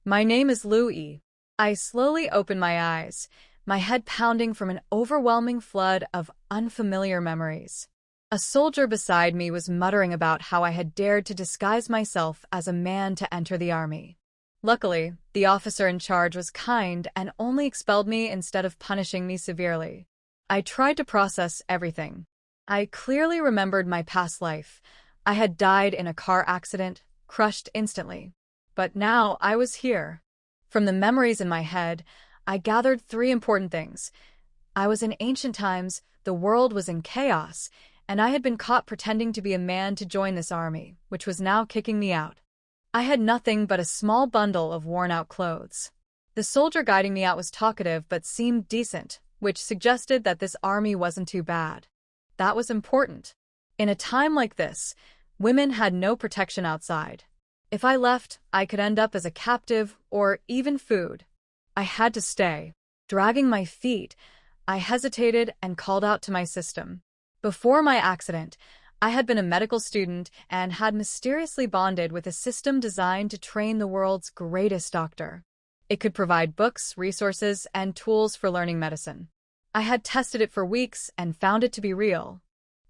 My name is Louis. I slowly opened my eyes, my head pounding from an overwhelming flood of unfamiliar memories. A soldier beside me was muttering about how I had dared to disguise myself as a man to enter the army. Luckily, the officer in charge was kind and only expelled me instead of punishing me severely. I tried to process everything. I clearly remembered my past life. I had died in a car accident, crushed instantly. But now I was here. From the memories in my head, I gathered three important things. I was in ancient times, the world was in chaos, and I had been caught pretending to be a man to join this army, which was now kicking me out. I had nothing but a small bundle of worn-out clothes. The soldier guiding me out was talkative but seemed decent, which suggested that this army wasn't too bad. That was important. In a time like this, women had no protection outside. If I left, I could end up as a captive or even food. I had to stay. Dragging my feet, I hesitated and called out to my system. Before my accident, I had been a medical student and had mysteriously bonded with a system designed to train the world's greatest doctor. It could provide books, resources, and tools for learning medicine. I had tested it for weeks and found it to be real.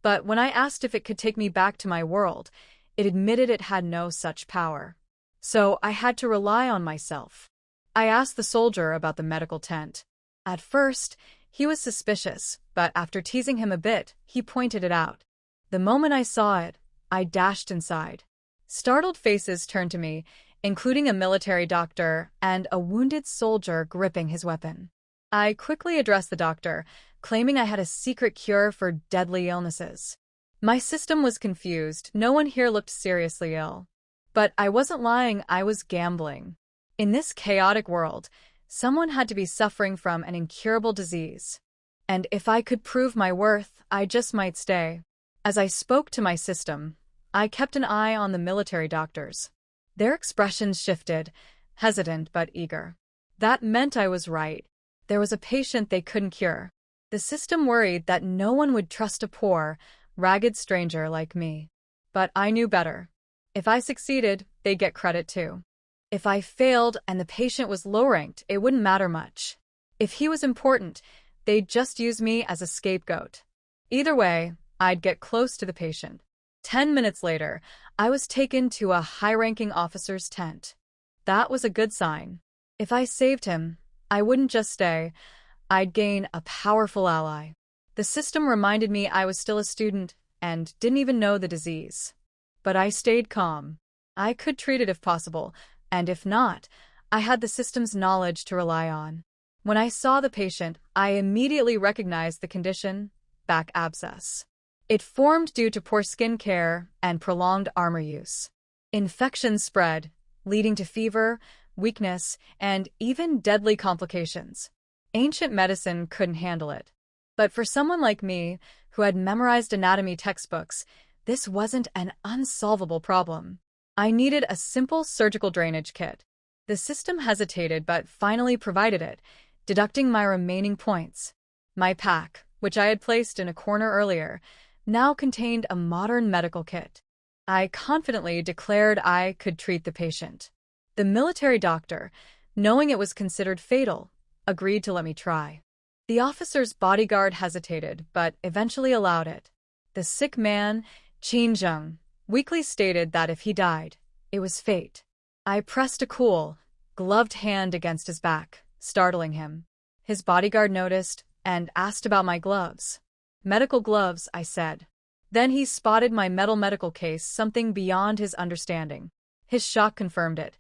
But when I asked if it could take me back to my world, it admitted it had no such power. So I had to rely on myself. I asked the soldier about the medical tent. At first, he was suspicious, but after teasing him a bit, he pointed it out. The moment I saw it, I dashed inside. Startled faces turned to me, including a military doctor and a wounded soldier gripping his weapon. I quickly addressed the doctor, claiming I had a secret cure for deadly illnesses. My system was confused. No one here looked seriously ill. But I wasn't lying, I was gambling. In this chaotic world, someone had to be suffering from an incurable disease. And if I could prove my worth, I just might stay. As I spoke to my system, I kept an eye on the military doctors. Their expressions shifted, hesitant but eager. That meant I was right. There was a patient they couldn't cure. The system worried that no one would trust a poor, ragged stranger like me. But I knew better. If I succeeded, they'd get credit too. If I failed and the patient was low-ranked, it wouldn't matter much. If he was important, they'd just use me as a scapegoat. Either way, I'd get close to the patient. 10 minutes later, I was taken to a high-ranking officer's tent. That was a good sign. If I saved him, I wouldn't just stay, I'd gain a powerful ally. The system reminded me I was still a student and didn't even know the disease. But I stayed calm. I could treat it if possible, and if not, I had the system's knowledge to rely on. When I saw the patient, I immediately recognized the condition: back abscess. It formed due to poor skin care and prolonged armor use. Infections spread, leading to fever, weakness, and even deadly complications. Ancient medicine couldn't handle it. But for someone like me, who had memorized anatomy textbooks, this wasn't an unsolvable problem. I needed a simple surgical drainage kit. The system hesitated but finally provided it, deducting my remaining points. My pack, which I had placed in a corner earlier, now contained a modern medical kit. I confidently declared I could treat the patient. The military doctor, knowing it was considered fatal, agreed to let me try. The officer's bodyguard hesitated, but eventually allowed it. The sick man, Qin Zheng, weakly stated that if he died, it was fate. I pressed a cool, gloved hand against his back, startling him. His bodyguard noticed and asked about my gloves. Medical gloves, I said. Then he spotted my metal medical case, something beyond his understanding. His shock confirmed it.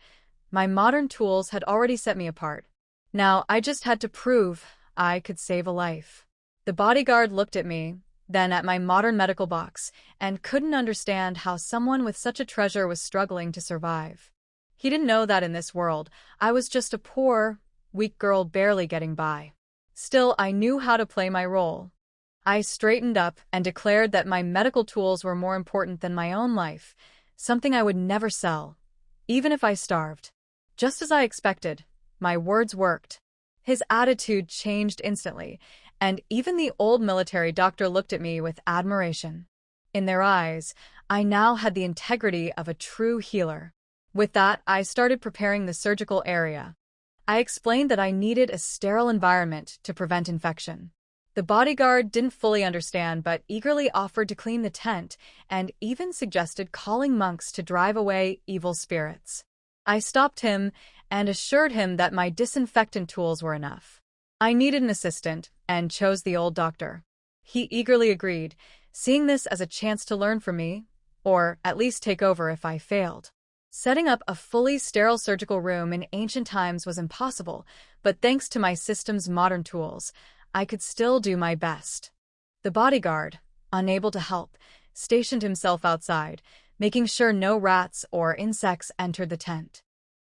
My modern tools had already set me apart. Now I just had to prove I could save a life. The bodyguard looked at me, then at my modern medical box, and couldn't understand how someone with such a treasure was struggling to survive. He didn't know that in this world, I was just a poor, weak girl barely getting by. Still, I knew how to play my role. I straightened up and declared that my medical tools were more important than my own life, something I would never sell, even if I starved. Just as I expected, my words worked. His attitude changed instantly, and even the old military doctor looked at me with admiration. In their eyes, I now had the integrity of a true healer. With that, I started preparing the surgical area. I explained that I needed a sterile environment to prevent infection. The bodyguard didn't fully understand but eagerly offered to clean the tent and even suggested calling monks to drive away evil spirits. I stopped him and assured him that my disinfectant tools were enough. I needed an assistant and chose the old doctor. He eagerly agreed, seeing this as a chance to learn from me, or at least take over if I failed. Setting up a fully sterile surgical room in ancient times was impossible, but thanks to my system's modern tools, I could still do my best. The bodyguard, unable to help, stationed himself outside, making sure no rats or insects entered the tent.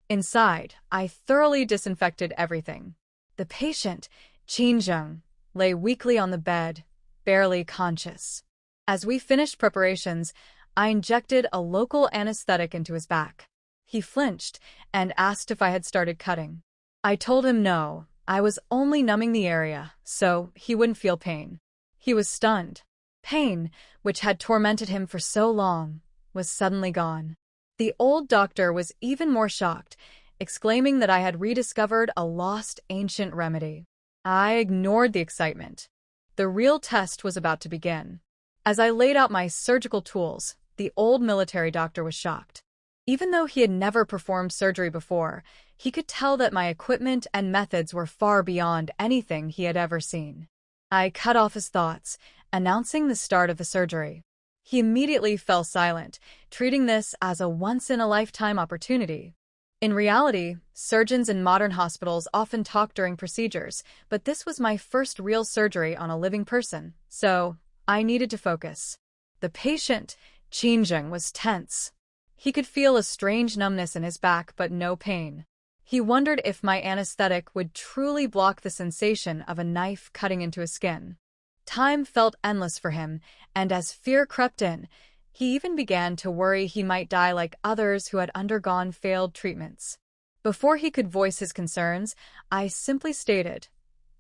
Inside, I thoroughly disinfected everything. The patient, Qinzheng, lay weakly on the bed, barely conscious. As we finished preparations, I injected a local anesthetic into his back. He flinched and asked if I had started cutting. I told him no, I was only numbing the area, so he wouldn't feel pain. He was stunned. Pain, which had tormented him for so long, was suddenly gone. The old doctor was even more shocked, exclaiming that I had rediscovered a lost ancient remedy. I ignored the excitement. The real test was about to begin. As I laid out my surgical tools, the old military doctor was shocked. Even though he had never performed surgery before, he could tell that my equipment and methods were far beyond anything he had ever seen. I cut off his thoughts, announcing the start of the surgery. He immediately fell silent, treating this as a once-in-a-lifetime opportunity. In reality, surgeons in modern hospitals often talk during procedures, but this was my first real surgery on a living person, so I needed to focus. The patient, Qinzheng, was tense. He could feel a strange numbness in his back but no pain. He wondered if my anesthetic would truly block the sensation of a knife cutting into his skin. Time felt endless for him, and as fear crept in, he even began to worry he might die like others who had undergone failed treatments. Before he could voice his concerns, I simply stated,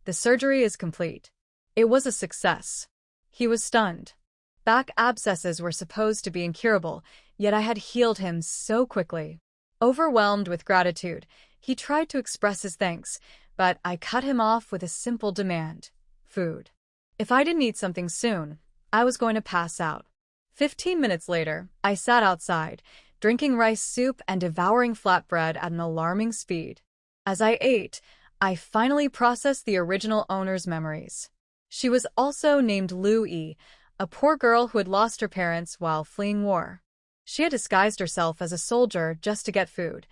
"The surgery is complete." It was a success. He was stunned. Back abscesses were supposed to be incurable, yet I had healed him so quickly. Overwhelmed with gratitude, he tried to express his thanks, but I cut him off with a simple demand: food. If I didn't eat something soon, I was going to pass out. 15 minutes later, I sat outside, drinking rice soup and devouring flatbread at an alarming speed. As I ate, I finally processed the original owner's memories. She was also named Lu Yi, a poor girl who had lost her parents while fleeing war. She had disguised herself as a soldier just to get food,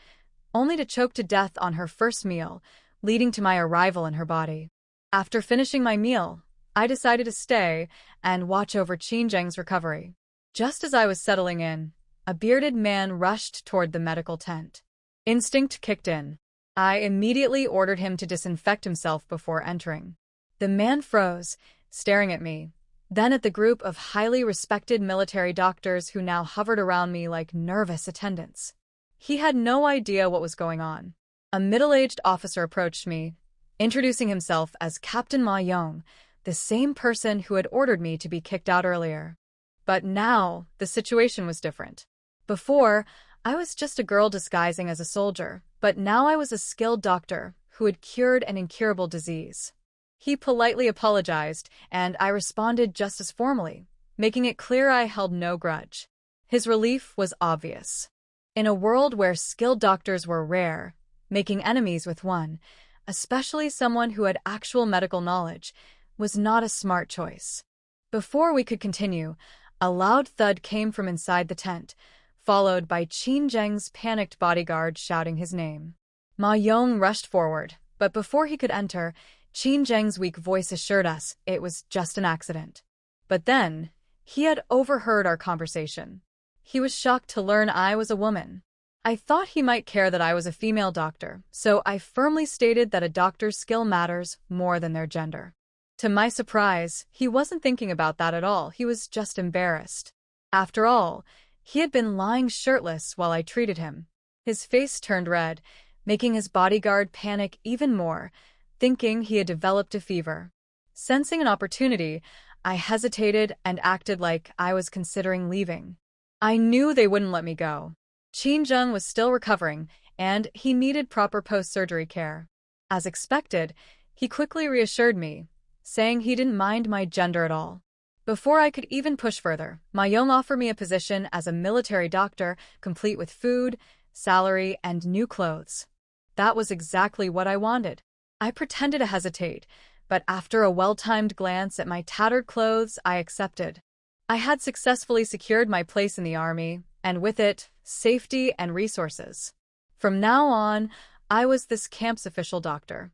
only to choke to death on her first meal, leading to my arrival in her body. After finishing my meal, I decided to stay and watch over Qinzheng's recovery. Just as I was settling in, a bearded man rushed toward the medical tent. Instinct kicked in. I immediately ordered him to disinfect himself before entering. The man froze, staring at me, then at the group of highly respected military doctors who now hovered around me like nervous attendants. He had no idea what was going on. A middle-aged officer approached me, introducing himself as Captain Ma Yong, the same person who had ordered me to be kicked out earlier. But now, the situation was different. Before, I was just a girl disguising as a soldier, but now I was a skilled doctor who had cured an incurable disease. He politely apologized, and I responded just as formally, making it clear I held no grudge. His relief was obvious. In a world where skilled doctors were rare, making enemies with one, especially someone who had actual medical knowledge, was not a smart choice. Before we could continue, a loud thud came from inside the tent, followed by Qinzheng's panicked bodyguard shouting his name. Ma Yong rushed forward, but before he could enter, Qinzheng's weak voice assured us it was just an accident. But then, he had overheard our conversation. He was shocked to learn I was a woman. I thought he might care that I was a female doctor, so I firmly stated that a doctor's skill matters more than their gender. To my surprise, he wasn't thinking about that at all, he was just embarrassed. After all, he had been lying shirtless while I treated him. His face turned red, making his bodyguard panic even more, thinking he had developed a fever. Sensing an opportunity, I hesitated and acted like I was considering leaving. I knew they wouldn't let me go. Qin Zheng was still recovering, and he needed proper post-surgery care. As expected, he quickly reassured me, saying he didn't mind my gender at all. Before I could even push further, Ma Yong offered me a position as a military doctor, complete with food, salary, and new clothes. That was exactly what I wanted. I pretended to hesitate, but after a well-timed glance at my tattered clothes, I accepted. I had successfully secured my place in the army, and with it, safety and resources. From now on, I was this camp's official doctor.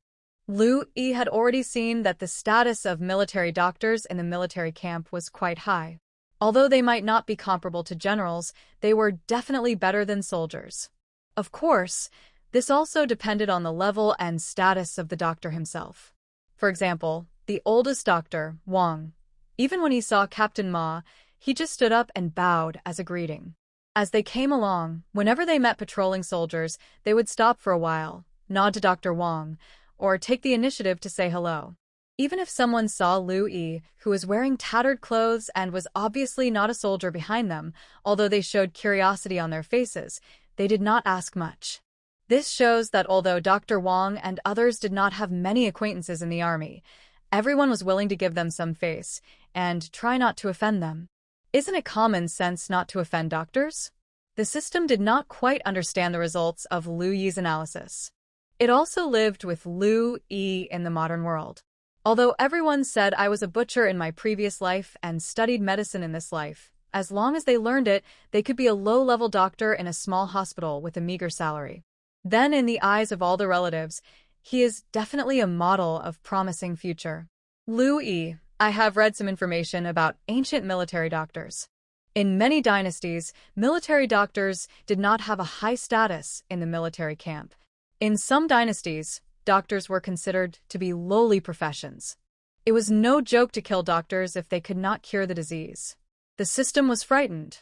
Liu Yi had already seen that the status of military doctors in the military camp was quite high. Although they might not be comparable to generals, they were definitely better than soldiers. Of course, this also depended on the level and status of the doctor himself. For example, the oldest doctor, Wang, even when he saw Captain Ma, he just stood up and bowed as a greeting. As they came along, whenever they met patrolling soldiers, they would stop for a while, nod to Dr. Wang, or take the initiative to say hello. Even if someone saw Liu Yi, who was wearing tattered clothes and was obviously not a soldier behind them, although they showed curiosity on their faces, they did not ask much. This shows that although Dr. Wang and others did not have many acquaintances in the army, everyone was willing to give them some face and try not to offend them. Isn't it common sense not to offend doctors? The system did not quite understand the results of Liu Yi's analysis. It also lived with Liu Yi in the modern world. Although everyone said I was a butcher in my previous life and studied medicine in this life, as long as they learned it, they could be a low-level doctor in a small hospital with a meager salary. Then, in the eyes of all the relatives, he is definitely a model of promising future. Liu Yi, I have read some information about ancient military doctors. In many dynasties, military doctors did not have a high status in the military camp. In some dynasties, doctors were considered to be lowly professions. It was no joke to kill doctors if they could not cure the disease. The system was frightened.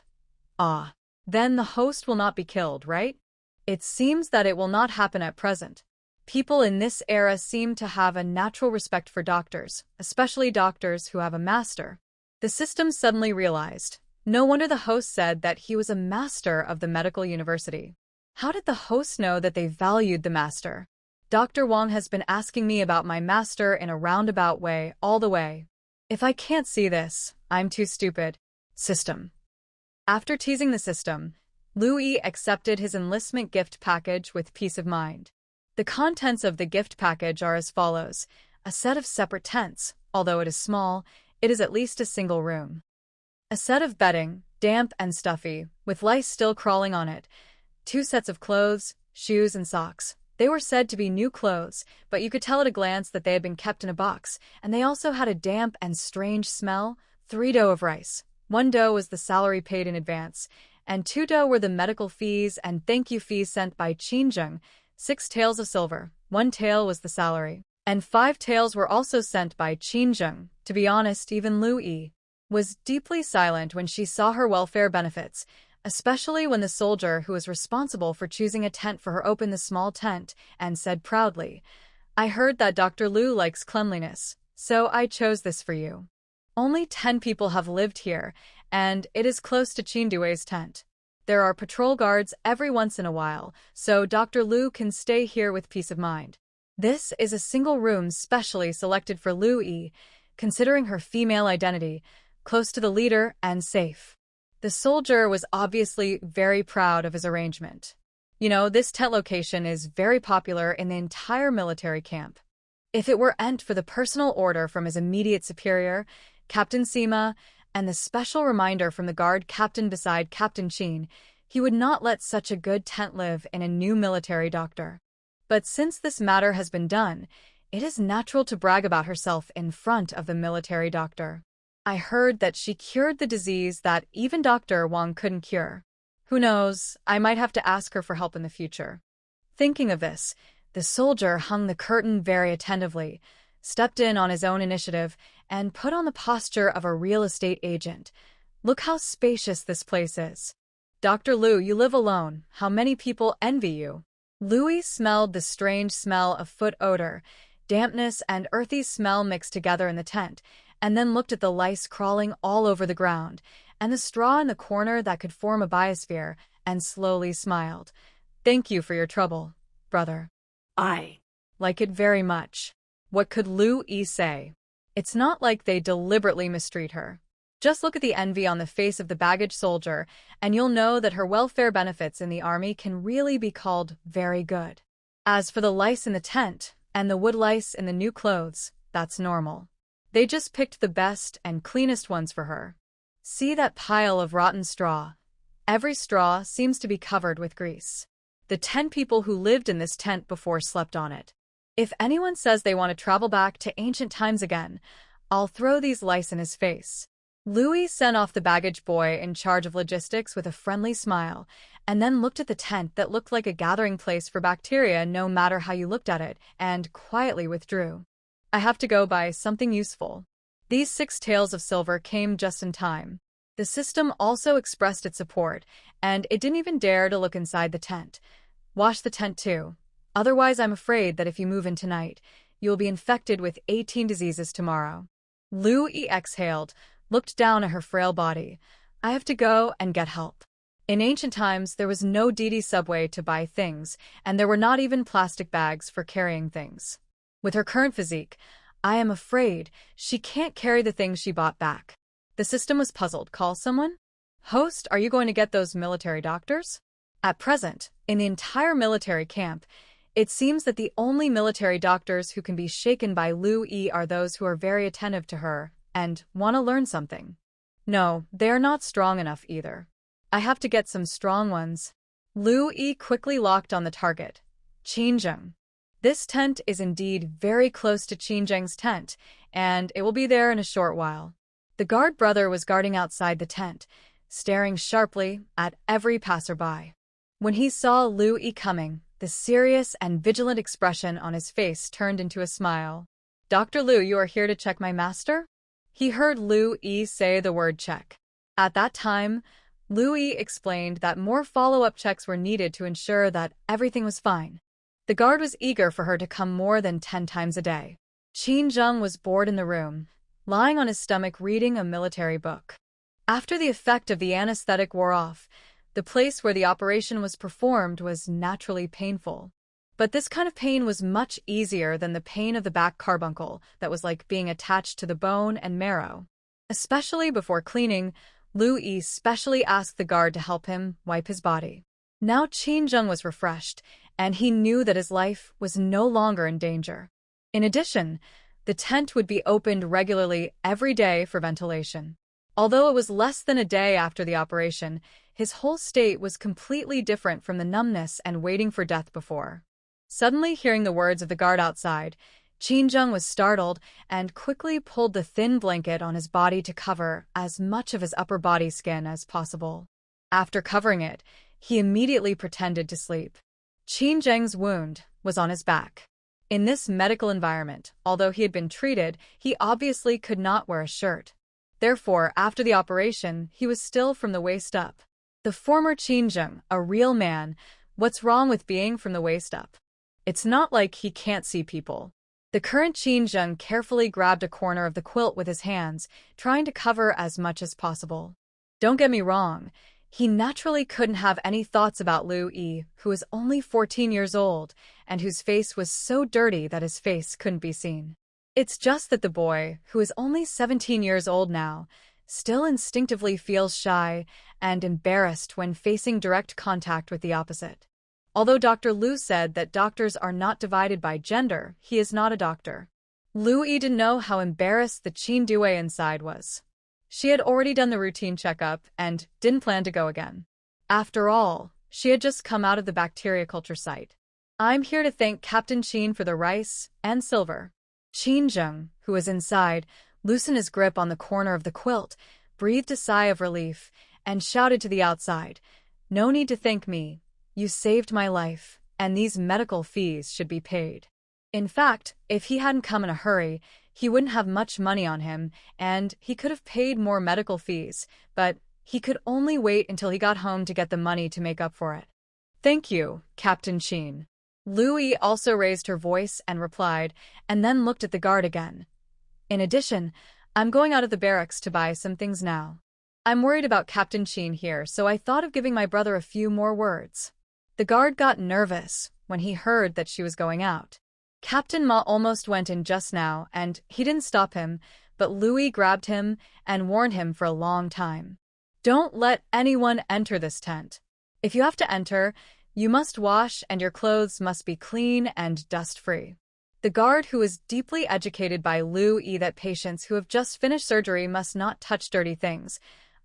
Ah, then the host will not be killed, right? It seems that it will not happen at present. People in this era seem to have a natural respect for doctors, especially doctors who have a master. The system suddenly realized. No wonder the host said that he was a master of the medical university. How did the host know that they valued the master? Dr. Wang has been asking me about my master in a roundabout way all the way. If I can't see this, I'm too stupid. System. After teasing the system, Liu Yi accepted his enlistment gift package with peace of mind. The contents of the gift package are as follows: a set of separate tents, although it is small, it is at least a single room. A set of bedding, damp and stuffy, with lice still crawling on it. 2 sets of clothes, shoes, and socks. They were said to be new clothes, but you could tell at a glance that they had been kept in a box, and they also had a damp and strange smell. 3 dough of rice. 1 dough was the salary paid in advance, and 2 dough were the medical fees and thank you fees sent by Qin Zheng. 6 taels of silver. 1 tael was the salary, and 5 taels were also sent by Qin Zheng. To be honest, even Liu Yi was deeply silent when she saw her welfare benefits, especially when the soldier who was responsible for choosing a tent for her opened the small tent and said proudly, "I heard that Dr. Liu likes cleanliness, so I chose this for you." Only 10 people have lived here, and it is close to Qin Dui's tent. There are patrol guards every once in a while, so Dr. Liu can stay here with peace of mind. This is a single room specially selected for Liu Yi, considering her female identity, close to the leader and safe. The soldier was obviously very proud of his arrangement. You know, this tent location is very popular in the entire military camp. If it weren't for the personal order from his immediate superior, Captain Sima, and the special reminder from the guard captain beside Captain Qin, he would not let such a good tent live in a new military doctor. But since this matter has been done, it is natural to brag about herself in front of the military doctor. I heard that she cured the disease that even Dr. Wang couldn't cure. Who knows, I might have to ask her for help in the future. Thinking of this, the soldier hung the curtain very attentively, stepped in on his own initiative, and put on the posture of a real estate agent. Look how spacious this place is. Dr. Liu, you live alone. How many people envy you? Louis smelled the strange smell of foot odor, dampness and earthy smell mixed together in the tent, and then looked at the lice crawling all over the ground, and the straw in the corner that could form a biosphere, and slowly smiled. "Thank you for your trouble, brother. I Like it very much." What could Lu Yi say? It's not like they deliberately mistreat her. Just look at the envy on the face of the baggage soldier, and you'll know that her welfare benefits in the army can really be called very good. As for the lice in the tent, and the wood lice in the new clothes, that's normal. They just picked the best and cleanest ones for her. See that pile of rotten straw? Every straw seems to be covered with grease. The 10 people who lived in this tent before slept on it. If anyone says they want to travel back to ancient times again, I'll throw these lice in his face. Louis sent off the baggage boy in charge of logistics with a friendly smile, and then looked at the tent that looked like a gathering place for bacteria no matter how you looked at it, and quietly withdrew. I have to go buy something useful. These 6 taels of silver came just in time. The system also expressed its support, and it didn't even dare to look inside the tent. Wash the tent too. Otherwise, I'm afraid that if you move in tonight, you will be infected with 18 diseases tomorrow. Lu Yi exhaled, looked down at her frail body. I have to go and get help. In ancient times, there was no DD subway to buy things, and there were not even plastic bags for carrying things. With her current physique, I am afraid she can't carry the things she bought back. The system was puzzled. Call someone? Host, are you going to get those military doctors? At present, in the entire military camp, it seems that the only military doctors who can be shaken by Lu Yi are those who are very attentive to her and want to learn something. No, they are not strong enough either. I have to get some strong ones. Lu Yi quickly locked on the target. Qinzheng. This tent is indeed very close to Qinzheng's tent, and it will be there in a short while. The guard brother was guarding outside the tent, staring sharply at every passerby. When he saw Lu Yi coming, the serious and vigilant expression on his face turned into a smile. "Dr. Lu, you are here to check my master?" He heard Lu Yi say the word check. At that time, Lu Yi explained that more follow-up checks were needed to ensure that everything was fine. The guard was eager for her to come more than 10 times a day. Qinzheng was bored in the room, lying on his stomach reading a military book. After the effect of the anesthetic wore off, the place where the operation was performed was naturally painful. But this kind of pain was much easier than the pain of the back carbuncle that was like being attached to the bone and marrow. Especially before cleaning, Lu Yi specially asked the guard to help him wipe his body. Now Qinzheng was refreshed, and he knew that his life was no longer in danger. In addition, the tent would be opened regularly every day for ventilation. Although it was less than a day after the operation, his whole state was completely different from the numbness and waiting for death before. Suddenly hearing the words of the guard outside, Qinzheng was startled and quickly pulled the thin blanket on his body to cover as much of his upper body skin as possible. After covering it, he immediately pretended to sleep. Qinzheng's wound was on his back. In this medical environment, although he had been treated, he obviously could not wear a shirt. Therefore, after the operation, he was still from the waist up. The former Qinzheng, a real man, what's wrong with being from the waist up? It's not like he can't see people. The current Qinzheng carefully grabbed a corner of the quilt with his hands, trying to cover as much as possible. Don't get me wrong, he naturally couldn't have any thoughts about Lu Yi, who was only 14 years old, and whose face was so dirty that his face couldn't be seen. It's just that the boy, who is only 17 years old now, still instinctively feels shy and embarrassed when facing direct contact with the opposite. Although Dr. Lu said that doctors are not divided by gender, he is not a doctor. Lu Yi didn't know how embarrassed the Qin Due inside was. She had already done the routine checkup and didn't plan to go again. After all, she had just come out of the bacteria culture site. I'm here to thank Captain Qin for the rice and silver. Qinzheng, who was inside, loosened his grip on the corner of the quilt, breathed a sigh of relief, and shouted to the outside, "No need to thank me. You saved my life, and these medical fees should be paid." In fact, if he hadn't come in a hurry, he wouldn't have much money on him, and he could have paid more medical fees, but he could only wait until he got home to get the money to make up for it. "Thank you, Captain Qin." Lu Yi also raised her voice and replied, and then looked at the guard again. "In addition, I'm going out of the barracks to buy some things now. I'm worried about Captain Chin here, so I thought of giving my brother a few more words. The guard got nervous when he heard that she was going out. Captain Ma almost went in just now, and he didn't stop him, but Louis grabbed him and warned him for a long time. Don't let anyone enter this tent. If you have to enter, you must wash and your clothes must be clean and dust-free. The guard, who was deeply educated by Louis that patients who have just finished surgery must not touch dirty things,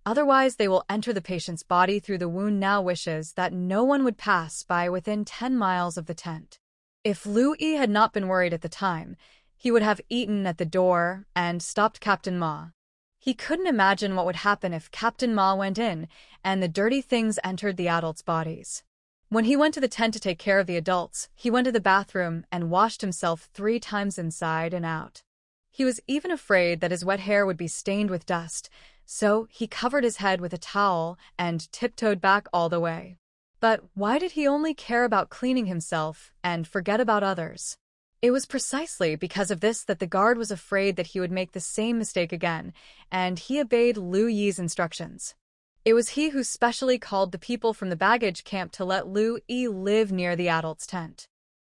otherwise they will enter the patient's body through the wound, now wishes that no one would pass by within 10 miles of the tent. If Louis had not been worried at the time, he would have eaten at the door and stopped Captain Ma. He couldn't imagine what would happen if Captain Ma went in and the dirty things entered the adults' bodies. When he went to the tent to take care of the adults, he went to the bathroom and washed himself 3 times inside and out. He was even afraid that his wet hair would be stained with dust, so he covered his head with a towel and tiptoed back all the way. But why did he only care about cleaning himself and forget about others? It was precisely because of this that the guard was afraid that he would make the same mistake again, and he obeyed Liu Yi's instructions. It was he who specially called the people from the baggage camp to let Liu Yi live near the adults' tent.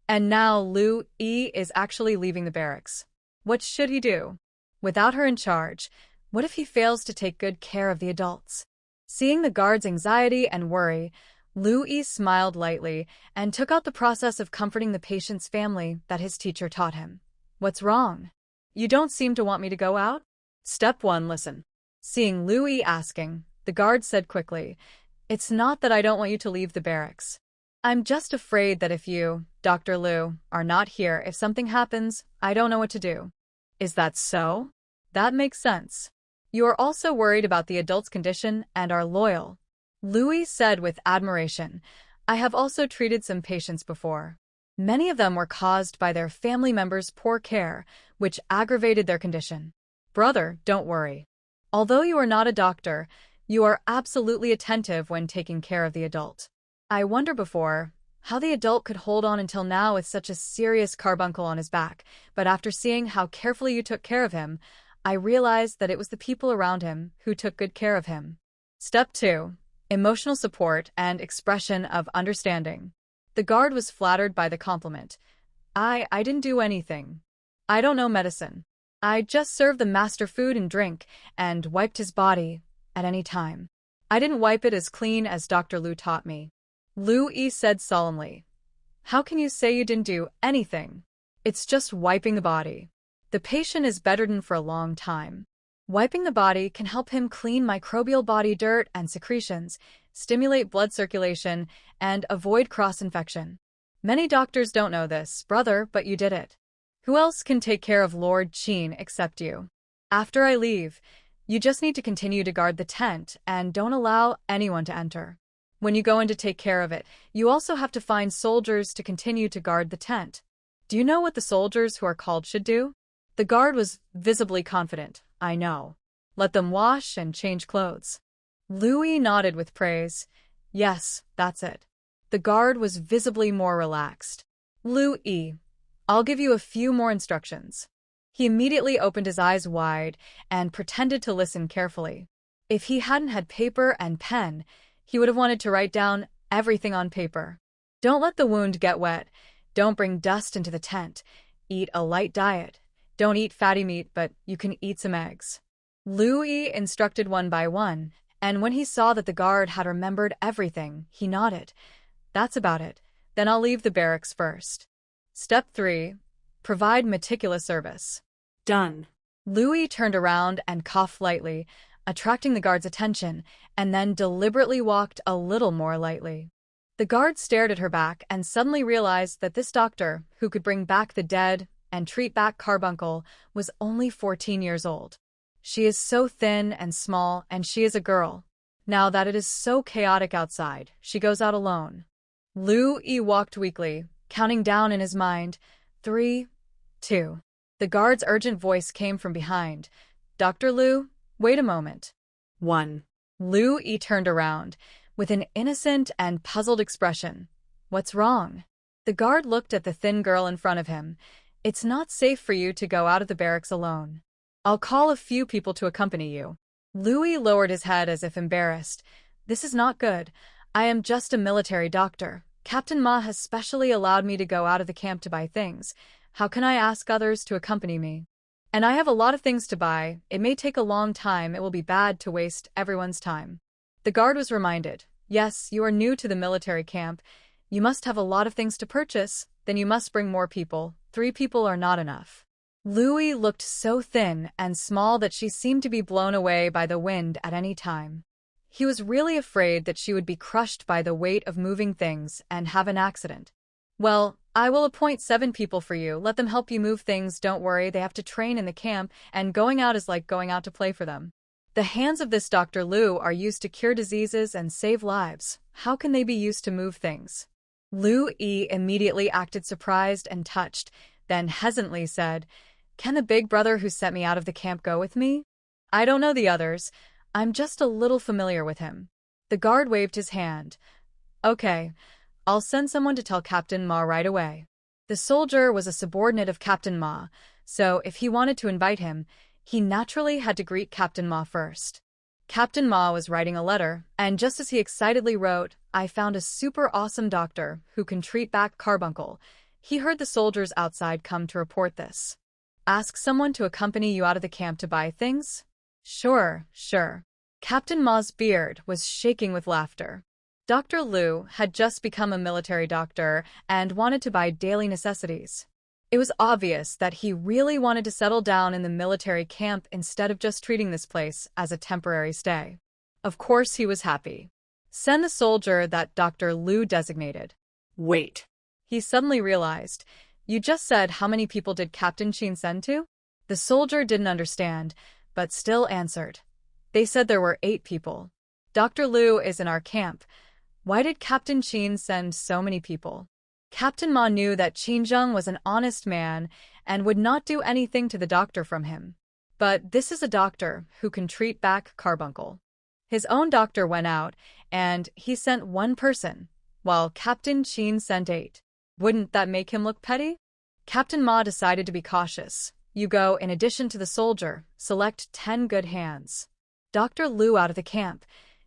And now Liu Yi is actually leaving the barracks. What should he do? Without her in charge, what if he fails to take good care of the adults? Seeing the guard's anxiety and worry, Liu Yi smiled lightly and took out the process of comforting the patient's family that his teacher taught him. What's wrong? You don't seem to want me to go out? Step 1, listen. Seeing Liu Yi asking, the guard said quickly, It's not that I don't want you to leave the barracks. I'm just afraid that if you, Dr. Liu, are not here, if something happens, I don't know what to do. Is that so? That makes sense. You are also worried about the adult's condition and are loyal. Louis said with admiration, I have also treated some patients before. Many of them were caused by their family members' poor care, which aggravated their condition. Brother, don't worry. Although you are not a doctor, you are absolutely attentive when taking care of the adult. I wonder before how the adult could hold on until now with such a serious carbuncle on his back, but after seeing how carefully you took care of him, I realized that it was the people around him who took good care of him. Step 2. Emotional support and expression of understanding. The guard was flattered by the compliment. I didn't do anything. I don't know medicine. I just served the master food and drink and wiped his body at any time. I didn't wipe it as clean as Dr. Liu taught me. Liu Yi said solemnly. How can you say you didn't do anything? It's just wiping the body. The patient is bedridden for a long time. Wiping the body can help him clean microbial body dirt and secretions, stimulate blood circulation, and avoid cross-infection. Many doctors don't know this, brother, but you did it. Who else can take care of Lord Qin except you? After I leave, you just need to continue to guard the tent and don't allow anyone to enter. When you go in to take care of it, you also have to find soldiers to continue to guard the tent. Do you know what the soldiers who are called should do? The guard was visibly confident. I know. Let them wash and change clothes. Louis nodded with praise. Yes, that's it. The guard was visibly more relaxed. Louis, I'll give you a few more instructions. He immediately opened his eyes wide and pretended to listen carefully. If he hadn't had paper and pen, he would have wanted to write down everything on paper. Don't let the wound get wet. Don't bring dust into the tent. Eat a light diet. Don't eat fatty meat, but you can eat some eggs. Louis instructed one by one, and when he saw that the guard had remembered everything, he nodded. That's about it. Then I'll leave the barracks first. Step 3. Provide meticulous service. Done. Louis turned around and coughed lightly, attracting the guard's attention, and then deliberately walked a little more lightly. The guard stared at her back and suddenly realized that this doctor, who could bring back the dead and treat back carbuncle, was only 14 years old. She is so thin and small, and she is a girl. Now that it is so chaotic outside, she goes out alone. Louis walked weakly, counting down in his mind, 3, 2. The guard's urgent voice came from behind. Dr. Liu, wait a moment. 1. Louis turned around, with an innocent and puzzled expression. What's wrong? The guard looked at the thin girl in front of him. It's not safe for you to go out of the barracks alone. I'll call a few people to accompany you. Louis lowered his head as if embarrassed. This is not good. I am just a military doctor. Captain Ma has specially allowed me to go out of the camp to buy things. How can I ask others to accompany me? And I have a lot of things to buy. It may take a long time. It will be bad to waste everyone's time. The guard was reminded. Yes, you are new to the military camp. You must have a lot of things to purchase. Then you must bring more people. 3 people are not enough. Louis looked so thin and small that she seemed to be blown away by the wind at any time. He was really afraid that she would be crushed by the weight of moving things and have an accident. Well, I will appoint 7 people for you. Let them help you move things. Don't worry, they have to train in the camp, and going out is like going out to play for them. The hands of this Dr. Liu are used to cure diseases and save lives. How can they be used to move things? Liu Yi immediately acted surprised and touched, then hesitantly said, Can the big brother who sent me out of the camp go with me? I don't know the others. I'm just a little familiar with him. The guard waved his hand. Okay, I'll send someone to tell Captain Ma right away. The soldier was a subordinate of Captain Ma, so if he wanted to invite him, he naturally had to greet Captain Ma first. Captain Ma was writing a letter, and just as he excitedly wrote, I found a super awesome doctor who can treat back carbuncle, he heard the soldiers outside come to report this. Ask someone to accompany you out of the camp to buy things? Sure. Captain Ma's beard was shaking with laughter. Dr. Liu had just become a military doctor and wanted to buy daily necessities. It was obvious that he really wanted to settle down in the military camp instead of just treating this place as a temporary stay. Of course he was happy. Send the soldier that Dr. Liu designated. Wait. He suddenly realized. You just said how many people did Captain Qin send to? The soldier didn't understand, but still answered. They said there were 8 people. Dr. Liu is in our camp. Why did Captain Qin send so many people? Captain Ma knew that Qinzheng was an honest man and would not do anything to the doctor from him. But this is a doctor who can treat back carbuncle. His own doctor went out, and he sent 1 person, while Captain Qin sent 8. Wouldn't that make him look petty? Captain Ma decided to be cautious. You go, in addition to the soldier, select 10 good hands. Dr. Liu out of the camp.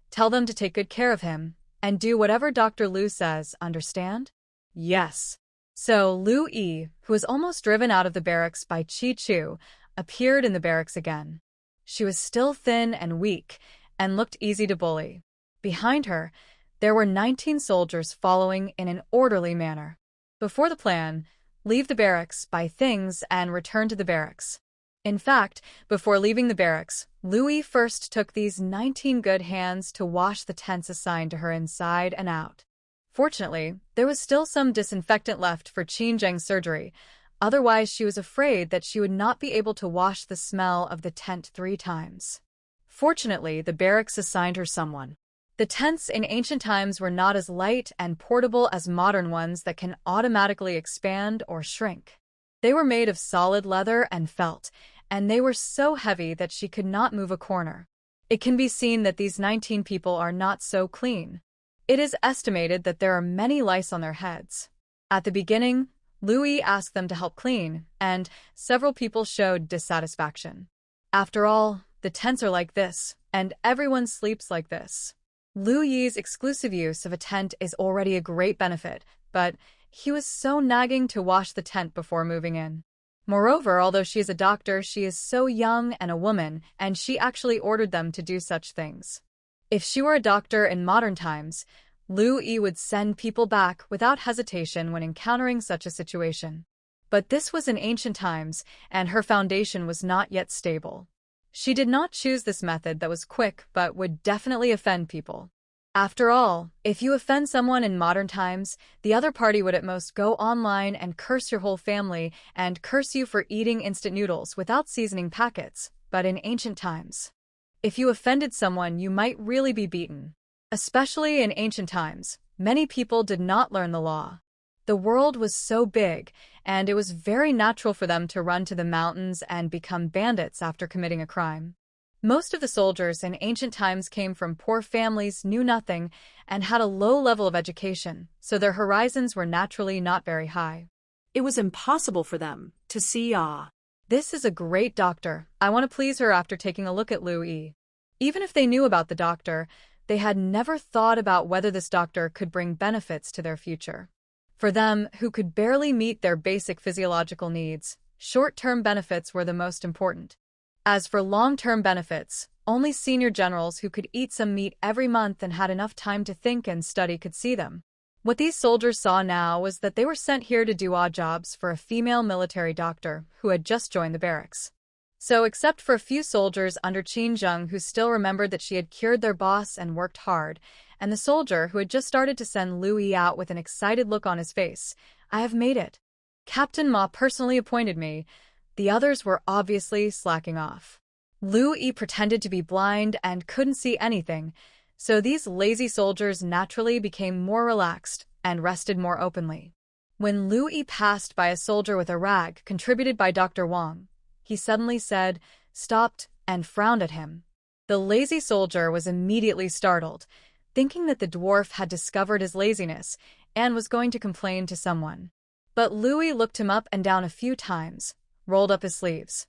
Tell them to take good care of him, and do whatever Dr. Liu says, understand? Yes. So Liu Yi, who was almost driven out of the barracks by Qi Chu, appeared in the barracks again. She was still thin and weak, and looked easy to bully. Behind her, there were 19 soldiers following in an orderly manner. Before the plan, leave the barracks, buy things, and return to the barracks. In fact, before leaving the barracks, Louis first took these 19 good hands to wash the tents assigned to her inside and out. Fortunately, there was still some disinfectant left for Qinzheng's surgery, otherwise she was afraid that she would not be able to wash the smell of the tent 3 times. Fortunately, the barracks assigned her someone. The tents in ancient times were not as light and portable as modern ones that can automatically expand or shrink. They were made of solid leather and felt, and they were so heavy that she could not move a corner. It can be seen that these 19 people are not so clean. It is estimated that there are many lice on their heads. At the beginning, Louis asked them to help clean, and several people showed dissatisfaction. After all, the tents are like this, and everyone sleeps like this. Liu Yi's exclusive use of a tent is already a great benefit, but he was so nagging to wash the tent before moving in. Moreover, although she is a doctor, she is so young and a woman, and she actually ordered them to do such things. If she were a doctor in modern times, Liu Yi would send people back without hesitation when encountering such a situation. But this was in ancient times, and her foundation was not yet stable. She did not choose this method that was quick but would definitely offend people. After all, if you offend someone in modern times, the other party would at most go online and curse your whole family and curse you for eating instant noodles without seasoning packets. But in ancient times, if you offended someone, you might really be beaten. Especially in ancient times, many people did not learn the law. The world was so big, and it was very natural for them to run to the mountains and become bandits after committing a crime. Most of the soldiers in ancient times came from poor families, knew nothing, and had a low level of education, so their horizons were naturally not very high. It was impossible for them to see. This is a great doctor. I want to please her after taking a look at Liu Yi. Even if they knew about the doctor, they had never thought about whether this doctor could bring benefits to their future. For them, who could barely meet their basic physiological needs, short-term benefits were the most important. As for long-term benefits, only senior generals who could eat some meat every month and had enough time to think and study could see them. What these soldiers saw now was that they were sent here to do odd jobs for a female military doctor who had just joined the barracks. So, except for a few soldiers under Qin Zheng who still remembered that she had cured their boss and worked hard, and the soldier who had just started to send Lu Yi out with an excited look on his face, I have made it. Captain Ma personally appointed me. The others were obviously slacking off. Lu Yi pretended to be blind and couldn't see anything, so these lazy soldiers naturally became more relaxed and rested more openly. When Lu Yi passed by a soldier with a rag contributed by Dr. Wang, he suddenly said, stopped, and frowned at him. The lazy soldier was immediately startled, thinking that the dwarf had discovered his laziness and was going to complain to someone. But Lu Yi looked him up and down a few times, rolled up his sleeves.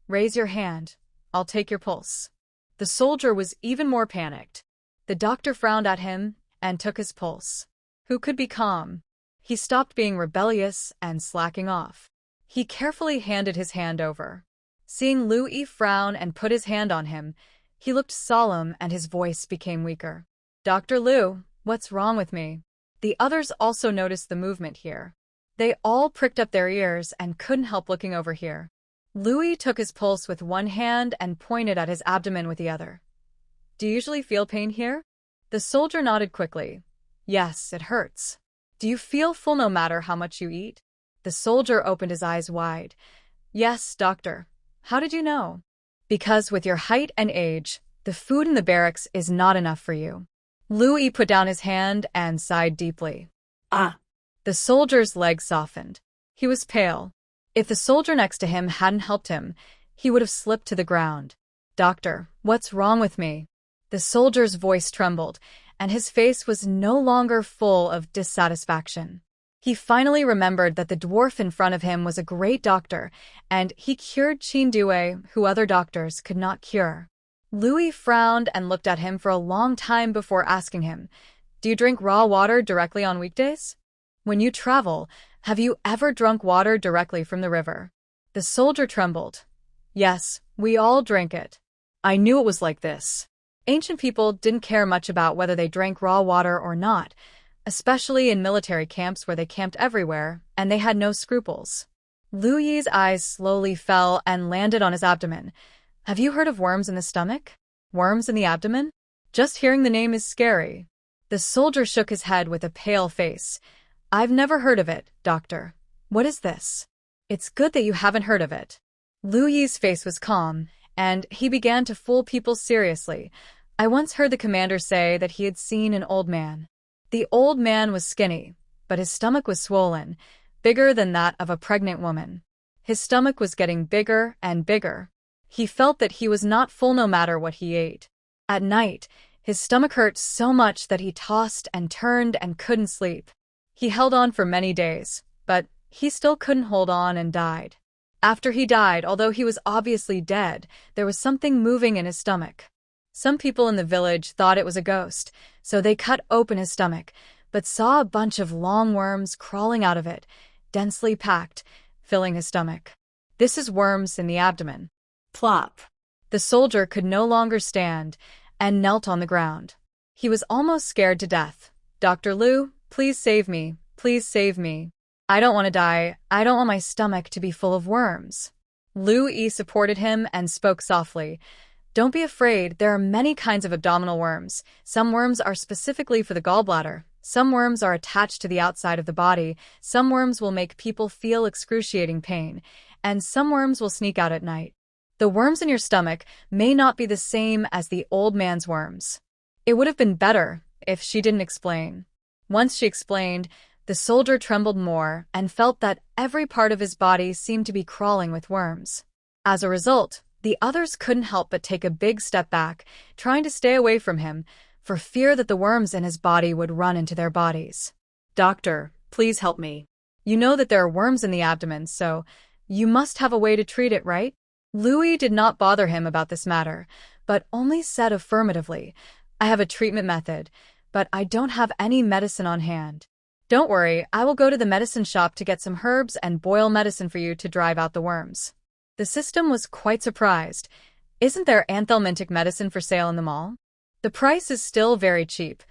Raise your hand. I'll take your pulse. The soldier was even more panicked. The doctor frowned at him and took his pulse. Who could be calm? He stopped being rebellious and slacking off. He carefully handed his hand over. Seeing Lu Yi frown and put his hand on him, he looked solemn and his voice became weaker. Dr. Lu, what's wrong with me? The others also noticed the movement here. They all pricked up their ears and couldn't help looking over here. Lu Yi took his pulse with one hand and pointed at his abdomen with the other. Do you usually feel pain here? The soldier nodded quickly. Yes, it hurts. Do you feel full no matter how much you eat? The soldier opened his eyes wide. Yes, doctor. How did you know? Because with your height and age, the food in the barracks is not enough for you. Lu Yi put down his hand and sighed deeply. Ah. The soldier's legs softened. He was pale. If the soldier next to him hadn't helped him, he would have slipped to the ground. Doctor, what's wrong with me? The soldier's voice trembled, and his face was no longer full of dissatisfaction. He finally remembered that the dwarf in front of him was a great doctor, and he cured Qin Due, who other doctors could not cure. Lu Yi frowned and looked at him for a long time before asking him, Do you drink raw water directly on weekdays? When you travel, have you ever drunk water directly from the river? The soldier trembled. Yes, we all drank it. I knew it was like this. Ancient people didn't care much about whether they drank raw water or not, especially in military camps where they camped everywhere, and they had no scruples. Lu Yi's eyes slowly fell and landed on his abdomen. Have you heard of worms in the stomach? Worms in the abdomen? Just hearing the name is scary. The soldier shook his head with a pale face. I've never heard of it, doctor. What is this? It's good that you haven't heard of it. Lu Yi's face was calm, and he began to fool people seriously. I once heard the commander say that he had seen an old man. The old man was skinny, but his stomach was swollen, bigger than that of a pregnant woman. His stomach was getting bigger and bigger. He felt that he was not full no matter what he ate. At night, his stomach hurt so much that he tossed and turned and couldn't sleep. He held on for many days, but he still couldn't hold on and died. After he died, although he was obviously dead, there was something moving in his stomach. Some people in the village thought it was a ghost, so they cut open his stomach, but saw a bunch of long worms crawling out of it, densely packed, filling his stomach. This is worms in the abdomen. Plop. The soldier could no longer stand and knelt on the ground. He was almost scared to death. Dr. Lu, please save me. Please save me. I don't want to die. I don't want my stomach to be full of worms. Lu Yi supported him and spoke softly. Don't be afraid. There are many kinds of abdominal worms. Some worms are specifically for the gallbladder. Some worms are attached to the outside of the body. Some worms will make people feel excruciating pain. And some worms will sneak out at night. The worms in your stomach may not be the same as the old man's worms. It would have been better if she didn't explain. Once she explained, the soldier trembled more and felt that every part of his body seemed to be crawling with worms. As a result, the others couldn't help but take a big step back, trying to stay away from him, for fear that the worms in his body would run into their bodies. Doctor, please help me. You know that there are worms in the abdomen, so you must have a way to treat it, right? Lu Yi did not bother him about this matter, but only said affirmatively, "I have a treatment method, but I don't have any medicine on hand." "Don't worry, I will go to the medicine shop to get some herbs and boil medicine for you to drive out the worms." The system was quite surprised. "Isn't there anthelmintic medicine for sale in the mall? The price is still very cheap.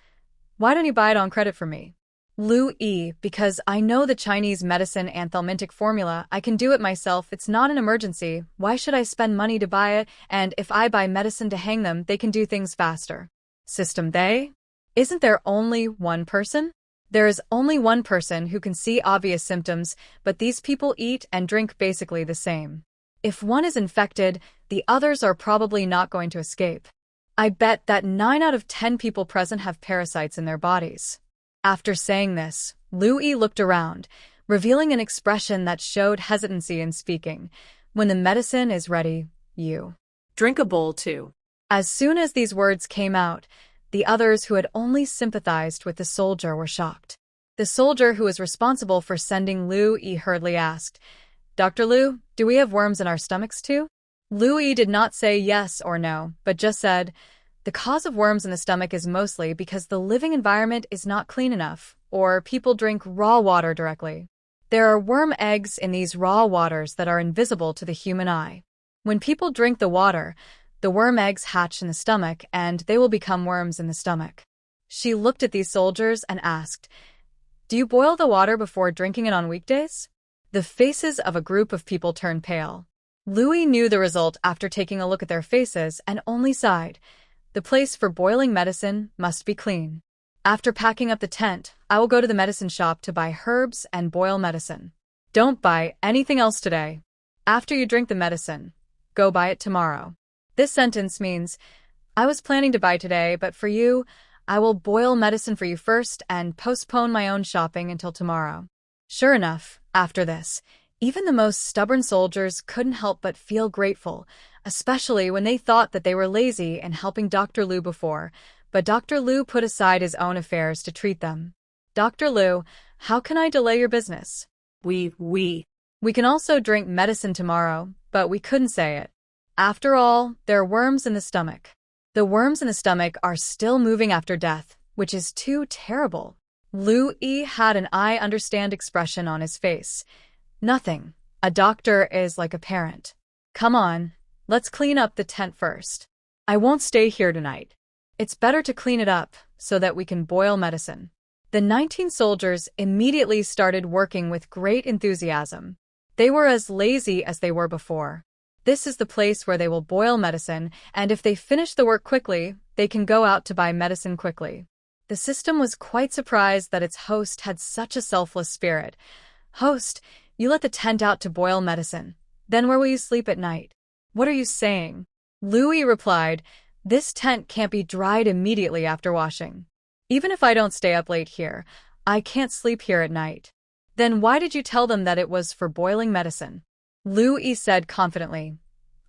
Why don't you buy it on credit for me?" "Lu Yi, because I know the Chinese medicine anthelmintic formula. I can do it myself. It's not an emergency. Why should I spend money to buy it? And if I buy medicine to hang them, they can do things faster." System they? Isn't there only one person? There is only one person who can see obvious symptoms, but these people eat and drink basically the same. If one is infected, the others are probably not going to escape. I bet that 9 out of 10 people present have parasites in their bodies. After saying this, Lu Yi looked around, revealing an expression that showed hesitancy in speaking. "When the medicine is ready, you Drink a bowl too." As soon as these words came out, the others who had only sympathized with the soldier were shocked. The soldier who was responsible for sending Lu Yi hurriedly asked, "Dr. Lu, do we have worms in our stomachs too?" Lu Yi did not say yes or no, but just said, "The cause of worms in the stomach is mostly because the living environment is not clean enough, or people drink raw water directly. There are worm eggs in these raw waters that are invisible to the human eye. When people drink the water, the worm eggs hatch in the stomach and they will become worms in the stomach." She looked at these soldiers and asked, "Do you boil the water before drinking it on weekdays?" The faces of a group of people turned pale. Lu Yi knew the result after taking a look at their faces and only sighed. The place for boiling medicine must be clean. "After packing up the tent, I will go to the medicine shop to buy herbs and boil medicine. Don't buy anything else today. After you drink the medicine, go buy it tomorrow." This sentence means, "I was planning to buy today, but for you, I will boil medicine for you first and postpone my own shopping until tomorrow." Sure enough, after this, even the most stubborn soldiers couldn't help but feel grateful, especially when they thought that they were lazy in helping Dr. Lu before, but Dr. Lu put aside his own affairs to treat them. "Dr. Lu, how can I delay your business?" We We can also drink medicine tomorrow, but we couldn't say it. After all, there are worms in the stomach. The worms in the stomach are still moving after death, which is too terrible." Lu Yi had an "I understand" expression on his face. "Nothing. A doctor is like a parent. Come on, let's clean up the tent first. I won't stay here tonight. It's better to clean it up so that we can boil medicine." The 19 soldiers immediately started working with great enthusiasm. They were as lazy as they were before. This is the place where they will boil medicine, and if they finish the work quickly, they can go out to buy medicine quickly. The system was quite surprised that its host had such a selfless spirit. "Host, you let the tent out to boil medicine. Then where will you sleep at night?" "What are you saying?" Lu Yi replied, "This tent can't be dried immediately after washing. Even if I don't stay up late here, I can't sleep here at night." "Then why did you tell them that it was for boiling medicine?" Lu Yi said confidently.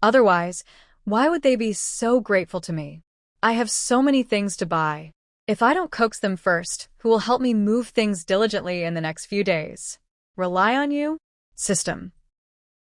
"Otherwise, why would they be so grateful to me? I have so many things to buy. If I don't coax them first, who will help me move things diligently in the next few days? Rely on you? System.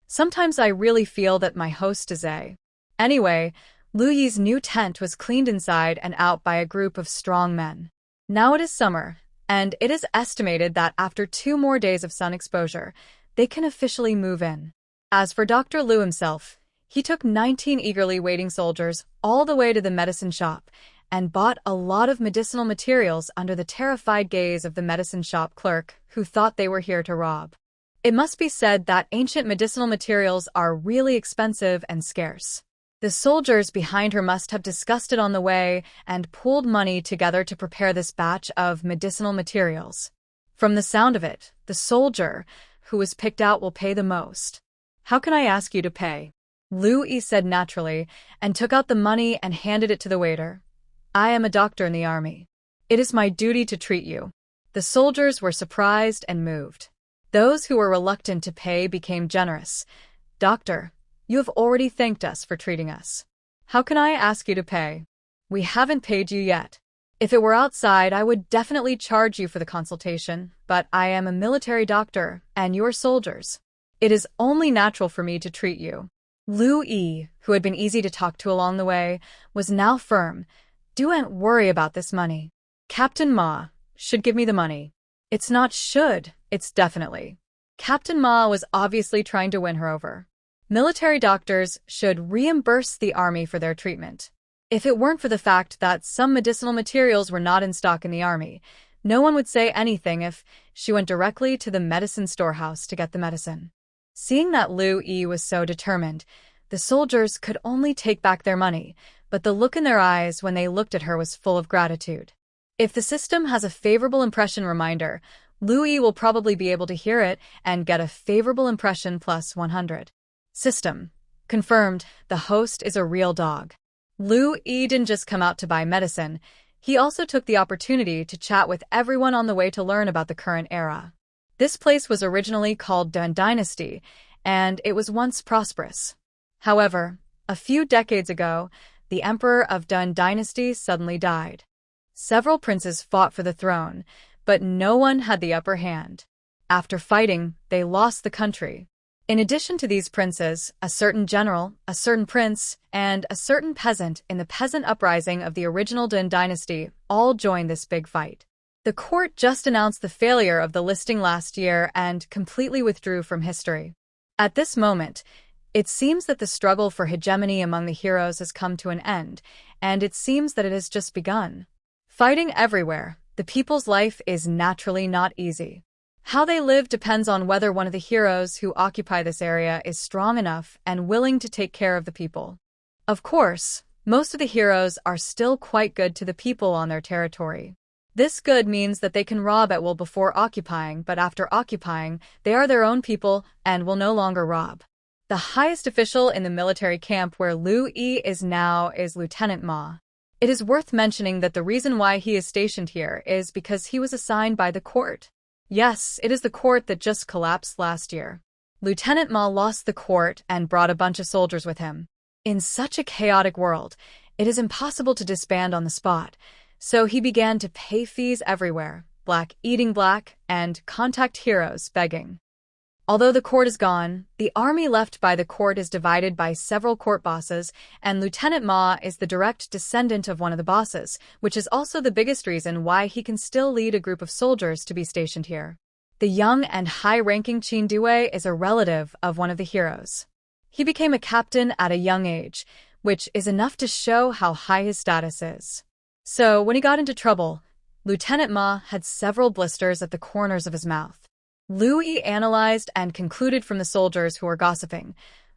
Sometimes I really feel that my host is a..." Anyway, Lu Yi's new tent was cleaned inside and out by a group of strong men. Now it is summer, and it is estimated that after 2 more days of sun exposure, they can officially move in. As for Dr. Lu himself, he took 19 eagerly waiting soldiers all the way to the medicine shop and bought a lot of medicinal materials under the terrified gaze of the medicine shop clerk who thought they were here to rob. It must be said that ancient medicinal materials are really expensive and scarce. The soldiers behind her must have discussed it on the way and pooled money together to prepare this batch of medicinal materials. From the sound of it, the soldier who was picked out will pay the most. "How can I ask you to pay?" Lu Yi said naturally and took out the money and handed it to the waiter. "I am a doctor in the army. It is my duty to treat you." The soldiers were surprised and moved. Those who were reluctant to pay became generous. "Doctor, you have already thanked us for treating us. How can I ask you to pay? We haven't paid you yet. If it were outside, I would definitely charge you for the consultation, but I am a military doctor, and you're soldiers. It is only natural for me to treat you." Lu Yi, who had been easy to talk to along the way, was now firm. Don't worry about this money. Captain Ma should give me the money. It's not should, it's definitely. Captain Ma was obviously trying to win her over. Military doctors should reimburse the army for their treatment. If it weren't for the fact that some medicinal materials were not in stock in the army, no one would say anything if she went directly to the medicine storehouse to get the medicine. Seeing that Lu Yi was so determined, the soldiers could only take back their money, but the look in their eyes when they looked at her was full of gratitude. If the system has a favorable impression reminder, Lu Yi will probably be able to hear it and get a favorable impression plus 100. System. Confirmed, the host is a real dog. Lu Yi didn't just come out to buy medicine, he also took the opportunity to chat with everyone on the way to learn about the current era. This place was originally called Dun Dynasty, and it was once prosperous. However, a few decades ago, the emperor of Dun Dynasty suddenly died. Several princes fought for the throne, but no one had the upper hand. After fighting, they lost the country. In addition to these princes, a certain general, a certain prince, and a certain peasant in the peasant uprising of the original Dun Dynasty all joined this big fight. The court just announced the failure of the listing last year and completely withdrew from history. At this moment, it seems that the struggle for hegemony among the heroes has come to an end, and it seems that it has just begun. Fighting everywhere, the people's life is naturally not easy. How they live depends on whether one of the heroes who occupy this area is strong enough and willing to take care of the people. Of course, most of the heroes are still quite good to the people on their territory. This good means that they can rob at will before occupying, but after occupying, they are their own people and will no longer rob. The highest official in the military camp where Lu Yi is now is Lieutenant Ma. It is worth mentioning that the reason why he is stationed here is because he was assigned by the court. Yes, it is the court that just collapsed last year. Lieutenant Ma lost the court and brought a bunch of soldiers with him. In such a chaotic world, it is impossible to disband on the spot, so he began to pay fees everywhere, black eating black, and contact heroes begging. Although the court is gone, the army left by the court is divided by several court bosses, and Lieutenant Ma is the direct descendant of one of the bosses, which is also the biggest reason why he can still lead a group of soldiers to be stationed here. The young and high-ranking Qin Due is a relative of one of the heroes. He became a captain at a young age, which is enough to show how high his status is. So, when he got into trouble, Lieutenant Ma had several blisters at the corners of his mouth. Lu Yi analyzed and concluded from the soldiers who were gossiping.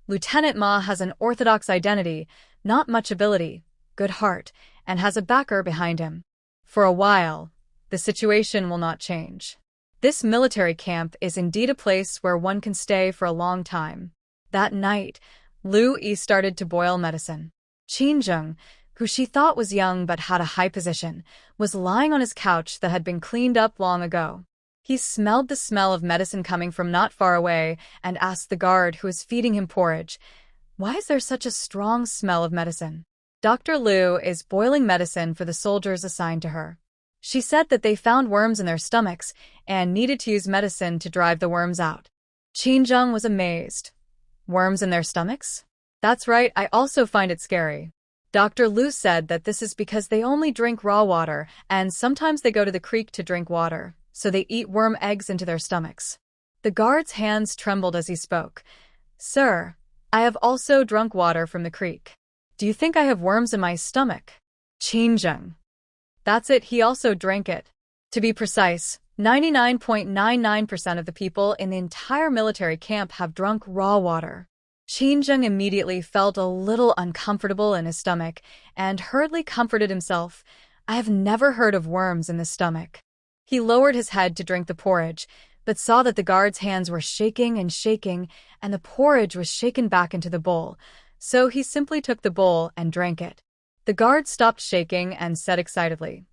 Lieutenant Ma has an orthodox identity, not much ability, good heart, and has a backer behind him. For a while, the situation will not change. This military camp is indeed a place where one can stay for a long time. That night, Lu Yi started to boil medicine. Qinzheng, who she thought was young but had a high position, was lying on his couch that had been cleaned up long ago. He smelled the smell of medicine coming from not far away and asked the guard who was feeding him porridge, "Why is there such a strong smell of medicine?" Dr. Liu is boiling medicine for the soldiers assigned to her. She said that they found worms in their stomachs and needed to use medicine to drive the worms out. Qinzheng was amazed. Worms in their stomachs? That's right, I also find it scary. Dr. Liu said that this is because they only drink raw water and sometimes they go to the creek to drink water, so they eat worm eggs into their stomachs. The guard's hands trembled as he spoke. "Sir, I have also drunk water from the creek. Do you think I have worms in my stomach?" Qinzheng. That's it, he also drank it. To be precise, 99.99% of the people in the entire military camp have drunk raw water. Qinzheng immediately felt a little uncomfortable in his stomach and hurriedly comforted himself. "I have never heard of worms in the stomach." He lowered his head to drink the porridge, but saw that the guard's hands were shaking and shaking, and the porridge was shaken back into the bowl, so he simply took the bowl and drank it. The guard stopped shaking and said excitedly,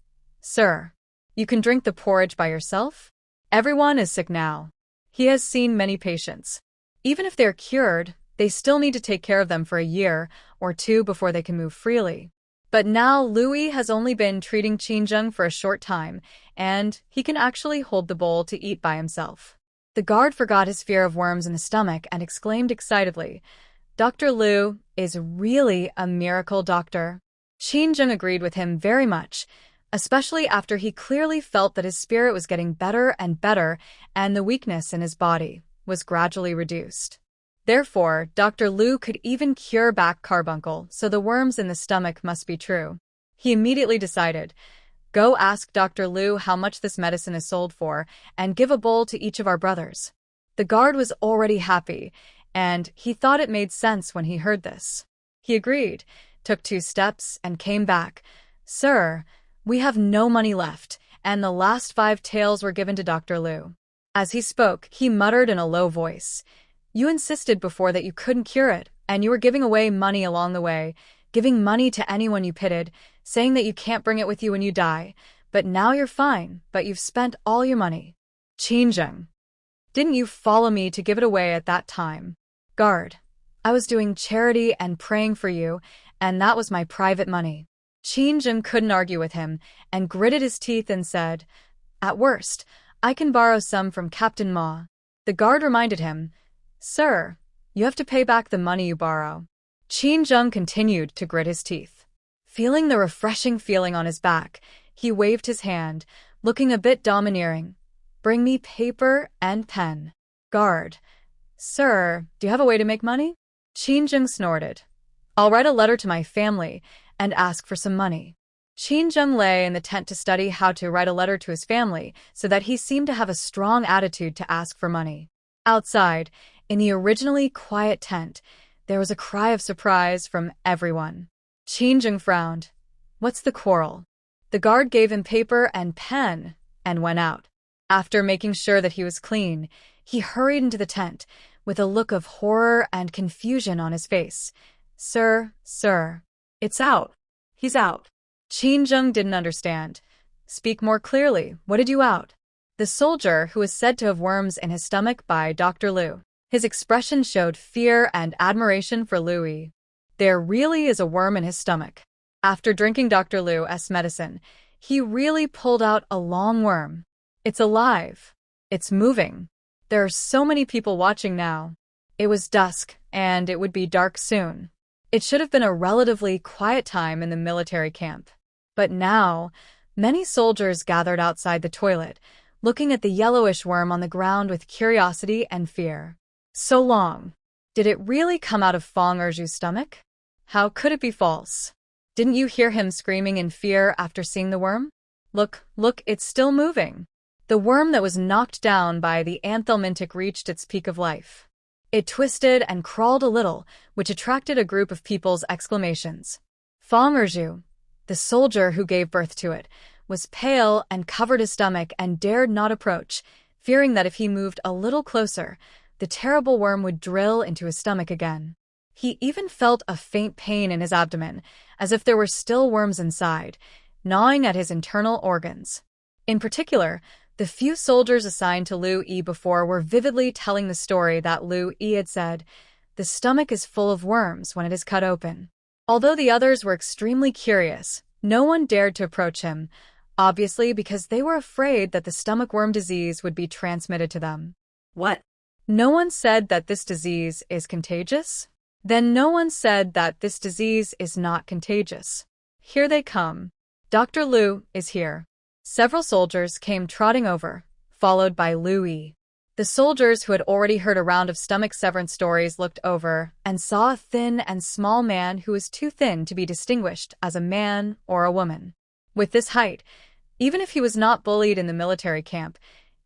"Sir, you can drink the porridge by yourself? Everyone is sick now." He has seen many patients. Even if they're cured, they still need to take care of them for a year or two before they can move freely. But now Lu Yi has only been treating Qinzheng for a short time, and he can actually hold the bowl to eat by himself. The guard forgot his fear of worms in the stomach and exclaimed excitedly, Dr. Liu is really a miracle doctor. Xinzheng agreed with him very much, especially after he clearly felt that his spirit was getting better and better and the weakness in his body was gradually reduced. Therefore, Dr. Liu could even cure back carbuncle, so the worms in the stomach must be true. He immediately decided, go ask Dr. Liu how much this medicine is sold for and give a bowl to each of our brothers. The guard was already happy, and he thought it made sense when he heard this. He agreed, took 2 steps, and came back. Sir, we have no money left, and the last 5 taels were given to Dr. Liu. As he spoke, he muttered in a low voice, you insisted before that you couldn't cure it, and you were giving away money along the way, giving money to anyone you pitied, saying that you can't bring it with you when you die, but now you're fine, but you've spent all your money. Xinzheng, didn't you follow me to give it away at that time? Guard, I was doing charity and praying for you, and that was my private money. Xinzheng couldn't argue with him, and gritted his teeth and said, at worst, I can borrow some from Captain Ma. The guard reminded him, Sir, you have to pay back the money you borrow. Xinzheng continued to grit his teeth. Feeling the refreshing feeling on his back, he waved his hand, looking a bit domineering. Bring me paper and pen. Guard, Sir, do you have a way to make money? Xinzheng snorted. I'll write a letter to my family and ask for some money. Xinzheng lay in the tent to study how to write a letter to his family so that he seemed to have a strong attitude to ask for money. Outside, in the originally quiet tent, there was a cry of surprise from everyone. Xinzheng frowned. What's the quarrel? The guard gave him paper and pen and went out. After making sure that he was clean, he hurried into the tent with a look of horror and confusion on his face. Sir, It's out. He's out. Xinzheng didn't understand. Speak more clearly. What did you out? The soldier, who was said to have worms in his stomach by Dr. Liu. His expression showed fear and admiration for Louis. There really is a worm in his stomach. After drinking Dr. Liu's medicine, he really pulled out a long worm. It's alive. It's moving. There are so many people watching now. It was dusk, and it would be dark soon. It should have been a relatively quiet time in the military camp. But now, many soldiers gathered outside the toilet, looking at the yellowish worm on the ground with curiosity and fear. So long. Did it really come out of Feng Erju's stomach? How could it be false? Didn't you hear him screaming in fear after seeing the worm? Look, it's still moving. The worm that was knocked down by the anthelmintic reached its peak of life. It twisted and crawled a little, which attracted a group of people's exclamations. Feng Erju, the soldier who gave birth to it, was pale and covered his stomach and dared not approach, fearing that if he moved a little closer, the terrible worm would drill into his stomach again. He even felt a faint pain in his abdomen, as if there were still worms inside, gnawing at his internal organs. In particular, the few soldiers assigned to Liu Yi before were vividly telling the story that Liu Yi had said, the stomach is full of worms when it is cut open. Although the others were extremely curious, no one dared to approach him, obviously because they were afraid that the stomach worm disease would be transmitted to them. What? No one said that this disease is contagious? Then no one said that this disease is not contagious. Here they come. Dr. Liu is here. Several soldiers came trotting over, followed by Liu Yi. The soldiers who had already heard a round of stomach severance stories looked over and saw a thin and small man who was too thin to be distinguished as a man or a woman. With this height, even if he was not bullied in the military camp,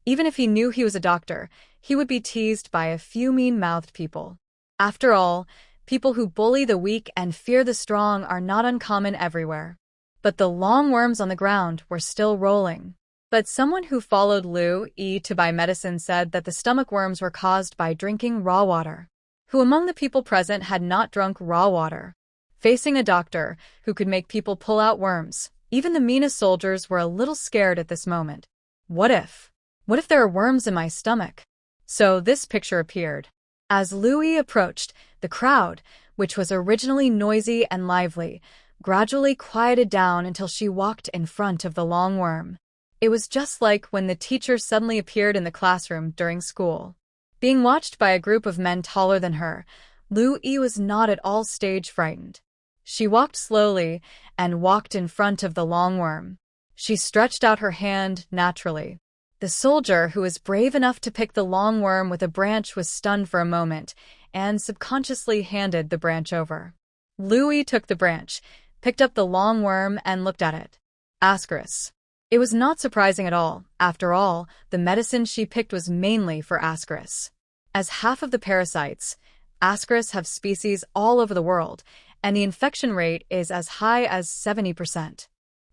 even if he knew he was a doctor, he would be teased by a few mean-mouthed people. After all, people who bully the weak and fear the strong are not uncommon everywhere. But the long worms on the ground were still rolling. But someone who followed Liu Yi to buy medicine said that the stomach worms were caused by drinking raw water. Who among the people present had not drunk raw water? Facing a doctor who could make people pull out worms, even the meanest soldiers were a little scared at this moment. What if there are worms in my stomach? So this picture appeared. As Liu Yi approached, the crowd, which was originally noisy and lively, gradually quieted down until she walked in front of the long worm. It was just like when the teacher suddenly appeared in the classroom during school. Being watched by a group of men taller than her, Lu Yi was not at all stage frightened. She walked slowly and walked in front of the long worm. She stretched out her hand naturally. The soldier who was brave enough to pick the long worm with a branch was stunned for a moment and subconsciously handed the branch over. Lu Yi took the branch, picked up the long worm, and looked at it. Ascaris. It was not surprising at all. After all, the medicine she picked was mainly for Ascaris. As half of the parasites, Ascaris have species all over the world, and the infection rate is as high as 70%.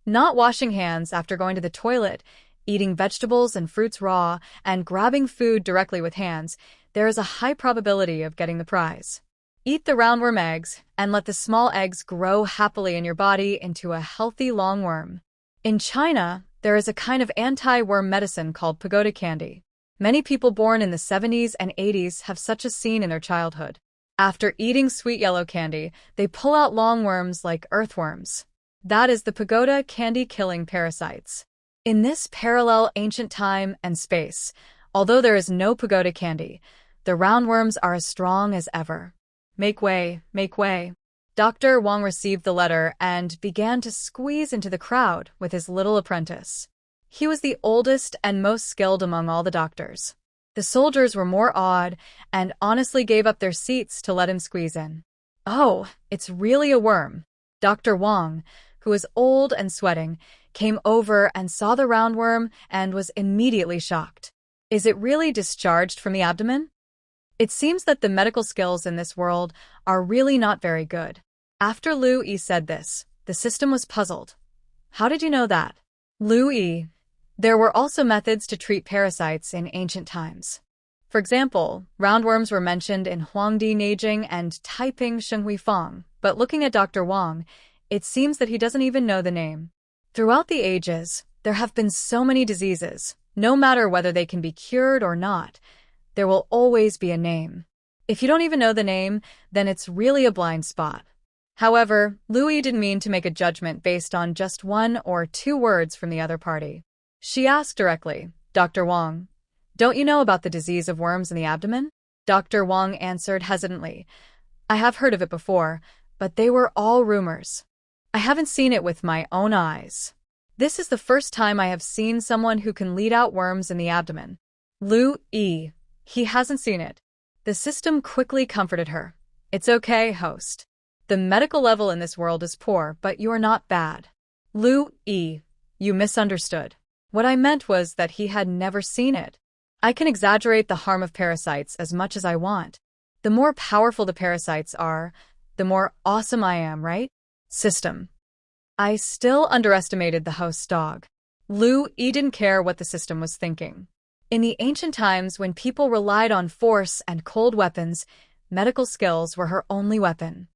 Not washing hands after going to the toilet, eating vegetables and fruits raw, and grabbing food directly with hands, there is a high probability of getting the prize. Eat the roundworm eggs, and let the small eggs grow happily in your body into a healthy long worm. In China, there is a kind of anti-worm medicine called pagoda candy. Many people born in the 70s and 80s have such a scene in their childhood. After eating sweet yellow candy, they pull out long worms like earthworms. That is the pagoda candy-killing parasites. In this parallel ancient time and space, although there is no pagoda candy, the roundworms are as strong as ever. Make way, make way. Dr. Wang received the letter and began to squeeze into the crowd with his little apprentice. He was the oldest and most skilled among all the doctors. The soldiers were more awed and honestly gave up their seats to let him squeeze in. Oh, it's really a worm. Dr. Wang, who was old and sweating, came over and saw the roundworm and was immediately shocked. Is it really discharged from the abdomen? It seems that the medical skills in this world are really not very good. After Lu Yi said this, the system was puzzled. How did you know that? Lu Yi. There were also methods to treat parasites in ancient times. For example, roundworms were mentioned in Huangdi Neijing and Taiping Shenghui Fang, but looking at Dr. Wang, it seems that he doesn't even know the name. Throughout the ages, there have been so many diseases, no matter whether they can be cured or not. There will always be a name. If you don't even know the name, then it's really a blind spot. However, Lu Yi didn't mean to make a judgment based on just one or two words from the other party. She asked directly, Dr. Wang, don't you know about the disease of worms in the abdomen? Dr. Wang answered hesitantly, I have heard of it before, but they were all rumors. I haven't seen it with my own eyes. This is the first time I have seen someone who can lead out worms in the abdomen. Lu Yi. He hasn't seen it. The system quickly comforted her. It's okay, host. The medical level in this world is poor, but you're not bad. Lu Yi. You misunderstood. What I meant was that he had never seen it. I can exaggerate the harm of parasites as much as I want. The more powerful the parasites are, the more awesome I am, right? System. I still underestimated the host's dog. Lu Yi didn't care what the system was thinking. In the ancient times when people relied on force and cold weapons, medical skills were her only weapon.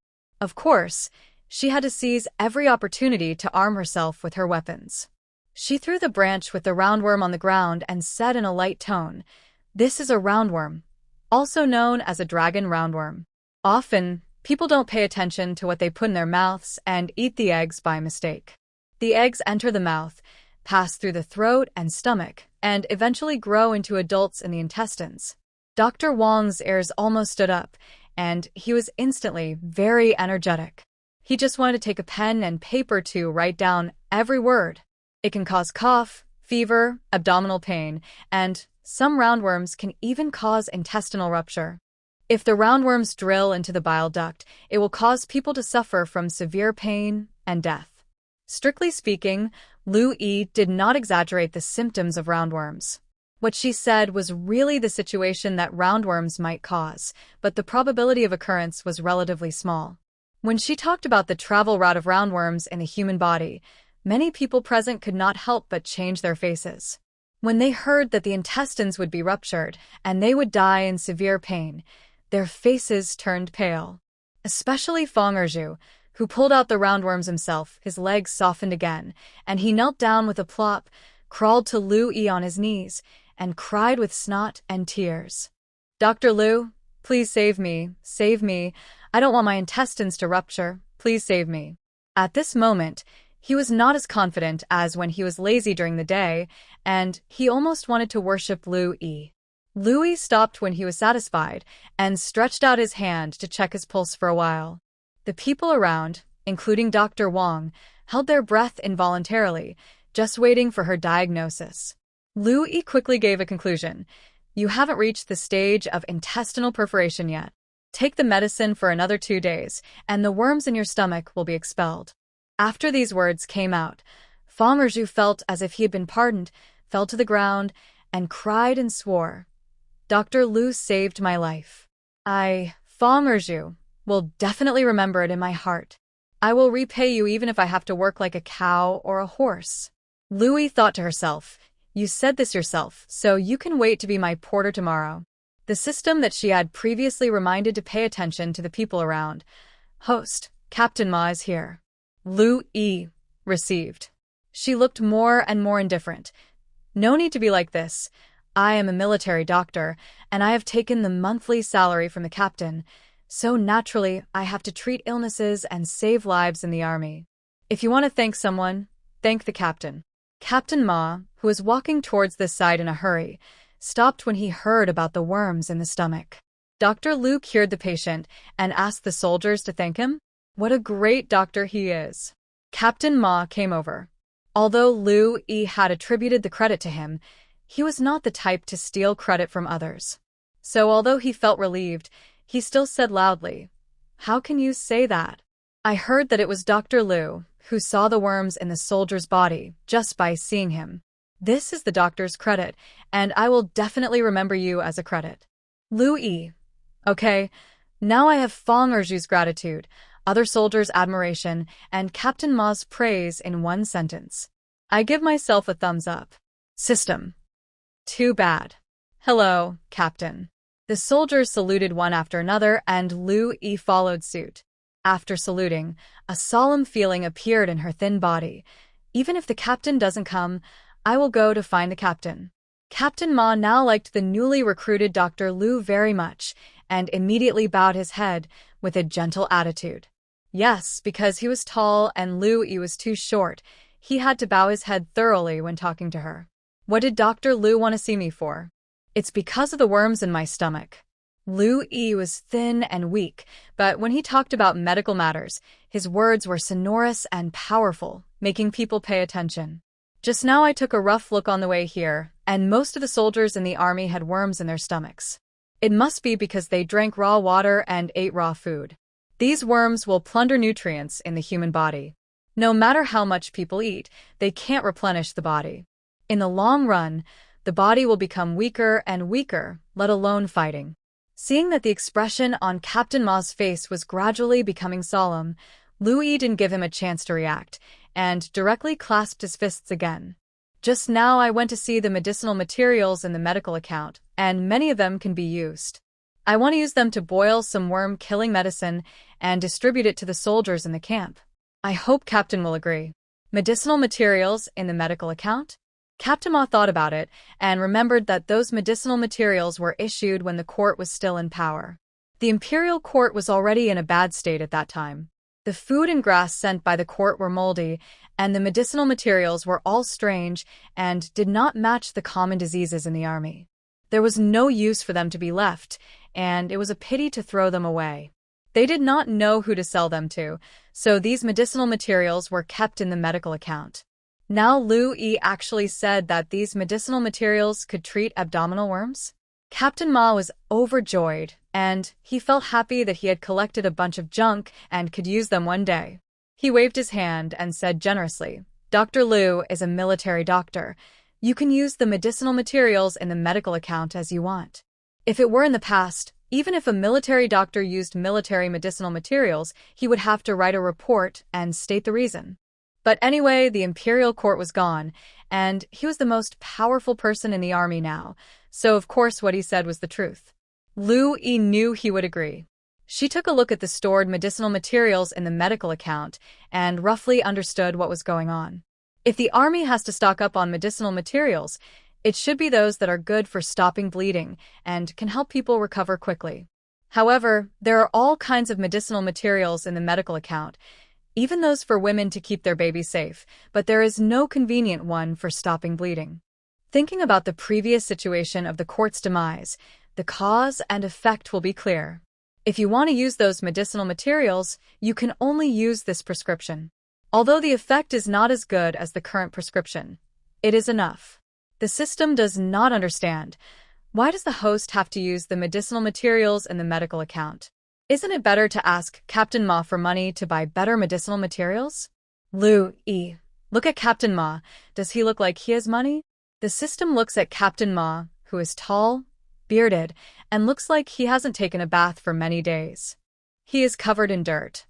Of course, she had to seize every opportunity to arm herself with her weapons. She threw the branch with the roundworm on the ground and said in a light tone, This is a roundworm, also known as a dragon roundworm. Often, people don't pay attention to what they put in their mouths and eat the eggs by mistake. The eggs enter the mouth, pass through the throat and stomach, and eventually grow into adults in the intestines. Dr. Wang's ears almost stood up, and he was instantly very energetic. He just wanted to take a pen and paper to write down every word. It can cause cough, fever, abdominal pain, and some roundworms can even cause intestinal rupture. If the roundworms drill into the bile duct, it will cause people to suffer from severe pain and death. Strictly speaking, Lu Yi did not exaggerate the symptoms of roundworms. What she said was really the situation that roundworms might cause, but the probability of occurrence was relatively small. When she talked about the travel route of roundworms in the human body, many people present could not help but change their faces. When they heard that the intestines would be ruptured and they would die in severe pain, their faces turned pale. Especially Fang Erju, who pulled out the roundworms himself. His legs softened again, and he knelt down with a plop, crawled to Lu Yi on his knees, and cried with snot and tears. Dr. Lu, please save me, save me. I don't want my intestines to rupture. Please save me. At this moment, he was not as confident as when he was lazy during the day, and he almost wanted to worship Lu Yi. Louis stopped when he was satisfied and stretched out his hand to check his pulse for a while. The people around, including Dr. Wang, held their breath involuntarily, just waiting for her diagnosis. Louis quickly gave a conclusion. You haven't reached the stage of intestinal perforation yet. Take the medicine for another 2 days, and the worms in your stomach will be expelled. After these words came out, Feng Erju felt as if he had been pardoned, fell to the ground, and cried and swore. Dr. Lu saved my life. I, Feng Erju, will definitely remember it in my heart. I will repay you even if I have to work like a cow or a horse. Louis thought to herself, you said this yourself, so you can wait to be my porter tomorrow. The system that she had previously reminded to pay attention to the people around. Host, Captain Ma is here. Louis received. She looked more and more indifferent. No need to be like this. I am a military doctor, and I have taken the monthly salary from the captain, so naturally I have to treat illnesses and save lives in the army. If you want to thank someone, thank the captain. Captain Ma, who was walking towards this side in a hurry, stopped when he heard about the worms in the stomach. Dr. Lu cured the patient and asked the soldiers to thank him. What a great doctor he is. Captain Ma came over. Although Lu Yi had attributed the credit to him, he was not the type to steal credit from others. So although he felt relieved, he still said loudly, How can you say that? I heard that it was Dr. Lu who saw the worms in the soldier's body just by seeing him. This is the doctor's credit, and I will definitely remember you as a credit. Lu Yi. Okay, now I have Feng Erju's gratitude, other soldiers' admiration, and Captain Ma's praise in one sentence. I give myself a thumbs up. System. Too bad. Hello, Captain. The soldiers saluted one after another, and Lu Yi followed suit. After saluting, a solemn feeling appeared in her thin body. Even if the captain doesn't come, I will go to find the captain. Captain Ma now liked the newly recruited Dr. Lu very much, and immediately bowed his head with a gentle attitude. Yes, because he was tall and Lu Yi was too short, he had to bow his head thoroughly when talking to her. What did Dr. Lu want to see me for? It's because of the worms in my stomach. Lu Yi was thin and weak, but when he talked about medical matters, his words were sonorous and powerful, making people pay attention. Just now I took a rough look on the way here, and most of the soldiers in the army had worms in their stomachs. It must be because they drank raw water and ate raw food. These worms will plunder nutrients in the human body. No matter how much people eat, they can't replenish the body. In the long run, the body will become weaker and weaker, let alone fighting. Seeing that the expression on Captain Ma's face was gradually becoming solemn, Lu Yi didn't give him a chance to react, and directly clasped his fists again. Just now I went to see the medicinal materials in the medical account, and many of them can be used. I want to use them to boil some worm-killing medicine and distribute it to the soldiers in the camp. I hope Captain will agree. Medicinal materials in the medical account? Captain Ma thought about it and remembered that those medicinal materials were issued when the court was still in power. The imperial court was already in a bad state at that time. The food and grass sent by the court were moldy, and the medicinal materials were all strange and did not match the common diseases in the army. There was no use for them to be left, and it was a pity to throw them away. They did not know who to sell them to, so these medicinal materials were kept in the medical account. Now Lu Yi actually said that these medicinal materials could treat abdominal worms? Captain Ma was overjoyed, and he felt happy that he had collected a bunch of junk and could use them one day. He waved his hand and said generously, Dr. Lu is a military doctor. You can use the medicinal materials in the medical account as you want. If it were in the past, even if a military doctor used military medicinal materials, he would have to write a report and state the reason. But anyway, the imperial court was gone, and he was the most powerful person in the army now, so of course what he said was the truth. Lu Yi knew he would agree. She took a look at the stored medicinal materials in the medical account and roughly understood what was going on. If the army has to stock up on medicinal materials, it should be those that are good for stopping bleeding and can help people recover quickly. However, there are all kinds of medicinal materials in the medical account, even those for women to keep their baby safe, but there is no convenient one for stopping bleeding. Thinking about the previous situation of the court's demise, the cause and effect will be clear. If you want to use those medicinal materials, you can only use this prescription. Although the effect is not as good as the current prescription, it is enough. The system does not understand. Why does the host have to use the medicinal materials in the medical account? Isn't it better to ask Captain Ma for money to buy better medicinal materials? Lu Yi, look at Captain Ma. Does he look like he has money? The system looks at Captain Ma, who is tall, bearded, and looks like he hasn't taken a bath for many days. He is covered in dirt.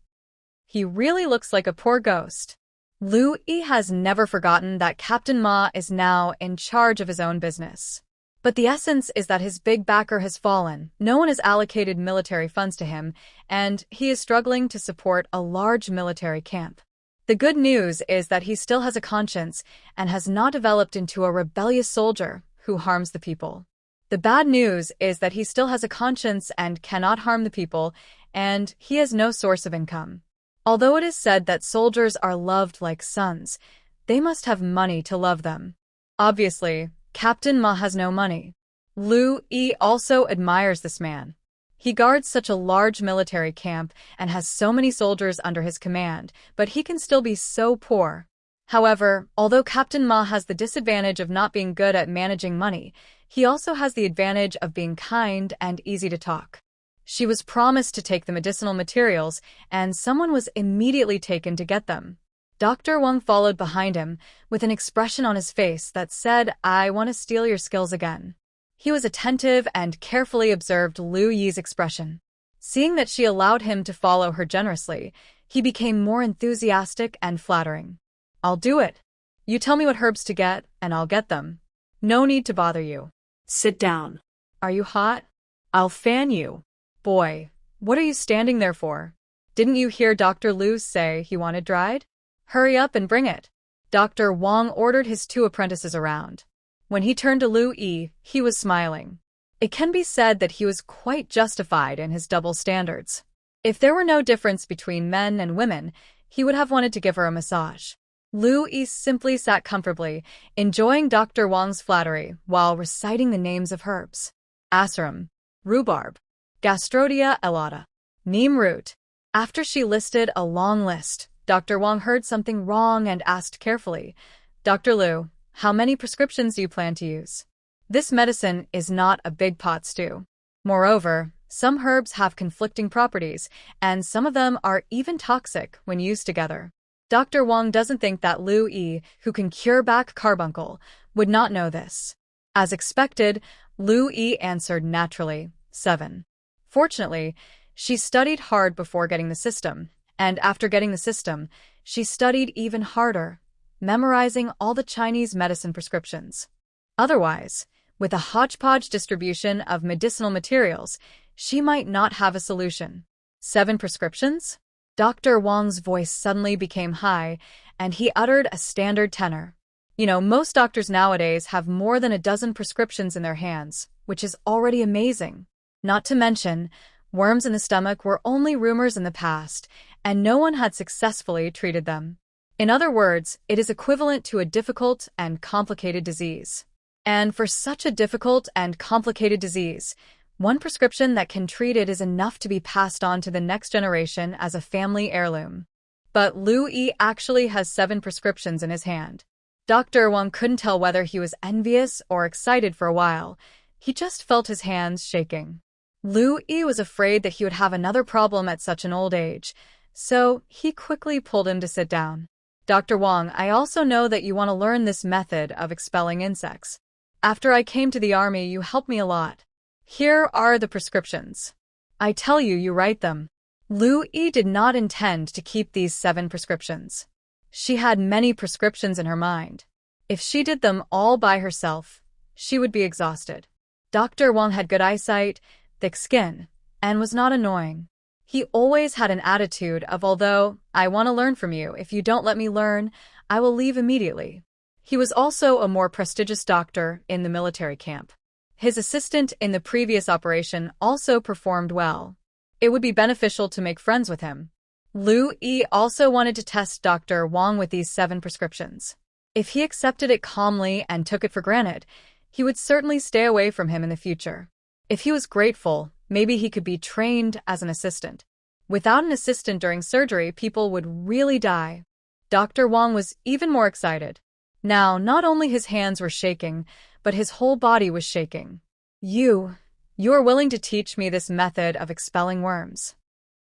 He really looks like a poor ghost. Lu Yi has never forgotten that Captain Ma is now in charge of his own business. But the essence is that his big backer has fallen, no one has allocated military funds to him, and he is struggling to support a large military camp. The good news is that he still has a conscience and has not developed into a rebellious soldier who harms the people. The bad news is that he still has a conscience and cannot harm the people, and he has no source of income. Although it is said that soldiers are loved like sons, they must have money to love them. Obviously, Captain Ma has no money. Lu Yi also admires this man. He guards such a large military camp and has so many soldiers under his command, but he can still be so poor. However, although Captain Ma has the disadvantage of not being good at managing money, he also has the advantage of being kind and easy to talk. She was promised to take the medicinal materials, and someone was immediately taken to get them. Dr. Wang followed behind him, with an expression on his face that said, "I want to steal your skills again." He was attentive and carefully observed Lu Yi's expression. Seeing that she allowed him to follow her generously, he became more enthusiastic and flattering. "I'll do it. You tell me what herbs to get, and I'll get them. No need to bother you." Sit down. "Are you hot? I'll fan you." "Boy, what are you standing there for? Didn't you hear Dr. Lu say he wanted dried? Hurry up and bring it." Dr. Wang ordered his 2 apprentices around. When he turned to Lu Yi, he was smiling. It can be said that he was quite justified in his double standards. If there were no difference between men and women, he would have wanted to give her a massage. Lu Yi simply sat comfortably, enjoying Dr. Wang's flattery while reciting the names of herbs. Asarum, rhubarb, Gastrodia elata, neem root. After she listed a long list, Dr. Wang heard something wrong and asked carefully, "Dr. Lu, how many prescriptions do you plan to use? This medicine is not a big pot stew. Moreover, some herbs have conflicting properties, and some of them are even toxic when used together." Dr. Wang doesn't think that Lu Yi, who can cure back carbuncle, would not know this. As expected, Lu Yi answered naturally, 7. Fortunately, she studied hard before getting the system, and after getting the system, she studied even harder, memorizing all the Chinese medicine prescriptions. Otherwise, with a hodgepodge distribution of medicinal materials, she might not have a solution. 7 prescriptions? Dr. Wang's voice suddenly became high, and he uttered a standard tenor. Most doctors nowadays have more than a dozen prescriptions in their hands, which is already amazing. Not to mention, worms in the stomach were only rumors in the past, and no one had successfully treated them. In other words, it is equivalent to a difficult and complicated disease. And for such a difficult and complicated disease, one prescription that can treat it is enough to be passed on to the next generation as a family heirloom. But Lu Yi actually has 7 prescriptions in his hand. Dr. Wang couldn't tell whether he was envious or excited for a while. He just felt his hands shaking. Lu Yi was afraid that he would have another problem at such an old age, so he quickly pulled him to sit down. "Dr. Wang, I also know that you want to learn this method of expelling insects. After I came to the army, you helped me a lot. Here are the prescriptions. I tell you, you write them." Lu Yi did not intend to keep these 7 prescriptions. She had many prescriptions in her mind. If she did them all by herself, she would be exhausted. Dr. Wang had good eyesight, thick skin, and was not annoying. He always had an attitude of, "Although I want to learn from you, if you don't let me learn, I will leave immediately." He was also a more prestigious doctor in the military camp. His assistant in the previous operation also performed well. It would be beneficial to make friends with him. Lu Yi also wanted to test Dr. Wang with these 7 prescriptions. If he accepted it calmly and took it for granted, he would certainly stay away from him in the future. If he was grateful, maybe he could be trained as an assistant. Without an assistant during surgery, people would really die. Dr. Wang was even more excited. Now, not only his hands were shaking, but his whole body was shaking. You're willing to teach me this method of expelling worms.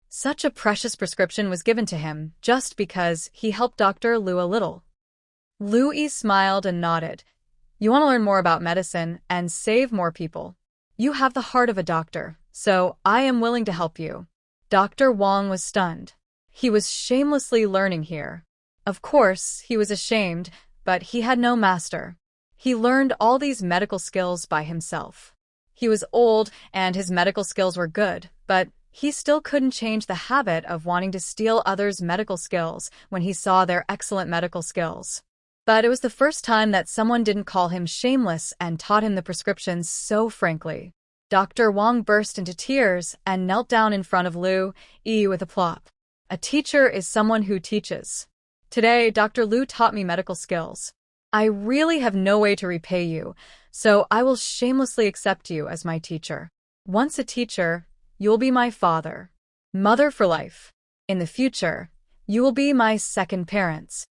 Such a precious prescription was given to him just because he helped Dr. Liu a little. Liu Yi smiled and nodded. You want to learn more about medicine and save more people. You have the heart of a doctor, so I am willing to help you. Dr. Wang was stunned. He was shamelessly learning here. Of course, he was ashamed, but he had no master. He learned all these medical skills by himself. He was old and his medical skills were good, but he still couldn't change the habit of wanting to steal others' medical skills when he saw their excellent medical skills. But it was the first time that someone didn't call him shameless and taught him the prescriptions so frankly. Dr. Wang burst into tears and knelt down in front of Liu Yi with a plop. A teacher is someone who teaches. Today, Dr. Liu taught me medical skills. I really have no way to repay you, so I will shamelessly accept you as my teacher. Once a teacher, you'll be my father, mother for life. In the future, you will be my second parents.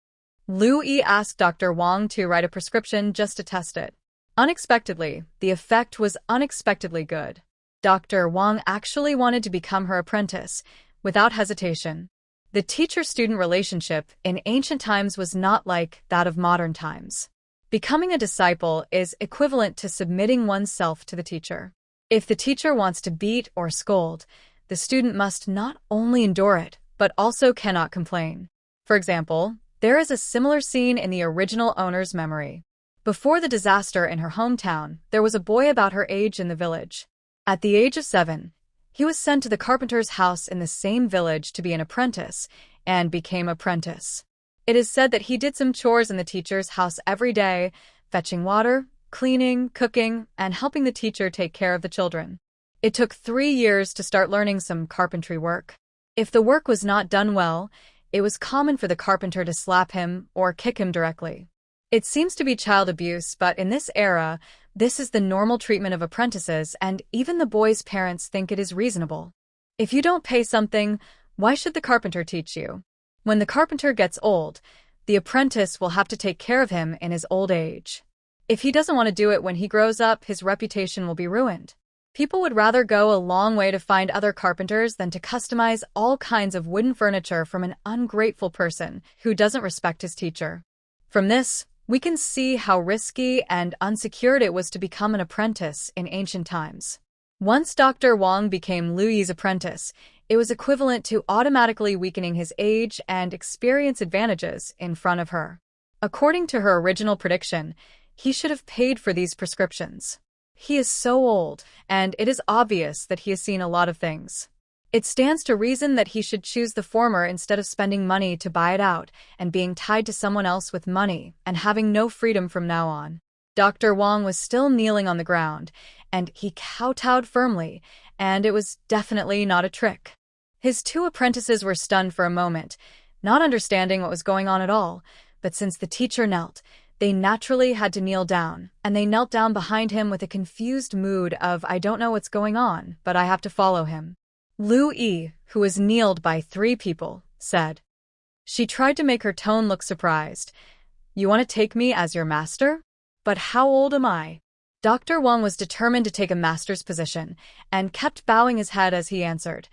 Liu Yi asked Dr. Wang to write a prescription just to test it. Unexpectedly, the effect was unexpectedly good. Dr. Wang actually wanted to become her apprentice, without hesitation. The teacher-student relationship in ancient times was not like that of modern times. Becoming a disciple is equivalent to submitting oneself to the teacher. If the teacher wants to beat or scold, the student must not only endure it, but also cannot complain. For example, there is a similar scene in the original owner's memory. Before the disaster in her hometown, there was a boy about her age in the village. At the age of 7, he was sent to the carpenter's house in the same village to be an apprentice, and became apprentice. It is said that he did some chores in the teacher's house every day, fetching water, cleaning, cooking, and helping the teacher take care of the children. It took 3 years to start learning some carpentry work. If the work was not done well, it was common for the carpenter to slap him or kick him directly. It seems to be child abuse, but in this era, this is the normal treatment of apprentices, and even the boy's parents think it is reasonable. If you don't pay something, why should the carpenter teach you? When the carpenter gets old, the apprentice will have to take care of him in his old age. If he doesn't want to do it when he grows up, his reputation will be ruined. People would rather go a long way to find other carpenters than to customize all kinds of wooden furniture from an ungrateful person who doesn't respect his teacher. From this, we can see how risky and unsecured it was to become an apprentice in ancient times. Once Dr. Wang became Liu Yi's apprentice, it was equivalent to automatically weakening his age and experience advantages in front of her. According to her original prediction, he should have paid for these prescriptions. He is so old, and it is obvious that he has seen a lot of things. It stands to reason that he should choose the former instead of spending money to buy it out and being tied to someone else with money and having no freedom from now on. Dr. Wang was still kneeling on the ground, and he kowtowed firmly, and it was definitely not a trick. His 2 apprentices were stunned for a moment, not understanding what was going on at all, but since the teacher knelt, they naturally had to kneel down, and they knelt down behind him with a confused mood of, I don't know what's going on, but I have to follow him. Liu Yi, who was kneeled by 3 people, said. She tried to make her tone look surprised. You want to take me as your master? But how old am I? Dr. Wang was determined to take a master's position, and kept bowing his head as he answered.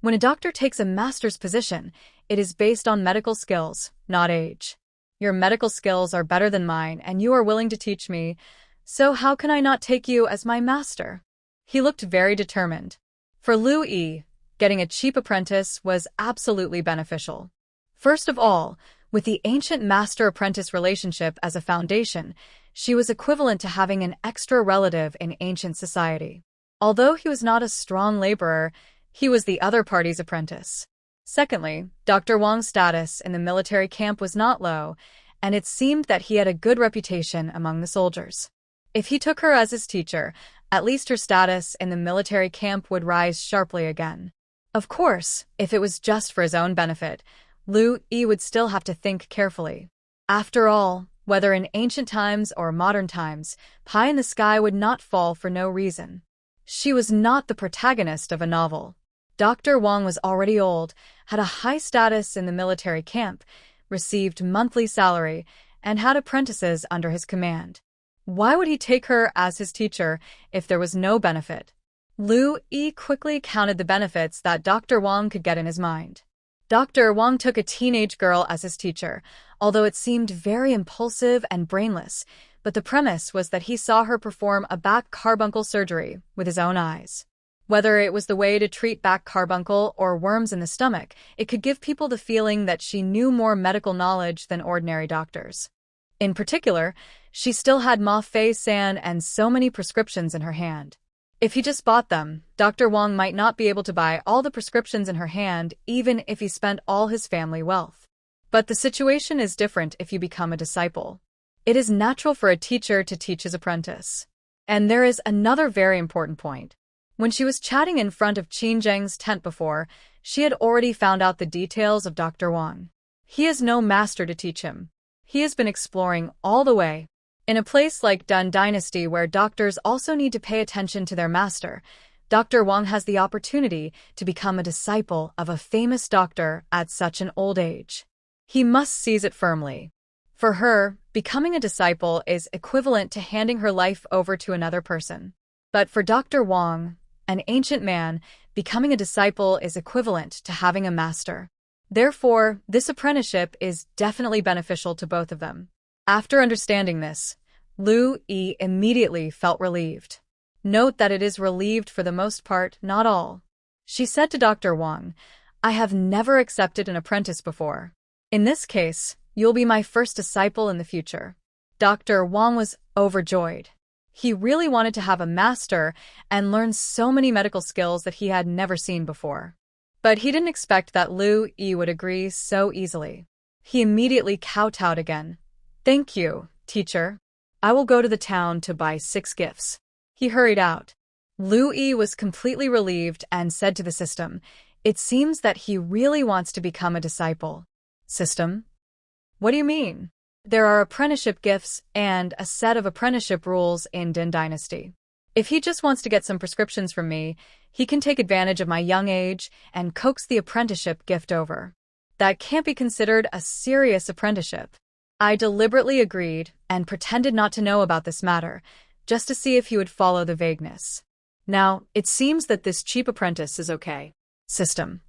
When a doctor takes a master's position, it is based on medical skills, not age. Your medical skills are better than mine, and you are willing to teach me, so how can I not take you as my master? He looked very determined. For Liu Yi, getting a cheap apprentice was absolutely beneficial. First of all, with the ancient master-apprentice relationship as a foundation, she was equivalent to having an extra relative in ancient society. Although he was not a strong laborer, he was the other party's apprentice. Secondly, Dr. Wang's status in the military camp was not low, and it seemed that he had a good reputation among the soldiers. If he took her as his teacher, at least her status in the military camp would rise sharply again. Of course, if it was just for his own benefit, Liu Yi would still have to think carefully. After all, Whether in ancient times or modern times, pie in the sky would not fall for no reason. She was not the protagonist of a novel. Dr. Wang was already old, had a high status in the military camp, received monthly salary, and had apprentices under his command. Why would he take her as his teacher if there was no benefit? Lu Yi quickly counted the benefits that Dr. Wang could get in his mind. Dr. Wang took a teenage girl as his teacher, although it seemed very impulsive and brainless, but the premise was that he saw her perform a back carbuncle surgery with his own eyes. Whether it was the way to treat back carbuncle or worms in the stomach, it could give people the feeling that she knew more medical knowledge than ordinary doctors. In particular, she still had Ma Fei San and so many prescriptions in her hand. If he just bought them, Dr. Wang might not be able to buy all the prescriptions in her hand even if he spent all his family wealth. But the situation is different if you become a disciple. It is natural for a teacher to teach his apprentice. And there is another very important point. When she was chatting in front of Qin Zheng's tent before, she had already found out the details of Dr. Wang. He is no master to teach him. He has been exploring all the way. In a place like Dun Dynasty where doctors also need to pay attention to their master, Dr. Wang has the opportunity to become a disciple of a famous doctor at such an old age. He must seize it firmly. For her, becoming a disciple is equivalent to handing her life over to another person. But for Dr. Wang, an ancient man, becoming a disciple is equivalent to having a master. Therefore, this apprenticeship is definitely beneficial to both of them. After understanding this, Lu Yi immediately felt relieved. Note that it is relieved for the most part, not all. She said to Dr. Wang, "I have never accepted an apprentice before. In this case, you'll be my first disciple in the future." Dr. Wang was overjoyed. He really wanted to have a master and learn so many medical skills that he had never seen before. But he didn't expect that Lu Yi would agree so easily. He immediately kowtowed again. "Thank you, teacher. I will go to the town to buy 6 gifts." He hurried out. Lu Yi was completely relieved and said to the system, "It seems that he really wants to become a disciple." System? What do you mean? There are apprenticeship gifts and a set of apprenticeship rules in Din Dynasty. If he just wants to get some prescriptions from me, he can take advantage of my young age and coax the apprenticeship gift over. That can't be considered a serious apprenticeship. I deliberately agreed and pretended not to know about this matter, just to see if he would follow the vagueness. Now, it seems that this cheap apprentice is okay. System.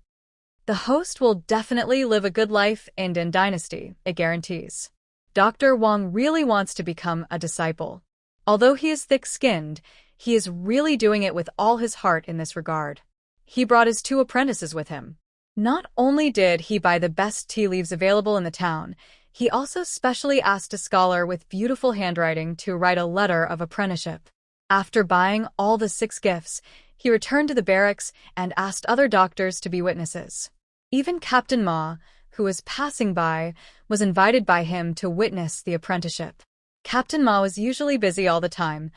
The host will definitely live a good life in Din Dynasty, it guarantees. Dr. Wang really wants to become a disciple. Although he is thick-skinned, he is really doing it with all his heart in this regard. He brought his 2 apprentices with him. Not only did he buy the best tea leaves available in the town, he also specially asked a scholar with beautiful handwriting to write a letter of apprenticeship. After buying all the 6 gifts, he returned to the barracks and asked other doctors to be witnesses. Even Captain Ma, who was passing by, was invited by him to witness the apprenticeship. Captain Ma was usually busy all the time,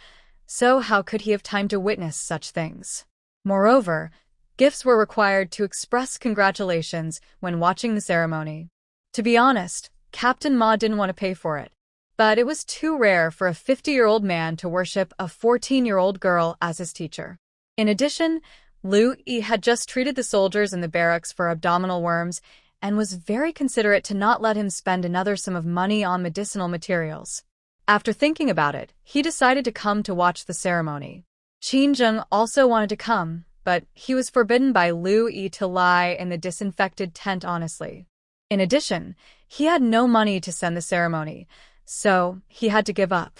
so how could he have time to witness such things? Moreover, gifts were required to express congratulations when watching the ceremony. To be honest, Captain Ma didn't want to pay for it. But it was too rare for a 50-year-old man to worship a 14-year-old girl as his teacher. In addition, Lu Yi had just treated the soldiers in the barracks for abdominal worms and was very considerate to not let him spend another sum of money on medicinal materials. After thinking about it, he decided to come to watch the ceremony. Qin Zheng also wanted to come, but he was forbidden by Lu Yi to lie in the disinfected tent honestly. In addition, he had no money to send the ceremony, so he had to give up.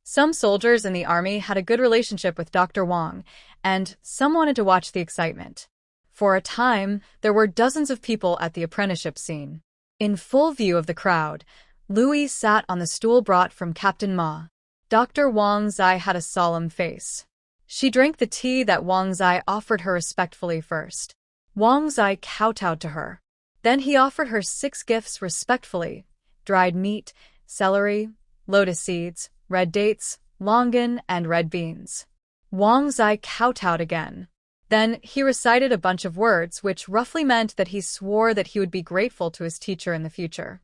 Some soldiers in the army had a good relationship with Dr. Wang, and some wanted to watch the excitement. For a time, there were dozens of people at the apprenticeship scene. In full view of the crowd, Louis sat on the stool brought from Captain Ma. Dr. Wang Zai had a solemn face. She drank the tea that Wang Zai offered her respectfully first. Wang Zai kowtowed to her. Then he offered her 6 gifts respectfully: dried meat, celery, lotus seeds, red dates, longan, and red beans. Wang Zai kowtowed again. Then he recited a bunch of words which roughly meant that he swore that he would be grateful to his teacher in the future.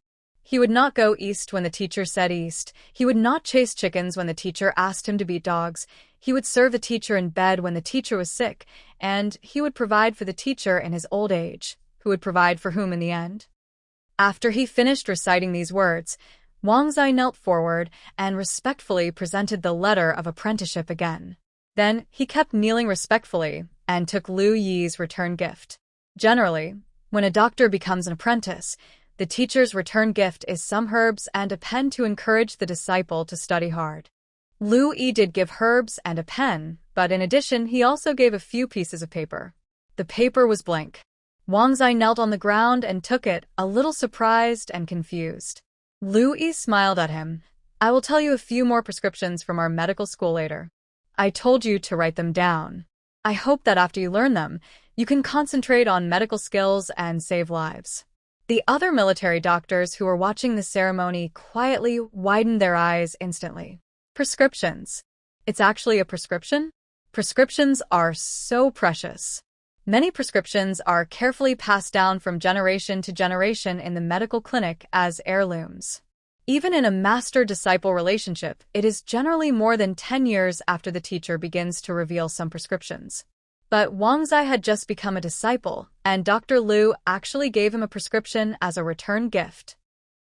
He would not go east when the teacher said east. He would not chase chickens when the teacher asked him to beat dogs. He would serve the teacher in bed when the teacher was sick, and he would provide for the teacher in his old age, who would provide for whom in the end. After he finished reciting these words, Wang Zai knelt forward and respectfully presented the letter of apprenticeship again. Then he kept kneeling respectfully and took Lu Yi's return gift. Generally, when a doctor becomes an apprentice, the teacher's return gift is some herbs and a pen to encourage the disciple to study hard. Lu Yi did give herbs and a pen, but in addition he also gave a few pieces of paper. The paper was blank. Wang Zai knelt on the ground and took it, a little surprised and confused. Lu Yi smiled at him. I will tell you a few more prescriptions from our medical school later. I told you to write them down. I hope that after you learn them, you can concentrate on medical skills and save lives. The other military doctors who were watching the ceremony quietly widened their eyes instantly. Prescriptions. It's actually a prescription? Prescriptions are so precious. Many prescriptions are carefully passed down from generation to generation in the medical clinic as heirlooms. Even in a master-disciple relationship, it is generally more than 10 years after the teacher begins to reveal some prescriptions. But Wang Zai had just become a disciple, and Dr. Lu actually gave him a prescription as a return gift.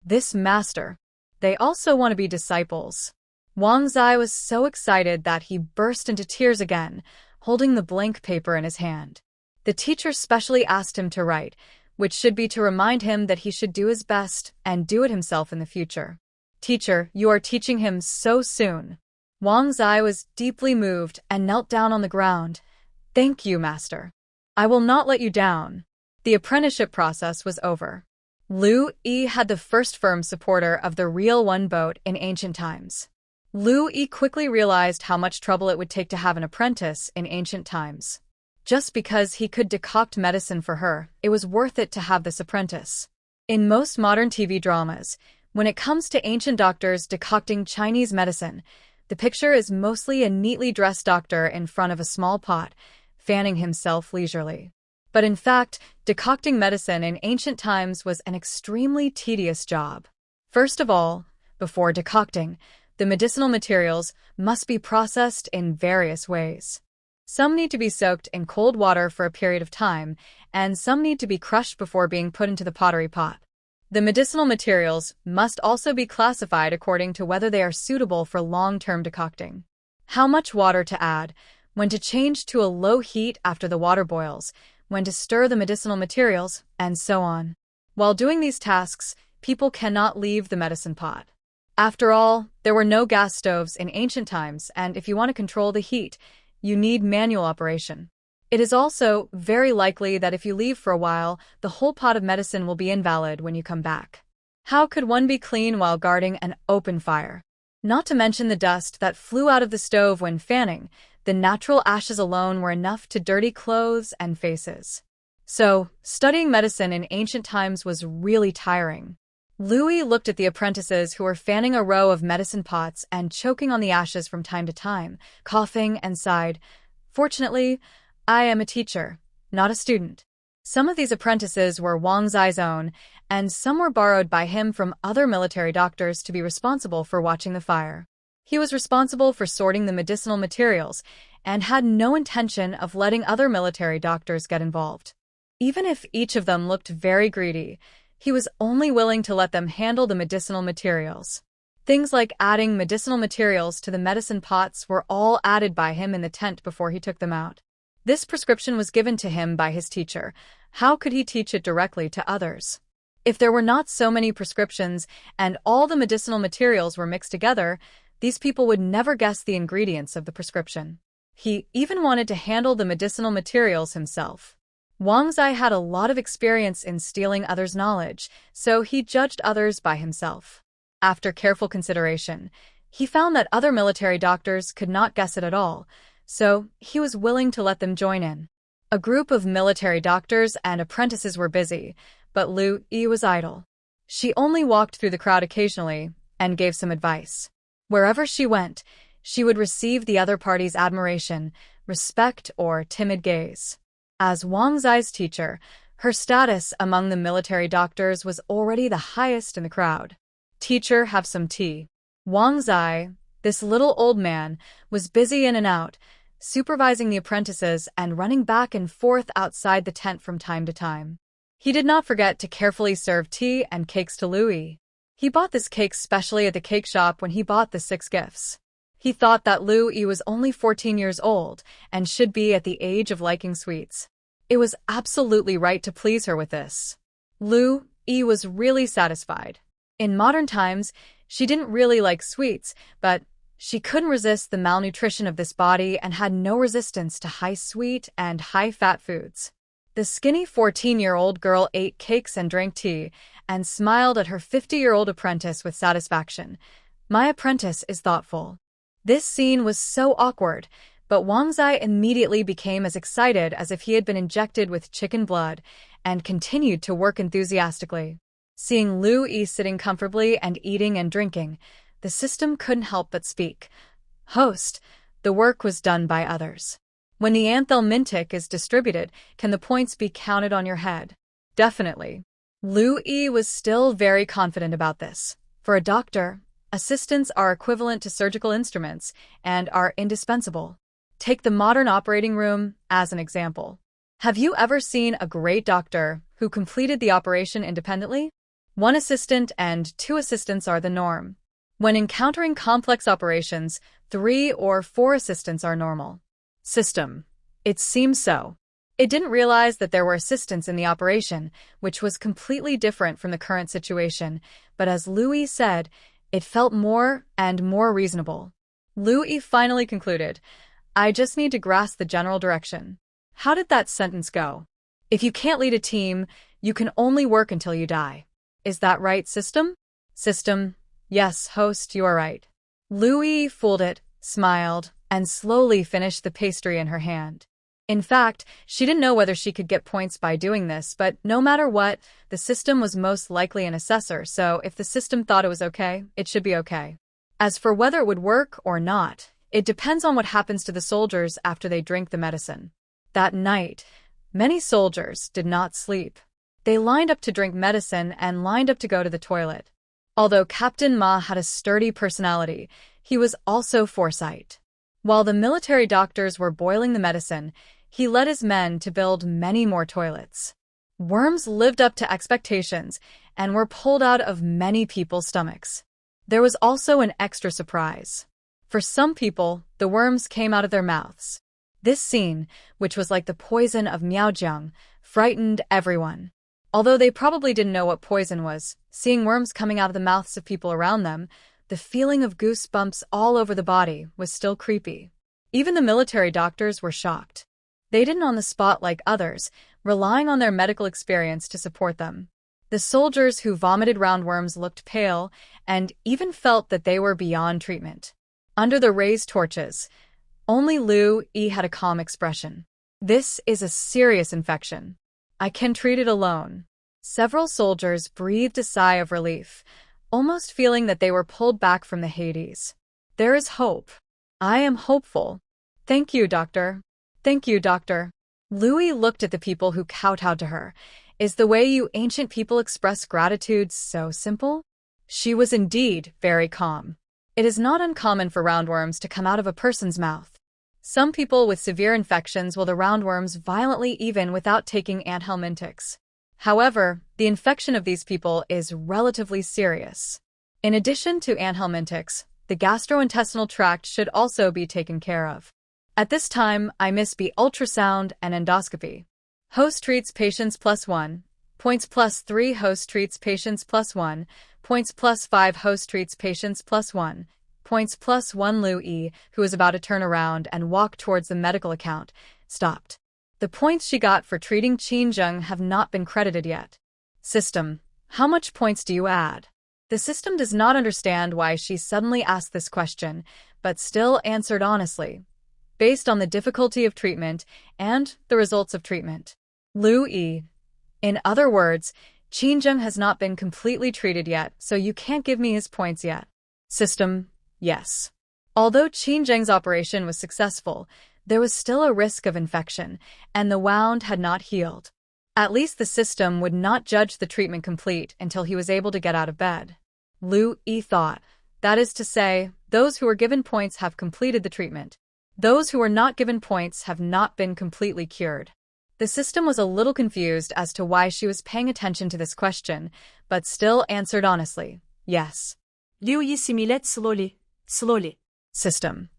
This master. They also want to be disciples. Wang Zai was so excited that he burst into tears again, holding the blank paper in his hand. The teacher specially asked him to write, which should be to remind him that he should do his best and do it himself in the future. Teacher, you are teaching him so soon. Wang Zai was deeply moved and knelt down on the ground. Thank you, master. I will not let you down. The apprenticeship process was over. Lu Yi had the first firm supporter of the real one boat in ancient times. Lu Yi quickly realized how much trouble it would take to have an apprentice in ancient times. Just because he could decoct medicine for her, it was worth it to have this apprentice. In most modern TV dramas, when it comes to ancient doctors decocting Chinese medicine, the picture is mostly a neatly dressed doctor in front of a small pot, fanning himself leisurely. But in fact, decocting medicine in ancient times was an extremely tedious job. First of all, before decocting, the medicinal materials must be processed in various ways. Some need to be soaked in cold water for a period of time, and some need to be crushed before being put into the pottery pot. The medicinal materials must also be classified according to whether they are suitable for long-term decocting. How much water to add, when to change to a low heat after the water boils, when to stir the medicinal materials, and so on. While doing these tasks, people cannot leave the medicine pot. After all, there were no gas stoves in ancient times, and if you want to control the heat, you need manual operation. It is also very likely that if you leave for a while, the whole pot of medicine will be invalid when you come back. How could one be clean while guarding an open fire? Not to mention the dust that flew out of the stove when fanning, the natural ashes alone were enough to dirty clothes and faces. So, studying medicine in ancient times was really tiring. Louis looked at the apprentices who were fanning a row of medicine pots and choking on the ashes from time to time, coughing, and sighed. Fortunately, I am a teacher, not a student. Some of these apprentices were Wang Zai's own, and some were borrowed by him from other military doctors to be responsible for watching the fire. He was responsible for sorting the medicinal materials and had no intention of letting other military doctors get involved. Even if each of them looked very greedy, he was only willing to let them handle the medicinal materials. Things like adding medicinal materials to the medicine pots were all added by him in the tent before he took them out. This prescription was given to him by his teacher. How could he teach it directly to others? If there were not so many prescriptions and all the medicinal materials were mixed together, these people would never guess the ingredients of the prescription. He even wanted to handle the medicinal materials himself. Wang Zai had a lot of experience in stealing others' knowledge, so he judged others by himself. After careful consideration, he found that other military doctors could not guess it at all, so he was willing to let them join in. A group of military doctors and apprentices were busy, but Lu Yi was idle. She only walked through the crowd occasionally and gave some advice. Wherever she went, she would receive the other party's admiration, respect, or timid gaze. As Wang Zai's teacher, Her status among the military doctors was already the highest in the crowd. "Teacher, have some tea." Wang Zai, this little old man, was busy in and out, supervising the apprentices and running back and forth outside the tent from time to time. He did not forget to carefully serve tea and cakes to Louis. He bought this cake specially at the cake shop when he bought the 6 gifts. He thought that Louis was only 14 years old and should be at the age of liking sweets. It was absolutely right to please her with this. Louis was really satisfied. In modern times, she didn't really like sweets, but she couldn't resist the malnutrition of this body and had no resistance to high-sweet and high-fat foods. The skinny 14-year-old girl ate cakes and drank tea and smiled at her 50-year-old apprentice with satisfaction. "My apprentice is thoughtful." This scene was so awkward, but Wang Zai immediately became as excited as if he had been injected with chicken blood and continued to work enthusiastically. Seeing Louis sitting comfortably and eating and drinking, the system couldn't help but speak. "Host, the work was done by others. When the anthelmintic is distributed, can the points be counted on your head?" "Definitely." Louis was still very confident about this. For a doctor, assistants are equivalent to surgical instruments and are indispensable. Take the modern operating room as an example. Have you ever seen a great doctor who completed the operation independently? 1 assistant and 2 assistants are the norm. When encountering complex operations, 3 or 4 assistants are normal. System. It seems so. It didn't realize that there were assistants in the operation, which was completely different from the current situation, but as Louis said, it felt more and more reasonable. Louis finally concluded, "I just need to grasp the general direction." How did that sentence go? If you can't lead a team, you can only work until you die. Is that right, system? System. Yes, host, you are right. Louis fooled it, smiled, and slowly finished the pastry in her hand. In fact, she didn't know whether she could get points by doing this, but no matter what, the system was most likely an assessor, so if the system thought it was okay, it should be okay. As for whether it would work or not, it depends on what happens to the soldiers after they drink the medicine. That night, many soldiers did not sleep. They lined up to drink medicine and lined up to go to the toilet. Although Captain Ma had a sturdy personality, he was also foresight. While the military doctors were boiling the medicine, he led his men to build many more toilets. Worms lived up to expectations and were pulled out of many people's stomachs. There was also an extra surprise. For some people, the worms came out of their mouths. This scene, which was like the poison of Miaojiang, frightened everyone. Although they probably didn't know what poison was, seeing worms coming out of the mouths of people around them, the feeling of goosebumps all over the body was still creepy. Even the military doctors were shocked. They didn't on the spot like others, relying on their medical experience to support them. The soldiers who vomited roundworms looked pale and even felt that they were beyond treatment. Under the raised torches, only Louis had a calm expression. "This is a serious infection. I can treat it alone." Several soldiers breathed a sigh of relief, almost feeling that they were pulled back from the Hades. "There is hope. I am hopeful. Thank you, doctor. Thank you, doctor." Louis looked at the people who kowtowed to her. Is the way you ancient people express gratitude so simple? She was indeed very calm. It is not uncommon for roundworms to come out of a person's mouth. Some people with severe infections will the roundworms violently even without taking anthelmintics. However, the infection of these people is relatively serious. In addition to anthelmintics, the gastrointestinal tract should also be taken care of. At this time, I miss B ultrasound and endoscopy. Host treats patients +1, points +3 host treats patients +1, points +5 host treats patients +1, points +1 Louis, who was about to turn around and walk towards the medical account, stopped. The points she got for treating Qinzheng have not been credited yet. System, how much points do you add? The system does not understand why she suddenly asked this question, but still answered honestly, based on the difficulty of treatment and the results of treatment. Louis. In other words, Qinzheng has not been completely treated yet, so you can't give me his points yet. System, yes. Although Qinzheng's operation was successful, there was still a risk of infection, and the wound had not healed. At least the system would not judge the treatment complete until he was able to get out of bed. Liu Yi thought. That is to say, those who were given points have completed the treatment. Those who were not given points have not been completely cured. The system was a little confused as to why she was paying attention to this question, but still answered honestly, yes. Liu Yi simulated slowly. System.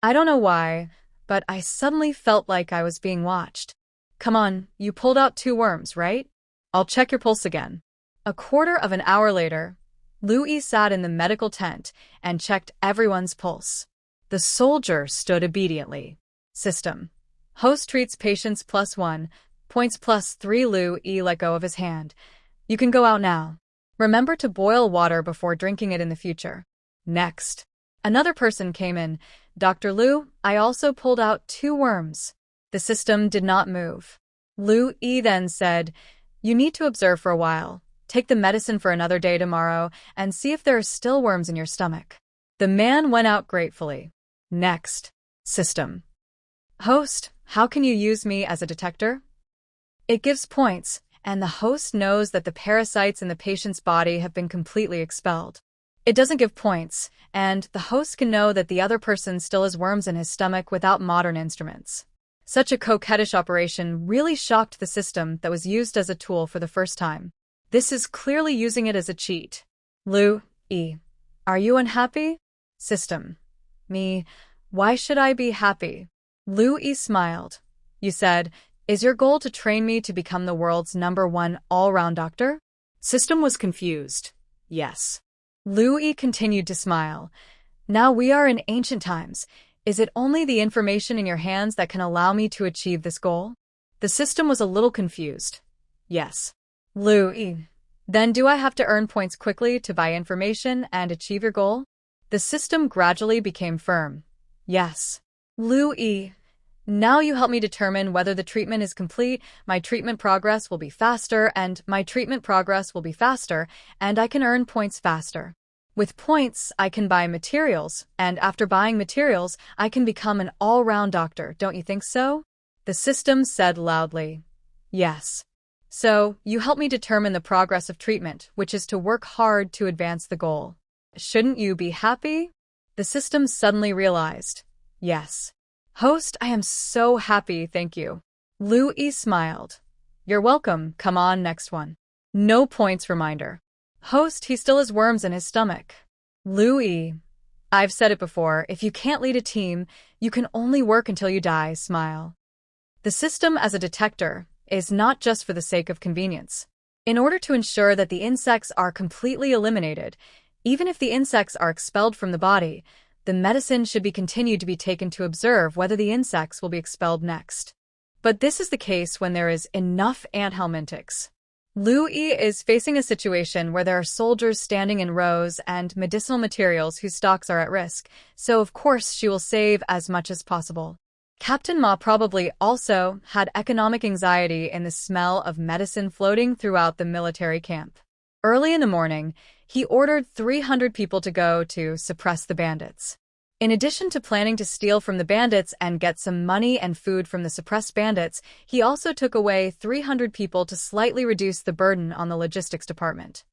I don't know why, but I suddenly felt like I was being watched. Come on, you pulled out 2 worms, right? I'll check your pulse again. A quarter of an hour later, Liu Yi sat in the medical tent and checked everyone's pulse. The soldier stood obediently. System. Host treats patients +1, points +3. Liu Yi let go of his hand. You can go out now. Remember to boil water before drinking it in the future. Next. Another person came in. Dr. Liu, I also pulled out 2 worms. The system did not move. Liu Yi then said, you need to observe for a while. Take the medicine for another day tomorrow and see if there are still worms in your stomach. The man went out gratefully. Next. System. Host, how can you use me as a detector? It gives points, and the host knows that the parasites in the patient's body have been completely expelled. It doesn't give points, and the host can know that the other person still has worms in his stomach without modern instruments. Such a coquettish operation really shocked the system that was used as a tool for the first time. This is clearly using it as a cheat. Liu Yi. Are you unhappy? System. Me. Why should I be happy? Liu Yi smiled. You said, is your goal to train me to become the world's #1 all-round doctor? System was confused. Yes. Liu Yi continued to smile. Now we are in ancient times. Is it only the information in your hands that can allow me to achieve this goal? The system was a little confused. Yes. Liu Yi. Then do I have to earn points quickly to buy information and achieve your goal? The system gradually became firm. Yes. Liu Yi. Now you help me determine whether the treatment is complete, my treatment progress will be faster, and my treatment progress will be faster, and I can earn points faster. With points, I can buy materials, and after buying materials, I can become an all-round doctor, don't you think so? The system said loudly. Yes. So, you help me determine the progress of treatment, which is to work hard to advance the goal. Shouldn't you be happy? The system suddenly realized. Yes. Host, I am so happy, thank you. Liu Yi smiled. You're welcome, come on, next one. No points reminder. Host, he still has worms in his stomach. Liu Yi. I've said it before, if you can't lead a team, you can only work until you die, smile. The system as a detector is not just for the sake of convenience. In order to ensure that the insects are completely eliminated, even if the insects are expelled from the body, the medicine should be continued to be taken to observe whether the insects will be expelled next. But this is the case when there is enough anthelmintics. Liu Yi is facing a situation where there are soldiers standing in rows and medicinal materials whose stocks are at risk, so of course she will save as much as possible. Captain Ma probably also had economic anxiety in the smell of medicine floating throughout the military camp. Early in the morning, he ordered 300 people to go to suppress the bandits. In addition to planning to steal from the bandits and get some money and food from the suppressed bandits, he also took away 300 people to slightly reduce the burden on the logistics department.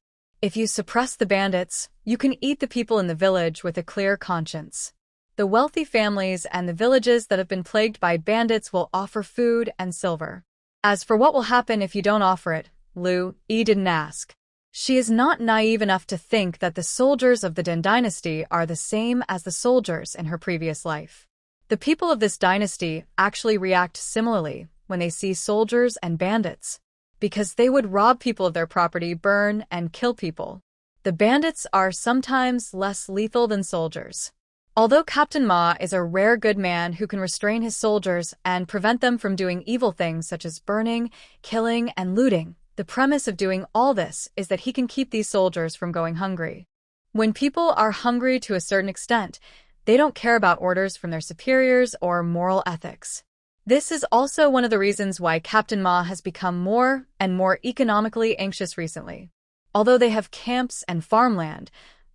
If you suppress the bandits, you can eat the people in the village with a clear conscience. The wealthy families and the villages that have been plagued by bandits will offer food and silver. As for what will happen if you don't offer it, Liu Yi didn't ask. She is not naive enough to think that the soldiers of the Den dynasty are the same as the soldiers in her previous life. The people of this dynasty actually react similarly when they see soldiers and bandits, because they would rob people of their property, burn, and kill people. The bandits are sometimes less lethal than soldiers. Although Captain Ma is a rare good man who can restrain his soldiers and prevent them from doing evil things such as burning, killing, and looting, the premise of doing all this is that he can keep these soldiers from going hungry. When people are hungry to a certain extent, they don't care about orders from their superiors or moral ethics. This is also one of the reasons why Captain Ma has become more and more economically anxious recently. Although they have camps and farmland,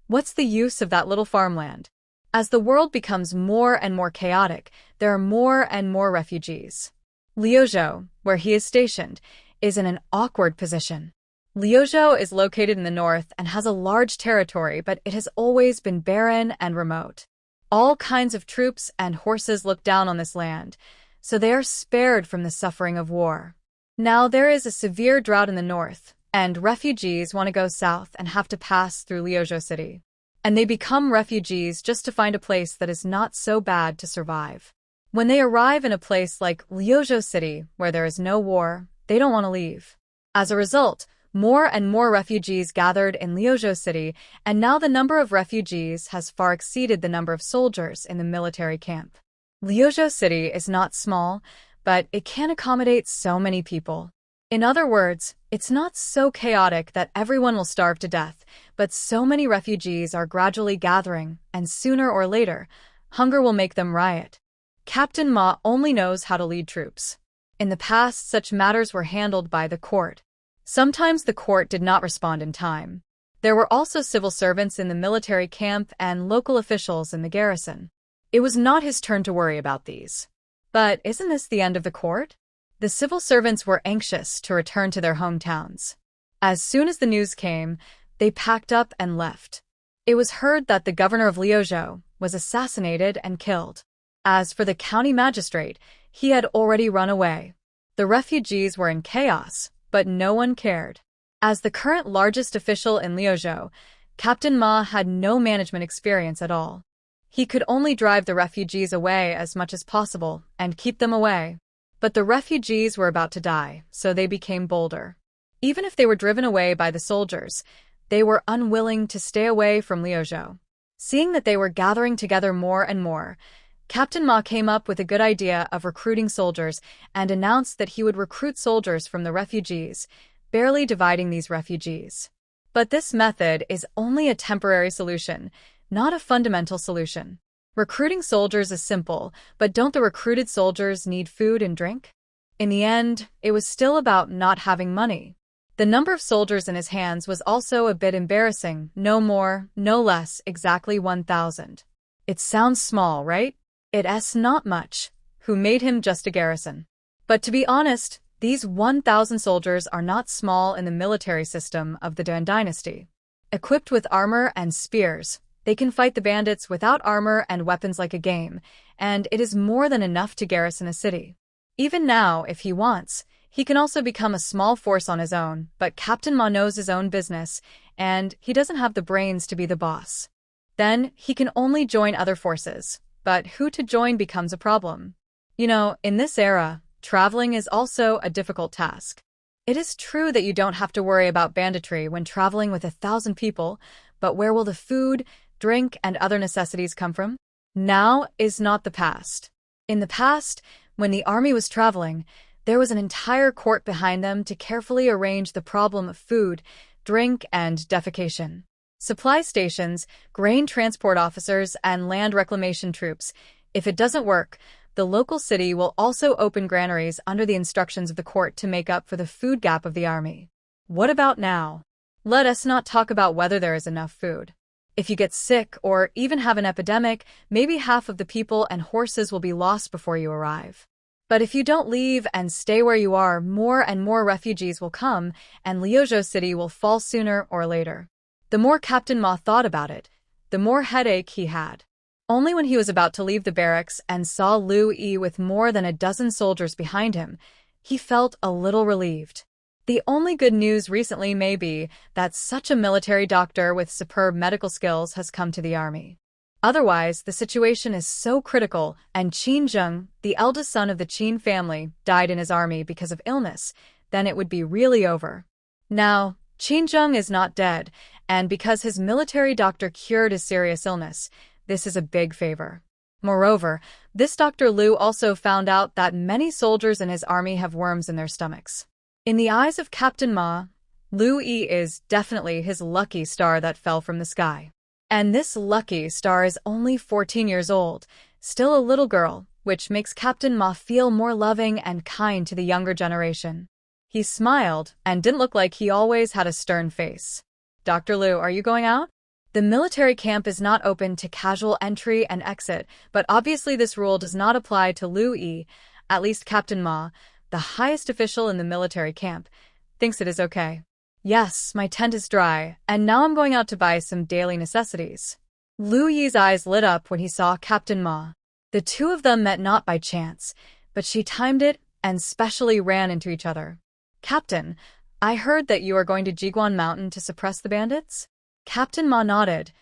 what's the use of that little farmland? As the world becomes more and more chaotic, there are more and more refugees. Liuzhou, where he is stationed, is in an awkward position. Liuzhou is located in the north and has a large territory, but it has always been barren and remote. All kinds of troops and horses look down on this land, so they are spared from the suffering of war. Now there is a severe drought in the north, and refugees want to go south and have to pass through Liuzhou City. And they become refugees just to find a place that is not so bad to survive. When they arrive in a place like Liuzhou City, where there is no war, they don't want to leave. As a result, more and more refugees gathered in Liuzhou City, and now the number of refugees has far exceeded the number of soldiers in the military camp. Liuzhou City is not small, but it can accommodate so many people. In other words, it's not so chaotic that everyone will starve to death, but so many refugees are gradually gathering, and sooner or later, hunger will make them riot. Captain Ma only knows how to lead troops. In the past, such matters were handled by the court. Sometimes the court did not respond in time. There were also civil servants in the military camp and local officials in the garrison. It was not his turn to worry about these. But isn't this the end of the court? The civil servants were anxious to return to their hometowns. As soon as the news came, they packed up and left. It was heard that the governor of Liuzhou was assassinated and killed. As for the county magistrate, he had already run away. The refugees were in chaos, but no one cared. As the current largest official in Liuzhou, Captain Ma had no management experience at all. He could only drive the refugees away as much as possible and keep them away. But the refugees were about to die, so they became bolder. Even if they were driven away by the soldiers, they were unwilling to stay away from Liuzhou. Seeing that they were gathering together more and more, Captain Ma came up with a good idea of recruiting soldiers and announced that he would recruit soldiers from the refugees, barely dividing these refugees. But this method is only a temporary solution, not a fundamental solution. Recruiting soldiers is simple, but don't the recruited soldiers need food and drink? In the end, it was still about not having money. The number of soldiers in his hands was also a bit embarrassing, no more, no less, exactly 1,000. It sounds small, right? It's not much. Who made him just a garrison? But to be honest, these 1,000 soldiers are not small in the military system of the Dan dynasty. Equipped with armor and spears, they can fight the bandits without armor and weapons like a game, and it is more than enough to garrison a city. Even now, if he wants, he can also become a small force on his own, but Captain Ma knows his own business, and he doesn't have the brains to be the boss. Then, he can only join other forces. But who to join becomes a problem. In this era, traveling is also a difficult task. It is true that you don't have to worry about banditry when traveling with 1,000 people, but where will the food, drink, and other necessities come from? Now is not the past. In the past, when the army was traveling, there was an entire court behind them to carefully arrange the problem of food, drink, and defecation. Supply stations, grain transport officers, and land reclamation troops. If it doesn't work, the local city will also open granaries under the instructions of the court to make up for the food gap of the army. What about now? Let us not talk about whether there is enough food. If you get sick or even have an epidemic, maybe half of the people and horses will be lost before you arrive. But if you don't leave and stay where you are, more and more refugees will come, and Liuzhou City will fall sooner or later. The more Captain Ma thought about it, the more headache he had. Only when he was about to leave the barracks and saw Liu Yi with more than a dozen soldiers behind him, he felt a little relieved. The only good news recently may be that such a military doctor with superb medical skills has come to the army. Otherwise, the situation is so critical, and Qin Zheng, the eldest son of the Qin family, died in his army because of illness, then it would be really over. Now, Qin Zheng is not dead, and because his military doctor cured his serious illness, this is a big favor. Moreover, this Dr. Liu also found out that many soldiers in his army have worms in their stomachs. In the eyes of Captain Ma, Liu Yi is definitely his lucky star that fell from the sky. And this lucky star is only 14 years old, still a little girl, which makes Captain Ma feel more loving and kind to the younger generation. He smiled and didn't look like he always had a stern face. Dr. Liu, are you going out? The military camp is not open to casual entry and exit, but obviously this rule does not apply to Liu Yi, at least Captain Ma, the highest official in the military camp, thinks it is okay. Yes, my tent is dry, and now I'm going out to buy some daily necessities. Lu Yi's eyes lit up when he saw Captain Ma. The two of them met not by chance, but she timed it and specially ran into each other. Captain, I heard that you are going to Jiguan Mountain to suppress the bandits? Captain Ma nodded.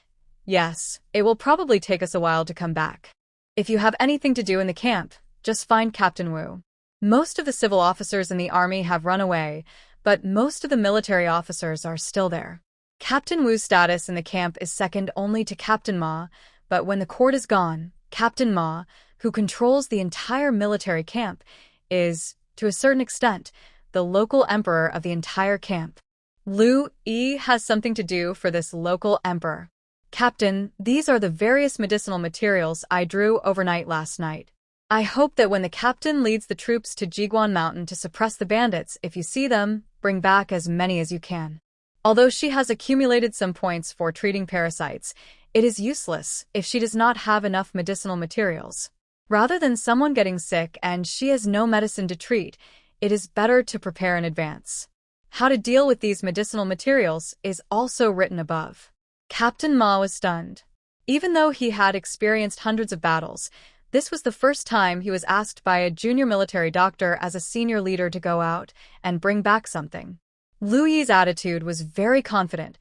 Yes, it will probably take us a while to come back. If you have anything to do in the camp, just find Captain Wu. Most of the civil officers in the army have run away, but most of the military officers are still there. Captain Wu's status in the camp is second only to Captain Ma, but when the court is gone, Captain Ma, who controls the entire military camp, is, to a certain extent, the local emperor of the entire camp. Lu Yi has something to do for this local emperor. Captain, these are the various medicinal materials I drew overnight last night. I hope that when the captain leads the troops to Jiguan Mountain to suppress the bandits, if you see them, bring back as many as you can. Although she has accumulated some points for treating parasites, it is useless if she does not have enough medicinal materials. Rather than someone getting sick and she has no medicine to treat, it is better to prepare in advance. How to deal with these medicinal materials is also written above. Captain Ma was stunned. Even though he had experienced hundreds of battles, this was the first time he was asked by a junior military doctor as a senior leader to go out and bring back something. Lu Yi's attitude was very confident.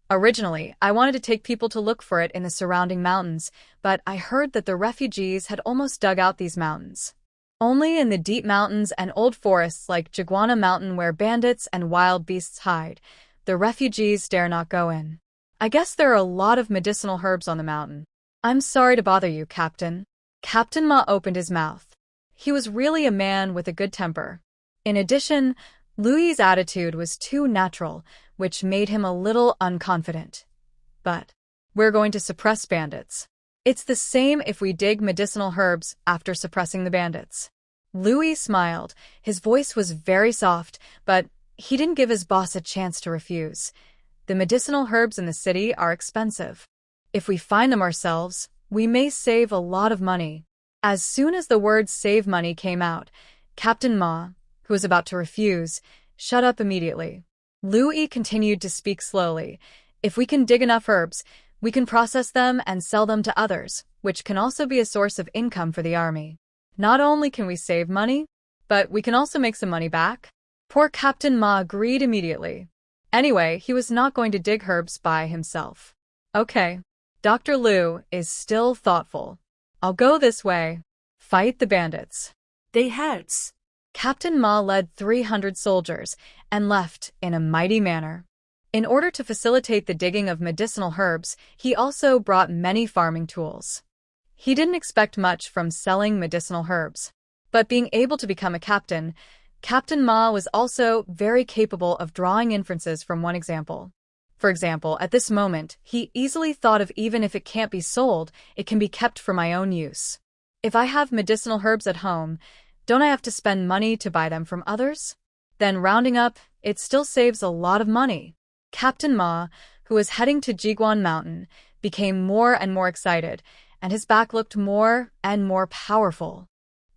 Originally, I wanted to take people to look for it in the surrounding mountains, but I heard that the refugees had almost dug out these mountains. Only in the deep mountains and old forests like Jiguana Mountain where bandits and wild beasts hide, the refugees dare not go in. I guess there are a lot of medicinal herbs on the mountain. I'm sorry to bother you, Captain. Captain Ma opened his mouth. He was really a man with a good temper. In addition, Lu Yi's attitude was too natural, which made him a little unconfident. But we're going to suppress bandits. It's the same if we dig medicinal herbs after suppressing the bandits. Lu Yi smiled. His voice was very soft, but he didn't give his boss a chance to refuse. The medicinal herbs in the city are expensive. If we find them ourselves, we may save a lot of money. As soon as the words save money came out, Captain Ma, who was about to refuse, shut up immediately. Lu Yi continued to speak slowly. If we can dig enough herbs, we can process them and sell them to others, which can also be a source of income for the army. Not only can we save money, but we can also make some money back. Poor Captain Ma agreed immediately. Anyway, he was not going to dig herbs by himself. Okay. Dr. Lu is still thoughtful. I'll go this way. Fight the bandits. They heads. Captain Ma led 300 soldiers and left in a mighty manner. In order to facilitate the digging of medicinal herbs, he also brought many farming tools. He didn't expect much from selling medicinal herbs, but being able to become a captain, Captain Ma was also very capable of drawing inferences from one example. For example, at this moment, he easily thought of even if it can't be sold, it can be kept for my own use. If I have medicinal herbs at home, don't I have to spend money to buy them from others? Then rounding up, it still saves a lot of money. Captain Ma, who was heading to Jiguan Mountain, became more and more excited, and his back looked more and more powerful.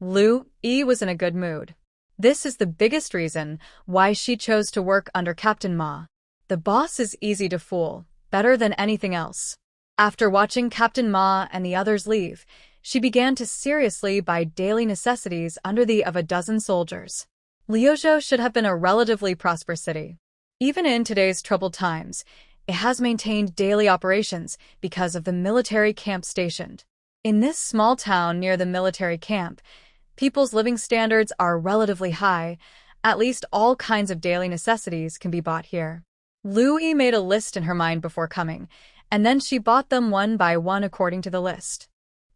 Lu Yi was in a good mood. This is the biggest reason why she chose to work under Captain Ma. The boss is easy to fool, better than anything else. After watching Captain Ma and the others leave, she began to seriously buy daily necessities under the of a dozen soldiers. Liuzhou should have been a relatively prosperous city. Even in today's troubled times, it has maintained daily operations because of the military camp stationed. In this small town near the military camp, people's living standards are relatively high. At least all kinds of daily necessities can be bought here. Lu Yi made a list in her mind before coming, and then she bought them one by one according to the list.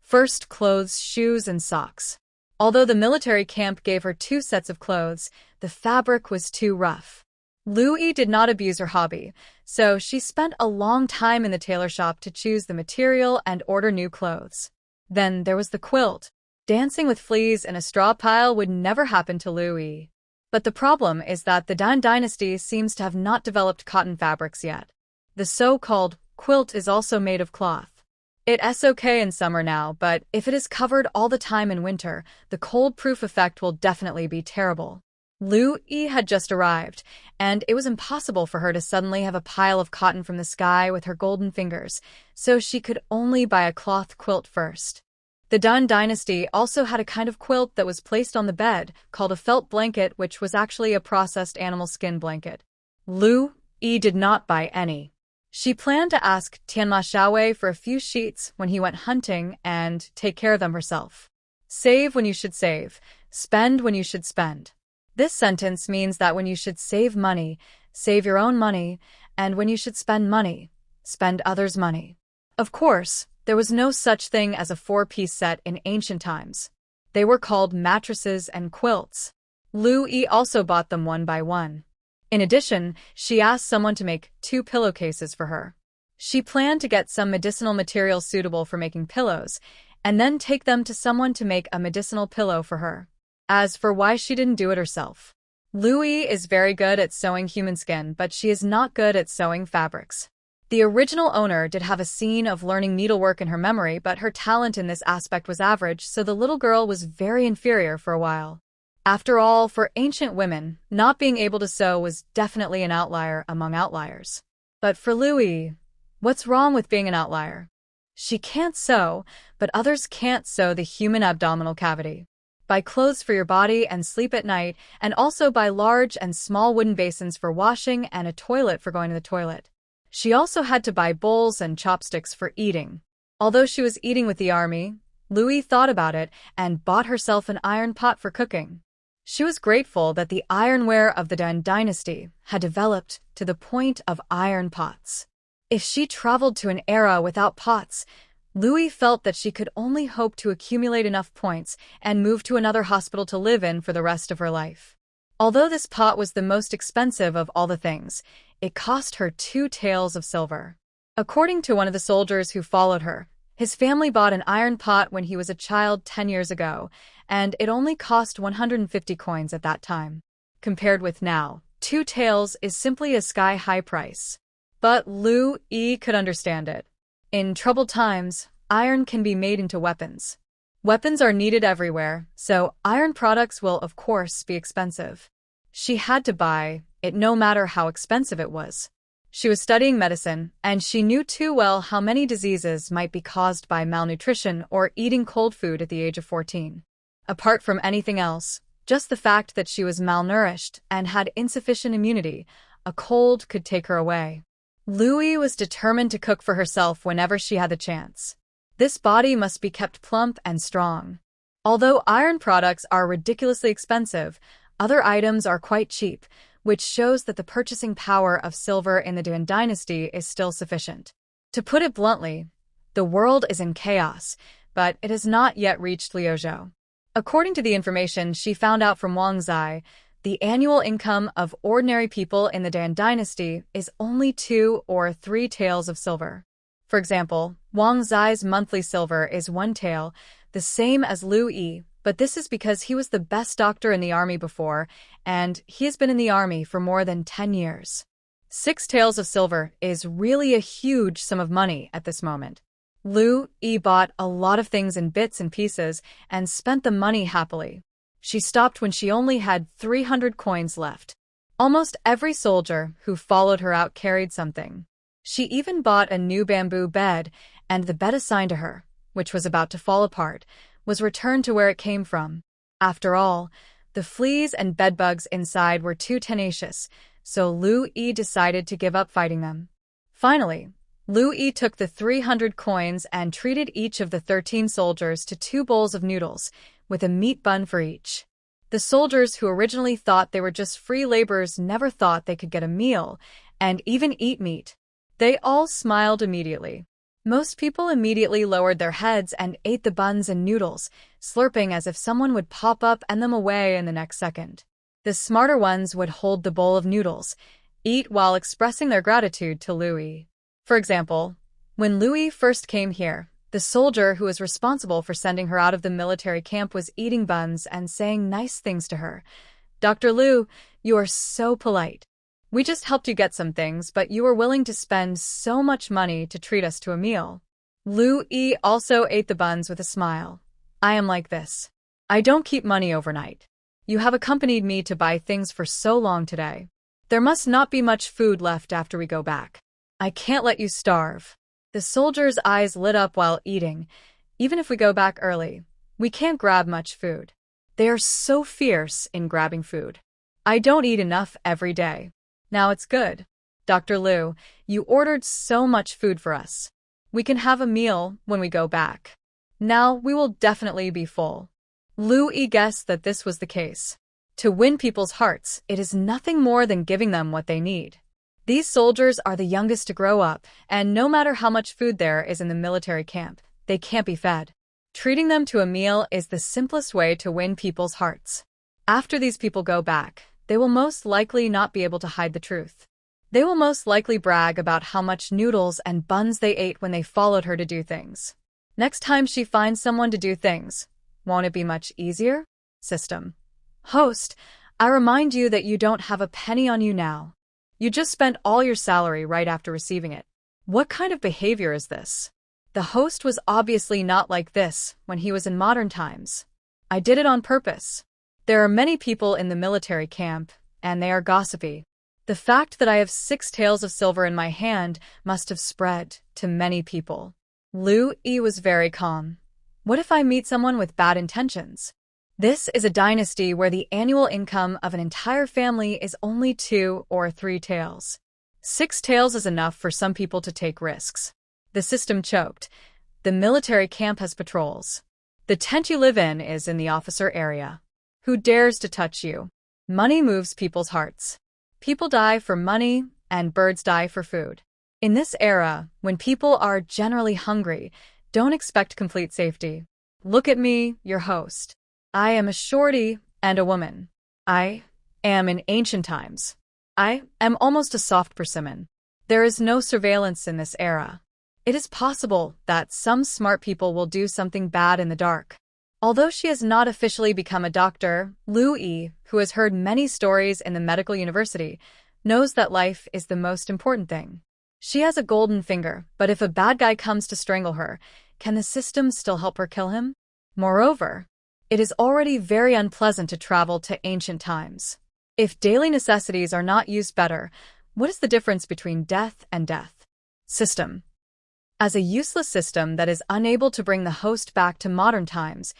First, clothes, shoes, and socks. Although the military camp gave her 2 sets of clothes, the fabric was too rough. Lu Yi did not abuse her hobby, so she spent a long time in the tailor shop to choose the material and order new clothes. Then there was the quilt. Dancing with fleas in a straw pile would never happen to Lu Yi. But the problem is that the Dan dynasty seems to have not developed cotton fabrics yet. The so-called quilt is also made of cloth. It's okay in summer now, but if it is covered all the time in winter, the cold-proof effect will definitely be terrible. Lu Yi had just arrived, and it was impossible for her to suddenly have a pile of cotton from the sky with her golden fingers, so she could only buy a cloth quilt first. The Dan dynasty also had a kind of quilt that was placed on the bed, called a felt blanket, which was actually a processed animal skin blanket. Lu Yi did not buy any. She planned to ask Tianma Xiaowei for a few sheets when he went hunting and take care of them herself. Save when you should save, spend when you should spend. This sentence means that when you should save money, save your own money, and when you should spend money, spend others' money. Of course, there was no such thing as a four-piece set in ancient times. They were called mattresses and quilts. Lu Yi also bought them one by one. In addition, she asked someone to make 2 pillowcases for her. She planned to get some medicinal material suitable for making pillows, and then take them to someone to make a medicinal pillow for her. As for why she didn't do it herself, Lu Yi is very good at sewing human skin, but she is not good at sewing fabrics. The original owner did have a scene of learning needlework in her memory, but her talent in this aspect was average, so the little girl was very inferior for a while. After all, for ancient women, not being able to sew was definitely an outlier among outliers. But for Lu Yi, what's wrong with being an outlier? She can't sew, but others can't sew the human abdominal cavity. Buy clothes for your body and sleep at night, and also buy large and small wooden basins for washing and a toilet for going to the toilet. She also had to buy bowls and chopsticks for eating. Although she was eating with the army, Lu Yi thought about it and bought herself an iron pot for cooking. She was grateful that the ironware of the Dan dynasty had developed to the point of iron pots. If she traveled to an era without pots, Lu Yi felt that she could only hope to accumulate enough points and move to another hospital to live in for the rest of her life. Although this pot was the most expensive of all the things, it cost her 2 taels of silver. According to one of the soldiers who followed her, his family bought an iron pot when he was a child 10 years ago, and it only cost 150 coins at that time. Compared with now, 2 taels is simply a sky-high price. But Lu Yi could understand it. In troubled times, iron can be made into weapons. Weapons are needed everywhere, so iron products will, of course, be expensive. She had to buy it no matter how expensive it was. She was studying medicine, and she knew too well how many diseases might be caused by malnutrition or eating cold food at the age of 14. Apart from anything else, just the fact that she was malnourished and had insufficient immunity, a cold could take her away. Lu Yi was determined to cook for herself whenever she had the chance. This body must be kept plump and strong. Although iron products are ridiculously expensive, other items are quite cheap, which shows that the purchasing power of silver in the Dan dynasty is still sufficient. To put it bluntly, the world is in chaos, but it has not yet reached Liuzhou. According to the information she found out from Wang Zai, the annual income of ordinary people in the Dan dynasty is only 2 or 3 taels of silver. For example, Wang Zai's monthly silver is 1 tael, the same as Lu Yi, but this is because he was the best doctor in the army before, and he has been in the army for more than 10 years. 6 taels of silver is really a huge sum of money at this moment. Lu Yi bought a lot of things in bits and pieces and spent the money happily. She stopped when she only had 300 coins left. Almost every soldier who followed her out carried something. She even bought a new bamboo bed, and the bed assigned to her, which was about to fall apart, was returned to where it came from. After all, the fleas and bedbugs inside were too tenacious, so Lu Yi decided to give up fighting them. Finally, Lu Yi took the 300 coins and treated each of the 13 soldiers to 2 bowls of noodles, with a meat bun for each. The soldiers who originally thought they were just free laborers never thought they could get a meal, and even eat meat. They all smiled immediately. Most people immediately lowered their heads and ate the buns and noodles, slurping as if someone would pop up and them away in the next second. The smarter ones would hold the bowl of noodles, eat while expressing their gratitude to Lu Yi. For example, when Lu Yi first came here, the soldier who was responsible for sending her out of the military camp was eating buns and saying nice things to her. "Dr. Lu, you are so polite. We just helped you get some things, but you were willing to spend so much money to treat us to a meal." Lu Yi also ate the buns with a smile. I am like this. I don't keep money overnight. You have accompanied me to buy things for so long today. There must not be much food left after we go back. I can't let you starve. The soldier's eyes lit up while eating. Even if we go back early, we can't grab much food. They are so fierce in grabbing food. I don't eat enough every day. Now it's good. Dr. Liu, you ordered so much food for us. We can have a meal when we go back. Now we will definitely be full. Lu Yi guessed that this was the case. To win people's hearts, it is nothing more than giving them what they need. These soldiers are the youngest to grow up, and no matter how much food there is in the military camp, they can't be fed. Treating them to a meal is the simplest way to win people's hearts. After these people go back, they will most likely not be able to hide the truth. They will most likely brag about how much noodles and buns they ate when they followed her to do things. Next time she finds someone to do things, won't it be much easier? System. Host, I remind you that you don't have a penny on you now. You just spent all your salary right after receiving it. What kind of behavior is this? The host was obviously not like this when he was in modern times. I did it on purpose. There are many people in the military camp, and they are gossipy. The fact that I have 6 taels of silver in my hand must have spread to many people. Lu Yi was very calm. What if I meet someone with bad intentions? This is a dynasty where the annual income of an entire family is only 2 or 3 taels. 6 taels is enough for some people to take risks. The system choked. The military camp has patrols. The tent you live in is in the officer area. Who dares to touch you? Money moves people's hearts. People die for money, and birds die for food. In this era, when people are generally hungry, don't expect complete safety. Look at me, your host. I am a shorty and a woman. I am in ancient times. I am almost a soft persimmon. There is no surveillance in this era. It is possible that some smart people will do something bad in the dark. Although she has not officially become a doctor, Lu Yi, who has heard many stories in the medical university, knows that life is the most important thing. She has a golden finger, but if a bad guy comes to strangle her, can the system still help her kill him? Moreover, it is already very unpleasant to travel to ancient times. If daily necessities are not used better, what is the difference between death and death? System. As a useless system that is unable to bring the host back to modern times,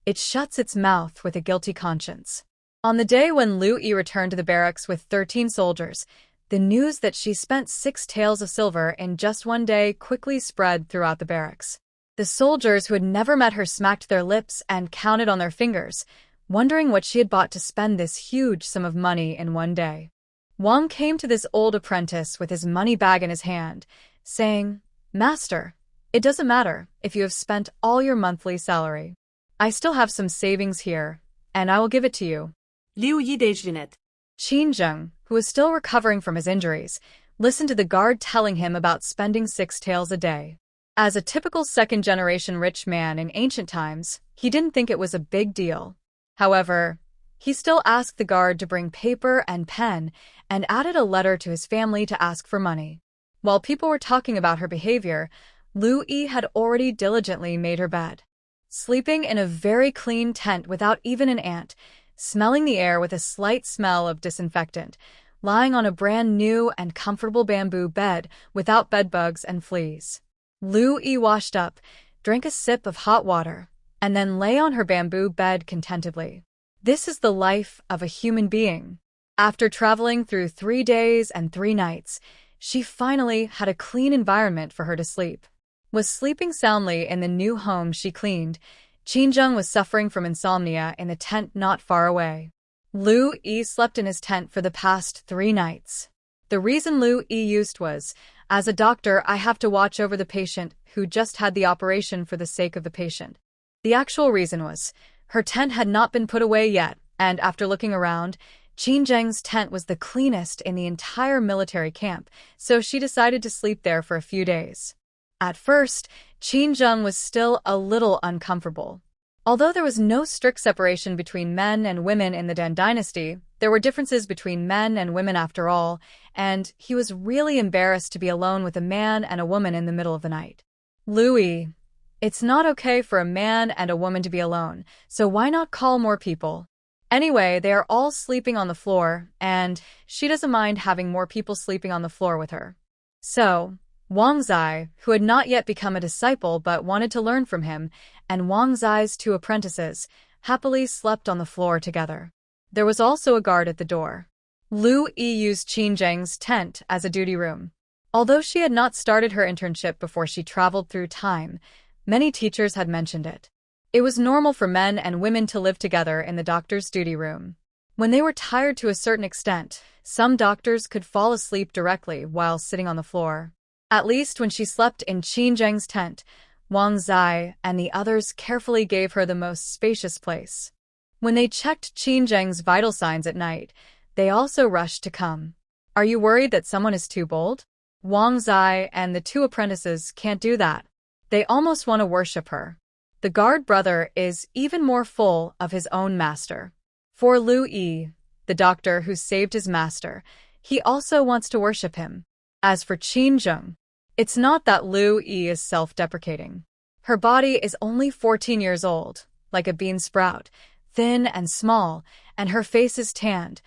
it shuts its mouth with a guilty conscience. On the day when Lu Yi returned to the barracks with 13 soldiers, the news that she spent 6 taels of silver in just one day quickly spread throughout the barracks. The soldiers who had never met her smacked their lips and counted on their fingers, wondering what she had bought to spend this huge sum of money in one day. Wang came to this old apprentice with his money bag in his hand, saying, "Master, it doesn't matter if you have spent all your monthly salary. I still have some savings here, and I will give it to you." Liu Yi Dejlinet. Qin Zheng, who was still recovering from his injuries, listened to the guard telling him about spending 6 taels a day. As a typical second-generation rich man in ancient times, he didn't think it was a big deal. However, he still asked the guard to bring paper and pen and added a letter to his family to ask for money. While people were talking about her behavior, Lu Yi had already diligently made her bed. Sleeping in a very clean tent without even an ant, smelling the air with a slight smell of disinfectant, lying on a brand new and comfortable bamboo bed without bedbugs and fleas. Lu Yi washed up, drank a sip of hot water, and then lay on her bamboo bed contentedly. This is the life of a human being. After traveling through 3 days and 3 nights, she finally had a clean environment for her to sleep. Was sleeping soundly in the new home she cleaned. Qin Zheng was suffering from insomnia in the tent not far away. Lu Yi slept in his tent for the past 3 nights. The reason Lu Yi used was, as a doctor, I have to watch over the patient who just had the operation for the sake of the patient. The actual reason was, her tent had not been put away yet, and after looking around, Qin Zheng's tent was the cleanest in the entire military camp, so she decided to sleep there for a few days. At first, Qin Zheng was still a little uncomfortable. Although there was no strict separation between men and women in the Dan dynasty, there were differences between men and women after all, and he was really embarrassed to be alone with a man and a woman in the middle of the night. Louis, it's not okay for a man and a woman to be alone, so why not call more people? Anyway, they are all sleeping on the floor, and she doesn't mind having more people sleeping on the floor with her. So, Wang Zai, who had not yet become a disciple but wanted to learn from him, and Wang Zai's two apprentices, happily slept on the floor together. There was also a guard at the door. Lu Yi used Qin Zheng's tent as a duty room. Although she had not started her internship before she traveled through time, many teachers had mentioned it. It was normal for men and women to live together in the doctor's duty room. When they were tired to a certain extent, some doctors could fall asleep directly while sitting on the floor. At least when she slept in Qin Zheng's tent, Wang Zai and the others carefully gave her the most spacious place. When they checked Qin Zheng's vital signs at night, they also rushed to come. Are you worried that someone is too bold? Wang Zai and the two apprentices can't do that. They almost want to worship her. The guard brother is even more full of his own master. For Lu Yi, the doctor who saved his master, he also wants to worship him. As for Qin Zheng, it's not that Lu Yi is self-deprecating. Her body is only 14 years old, like a bean sprout, thin and small, and her face is tanned.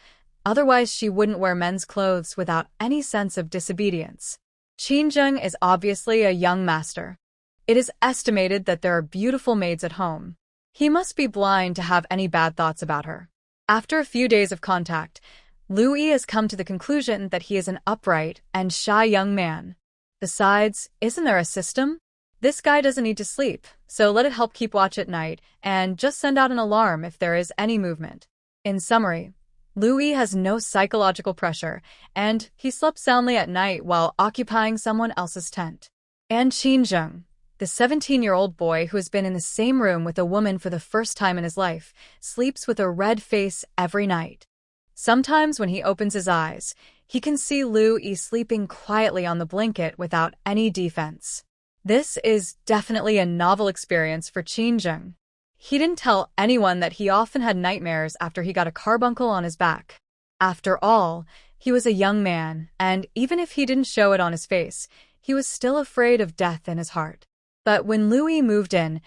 Otherwise, she wouldn't wear men's clothes without any sense of disobedience. Qin Zheng is obviously a young master. It is estimated that there are beautiful maids at home. He must be blind to have any bad thoughts about her. After a few days of contact, Lu Yi has come to the conclusion that he is an upright and shy young man. Besides, isn't there a system? This guy doesn't need to sleep, so let it help keep watch at night and just send out an alarm if there is any movement. In summary, Lu Yi has no psychological pressure, and he slept soundly at night while occupying someone else's tent. And Qin Zheng, the 17-year-old boy who has been in the same room with a woman for the first time in his life, sleeps with a red face every night. Sometimes when he opens his eyes, he can see Lu Yi sleeping quietly on the blanket without any defense. This is definitely a novel experience for Qin Zheng. He didn't tell anyone that he often had nightmares after he got a carbuncle on his back. After all, he was a young man, and even if he didn't show it on his face, he was still afraid of death in his heart. But when Lu Yi moved in,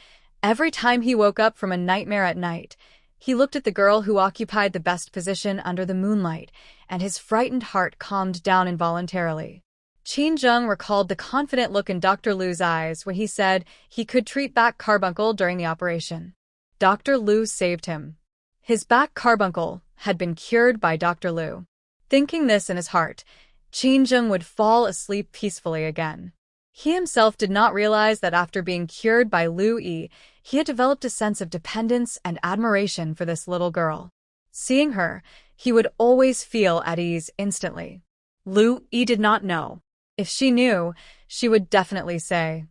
every time he woke up from a nightmare at night, he looked at the girl who occupied the best position under the moonlight, and his frightened heart calmed down involuntarily. Qin Zheng recalled the confident look in Dr. Lu's eyes when he said he could treat back carbuncle during the operation. Dr. Lu saved him. His back carbuncle had been cured by Dr. Lu. Thinking this in his heart, Qin Zheng would fall asleep peacefully again. He himself did not realize that after being cured by Lu Yi, he had developed a sense of dependence and admiration for this little girl. Seeing her, he would always feel at ease instantly. Lu Yi did not know. If she knew, she would definitely say,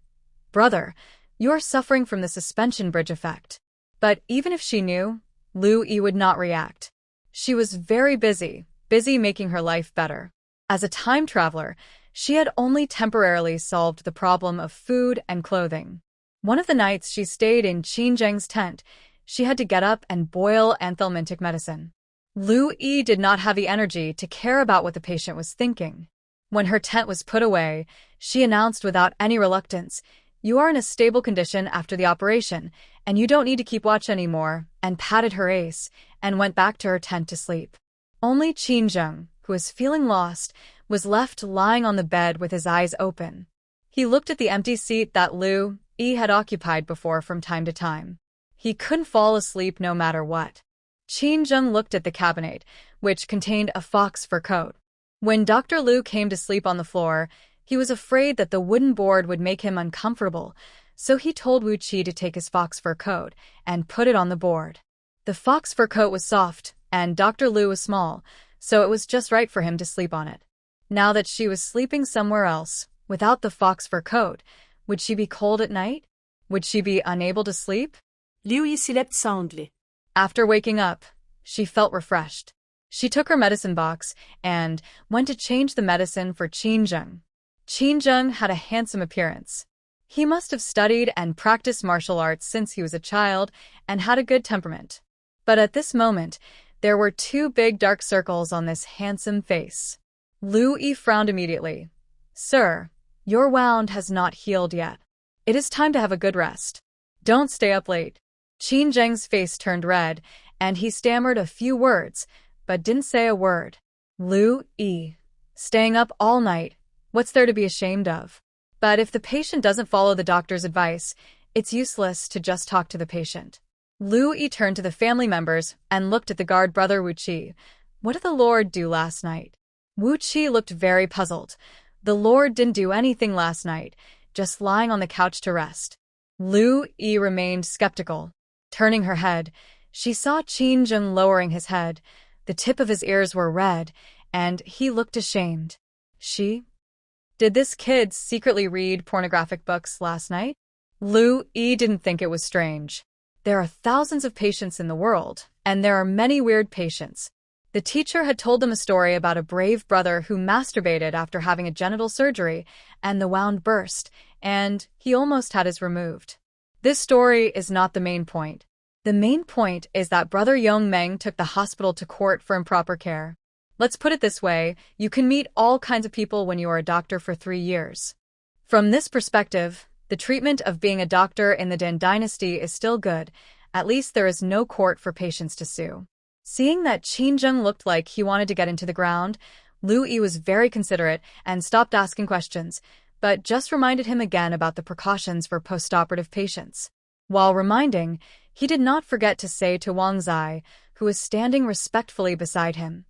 "Brother, you're suffering from the suspension bridge effect." But even if she knew, Lu Yi would not react. She was very busy making her life better. As a time traveler, she had only temporarily solved the problem of food and clothing. One of the nights she stayed in Qin Zheng's tent, she had to get up and boil anthelmintic medicine. Lu Yi did not have the energy to care about what the patient was thinking. When her tent was put away, she announced without any reluctance, "You are in a stable condition after the operation, and you don't need to keep watch anymore," and patted her ace, and went back to her tent to sleep. Only Qin Zheng, who was feeling lost, was left lying on the bed with his eyes open. He looked at the empty seat that Lu Yi had occupied before from time to time. He couldn't fall asleep no matter what. Qin Zheng looked at the cabinet, which contained a fox fur coat. When Dr. Lu came to sleep on the floor, he was afraid that the wooden board would make him uncomfortable, so he told Wu Qi to take his fox fur coat and put it on the board. The fox fur coat was soft, and Dr. Lu was small, so it was just right for him to sleep on it. Now that she was sleeping somewhere else, without the fox fur coat, would she be cold at night? Would she be unable to sleep? Lu Yi slept soundly. After waking up, she felt refreshed. She took her medicine box and went to change the medicine for Qin Zheng. Qin Zheng had a handsome appearance. He must have studied and practiced martial arts since he was a child and had a good temperament. But at this moment, there were two big dark circles on this handsome face. Lu Yi frowned immediately. "Sir, your wound has not healed yet." It is time to have a good rest. Don't stay up late. Qin Zheng's face turned red, and he stammered a few words, but didn't say a word. Lu Yi. Staying up all night. What's there to be ashamed of? But if the patient doesn't follow the doctor's advice, it's useless to just talk to the patient. Lu Yi turned to the family members and looked at the guard brother Wu Qi. What did the Lord do last night? Wu Qi looked very puzzled. The Lord didn't do anything last night, just lying on the couch to rest. Lu Yi remained skeptical. Turning her head, she saw Qin Zheng lowering his head. The tip of his ears were red, and he looked ashamed. Did this kid secretly read pornographic books last night? Lu Yi didn't think it was strange. There are thousands of patients in the world, and there are many weird patients. The teacher had told them a story about a brave brother who masturbated after having a genital surgery, and the wound burst, and he almost had his removed. This story is not the main point. The main point is that Brother Yong Meng took the hospital to court for improper care. Let's put it this way, you can meet all kinds of people when you are a doctor for 3 years. From this perspective, the treatment of being a doctor in the Dan dynasty is still good. At least there is no court for patients to sue. Seeing that Qin Zheng looked like he wanted to get into the ground, Lu Yi was very considerate and stopped asking questions, but just reminded him again about the precautions for postoperative patients. While reminding, he did not forget to say to Wang Zai, who was standing respectfully beside him,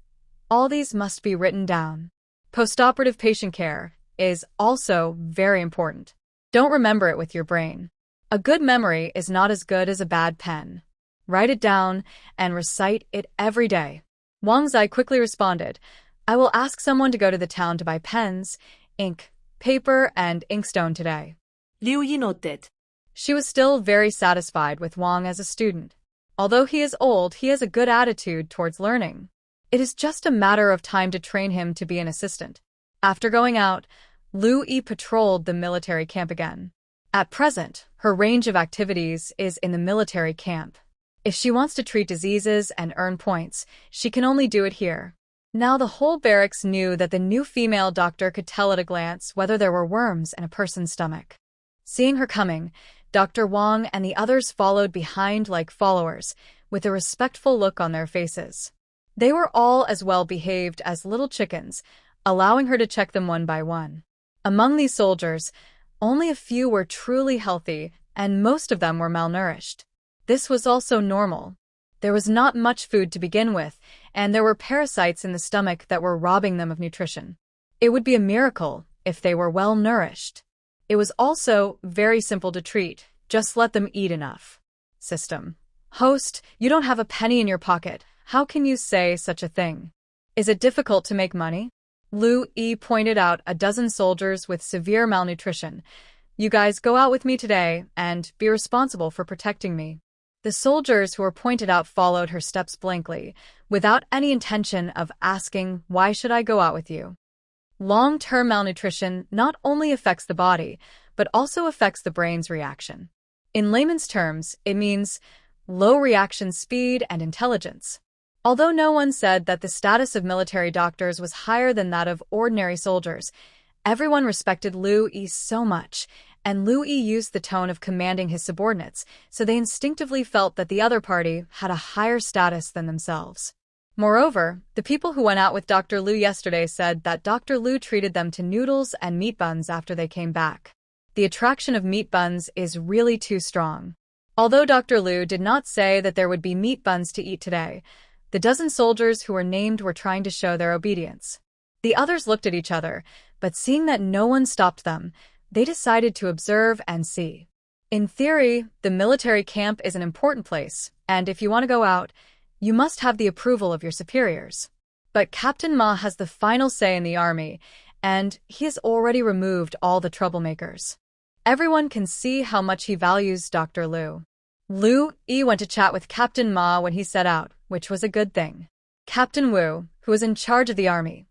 all these must be written down. Postoperative patient care is also very important. Don't remember it with your brain. A good memory is not as good as a bad pen. Write it down and recite it every day. Wang Zai quickly responded, I will ask someone to go to the town to buy pens, ink, paper, and inkstone today. Liu Yi nodded. She was still very satisfied with Wang as a student. Although he is old, he has a good attitude towards learning. It is just a matter of time to train him to be an assistant. After going out, Lu Yi patrolled the military camp again. At present, her range of activities is in the military camp. If she wants to treat diseases and earn points, she can only do it here. Now the whole barracks knew that the new female doctor could tell at a glance whether there were worms in a person's stomach. Seeing her coming, Dr. Wang and the others followed behind like followers, with a respectful look on their faces. They were all as well behaved as little chickens, allowing her to check them one by one. Among these soldiers, only a few were truly healthy, and most of them were malnourished. This was also normal. There was not much food to begin with, and there were parasites in the stomach that were robbing them of nutrition. It would be a miracle if they were well nourished. It was also very simple to treat, just let them eat enough. System. Host, you don't have a penny in your pocket. How can you say such a thing? Is it difficult to make money? Lu Yi pointed out a dozen soldiers with severe malnutrition. You guys go out with me today and be responsible for protecting me. The soldiers who were pointed out followed her steps blankly, without any intention of asking, why should I go out with you? Long-term malnutrition not only affects the body, but also affects the brain's reaction. In layman's terms, it means low reaction speed and intelligence. Although no one said that the status of military doctors was higher than that of ordinary soldiers, everyone respected Lu Yi so much, and Lu Yi used the tone of commanding his subordinates, so they instinctively felt that the other party had a higher status than themselves. Moreover, the people who went out with Dr. Lu yesterday said that Dr. Lu treated them to noodles and meat buns after they came back. The attraction of meat buns is really too strong. Although Dr. Lu did not say that there would be meat buns to eat today, the dozen soldiers who were named were trying to show their obedience. The others looked at each other, but seeing that no one stopped them, they decided to observe and see. In theory, the military camp is an important place, and if you want to go out, you must have the approval of your superiors. But Captain Ma has the final say in the army, and he has already removed all the troublemakers. Everyone can see how much he values Dr. Lu. Lu Yi went to chat with Captain Ma when he set out, which was a good thing. Captain Wu, who was in charge of the army,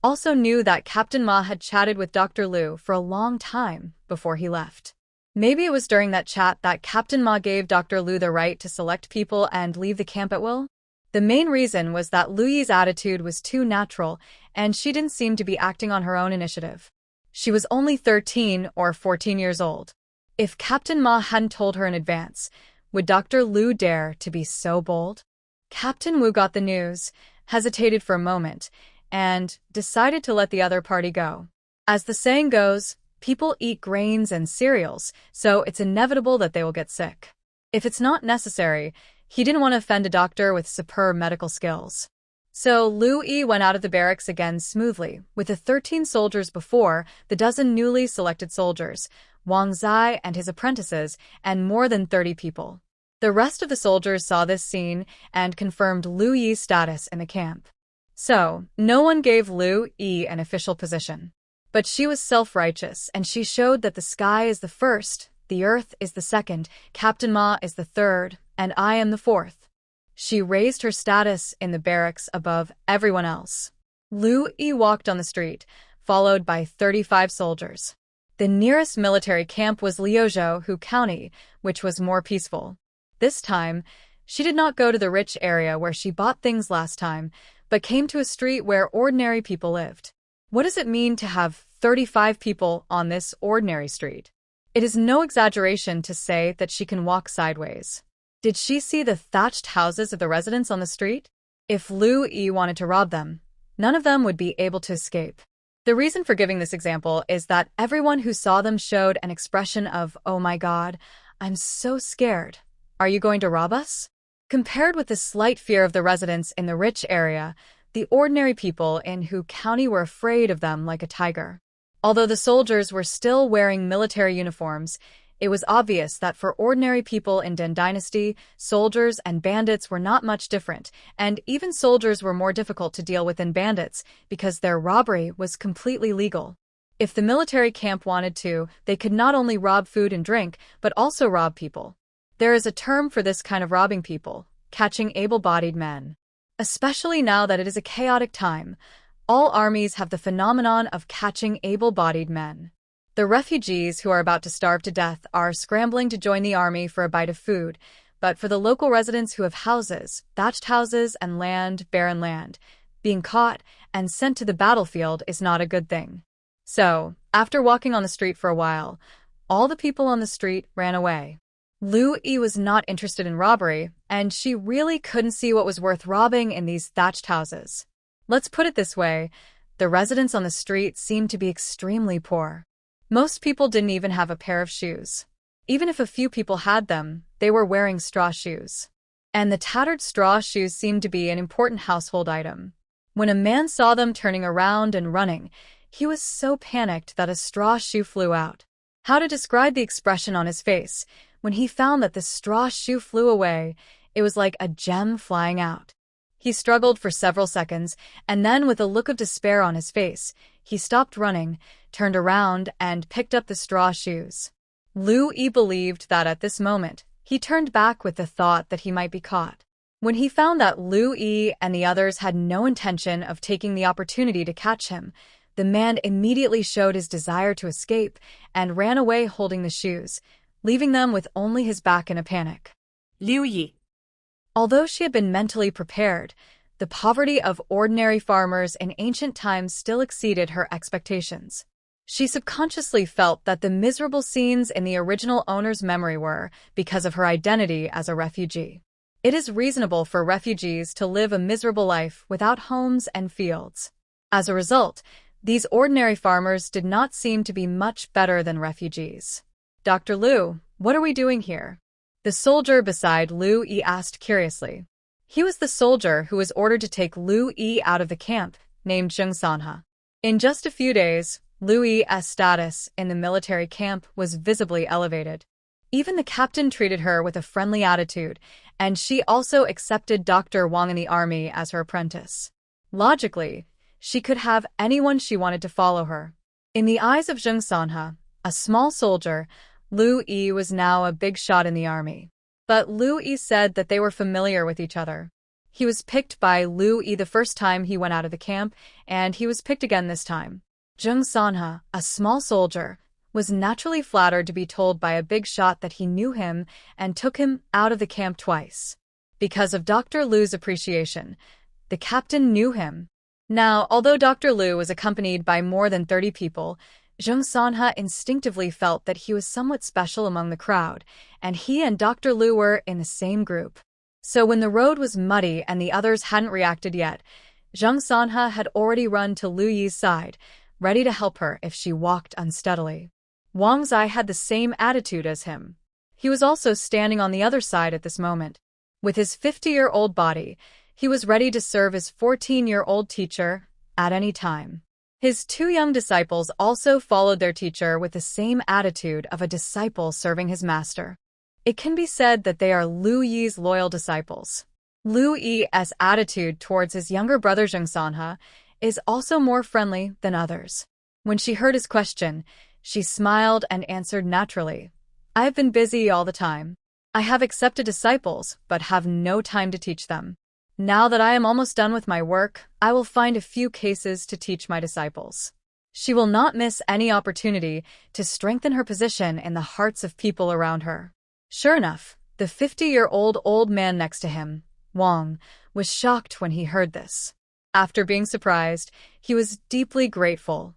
also knew that Captain Ma had chatted with Dr. Lu for a long time before he left. Maybe it was during that chat that Captain Ma gave Dr. Lu the right to select people and leave the camp at will. The main reason was that Lu Yi's attitude was too natural, and she didn't seem to be acting on her own initiative. She was only 13 or 14 years old. If Captain Ma hadn't told her in advance, would Dr. Lu dare to be so bold? Captain Wu got the news, hesitated for a moment, and decided to let the other party go. As the saying goes, people eat grains and cereals, so it's inevitable that they will get sick. If it's not necessary, he didn't want to offend a doctor with superb medical skills. So Lu Yi went out of the barracks again smoothly, with the 13 soldiers before, the dozen newly selected soldiers, Wang Zai and his apprentices, and more than 30 people. The rest of the soldiers saw this scene and confirmed Lu Yi's status in the camp. So, no one gave Lu Yi an official position. But she was self-righteous, and she showed that the sky is the first, the earth is the second, Captain Ma is the third, and I am the fourth. She raised her status in the barracks above everyone else. Lu Yi walked on the street, followed by 35 soldiers. The nearest military camp was Liuzhou County, which was more peaceful. This time, she did not go to the rich area where she bought things last time, but came to a street where ordinary people lived. What does it mean to have 35 people on this ordinary street? It is no exaggeration to say that she can walk sideways. Did she see the thatched houses of the residents on the street? If Lu Yi wanted to rob them, none of them would be able to escape. The reason for giving this example is that everyone who saw them showed an expression of, "Oh my God, I'm so scared. Are you going to rob us?" Compared with the slight fear of the residents in the rich area, the ordinary people in Hu County were afraid of them like a tiger. Although the soldiers were still wearing military uniforms, it was obvious that for ordinary people in Den Dynasty, soldiers and bandits were not much different, and even soldiers were more difficult to deal with than bandits because their robbery was completely legal. If the military camp wanted to, they could not only rob food and drink, but also rob people. There is a term for this kind of robbing people, catching able-bodied men. Especially now that it is a chaotic time, all armies have the phenomenon of catching able-bodied men. The refugees who are about to starve to death are scrambling to join the army for a bite of food, but for the local residents who have houses, thatched houses and land, barren land, being caught and sent to the battlefield is not a good thing. So, after walking on the street for a while, all the people on the street ran away. Lu Yi was not interested in robbery, and she really couldn't see what was worth robbing in these thatched houses. Let's put it this way, the residents on the street seemed to be extremely poor. Most people didn't even have a pair of shoes. Even if a few people had them, they were wearing straw shoes. And the tattered straw shoes seemed to be an important household item. When a man saw them turning around and running, he was so panicked that a straw shoe flew out. How to describe the expression on his face? When he found that the straw shoe flew away, it was like a gem flying out. He struggled for several seconds, and then with a look of despair on his face, he stopped running, turned around, and picked up the straw shoes. Lu Yi believed that at this moment, he turned back with the thought that he might be caught. When he found that Lu Yi and the others had no intention of taking the opportunity to catch him, the man immediately showed his desire to escape and ran away holding the shoes, leaving them with only his back in a panic. Liu Yi. Although she had been mentally prepared, the poverty of ordinary farmers in ancient times still exceeded her expectations. She subconsciously felt that the miserable scenes in the original owner's memory were because of her identity as a refugee. It is reasonable for refugees to live a miserable life without homes and fields. As a result, these ordinary farmers did not seem to be much better than refugees. "Dr. Lu, what are we doing here?" The soldier beside Lu Yi asked curiously. He was the soldier who was ordered to take Lu Yi out of the camp, named Zheng Sanhe. In just a few days, Lu Yi's status in the military camp was visibly elevated. Even the captain treated her with a friendly attitude, and she also accepted Dr. Wang in the army as her apprentice. Logically, she could have anyone she wanted to follow her. In the eyes of Zheng Sanhe, a small soldier, Lu Yi was now a big shot in the army. But Lu Yi said that they were familiar with each other. He was picked by Lu Yi the first time he went out of the camp, and he was picked again this time. Zheng Sanhe, a small soldier, was naturally flattered to be told by a big shot that he knew him and took him out of the camp twice. Because of Dr. Lu's appreciation, the captain knew him. Now, although Dr. Lu was accompanied by more than 30 people, Zheng Sanhe instinctively felt that he was somewhat special among the crowd, and he and Dr. Lu were in the same group. So when the road was muddy and the others hadn't reacted yet, Zheng Sanhe had already run to Lu Yi's side, ready to help her if she walked unsteadily. Wang Zai had the same attitude as him. He was also standing on the other side at this moment. With his 50-year-old body, he was ready to serve his 14-year-old teacher at any time. His two young disciples also followed their teacher with the same attitude of a disciple serving his master. It can be said that they are Lu Yi's loyal disciples. Lu Yi's attitude towards his younger brother Zheng Sanhe is also more friendly than others. When she heard his question, she smiled and answered naturally. I have been busy all the time. I have accepted disciples, but have no time to teach them. Now that I am almost done with my work, I will find a few cases to teach my disciples. She will not miss any opportunity to strengthen her position in the hearts of people around her. Sure enough, the 50-year-old old man next to him, Wang, was shocked when he heard this. After being surprised, he was deeply grateful.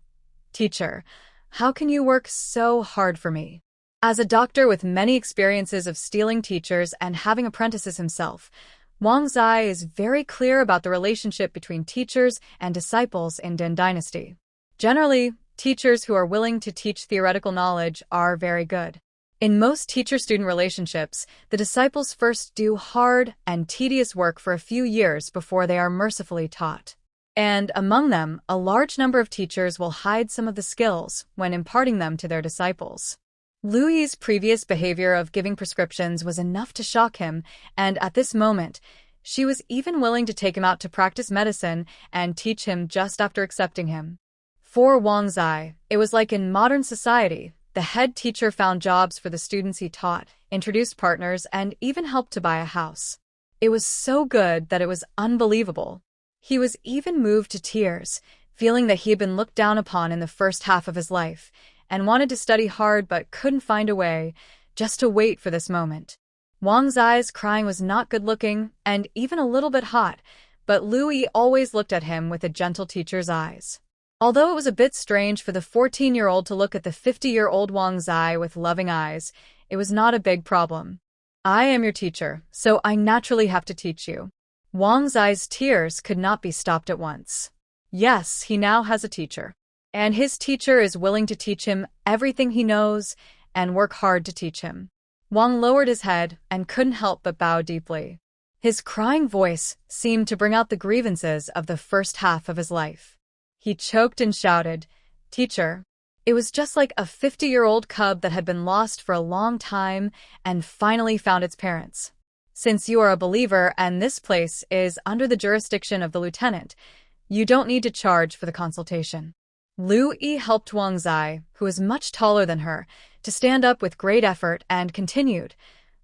Teacher, how can you work so hard for me? As a doctor with many experiences of stealing teachers and having apprentices himself, Wang Zai is very clear about the relationship between teachers and disciples in Dan Dynasty. Generally, teachers who are willing to teach theoretical knowledge are very good. In most teacher-student relationships, the disciples first do hard and tedious work for a few years before they are mercifully taught. And among them, a large number of teachers will hide some of the skills when imparting them to their disciples. Lu Yi's previous behavior of giving prescriptions was enough to shock him, and at this moment, she was even willing to take him out to practice medicine and teach him just after accepting him. For Wang Zai, it was like in modern society. The head teacher found jobs for the students he taught, introduced partners, and even helped to buy a house. It was so good that it was unbelievable. He was even moved to tears, feeling that he had been looked down upon in the first half of his life, and wanted to study hard but couldn't find a way, just to wait for this moment. Wang Zai's crying was not good-looking and even a little bit hot, but Lu Yi always looked at him with a gentle teacher's eyes. Although it was a bit strange for the 14-year-old to look at the 50-year-old Wang Zai with loving eyes, it was not a big problem. I am your teacher, so I naturally have to teach you. Wang Zai's tears could not be stopped at once. Yes, he now has a teacher. And his teacher is willing to teach him everything he knows and work hard to teach him. Wang lowered his head and couldn't help but bow deeply. His crying voice seemed to bring out the grievances of the first half of his life. He choked and shouted, "Teacher." It was just like a 50-year-old cub that had been lost for a long time and finally found its parents. Since you are a believer and this place is under the jurisdiction of the lieutenant, you don't need to charge for the consultation. Lu Yi helped Wang Zai, who was much taller than her, to stand up with great effort and continued,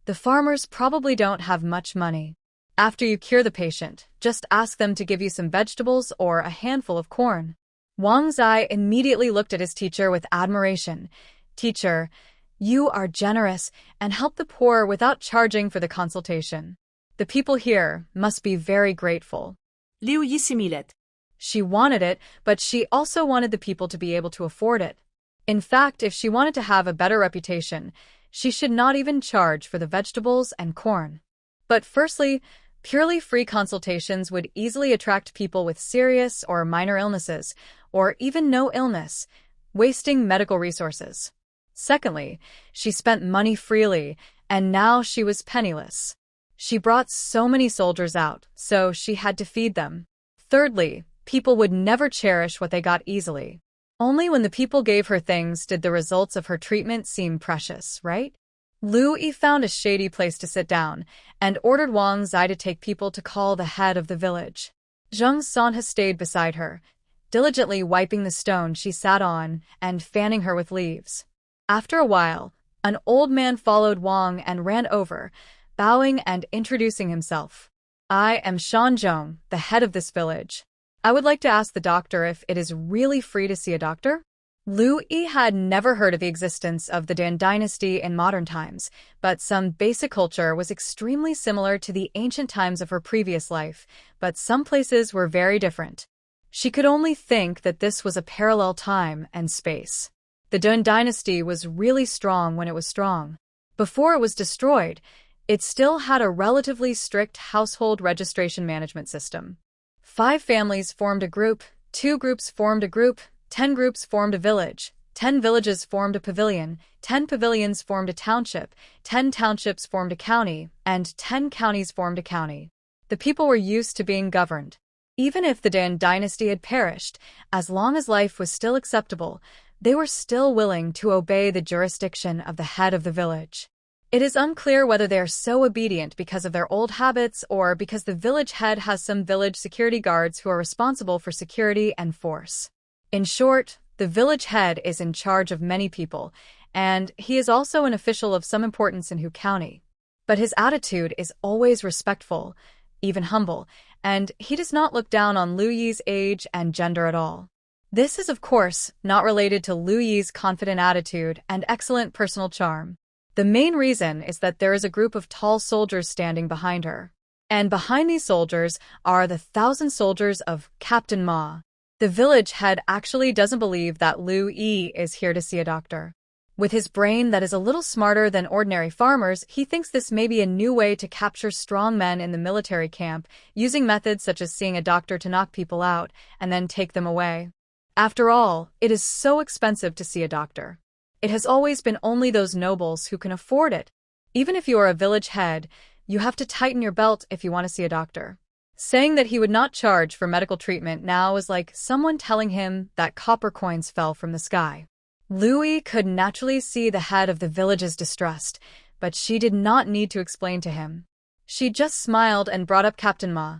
"The farmers probably don't have much money. After you cure the patient, just ask them to give you some vegetables or a handful of corn." Wang Zai immediately looked at his teacher with admiration. "Teacher, you are generous and help the poor without charging for the consultation. The people here must be very grateful." Liu Yi similet. She wanted it, but she also wanted the people to be able to afford it. In fact, if she wanted to have a better reputation, she should not even charge for the vegetables and corn. But firstly, purely free consultations would easily attract people with serious or minor illnesses, or even no illness, wasting medical resources. Secondly, she spent money freely, and now she was penniless. She brought so many soldiers out, so she had to feed them. Thirdly, people would never cherish what they got easily. Only when the people gave her things did the results of her treatment seem precious, right? Lu Yi found a shady place to sit down and ordered Wang Zai to take people to call the head of the village. Zheng Sanhe stayed beside her, diligently wiping the stone she sat on and fanning her with leaves. After a while, an old man followed Wang and ran over, bowing and introducing himself. "I am Shan Zhong, the head of this village. I would like to ask the doctor if it is really free to see a doctor?" Lu Yi had never heard of the existence of the Dan dynasty in modern times, but some basic culture was extremely similar to the ancient times of her previous life, but some places were very different. She could only think that this was a parallel time and space. The Dun dynasty was really strong when it was strong. Before it was destroyed, it still had a relatively strict household registration management system. 5 families formed a group, 2 groups formed a group, 10 groups formed a village, 10 villages formed a pavilion, 10 pavilions formed a township, 10 townships formed a county, and 10 counties formed a county. The people were used to being governed. Even if the Dan dynasty had perished, as long as life was still acceptable, they were still willing to obey the jurisdiction of the head of the village. It is unclear whether they are so obedient because of their old habits or because the village head has some village security guards who are responsible for security and force. In short, the village head is in charge of many people, and he is also an official of some importance in Hu County. But his attitude is always respectful, even humble, and he does not look down on Liu Yi's age and gender at all. This is, of course, not related to Liu Yi's confident attitude and excellent personal charm. The main reason is that there is a group of tall soldiers standing behind her. And behind these soldiers are the 1,000 soldiers of Captain Ma. The village head actually doesn't believe that Liu Yi is here to see a doctor. With his brain that is a little smarter than ordinary farmers, he thinks this may be a new way to capture strong men in the military camp, using methods such as seeing a doctor to knock people out and then take them away. After all, it is so expensive to see a doctor. It has always been only those nobles who can afford it. Even if you are a village head, you have to tighten your belt if you want to see a doctor. Saying that he would not charge for medical treatment now is like someone telling him that copper coins fell from the sky. Louis could naturally see the head of the village's distrust, but she did not need to explain to him. She just smiled and brought up Captain Ma.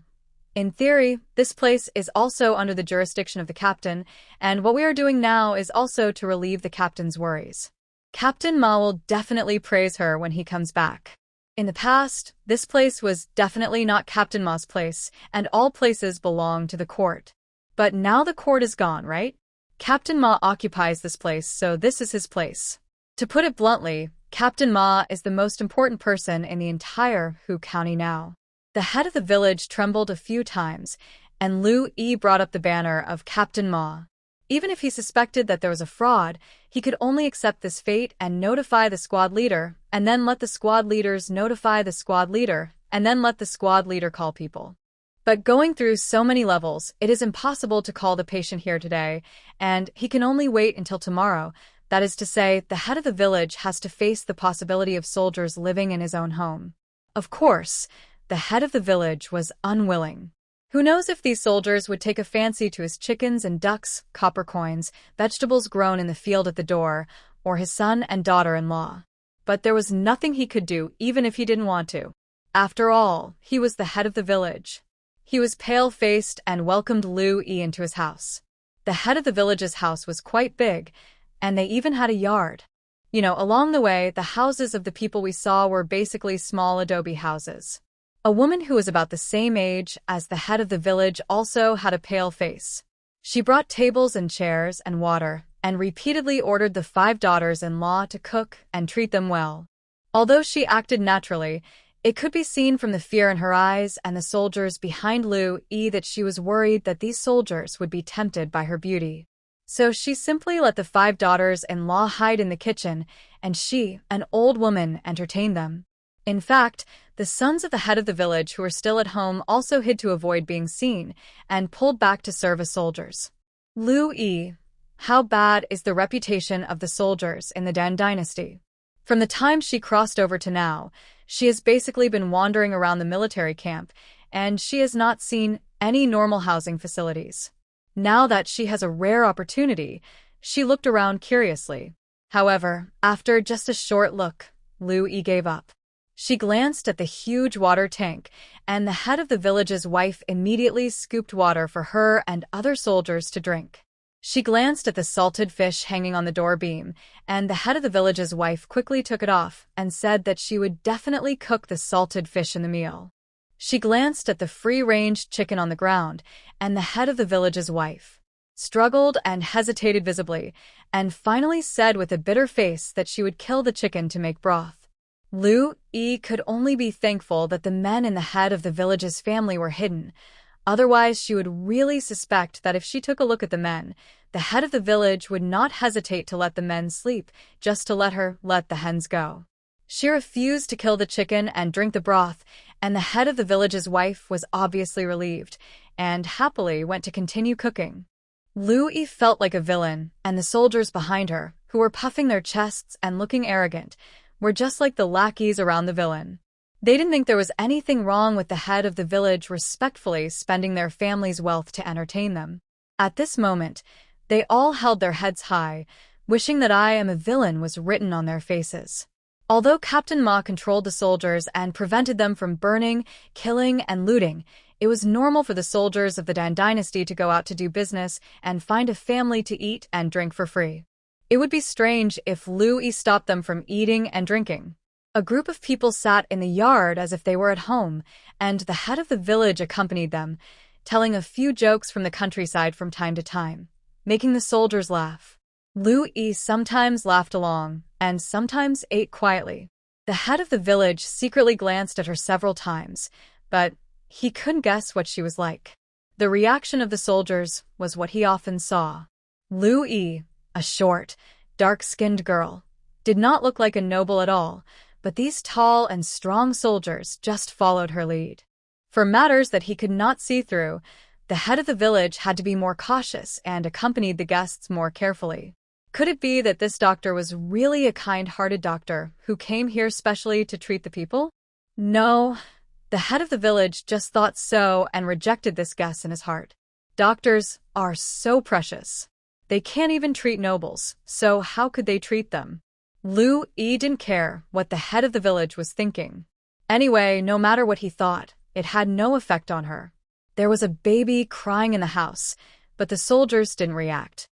In theory, this place is also under the jurisdiction of the captain, and what we are doing now is also to relieve the captain's worries. Captain Ma will definitely praise her when he comes back. In the past, this place was definitely not Captain Ma's place, and all places belong to the court. But now the court is gone, right? Captain Ma occupies this place, so this is his place. To put it bluntly, Captain Ma is the most important person in the entire Hu County now. The head of the village trembled a few times, and Liu Yi brought up the banner of Captain Ma. Even if he suspected that there was a fraud, he could only accept this fate and notify the squad leader, and then let the squad leaders notify the squad leader, and then let the squad leader call people. But going through so many levels, it is impossible to call the patient here today, and he can only wait until tomorrow. That is to say, the head of the village has to face the possibility of soldiers living in his own home. Of course, the head of the village was unwilling. Who knows if these soldiers would take a fancy to his chickens and ducks, copper coins, vegetables grown in the field at the door, or his son and daughter-in-law. But there was nothing he could do even if he didn't want to. After all, he was the head of the village. He was pale-faced and welcomed Liu Yi into his house. The head of the village's house was quite big, and they even had a yard. Along the way, the houses of the people we saw were basically small adobe houses. A woman who was about the same age as the head of the village also had a pale face. She brought tables and chairs and water, and repeatedly ordered the 5 daughters-in-law to cook and treat them well. Although she acted naturally, it could be seen from the fear in her eyes and the soldiers behind Liu Yi that she was worried that these soldiers would be tempted by her beauty. So she simply let the 5 daughters-in-law hide in the kitchen, and she, an old woman, entertained them. In fact, the sons of the head of the village who were still at home also hid to avoid being seen, and pulled back to serve as soldiers. Liu Yi, how bad is the reputation of the soldiers in the Dan dynasty? From the time she crossed over to now, she has basically been wandering around the military camp, and she has not seen any normal housing facilities. Now that she has a rare opportunity, she looked around curiously. However, after just a short look, Liu Yi gave up. She glanced at the huge water tank, and the head of the village's wife immediately scooped water for her and other soldiers to drink. She glanced at the salted fish hanging on the door beam, and the head of the village's wife quickly took it off and said that she would definitely cook the salted fish in the meal. She glanced at the free-range chicken on the ground, and the head of the village's wife struggled and hesitated visibly, and finally said with a bitter face that she would kill the chicken to make broth. Liu Yi could only be thankful that the men in the head of the village's family were hidden. Otherwise, she would really suspect that if she took a look at the men, the head of the village would not hesitate to let the men sleep, just to let her let the hens go. She refused to kill the chicken and drink the broth, and the head of the village's wife was obviously relieved, and happily went to continue cooking. Lu Yi felt like a villain, and the soldiers behind her, who were puffing their chests and looking arrogant, were just like the lackeys around the villain. They didn't think there was anything wrong with the head of the village respectfully spending their family's wealth to entertain them. At this moment, they all held their heads high, wishing that "I am a villain" was written on their faces. Although Captain Ma controlled the soldiers and prevented them from burning, killing, and looting, it was normal for the soldiers of the Dan dynasty to go out to do business and find a family to eat and drink for free. It would be strange if Lu Yi stopped them from eating and drinking. A group of people sat in the yard as if they were at home, and the head of the village accompanied them, telling a few jokes from the countryside from time to time, making the soldiers laugh. Lu Yi sometimes laughed along, and sometimes ate quietly. The head of the village secretly glanced at her several times, but he couldn't guess what she was like. The reaction of the soldiers was what he often saw. Lu Yi, a short, dark-skinned girl, did not look like a noble at all, but these tall and strong soldiers just followed her lead. For matters that he could not see through, the head of the village had to be more cautious and accompanied the guests more carefully. Could it be that this doctor was really a kind-hearted doctor who came here specially to treat the people? No, the head of the village just thought so and rejected this guess in his heart. Doctors are so precious. They can't even treat nobles, so how could they treat them? Lu Yi didn't care what the head of the village was thinking. Anyway, no matter what he thought, it had no effect on her. There was a baby crying in the house, but the soldiers didn't react.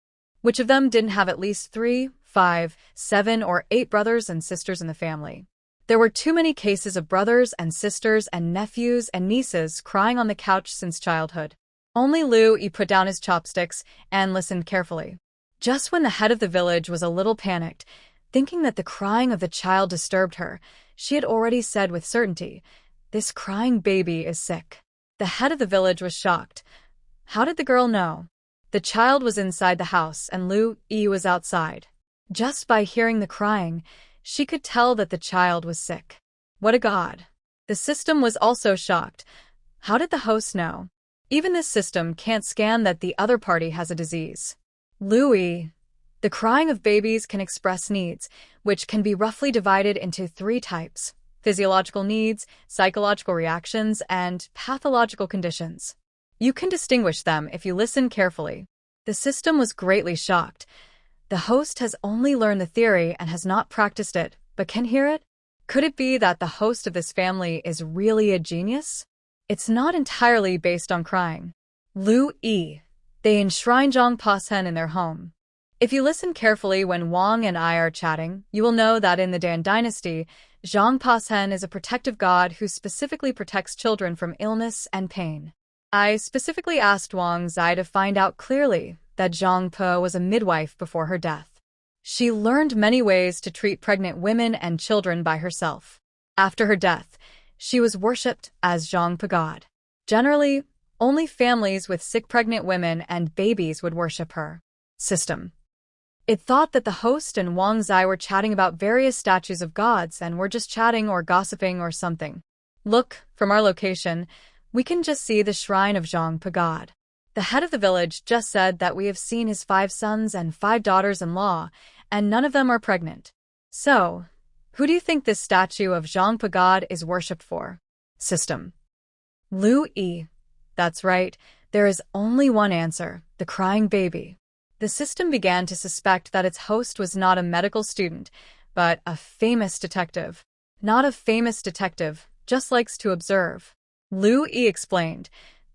Which of them didn't have at least 3, 5, 7, or 8 brothers and sisters in the family? There were too many cases of brothers and sisters and nephews and nieces crying on the couch since childhood. Only Lu Yi put down his chopsticks and listened carefully. Just when the head of the village was a little panicked, thinking that the crying of the child disturbed her, she had already said with certainty, "This crying baby is sick." The head of the village was shocked. How did the girl know? The child was inside the house and Lu Yi was outside. Just by hearing the crying, she could tell that the child was sick. What a god! The system was also shocked. How did the host know? Even this system can't scan that the other party has a disease. Lu Yi, the crying of babies can express needs, which can be roughly divided into 3 types: physiological needs, psychological reactions, and pathological conditions. You can distinguish them if you listen carefully. The system was greatly shocked. The host has only learned the theory and has not practiced it, but can hear it? Could it be that the host of this family is really a genius? It's not entirely based on crying. Lu Yi, they enshrine Zhang Pasen in their home. If you listen carefully when Wang and I are chatting, you will know that in the Dan dynasty, Zhang Pasen is a protective god who specifically protects children from illness and pain. I specifically asked Wang Zai to find out clearly that Zhang Pe was a midwife before her death. She learned many ways to treat pregnant women and children by herself. After her death, she was worshipped as Zhang Pe god. Generally, only families with sick pregnant women and babies would worship her. System. It thought that the host and Wang Zai were chatting about various statues of gods and were just chatting or gossiping or something. Look, from our location, we can just see the shrine of Zhang Pe god. The head of the village just said that we have seen his 5 sons and 5 daughters-in-law, and none of them are pregnant. So, who do you think this statue of Zhang Pe god is worshipped for? System. Lu Yi. That's right, there is only one answer: the crying baby. The system began to suspect that its host was not a medical student, but a famous detective. Not a famous detective, just likes to observe. Lu Yi explained,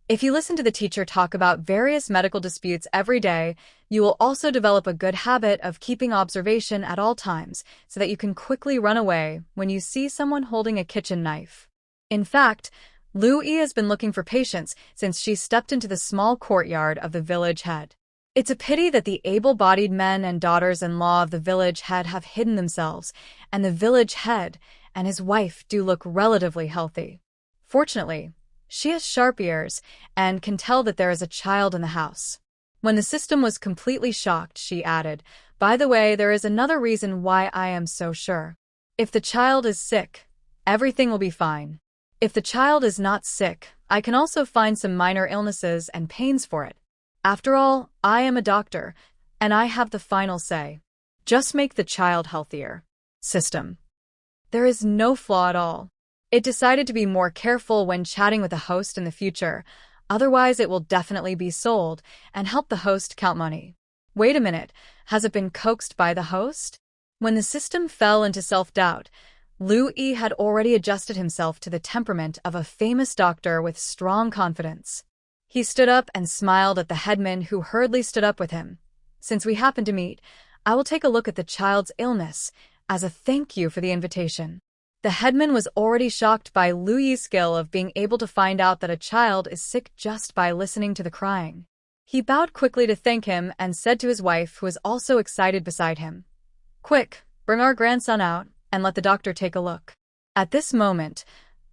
if you listen to the teacher talk about various medical disputes every day, you will also develop a good habit of keeping observation at all times so that you can quickly run away when you see someone holding a kitchen knife. In fact, Lu Yi has been looking for patients since she stepped into the small courtyard of the village head. It's a pity that the able-bodied men and daughters-in-law of the village head have hidden themselves, and the village head and his wife do look relatively healthy. Fortunately, She has sharp ears and can tell that there is a child in the house. When the system was completely shocked, she added, "By the way, there is another reason why I am so sure. If the child is sick, everything will be fine. If the child is not sick, I can also find some minor illnesses and pains for it. After all, I am a doctor, and I have the final say. Just make the child healthier." System. There is no flaw at all. It decided to be more careful when chatting with a host in the future, otherwise it will definitely be sold, and help the host count money. Wait a minute, has it been coaxed by the host? When the system fell into self-doubt, Liu Yi had already adjusted himself to the temperament of a famous doctor with strong confidence. He stood up and smiled at the headman, who hurriedly stood up with him. "Since we happen to meet, I will take a look at the child's illness as a thank you for the invitation." The headman was already shocked by Liu Yi's skill of being able to find out that a child is sick just by listening to the crying. He bowed quickly to thank him and said to his wife, who was also excited beside him, "Quick, bring our grandson out and let the doctor take a look." At this moment,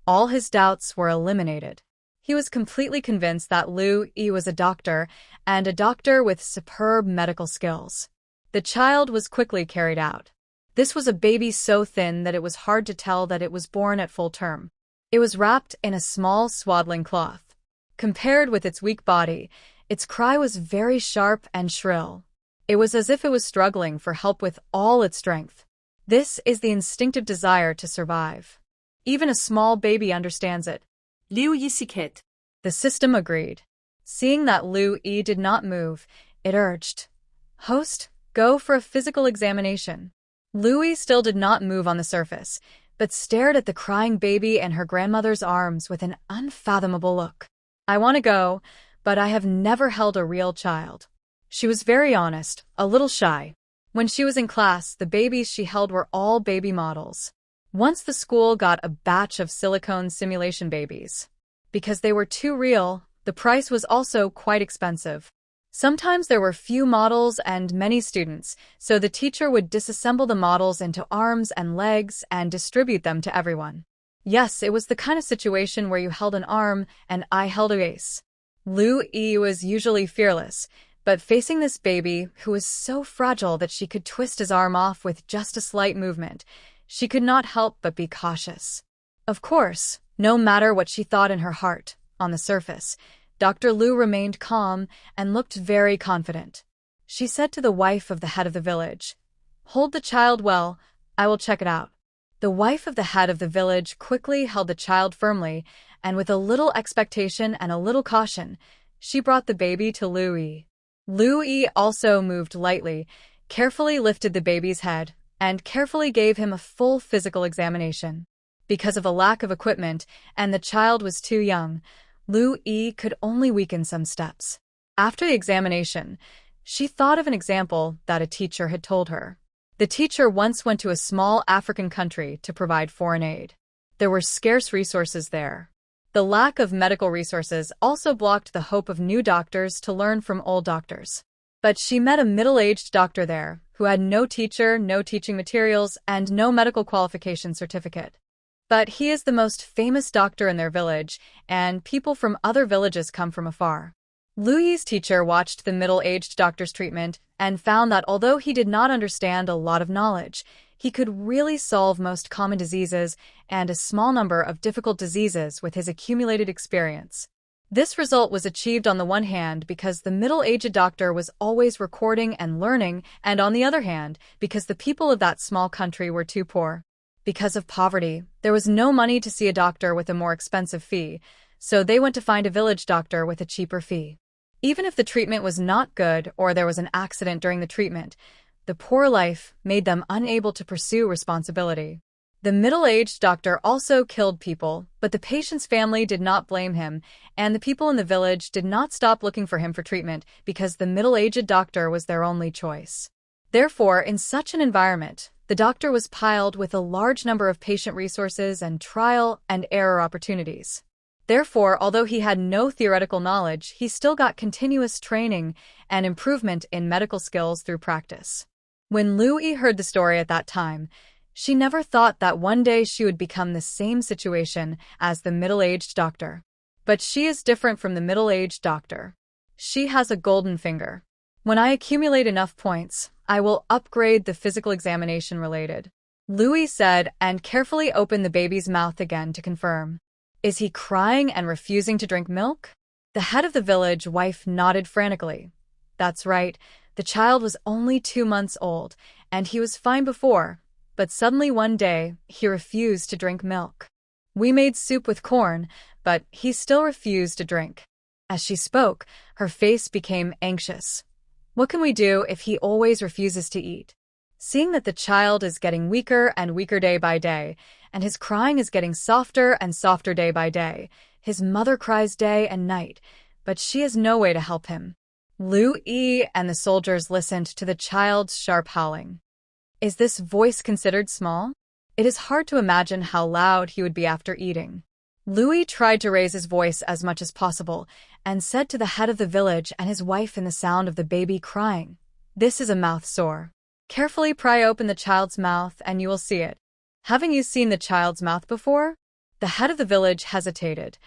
all his doubts were eliminated. He was completely convinced that Liu Yi was a doctor, and a doctor with superb medical skills. The child was quickly carried out. This was a baby so thin that it was hard to tell that it was born at full term. It was wrapped in a small swaddling cloth. Compared with its weak body, its cry was very sharp and shrill. It was as if it was struggling for help with all its strength. This is the instinctive desire to survive. Even a small baby understands it. Liu Yi siket. The system agreed. Seeing that Liu Yi did not move, it urged, "Host, go for a physical examination." Liu Yi still did not move on the surface, but stared at the crying baby in her grandmother's arms with an unfathomable look. "I want to go, but I have never held a real child." She was very honest, a little shy. When she was in class, the babies she held were all baby models. Once the school got a batch of silicone simulation babies. Because they were too real, the price was also quite expensive. Sometimes there were few models and many students, so the teacher would disassemble the models into arms and legs and distribute them to everyone. Yes, it was the kind of situation where you held an arm and I held a vase. Liu Yi was usually fearless, but facing this baby, who was so fragile that she could twist his arm off with just a slight movement, she could not help but be cautious. Of course, no matter what she thought in her heart, on the surface, Dr. Liu remained calm and looked very confident. She said to the wife of the head of the village, "Hold the child well, I will check it out." The wife of the head of the village quickly held the child firmly, and with a little expectation and a little caution, she brought the baby to Liu Yi. Liu Yi also moved lightly, carefully lifted the baby's head, and carefully gave him a full physical examination. Because of a lack of equipment and the child was too young, Liu Yi could only weaken some steps. After the examination, she thought of an example that a teacher had told her. The teacher once went to a small African country to provide foreign aid. There were scarce resources there. The lack of medical resources also blocked the hope of new doctors to learn from old doctors. But she met a middle-aged doctor there who had no teacher, no teaching materials, and no medical qualification certificate. But he is the most famous doctor in their village, and people from other villages come from afar. Liu Yi's teacher watched the middle-aged doctor's treatment and found that although he did not understand a lot of knowledge, he could really solve most common diseases and a small number of difficult diseases with his accumulated experience. This result was achieved on the one hand because the middle-aged doctor was always recording and learning, and on the other hand, because the people of that small country were too poor. Because of poverty, there was no money to see a doctor with a more expensive fee, so they went to find a village doctor with a cheaper fee. Even if the treatment was not good or there was an accident during the treatment, the poor life made them unable to pursue responsibility. The middle-aged doctor also killed people, but the patient's family did not blame him, and the people in the village did not stop looking for him for treatment because the middle-aged doctor was their only choice. Therefore, in such an environment, the doctor was piled with a large number of patient resources and trial and error opportunities. Therefore, although he had no theoretical knowledge, he still got continuous training and improvement in medical skills through practice. When Liu Yi heard the story at that time, she never thought that one day she would become the same situation as the middle-aged doctor. But she is different from the middle-aged doctor. She has a golden finger. When I accumulate enough points, I will upgrade the physical examination related. Louis said and carefully opened the baby's mouth again to confirm. Is he crying and refusing to drink milk? The head of the village wife nodded frantically. That's right, the child was only 2 months old, and he was fine before, but suddenly one day, he refused to drink milk. We made soup with corn, but he still refused to drink. As she spoke, her face became anxious. What can we do if he always refuses to eat? Seeing that the child is getting weaker and weaker day by day, and his crying is getting softer and softer day by day, his mother cries day and night, but she has no way to help him. Lu Yi and the soldiers listened to the child's sharp howling. Is this voice considered small? It is hard to imagine how loud he would be after eating. Louis tried to raise his voice as much as possible and said to the head of the village and his wife in the sound of the baby crying, "This is a mouth sore. Carefully pry open the child's mouth and you will see it." Haven't you seen the child's mouth before? The head of the village hesitated.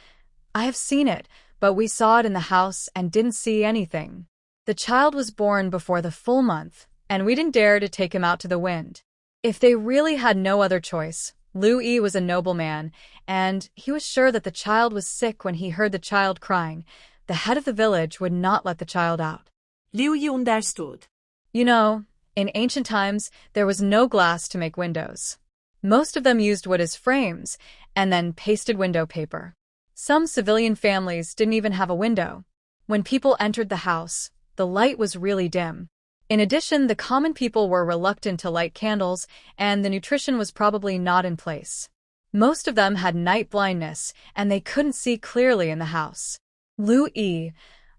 I have seen it, but we saw it in the house and didn't see anything. The child was born before the full month, and we didn't dare to take him out to the wind. If they really had no other choice, Lu Yi was a nobleman, and he was sure that the child was sick when he heard the child crying. The head of the village would not let the child out. Liu Yi understood. You know, in ancient times, there was no glass to make windows. Most of them used wood as frames, and then pasted window paper. Some civilian families didn't even have a window. When people entered the house, the light was really dim. In addition, the common people were reluctant to light candles, and the nutrition was probably not in place. Most of them had night blindness, and they couldn't see clearly in the house. Lu Yi,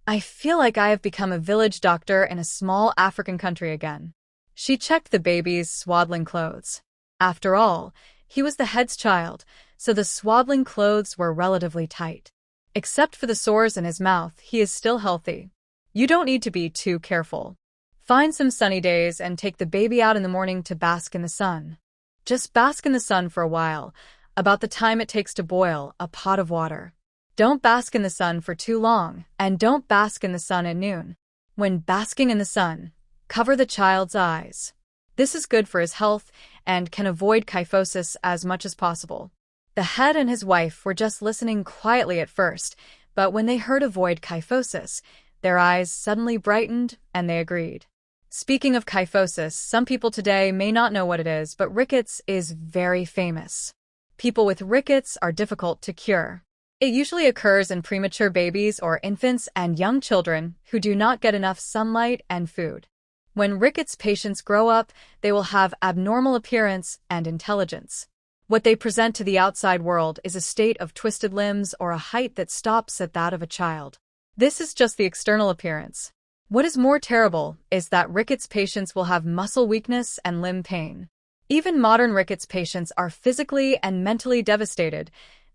I feel like I have become a village doctor in a small African country again. She checked the baby's swaddling clothes. After all, he was the head's child, so the swaddling clothes were relatively tight. Except for the sores in his mouth, he is still healthy. You don't need to be too careful. Find some sunny days and take the baby out in the morning to bask in the sun. Just bask in the sun for a while, about the time it takes to boil a pot of water. Don't bask in the sun for too long, and don't bask in the sun at noon. When basking in the sun, cover the child's eyes. This is good for his health and can avoid kyphosis as much as possible. The head and his wife were just listening quietly at first, but when they heard avoid kyphosis, their eyes suddenly brightened and they agreed. Speaking of kyphosis, some people today may not know what it is, but rickets is very famous. People with rickets are difficult to cure. It usually occurs in premature babies or infants and young children who do not get enough sunlight and food. When rickets patients grow up, they will have abnormal appearance and intelligence. What they present to the outside world is a state of twisted limbs or a height that stops at that of a child. This is just the external appearance. What is more terrible is that rickets patients will have muscle weakness and limb pain. Even modern rickets patients are physically and mentally devastated,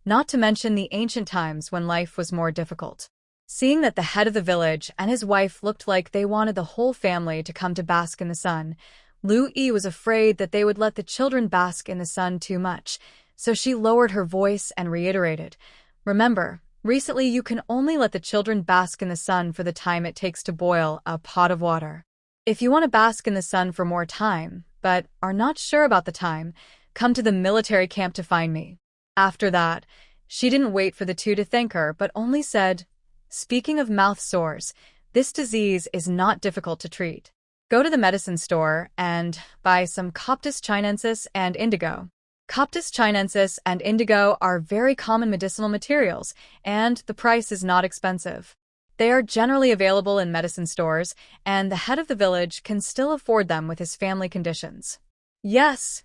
not to mention the ancient times when life was more difficult. Seeing that the head of the village and his wife looked like they wanted the whole family to come to bask in the sun, Lu Yi was afraid that they would let the children bask in the sun too much, so she lowered her voice and reiterated, "Remember, recently you can only let the children bask in the sun for the time it takes to boil a pot of water. If you want to bask in the sun for more time, but are not sure about the time, come to the military camp to find me." After that, she didn't wait for the two to thank her, but only said, "Speaking of mouth sores, this disease is not difficult to treat. Go to the medicine store and buy some Coptis chinensis and indigo. Coptis chinensis and indigo are very common medicinal materials, and the price is not expensive. They are generally available in medicine stores, and the head of the village can still afford them with his family conditions." Yes,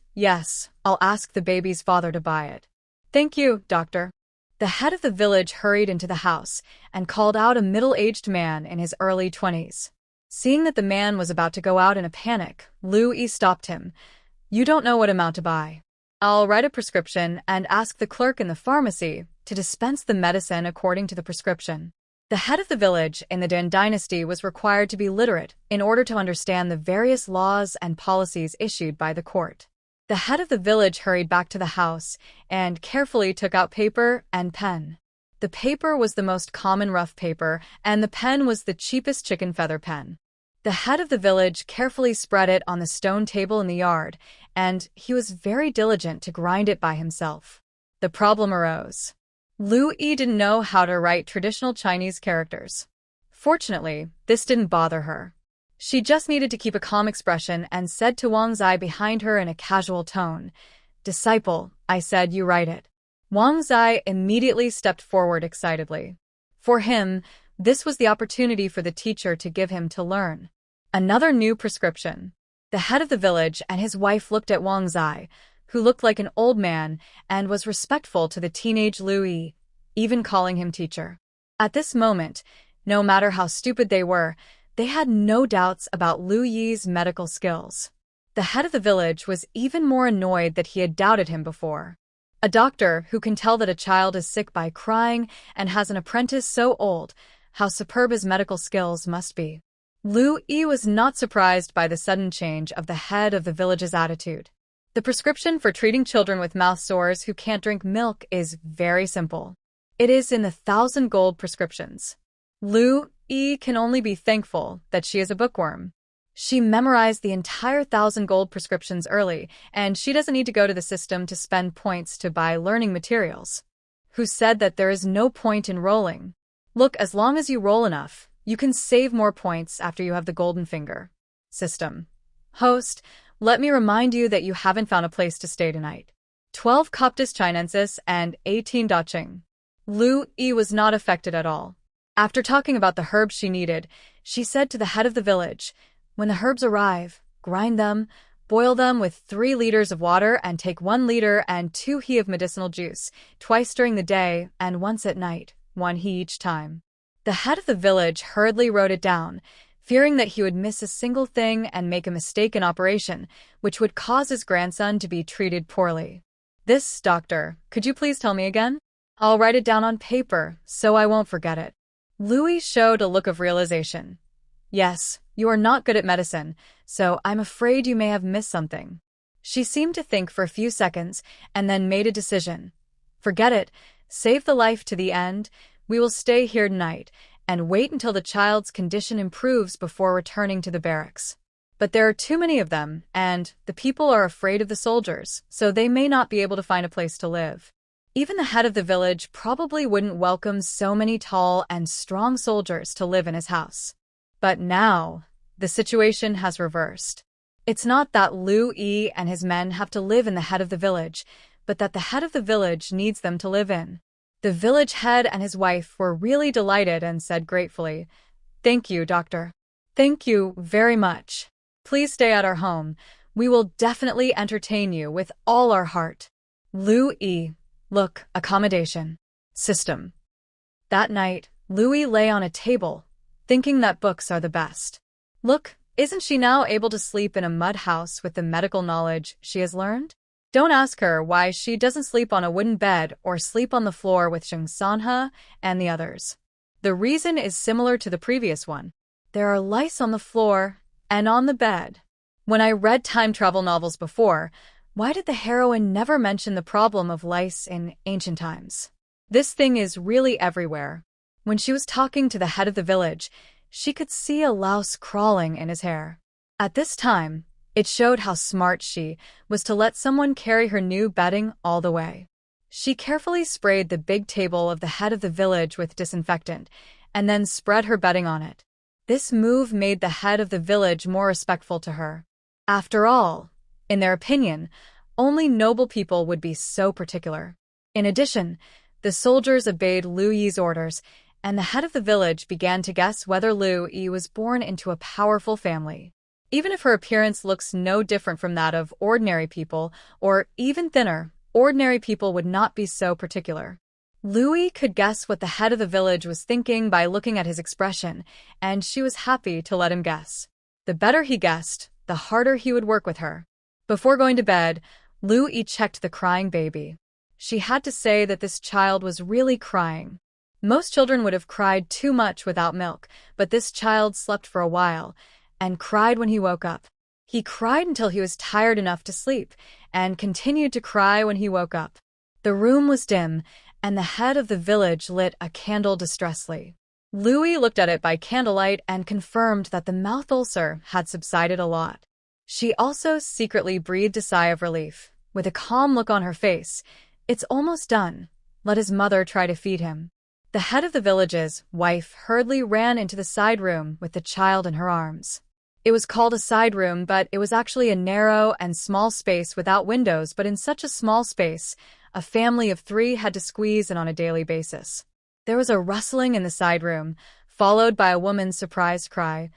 I'll ask the baby's father to buy it." "Thank you, doctor." The head of the village hurried into the house and called out a middle-aged man in his early 20s. Seeing that the man was about to go out in a panic, Lu Yi stopped him. "You don't know what amount to buy. I'll write a prescription and ask the clerk in the pharmacy to dispense the medicine according to the prescription." The head of the village in the Dan dynasty was required to be literate in order to understand the various laws and policies issued by the court. The head of the village hurried back to the house and carefully took out paper and pen. The paper was the most common rough paper, and the pen was the cheapest chicken feather pen. The head of the village carefully spread it on the stone table in the yard, and he was very diligent to grind it by himself. The problem arose. Lu Yi didn't know how to write traditional Chinese characters. Fortunately, this didn't bother her. She just needed to keep a calm expression and said to Wang Zai behind her in a casual tone, "Disciple, I said you write it." Wang Zai immediately stepped forward excitedly. For him, this was the opportunity for the teacher to give him to learn. Another new prescription. The head of the village and his wife looked at Wang Zai, who looked like an old man and was respectful to the teenage Lu Yi, even calling him teacher. At this moment, no matter how stupid they were, they had no doubts about Lu Yi's medical skills. The head of the village was even more annoyed that he had doubted him before. A doctor who can tell that a child is sick by crying and has an apprentice so old, how superb his medical skills must be. Lu Yi was not surprised by the sudden change of the head of the village's attitude. The prescription for treating children with mouth sores who can't drink milk is very simple. It is in the 1,000 gold prescriptions. Lu Yi can only be thankful that she is a bookworm. She memorized the entire 1,000 gold prescriptions early, and she doesn't need to go to the system to spend points to buy learning materials. Who said that there is no point in rolling? Look, as long as you roll enough, you can save more points after you have the golden finger. System. Host, let me remind you that you haven't found a place to stay tonight. 12 Coptis Chinensis and 18 Dacheng. Lu Yi was not affected at all. After talking about the herbs she needed, she said to the head of the village, "When the herbs arrive, grind them, boil them with 3 liters of water and take 1 liter and 2 he of medicinal juice, twice during the day and once at night, 1 he each time." The head of the village hurriedly wrote it down, fearing that he would miss a single thing and make a mistake in operation, which would cause his grandson to be treated poorly. "This, doctor, could you please tell me again? I'll write it down on paper, so I won't forget it." Louis showed a look of realization. "Yes, you are not good at medicine, so I'm afraid you may have missed something." She seemed to think for a few seconds and then made a decision. "Forget it. Save the life to the end. We will stay here tonight and wait until the child's condition improves before returning to the barracks. But there are too many of them, and the people are afraid of the soldiers, so they may not be able to find a place to live. Even the head of the village probably wouldn't welcome so many tall and strong soldiers to live in his house. But now, the situation has reversed. It's not that Lu Yi and his men have to live in the head of the village, but that the head of the village needs them to live in. The village head and his wife were really delighted and said gratefully, "Thank you, doctor. Thank you very much. Please stay at our home. We will definitely entertain you with all our heart." Lu Yi, look, accommodation. System. That night, Louis lay on a table, thinking that books are the best. Look, isn't she now able to sleep in a mud house with the medical knowledge she has learned? Don't ask her why she doesn't sleep on a wooden bed or sleep on the floor with Sheng Sanhe and the others. The reason is similar to the previous one. There are lice on the floor and on the bed. When I read time travel novels before, why did the heroine never mention the problem of lice in ancient times? This thing is really everywhere. When she was talking to the head of the village, she could see a louse crawling in his hair. At this time, it showed how smart she was to let someone carry her new bedding all the way. She carefully sprayed the big table of the head of the village with disinfectant and then spread her bedding on it. This move made the head of the village more respectful to her. After all, in their opinion, only noble people would be so particular. In addition, the soldiers obeyed Lu Yi's orders, and the head of the village began to guess whether Lu Yi was born into a powerful family. Even if her appearance looks no different from that of ordinary people, or even thinner, ordinary people would not be so particular. Louis could guess what the head of the village was thinking by looking at his expression, and she was happy to let him guess. The better he guessed, the harder he would work with her. Before going to bed, Louis checked the crying baby. She had to say that this child was really crying. Most children would have cried too much without milk, but this child slept for a while and cried when he woke up. He cried until he was tired enough to sleep and continued to cry when he woke up. The room was dim, and the head of the village lit a candle distressfully. Louis looked at it by candlelight and confirmed that the mouth ulcer had subsided a lot. She also secretly breathed a sigh of relief. With a calm look on her face, "It's almost done. Let his mother try to feed him." The head of the village's wife hurriedly ran into the side room with the child in her arms. It was called a side room, but it was actually a narrow and small space without windows, but in such a small space, a family of 3 had to squeeze in on a daily basis. There was a rustling in the side room, followed by a woman's surprised cry.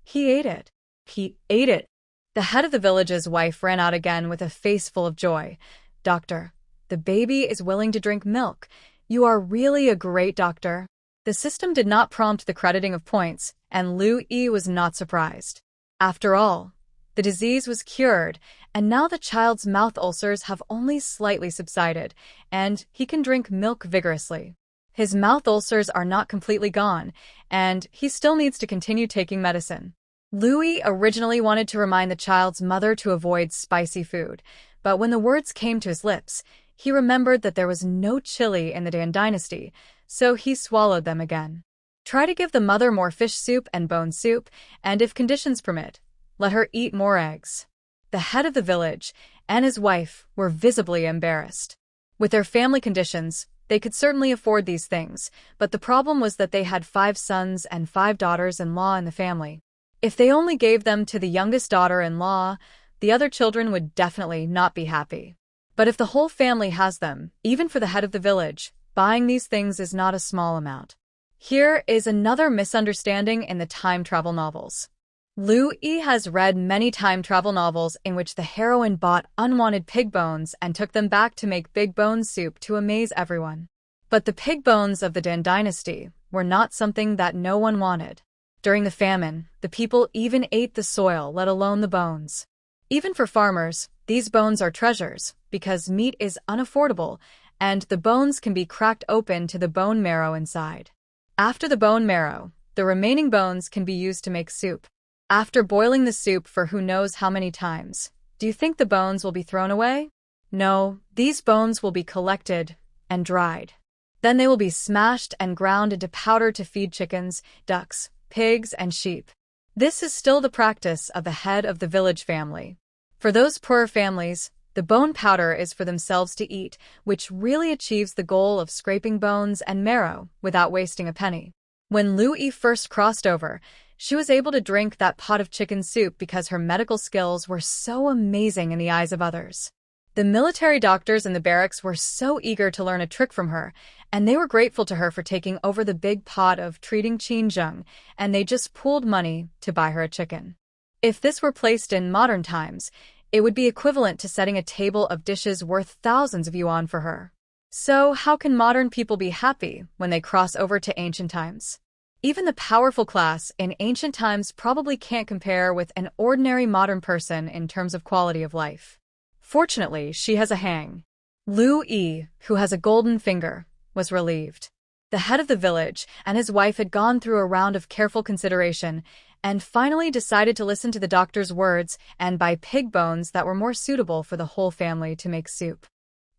"He ate it. He ate it." The head of the village's wife ran out again with a face full of joy. "Doctor, the baby is willing to drink milk. You are really a great doctor." The system did not prompt the crediting of points, and Louis was not surprised. After all, the disease was cured, and now the child's mouth ulcers have only slightly subsided, and he can drink milk vigorously. His mouth ulcers are not completely gone, and he still needs to continue taking medicine. Louis originally wanted to remind the child's mother to avoid spicy food, but when the words came to his lips, he remembered that there was no chili in the Dan dynasty, so he swallowed them again. Try to give the mother more fish soup and bone soup, and if conditions permit, let her eat more eggs. The head of the village and his wife were visibly embarrassed. With their family conditions, they could certainly afford these things, but the problem was that they had 5 sons and 5 daughters-in-law in the family. If they only gave them to the youngest daughter-in-law, the other children would definitely not be happy. But if the whole family has them, even for the head of the village, buying these things is not a small amount. Here is another misunderstanding in the time travel novels. Louis has read many time travel novels in which the heroine bought unwanted pig bones and took them back to make big bone soup to amaze everyone. But the pig bones of the Dan dynasty were not something that no one wanted. During the famine, the people even ate the soil, let alone the bones. Even for farmers, these bones are treasures, because meat is unaffordable, and the bones can be cracked open to the bone marrow inside. After the bone marrow, the remaining bones can be used to make soup. After boiling the soup for who knows how many times, do you think the bones will be thrown away? No, these bones will be collected and dried. Then they will be smashed and ground into powder to feed chickens, ducks, pigs, and sheep. This is still the practice of the head of the village family. For those poorer families, the bone powder is for themselves to eat, which really achieves the goal of scraping bones and marrow without wasting a penny. When Louis first crossed over, she was able to drink that pot of chicken soup because her medical skills were so amazing in the eyes of others. The military doctors in the barracks were so eager to learn a trick from her, and they were grateful to her for taking over the big pot of treating Qinzheng, and they just pooled money to buy her a chicken. If this were placed in modern times, it would be equivalent to setting a table of dishes worth thousands of yuan for her. So how can modern people be happy when they cross over to ancient times? Even the powerful class in ancient times probably can't compare with an ordinary modern person in terms of quality of life. Fortunately, she has a hang. Louis, who has a golden finger, was relieved. The head of the village and his wife had gone through a round of careful consideration and finally decided to listen to the doctor's words and buy pig bones that were more suitable for the whole family to make soup.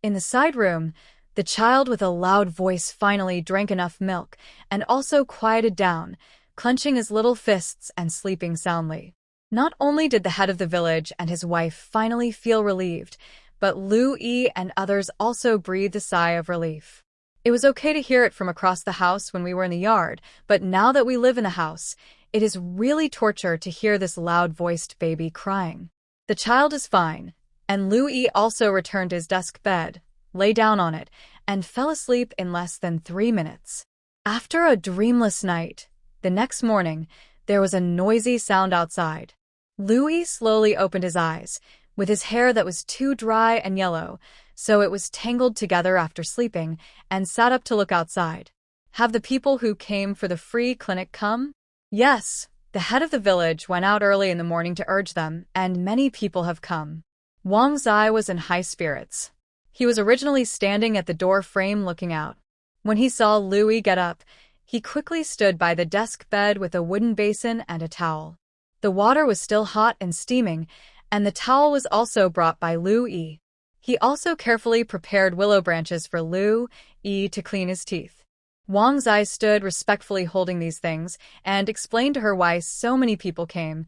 In the side room, the child with a loud voice finally drank enough milk and also quieted down, clenching his little fists and sleeping soundly. Not only did the head of the village and his wife finally feel relieved, but Louis and others also breathed a sigh of relief. It was okay to hear it from across the house when we were in the yard, but now that we live in the house, it is really torture to hear this loud-voiced baby crying. The child is fine, and Louis also returned to his desk bed, lay down on it, and fell asleep in less than 3 minutes. After a dreamless night, the next morning, there was a noisy sound outside. Louis slowly opened his eyes, with his hair that was too dry and yellow, so it was tangled together after sleeping, and sat up to look outside. Have the people who came for the free clinic come? Yes, the head of the village went out early in the morning to urge them, and many people have come. Wang Zai was in high spirits. He was originally standing at the door frame looking out. When he saw Louis get up, he quickly stood by the desk bed with a wooden basin and a towel. The water was still hot and steaming, and the towel was also brought by Louis. He also carefully prepared willow branches for Lu Yi to clean his teeth. Wang Zai stood respectfully holding these things and explained to her why so many people came.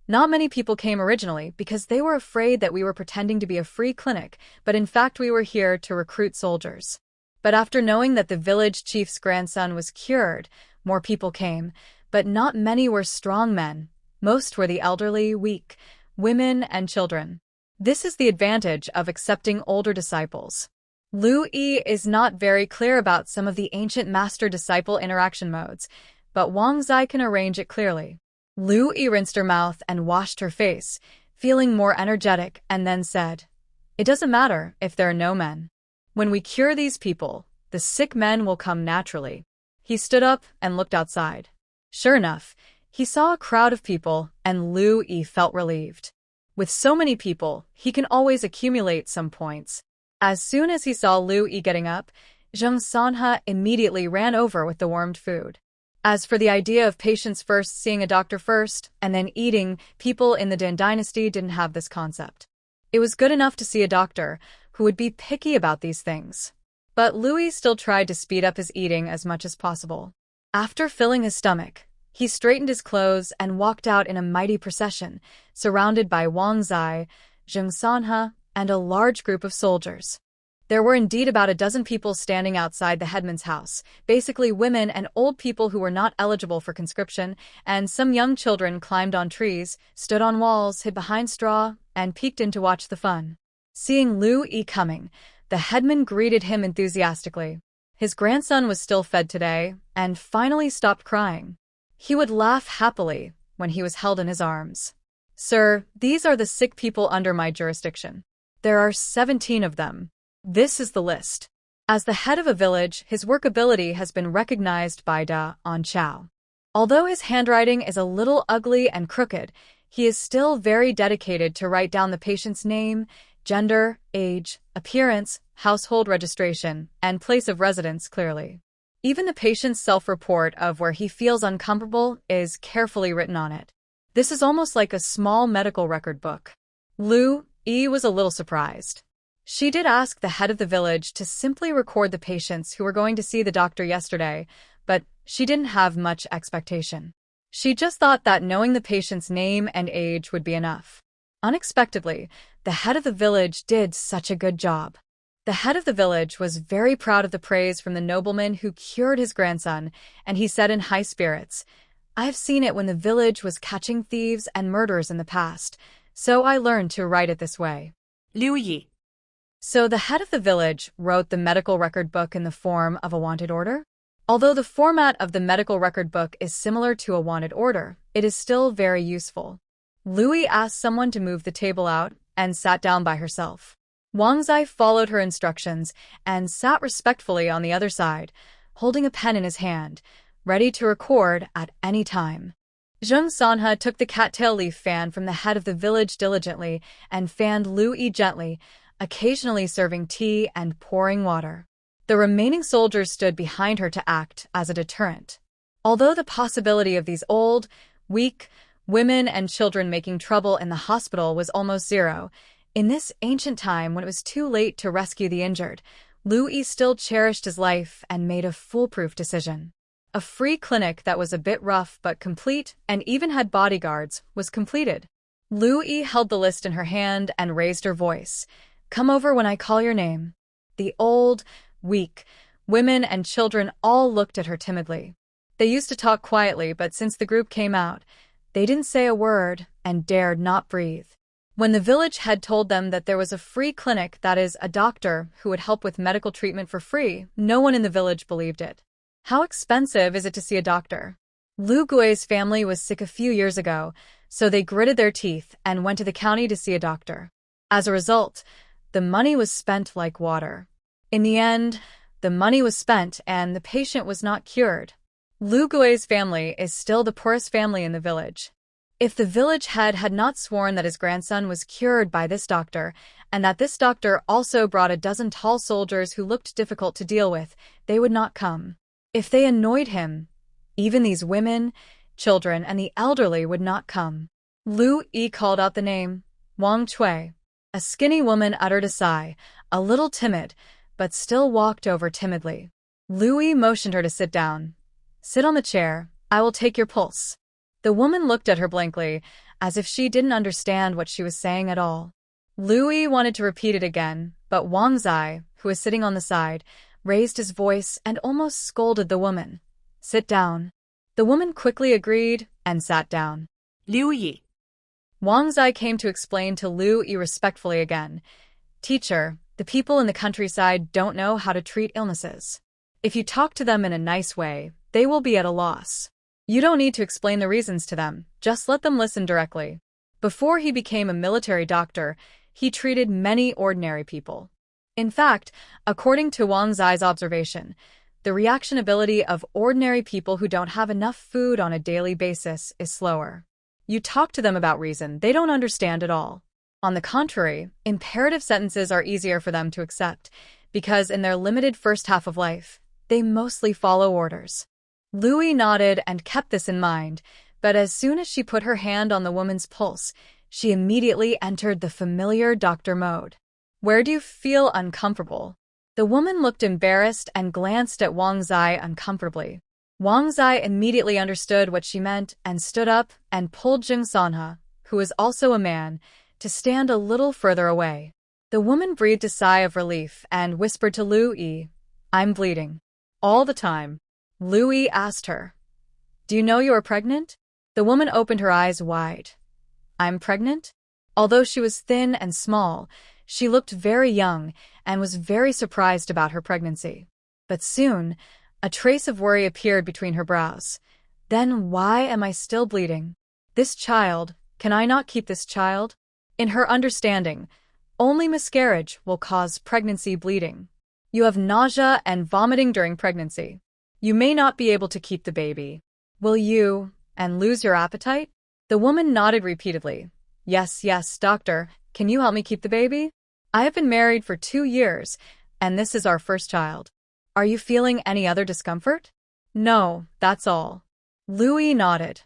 Not many people came originally because they were afraid that we were pretending to be a free clinic, but in fact we were here to recruit soldiers. But after knowing that the village chief's grandson was cured, more people came, but not many were strong men. Most were the elderly, weak, women, and children. This is the advantage of accepting older disciples. Lu Yi is not very clear about some of the ancient master-disciple interaction modes, but Wang Zai can arrange it clearly. Lu Yi rinsed her mouth and washed her face, feeling more energetic, and then said, "It doesn't matter if there are no men. When we cure these people, the sick men will come naturally." He stood up and looked outside. Sure enough, he saw a crowd of people, and Lu Yi felt relieved. With so many people, he can always accumulate some points. As soon as he saw Lu Yi getting up, Zheng Sanhe immediately ran over with the warmed food. As for the idea of patients first seeing a doctor first and then eating, people in the Dan dynasty didn't have this concept. It was good enough to see a doctor who would be picky about these things. But Lu Yi still tried to speed up his eating as much as possible. After filling his stomach, he straightened his clothes and walked out in a mighty procession, surrounded by Wang Zai, Zheng Sanhe, and a large group of soldiers. There were indeed about a dozen people standing outside the headman's house, basically women and old people who were not eligible for conscription, and some young children climbed on trees, stood on walls, hid behind straw, and peeked in to watch the fun. Seeing Lu Yi coming, the headman greeted him enthusiastically. His grandson was still fed today, and finally stopped crying. He would laugh happily when he was held in his arms. "Sir, these are the sick people under my jurisdiction. There are 17 of them. This is the list." As the head of a village, his workability has been recognized by Da On Chao. Although his handwriting is a little ugly and crooked, he is still very dedicated to write down the patient's name, gender, age, appearance, household registration, and place of residence clearly. Even the patient's self-report of where he feels uncomfortable is carefully written on it. This is almost like a small medical record book. Lu Yi was a little surprised. She did ask the head of the village to simply record the patients who were going to see the doctor yesterday, but she didn't have much expectation. She just thought that knowing the patient's name and age would be enough. Unexpectedly, the head of the village did such a good job. The head of the village was very proud of the praise from the nobleman who cured his grandson, and he said in high spirits, "I've seen it when the village was catching thieves and murderers in the past, so I learned to write it this way." Liu Yi. So the head of the village wrote the medical record book in the form of a wanted order? Although the format of the medical record book is similar to a wanted order, it is still very useful. Lu Yi asked someone to move the table out and sat down by herself. Wang Zai followed her instructions and sat respectfully on the other side, holding a pen in his hand, ready to record at any time. Zheng Sanhe took the cattail leaf fan from the head of the village diligently and fanned Lu Yi gently, occasionally serving tea and pouring water. The remaining soldiers stood behind her to act as a deterrent. Although the possibility of these old, weak, women and children making trouble in the hospital was almost zero, in this ancient time when it was too late to rescue the injured, Lu Yi still cherished his life and made a foolproof decision. A free clinic that was a bit rough but complete and even had bodyguards was completed. Lu Yi held the list in her hand and raised her voice. "Come over when I call your name." The old, weak, women and children all looked at her timidly. They used to talk quietly, but since the group came out, they didn't say a word and dared not breathe. When the village head told them that there was a free clinic, that is, a doctor who would help with medical treatment for free, no one in the village believed it. How expensive is it to see a doctor? Lu Gui's family was sick a few years ago, so they gritted their teeth and went to the county to see a doctor. As a result, the money was spent like water. In the end, the money was spent and the patient was not cured. Lu Gui's family is still the poorest family in the village. If the village head had not sworn that his grandson was cured by this doctor, and that this doctor also brought a dozen tall soldiers who looked difficult to deal with, they would not come. If they annoyed him, even these women, children, and the elderly would not come. Lu Yi called out the name, Wang Cui. A skinny woman uttered a sigh, a little timid, but still walked over timidly. Louis motioned her to sit down. Sit on the chair, I will take your pulse. The woman looked at her blankly, as if she didn't understand what she was saying at all. Louis wanted to repeat it again, but Wang Zai, who was sitting on the side, raised his voice and almost scolded the woman. Sit down. The woman quickly agreed and sat down. Liu Yi. Wang Zai came to explain to Liu Yi respectfully again. Teacher, the people in the countryside don't know how to treat illnesses. If you talk to them in a nice way, they will be at a loss. You don't need to explain the reasons to them, just let them listen directly. Before he became a military doctor, he treated many ordinary people. In fact, according to Wang Zai's observation, the reaction ability of ordinary people who don't have enough food on a daily basis is slower. You talk to them about reason, they don't understand at all. On the contrary, imperative sentences are easier for them to accept, because in their limited first half of life, they mostly follow orders. Louis nodded and kept this in mind, but as soon as she put her hand on the woman's pulse, she immediately entered the familiar doctor mode. Where do you feel uncomfortable? The woman looked embarrassed and glanced at Wang Zai uncomfortably. Wang Zai immediately understood what she meant and stood up and pulled Jing Sanhe, who was also a man, to stand a little further away. The woman breathed a sigh of relief and whispered to Liu Yi, I'm bleeding. All the time. Liu Yi asked her, Do you know you are pregnant? The woman opened her eyes wide. I'm pregnant? Although she was thin and small, she looked very young and was very surprised about her pregnancy. But soon, a trace of worry appeared between her brows. Then why am I still bleeding? This child, can I not keep this child? In her understanding, only miscarriage will cause pregnancy bleeding. You have nausea and vomiting during pregnancy. You may not be able to keep the baby. Will you, and lose your appetite? The woman nodded repeatedly. Yes, yes, doctor, can you help me keep the baby? I have been married for 2 years, and this is our first child. Are you feeling any other discomfort? No, that's all. Louis nodded.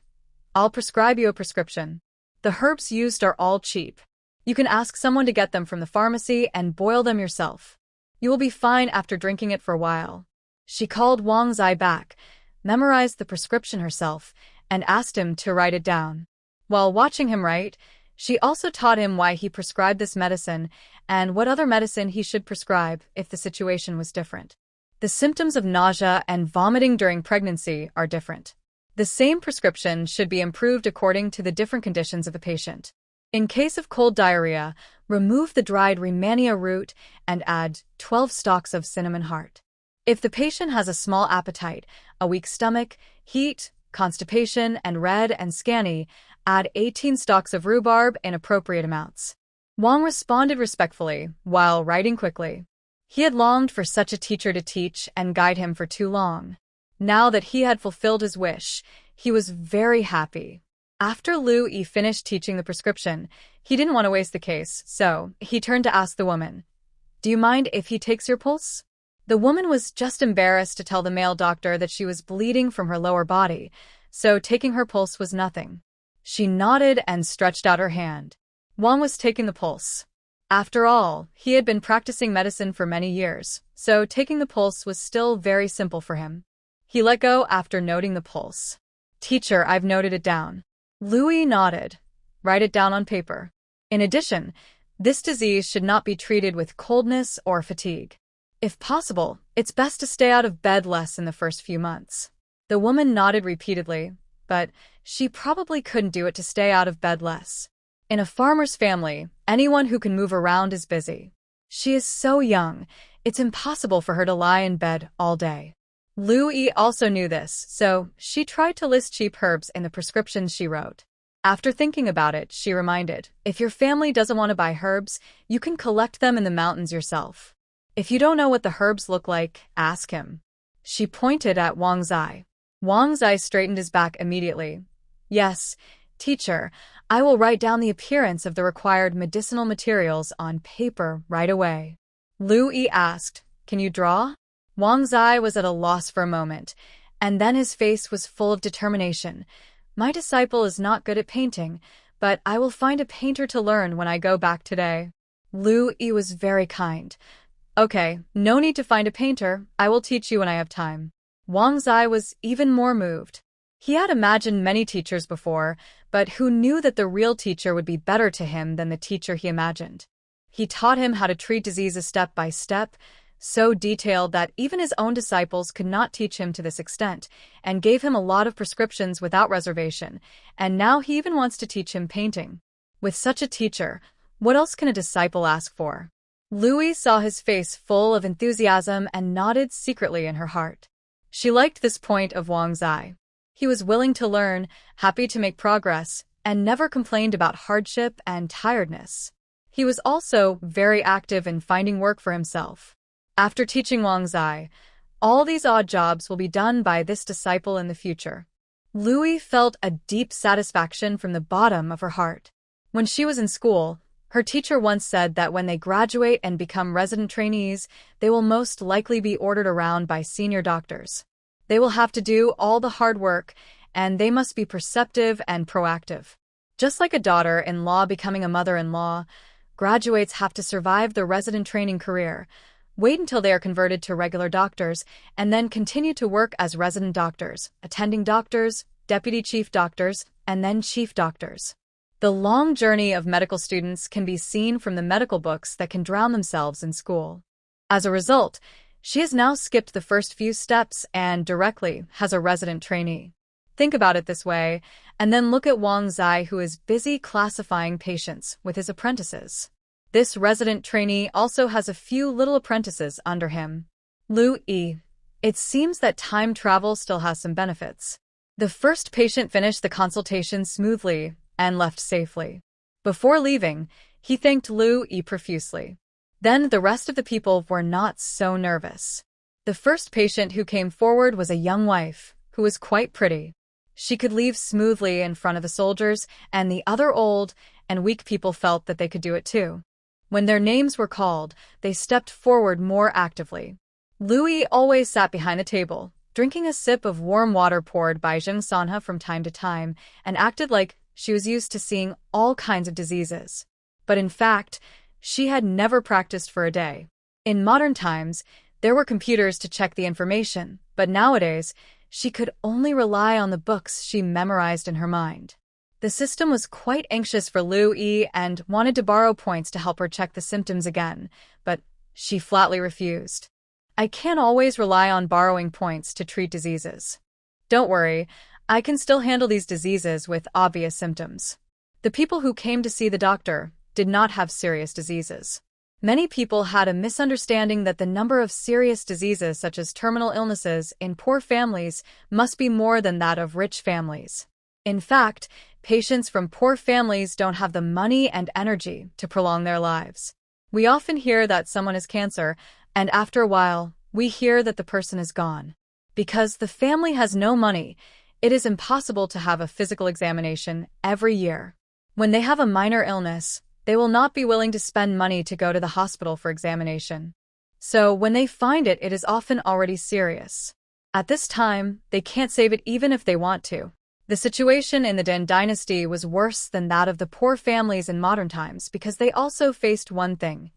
I'll prescribe you a prescription. The herbs used are all cheap. You can ask someone to get them from the pharmacy and boil them yourself. You will be fine after drinking it for a while. She called Wang Zai back, memorized the prescription herself, and asked him to write it down. While watching him write, she also taught him why he prescribed this medicine and what other medicine he should prescribe if the situation was different. The symptoms of nausea and vomiting during pregnancy are different. The same prescription should be improved according to the different conditions of the patient. In case of cold diarrhea, remove the dried Rehmannia root and add 12 stalks of cinnamon heart. If the patient has a small appetite, a weak stomach, heat, constipation, and red and scanny, add 18 stalks of rhubarb in appropriate amounts. Wang responded respectfully, while writing quickly. He had longed for such a teacher to teach and guide him for too long. Now that he had fulfilled his wish, he was very happy. After Liu Yi finished teaching the prescription, he didn't want to waste the case, so he turned to ask the woman, Do you mind if he takes your pulse? The woman was just embarrassed to tell the male doctor that she was bleeding from her lower body, so taking her pulse was nothing. She nodded and stretched out her hand. Wang was taking the pulse. After all, he had been practicing medicine for many years, so taking the pulse was still very simple for him. He let go after noting the pulse. Teacher, I've noted it down. Louis nodded. Write it down on paper. In addition, this disease should not be treated with coldness or fatigue. If possible, it's best to stay out of bed less in the first few months. The woman nodded repeatedly, but she probably couldn't do it to stay out of bed less. In a farmer's family, anyone who can move around is busy. She is so young, it's impossible for her to lie in bed all day. Liu Yi also knew this, so she tried to list cheap herbs in the prescriptions she wrote. After thinking about it, she reminded, if your family doesn't want to buy herbs, you can collect them in the mountains yourself. If you don't know what the herbs look like, ask him. She pointed at Wang Zai. Wang Zai straightened his back immediately. Yes, teacher, I will write down the appearance of the required medicinal materials on paper right away. Liu Yi asked, Can you draw? Wang Zai was at a loss for a moment, and then his face was full of determination. My disciple is not good at painting, but I will find a painter to learn when I go back today. Lu Yi was very kind. Okay, no need to find a painter. I will teach you when I have time. Wang Zai was even more moved. He had imagined many teachers before, but who knew that the real teacher would be better to him than the teacher he imagined? He taught him how to treat diseases step by step, so detailed that even his own disciples could not teach him to this extent, and gave him a lot of prescriptions without reservation, and now he even wants to teach him painting. With such a teacher, what else can a disciple ask for? Louis saw his face full of enthusiasm and nodded secretly in her heart. She liked this point of Wang Zai. He was willing to learn, happy to make progress, and never complained about hardship and tiredness. He was also very active in finding work for himself. After teaching Wang Zai, all these odd jobs will be done by this disciple in the future. Louis felt a deep satisfaction from the bottom of her heart. When she was in school, her teacher once said that when they graduate and become resident trainees, they will most likely be ordered around by senior doctors. They will have to do all the hard work, and they must be perceptive and proactive. Just like a daughter-in-law becoming a mother-in-law, graduates have to survive the resident training career, wait until they are converted to regular doctors, and then continue to work as resident doctors, attending doctors, deputy chief doctors, and then chief doctors. The long journey of medical students can be seen from the medical books that can drown themselves in school. As a result, she has now skipped the first few steps and directly has a resident trainee. Think about it this way, and then look at Wang Zai, who is busy classifying patients with his apprentices. This resident trainee also has a few little apprentices under him. Lu Yi. It seems that time travel still has some benefits. The first patient finished the consultation smoothly and left safely. Before leaving, he thanked Lu Yi profusely. Then the rest of the people were not so nervous. The first patient who came forward was a young wife, who was quite pretty. She could leave smoothly in front of the soldiers, and the other old and weak people felt that they could do it too. When their names were called, they stepped forward more actively. Louis always sat behind the table, drinking a sip of warm water poured by Jing Sanha from time to time, and acted like she was used to seeing all kinds of diseases. But in fact, she had never practiced for a day. In modern times, there were computers to check the information, but nowadays, she could only rely on the books she memorized in her mind. The system was quite anxious for Lu Yi and wanted to borrow points to help her check the symptoms again, but she flatly refused. I can't always rely on borrowing points to treat diseases. Don't worry, I can still handle these diseases with obvious symptoms. The people who came to see the doctor did not have serious diseases. Many people had a misunderstanding that the number of serious diseases such as terminal illnesses in poor families must be more than that of rich families. In fact, patients from poor families don't have the money and energy to prolong their lives. We often hear that someone has cancer, and after a while, we hear that the person is gone. Because the family has no money, it is impossible to have a physical examination every year. When they have a minor illness, they will not be willing to spend money to go to the hospital for examination. So when they find it, it is often already serious. At this time, they can't save it even if they want to. The situation in the Den dynasty was worse than that of the poor families in modern times because they also faced one thing: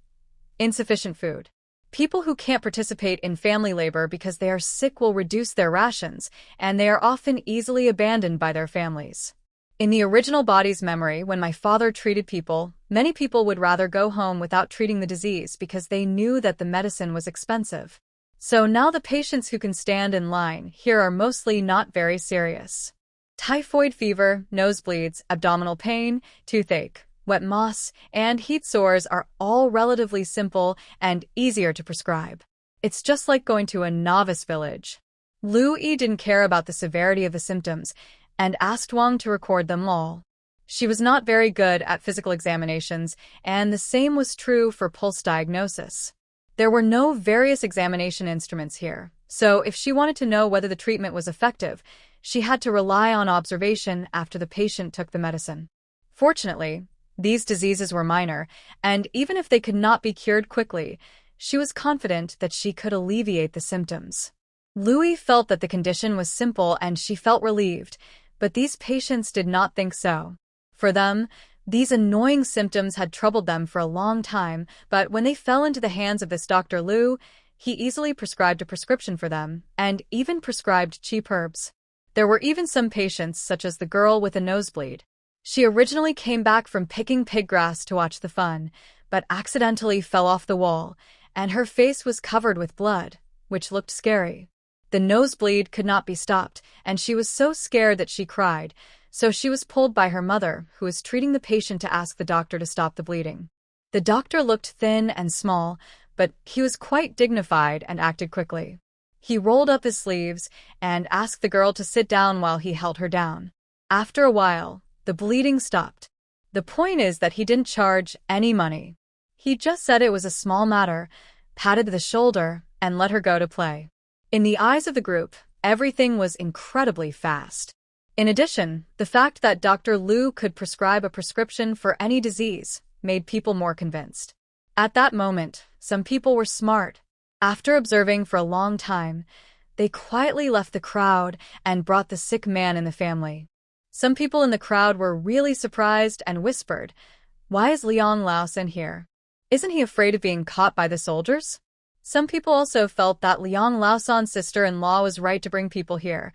insufficient food. People who can't participate in family labor because they are sick will reduce their rations, and they are often easily abandoned by their families. In the original body's memory, when my father treated people, many people would rather go home without treating the disease because they knew that the medicine was expensive. So now the patients who can stand in line here are mostly not very serious. Typhoid fever, nosebleeds, abdominal pain, toothache, wet moss, and heat sores are all relatively simple and easier to prescribe. It's just like going to a novice village. Lu Yi didn't care about the severity of the symptoms and asked Wang to record them all. She was not very good at physical examinations, and the same was true for pulse diagnosis. There were no various examination instruments here, so if she wanted to know whether the treatment was effective, she had to rely on observation after the patient took the medicine. Fortunately, these diseases were minor, and even if they could not be cured quickly, she was confident that she could alleviate the symptoms. Louis felt that the condition was simple and she felt relieved, but these patients did not think so. For them, These annoying symptoms had troubled them for a long time, but when they fell into the hands of this Dr. Liu, he easily prescribed a prescription for them, and even prescribed cheap herbs. There were even some patients, such as the girl with a nosebleed. She originally came back from picking pig grass to watch the fun, but accidentally fell off the wall, and her face was covered with blood, which looked scary. The nosebleed could not be stopped, and she was so scared that she cried, so she was pulled by her mother, who was treating the patient, to ask the doctor to stop the bleeding. The doctor looked thin and small, but he was quite dignified and acted quickly. He rolled up his sleeves and asked the girl to sit down while he held her down. After a while, the bleeding stopped. The point is that he didn't charge any money. He just said it was a small matter, patted the shoulder, and let her go to play. In the eyes of the group, everything was incredibly fast. In addition, the fact that Dr. Liu could prescribe a prescription for any disease made people more convinced. At that moment, some people were smart. After observing for a long time, they quietly left the crowd and brought the sick man in the family. Some people in the crowd were really surprised and whispered, "Why is Liang Laosan here? Isn't he afraid of being caught by the soldiers?" Some people also felt that Liang Laosan's sister-in-law was right to bring people here.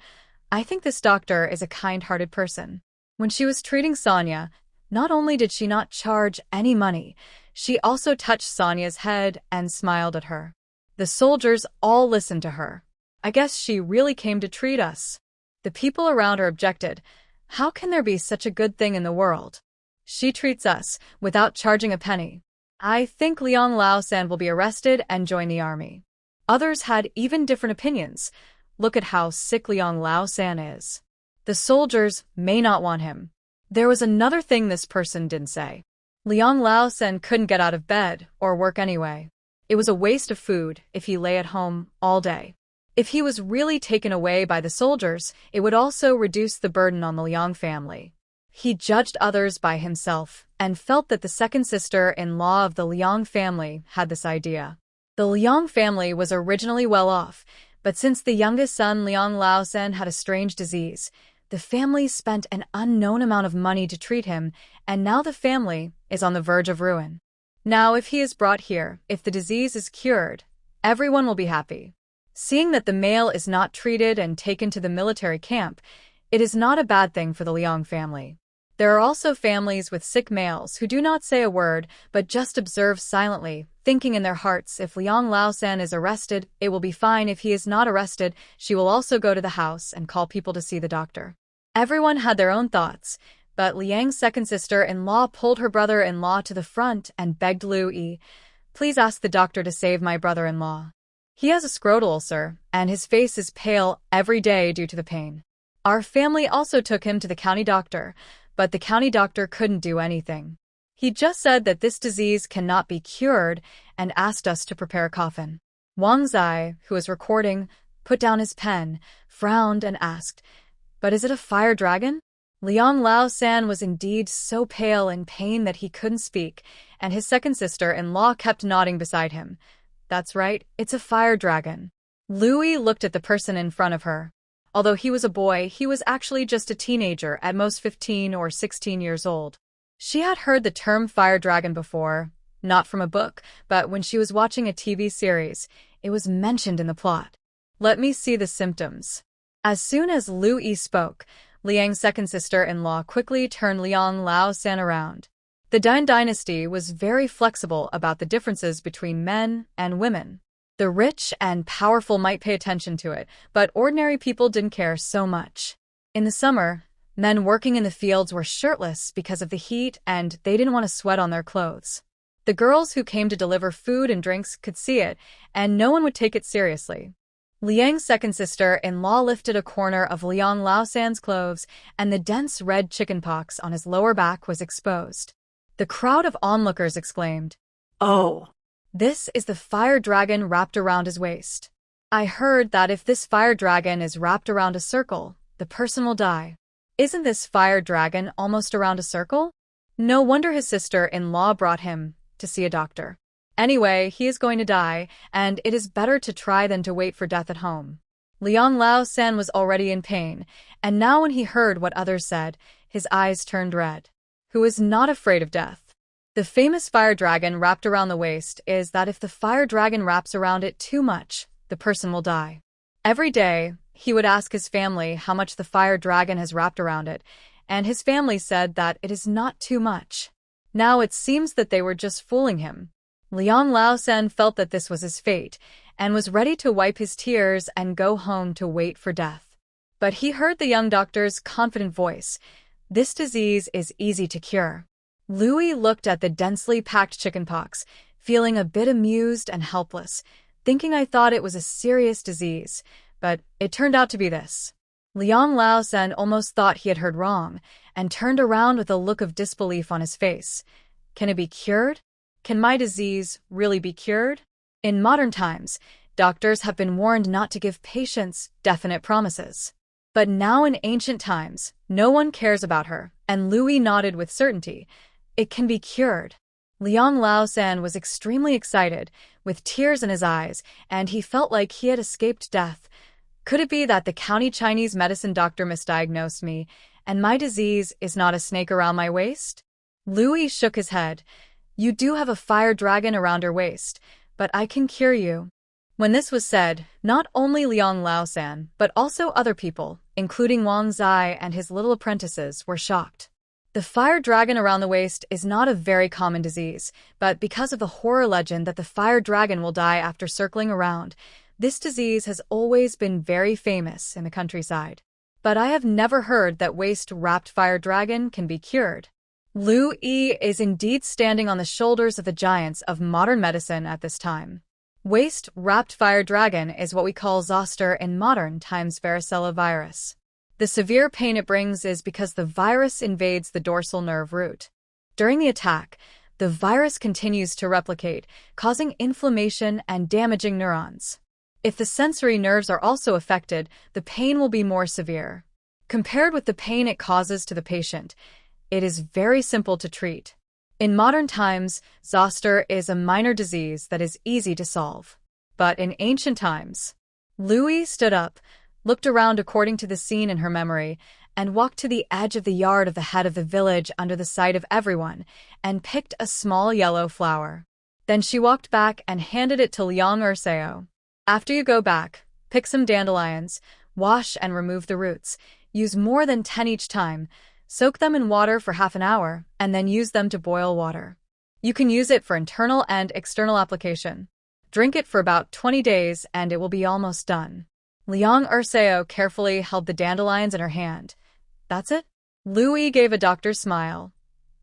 I think this doctor is a kind-hearted person. When she was treating Sonia, not only did she not charge any money, she also touched Sonia's head and smiled at her. The soldiers all listened to her. I guess she really came to treat us. The people around her objected. How can there be such a good thing in the world? She treats us without charging a penny. I think Liang Laosan will be arrested and join the army. Others had even different opinions. Look at how sick Liang Laosan is. The soldiers may not want him. There was another thing this person didn't say. Liang Laosan couldn't get out of bed or work anyway. It was a waste of food if he lay at home all day. If he was really taken away by the soldiers, it would also reduce the burden on the Liang family. He judged others by himself and felt that the second sister-in-law of the Liang family had this idea. The Liang family was originally well off, but since the youngest son Liang Laosan had a strange disease, the family spent an unknown amount of money to treat him, and now the family is on the verge of ruin. Now, if he is brought here, if the disease is cured, everyone will be happy. Seeing that the male is not treated and taken to the military camp, it is not a bad thing for the Liang family. There are also families with sick males who do not say a word but just observe silently, thinking in their hearts, if Liang Laosan is arrested, it will be fine. If he is not arrested, she will also go to the house and call people to see the doctor. Everyone had their own thoughts, but Liang's second sister-in-law pulled her brother-in-law to the front and begged Liu Yi, "Please ask the doctor to save my brother-in-law. He has a scrotal ulcer, and his face is pale every day due to the pain." Our family also took him to the county doctor, but the county doctor couldn't do anything. He just said that this disease cannot be cured and asked us to prepare a coffin. Wang Zai, who was recording, put down his pen, frowned and asked, "But is it a fire dragon?" Liang Laosan was indeed so pale in pain that he couldn't speak, and his second sister-in-law kept nodding beside him. "That's right, it's a fire dragon." Louis looked at the person in front of her. Although he was a boy, he was actually just a teenager, at most 15 or 16 years old. She had heard the term fire dragon before, not from a book, but when she was watching a TV series, it was mentioned in the plot. "Let me see the symptoms." As soon as Liu Yi spoke, Liang's second sister-in-law quickly turned Liang Laosan around. The Dan dynasty was very flexible about the differences between men and women. The rich and powerful might pay attention to it, but ordinary people didn't care so much. In the summer, men working in the fields were shirtless because of the heat and they didn't want to sweat on their clothes. The girls who came to deliver food and drinks could see it, and no one would take it seriously. Liang's second sister-in-law lifted a corner of Liang Laosan's clothes, and the dense red chickenpox on his lower back was exposed. The crowd of onlookers exclaimed, "Oh! This is the fire dragon wrapped around his waist. I heard that if this fire dragon is wrapped around a circle, the person will die. Isn't this fire dragon almost around a circle? No wonder his sister-in-law brought him to see a doctor. Anyway, he is going to die, and it is better to try than to wait for death at home." Liang Laosan was already in pain, and now when he heard what others said, his eyes turned red. who is not afraid of death. The famous fire dragon wrapped around the waist is that if the fire dragon wraps around it too much, the person will die. Every day, he would ask his family how much the fire dragon has wrapped around it, and his family said that it is not too much. Now it seems that they were just fooling him. Liang Laosen felt that this was his fate, and was ready to wipe his tears and go home to wait for death. But he heard the young doctor's confident voice. This disease is easy to cure. Louis looked at the densely packed chickenpox, feeling a bit amused and helpless, thinking I thought it was a serious disease, but it turned out to be this. Liang Laosen almost thought he had heard wrong, and turned around with a look of disbelief on his face. Can it be cured? Can my disease really be cured? In modern times, doctors have been warned not to give patients definite promises. But now in ancient times, no one cares about her, and Louis nodded with certainty. It can be cured. Liang Laosen was extremely excited, with tears in his eyes, and he felt like he had escaped death. Could it be that the county Chinese medicine doctor misdiagnosed me, and my disease is not a snake around my waist? Louis shook his head. You do have a fire dragon around your waist, but I can cure you. When this was said, not only Liang Laosen, but also other people, including Wang Zai and his little apprentices, were shocked. The fire dragon around the waist is not a very common disease, but because of the horror legend that the fire dragon will die after circling around, this disease has always been very famous in the countryside. But I have never heard that waist-wrapped fire dragon can be cured. Lu Yi is indeed standing on the shoulders of the giants of modern medicine at this time. Waist-wrapped fire dragon is what we call zoster in modern times varicella virus. The severe pain it brings is because the virus invades the dorsal nerve root. During the attack, the virus continues to replicate, causing inflammation and damaging neurons. If the sensory nerves are also affected, the pain will be more severe. Compared with the pain it causes to the patient, it is very simple to treat. In modern times, zoster is a minor disease that is easy to solve. But in ancient times, Louis stood up, looked around according to the scene in her memory, and walked to the edge of the yard of the head of the village under the sight of everyone, and picked a small yellow flower. Then she walked back and handed it to Liang Urseo. After you go back, pick some dandelions, wash and remove the roots, use more than 10 each time, soak them in water for half an hour, and then use them to boil water. You can use it for internal and external application. Drink it for about 20 days and it will be almost done. Liang Urseo carefully held the dandelions in her hand. That's it? Louis gave a doctor's smile.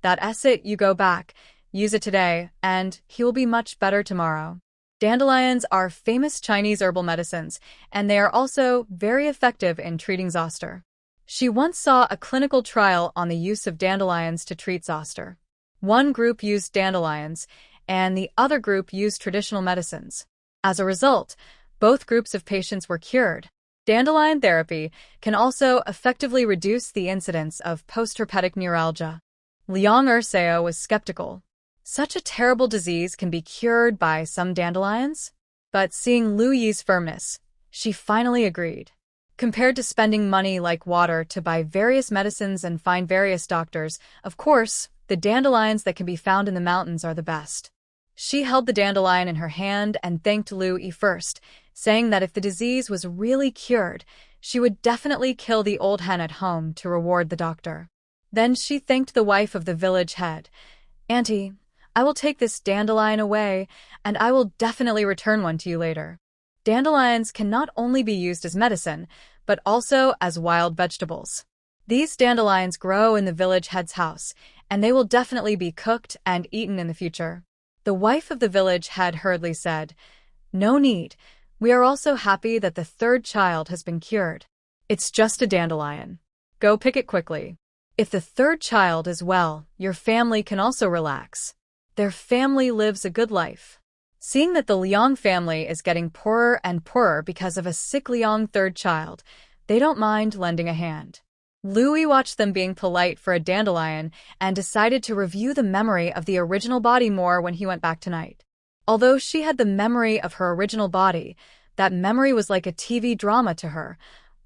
That's it, you go back, use it today, and he will be much better tomorrow. Dandelions are famous Chinese herbal medicines, and they are also very effective in treating zoster. She once saw a clinical trial on the use of dandelions to treat zoster. One group used dandelions, and the other group used traditional medicines. As a result, both groups of patients were cured. Dandelion therapy can also effectively reduce the incidence of postherpetic neuralgia. Liang Urseo was skeptical. Such a terrible disease can be cured by some dandelions? But seeing Lu Yi's firmness, she finally agreed. Compared to spending money like water to buy various medicines and find various doctors, of course, the dandelions that can be found in the mountains are the best. She held the dandelion in her hand and thanked Lu Yi first, saying that if the disease was really cured, she would definitely kill the old hen at home to reward the doctor. Then she thanked the wife of the village head. Auntie, I will take this dandelion away, and I will definitely return one to you later. Dandelions can not only be used as medicine, but also as wild vegetables. These dandelions grow in the village head's house, and they will definitely be cooked and eaten in the future. The wife of the village head hurriedly said, No need. We are also happy that the third child has been cured. It's just a dandelion. Go pick it quickly. If the third child is well, your family can also relax. Their family lives a good life. Seeing that the Liang family is getting poorer and poorer because of a sick Liang third child, they don't mind lending a hand. Louis watched them being polite for a dandelion and decided to review the memory of the original body more when he went back tonight. Although she had the memory of her original body, that memory was like a TV drama to her,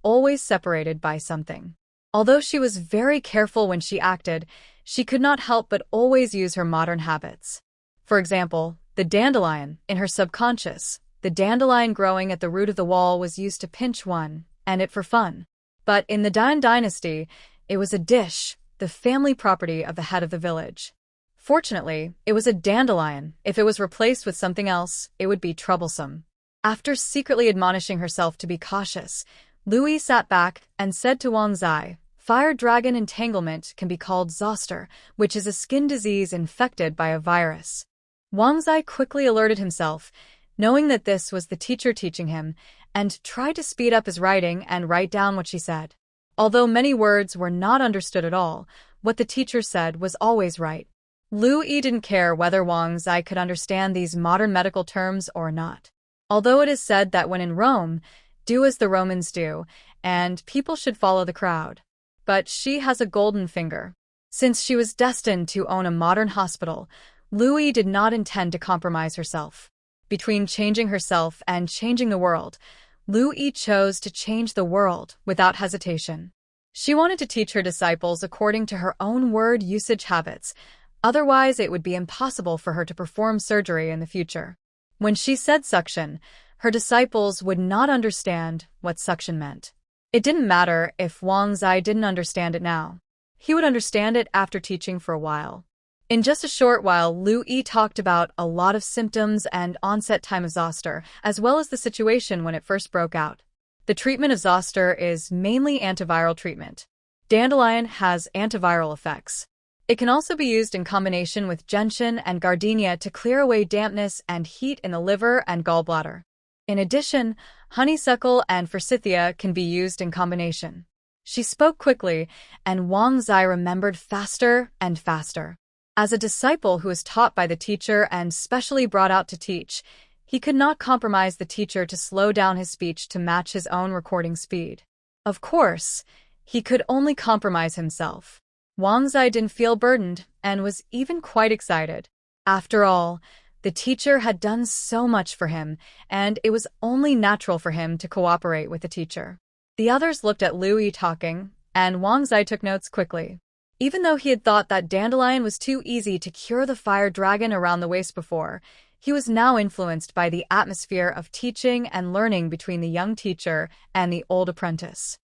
always separated by something. Although she was very careful when she acted, she could not help but always use her modern habits. For example, the dandelion, in her subconscious, the dandelion growing at the root of the wall was used to pinch one, and it for fun. But in the Dan dynasty, it was a dish, the family property of the head of the village. Fortunately, it was a dandelion. If it was replaced with something else, it would be troublesome. After secretly admonishing herself to be cautious, Louis sat back and said to Wang Zai, "Fire dragon entanglement can be called zoster, which is a skin disease infected by a virus." Wang Zai quickly alerted himself, knowing that this was the teacher teaching him, and tried to speed up his writing and write down what she said. Although many words were not understood at all, what the teacher said was always right. Lu Yi didn't care whether Wang Zai could understand these modern medical terms or not. Although it is said that when in Rome, do as the Romans do, and people should follow the crowd. But she has a golden finger. Since she was destined to own a modern hospital, Lu Yi did not intend to compromise herself. Between changing herself and changing the world, Lu Yi chose to change the world without hesitation. She wanted to teach her disciples according to her own word usage habits, otherwise it would be impossible for her to perform surgery in the future. When she said suction, her disciples would not understand what suction meant. It didn't matter if Wang Zai didn't understand it now. He would understand it after teaching for a while. In just a short while, Lu Yi talked about a lot of symptoms and onset time of zoster, as well as the situation when it first broke out. The treatment of zoster is mainly antiviral treatment. Dandelion has antiviral effects. It can also be used in combination with gentian and gardenia to clear away dampness and heat in the liver and gallbladder. In addition, honeysuckle and forsythia can be used in combination. She spoke quickly, and Wang Zai remembered faster and faster. As a disciple who was taught by the teacher and specially brought out to teach, he could not compromise the teacher to slow down his speech to match his own recording speed. Of course, he could only compromise himself. Wang Zai didn't feel burdened and was even quite excited. After all, the teacher had done so much for him, and it was only natural for him to cooperate with the teacher. The others looked at Lu Yi talking, and Wang Zai took notes quickly. Even though he had thought that dandelion was too easy to cure the fire dragon around the waist before, he was now influenced by the atmosphere of teaching and learning between the young teacher and the old apprentice.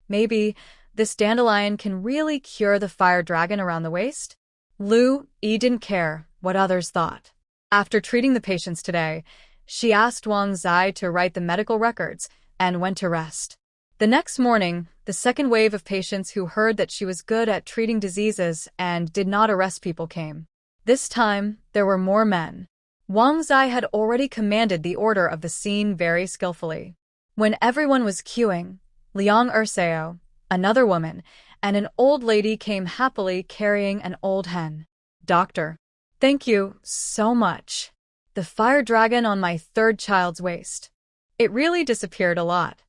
Maybe this dandelion can really cure the fire dragon around the waist? Lu Yi didn't care what others thought. After treating the patients today, she asked Wang Zai to write the medical records and went to rest. The next morning, the second wave of patients who heard that she was good at treating diseases and did not arrest people came. This time, there were more men. Wang Zai had already commanded the order of the scene very skillfully. When everyone was queuing, Liang Erseo, another woman, and an old lady came happily carrying an old hen. "Doctor, thank you so much. The fire dragon on my third child's waist. It really disappeared a lot."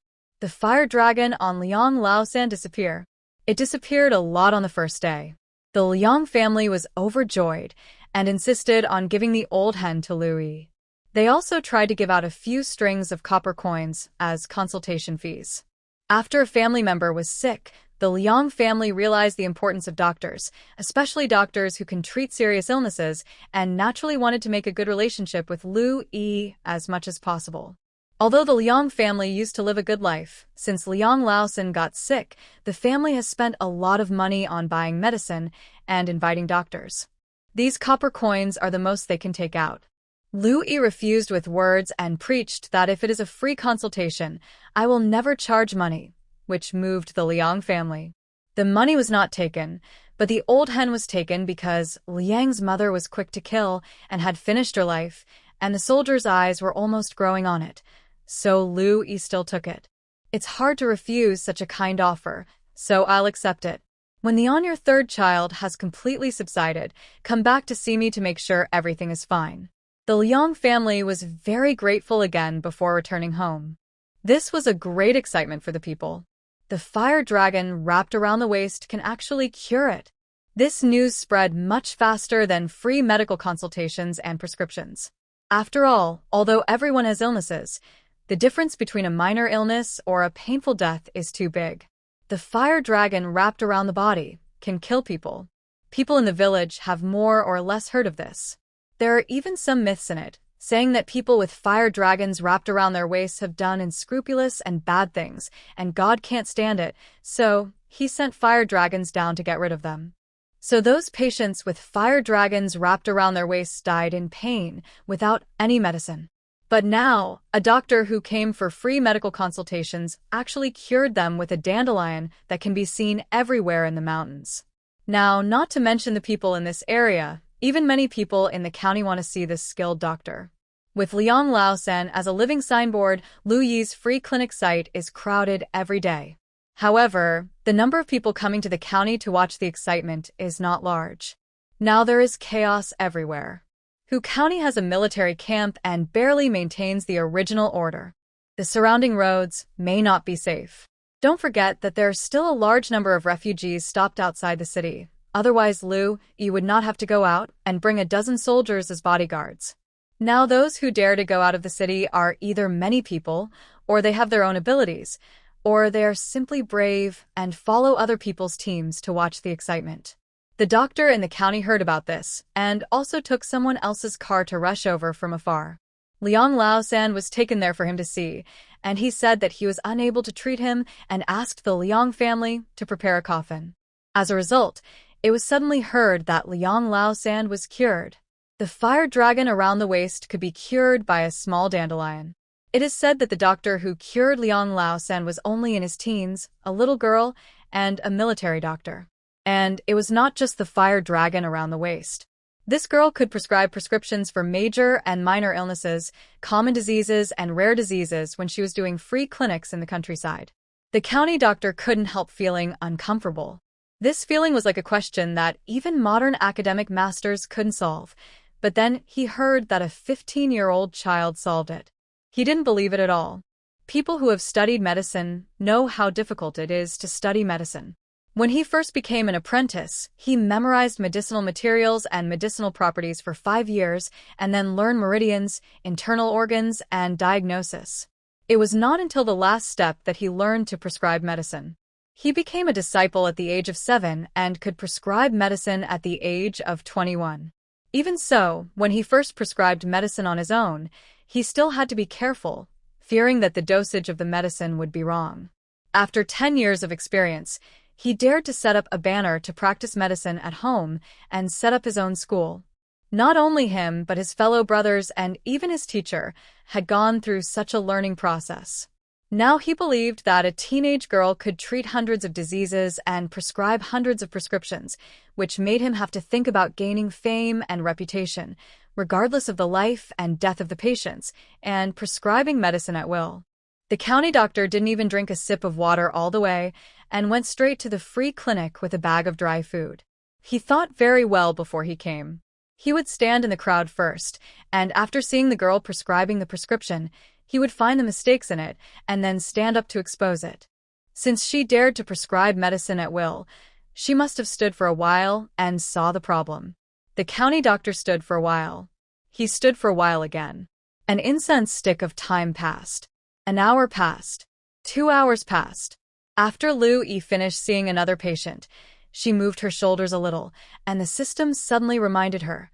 The fire dragon on Liang Laosan disappeared. It disappeared a lot on the first day. The Liang family was overjoyed and insisted on giving the old hen to Lu Yi. They also tried to give out a few strings of copper coins as consultation fees. After a family member was sick, the Liang family realized the importance of doctors, especially doctors who can treat serious illnesses, and naturally wanted to make a good relationship with Lu Yi as much as possible. Although the Liang family used to live a good life, since Liang Laosan got sick, the family has spent a lot of money on buying medicine and inviting doctors. These copper coins are the most they can take out. Lu Yi refused with words and preached that if it is a free consultation, I will never charge money, which moved the Liang family. The money was not taken, but the old hen was taken because Liang's mother was quick to kill and had finished her life, and the soldier's eyes were almost growing on it. So Lu Yi still took it. It's hard to refuse such a kind offer, so I'll accept it. When the on your third child has completely subsided, come back to see me to make sure everything is fine. The Liang family was very grateful again before returning home. This was a great excitement for the people. The fire dragon wrapped around the waist can actually cure it. This news spread much faster than free medical consultations and prescriptions. After all, although everyone has illnesses, the difference between a minor illness or a painful death is too big. The fire dragon wrapped around the body can kill people. People in the village have more or less heard of this. There are even some myths in it, saying that people with fire dragons wrapped around their waists have done unscrupulous and bad things, and God can't stand it, so he sent fire dragons down to get rid of them. So those patients with fire dragons wrapped around their waists died in pain, without any medicine. But now, a doctor who came for free medical consultations actually cured them with a dandelion that can be seen everywhere in the mountains. Now, not to mention the people in this area, even many people in the county want to see this skilled doctor. With Liang Laosan as a living signboard, Lu Yi's free clinic site is crowded every day. However, the number of people coming to the county to watch the excitement is not large. Now there is chaos everywhere. Hu County has a military camp and barely maintains the original order. The surrounding roads may not be safe. Don't forget that there are still a large number of refugees stopped outside the city. Otherwise, Lu Yi would not have to go out and bring a dozen soldiers as bodyguards. Now those who dare to go out of the city are either many people, or they have their own abilities, or they are simply brave and follow other people's teams to watch the excitement. The doctor in the county heard about this, and also took someone else's car to rush over from afar. Liang Laosan was taken there for him to see, and he said that he was unable to treat him and asked the Liang family to prepare a coffin. As a result, it was suddenly heard that Liang Laosan was cured. The fire dragon around the waist could be cured by a small dandelion. It is said that the doctor who cured Liang Laosan was only in his teens, a little girl, and a military doctor. And it was not just the fire dragon around the waist. This girl could prescribe prescriptions for major and minor illnesses, common diseases, and rare diseases when she was doing free clinics in the countryside. The county doctor couldn't help feeling uncomfortable. This feeling was like a question that even modern academic masters couldn't solve. But then he heard that a 15-year-old child solved it. He didn't believe it at all. People who have studied medicine know how difficult it is to study medicine. When he first became an apprentice, he memorized medicinal materials and medicinal properties for 5 years and then learned meridians, internal organs, and diagnosis. It was not until the last step that he learned to prescribe medicine. He became a disciple at the age of 7 and could prescribe medicine at the age of 21. Even so, when he first prescribed medicine on his own, he still had to be careful, fearing that the dosage of the medicine would be wrong. After 10 years of experience, he dared to set up a banner to practice medicine at home and set up his own school. Not only him, but his fellow brothers and even his teacher had gone through such a learning process. Now he believed that a teenage girl could treat hundreds of diseases and prescribe hundreds of prescriptions, which made him have to think about gaining fame and reputation, regardless of the life and death of the patients, and prescribing medicine at will. The county doctor didn't even drink a sip of water all the way and went straight to the free clinic with a bag of dry food. He thought very well before he came. He would stand in the crowd first, and after seeing the girl prescribing the prescription, he would find the mistakes in it and then stand up to expose it. Since she dared to prescribe medicine at will, she must have stood for a while and saw the problem. The county doctor stood for a while. He stood for a while again. An incense stick of time passed. An hour passed. 2 hours passed. After Lu Yi finished seeing another patient, she moved her shoulders a little, and the system suddenly reminded her,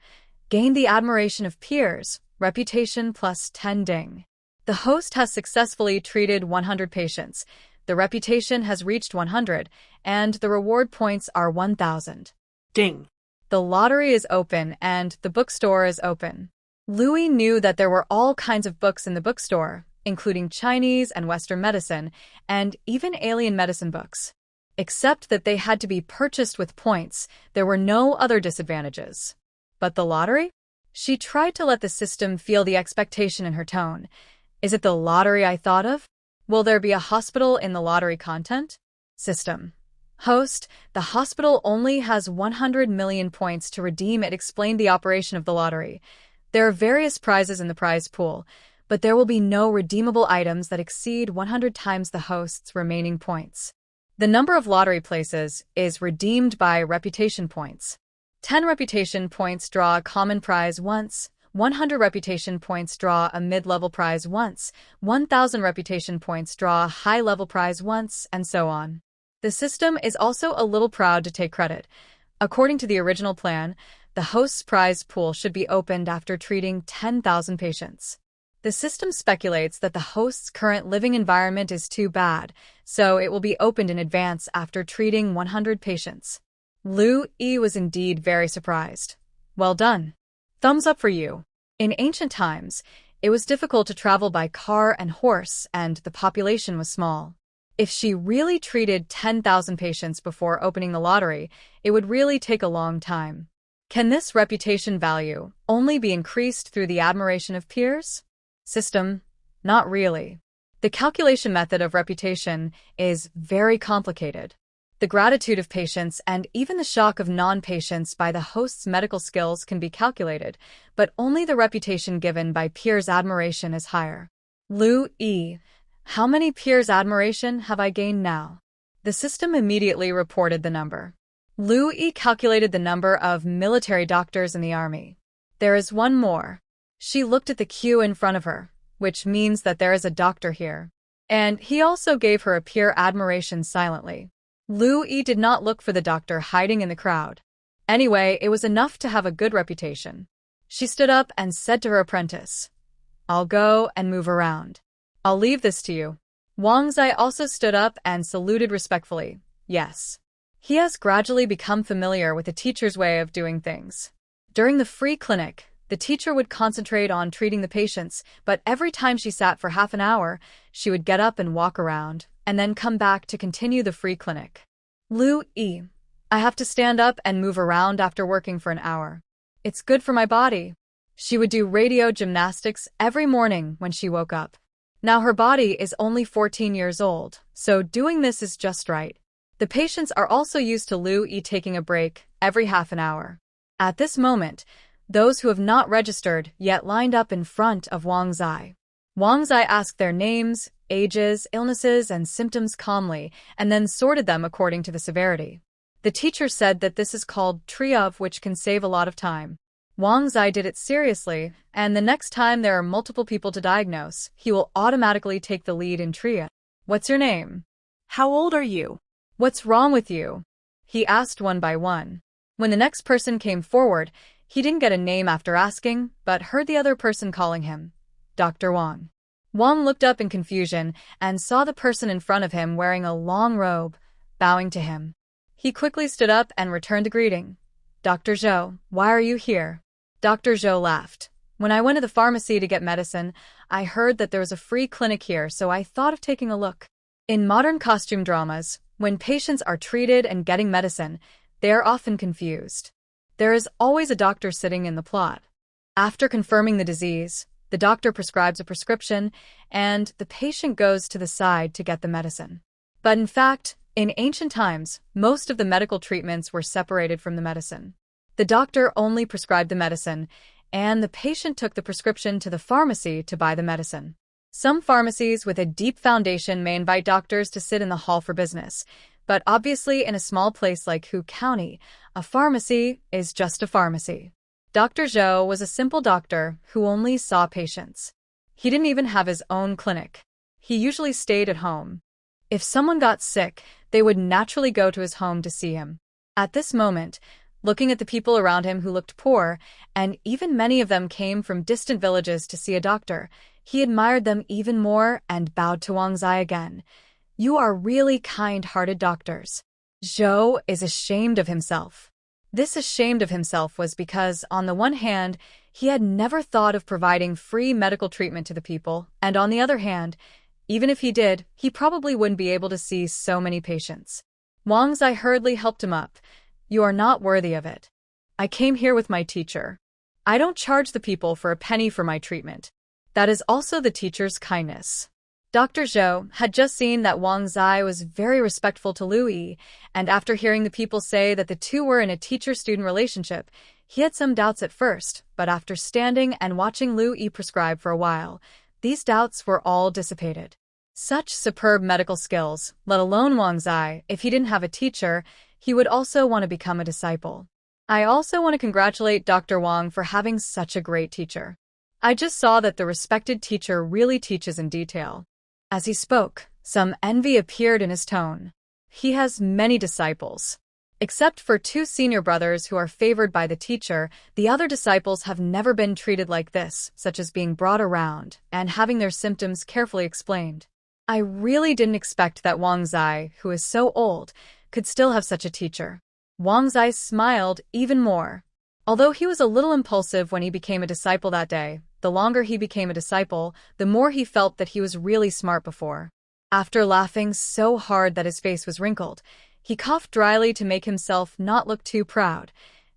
gained the admiration of peers, reputation plus 10 ding. The host has successfully treated 100 patients, the reputation has reached 100, and the reward points are 1,000. Ding. The lottery is open and the bookstore is open. Lu Yi knew that there were all kinds of books in the bookstore, including Chinese and Western medicine, and even alien medicine books. Except that they had to be purchased with points, there were no other disadvantages. But the lottery? She tried to let the system feel the expectation in her tone. Is it the lottery I thought of? Will there be a hospital in the lottery content? System. Host, the hospital only has 100 million points to redeem. It explained the operation of the lottery. There are various prizes in the prize pool, but there will be no redeemable items that exceed 100 times the host's remaining points. The number of lottery places is redeemed by reputation points. 10 reputation points draw a common prize once, 100 reputation points draw a mid-level prize once, 1,000 reputation points draw a high-level prize once, and so on. The system is also a little proud to take credit. According to the original plan, the host's prize pool should be opened after treating 10,000 patients. The system speculates that the host's current living environment is too bad, so it will be opened in advance after treating 100 patients. Liu Yi was indeed very surprised. Well done. Thumbs up for you. In ancient times, it was difficult to travel by car and horse, and the population was small. If she really treated 10,000 patients before opening the lottery, it would really take a long time. Can this reputation value only be increased through the admiration of peers? System, not really. The calculation method of reputation is very complicated. The gratitude of patients and even the shock of non-patients by the host's medical skills can be calculated, but only the reputation given by peers' admiration is higher. Liu Yi, how many peers' admiration have I gained now? The system immediately reported the number. Liu Yi calculated the number of military doctors in the army. There is one more. She looked at the queue in front of her, which means that there is a doctor here. And he also gave her a peer admiration silently. Liu Yi did not look for the doctor hiding in the crowd. Anyway, it was enough to have a good reputation. She stood up and said to her apprentice, "I'll go and move around. I'll leave this to you." Wang Zai also stood up and saluted respectfully. Yes. He has gradually become familiar with the teacher's way of doing things. During the free clinic, the teacher would concentrate on treating the patients, but every time she sat for half an hour, she would get up and walk around, and then come back to continue the free clinic. Liu Yi, I have to stand up and move around after working for an hour. It's good for my body. She would do radio gymnastics every morning when she woke up. Now her body is only 14 years old, so doing this is just right. The patients are also used to Liu Yi taking a break every half an hour. At this moment, those who have not registered yet lined up in front of Wang Zai. Wang Zai asked their names, ages, illnesses, and symptoms calmly, and then sorted them according to the severity. The teacher said that this is called triage, which can save a lot of time. Wang Zai did it seriously, and the next time there are multiple people to diagnose, he will automatically take the lead in triage. What's your name? How old are you? What's wrong with you? He asked one by one. When the next person came forward, he didn't get a name after asking, but heard the other person calling him Dr. Wang. Wang looked up in confusion and saw the person in front of him wearing a long robe, bowing to him. He quickly stood up and returned the greeting. Dr. Zhou, why are you here? Dr. Zhou laughed. When I went to the pharmacy to get medicine, I heard that there was a free clinic here, so I thought of taking a look. In modern costume dramas, when patients are treated and getting medicine, they are often confused. There is always a doctor sitting in the plot. After confirming the disease, the doctor prescribes a prescription, and the patient goes to the side to get the medicine. But in fact, in ancient times, most of the medical treatments were separated from the medicine. The doctor only prescribed the medicine, and the patient took the prescription to the pharmacy to buy the medicine. Some pharmacies with a deep foundation may invite doctors to sit in the hall for business, but obviously in a small place like Hu County, a pharmacy is just a pharmacy. Dr. Zhou was a simple doctor who only saw patients. He didn't even have his own clinic. He usually stayed at home. If someone got sick, they would naturally go to his home to see him. At this moment, looking at the people around him who looked poor, and even many of them came from distant villages to see a doctor, he admired them even more and bowed to Wang Zai again. You are really kind-hearted doctors. Zhou is ashamed of himself. This ashamed of himself was because, on the one hand, he had never thought of providing free medical treatment to the people, and on the other hand, even if he did, he probably wouldn't be able to see so many patients. Wang Zai hurriedly helped him up. You are not worthy of it. I came here with my teacher. I don't charge the people for a penny for my treatment. That is also the teacher's kindness. Dr. Zhou had just seen that Wang Zai was very respectful to Liu Yi, and after hearing the people say that the two were in a teacher-student relationship, he had some doubts at first, but after standing and watching Liu Yi prescribe for a while, these doubts were all dissipated. Such superb medical skills, let alone Wang Zai, if he didn't have a teacher, he would also want to become a disciple. I also want to congratulate Dr. Wang for having such a great teacher. I just saw that the respected teacher really teaches in detail. As he spoke, some envy appeared in his tone. He has many disciples. Except for two senior brothers who are favored by the teacher, the other disciples have never been treated like this, such as being brought around and having their symptoms carefully explained. I really didn't expect that Wang Zai, who is so old, could still have such a teacher. Wang Zai smiled even more. Although he was a little impulsive when he became a disciple that day, the longer he became a disciple, the more he felt that he was really smart before. After laughing so hard that his face was wrinkled, he coughed dryly to make himself not look too proud.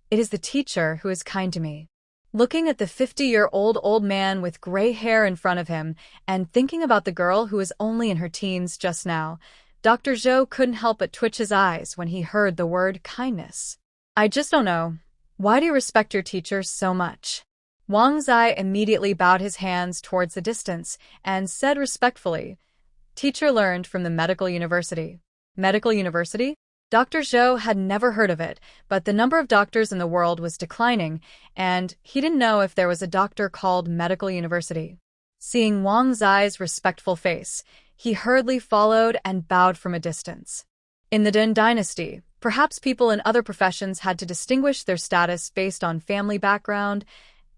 It is the teacher who is kind to me. Looking at the 50-year-old old man with gray hair in front of him and thinking about the girl who was only in her teens just now, Dr. Zhou couldn't help but twitch his eyes when he heard the word kindness. I just don't know. Why do you respect your teacher so much? Wang Zai immediately bowed his hands towards the distance and said respectfully, Teacher learned from the medical university. Medical university? Dr. Zhou had never heard of it, but the number of doctors in the world was declining, and he didn't know if there was a doctor called medical university. Seeing Wang Zai's respectful face, he hurriedly followed and bowed from a distance. In the Den Dynasty, perhaps people in other professions had to distinguish their status based on family background,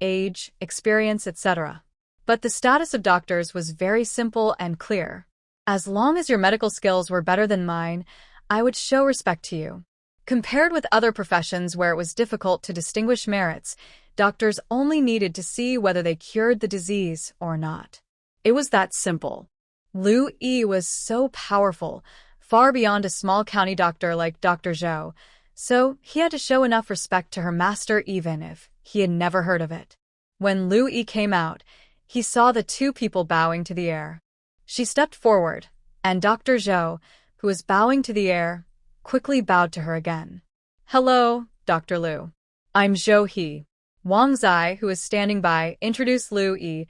age, experience, etc. But the status of doctors was very simple and clear. As long as your medical skills were better than mine, I would show respect to you. Compared with other professions where it was difficult to distinguish merits, doctors only needed to see whether they cured the disease or not. It was that simple. Lu Yi was so powerful, far beyond a small county doctor like Dr. Zhou, so he had to show enough respect to her master even if he had never heard of it. When Lu Yi came out, he saw the two people bowing to the air. She stepped forward, and Dr. Zhou, who was bowing to the air, quickly bowed to her again. Hello, Dr. Lu. I'm Zhou He. Wang Zai, who was standing by, introduced Lu Yi.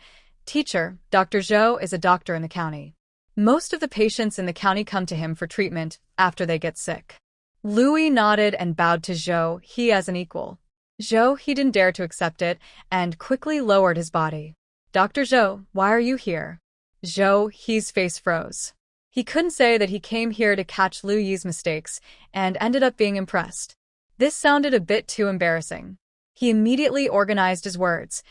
Teacher, Dr. Zhou is a doctor in the county. Most of the patients in the county come to him for treatment after they get sick. Lu Yi nodded and bowed to Zhou He as an equal. Zhou He didn't dare to accept it and quickly lowered his body. Dr. Zhou, why are you here? Zhou He's face froze. He couldn't say that he came here to catch Lu Yi's mistakes and ended up being impressed. This sounded a bit too embarrassing. He immediately organized his words.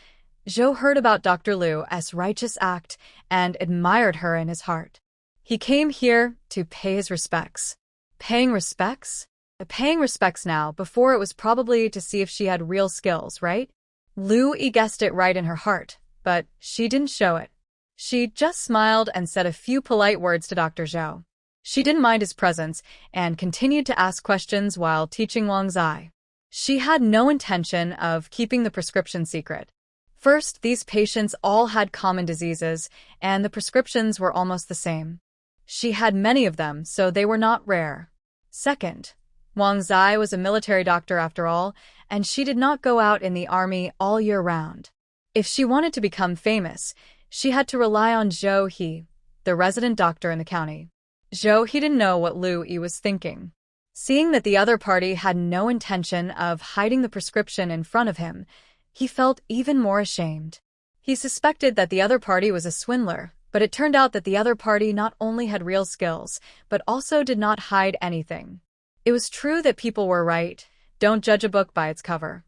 Zhou heard about Dr. Lu's righteous act and admired her in his heart. He came here to pay his respects. Paying respects? Paying respects now, before it was probably to see if she had real skills, right? Lu Yi guessed it right in her heart, but she didn't show it. She just smiled and said a few polite words to Dr. Zhou. She didn't mind his presence and continued to ask questions while teaching Wang Zai. She had no intention of keeping the prescription secret. First, these patients all had common diseases, and the prescriptions were almost the same. She had many of them, so they were not rare. Second, Wang Zai was a military doctor after all, and she did not go out in the army all year round. If she wanted to become famous, she had to rely on Zhou He, the resident doctor in the county. Zhou He didn't know what Lu Yi was thinking. Seeing that the other party had no intention of hiding the prescription in front of him, he felt even more ashamed. He suspected that the other party was a swindler, but it turned out that the other party not only had real skills, but also did not hide anything. It was true that people were right. Don't judge a book by its cover.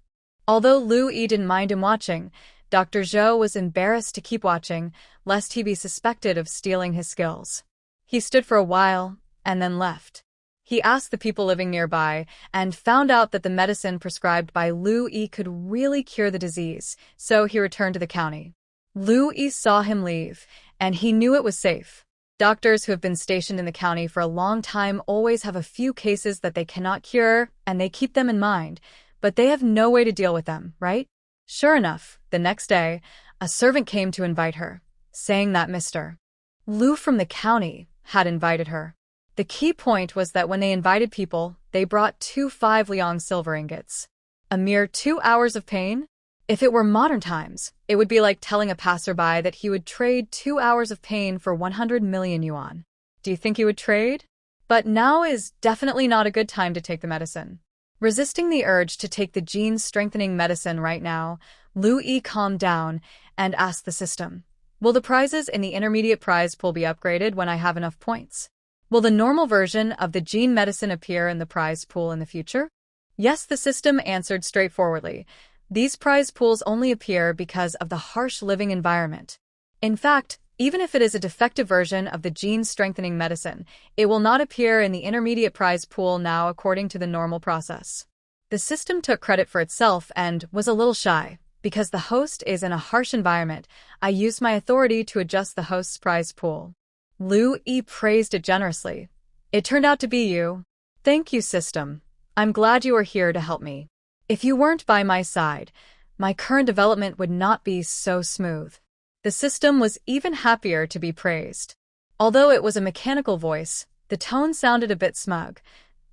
Although Lu Yi didn't mind him watching, Dr. Zhou was embarrassed to keep watching, lest he be suspected of stealing his skills. He stood for a while, and then left. He asked the people living nearby, and found out that the medicine prescribed by Lu Yi could really cure the disease, so he returned to the county. Lu Yi saw him leave, and he knew it was safe. Doctors who have been stationed in the county for a long time always have a few cases that they cannot cure, and they keep them in mind, but they have no way to deal with them, right? Sure enough, the next day, a servant came to invite her, saying that Mr. Lu from the county had invited her. The key point was that when they invited people, they brought 2 5-liang silver ingots. A mere 2 hours of pain? If it were modern times, it would be like telling a passerby that he would trade 2 hours of pain for 100 million yuan. Do you think he would trade? But now is definitely not a good time to take the medicine. Resisting the urge to take the gene-strengthening medicine right now, Lu Yi calmed down and asked the system, will the prizes in the intermediate prize pool be upgraded when I have enough points? Will the normal version of the gene medicine appear in the prize pool in the future? Yes, the system answered straightforwardly. These prize pools only appear because of the harsh living environment. In fact, even if it is a defective version of the gene-strengthening medicine, it will not appear in the intermediate prize pool now according to the normal process. The system took credit for itself and was a little shy. Because the host is in a harsh environment, I used my authority to adjust the host's prize pool. Liu Yi praised it generously. It turned out to be you. Thank you, system. I'm glad you are here to help me. If you weren't by my side, my current development would not be so smooth. The system was even happier to be praised. Although it was a mechanical voice, the tone sounded a bit smug.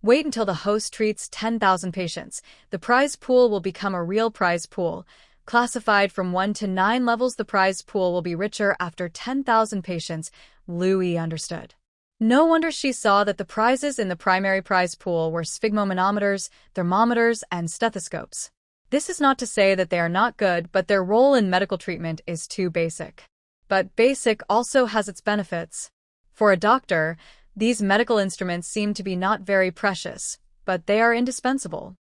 Wait until the host treats 10,000 patients. The prize pool will become a real prize pool. Classified from 1 to 9 levels, the prize pool will be richer after 10,000 patients. Liu Yi understood. No wonder she saw that the prizes in the primary prize pool were sphygmomanometers, thermometers, and stethoscopes. This is not to say that they are not good, but their role in medical treatment is too basic. But basic also has its benefits. For a doctor, these medical instruments seem to be not very precious, but they are indispensable.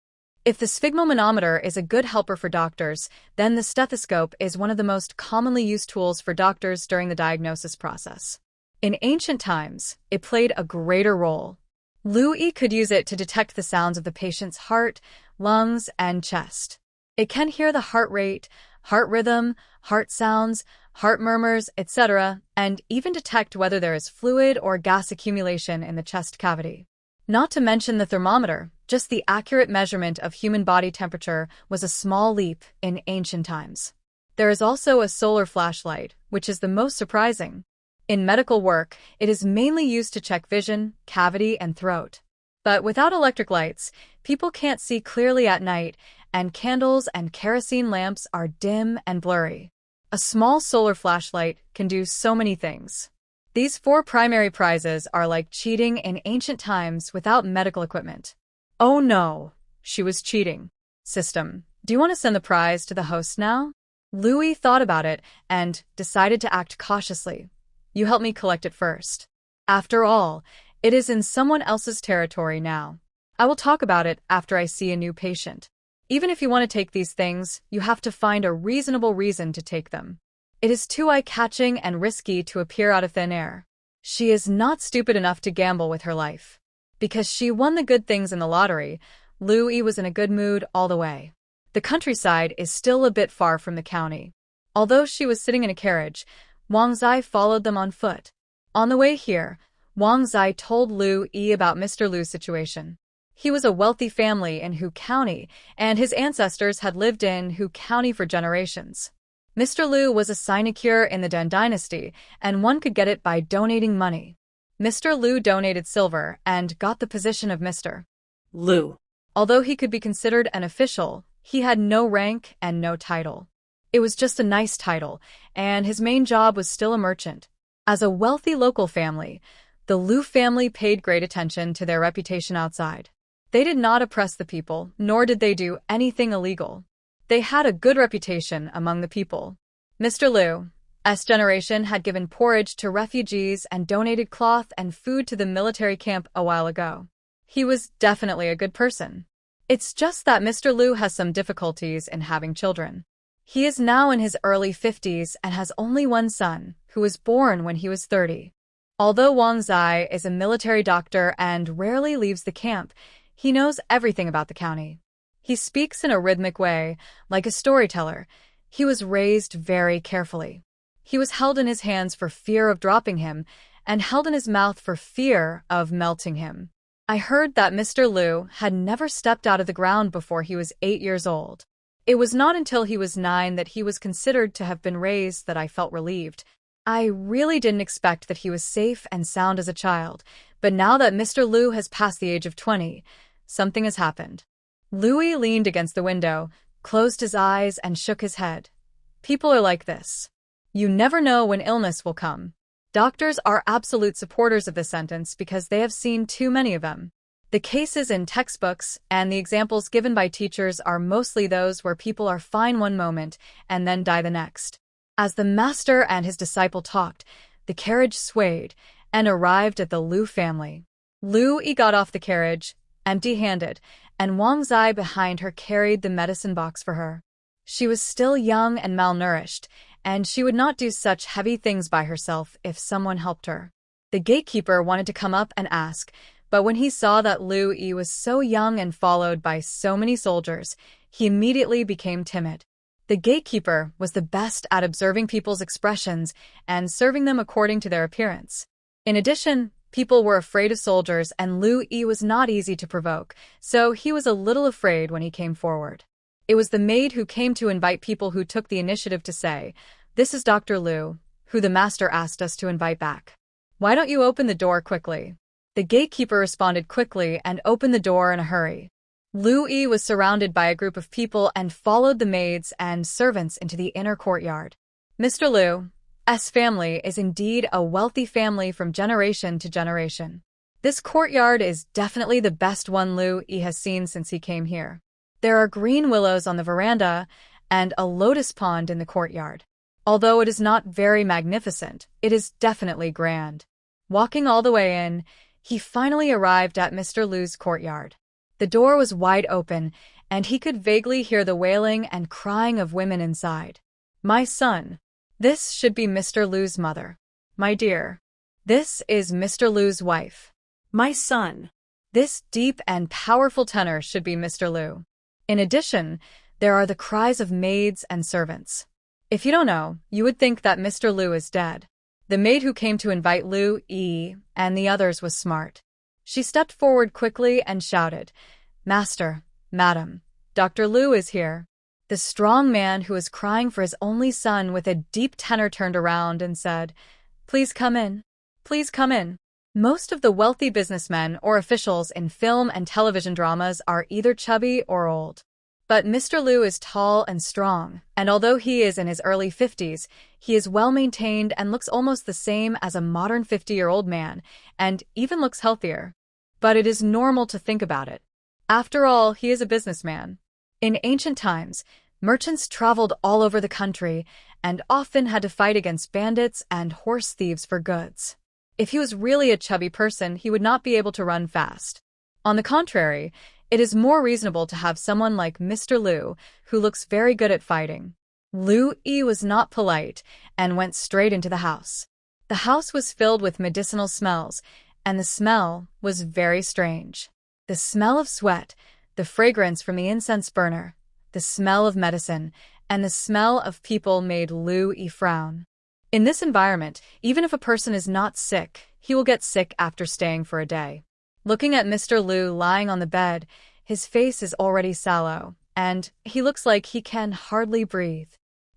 If the sphygmomanometer is a good helper for doctors, then the stethoscope is one of the most commonly used tools for doctors during the diagnosis process. In ancient times, it played a greater role. Liu Yi could use it to detect the sounds of the patient's heart, lungs, and chest. It can hear the heart rate, heart rhythm, heart sounds, heart murmurs, etc., and even detect whether there is fluid or gas accumulation in the chest cavity. Not to mention the thermometer, just the accurate measurement of human body temperature was a small leap in ancient times. There is also a solar flashlight, which is the most surprising. In medical work, it is mainly used to check vision, cavity, and throat. But without electric lights, people can't see clearly at night, and candles and kerosene lamps are dim and blurry. A small solar flashlight can do so many things. These 4 primary prizes are like cheating in ancient times without medical equipment. Oh no, she was cheating. System, do you want to send the prize to the host now? Liu Yi thought about it and decided to act cautiously. You help me collect it first. After all, it is in someone else's territory now. I will talk about it after I see a new patient. Even if you want to take these things, you have to find a reasonable reason to take them. It is too eye-catching and risky to appear out of thin air. She is not stupid enough to gamble with her life. Because she won the good things in the lottery, Liu Yi was in a good mood all the way. The countryside is still a bit far from the county. Although she was sitting in a carriage, Wang Zai followed them on foot. On the way here, Wang Zai told Liu Yi about Mr. Lu's situation. He was a wealthy family in Hu County, and his ancestors had lived in Hu County for generations. Mr. Lu was a sinecure in the Dan dynasty, and one could get it by donating money. Mr. Lu donated silver and got the position of Mr. Lu. Although he could be considered an official, he had no rank and no title. It was just a nice title, and his main job was still a merchant. As a wealthy local family, the Lu family paid great attention to their reputation outside. They did not oppress the people, nor did they do anything illegal. They had a good reputation among the people. Mr. Lu's generation had given porridge to refugees and donated cloth and food to the military camp a while ago. He was definitely a good person. It's just that Mr. Lu has some difficulties in having children. He is now in his early 50s and has only one son, who was born when he was 30. Although Wang Zai is a military doctor and rarely leaves the camp, he knows everything about the county. He speaks in a rhythmic way, like a storyteller. He was raised very carefully. He was held in his hands for fear of dropping him, and held in his mouth for fear of melting him. I heard that Mr. Lu had never stepped out of the ground before he was 8 years old. It was not until he was 9 that he was considered to have been raised that I felt relieved. I really didn't expect that he was safe and sound as a child, but now that Mr. Lu has passed the age of 20, something has happened. Louis leaned against the window, closed his eyes, and shook his head. People are like this. You never know when illness will come. Doctors are absolute supporters of this sentence because they have seen too many of them. The cases in textbooks and the examples given by teachers are mostly those where people are fine one moment and then die the next. As the master and his disciple talked, the carriage swayed, and arrived at the Liu family. Liu Yi got off the carriage, empty-handed, and Wang Zai behind her carried the medicine box for her. She was still young and malnourished, and she would not do such heavy things by herself if someone helped her. The gatekeeper wanted to come up and ask, but when he saw that Liu Yi was so young and followed by so many soldiers, he immediately became timid. The gatekeeper was the best at observing people's expressions and serving them according to their appearance. In addition, people were afraid of soldiers, and Liu Yi was not easy to provoke, so he was a little afraid when he came forward. It was the maid who came to invite people who took the initiative to say, "This is Dr. Liu, who the master asked us to invite back. Why don't you open the door quickly?" The gatekeeper responded quickly and opened the door in a hurry. Liu Yi was surrounded by a group of people and followed the maids and servants into the inner courtyard. Mr. Liu's family is indeed a wealthy family from generation to generation. This courtyard is definitely the best one Liu Yi has seen since he came here. There are green willows on the veranda and a lotus pond in the courtyard. Although it is not very magnificent, it is definitely grand. Walking all the way in, he finally arrived at Mr. Liu's courtyard. The door was wide open, and he could vaguely hear the wailing and crying of women inside. "My son. This should be Mr. Liu's mother. My dear. This is Mr. Liu's wife. My son." This deep and powerful tenor should be Mr. Liu. In addition, there are the cries of maids and servants. If you don't know, you would think that Mr. Liu is dead. The maid who came to invite Liu Yi and the others was smart. She stepped forward quickly and shouted, "Master, Madam, Dr. Liu is here." The strong man who was crying for his only son with a deep tenor turned around and said, "Please come in. Please come in." Most of the wealthy businessmen or officials in film and television dramas are either chubby or old. But Mr. Liu is tall and strong, and although he is in his early 50s, he is well-maintained and looks almost the same as a modern 50-year-old man, and even looks healthier. But it is normal to think about it. After all, he is a businessman. In ancient times, merchants traveled all over the country and often had to fight against bandits and horse thieves for goods. If he was really a chubby person, he would not be able to run fast. On the contrary, it is more reasonable to have someone like Mr. Liu, who looks very good at fighting. Liu Yi was not polite and went straight into the house. The house was filled with medicinal smells, and the smell was very strange. The smell of sweat, the fragrance from the incense burner, the smell of medicine, and the smell of people made Liu Yi frown. In this environment, even if a person is not sick, he will get sick after staying for a day. Looking at Mr. Liu lying on the bed, his face is already sallow, and he looks like he can hardly breathe.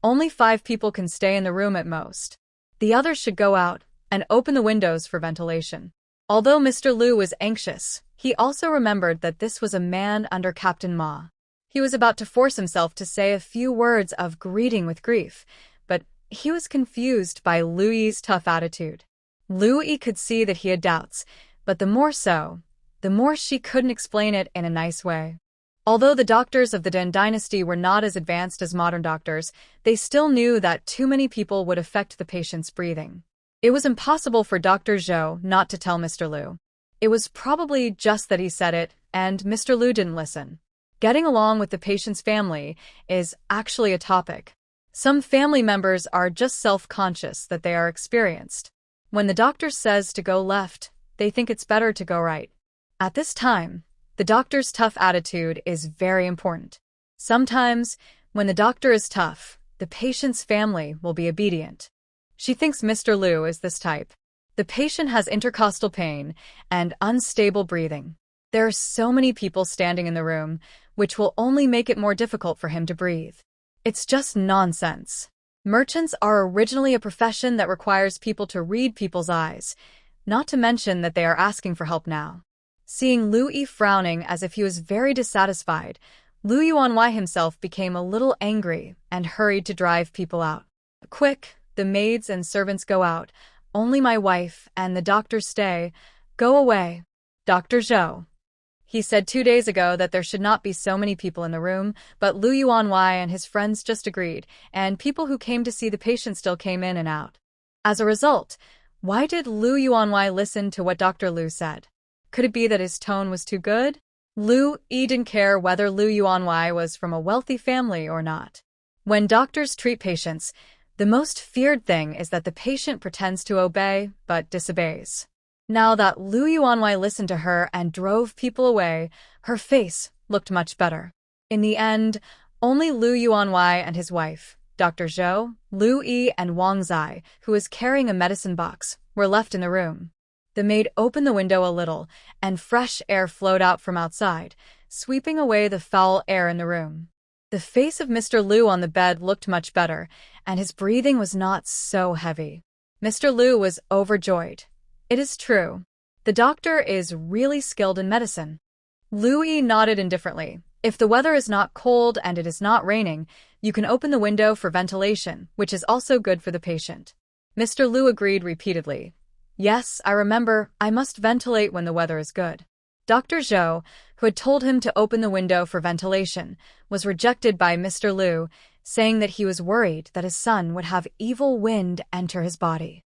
Only 5 people can stay in the room at most. The others should go out and open the windows for ventilation. Although Mr. Liu was anxious, he also remembered that this was a man under Captain Ma. He was about to force himself to say a few words of greeting with grief, but he was confused by Liu Yi's tough attitude. Liu Yi could see that he had doubts, but the more she couldn't explain it in a nice way. Although the doctors of the Den dynasty were not as advanced as modern doctors, they still knew that too many people would affect the patient's breathing. It was impossible for Dr. Zhou not to tell Mr. Liu. It was probably just that he said it, and Mr. Liu didn't listen. Getting along with the patient's family is actually a topic. Some family members are just self-conscious that they are experienced. When the doctor says to go left, they think it's better to go right. At this time, the doctor's tough attitude is very important. Sometimes, when the doctor is tough, the patient's family will be obedient. She thinks Mr. Liu is this type. The patient has intercostal pain and unstable breathing. There are so many people standing in the room, which will only make it more difficult for him to breathe. It's just nonsense. Merchants are originally a profession that requires people to read people's eyes, not to mention that they are asking for help now. Seeing Liu Yi frowning as if he was very dissatisfied, Liu Yuanwei himself became a little angry and hurried to drive people out. "Quick, the maids and servants go out. Only my wife and the doctor stay. Go away. Dr. Zhou." He said 2 days ago that there should not be so many people in the room, but Liu Yuanwei and his friends just agreed, and people who came to see the patient still came in and out. As a result, Why did Lu Yuanwei listen to what Dr. Lu said? Could it be that his tone was too good? Lu Yi didn't care whether Lu Yuanwei was from a wealthy family or not. When doctors treat patients, the most feared thing is that the patient pretends to obey but disobeys. Now that Lu Yuanwei listened to her and drove people away, her face looked much better. In the end, only Lu Yuanwei and his wife, Dr. Zhou, Lu Yi, and Wang Zai, who was carrying a medicine box, were left in the room. The maid opened the window a little, and fresh air flowed out from outside, sweeping away the foul air in the room. The face of Mr. Lu on the bed looked much better, and his breathing was not so heavy. Mr. Lu was overjoyed. It is true. The doctor is really skilled in medicine. Lu Yi nodded indifferently. If the weather is not cold and it is not raining, you can open the window for ventilation, which is also good for the patient. Mr. Lu agreed repeatedly. Yes, I remember, I must ventilate when the weather is good. Dr. Zhou, who had told him to open the window for ventilation, was rejected by Mr. Lu, saying that he was worried that his son would have evil wind enter his body.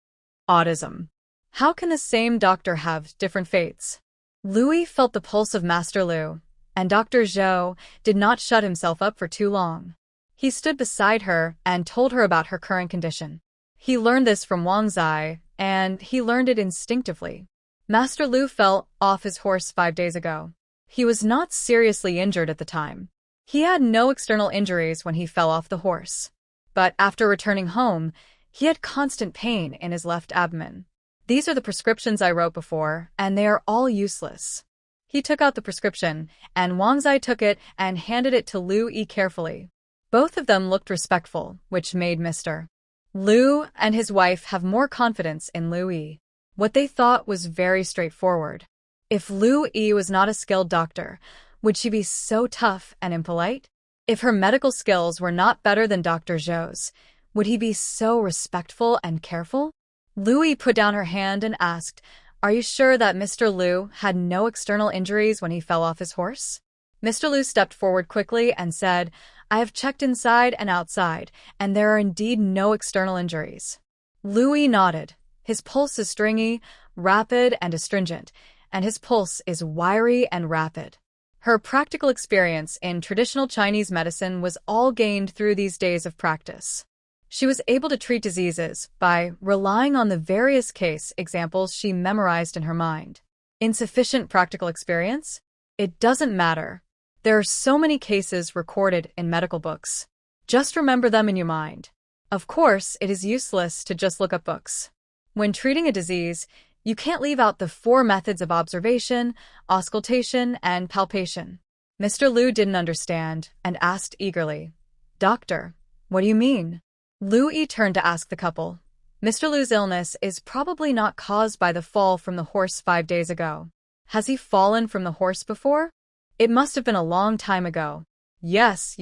Autism. How can the same doctor have different fates? Louis felt the pulse of Master Lu, and Dr. Zhou did not shut himself up for too long. He stood beside her and told her about her current condition. He learned this from Wang Zai, and he learned it instinctively. Master Lu fell off his horse 5 days ago. He was not seriously injured at the time. He had no external injuries when he fell off the horse. But after returning home, he had constant pain in his left abdomen. These are the prescriptions I wrote before, and they are all useless. He took out the prescription, and Wang Zai took it and handed it to Lu Yi carefully. Both of them looked respectful, which made Mr. Lu and his wife have more confidence in Lu Yi. What they thought was very straightforward. If Lu Yi was not a skilled doctor, would she be so tough and impolite? If her medical skills were not better than Dr. Zhou's, would he be so respectful and careful? Lu Yi put down her hand and asked, "Are you sure that Mr. Lu had no external injuries when he fell off his horse?" Mr. Lu stepped forward quickly and said, "I have checked inside and outside, and there are indeed no external injuries." Lu Yi nodded. His pulse is stringy, rapid, and astringent, and his pulse is wiry and rapid. Her practical experience in traditional Chinese medicine was all gained through these days of practice. She was able to treat diseases by relying on the various case examples she memorized in her mind. Insufficient practical experience? It doesn't matter. There are so many cases recorded in medical books. Just remember them in your mind. Of course, it is useless to just look up books. When treating a disease, you can't leave out the 4 methods of observation, auscultation, and palpation. Mr. Lu didn't understand and asked eagerly, "Doctor, what do you mean?" Lu Yi turned to ask the couple. Mr. Lu's illness is probably not caused by the fall from the horse 5 days ago. Has he fallen from the horse before? It must have been a long time ago. Yes.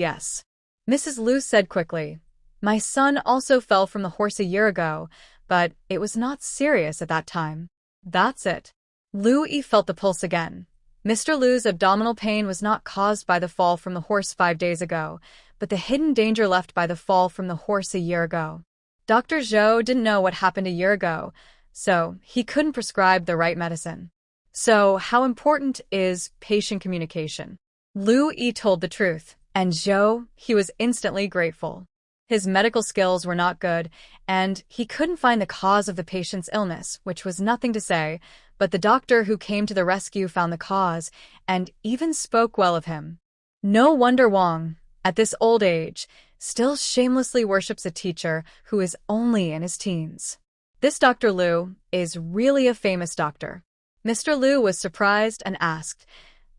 Mrs. Lu said quickly. My son also fell from the horse a year ago, but it was not serious at that time. That's it. Lu Yi felt the pulse again. Mr. Lu's abdominal pain was not caused by the fall from the horse 5 days ago, but the hidden danger left by the fall from the horse a year ago. Dr. Zhou didn't know what happened a year ago, so he couldn't prescribe the right medicine. So, how important is patient communication? Lu Yi told the truth, and Zhou, he was instantly grateful. His medical skills were not good, and he couldn't find the cause of the patient's illness, which was nothing to say, but the doctor who came to the rescue found the cause, and even spoke well of him. No wonder Wang, at this old age, still shamelessly worships a teacher who is only in his teens. This Dr. Lu is really a famous doctor. Mr. Lu was surprised and asked,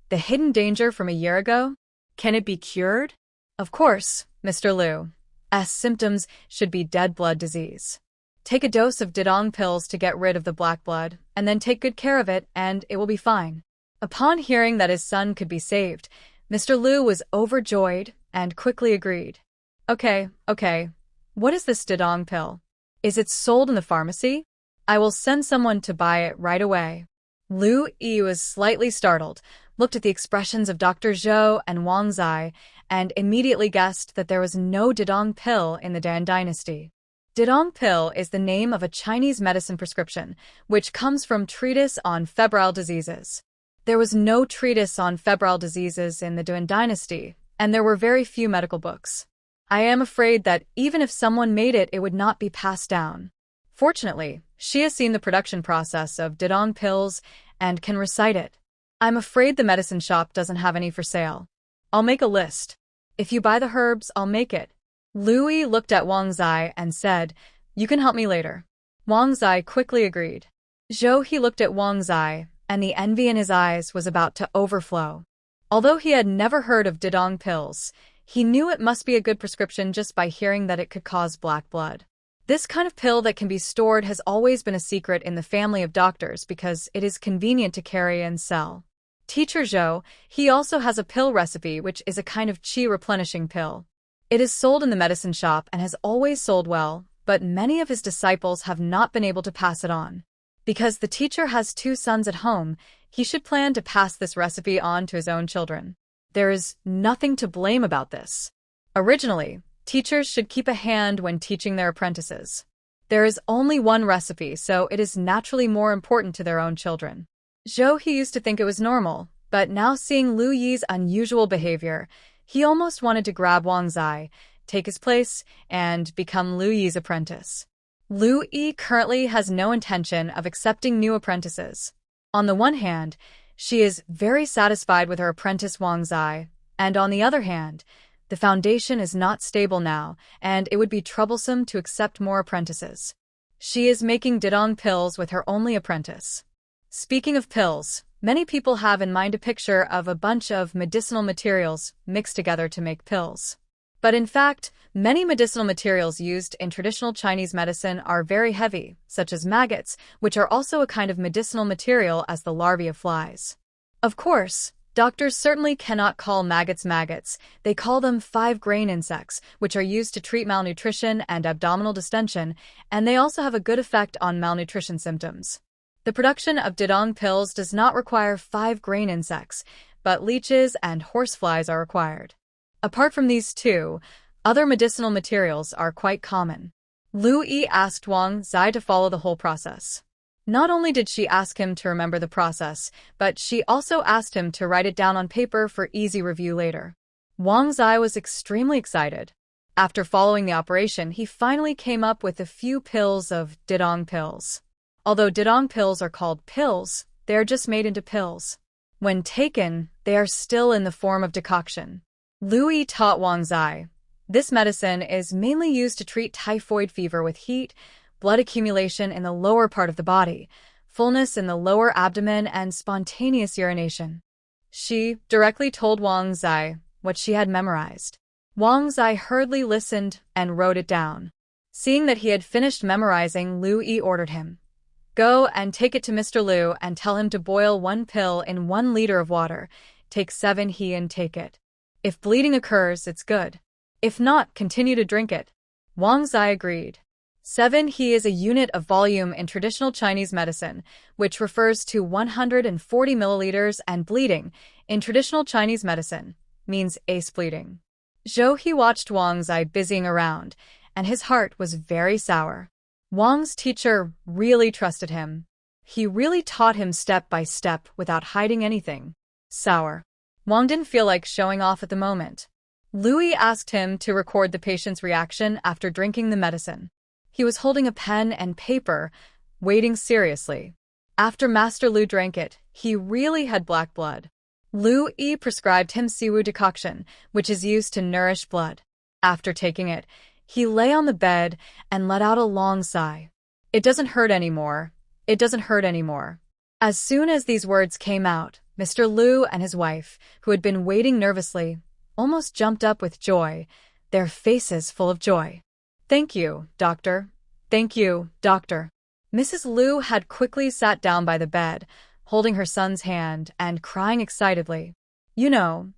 "The hidden danger from a year ago? Can it be cured?" Of course, Mr. Lu. As symptoms should be dead blood disease. Take a dose of Didong pills to get rid of the black blood, and then take good care of it, and it will be fine. Upon hearing that his son could be saved, Mr. Lu was overjoyed and quickly agreed. Okay. What is this Didong pill? Is it sold in the pharmacy? I will send someone to buy it right away. Lu Yi was slightly startled, looked at the expressions of Dr. Zhou and Wang Zai, and immediately guessed that there was no Didong pill in the Dan dynasty. Didong pill is the name of a Chinese medicine prescription, which comes from Treatise on Febrile Diseases. There was no treatise on febrile diseases in the Duan dynasty, and there were very few medical books. I am afraid that even if someone made it, it would not be passed down. Fortunately, she has seen the production process of Didong pills and can recite it. I'm afraid the medicine shop doesn't have any for sale. I'll make a list. If you buy the herbs, I'll make it. Lui looked at Wang Zai and said, "You can help me later." Wang Zai quickly agreed. He looked at Wang Zai, and the envy in his eyes was about to overflow. Although he had never heard of Didong pills, he knew it must be a good prescription just by hearing that it could cause black blood. This kind of pill that can be stored has always been a secret in the family of doctors because it is convenient to carry and sell. Teacher Zhou, he also has a pill recipe which is a kind of qi replenishing pill. It is sold in the medicine shop and has always sold well, but many of his disciples have not been able to pass it on. Because the teacher has 2 sons at home, he should plan to pass this recipe on to his own children. There is nothing to blame about this. Originally, teachers should keep a hand when teaching their apprentices. There is only one recipe, so it is naturally more important to their own children. He used to think it was normal, but now seeing Lu Yi's unusual behavior, he almost wanted to grab Wang Zai, take his place, and become Lu Yi's apprentice. Lu Yi currently has no intention of accepting new apprentices. On the one hand, she is very satisfied with her apprentice Wang Zai, and on the other hand, the foundation is not stable now, and it would be troublesome to accept more apprentices. She is making Didong pills with her only apprentice. Speaking of pills, many people have in mind a picture of a bunch of medicinal materials mixed together to make pills. But in fact, many medicinal materials used in traditional Chinese medicine are very heavy, such as maggots, which are also a kind of medicinal material as the larvae of flies. Of course, doctors certainly cannot call maggots maggots. They call them 5-grain insects, which are used to treat malnutrition and abdominal distension, and they also have a good effect on malnutrition symptoms. The production of Didong pills does not require 5-grain insects, but leeches and horseflies are required. Apart from these 2, other medicinal materials are quite common. Lu Yi asked Wang Zai to follow the whole process. Not only did she ask him to remember the process, but she also asked him to write it down on paper for easy review later. Wang Zai was extremely excited. After following the operation, he finally came up with a few pills of Didong pills. Although Didong pills are called pills, they are just made into pills. When taken, they are still in the form of decoction. Lu Yi taught Wang Zai. This medicine is mainly used to treat typhoid fever with heat, blood accumulation in the lower part of the body, fullness in the lower abdomen, and spontaneous urination. She directly told Wang Zai what she had memorized. Wang Zai hurriedly listened and wrote it down. Seeing that he had finished memorizing, Lu Yi ordered him, "Go and take it to Mr. Liu and tell him to boil 1 pill in 1 liter of water. Take 7 he and take it. If bleeding occurs, it's good. If not, continue to drink it." Wang Zai agreed. 7 he is a unit of volume in traditional Chinese medicine, which refers to 140 milliliters, and bleeding, in traditional Chinese medicine, means ace bleeding. He watched Wang Zai busying around, and his heart was very sour. Wang's teacher really trusted him. He really taught him step by step without hiding anything. Sour. Wang didn't feel like showing off at the moment. Louis asked him to record the patient's reaction after drinking the medicine. He was holding a pen and paper, waiting seriously. After Master Lu drank it, he really had black blood. Lu Yi prescribed him Siwu decoction, which is used to nourish blood. After taking it, he lay on the bed and let out a long sigh. "It doesn't hurt anymore. It doesn't hurt anymore." As soon as these words came out, Mr. Lu and his wife, who had been waiting nervously, almost jumped up with joy, their faces full of joy. "Thank you, doctor. Thank you, doctor." Mrs. Lu had quickly sat down by the bed, holding her son's hand and crying excitedly.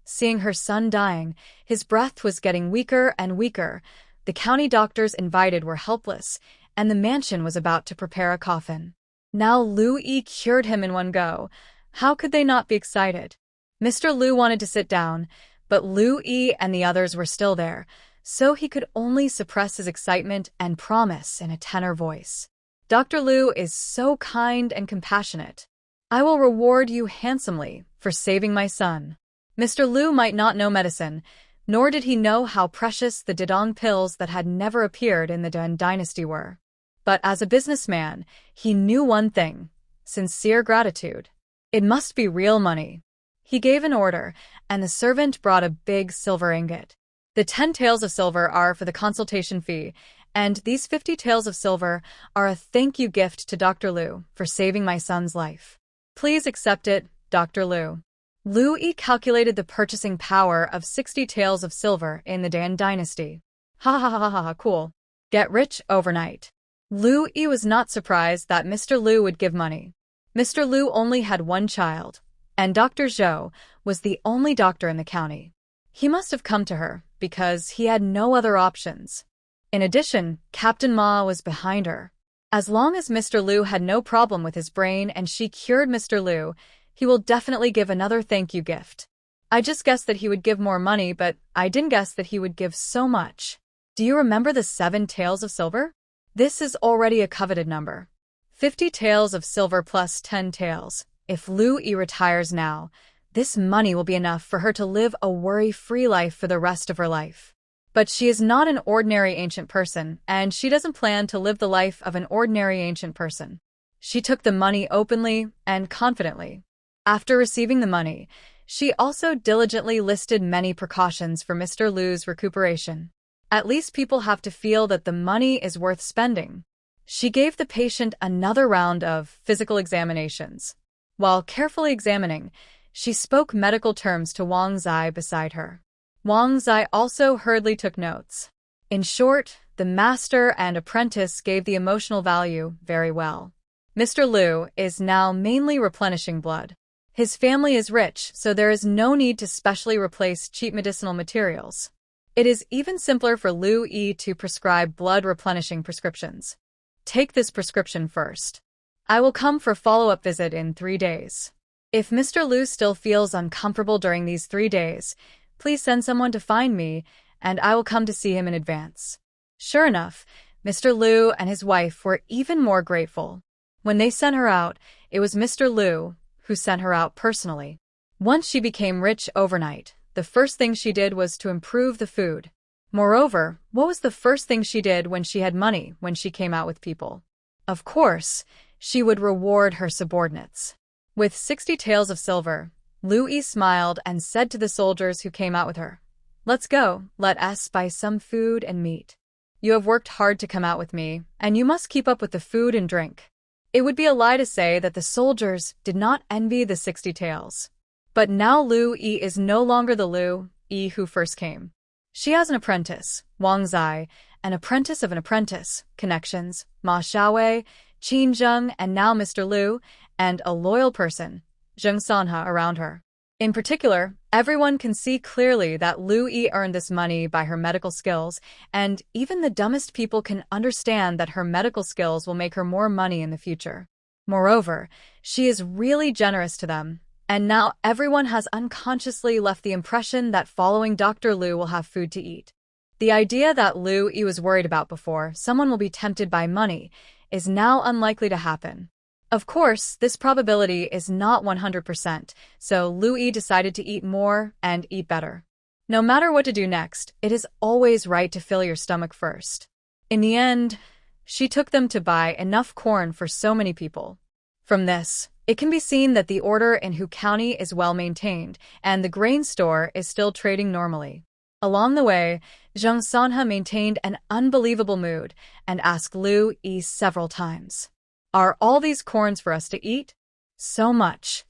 Seeing her son dying, his breath was getting weaker and weaker. The county doctors invited were helpless, and the mansion was about to prepare a coffin. Now Lu Yi cured him in one go. How could they not be excited? Mr. Lu wanted to sit down, but Lu Yi and the others were still there, so he could only suppress his excitement and promise in a tenor voice. Dr. Liu is so kind and compassionate. I will reward you handsomely for saving my son. Mr. Liu might not know medicine, nor did he know how precious the Didong pills that had never appeared in the Dan dynasty were. But as a businessman, he knew one thing: sincere gratitude. It must be real money. He gave an order, and the servant brought a big silver ingot. The 10 taels of silver are for the consultation fee, and these 50 taels of silver are a thank you gift to Dr. Liu for saving my son's life. Please accept it, Dr. Liu. Liu Yi calculated the purchasing power of 60 taels of silver in the Dan dynasty. Ha ha ha ha ha, cool. Get rich overnight. Liu Yi was not surprised that Mr. Liu would give money. Mr. Liu only had one child, and Dr. Zhou was the only doctor in the county. He must have come to her because he had no other options. In addition, Captain Ma was behind her. As long as Mr. Liu had no problem with his brain and she cured Mr. Liu, he will definitely give another thank you gift. I just guessed that he would give more money, but I didn't guess that he would give so much. Do you remember the 7 taels of silver? This is already a coveted number. 50 taels of silver plus 10 taels. If Liu Yi retires now, this money will be enough for her to live a worry-free life for the rest of her life. But she is not an ordinary ancient person, and she doesn't plan to live the life of an ordinary ancient person. She took the money openly and confidently. After receiving the money, she also diligently listed many precautions for Mr. Liu's recuperation. At least people have to feel that the money is worth spending. She gave the patient another round of physical examinations. While carefully examining, she spoke medical terms to Wang Zai beside her. Wang Zai also hurriedly took notes. In short, the master and apprentice gave the emotional value very well. Mr. Liu is now mainly replenishing blood. His family is rich, so there is no need to specially replace cheap medicinal materials. It is even simpler for Liu Yi to prescribe blood-replenishing prescriptions. Take this prescription first. I will come for follow-up visit in 3 days. If Mr. Liu still feels uncomfortable during these 3 days, please send someone to find me, and I will come to see him in advance. Sure enough, Mr. Liu and his wife were even more grateful. When they sent her out, it was Mr. Liu who sent her out personally. Once she became rich overnight, the first thing she did was to improve the food. Moreover, what was the first thing she did when she had money when she came out with people? Of course, she would reward her subordinates. With 60 taels of silver, Liu Yi smiled and said to the soldiers who came out with her, "Let's go, let us buy some food and meat. You have worked hard to come out with me, and you must keep up with the food and drink." It would be a lie to say that the soldiers did not envy the 60 taels. But now Liu Yi is no longer the Liu Yi who first came. She has an apprentice, Wang Zai, an apprentice of an apprentice, connections, Ma Xiaowei, Qin Zheng, and now Mr. Liu, and a loyal person, Zheng Sanhe, around her. In particular, everyone can see clearly that Liu Yi earned this money by her medical skills, and even the dumbest people can understand that her medical skills will make her more money in the future. Moreover, she is really generous to them, and now everyone has unconsciously left the impression that following Dr. Liu will have food to eat. The idea that Liu Yi was worried about before, someone will be tempted by money, is now unlikely to happen. Of course, this probability is not 100%, so Liu Yi decided to eat more and eat better. No matter what to do next, it is always right to fill your stomach first. In the end, she took them to buy enough corn for so many people. From this, it can be seen that the order in Hu County is well maintained, and the grain store is still trading normally. Along the way, Zheng Sanhe maintained an unbelievable mood and asked Liu Yi several times, "Are all these corns for us to eat? So much.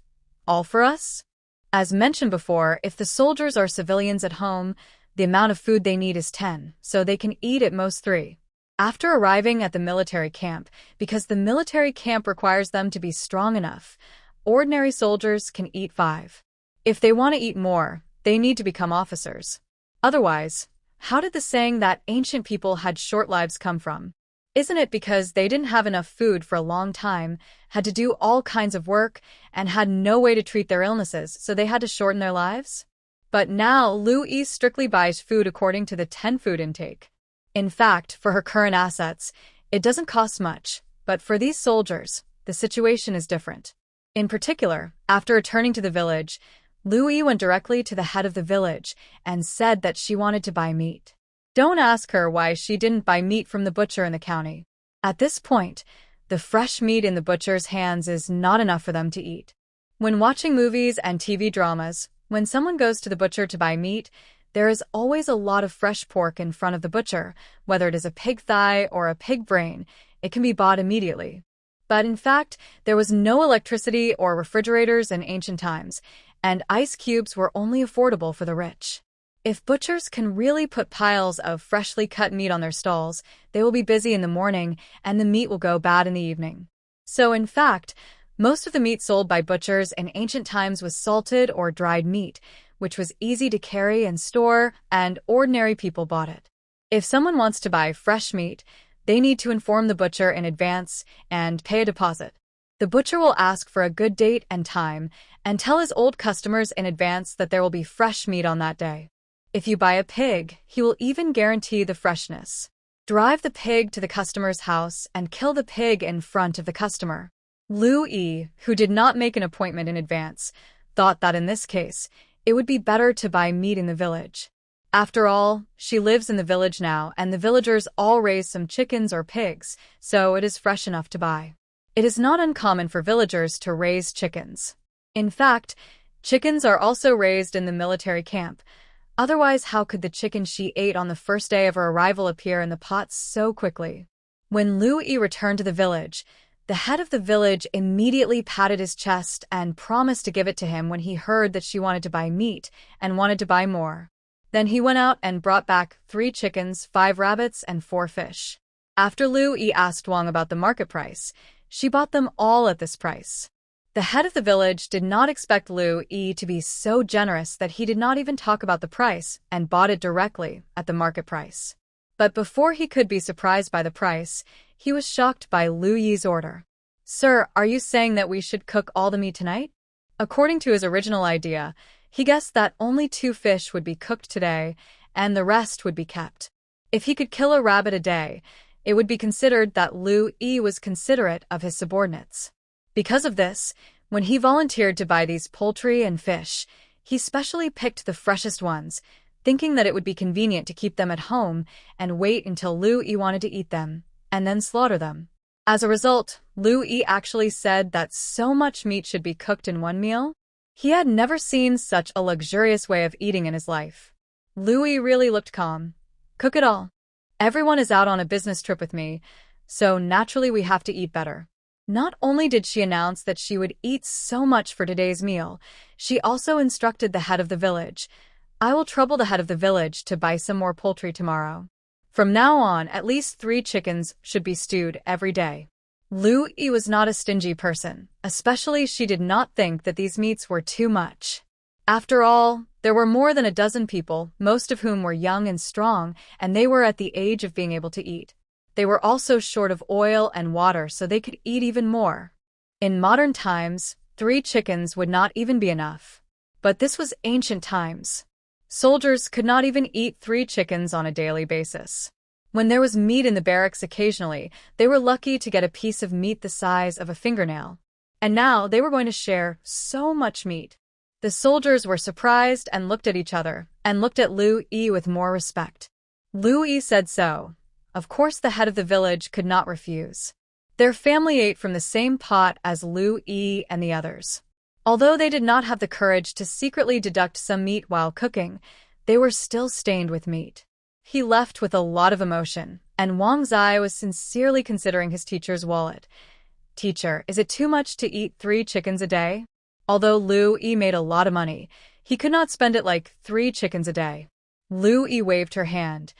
All for us?" As mentioned before, if the soldiers are civilians at home, the amount of food they need is 10, so they can eat at most 3. After arriving at the military camp, because the military camp requires them to be strong enough, ordinary soldiers can eat 5. If they want to eat more, they need to become officers. Otherwise, how did the saying that ancient people had short lives come from? Isn't it because they didn't have enough food for a long time, had to do all kinds of work, and had no way to treat their illnesses, so they had to shorten their lives? But now Lu Yi strictly buys food according to the 10 food intake. In fact, for her current assets, it doesn't cost much, but for these soldiers, the situation is different. In particular, after returning to the village, Lu Yi went directly to the head of the village and said that she wanted to buy meat. Don't ask her why she didn't buy meat from the butcher in the county. At this point, the fresh meat in the butcher's hands is not enough for them to eat. When watching movies and TV dramas, when someone goes to the butcher to buy meat, there is always a lot of fresh pork in front of the butcher, whether it is a pig thigh or a pig brain. It can be bought immediately. But in fact, there was no electricity or refrigerators in ancient times, and ice cubes were only affordable for the rich. If butchers can really put piles of freshly cut meat on their stalls, they will be busy in the morning and the meat will go bad in the evening. So in fact, most of the meat sold by butchers in ancient times was salted or dried meat, which was easy to carry and store, and ordinary people bought it. If someone wants to buy fresh meat, they need to inform the butcher in advance and pay a deposit. The butcher will ask for a good date and time and tell his old customers in advance that there will be fresh meat on that day. If you buy a pig, he will even guarantee the freshness. Drive the pig to the customer's house and kill the pig in front of the customer. Lu Yi, who did not make an appointment in advance, thought that in this case, it would be better to buy meat in the village. After all, she lives in the village now and the villagers all raise some chickens or pigs, so it is fresh enough to buy. It is not uncommon for villagers to raise chickens. In fact, chickens are also raised in the military camp. Otherwise, how could the chicken she ate on the first day of her arrival appear in the pots so quickly? When Lu Yi returned to the village, the head of the village immediately patted his chest and promised to give it to him when he heard that she wanted to buy meat and wanted to buy more. Then he went out and brought back 3 chickens, 5 rabbits, and 4 fish. After Lu Yi asked Wang about the market price, she bought them all at this price. The head of the village did not expect Lu Yi to be so generous that he did not even talk about the price and bought it directly at the market price. But before he could be surprised by the price, he was shocked by Lu Yi's order. "Sir, are you saying that we should cook all the meat tonight?" According to his original idea, he guessed that only 2 fish would be cooked today and the rest would be kept. If he could kill a rabbit a day, it would be considered that Lu Yi was considerate of his subordinates. Because of this, when he volunteered to buy these poultry and fish, he specially picked the freshest ones, thinking that it would be convenient to keep them at home and wait until Lu Yi wanted to eat them, and then slaughter them. As a result, Lu Yi actually said that so much meat should be cooked in one meal. He had never seen such a luxurious way of eating in his life. Lu Yi really looked calm. "Cook it all. Everyone is out on a business trip with me, so naturally we have to eat better." Not only did she announce that she would eat so much for today's meal, she also instructed the head of the village, "I will trouble the head of the village to buy some more poultry tomorrow. From now on, at least 3 chickens should be stewed every day." Lu Yi was not a stingy person, especially she did not think that these meats were too much. After all, there were more than a dozen people, most of whom were young and strong, and they were at the age of being able to eat. They were also short of oil and water, so they could eat even more. In modern times, 3 chickens would not even be enough. But this was ancient times. Soldiers could not even eat 3 chickens on a daily basis. When there was meat in the barracks occasionally, they were lucky to get a piece of meat the size of a fingernail. And now they were going to share so much meat. The soldiers were surprised and looked at each other, and looked at Lu Yi with more respect. Lu Yi said so. Of course, the head of the village could not refuse. Their family ate from the same pot as Lu Yi and the others. Although they did not have the courage to secretly deduct some meat while cooking, they were still stained with meat. He left with a lot of emotion, and Wang Zai was sincerely considering his teacher's wallet. "Teacher, is it too much to eat 3 chickens a day?" Although Lu Yi made a lot of money, he could not spend it like 3 chickens a day. Lu Yi waved her hand.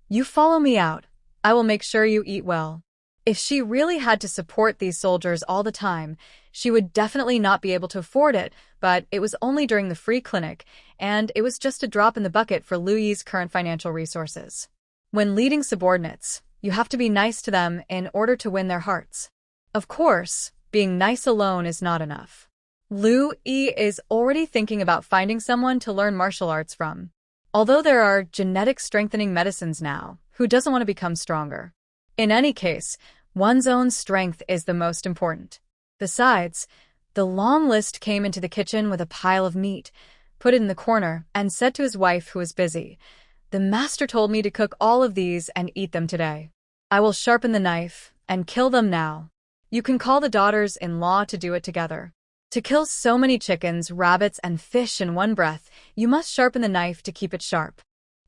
"You follow me out. I will make sure you eat well." If she really had to support these soldiers all the time, she would definitely not be able to afford it, but it was only during the free clinic, and it was just a drop in the bucket for Lu Yi's current financial resources. When leading subordinates, you have to be nice to them in order to win their hearts. Of course, being nice alone is not enough. Lu Yi is already thinking about finding someone to learn martial arts from. Although there are genetic strengthening medicines now, who doesn't want to become stronger? In any case, one's own strength is the most important. Besides, the long list came into the kitchen with a pile of meat, put it in the corner, and said to his wife, who was busy, "The master told me to cook all of these and eat them today. I will sharpen the knife and kill them now. You can call the daughters-in-law to do it together. To kill so many chickens, rabbits, and fish in one breath, you must sharpen the knife to keep it sharp."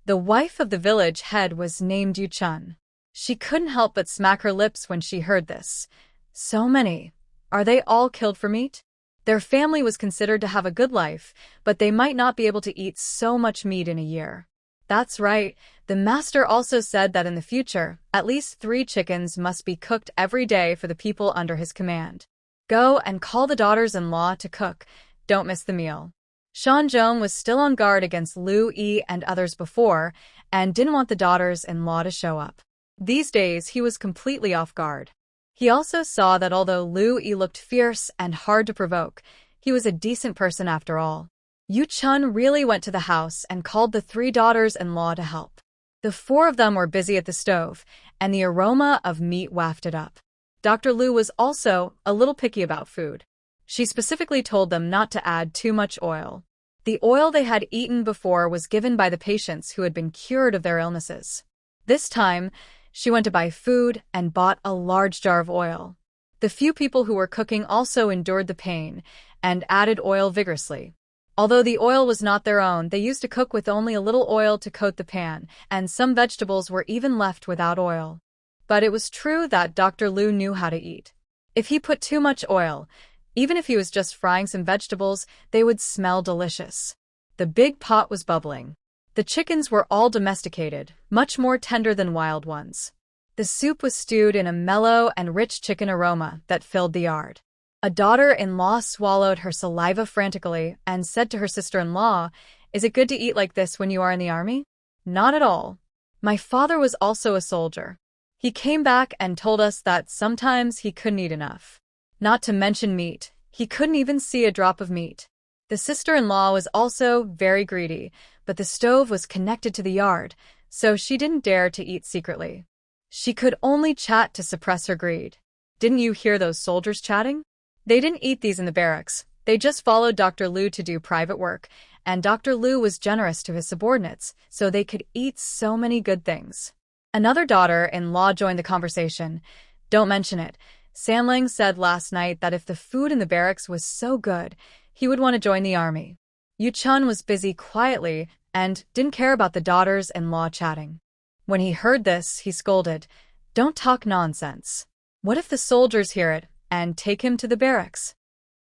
The wife of the village head was named Yu Chun. She couldn't help but smack her lips when she heard this. So many. Are they all killed for meat? Their family was considered to have a good life, but they might not be able to eat so much meat in a year. That's right. The master also said that in the future, at least 3 chickens must be cooked every day for the people under his command. Go and call the daughters-in-law to cook. Don't miss the meal. Shanzhong was still on guard against Lu Yi and others before, and didn't want the daughters-in-law to show up. These days, he was completely off guard. He also saw that although Lu Yi looked fierce and hard to provoke, he was a decent person after all. Yu Chun really went to the house and called the 3 daughters-in-law to help. The 4 of them were busy at the stove, and the aroma of meat wafted up. Dr. Lu was also a little picky about food. She specifically told them not to add too much oil. The oil they had eaten before was given by the patients who had been cured of their illnesses. This time, she went to buy food and bought a large jar of oil. The few people who were cooking also endured the pain and added oil vigorously. Although the oil was not their own, they used to cook with only a little oil to coat the pan, and some vegetables were even left without oil. But it was true that Dr. Lu knew how to eat. If he put too much oil, even if he was just frying some vegetables, they would smell delicious. The big pot was bubbling. The chickens were all domesticated, much more tender than wild ones. The soup was stewed in a mellow and rich chicken aroma that filled the yard. A daughter-in-law swallowed her saliva frantically and said to her sister-in-law, "Is it good to eat like this when you are in the army?" "Not at all. My father was also a soldier. He came back and told us that sometimes he couldn't eat enough. Not to mention meat. He couldn't even see a drop of meat." The sister-in-law was also very greedy, but the stove was connected to the yard, so she didn't dare to eat secretly. She could only chat to suppress her greed. Didn't you hear those soldiers chatting? They didn't eat these in the barracks. They just followed Dr. Lu to do private work, and Dr. Lu was generous to his subordinates, so they could eat so many good things. Another daughter-in-law joined the conversation. "Don't mention it. Sanlang said last night that if the food in the barracks was so good, he would want to join the army." Yu Chun was busy quietly and didn't care about the daughters-in-law chatting. When he heard this, he scolded, "Don't talk nonsense. What if the soldiers hear it and take him to the barracks?"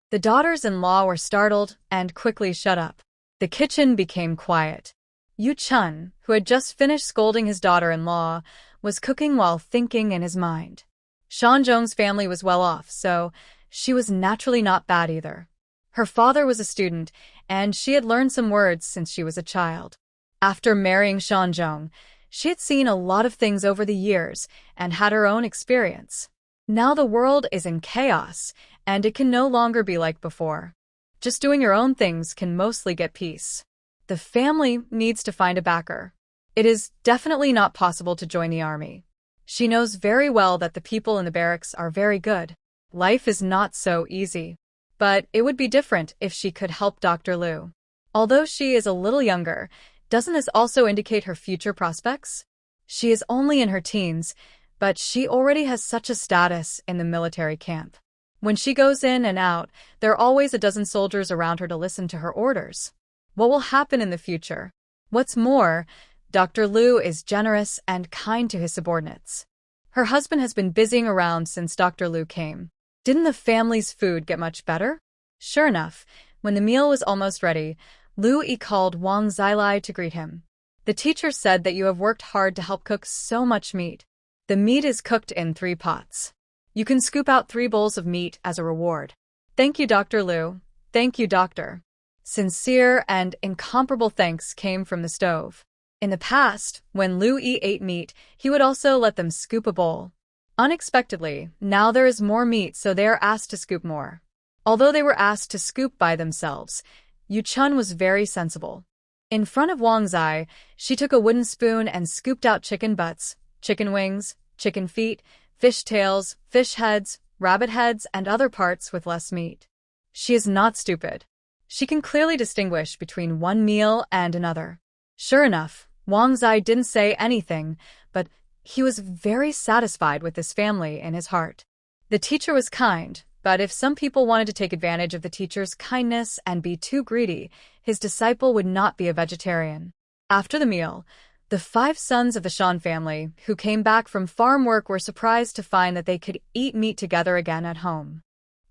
The daughters-in-law were startled and quickly shut up. The kitchen became quiet. Yu Chun, who had just finished scolding his daughter-in-law, was cooking while thinking in his mind. Shanzhong's family was well off, so she was naturally not bad either. Her father was a student, and she had learned some words since she was a child. After marrying Shanzhong, she had seen a lot of things over the years and had her own experience. Now the world is in chaos, and it can no longer be like before. Just doing your own things can mostly get peace. The family needs to find a backer. It is definitely not possible to join the army. She knows very well that the people in the barracks are very good. Life is not so easy. But it would be different if she could help Dr. Lu. Although she is a little younger, doesn't this also indicate her future prospects? She is only in her teens, but she already has such a status in the military camp. When she goes in and out, there are always a dozen soldiers around her to listen to her orders. What will happen in the future? What's more, Dr. Lu is generous and kind to his subordinates. Her husband has been busying around since Dr. Lu came. Didn't the family's food get much better? Sure enough, when the meal was almost ready, Lu Yi called Wang Zilai to greet him. "The teacher said that you have worked hard to help cook so much meat. The meat is cooked in 3 pots. You can scoop out 3 bowls of meat as a reward." "Thank you, Dr. Lu. Thank you, doctor." Sincere and incomparable thanks came from the stove. In the past, when Lu Yi ate meat, he would also let them scoop a bowl. Unexpectedly, now there is more meat, so they are asked to scoop more. Although they were asked to scoop by themselves, Yu Chun was very sensible. In front of Wang Zai, she took a wooden spoon and scooped out chicken butts, chicken wings, chicken feet, fish tails, fish heads, rabbit heads, and other parts with less meat. She is not stupid. She can clearly distinguish between one meal and another. Sure enough, Wang Zai didn't say anything, but he was very satisfied with this family in his heart. The teacher was kind, but if some people wanted to take advantage of the teacher's kindness and be too greedy, his disciple would not be a vegetarian. After the meal, the 5 sons of the Shan family, who came back from farm work, were surprised to find that they could eat meat together again at home.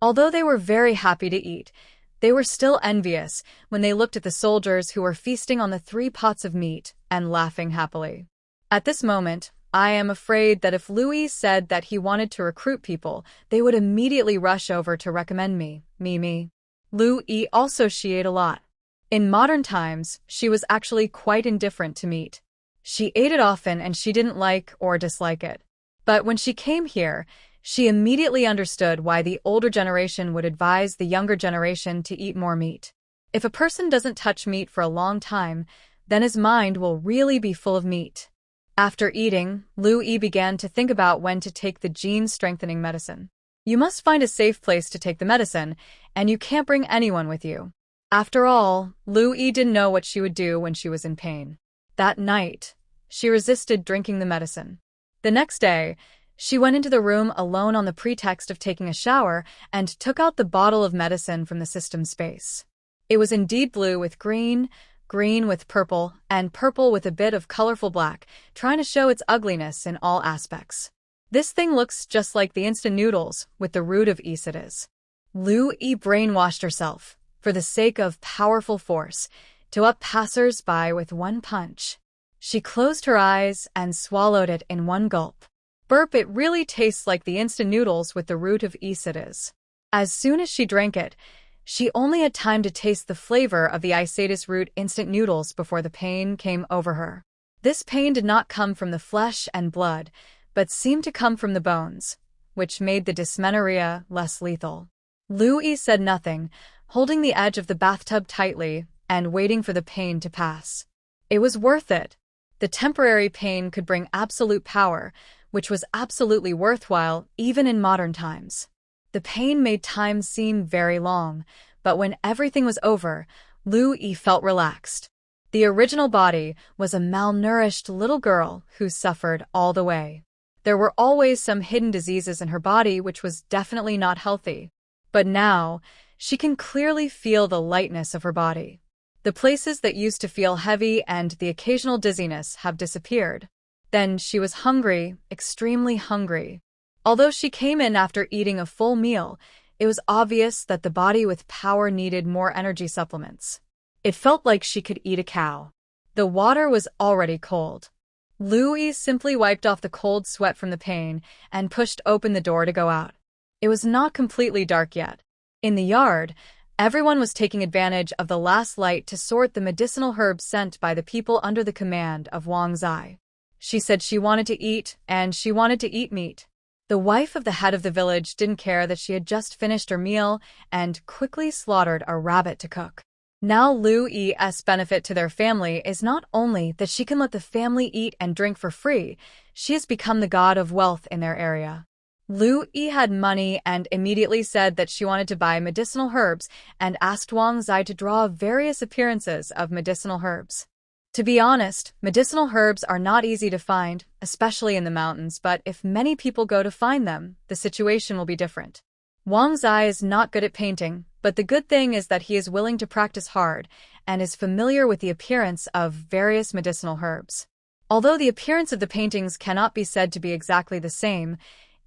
Although they were very happy to eat, they were still envious when they looked at the soldiers who were feasting on the 3 pots of meat and laughing happily. At this moment, I am afraid that if Louis said that he wanted to recruit people, they would immediately rush over to recommend me. Louis also she ate a lot. In modern times, she was actually quite indifferent to meat. She ate it often and she didn't like or dislike it. But when she came here, she immediately understood why the older generation would advise the younger generation to eat more meat. If a person doesn't touch meat for a long time, then his mind will really be full of meat. After eating, Louis began to think about when to take the gene-strengthening medicine. You must find a safe place to take the medicine, and you can't bring anyone with you. After all, Louis didn't know what she would do when she was in pain. That night, she resisted drinking the medicine. The next day, she went into the room alone on the pretext of taking a shower and took out the bottle of medicine from the system space. It was indeed blue with green, green with purple, and purple with a bit of colorful black, trying to show its ugliness in all aspects. This thing looks just like the instant noodles with the root of Exiled. Louis brainwashed herself, for the sake of powerful force, to up passers-by with one punch. She closed her eyes and swallowed it in one gulp. Burp, it really tastes like the instant noodles with the root of Exiled. As soon as she drank it, she only had time to taste the flavor of the Exiled root instant noodles before the pain came over her. This pain did not come from the flesh and blood, but seemed to come from the bones, which made the dysmenorrhea less lethal. Louis said nothing, holding the edge of the bathtub tightly and waiting for the pain to pass. It was worth it. The temporary pain could bring absolute power, which was absolutely worthwhile even in modern times. The pain made time seem very long, but when everything was over, Louis felt relaxed. The original body was a malnourished little girl who suffered all the way. There were always some hidden diseases in her body which was definitely not healthy. But now, she can clearly feel the lightness of her body. The places that used to feel heavy and the occasional dizziness have disappeared. Then she was hungry, extremely hungry. Although she came in after eating a full meal, it was obvious that the body with power needed more energy supplements. It felt like she could eat a cow. The water was already cold. Louis simply wiped off the cold sweat from the pain and pushed open the door to go out. It was not completely dark yet. In the yard, everyone was taking advantage of the last light to sort the medicinal herbs sent by the people under the command of Wang Zai. She said she wanted to eat, and she wanted to eat meat. The wife of the head of the village didn't care that she had just finished her meal and quickly slaughtered a rabbit to cook. Now Louis' benefit to their family is not only that she can let the family eat and drink for free, she has become the god of wealth in their area. Louis had money and immediately said that she wanted to buy medicinal herbs and asked Wang Zai to draw various appearances of medicinal herbs. To be honest, medicinal herbs are not easy to find, especially in the mountains, but if many people go to find them, the situation will be different. Wang Zai is not good at painting, but the good thing is that he is willing to practice hard and is familiar with the appearance of various medicinal herbs. Although the appearance of the paintings cannot be said to be exactly the same,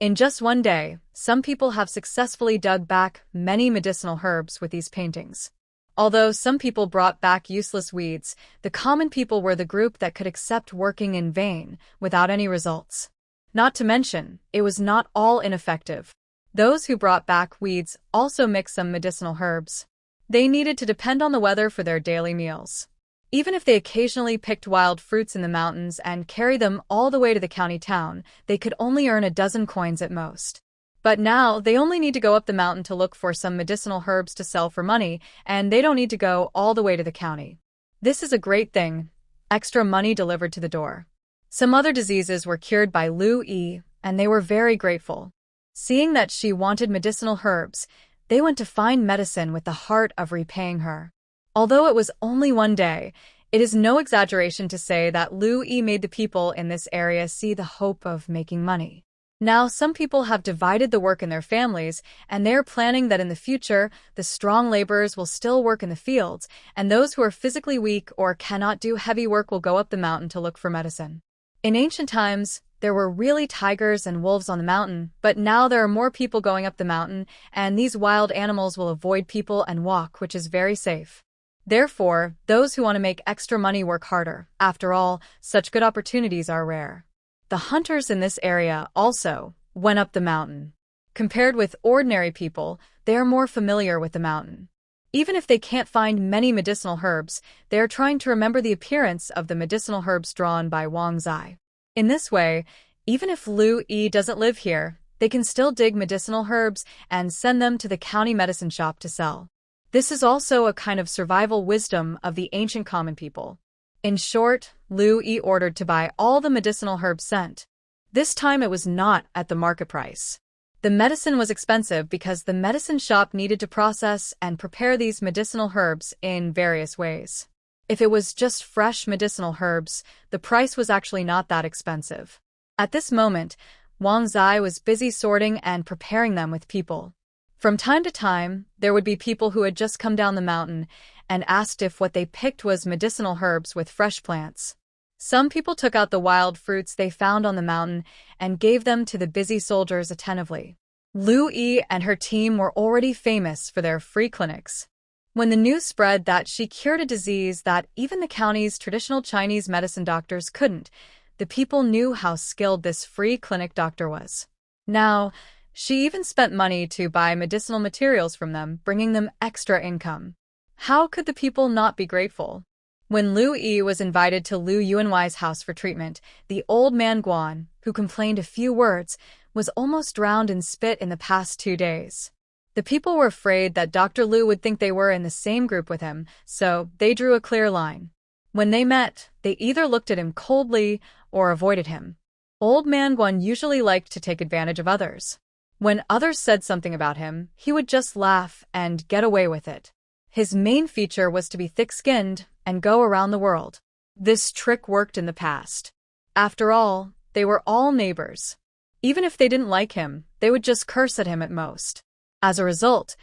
in just one day, some people have successfully dug back many medicinal herbs with these paintings. Although some people brought back useless weeds, the common people were the group that could accept working in vain, without any results. Not to mention, it was not all ineffective. Those who brought back weeds also mixed some medicinal herbs. They needed to depend on the weather for their daily meals. Even if they occasionally picked wild fruits in the mountains and carried them all the way to the county town, they could only earn a dozen coins at most. But now they only need to go up the mountain to look for some medicinal herbs to sell for money, and they don't need to go all the way to the county. This is a great thing. Extra money delivered to the door. Some other diseases were cured by Lu Yi, and they were very grateful. Seeing that she wanted medicinal herbs, they went to find medicine with the heart of repaying her. Although it was only one day, it is no exaggeration to say that Lu Yi made the people in this area see the hope of making money. Now, some people have divided the work in their families, and they are planning that in the future, the strong laborers will still work in the fields, and those who are physically weak or cannot do heavy work will go up the mountain to look for medicine. In ancient times, there were really tigers and wolves on the mountain, but now there are more people going up the mountain, and these wild animals will avoid people and walk, which is very safe. Therefore, those who want to make extra money work harder. After all, such good opportunities are rare. The hunters in this area also went up the mountain. Compared with ordinary people, they are more familiar with the mountain. Even if they can't find many medicinal herbs, they are trying to remember the appearance of the medicinal herbs drawn by Wang Zai. In this way, even if Lu Yi doesn't live here, they can still dig medicinal herbs and send them to the county medicine shop to sell. This is also a kind of survival wisdom of the ancient common people. In short, Lu Yi ordered to buy all the medicinal herbs sent. This time it was not at the market price. The medicine was expensive because the medicine shop needed to process and prepare these medicinal herbs in various ways. If it was just fresh medicinal herbs, the price was actually not that expensive. At this moment, Wang Zai was busy sorting and preparing them with people. From time to time, there would be people who had just come down the mountain and asked if what they picked was medicinal herbs with fresh plants. Some people took out the wild fruits they found on the mountain and gave them to the busy soldiers attentively. Lu Yi and her team were already famous for their free clinics. When the news spread that she cured a disease that even the county's traditional Chinese medicine doctors couldn't, the people knew how skilled this free clinic doctor was. Now, she even spent money to buy medicinal materials from them, bringing them extra income. How could the people not be grateful? When Lu Yi was invited to Lu Yuanwai's house for treatment, the old man Guan, who complained a few words, was almost drowned in spit in the past 2 days. The people were afraid that Dr. Lu would think they were in the same group with him, so they drew a clear line. When they met, they either looked at him coldly or avoided him. Old man Guan usually liked to take advantage of others. When others said something about him, he would just laugh and get away with it. His main feature was to be thick-skinned and go around the world. This trick worked in the past. After all, they were all neighbors. Even if they didn't like him, they would just curse at him at most. As a result,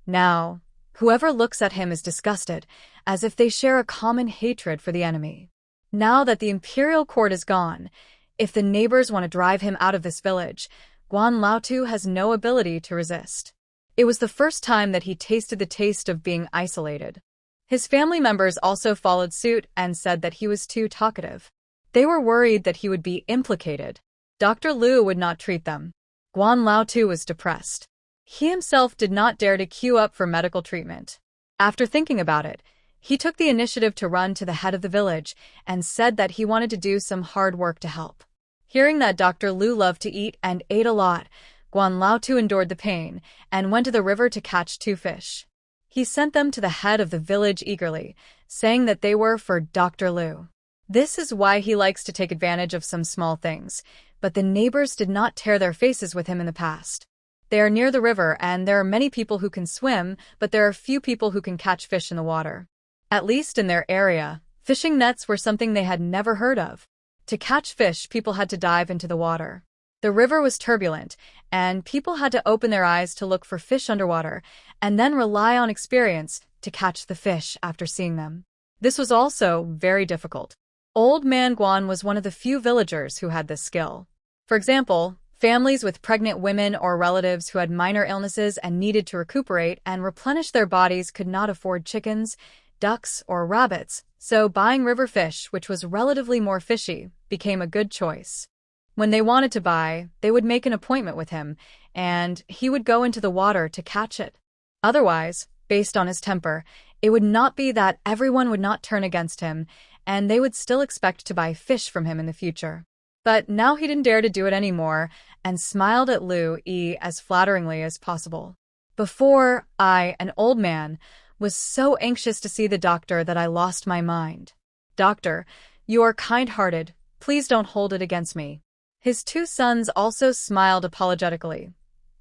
now, whoever looks at him is disgusted, as if they share a common hatred for the enemy. Now that the imperial court is gone, if the neighbors want to drive him out of this village, Guan Laotu has no ability to resist. It was the first time that he tasted the taste of being isolated. His family members also followed suit and said that he was too talkative. They were worried that he would be implicated. Dr. Lu would not treat them. Guan Laotu was depressed. He himself did not dare to queue up for medical treatment. After thinking about it, he took the initiative to run to the head of the village and said that he wanted to do some hard work to help. Hearing that Dr. Lu loved to eat and ate a lot, Guan Laotu endured the pain and went to the river to catch 2 fish. He sent them to the head of the village eagerly, saying that they were for Dr. Lu. This is why he likes to take advantage of some small things, but the neighbors did not tear their faces with him in the past. They are near the river and there are many people who can swim, but there are few people who can catch fish in the water. At least in their area, fishing nets were something they had never heard of. To catch fish, people had to dive into the water. The river was turbulent, and people had to open their eyes to look for fish underwater, and then rely on experience to catch the fish after seeing them. This was also very difficult. Old Man Guan was one of the few villagers who had this skill. For example, families with pregnant women or relatives who had minor illnesses and needed to recuperate and replenish their bodies could not afford chickens, ducks, or rabbits, so buying river fish, which was relatively more fishy, became a good choice. When they wanted to buy, they would make an appointment with him, and he would go into the water to catch it. Otherwise, based on his temper, it would not be that everyone would not turn against him, and they would still expect to buy fish from him in the future. But now he didn't dare to do it anymore and smiled at Lu Yi as flatteringly as possible. Before, I, an old man, was so anxious to see the doctor that I lost my mind. Doctor, you are kind-hearted. Please don't hold it against me. His two sons also smiled apologetically.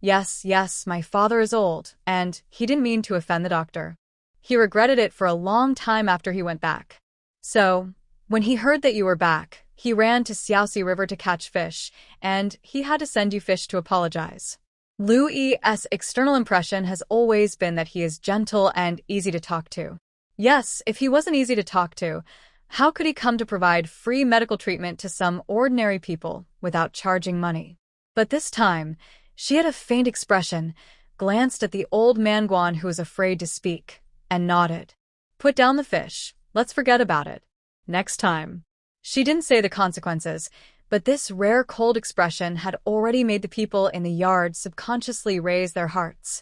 Yes, my father is old, and he didn't mean to offend the doctor. He regretted it for a long time after he went back. So, when he heard that you were back, he ran to Xiaoxi River to catch fish, and he had to send you fish to apologize. Lu Yi's external impression has always been that he is gentle and easy to talk to. Yes, if he wasn't easy to talk to, how could he come to provide free medical treatment to some ordinary people without charging money? But this time, she had a faint expression, glanced at the old Manguan who was afraid to speak, and nodded. Put down the fish. Let's forget about it. Next time. She didn't say the consequences, but this rare cold expression had already made the people in the yard subconsciously raise their hearts.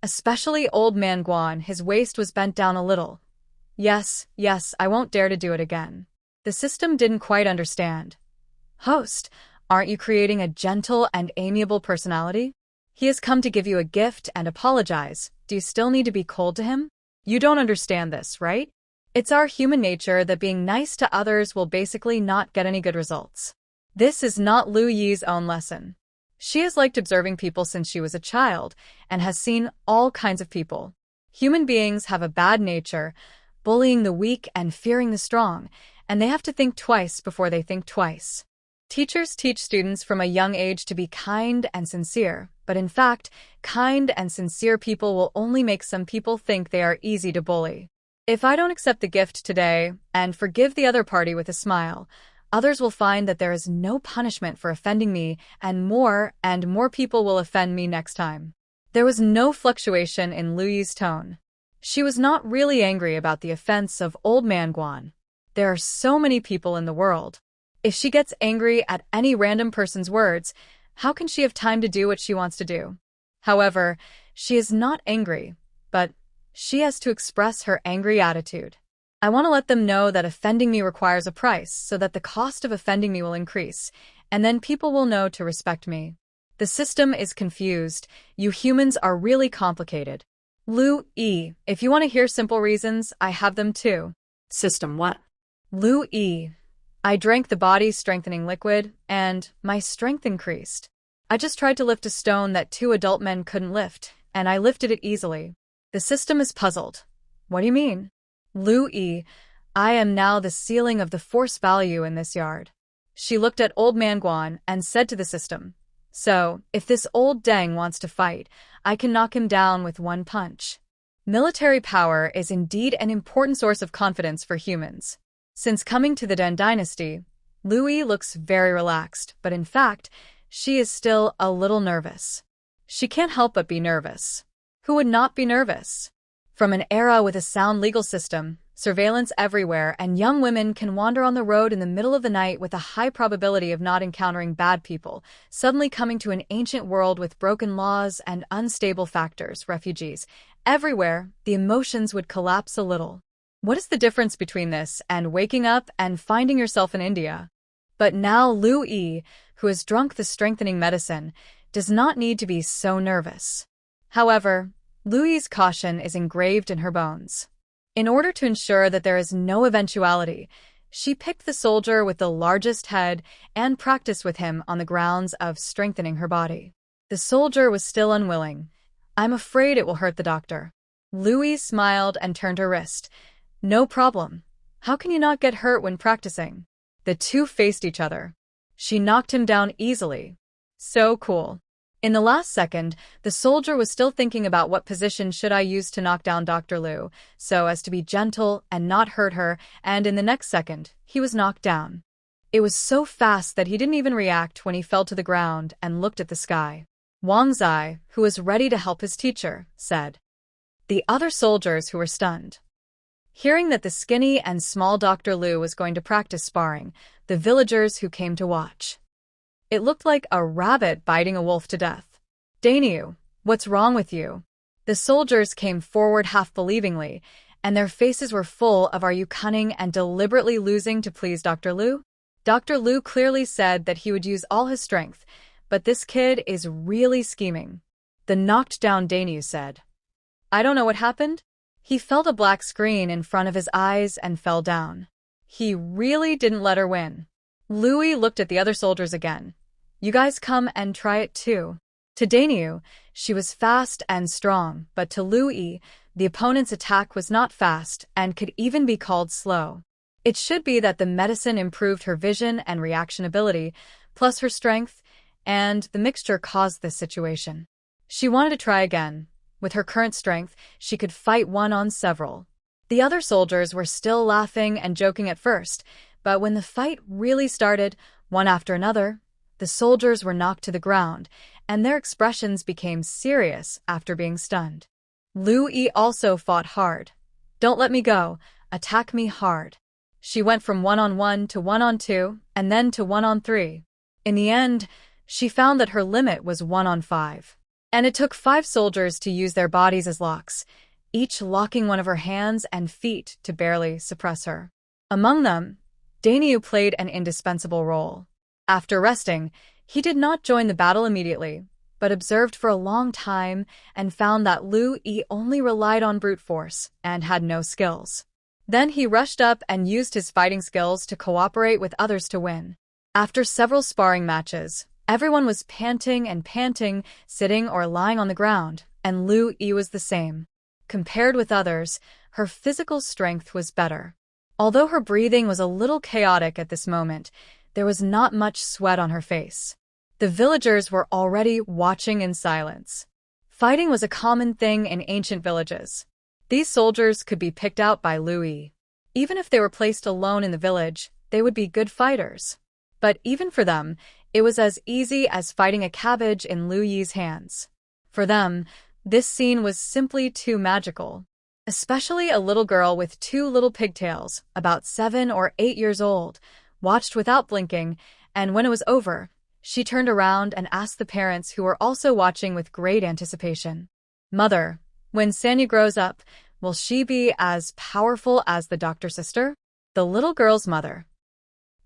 Especially old man Guan, his waist was bent down a little. Yes, I won't dare to do it again. The system didn't quite understand. Host, aren't you creating a gentle and amiable personality? He has come to give you a gift and apologize. Do you still need to be cold to him? You don't understand this, right? It's our human nature that being nice to others will basically not get any good results. This is not Lu Yi's own lesson. She has liked observing people since she was a child and has seen all kinds of people. Human beings have a bad nature, bullying the weak and fearing the strong, and they have to think twice before they think twice. Teachers teach students from a young age to be kind and sincere, but in fact, kind and sincere people will only make some people think they are easy to bully. If I don't accept the gift today and forgive the other party with a smile, others will find that there is no punishment for offending me, and more people will offend me next time. There was no fluctuation in Lu Yi's tone. She was not really angry about the offense of old man Guan. There are so many people in the world. If she gets angry at any random person's words, how can she have time to do what she wants to do? However, she is not angry, but she has to express her angry attitude. I want to let them know that offending me requires a price so that the cost of offending me will increase, and then people will know to respect me. The system is confused. You humans are really complicated. Lu Yi, if you want to hear simple reasons, I have them too. System what? Lu Yi, I drank the body-strengthening liquid, and my strength increased. I just tried to lift a stone that 2 adult men couldn't lift, and I lifted it easily. The system is puzzled. What do you mean? Lu Yi, I am now the ceiling of the force value in this yard. She looked at old man Guan and said to the system, so, if this old deng wants to fight, I can knock him down with one punch. Military power is indeed an important source of confidence for humans. Since coming to the Den dynasty, Lu Yi looks very relaxed, but in fact, she is still a little nervous. She can't help but be nervous. Who would not be nervous? From an era with a sound legal system, surveillance everywhere, and young women can wander on the road in the middle of the night with a high probability of not encountering bad people, suddenly coming to an ancient world with broken laws and unstable factors, refugees. Everywhere, the emotions would collapse a little. What is the difference between this and waking up and finding yourself in India? But now Lu Yi, who has drunk the strengthening medicine, does not need to be so nervous. However, Lu Yi's caution is engraved in her bones. In order to ensure that there is no eventuality, she picked the soldier with the largest head and practiced with him on the grounds of strengthening her body. The soldier was still unwilling. I'm afraid it will hurt the doctor. Lu Yi smiled and turned her wrist. No problem. How can you not get hurt when practicing? The two faced each other. She knocked him down easily. So cool. In the last second, the soldier was still thinking about what position should I use to knock down Dr. Lu, so as to be gentle and not hurt her, and in the next second, he was knocked down. It was so fast that he didn't even react when he fell to the ground and looked at the sky. Wang Zai, who was ready to help his teacher, said. The other soldiers who were stunned. Hearing that the skinny and small Dr. Lu was going to practice sparring, the villagers who came to watch. It looked like a rabbit biting a wolf to death. Dainyu, what's wrong with you? The soldiers came forward half-believingly, and their faces were full of are you cunning and deliberately losing to please Dr. Lu? Dr. Liu clearly said that he would use all his strength, but this kid is really scheming. The knocked-down Dainyu said. I don't know what happened. He felt a black screen in front of his eyes and fell down. He really didn't let her win. Louis looked at the other soldiers again. You guys come and try it too. To Dainyu, she was fast and strong, but to Louis, the opponent's attack was not fast and could even be called slow. It should be that the medicine improved her vision and reaction ability, plus her strength, and the mixture caused this situation. She wanted to try again. With her current strength, she could fight one on several. The other soldiers were still laughing and joking at first, but when the fight really started, one after another, the soldiers were knocked to the ground, and their expressions became serious after being stunned. Liu Yi also fought hard. Don't let me go. Attack me hard. She went from 1-on-1 to 1-on-2, and then to 1-on-3. In the end, she found that her limit was 1-on-5. And it took 5 soldiers to use their bodies as locks, each locking one of her hands and feet to barely suppress her. Among them, Dainyu played an indispensable role. After resting, he did not join the battle immediately, but observed for a long time and found that Liu Yi only relied on brute force and had no skills. Then he rushed up and used his fighting skills to cooperate with others to win. After several sparring matches, everyone was panting and panting, sitting or lying on the ground, and Liu Yi was the same. Compared with others, her physical strength was better. Although her breathing was a little chaotic at this moment, there was not much sweat on her face. The villagers were already watching in silence. Fighting was a common thing in ancient villages. These soldiers could be picked out by Liu Yi. Even if they were placed alone in the village, they would be good fighters. But even for them, it was as easy as fighting a cabbage in Liu Yi's hands. For them, this scene was simply too magical. Especially a little girl with 2 little pigtails, about 7 or 8 years old, watched without blinking, and when it was over, she turned around and asked the parents who were also watching with great anticipation. Mother, when Sanyu grows up, will she be as powerful as the doctor's sister? The little girl's mother.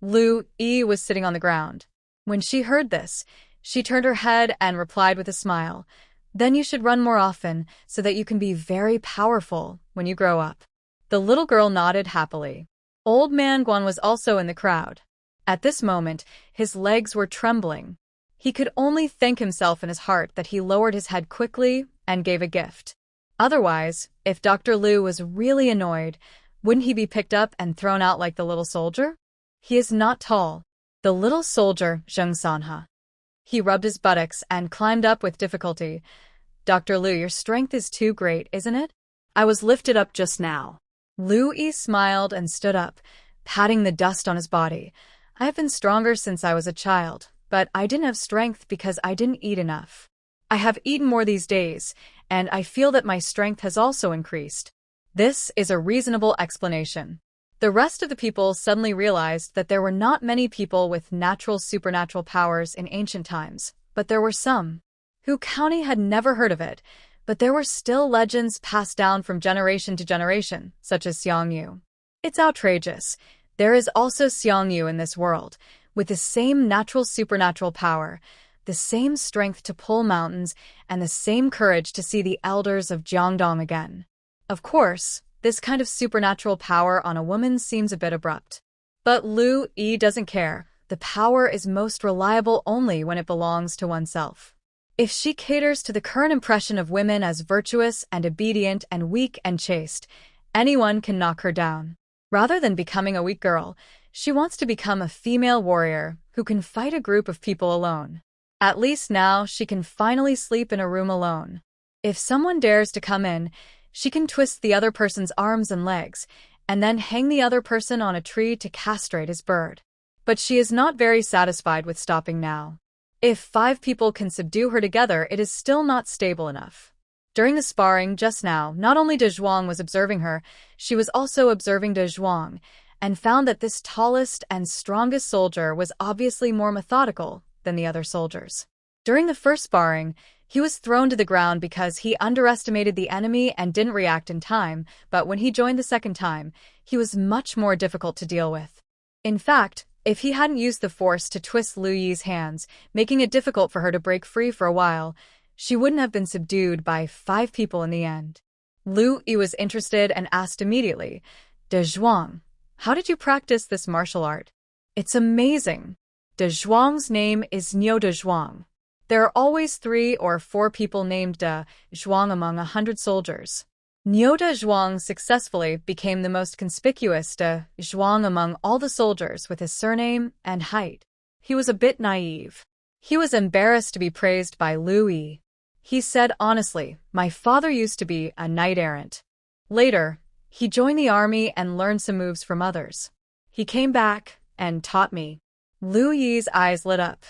Liu Yi was sitting on the ground. When she heard this, she turned her head and replied with a smile. Then you should run more often so that you can be very powerful when you grow up. The little girl nodded happily. Old man Guan was also in the crowd. At this moment, his legs were trembling. He could only thank himself in his heart that he lowered his head quickly and gave a gift. Otherwise, if Dr. Liu was really annoyed, wouldn't he be picked up and thrown out like the little soldier? He is not tall. The little soldier, Zheng Sanhe. He rubbed his buttocks and climbed up with difficulty. Dr. Liu, your strength is too great, isn't it? I was lifted up just now. Liu Yi smiled and stood up, patting the dust on his body. I have been stronger since I was a child, but I didn't have strength because I didn't eat enough. I have eaten more these days, and I feel that my strength has also increased. This is a reasonable explanation. The rest of the people suddenly realized that there were not many people with natural supernatural powers in ancient times, but there were some. Hu County had never heard of it, but there were still legends passed down from generation to generation, such as Xiangyu. It's outrageous. There is also Xiangyu in this world, with the same natural supernatural power, the same strength to pull mountains, and the same courage to see the elders of Jiangdong again. Of course, this kind of supernatural power on a woman seems a bit abrupt. But Liu Yi doesn't care. The power is most reliable only when it belongs to oneself. If she caters to the current impression of women as virtuous and obedient and weak and chaste, anyone can knock her down. Rather than becoming a weak girl, she wants to become a female warrior who can fight a group of people alone. At least now she can finally sleep in a room alone. If someone dares to come in, she can twist the other person's arms and legs, and then hang the other person on a tree to castrate his bird. But she is not very satisfied with stopping now. If 5 people can subdue her together, it is still not stable enough. During the sparring just now, not only De Zhuang was observing her, she was also observing De Zhuang, and found that this tallest and strongest soldier was obviously more methodical than the other soldiers. During the first sparring, he was thrown to the ground because he underestimated the enemy and didn't react in time, but when he joined the second time, he was much more difficult to deal with. In fact, If he hadn't used the force to twist Lu Yi's hands, making it difficult for her to break free for a while, she wouldn't have been subdued by 5 people in the end. Lu Yi was interested and asked immediately, De Zhuang, how did you practice this martial art? It's amazing. De Zhuang's name is Niu De Zhuang. There are always 3 or 4 people named De Zhuang among 100 soldiers. Niu De Zhuang successfully became the most conspicuous De Zhuang among all the soldiers with his surname and height. He was a bit naive. He was embarrassed to be praised by Lu Yi. He said honestly, my father used to be a knight-errant. Later, he joined the army and learned some moves from others. He came back and taught me. Lu Yi's eyes lit up.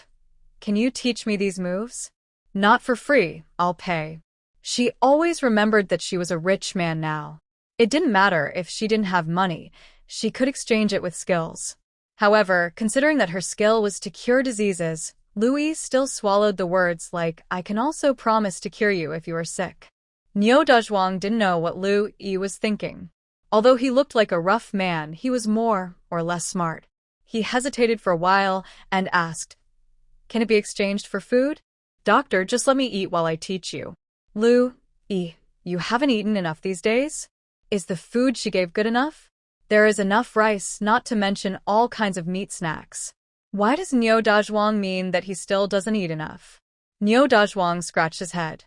Can you teach me these moves? Not for free, I'll pay. She always remembered that she was a rich man now. It didn't matter if she didn't have money, she could exchange it with skills. However, considering that her skill was to cure diseases, Lu Yi still swallowed the words like, I can also promise to cure you if you are sick. Niu De Zhuang didn't know what Lu Yi was thinking. Although he looked like a rough man, he was more or less smart. He hesitated for a while and asked, can it be exchanged for food? Doctor, just let me eat while I teach you. Lu Yi, you haven't eaten enough these days? Is the food she gave good enough? There is enough rice, not to mention all kinds of meat snacks. Why does Niu De Zhuang mean that he still doesn't eat enough? Niu De Zhuang scratched his head.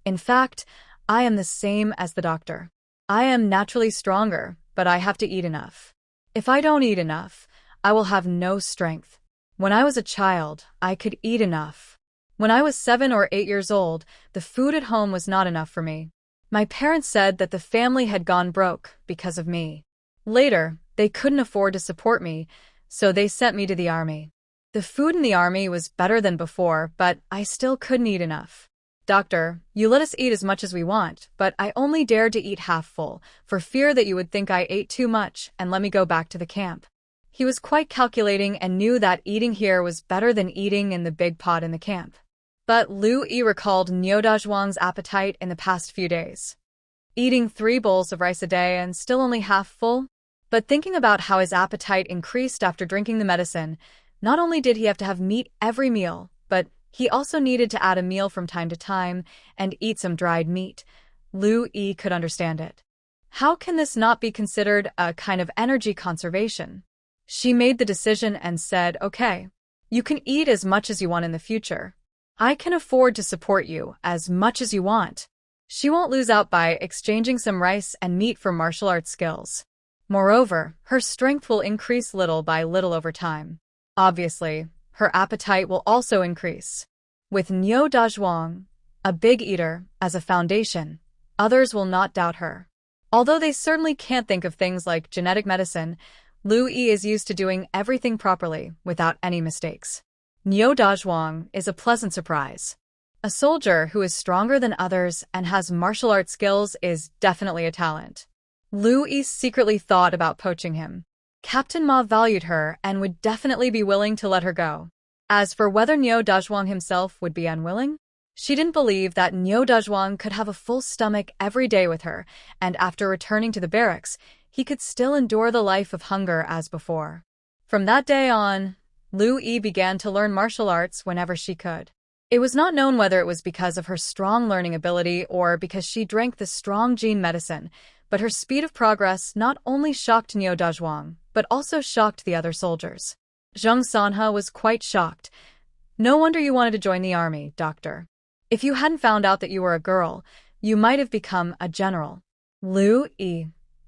In fact, I am the same as the doctor. I am naturally stronger, but I have to eat enough. If I don't eat enough, I will have no strength. When I was a child, I could eat enough. When I was 7 or 8 years old, the food at home was not enough for me. My parents said that the family had gone broke because of me. Later, they couldn't afford to support me, so they sent me to the army. The food in the army was better than before, but I still couldn't eat enough. Doctor, you let us eat as much as we want, but I only dared to eat half full, for fear that you would think I ate too much and let me go back to the camp. He was quite calculating and knew that eating here was better than eating in the big pot in the camp. But Lu Yi recalled Niu De Zhuang's appetite in the past few days. Eating 3 bowls of rice a day and still only half full? But thinking about how his appetite increased after drinking the medicine, not only did he have to have meat every meal, but he also needed to add a meal from time to time and eat some dried meat. Lu Yi could understand it. How can this not be considered a kind of energy conservation? She made the decision and said, okay, you can eat as much as you want in the future. I can afford to support you as much as you want. She won't lose out by exchanging some rice and meat for martial arts skills. Moreover, her strength will increase little by little over time. Obviously, her appetite will also increase. With Niu De Zhuang, a big eater, as a foundation, others will not doubt her. Although they certainly can't think of things like genetic medicine, Lu Yi is used to doing everything properly without any mistakes. Niu De Zhuang is a pleasant surprise. A soldier who is stronger than others and has martial arts skills is definitely a talent. Lu Yi secretly thought about poaching him. Captain Ma valued her and would definitely be willing to let her go. As for whether Niu De Zhuang himself would be unwilling, she didn't believe that Niu De Zhuang could have a full stomach every day with her, and after returning to the barracks, he could still endure the life of hunger as before. From that day on, Lu Yi began to learn martial arts whenever she could. It was not known whether it was because of her strong learning ability or because she drank the strong gene medicine, but her speed of progress not only shocked Niu De Zhuang, but also shocked the other soldiers. Zheng Sanhe was quite shocked. No wonder you wanted to join the army, doctor. If you hadn't found out that you were a girl, you might have become a general. Lu Yi.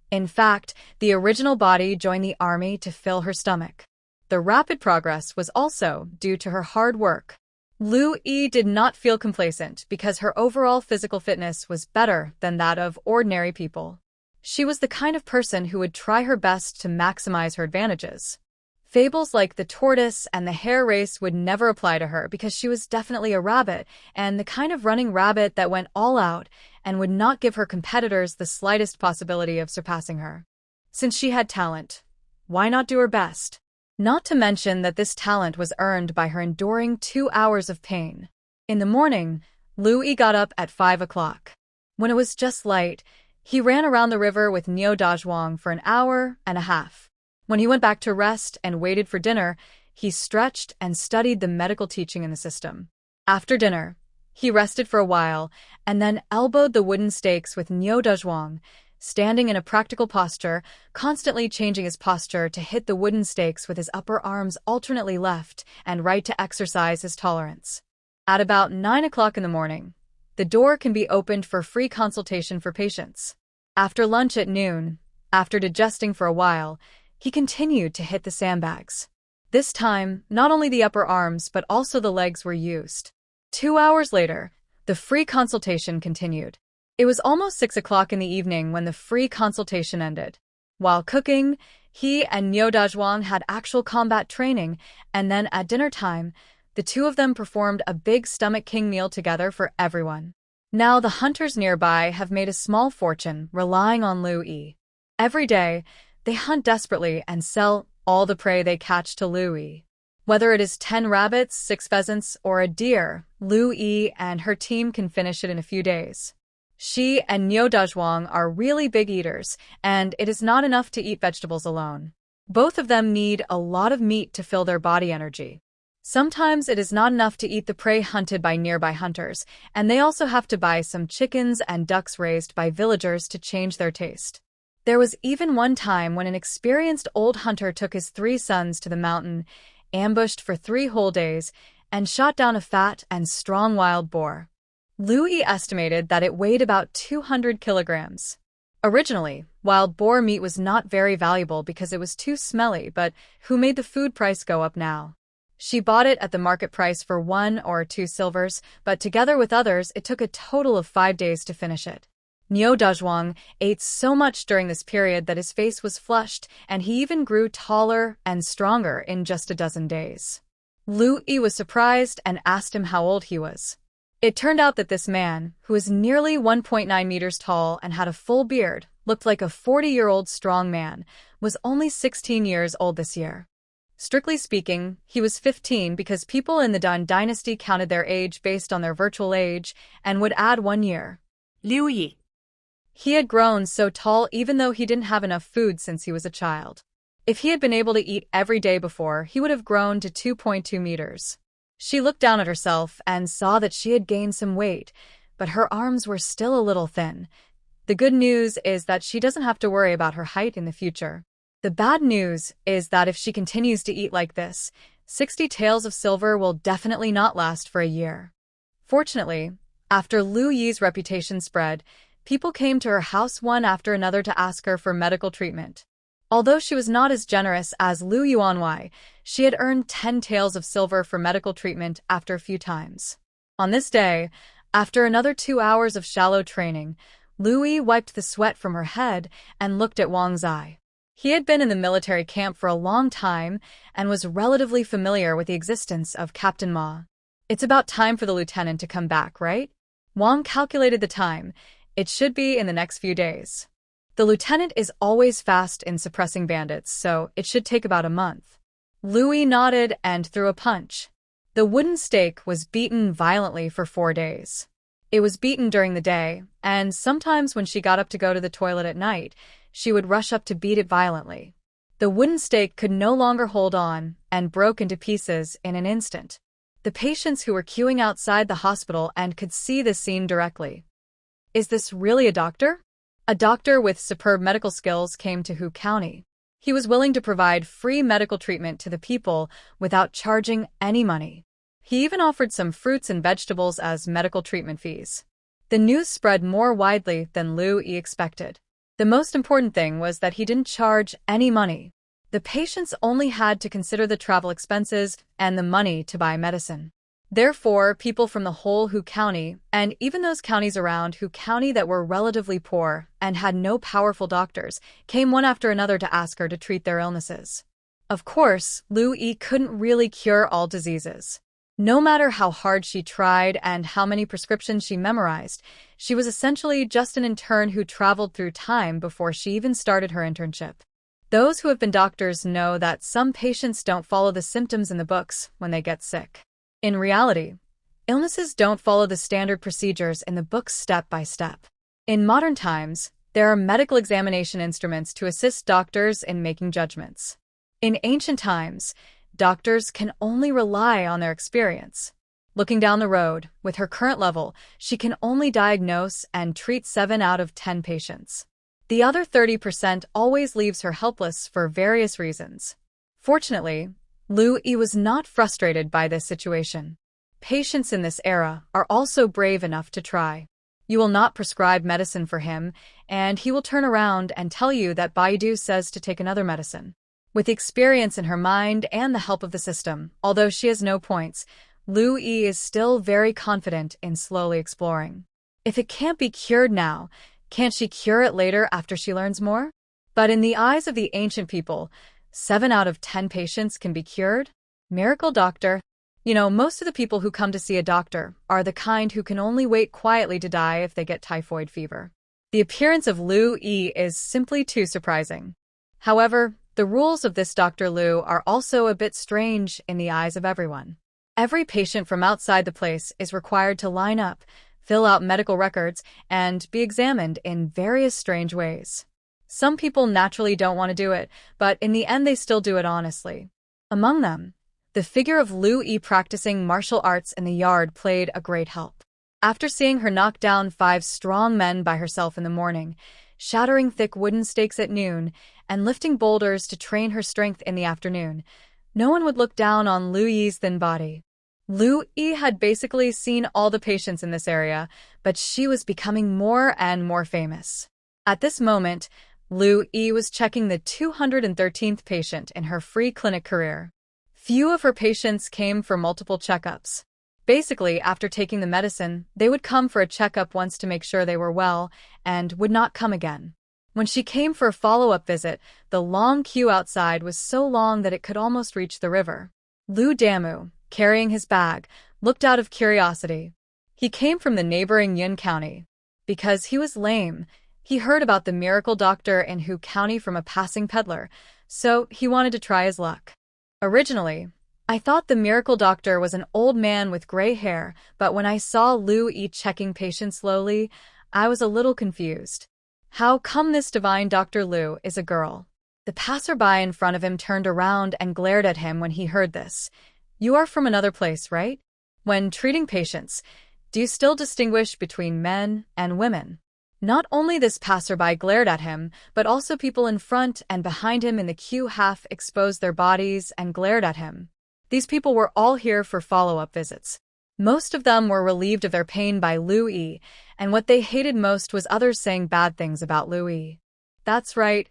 In fact, the original body joined the army to fill her stomach. The rapid progress was also due to her hard work. Lu Yi did not feel complacent because her overall physical fitness was better than that of ordinary people. She was the kind of person who would try her best to maximize her advantages. Fables like the tortoise and the hare race would never apply to her because she was definitely a rabbit and the kind of running rabbit that went all out and would not give her competitors the slightest possibility of surpassing her. Since she had talent, why not do her best? Not to mention that this talent was earned by her enduring 2 hours of pain. In the morning, Lu Yi got up at 5 o'clock. When it was just light, he ran around the river with Niu De Zhuang for an hour and a half. When he went back to rest and waited for dinner, he stretched and studied the medical teaching in the system. After dinner, he rested for a while and then elbowed the wooden stakes with Niu Dezhuang, standing in a practical posture, constantly changing his posture to hit the wooden stakes with his upper arms alternately left and right to exercise his tolerance. At about 9 o'clock in the morning, the door can be opened for free consultation for patients. After lunch at noon, after digesting for a while, he continued to hit the sandbags. This time, not only the upper arms but also the legs were used. 2 hours later, the free consultation continued. It was almost 6 o'clock in the evening when the free consultation ended. While cooking, he and Niu Dezhuang had actual combat training, and then at dinner time, the two of them performed a big stomach king meal together for everyone. Now the hunters nearby have made a small fortune relying on Lu Yi. Every day, they hunt desperately and sell all the prey they catch to Lu Yi. Whether it is 10 rabbits, 6 pheasants, or a deer, Lu Yi and her team can finish it in a few days. She and Niu Dezhuang are really big eaters, and it is not enough to eat vegetables alone. Both of them need a lot of meat to fill their body energy. Sometimes it is not enough to eat the prey hunted by nearby hunters, and they also have to buy some chickens and ducks raised by villagers to change their taste. There was even one time when an experienced old hunter took his 3 sons to the mountain, ambushed for 3 whole days, and shot down a fat and strong wild boar. Lu Yi estimated that it weighed about 200 kilograms. Originally, wild boar meat was not very valuable because it was too smelly, but who made the food price go up now? She bought it at the market price for 1 or 2 silvers, but together with others, it took a total of 5 days to finish it. Niu Dezhuang ate so much during this period that his face was flushed, and he even grew taller and stronger in just a dozen days. Lu Yi was surprised and asked him how old he was. It turned out that this man, who was nearly 1.9 meters tall and had a full beard, looked like a 40-year-old strong man, was only 16 years old this year. Strictly speaking, he was 15 because people in the Dan dynasty counted their age based on their virtual age and would add 1 year. Liu Yi. He had grown so tall even though he didn't have enough food since he was a child. If he had been able to eat every day before, he would have grown to 2.2 meters. She looked down at herself and saw that she had gained some weight, but her arms were still a little thin. The good news is that she doesn't have to worry about her height in the future. The bad news is that if she continues to eat like this, 60 taels of silver will definitely not last for a year. Fortunately, after Lu Yi's reputation spread, people came to her house one after another to ask her for medical treatment. Although she was not as generous as Lu Yuanwei, she had earned 10 taels of silver for medical treatment after a few times. On this day, after another 2 hours of shallow training, Lu Yi wiped the sweat from her head and looked at Wang Zai. He had been in the military camp for a long time and was relatively familiar with the existence of Captain Ma. It's about time for the lieutenant to come back, right? Wang calculated the time. It should be in the next few days. The lieutenant is always fast in suppressing bandits, so it should take about a month. Lu Yi nodded and threw a punch. The wooden stake was beaten violently for 4 days. It was beaten during the day, and sometimes when she got up to go to the toilet at night, she would rush up to beat it violently. The wooden stake could no longer hold on and broke into pieces in an instant. The patients who were queuing outside the hospital and could see the scene directly. Is this really a doctor? A doctor with superb medical skills came to Hu County. He was willing to provide free medical treatment to the people without charging any money. He even offered some fruits and vegetables as medical treatment fees. The news spread more widely than Lu Yi expected. The most important thing was that he didn't charge any money. The patients only had to consider the travel expenses and the money to buy medicine. Therefore, people from the whole Hu County, and even those counties around Hu County that were relatively poor and had no powerful doctors, came one after another to ask her to treat their illnesses. Of course, Lu Yi couldn't really cure all diseases. No matter how hard she tried and how many prescriptions she memorized, she was essentially just an intern who traveled through time before she even started her internship. Those who have been doctors know that some patients don't follow the symptoms in the books when they get sick. In reality, illnesses don't follow the standard procedures in the books step by step. In modern times, There are medical examination instruments to assist doctors in making judgments. In ancient times, doctors can only rely on their experience. Looking down the road, with her current level, she can only diagnose and treat 7 out of 10 patients. The other 30% always leaves her helpless for various reasons. Fortunately, Lu Yi was not frustrated by this situation. Patients in this era are also brave enough to try. You will not prescribe medicine for him, and he will turn around and tell you that Baidu says to take another medicine. With experience in her mind and the help of the system, although she has no points, Lu Yi is still very confident in slowly exploring. If it can't be cured now, can't she cure it later after she learns more? But in the eyes of the ancient people, 7 out of 10 patients can be cured? Miracle doctor. Most of the people who come to see a doctor are the kind who can only wait quietly to die if they get typhoid fever. The appearance of Lu Yi is simply too surprising. However, the rules of this Dr. Lu are also a bit strange in the eyes of everyone. Every patient from outside the place is required to line up, fill out medical records, and be examined in various strange ways. Some people naturally don't want to do it, but in the end they still do it honestly. Among them, the figure of Lu Yi practicing martial arts in the yard played a great help. After seeing her knock down 5 strong men by herself in the morning, shattering thick wooden stakes at noon, and lifting boulders to train her strength in the afternoon, no one would look down on Lu Yi's thin body. Lu Yi had basically seen all the patients in this area, but she was becoming more and more famous. At this moment, Lu Yi was checking the 213th patient in her free clinic career. Few of her patients came for multiple checkups. Basically, after taking the medicine, they would come for a checkup once to make sure they were well, and would not come again. When she came for a follow-up visit, the long queue outside was so long that it could almost reach the river. Lu Damu, carrying his bag, looked out of curiosity. He came from the neighboring Yun County. Because he was lame, he heard about the miracle doctor in Hu County from a passing peddler, so he wanted to try his luck. Originally, I thought the miracle doctor was an old man with gray hair, but when I saw Lu Yi checking patients slowly, I was a little confused. How come this divine Dr. Lu is a girl? The passerby in front of him turned around and glared at him when he heard this. You are from another place, right? When treating patients, do you still distinguish between men and women? Not only this passerby glared at him, but also people in front and behind him in the queue half exposed their bodies and glared at him. These people were all here for follow-up visits. Most of them were relieved of their pain by Lu Yi, and what they hated most was others saying bad things about Lu Yi. That's right.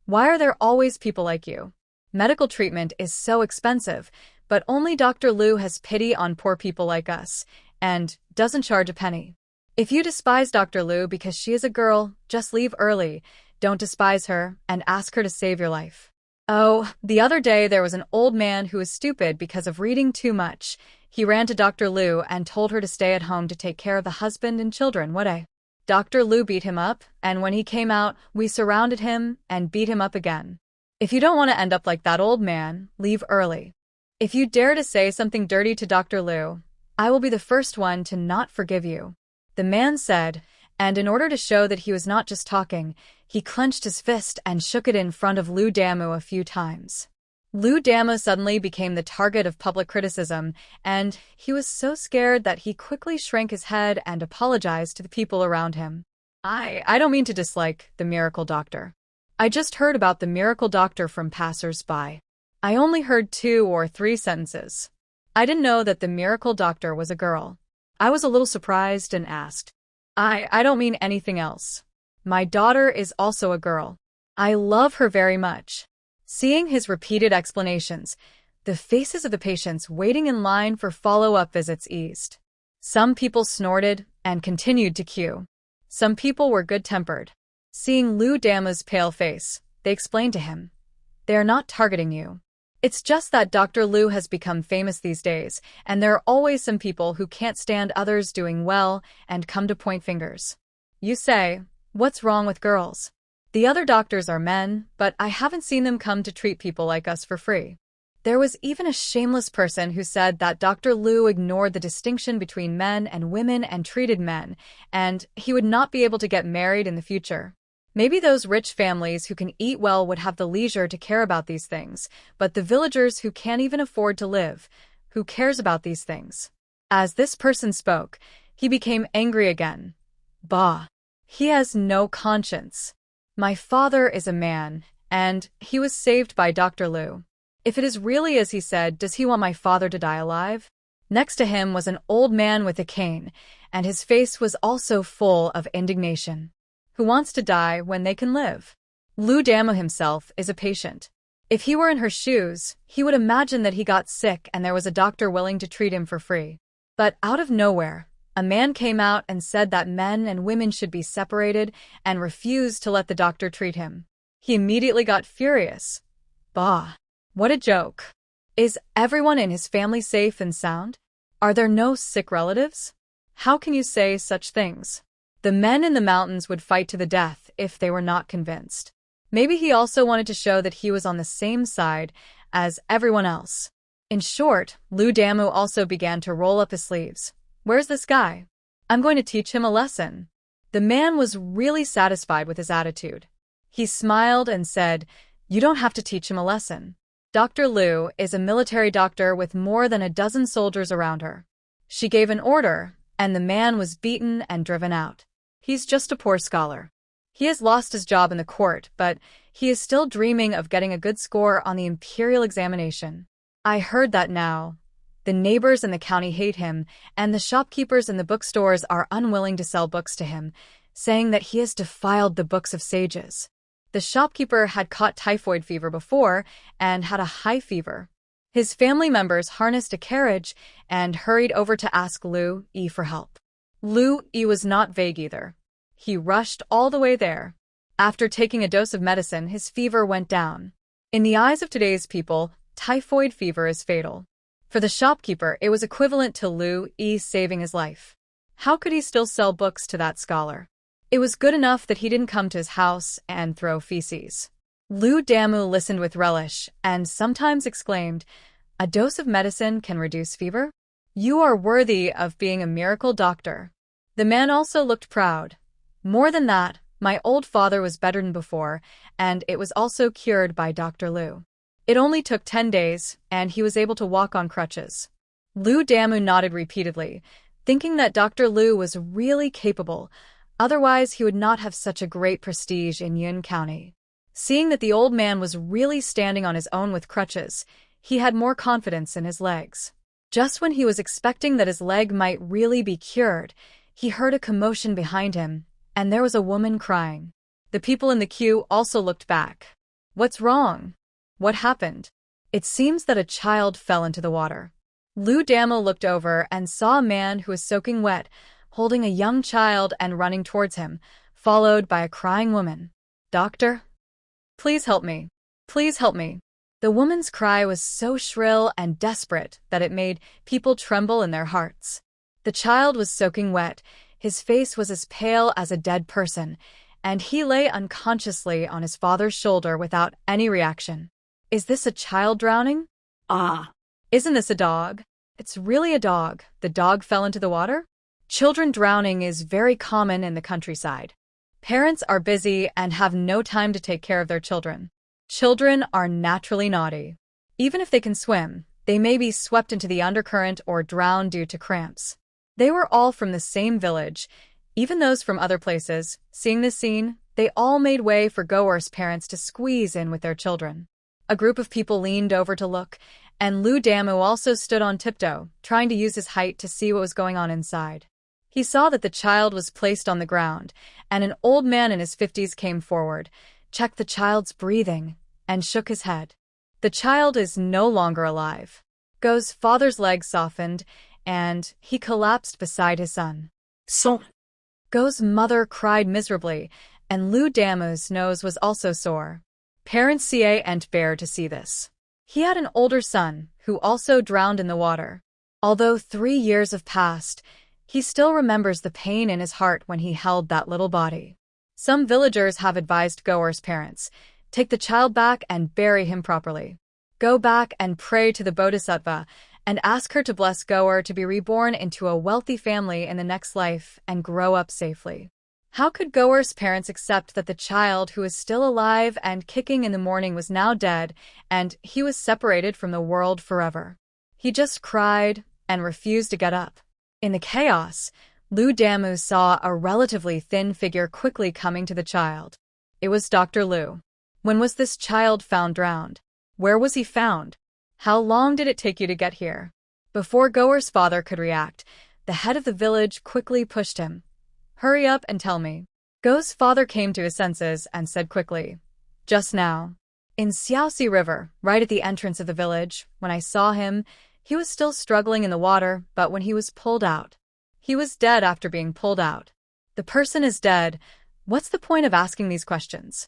Why are there always people like you? Medical treatment is so expensive, but only Dr. Lu has pity on poor people like us, and doesn't charge a penny. If you despise Dr. Lu because she is a girl, just leave early. Don't despise her, and ask her to save your life. Oh, the other day there was an old man who was stupid because of reading too much. He ran to Dr. Lu and told her to stay at home to take care of the husband and children. Dr. Lu beat him up, and when he came out, we surrounded him and beat him up again. If you don't want to end up like that old man, leave early. If you dare to say something dirty to Dr. Lu, I will be the first one to not forgive you. The man said, and in order to show that he was not just talking, he clenched his fist and shook it in front of Lu Damu a few times. Lu Damu suddenly became the target of public criticism, and he was so scared that he quickly shrank his head and apologized to the people around him. I don't mean to dislike the miracle doctor. I just heard about the miracle doctor from passers-by. I only heard 2 or 3 sentences. I didn't know that the miracle doctor was a girl. I was a little surprised and asked, I don't mean anything else. My daughter is also a girl. I love her very much. Seeing his repeated explanations, the faces of the patients waiting in line for follow-up visits eased. Some people snorted and continued to queue. Some people were good-tempered. Seeing Lu Damu's pale face, they explained to him, "They are not targeting you. It's just that Dr. Lu has become famous these days, and there are always some people who can't stand others doing well and come to point fingers. You say, what's wrong with girls? The other doctors are men, but I haven't seen them come to treat people like us for free." There was even a shameless person who said that Dr. Lu ignored the distinction between men and women and treated men, and he would not be able to get married in the future. Maybe those rich families who can eat well would have the leisure to care about these things, but the villagers who can't even afford to live, who cares about these things? As this person spoke, he became angry again. Bah! He has no conscience. My father is a man, and he was saved by Dr. Liu. If it is really as he said, does he want my father to die alive? Next to him was an old man with a cane, and his face was also full of indignation. Who wants to die when they can live? Lu Damu himself is a patient. If he were in her shoes, he would imagine that he got sick and there was a doctor willing to treat him for free. But out of nowhere, a man came out and said that men and women should be separated and refused to let the doctor treat him. He immediately got furious. Bah! What a joke! Is everyone in his family safe and sound? Are there no sick relatives? How can you say such things? The men in the mountains would fight to the death if they were not convinced. Maybe he also wanted to show that he was on the same side as everyone else. In short, Lu Damu also began to roll up his sleeves. Where's this guy? I'm going to teach him a lesson. The man was really satisfied with his attitude. He smiled and said, "You don't have to teach him a lesson. Dr. Liu is a military doctor with more than a dozen soldiers around her." She gave an order, and the man was beaten and driven out. He's just a poor scholar. He has lost his job in the court, but he is still dreaming of getting a good score on the imperial examination. I heard that now. The neighbors in the county hate him, and the shopkeepers in the bookstores are unwilling to sell books to him, saying that he has defiled the books of sages. The shopkeeper had caught typhoid fever before and had a high fever. His family members harnessed a carriage and hurried over to ask Lu Yi for help. Lu Yi was not vague either. He rushed all the way there. After taking a dose of medicine, his fever went down. In the eyes of today's people, typhoid fever is fatal. For the shopkeeper, it was equivalent to Lu Yi saving his life. How could he still sell books to that scholar? It was good enough that he didn't come to his house and throw feces. Lu Damu listened with relish and sometimes exclaimed, "A dose of medicine can reduce fever? You are worthy of being a miracle doctor." The man also looked proud. More than that, my old father was bedridden before, and it was also cured by Dr. Liu. It only took 10 days, and he was able to walk on crutches. Lu Damu nodded repeatedly, thinking that Dr. Liu was really capable, otherwise he would not have such a great prestige in Yun County. Seeing that the old man was really standing on his own with crutches, he had more confidence in his legs. Just when he was expecting that his leg might really be cured, he heard a commotion behind him, and there was a woman crying. The people in the queue also looked back. What's wrong? What happened? It seems that a child fell into the water. Lu Damu looked over and saw a man who was soaking wet, holding a young child and running towards him, followed by a crying woman. "Doctor? Please help me. Please help me." The woman's cry was so shrill and desperate that it made people tremble in their hearts. The child was soaking wet, his face was as pale as a dead person, and he lay unconsciously on his father's shoulder without any reaction. Is this a child drowning? Ah. Isn't this a dog? It's really a dog. The dog fell into the water? Children drowning is very common in the countryside. Parents are busy and have no time to take care of their children. Children are naturally naughty. Even if they can swim, they may be swept into the undercurrent or drown due to cramps. They were all from the same village, even those from other places. Seeing this scene, they all made way for Goer's parents to squeeze in with their children. A group of people leaned over to look, and Lu Damu also stood on tiptoe, trying to use his height to see what was going on inside. He saw that the child was placed on the ground, and an old man in his 50s came forward, checked the child's breathing, and shook his head. The child is no longer alive. Go's father's legs softened, and he collapsed beside his son. Son. Go's mother cried miserably, and Lu Damu's nose was also sore. Parents Ca and bear to see this. He had an older son, who also drowned in the water. Although 3 years have passed, he still remembers the pain in his heart when he held that little body. Some villagers have advised Goer's parents, take the child back and bury him properly. Go back and pray to the Bodhisattva, and ask her to bless Goer to be reborn into a wealthy family in the next life and grow up safely. How could Goer's parents accept that the child who was still alive and kicking in the morning was now dead, and he was separated from the world forever? He just cried and refused to get up. In the chaos, Lu Damu saw a relatively thin figure quickly coming to the child. It was Dr. Lu. When was this child found drowned? Where was he found? How long did it take you to get here? Before Goer's father could react, the head of the village quickly pushed him. Hurry up and tell me. Go's father came to his senses and said quickly, just now. In Xiaoxi River, right at the entrance of the village, when I saw him, he was still struggling in the water, but when he was pulled out. He was dead after being pulled out. The person is dead. What's the point of asking these questions?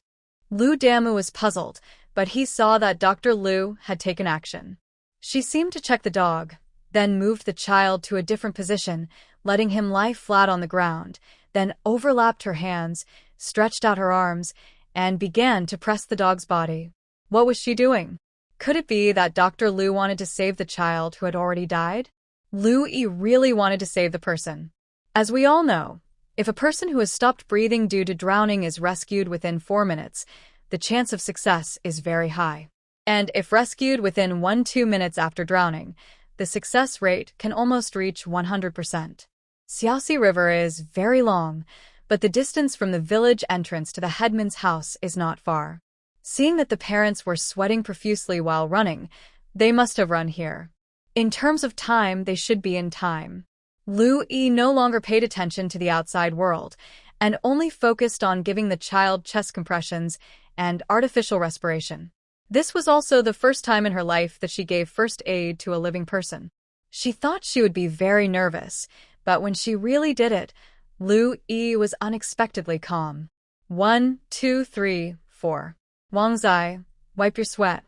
Lu Damu was puzzled, but he saw that Dr. Lu had taken action. She seemed to check the dog, then moved the child to a different position, letting him lie flat on the ground, then overlapped her hands, stretched out her arms, and began to press the dog's body. What was she doing? Could it be that Dr. Lu wanted to save the child who had already died? Lu Yi really wanted to save the person. As we all know, if a person who has stopped breathing due to drowning is rescued within 4 minutes, the chance of success is very high. And if rescued within 1-2 minutes after drowning, the success rate can almost reach 100%. Xiaoxi River is very long, but the distance from the village entrance to the headman's house is not far. Seeing that the parents were sweating profusely while running, they must have run here. In terms of time, they should be in time. Lu Yi no longer paid attention to the outside world, and only focused on giving the child chest compressions and artificial respiration. This was also the first time in her life that she gave first aid to a living person. She thought she would be very nervous, but when she really did it, Lu Yi was unexpectedly calm. 1, 2, 3, 4. Wang Zai, wipe your sweat.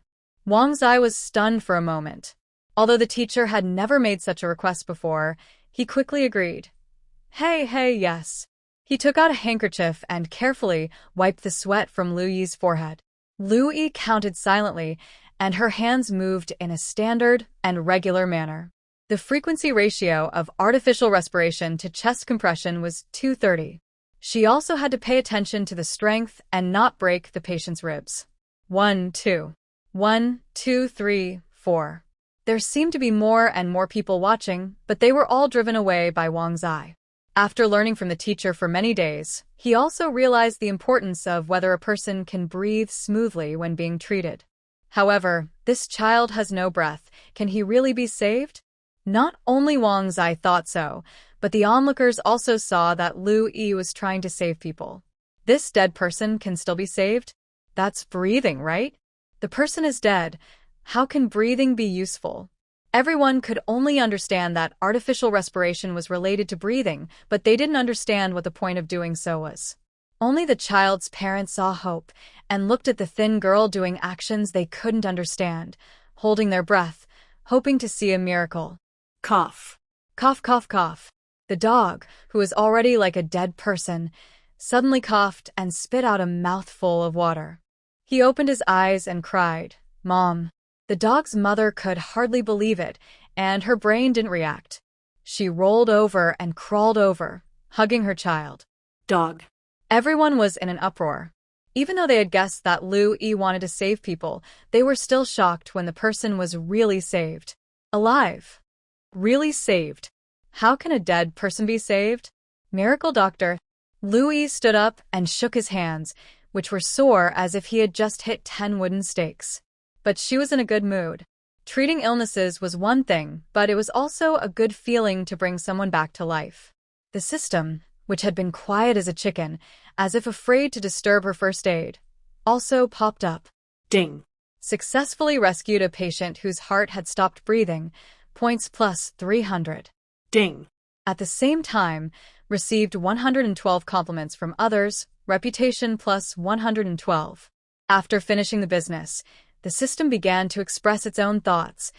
Wang Zai was stunned for a moment. Although the teacher had never made such a request before, he quickly agreed. Hey, yes. He took out a handkerchief and carefully wiped the sweat from Lu Yi's forehead. Lu Yi counted silently, and her hands moved in a standard and regular manner. The frequency ratio of artificial respiration to chest compression was 230. She also had to pay attention to the strength and not break the patient's ribs. 1, 2. 1, 2, 3, 4. There seemed to be more and more people watching, but they were all driven away by Wang Zai. After learning from the teacher for many days, he also realized the importance of whether a person can breathe smoothly when being treated. However, this child has no breath. Can he really be saved? Not only Wang Zai thought so, but the onlookers also saw that Lu Yi was trying to save people. This dead person can still be saved? That's breathing, right? The person is dead. How can breathing be useful? Everyone could only understand that artificial respiration was related to breathing, but they didn't understand what the point of doing so was. Only the child's parents saw hope and looked at the thin girl doing actions they couldn't understand, holding their breath, hoping to see a miracle. Cough. Cough, cough, cough. The dog, who was already like a dead person, suddenly coughed and spit out a mouthful of water. He opened his eyes and cried, Mom. The dog's mother could hardly believe it, and her brain didn't react. She rolled over and crawled over, hugging her child. Dog. Everyone was in an uproar. Even though they had guessed that Lu Yi wanted to save people, they were still shocked when the person was really saved. Alive. Really saved. How can a dead person be saved? Miracle doctor. Lu Yi stood up and shook his hands, which were sore as if he had just hit 10 wooden stakes. But she was in a good mood. Treating illnesses was one thing, but it was also a good feeling to bring someone back to life. The system, which had been quiet as a chicken, as if afraid to disturb her first aid, also popped up. Ding. Successfully rescued a patient whose heart had stopped breathing, points plus 300. Ding. At the same time, received 112 compliments from others, reputation plus 112. After finishing the business, the system began to express its own thoughts.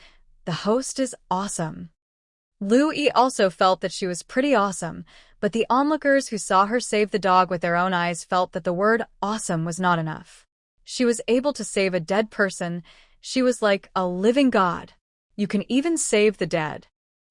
The host is awesome. Lu Yi also felt that she was pretty awesome, but the onlookers who saw her save the dog with their own eyes felt that the word awesome was not enough. She was able to save a dead person. She was like a living god. You can even save the dead.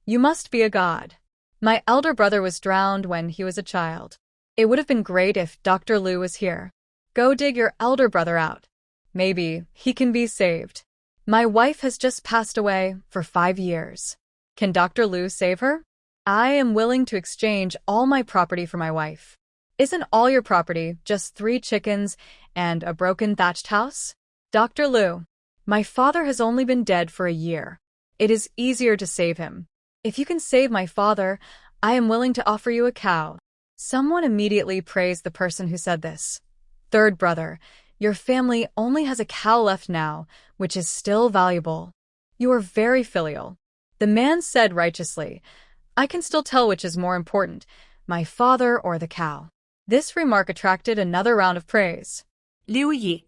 You must be a god. My elder brother was drowned when he was a child. It would have been great if Dr. Lu was here. Go dig your elder brother out. Maybe he can be saved. My wife has just passed away for 5 years. Can Dr. Lu save her? I am willing to exchange all my property for my wife. Isn't all your property just 3 chickens and a broken thatched house? Dr. Lu, my father has only been dead for a year. It is easier to save him. If you can save my father, I am willing to offer you a cow. Someone immediately praised the person who said this. Third brother, your family only has a cow left now, which is still valuable. You are very filial. The man said righteously, I can still tell which is more important, my father or the cow. This remark attracted another round of praise. Liu Yi.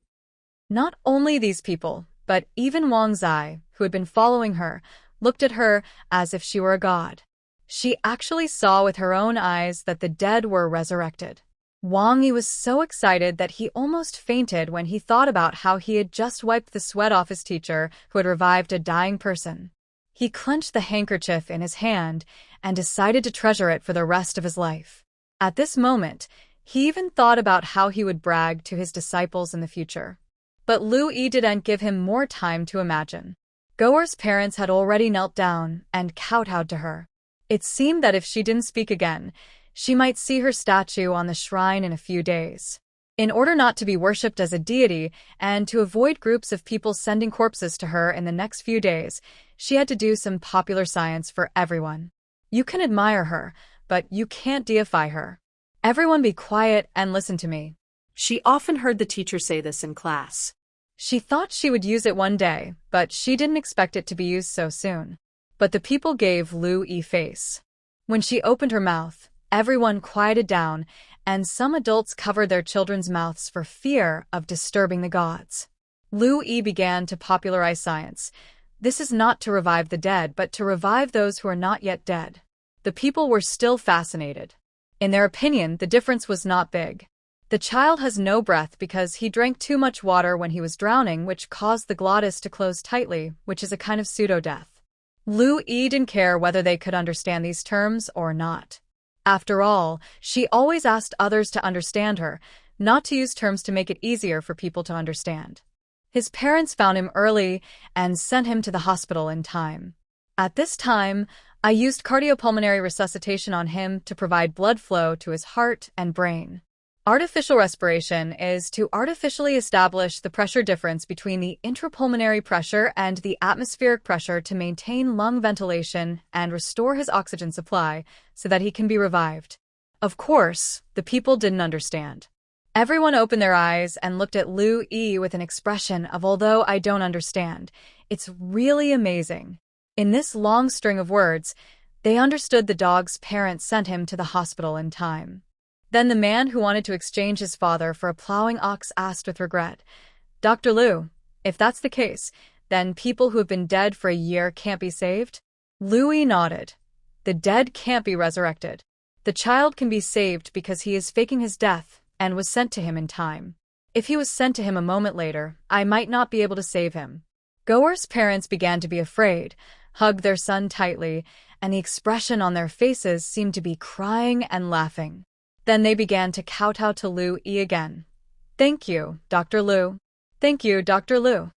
Not only these people, but even Wang Zai, who had been following her, looked at her as if she were a god. She actually saw with her own eyes that the dead were resurrected. Wang Yi was so excited that he almost fainted when he thought about how he had just wiped the sweat off his teacher who had revived a dying person. He clenched the handkerchief in his hand and decided to treasure it for the rest of his life. At this moment, he even thought about how he would brag to his disciples in the future. But Liu Yi didn't give him more time to imagine. Goer's parents had already knelt down and kowtowed to her. It seemed that if she didn't speak again, she might see her statue on the shrine in a few days. In order not to be worshipped as a deity and to avoid groups of people sending corpses to her in the next few days, she had to do some popular science for everyone. You can admire her, but you can't deify her. Everyone be quiet and listen to me. She often heard the teacher say this in class. She thought she would use it one day, but she didn't expect it to be used so soon. But the people gave Liu Yi face. When she opened her mouth, everyone quieted down, and some adults covered their children's mouths for fear of disturbing the gods. Liu Yi began to popularize science. This is not to revive the dead, but to revive those who are not yet dead. The people were still fascinated. In their opinion, the difference was not big. The child has no breath because he drank too much water when he was drowning, which caused the glottis to close tightly, which is a kind of pseudo-death. Liu Yi didn't care whether they could understand these terms or not. After all, she always asked others to understand her, not to use terms to make it easier for people to understand. His parents found him early and sent him to the hospital in time. At this time, I used cardiopulmonary resuscitation on him to provide blood flow to his heart and brain. Artificial respiration is to artificially establish the pressure difference between the intrapulmonary pressure and the atmospheric pressure to maintain lung ventilation and restore his oxygen supply so that he can be revived. Of course, the people didn't understand. Everyone opened their eyes and looked at Liu Yi with an expression of although I don't understand. It's really amazing. In this long string of words, they understood the dog's parents sent him to the hospital in time. Then the man who wanted to exchange his father for a plowing ox asked with regret, Dr. Liu, if that's the case, then people who have been dead for a year can't be saved? Liu Yi nodded. The dead can't be resurrected. The child can be saved because he is faking his death and was sent to him in time. If he was sent to him a moment later, I might not be able to save him. Goer's parents began to be afraid, hugged their son tightly, and the expression on their faces seemed to be crying and laughing. Then they began to kowtow to Liu Yi again. Thank you, Dr. Liu. Thank you, Dr. Liu.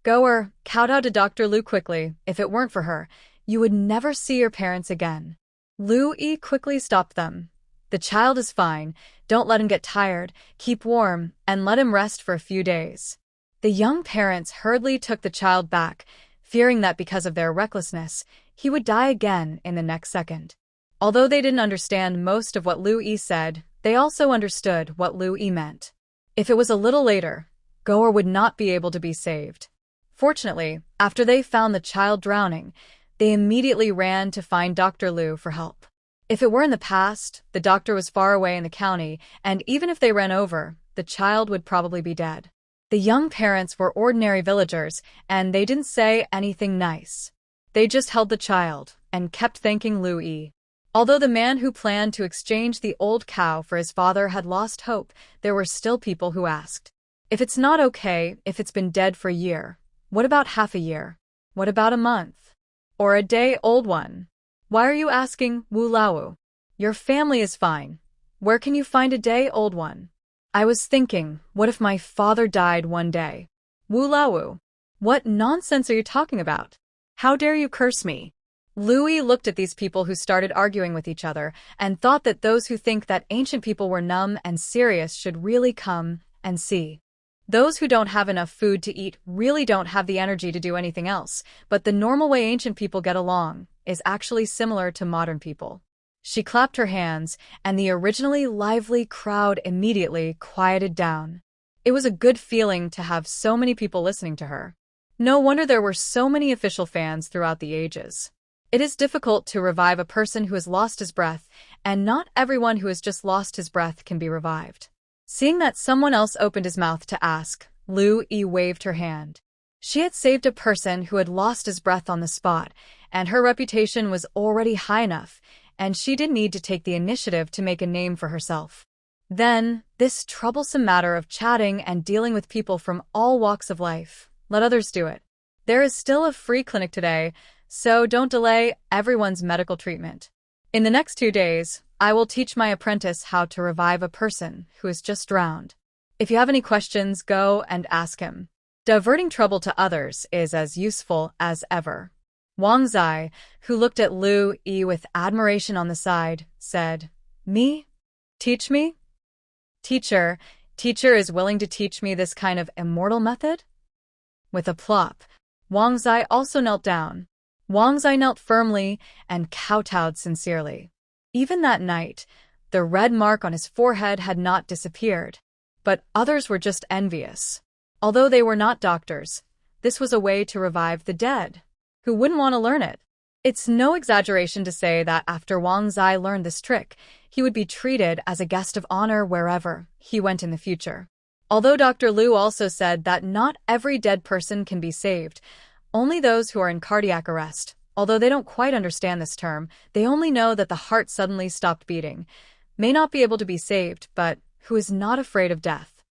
Goer, kowtow to Dr. Liu quickly. If it weren't for her, you would never see your parents again. Liu Yi quickly stopped them. The child is fine. Don't let him get tired. Keep warm, and let him rest for a few days. The young parents hurriedly took the child back, fearing that because of their recklessness, he would die again in the next second. Although they didn't understand most of what Liu Yi said, they also understood what Liu Yi meant. If it was a little later, Goer would not be able to be saved. Fortunately, after they found the child drowning, they immediately ran to find Dr. Liu for help. If it were in the past, the doctor was far away in the county, and even if they ran over, the child would probably be dead. The young parents were ordinary villagers, and they didn't say anything nice. They just held the child and kept thanking Liu Yi. Although the man who planned to exchange the old cow for his father had lost hope, there were still people who asked, if it's not okay if it's been dead for a year, what about half a year? What about a month? Or a day old one? Why are you asking, Wu Laowu? Your family is fine. Where can you find a day-old one? I was thinking, what if my father died one day? Wu Lao. What nonsense are you talking about? How dare you curse me? Louis looked at these people who started arguing with each other and thought that those who think that ancient people were numb and serious should really come and see. Those who don't have enough food to eat really don't have the energy to do anything else, but the normal way ancient people get along is actually similar to modern people. She clapped her hands, and the originally lively crowd immediately quieted down. It was a good feeling to have so many people listening to her. No wonder there were so many official fans throughout the ages. It is difficult to revive a person who has lost his breath, and not everyone who has just lost his breath can be revived. Seeing that someone else opened his mouth to ask, Lu Yi waved her hand. She had saved a person who had lost his breath on the spot, and her reputation was already high enough, and she didn't need to take the initiative to make a name for herself. Then, this troublesome matter of chatting and dealing with people from all walks of life, let others do it. There is still a free clinic today, so don't delay everyone's medical treatment. In the next 2 days, I will teach my apprentice how to revive a person who is just drowned. If you have any questions, go and ask him. Diverting trouble to others is as useful as ever. Wang Zai, who looked at Lu Yi with admiration on the side, said, Me? Teach me? Teacher is willing to teach me this kind of immortal method? With a plop, Wang Zai also knelt down. Wang Zai knelt firmly and kowtowed sincerely. Even that night, the red mark on his forehead had not disappeared, but others were just envious. Although they were not doctors, this was a way to revive the dead. Who wouldn't want to learn it? It's no exaggeration to say that after Wang Zai learned this trick, he would be treated as a guest of honor wherever he went in the future. Although Dr. Liu also said that not every dead person can be saved, only those who are in cardiac arrest. Although they don't quite understand this term, they only know that the heart suddenly stopped beating, may not be able to be saved, but who is not afraid of death.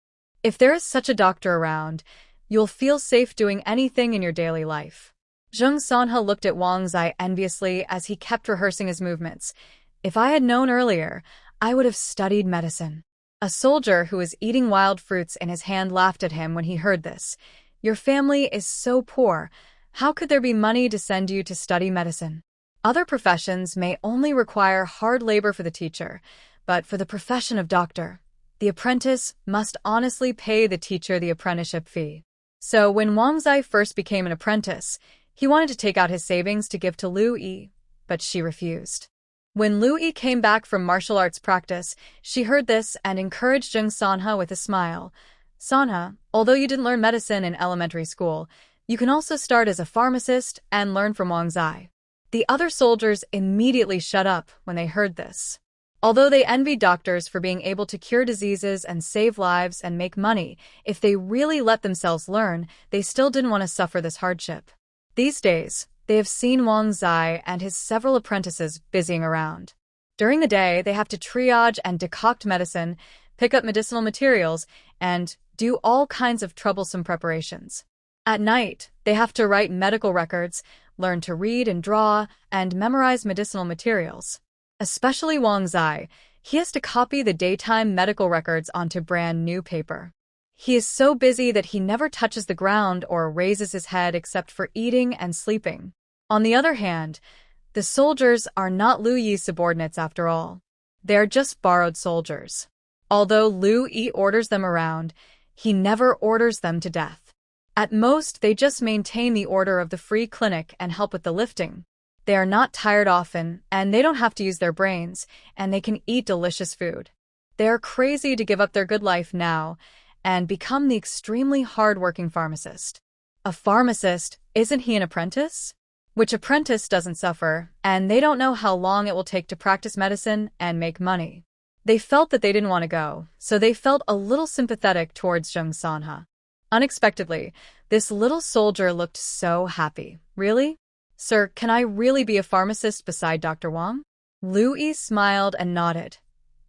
If there is such a doctor around, you'll feel safe doing anything in your daily life. Zheng Sanhe looked at Wang Zai enviously as he kept rehearsing his movements. If I had known earlier, I would have studied medicine. A soldier who was eating wild fruits in his hand laughed at him when he heard this. Your family is so poor. How could there be money to send you to study medicine? Other professions may only require hard labor for the teacher, but for the profession of doctor, the apprentice must honestly pay the teacher the apprenticeship fee. So when Wang Zai first became an apprentice, he wanted to take out his savings to give to Lu Yi, but she refused. When Lu Yi came back from martial arts practice, she heard this and encouraged Zheng Sanhe with a smile. Sanhe, although you didn't learn medicine in elementary school, you can also start as a pharmacist and learn from Wang Zai. The other soldiers immediately shut up when they heard this. Although they envied doctors for being able to cure diseases and save lives and make money, if they really let themselves learn, they still didn't want to suffer this hardship. These days, they have seen Wang Zai and his several apprentices busying around. During the day, they have to triage and decoct medicine, pick up medicinal materials, and do all kinds of troublesome preparations. At night, they have to write medical records, learn to read and draw, and memorize medicinal materials. Especially Wang Zai, he has to copy the daytime medical records onto brand new paper. He is so busy that he never touches the ground or raises his head except for eating and sleeping. On the other hand, the soldiers are not Lu Yi's subordinates after all. They are just borrowed soldiers. Although Lu Yi orders them around, he never orders them to death. At most, they just maintain the order of the free clinic and help with the lifting. They are not tired often, and they don't have to use their brains, and they can eat delicious food. They are crazy to give up their good life now and become the extremely hard-working pharmacist. A pharmacist, isn't he an apprentice? Which apprentice doesn't suffer, and they don't know how long it will take to practice medicine and make money. They felt that they didn't want to go, so they felt a little sympathetic towards Zheng Sanhe. Unexpectedly, this little soldier looked so happy. Really? Sir, can I really be a pharmacist beside Dr. Wang? Lu Yi smiled and nodded.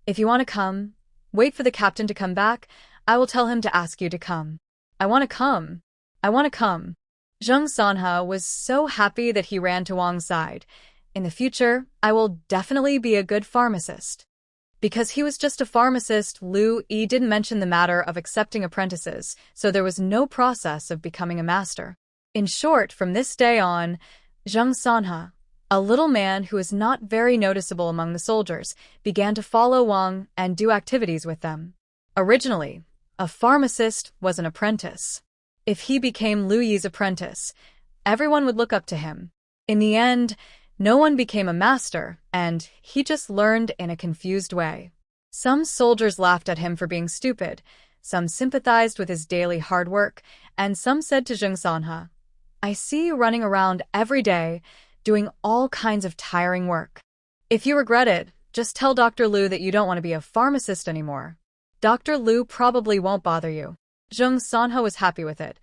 If you want to come, wait for the captain to come back. I will tell him to ask you to come. I want to come. I want to come. Zheng Sanhe was so happy that he ran to Wang's side. In the future, I will definitely be a good pharmacist. Because he was just a pharmacist, Lu Yi didn't mention the matter of accepting apprentices, so there was no process of becoming a master. In short, from this day on, Zheng Sanhe, a little man who is not very noticeable among the soldiers, began to follow Wang and do activities with them. Originally, a pharmacist was an apprentice. If he became Lu Yi's apprentice, everyone would look up to him. In the end, no one became a master, and he just learned in a confused way. Some soldiers laughed at him for being stupid, some sympathized with his daily hard work, and some said to Zheng Sanhe, "I see you running around every day, doing all kinds of tiring work. If you regret it, just tell Dr. Lu that you don't want to be a pharmacist anymore. Dr. Lu probably won't bother you." Zheng Sanhe was happy with it.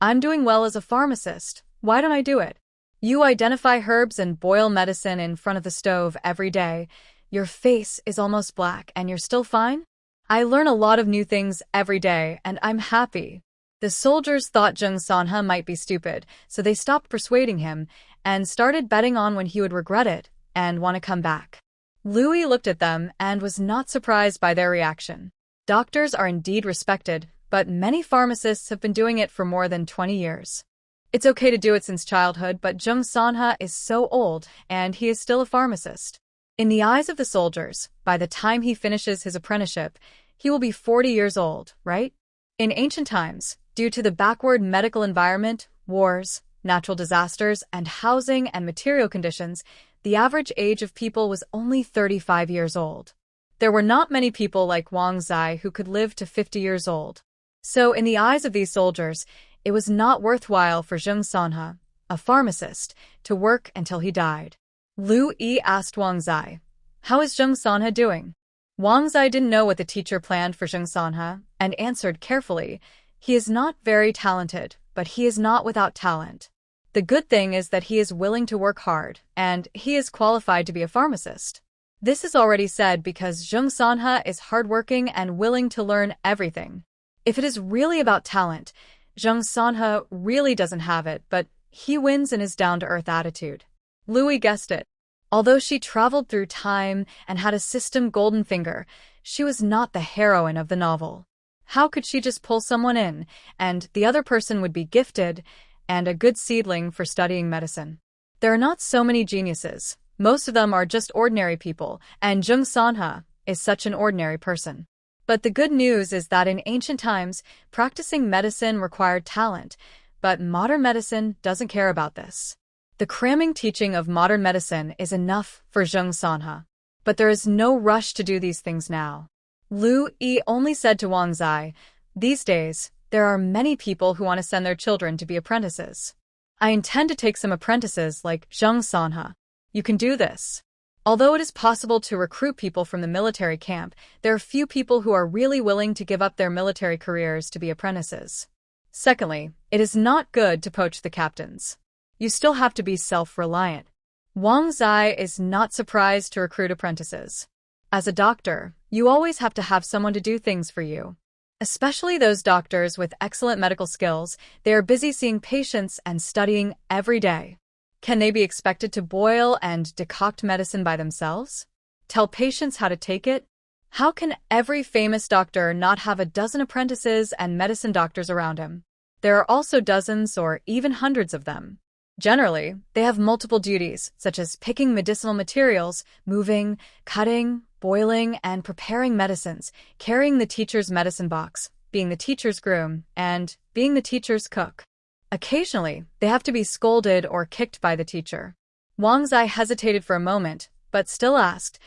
"I'm doing well as a pharmacist. Why don't I do it? You identify herbs and boil medicine in front of the stove every day. Your face is almost black and you're still fine? I learn a lot of new things every day and I'm happy." The soldiers thought Zheng Sanhe might be stupid, so they stopped persuading him and started betting on when he would regret it and want to come back. Lu Yi looked at them and was not surprised by their reaction. Doctors are indeed respected, but many pharmacists have been doing it for more than 20 years. It's okay to do it since childhood, but Zheng Sanhe is so old, and he is still a pharmacist. In the eyes of the soldiers, by the time he finishes his apprenticeship, he will be 40 years old, right? In ancient times, due to the backward medical environment, wars, natural disasters, and housing and material conditions, the average age of people was only 35 years old. There were not many people like Wang Zai who could live to 50 years old. So, in the eyes of these soldiers, it was not worthwhile for Zheng Sanhe, a pharmacist, to work until he died. Lu Yi asked Wang Zai, "How is Zheng Sanhe doing?" Wang Zai didn't know what the teacher planned for Zheng Sanhe, and answered carefully, "He is not very talented, but he is not without talent. The good thing is that he is willing to work hard, and he is qualified to be a pharmacist." This is already said because Zheng Sanhe is hardworking and willing to learn everything. If it is really about talent, Zheng Sanhe really doesn't have it, but he wins in his down-to-earth attitude. Lu Yi guessed it. Although she traveled through time and had a system golden finger, she was not the heroine of the novel. How could she just pull someone in, and the other person would be gifted and a good seedling for studying medicine? There are not so many geniuses. Most of them are just ordinary people, and Zheng Sanhe is such an ordinary person. But the good news is that in ancient times, practicing medicine required talent, but modern medicine doesn't care about this. The cramming teaching of modern medicine is enough for Zheng Sanhe. But there is no rush to do these things now. Lu Yi only said to Wang Zai, "These days, there are many people who want to send their children to be apprentices. I intend to take some apprentices like Zheng Sanhe. You can do this." Although it is possible to recruit people from the military camp, there are few people who are really willing to give up their military careers to be apprentices. Secondly, it is not good to poach the captains. You still have to be self-reliant. Wang Zai is not surprised to recruit apprentices. As a doctor, you always have to have someone to do things for you. Especially those doctors with excellent medical skills, they are busy seeing patients and studying every day. Can they be expected to boil and decoct medicine by themselves? Tell patients how to take it? How can every famous doctor not have a dozen apprentices and medicine doctors around him? There are also dozens or even hundreds of them. Generally, they have multiple duties, such as picking medicinal materials, moving, cutting, boiling, and preparing medicines, carrying the teacher's medicine box, being the teacher's groom, and being the teacher's cook. Occasionally, they have to be scolded or kicked by the teacher. Wang Zai hesitated for a moment, but still asked,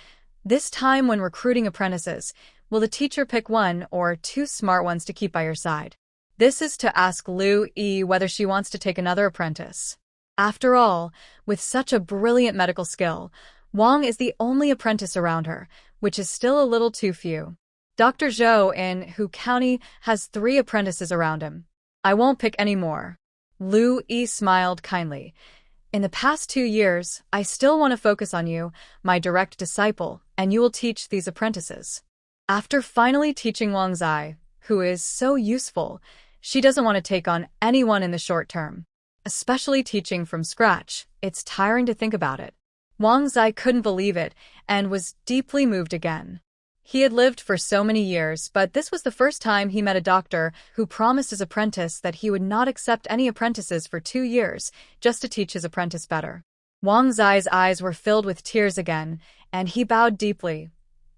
"This time when recruiting apprentices, will the teacher pick one or two smart ones to keep by your side?" This is to ask Lu Yi whether she wants to take another apprentice. After all, with such a brilliant medical skill, Wang is the only apprentice around her, which is still a little too few. Dr. Zhou in Hu County has 3 apprentices around him. "I won't pick any more." Lu Yi smiled kindly. "In the past 2 years, I still want to focus on you, my direct disciple, and you will teach these apprentices." After finally teaching Wang Zai, who is so useful, she doesn't want to take on anyone in the short term. Especially teaching from scratch, it's tiring to think about it. Wang Zai couldn't believe it and was deeply moved again. He had lived for so many years, but this was the first time he met a doctor who promised his apprentice that he would not accept any apprentices for 2 years, just to teach his apprentice better. Wang Zai's eyes were filled with tears again, and he bowed deeply.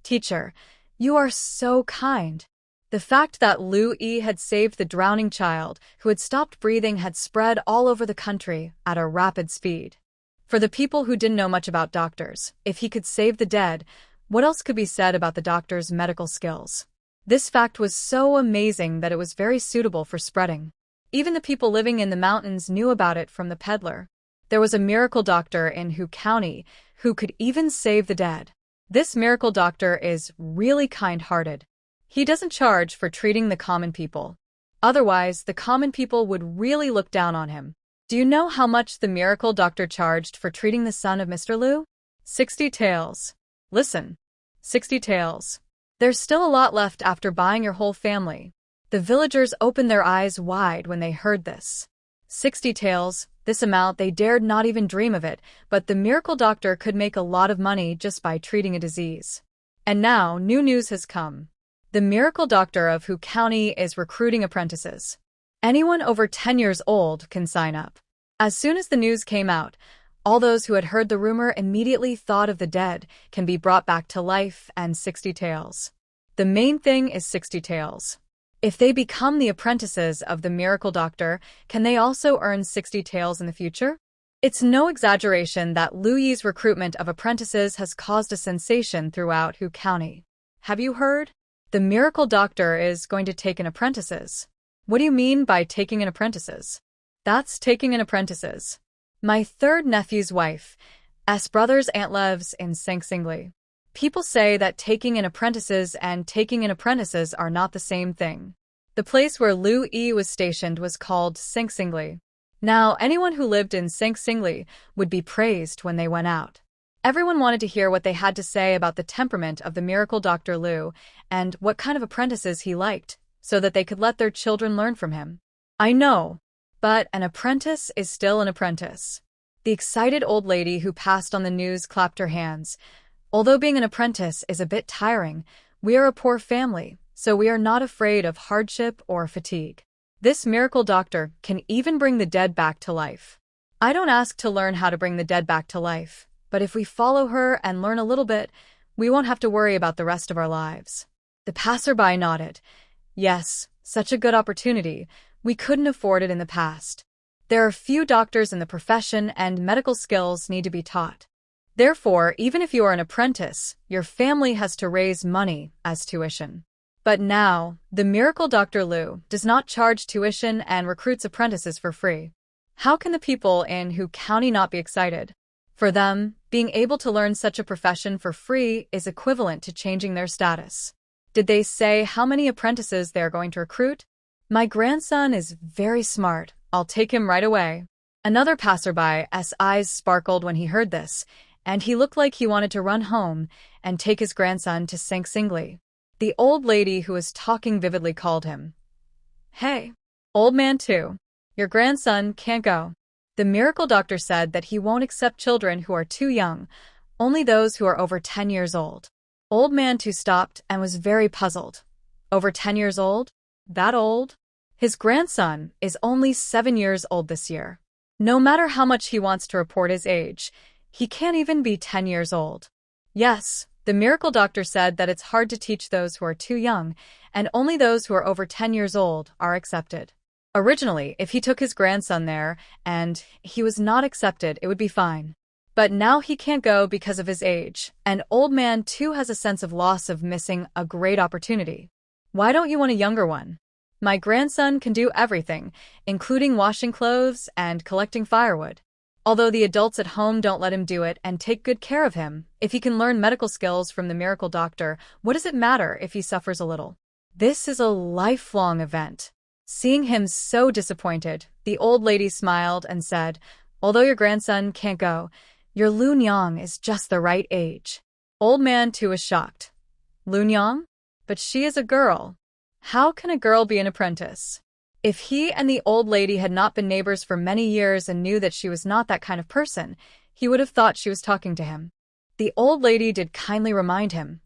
"Teacher, you are so kind." The fact that Lu Yi had saved the drowning child who had stopped breathing had spread all over the country at a rapid speed. For the people who didn't know much about doctors, if he could save the dead, what else could be said about the doctor's medical skills? This fact was so amazing that it was very suitable for spreading. Even the people living in the mountains knew about it from the peddler. There was a miracle doctor in Hu County who could even save the dead. This miracle doctor is really kind-hearted. He doesn't charge for treating the common people. Otherwise, the common people would really look down on him. Do you know how much the miracle doctor charged for treating the son of Mr. Lu? 60 taels. Listen. 60 taels. There's still a lot left after buying your whole family. The villagers opened their eyes wide when they heard this. 60 taels, this amount they dared not even dream of it, but the miracle doctor could make a lot of money just by treating a disease. And now, new news has come. The miracle doctor of Hu County is recruiting apprentices. Anyone over 10 years old can sign up. As soon as the news came out, all those who had heard the rumor immediately thought of the dead can be brought back to life and 60 taels. The main thing is 60 taels. If they become the apprentices of the miracle doctor, can they also earn 60 taels in the future? It's no exaggeration that Lu Yi's recruitment of apprentices has caused a sensation throughout Hu County. Have you heard? The miracle doctor is going to take in apprentices. What do you mean by taking in apprentices? That's taking in apprentices. My third nephew's wife, brother's aunt lives in Singli. People say that taking in apprentices and taking in apprentices are not the same thing. The place where Lu Yi was stationed was called Singli. Now, anyone who lived in Singli would be praised when they went out. Everyone wanted to hear what they had to say about the temperament of the miracle Dr. Lu and what kind of apprentices he liked, so that they could let their children learn from him. I know, but an apprentice is still an apprentice. The excited old lady who passed on the news clapped her hands. Although being an apprentice is a bit tiring, we are a poor family, so we are not afraid of hardship or fatigue. This miracle doctor can even bring the dead back to life. I don't ask to learn how to bring the dead back to life, but if we follow her and learn a little bit, we won't have to worry about the rest of our lives. The passerby nodded. Yes, such a good opportunity. We couldn't afford it in the past. There are few doctors in the profession and medical skills need to be taught. Therefore, even if you are an apprentice, your family has to raise money as tuition. But now, the miracle Dr. Lu does not charge tuition and recruits apprentices for free. How can the people in Hu County not be excited? For them, being able to learn such a profession for free is equivalent to changing their status. Did they say how many apprentices they are going to recruit? My grandson is very smart. I'll take him right away. Another passerby's eyes sparkled when he heard this, and he looked like he wanted to run home and take his grandson to Singli. The old lady who was talking vividly called him. Hey, old man too. Your grandson can't go. The miracle doctor said that he won't accept children who are too young, only those who are over 10 years old. Old man too stopped and was very puzzled. Over 10 years old? That old? His grandson is only 7 years old this year. No matter how much he wants to report his age, he can't even be 10 years old. Yes, the miracle doctor said that it's hard to teach those who are too young, and only those who are over 10 years old are accepted. Originally, if he took his grandson there and he was not accepted, it would be fine. But now he can't go because of his age, and old man too has a sense of loss of missing a great opportunity. Why don't you want a younger one? My grandson can do everything, including washing clothes and collecting firewood. Although the adults at home don't let him do it and take good care of him, if he can learn medical skills from the miracle doctor, what does it matter if he suffers a little? This is a lifelong event. Seeing him so disappointed, the old lady smiled and said, although your grandson can't go, your Lunyang is just the right age. Old man too was shocked. Lunyang? But she is a girl. How can a girl be an apprentice? If he and the old lady had not been neighbors for many years and knew that she was not that kind of person, he would have thought she was talking to him. The old lady did kindly remind him.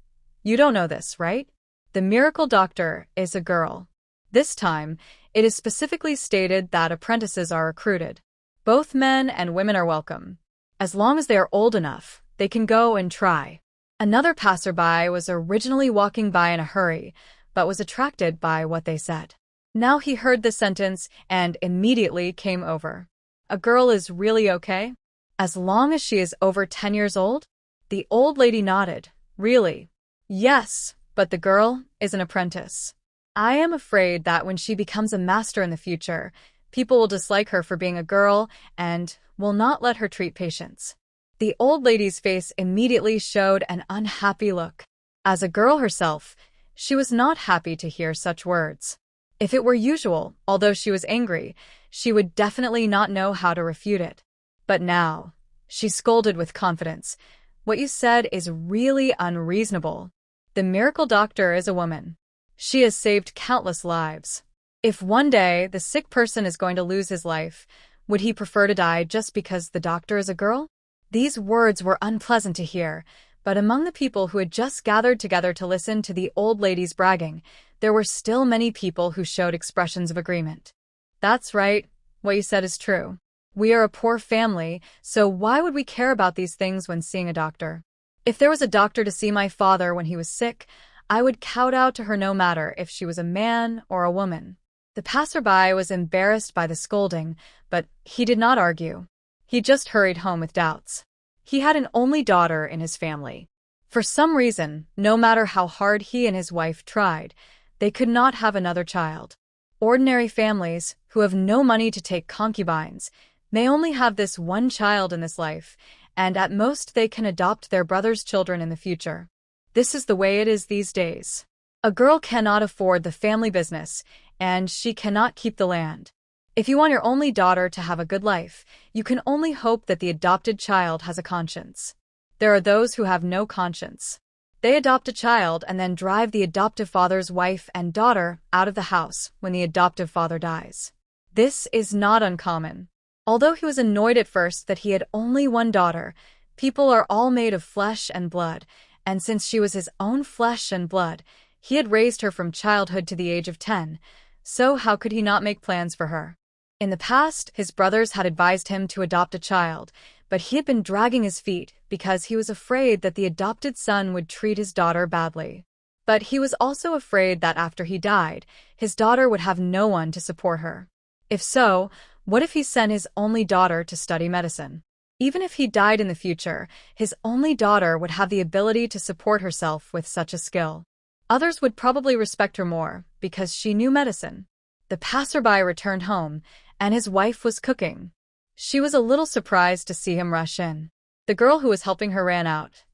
You don't know this, right? The miracle doctor is a girl. This time, it is specifically stated that apprentices are recruited. Both men and women are welcome. As long as they are old enough, they can go and try. Another passerby was originally walking by in a hurry, but was attracted by what they said. Now he heard the sentence and immediately came over. A girl is really okay? As long as she is over 10 years old? The old lady nodded. Really? Yes, but the girl is an apprentice. I am afraid that when she becomes a master in the future, people will dislike her for being a girl and will not let her treat patients. The old lady's face immediately showed an unhappy look. As a girl herself, she was not happy to hear such words. If it were usual, although she was angry, she would definitely not know how to refute it. But now, she scolded with confidence. What you said is really unreasonable. The miracle doctor is a woman. She has saved countless lives. If one day the sick person is going to lose his life, would he prefer to die just because the doctor is a girl? These words were unpleasant to hear, but among the people who had just gathered together to listen to the old lady's bragging, there were still many people who showed expressions of agreement. That's right, what you said is true. We are a poor family, so why would we care about these things when seeing a doctor? If there was a doctor to see my father when he was sick, I would kowtow to her no matter if she was a man or a woman. The passerby was embarrassed by the scolding, but he did not argue. He just hurried home with doubts. He had an only daughter in his family. For some reason, no matter how hard he and his wife tried, they could not have another child. Ordinary families, who have no money to take concubines, may only have this one child in this life, and at most they can adopt their brother's children in the future. This is the way it is these days. A girl cannot afford the family business, and she cannot keep the land. If you want your only daughter to have a good life, you can only hope that the adopted child has a conscience. There are those who have no conscience. They adopt a child and then drive the adoptive father's wife and daughter out of the house when the adoptive father dies. This is not uncommon. Although he was annoyed at first that he had only one daughter, people are all made of flesh and blood, and since she was his own flesh and blood, he had raised her from childhood to the age of 10, so how could he not make plans for her? In the past, his brothers had advised him to adopt a child, but he had been dragging his feet because he was afraid that the adopted son would treat his daughter badly. But he was also afraid that after he died, his daughter would have no one to support her. If so, what if he sent his only daughter to study medicine? Even if he died in the future, his only daughter would have the ability to support herself with such a skill. Others would probably respect her more because she knew medicine. The passerby returned home, and his wife was cooking. She was a little surprised to see him rush in. The girl who was helping her ran out.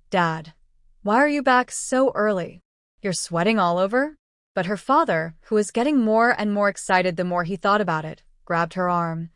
"Dad, why are you back so early? You're sweating all over?" But her father, who was getting more and more excited the more he thought about it, grabbed her arm.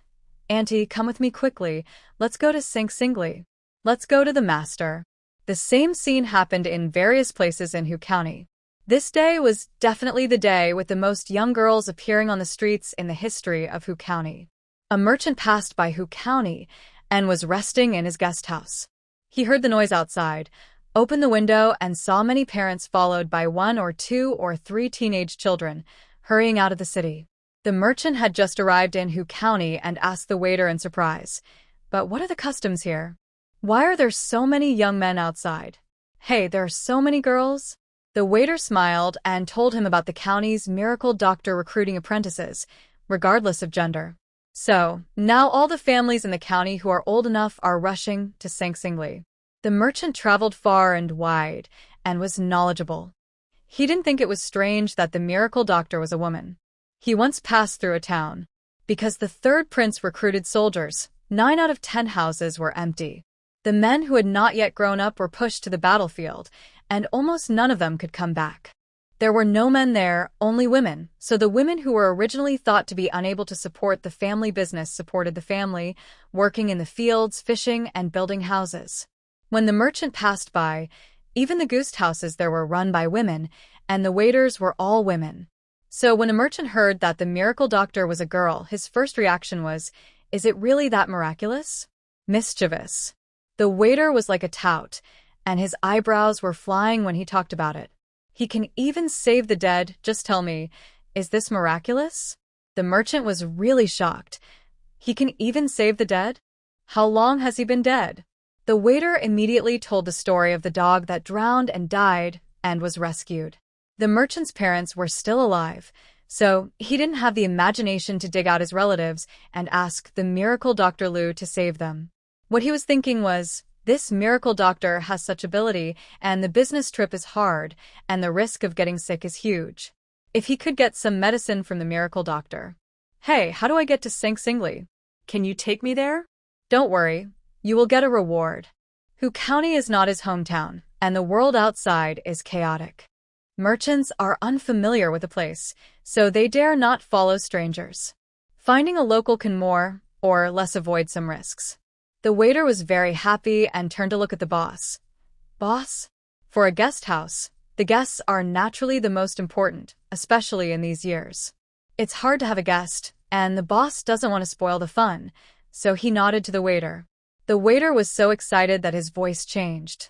"Auntie, come with me quickly. Let's go to Singli. Let's go to the master." The same scene happened in various places in Hu County. This day was definitely the day with the most young girls appearing on the streets in the history of Hu County. A merchant passed by Hu County and was resting in his guest house. He heard the noise outside, opened the window, and saw many parents followed by 1 or 2 or 3 teenage children hurrying out of the city. The merchant had just arrived in Hu County and asked the waiter in surprise, "But what are the customs here? Why are there so many young men outside? Hey, there are so many girls?" The waiter smiled and told him about the county's miracle doctor recruiting apprentices, regardless of gender. So, now all the families in the county who are old enough are rushing to Singli. The merchant traveled far and wide and was knowledgeable. He didn't think it was strange that the miracle doctor was a woman. He once passed through a town. Because the third prince recruited soldiers, 9 out of 10 houses were empty. The men who had not yet grown up were pushed to the battlefield, and almost none of them could come back. There were no men there, only women, so the women who were originally thought to be unable to support the family business supported the family, working in the fields, fishing, and building houses. When the merchant passed by, even the goose houses there were run by women, and the waiters were all women. So when a merchant heard that the miracle doctor was a girl, his first reaction was, "Is it really that miraculous?" Mischievous. The waiter was like a tout, and his eyebrows were flying when he talked about it. He can even save the dead, just tell me, is this miraculous? The merchant was really shocked. He can even save the dead? How long has he been dead? The waiter immediately told the story of the dog that drowned and died and was rescued. The merchant's parents were still alive, so he didn't have the imagination to dig out his relatives and ask the miracle Dr. Liu to save them. What he was thinking was, this miracle doctor has such ability, and the business trip is hard, and the risk of getting sick is huge. If he could get some medicine from the miracle doctor. Hey, how do I get to Sing? Can you take me there? Don't worry, you will get a reward. Hu County is not his hometown, and the world outside is chaotic. Merchants are unfamiliar with the place, so they dare not follow strangers. Finding a local can more or less avoid some risks. The waiter was very happy and turned to look at the boss. Boss? For a guest house, the guests are naturally the most important, especially in these years. It's hard to have a guest, and the boss doesn't want to spoil the fun, so he nodded to the waiter. The waiter was so excited that his voice changed.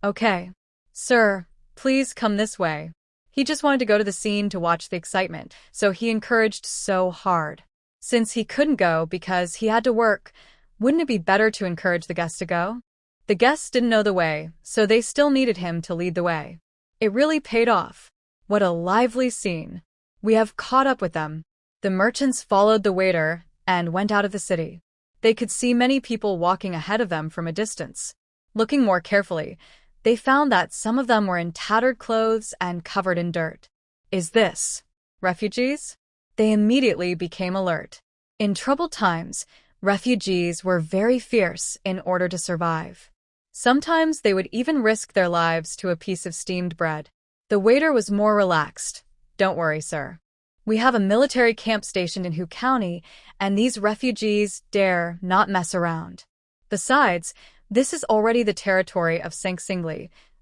Okay. Sir, please come this way. He just wanted to go to the scene to watch the excitement, so he encouraged so hard. Since he couldn't go because he had to work, wouldn't it be better to encourage the guests to go? The guests didn't know the way, so they still needed him to lead the way. It really paid off. What a lively scene. We have caught up with them. The merchants followed the waiter and went out of the city. They could see many people walking ahead of them from a distance. Looking more carefully, they found that some of them were in tattered clothes and covered in dirt. Is this refugees? They immediately became alert. In troubled times, refugees were very fierce in order to survive. Sometimes they would even risk their lives to a piece of steamed bread. The waiter was more relaxed. Don't worry, sir. We have a military camp stationed in Hu County, and these refugees dare not mess around. Besides, this is already the territory of Sing,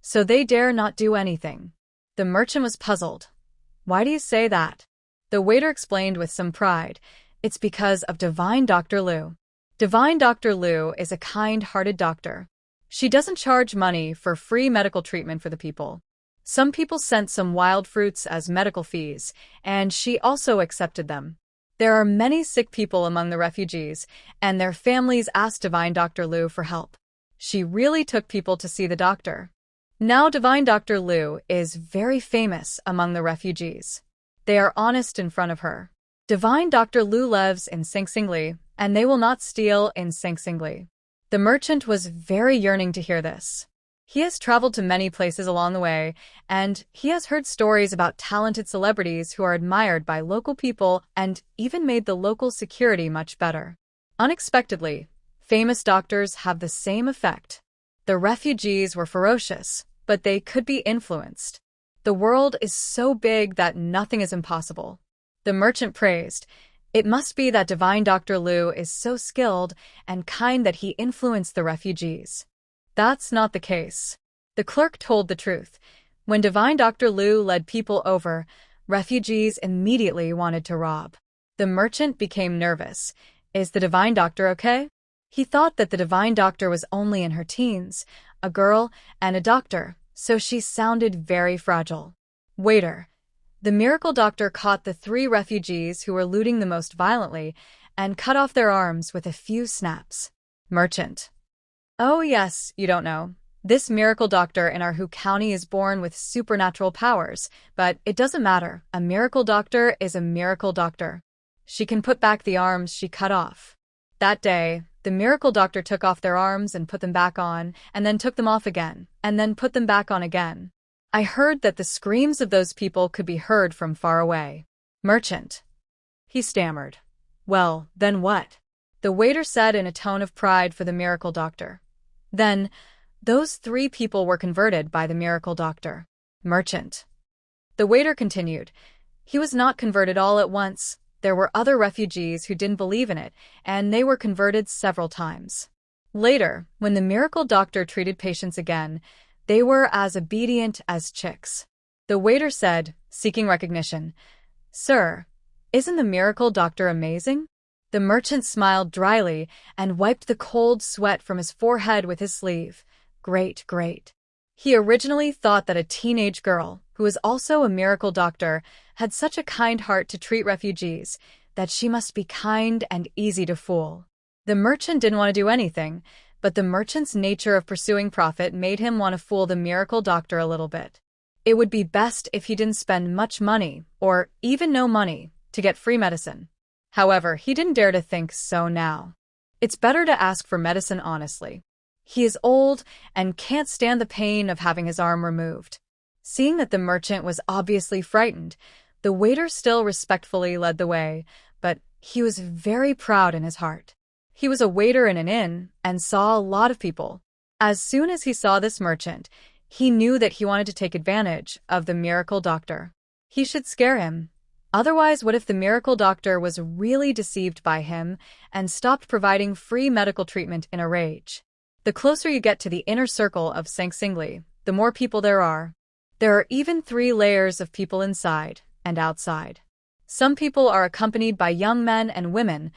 so they dare not do anything. The merchant was puzzled. Why do you say that? The waiter explained with some pride. It's because of Divine Dr. Liu. Divine Dr. Liu is a kind-hearted doctor. She doesn't charge money for free medical treatment for the people. Some people sent some wild fruits as medical fees, and she also accepted them. There are many sick people among the refugees, and their families asked Divine Dr. Liu for help. She really took people to see the doctor. Now Divine Dr. Liu is very famous among the refugees. They are honest in front of her. Divine Dr. Liu lives in Sing, and they will not steal in Sing. The merchant was very yearning to hear this. He has traveled to many places along the way, and he has heard stories about talented celebrities who are admired by local people and even made the local security much better. Unexpectedly, famous doctors have the same effect. The refugees were ferocious, but they could be influenced. The world is so big that nothing is impossible. The merchant praised. It must be that Divine Dr. Liu is so skilled and kind that he influenced the refugees. That's not the case. The clerk told the truth. When Divine Dr. Liu led people over, refugees immediately wanted to rob. The merchant became nervous. Is the Divine Doctor okay? He thought that the Divine Doctor was only in her teens, a girl and a doctor, so she sounded very fragile. Waiter. The miracle doctor caught the 3 refugees who were looting the most violently and cut off their arms with a few snaps. Merchant. Oh yes, you don't know. This miracle doctor in our Hu County is born with supernatural powers, but it doesn't matter. A miracle doctor is a miracle doctor. She can put back the arms she cut off. That day, the miracle doctor took off their arms and put them back on, and then took them off again, and then put them back on again. I heard that the screams of those people could be heard from far away. Merchant. He stammered. Well, then what? The waiter said in a tone of pride for the miracle doctor. Then, those 3 people were converted by the miracle doctor. Merchant. The waiter continued. He was not converted all at once. There were other refugees who didn't believe in it, and they were converted several times. Later, when the miracle doctor treated patients again, they were as obedient as chicks. The waiter said, seeking recognition, Sir, isn't the miracle doctor amazing? The merchant smiled dryly and wiped the cold sweat from his forehead with his sleeve. Great, great. He originally thought that a teenage girl, who was also a miracle doctor, had such a kind heart to treat refugees, that she must be kind and easy to fool. The merchant didn't want to do anything, but the merchant's nature of pursuing profit made him want to fool the miracle doctor a little bit. It would be best if he didn't spend much money, or even no money, to get free medicine. However, he didn't dare to think so now. It's better to ask for medicine honestly. He is old and can't stand the pain of having his arm removed. Seeing that the merchant was obviously frightened, the waiter still respectfully led the way, but he was very proud in his heart. He was a waiter in an inn and saw a lot of people. As soon as he saw this merchant, he knew that he wanted to take advantage of the miracle doctor. He should scare him. Otherwise, what if the miracle doctor was really deceived by him and stopped providing free medical treatment in a rage? The closer you get to the inner circle of Singli, the more people there are. There are even 3 layers of people inside and outside. Some people are accompanied by young men and women.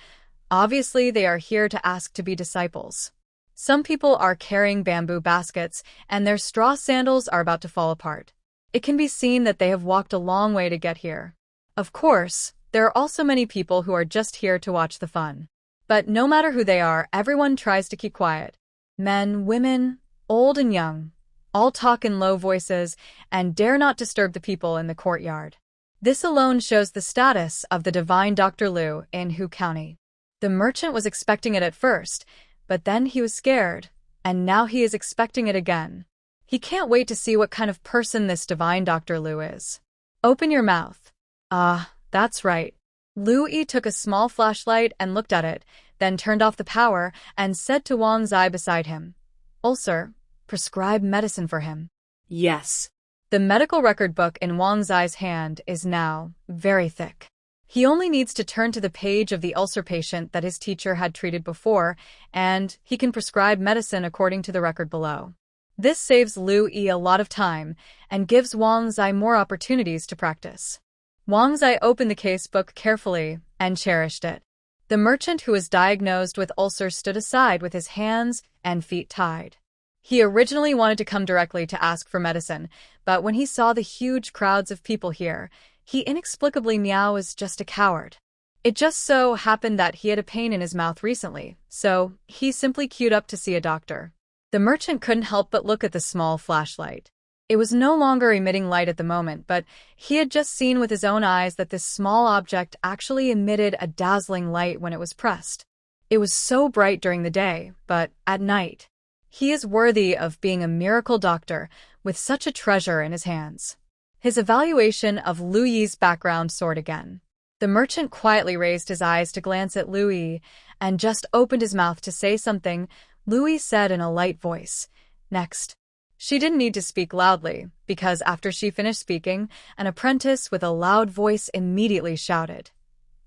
Obviously, they are here to ask to be disciples. Some people are carrying bamboo baskets, and their straw sandals are about to fall apart. It can be seen that they have walked a long way to get here. Of course, there are also many people who are just here to watch the fun. But no matter who they are, everyone tries to keep quiet. Men, women, old and young, all talk in low voices and dare not disturb the people in the courtyard. This alone shows the status of the divine Dr. Liu in Hu County. The merchant was expecting it at first, but then he was scared, and now he is expecting it again. He can't wait to see what kind of person this divine Dr. Liu is. Open your mouth. Ah, that's right. Liu Yi took a small flashlight and looked at it, then turned off the power and said to Wang Zai beside him, "Ulcer, prescribe medicine for him." Yes. The medical record book in Wang Zai's hand is now very thick. He only needs to turn to the page of the ulcer patient that his teacher had treated before, and he can prescribe medicine according to the record below. This saves Liu Yi a lot of time and gives Wang Zai more opportunities to practice. Wang Zai opened the case book carefully and cherished it. The merchant who was diagnosed with ulcers stood aside with his hands and feet tied. He originally wanted to come directly to ask for medicine, but when he saw the huge crowds of people here, he inexplicably was just a coward. It just so happened that he had a pain in his mouth recently, so he simply queued up to see a doctor. The merchant couldn't help but look at the small flashlight. It was no longer emitting light at the moment, but he had just seen with his own eyes that this small object actually emitted a dazzling light when it was pressed. It was so bright during the day, but at night. He is worthy of being a miracle doctor with such a treasure in his hands. His evaluation of Liu Yi's background soared again. The merchant quietly raised his eyes to glance at Liu Yi and just opened his mouth to say something. Liu Yi said in a light voice, "Next." She didn't need to speak loudly, because after she finished speaking, an apprentice with a loud voice immediately shouted,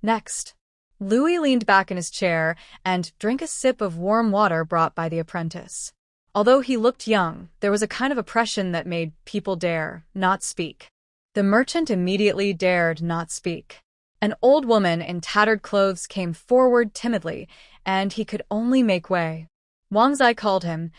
"Next." Liu Yi leaned back in his chair and drank a sip of warm water brought by the apprentice. Although he looked young, there was a kind of oppression that made people dare not speak. The merchant immediately dared not speak. An old woman in tattered clothes came forward timidly, and he could only make way. Wang Zai called him,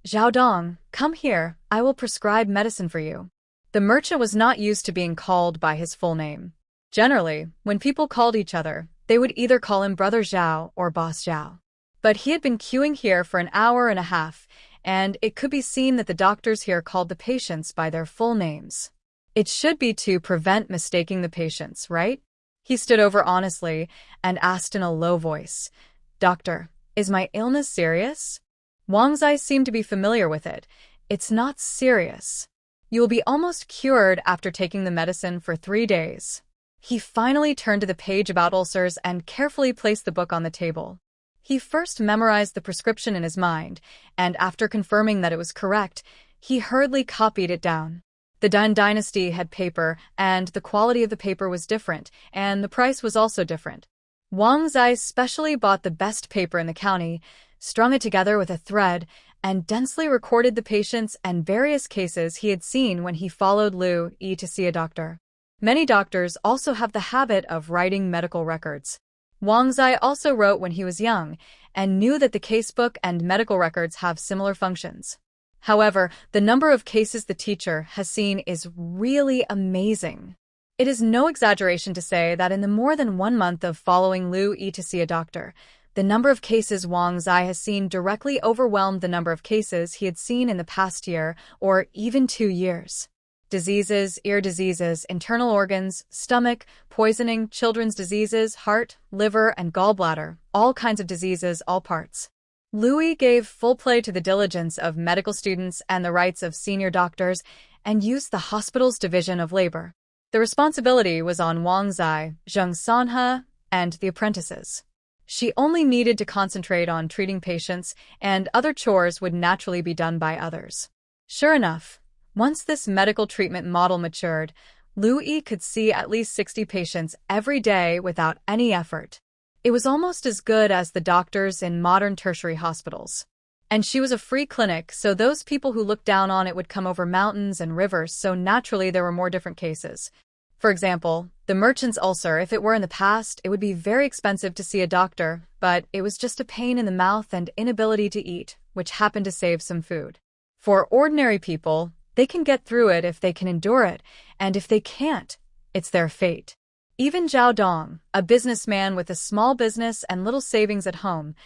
"Zhao Dong, come here, I will prescribe medicine for you." The merchant was not used to being called by his full name. Generally, when people called each other, they would either call him Brother Zhao or Boss Zhao. But he had been queuing here for an hour and a half, and it could be seen that the doctors here called the patients by their full names. It should be to prevent mistaking the patients, right? He stood over honestly and asked in a low voice, "Doctor, is my illness serious?" Wang Zai seemed to be familiar with it. "It's not serious. You will be almost cured after taking the medicine for 3 days." He finally turned to the page about ulcers and carefully placed the book on the table. He first memorized the prescription in his mind, and after confirming that it was correct, he hurriedly copied it down. The Dan Dynasty had paper, and the quality of the paper was different, and the price was also different. Wang Zai specially bought the best paper in the county, strung it together with a thread, and densely recorded the patients and various cases he had seen when he followed Liu Yi to see a doctor. Many doctors also have the habit of writing medical records. Wang Zai also wrote when he was young, and knew that the casebook and medical records have similar functions. However, the number of cases the teacher has seen is really amazing. It is no exaggeration to say that in the more than 1 month of following Liu Yi to see a doctor, the number of cases Wang Zai has seen directly overwhelmed the number of cases he had seen in the past year or even 2 years. Diseases, ear diseases, internal organs, stomach, poisoning, children's diseases, heart, liver, and gallbladder, all kinds of diseases, all parts. Liu gave full play to the diligence of medical students and the rights of senior doctors and used the hospital's division of labor. The responsibility was on Wang Zai, Zheng Sanhe, and the apprentices. She only needed to concentrate on treating patients, and other chores would naturally be done by others. Sure enough, once this medical treatment model matured, Liu Yi could see at least 60 patients every day without any effort. It was almost as good as the doctors in modern tertiary hospitals. And she was a free clinic, so those people who looked down on it would come over mountains and rivers, so naturally there were more different cases. For example, the merchant's ulcer, if it were in the past, it would be very expensive to see a doctor, but it was just a pain in the mouth and inability to eat, which happened to save some food. For ordinary people, they can get through it if they can endure it, and if they can't, it's their fate. Even Zhao Dong, a businessman with a small business and little savings at home,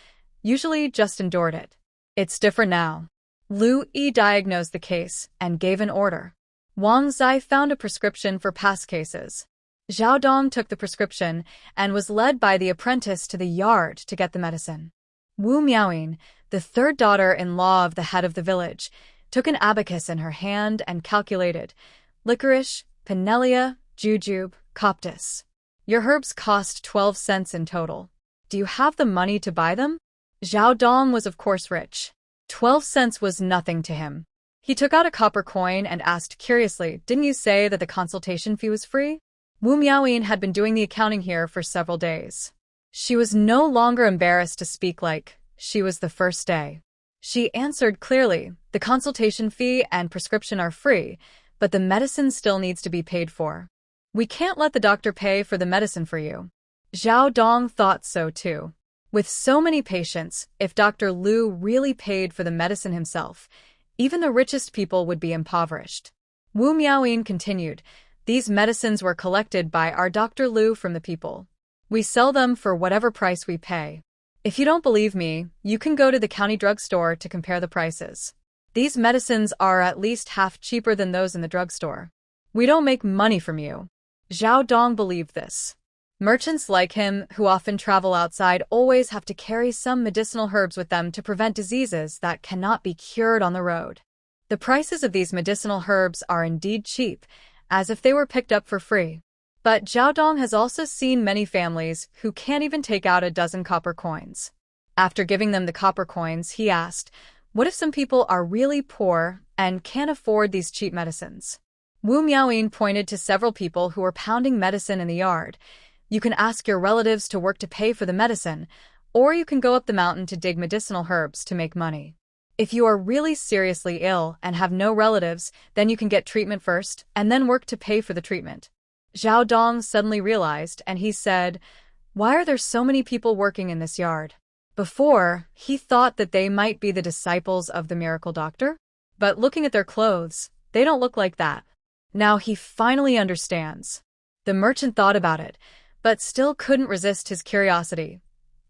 usually just endured it. It's different now. Liu Yi diagnosed the case and gave an order. Wang Zai found a prescription for past cases. Zhao Dong took the prescription and was led by the apprentice to the yard to get the medicine. Wu Miaoying, the third daughter-in-law of the head of the village, took an abacus in her hand and calculated. Licorice, Pinellia, jujube, coptis. Your herbs cost 12 cents in total. Do you have the money to buy them? Zhao Dong was of course rich. 12 cents was nothing to him. He took out a copper coin and asked curiously, "Didn't you say that the consultation fee was free?" Wu Miaoying had been doing the accounting here for several days. She was no longer embarrassed to speak like she was the first day. She answered clearly, "The consultation fee and prescription are free, but the medicine still needs to be paid for. We can't let the doctor pay for the medicine for you." Zhao Dong thought so too. With so many patients, if Dr. Liu really paid for the medicine himself, even the richest people would be impoverished. Wu Miaoying continued, "These medicines were collected by our Dr. Liu from the people. We sell them for whatever price we pay. If you don't believe me, you can go to the county drugstore to compare the prices. These medicines are at least half cheaper than those in the drugstore. We don't make money from you." Zhao Dong believed this. Merchants like him, who often travel outside, always have to carry some medicinal herbs with them to prevent diseases that cannot be cured on the road. The prices of these medicinal herbs are indeed cheap, as if they were picked up for free. But Zhao Dong has also seen many families who can't even take out a dozen copper coins. After giving them the copper coins, he asked, "What if some people are really poor and can't afford these cheap medicines?" Wu Miaoying pointed to several people who were pounding medicine in the yard. "You can ask your relatives to work to pay for the medicine, or you can go up the mountain to dig medicinal herbs to make money. If you are really seriously ill and have no relatives, then you can get treatment first and then work to pay for the treatment." Zhao Dong suddenly realized, and he said, "Why are there so many people working in this yard?" Before, he thought that they might be the disciples of the miracle doctor, but looking at their clothes, they don't look like that. Now he finally understands. The merchant thought about it, but still couldn't resist his curiosity.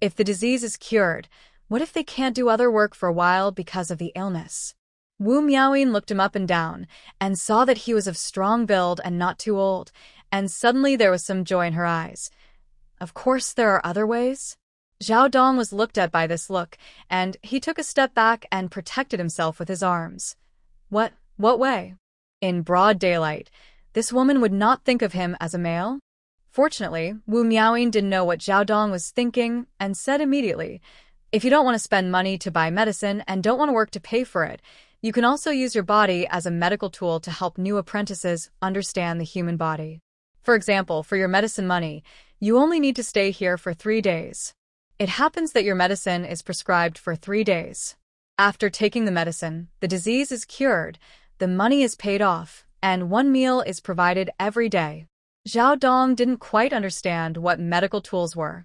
If the disease is cured, what if they can't do other work for a while because of the illness? Wu Miaoying looked him up and down, and saw that he was of strong build and not too old, and suddenly there was some joy in her eyes. Of course there are other ways. Zhao Dong was looked at by this look, and he took a step back and protected himself with his arms. What way? In broad daylight, this woman would not think of him as a male? Fortunately, Wu Miaoying didn't know what Zhao Dong was thinking and said immediately, "If you don't want to spend money to buy medicine and don't want to work to pay for it, you can also use your body as a medical tool to help new apprentices understand the human body. For example, for your medicine money, you only need to stay here for 3 days. It happens that your medicine is prescribed for 3 days. After taking the medicine, the disease is cured, the money is paid off, and 1 meal is provided every day." Zhao Dong didn't quite understand what medical tools were.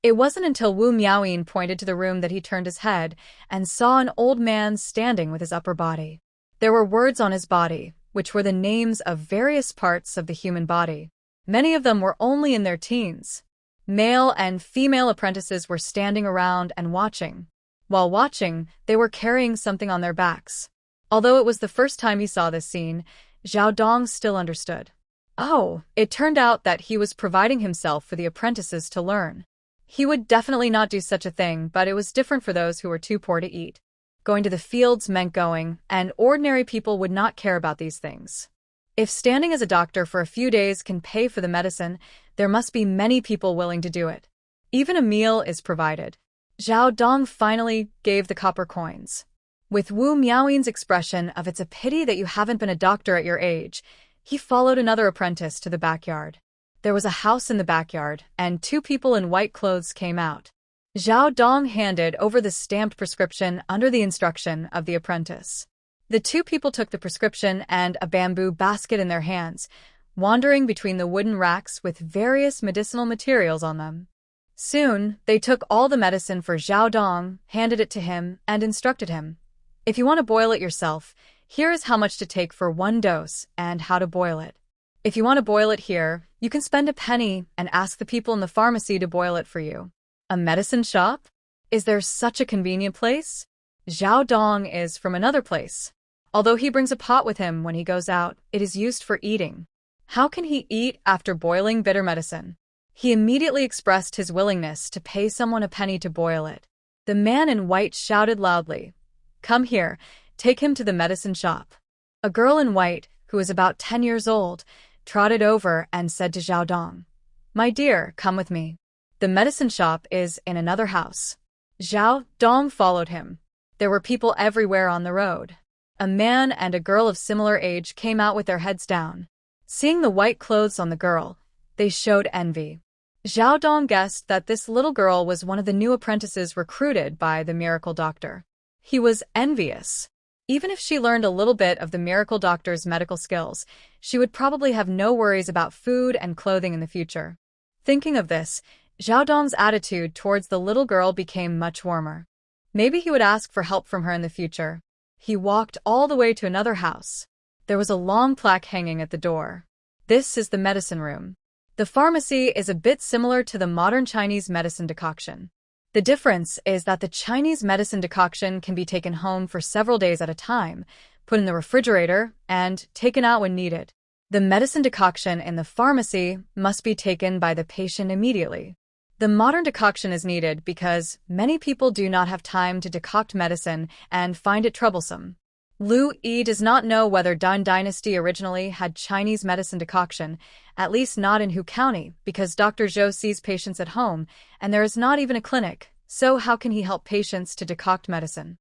It wasn't until Wu Miaoyin pointed to the room that he turned his head and saw an old man standing with his upper body. There were words on his body, which were the names of various parts of the human body. Many of them were only in their teens. Male and female apprentices were standing around and watching. While watching, they were carrying something on their backs. Although it was the first time he saw this scene, Zhao Dong still understood. Oh, it turned out that he was providing himself for the apprentices to learn. He would definitely not do such a thing, but it was different for those who were too poor to eat. Going to the fields meant going, and ordinary people would not care about these things. If standing as a doctor for a few days can pay for the medicine, there must be many people willing to do it. Even a meal is provided. Zhao Dong finally gave the copper coins. With Wu Miaoyin's expression of "it's a pity that you haven't been a doctor at your age," he followed another apprentice to the backyard. There was a house in the backyard, and two people in white clothes came out. Zhao Dong handed over the stamped prescription under the instruction of the apprentice. The two people took the prescription and a bamboo basket in their hands, wandering between the wooden racks with various medicinal materials on them. Soon, they took all the medicine for Zhao Dong, handed it to him, and instructed him. If you want to boil it yourself, here is how much to take for one dose and how to boil it. If you want to boil it here, you can spend a penny and ask the people in the pharmacy to boil it for you. A medicine shop? Is there such a convenient place? Zhao Dong is from another place. Although he brings a pot with him when he goes out, it is used for eating. How can he eat after boiling bitter medicine? He immediately expressed his willingness to pay someone a penny to boil it. The man in white shouted loudly, "Come here, take him to the medicine shop." A girl in white, who was about 10 years old, trotted over and said to Zhao Dong, "My dear, come with me. The medicine shop is in another house." Zhao Dong followed him. There were people everywhere on the road. A man and a girl of similar age came out with their heads down. Seeing the white clothes on the girl, they showed envy. Zhao Dong guessed that this little girl was one of the new apprentices recruited by the miracle doctor. He was envious. Even if she learned a little bit of the miracle doctor's medical skills, she would probably have no worries about food and clothing in the future. Thinking of this, Zhao Dong's attitude towards the little girl became much warmer. Maybe he would ask for help from her in the future. He walked all the way to another house. There was a long plaque hanging at the door. This is the medicine room. The pharmacy is a bit similar to the modern Chinese medicine decoction. The difference is that the Chinese medicine decoction can be taken home for several days at a time, put in the refrigerator, and taken out when needed. The medicine decoction in the pharmacy must be taken by the patient immediately. The modern decoction is needed because many people do not have time to decoct medicine and find it troublesome. Lu Yi does not know whether Dan Dynasty originally had Chinese medicine decoction, at least not in Hu County, because Dr. Zhou sees patients at home, and there is not even a clinic, so how can he help patients to decoct medicine?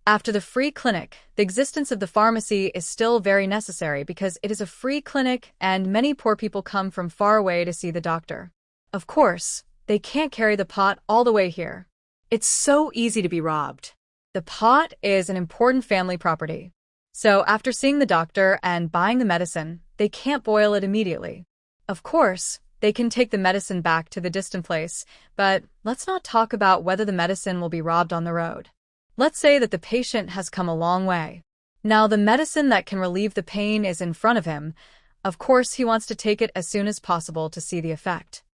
After the free clinic, the existence of the pharmacy is still very necessary because it is a free clinic and many poor people come from far away to see the doctor. Of course, they can't carry the pot all the way here. It's so easy to be robbed. The pot is an important family property. So after seeing the doctor and buying the medicine, they can't boil it immediately. Of course, they can take the medicine back to the distant place, but let's not talk about whether the medicine will be robbed on the road. Let's say that the patient has come a long way. Now the medicine that can relieve the pain is in front of him. Of course, he wants to take it as soon as possible to see the effect.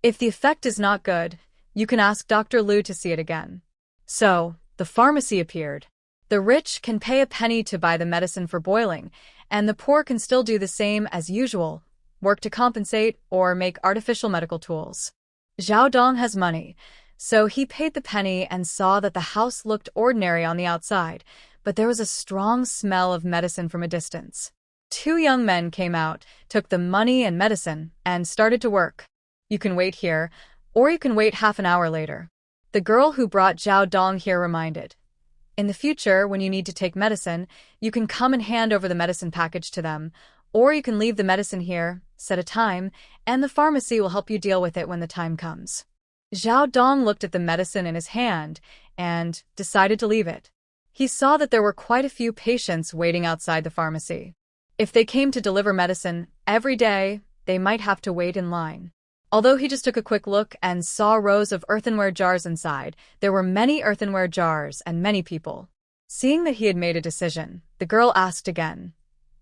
If the effect is not good, you can ask Dr. Lu to see it again. So, the pharmacy appeared. The rich can pay a penny to buy the medicine for boiling, and the poor can still do the same as usual, work to compensate, or make artificial medical tools. Zhao Dong has money, so he paid the penny and saw that the house looked ordinary on the outside, but there was a strong smell of medicine from a distance. Two young men came out, took the money and medicine, and started to work. You can wait here, or you can wait half an hour later. The girl who brought Zhao Dong here reminded. In the future, when you need to take medicine, you can come and hand over the medicine package to them, or you can leave the medicine here, set a time, and the pharmacy will help you deal with it when the time comes. Zhao Dong looked at the medicine in his hand and decided to leave it. He saw that there were quite a few patients waiting outside the pharmacy. If they came to deliver medicine every day, they might have to wait in line. Although he just took a quick look and saw rows of earthenware jars inside, there were many earthenware jars and many people. Seeing that he had made a decision, the girl asked again,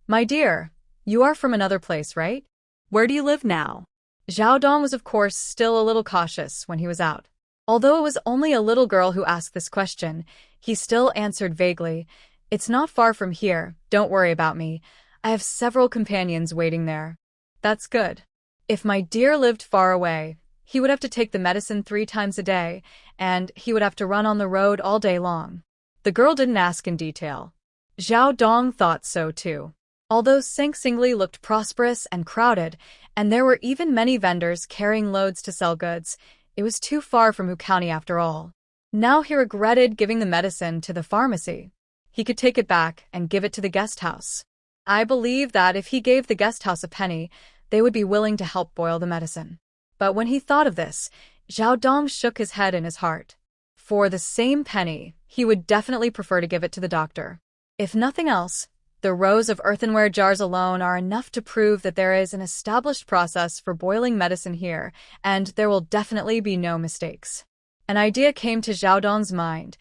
"My dear, you are from another place, right? Where do you live now?" Zhao Dong was of course still a little cautious when he was out. Although it was only a little girl who asked this question, he still answered vaguely, "It's not far from here, don't worry about me. I have several companions waiting there." "That's good." If my dear lived far away, he would have to take the medicine 3 times a day, and he would have to run on the road all day long. The girl didn't ask in detail. Zhao Dong thought so too. Although Sing Singli looked prosperous and crowded, and there were even many vendors carrying loads to sell goods, it was too far from Hu County after all. Now he regretted giving the medicine to the pharmacy. He could take it back and give it to the guest house. I believe that if he gave the guest house a penny, they would be willing to help boil the medicine. But when he thought of this, Zhao Dong shook his head in his heart. For the same penny, he would definitely prefer to give it to the doctor. If nothing else, the rows of earthenware jars alone are enough to prove that there is an established process for boiling medicine here, and there will definitely be no mistakes. An idea came to Zhao Dong's mind.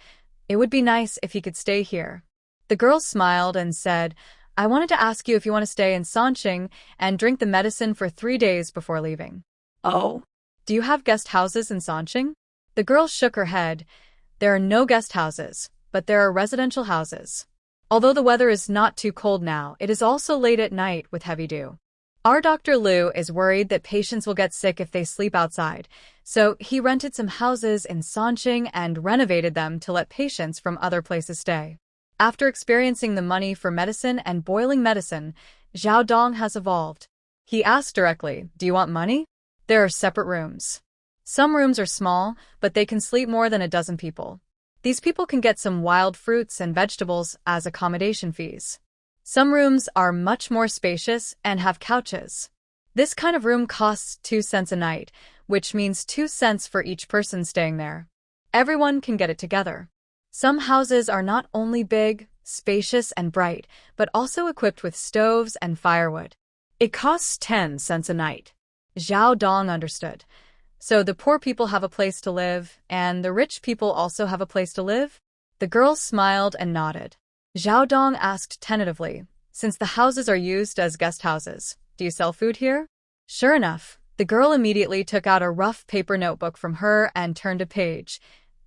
It would be nice if he could stay here. The girl smiled and said, "I wanted to ask you if you want to stay in Sanqing and drink the medicine for 3 days before leaving." "Oh, "Do you have guest houses in Sanqing?" The girl shook her head. "There are no guest houses, but there are residential houses. Although the weather is not too cold now, it is also late at night with heavy dew. Our Dr. Liu is worried that patients will get sick if they sleep outside, so he rented some houses in Sanqing and renovated them to let patients from other places stay." After experiencing the money for medicine and boiling medicine, Zhao Dong has evolved. He asked directly, "Do you want money?" There are separate rooms. Some rooms are small, but they can sleep more than a dozen people. These people can get some wild fruits and vegetables as accommodation fees. Some rooms are much more spacious and have couches. This kind of room costs 2 cents a night, which means 2 cents for each person staying there. Everyone can get it together. Some houses are not only big, spacious, and bright, but also equipped with stoves and firewood. it costs 10 cents a night." Zhao Dong understood. So the poor people have a place to live, and the rich people also have a place to live? The girl smiled and nodded. Zhao Dong asked tentatively, "Since the houses are used as guest houses, do you sell food here?" Sure enough, the girl immediately took out a rough paper notebook from her and turned a page.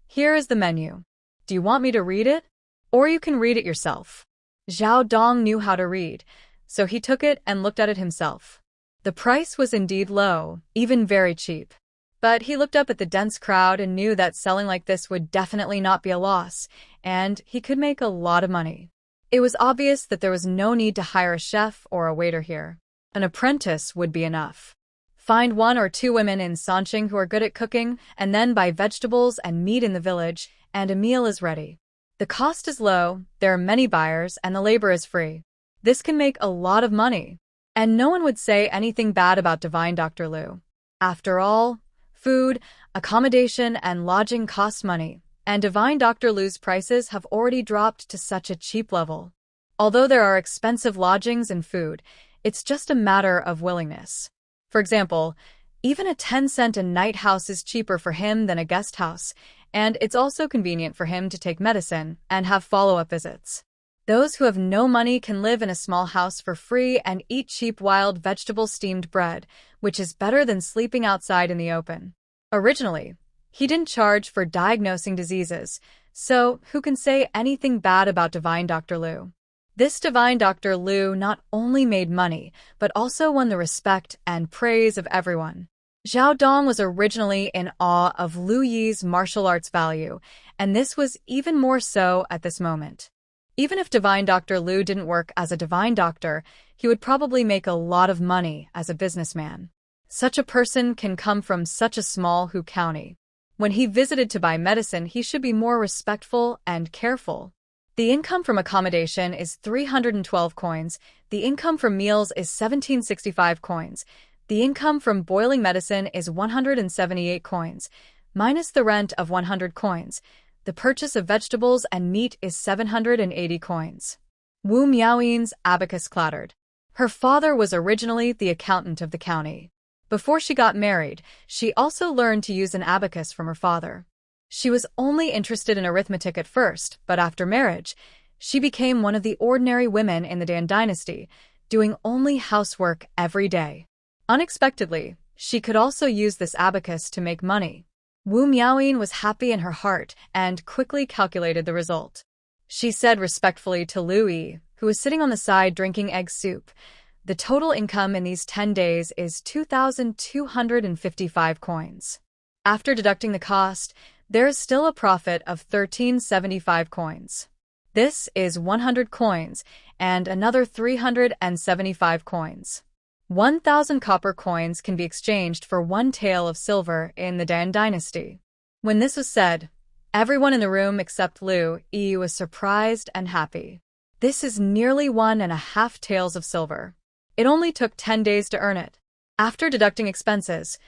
"Here is the menu. Do you want me to read it? Or you can read it yourself." Zhao Dong knew how to read, so he took it and looked at it himself. The price was indeed low, even very cheap. But he looked up at the dense crowd and knew that selling like this would definitely not be a loss, and he could make a lot of money. It was obvious that there was no need to hire a chef or a waiter here. An apprentice would be enough. Find 1 or 2 women in Sanqing who are good at cooking, and then buy vegetables and meat in the village, and a meal is ready. The cost is low, there are many buyers, and the labor is free. This can make a lot of money. And no one would say anything bad about Divine Dr. Liu. After all, food, accommodation, and lodging cost money, and Divine Dr. Liu's prices have already dropped to such a cheap level. Although there are expensive lodgings and food, it's just a matter of willingness. For example, even a 10-cent a night house is cheaper for him than a guest house, and it's also convenient for him to take medicine and have follow-up visits. Those who have no money can live in a small house for free and eat cheap wild vegetable steamed bread, which is better than sleeping outside in the open. Originally, he didn't charge for diagnosing diseases, so who can say anything bad about Divine Dr. Liu? This Divine Dr. Liu not only made money, but also won the respect and praise of everyone. Zhao Dong was originally in awe of Liu Yi's martial arts value, and this was even more so at this moment. Even if Divine Dr. Liu didn't work as a divine doctor, he would probably make a lot of money as a businessman. Such a person can come from such a small Hu County. When he visited to buy medicine, he should be more respectful and careful. The income from accommodation is 312 coins, the income from meals is 1765 coins, the income from boiling medicine is 178 coins, minus the rent of 100 coins. The purchase of vegetables and meat is 780 coins. Wu Miaoyin's abacus clattered. Her father was originally the accountant of the county. Before she got married, she also learned to use an abacus from her father. She was only interested in arithmetic at first, but after marriage, she became one of the ordinary women in the Dan dynasty, doing only housework every day. Unexpectedly, she could also use this abacus to make money. Wu Miaoyin was happy in her heart and quickly calculated the result. She said respectfully to Lu Yi, who was sitting on the side drinking egg soup, "The total income in these 10 days is 2,255 coins. After deducting the cost, there is still a profit of 1375 coins. This is 100 coins and another 375 coins. 1,000 copper coins can be exchanged for 1 tael of silver in the Dan dynasty." When this was said, everyone in the room except Lu Yi was surprised and happy. This is nearly 1.5 taels of silver. It only took 10 days to earn it. After deducting expenses,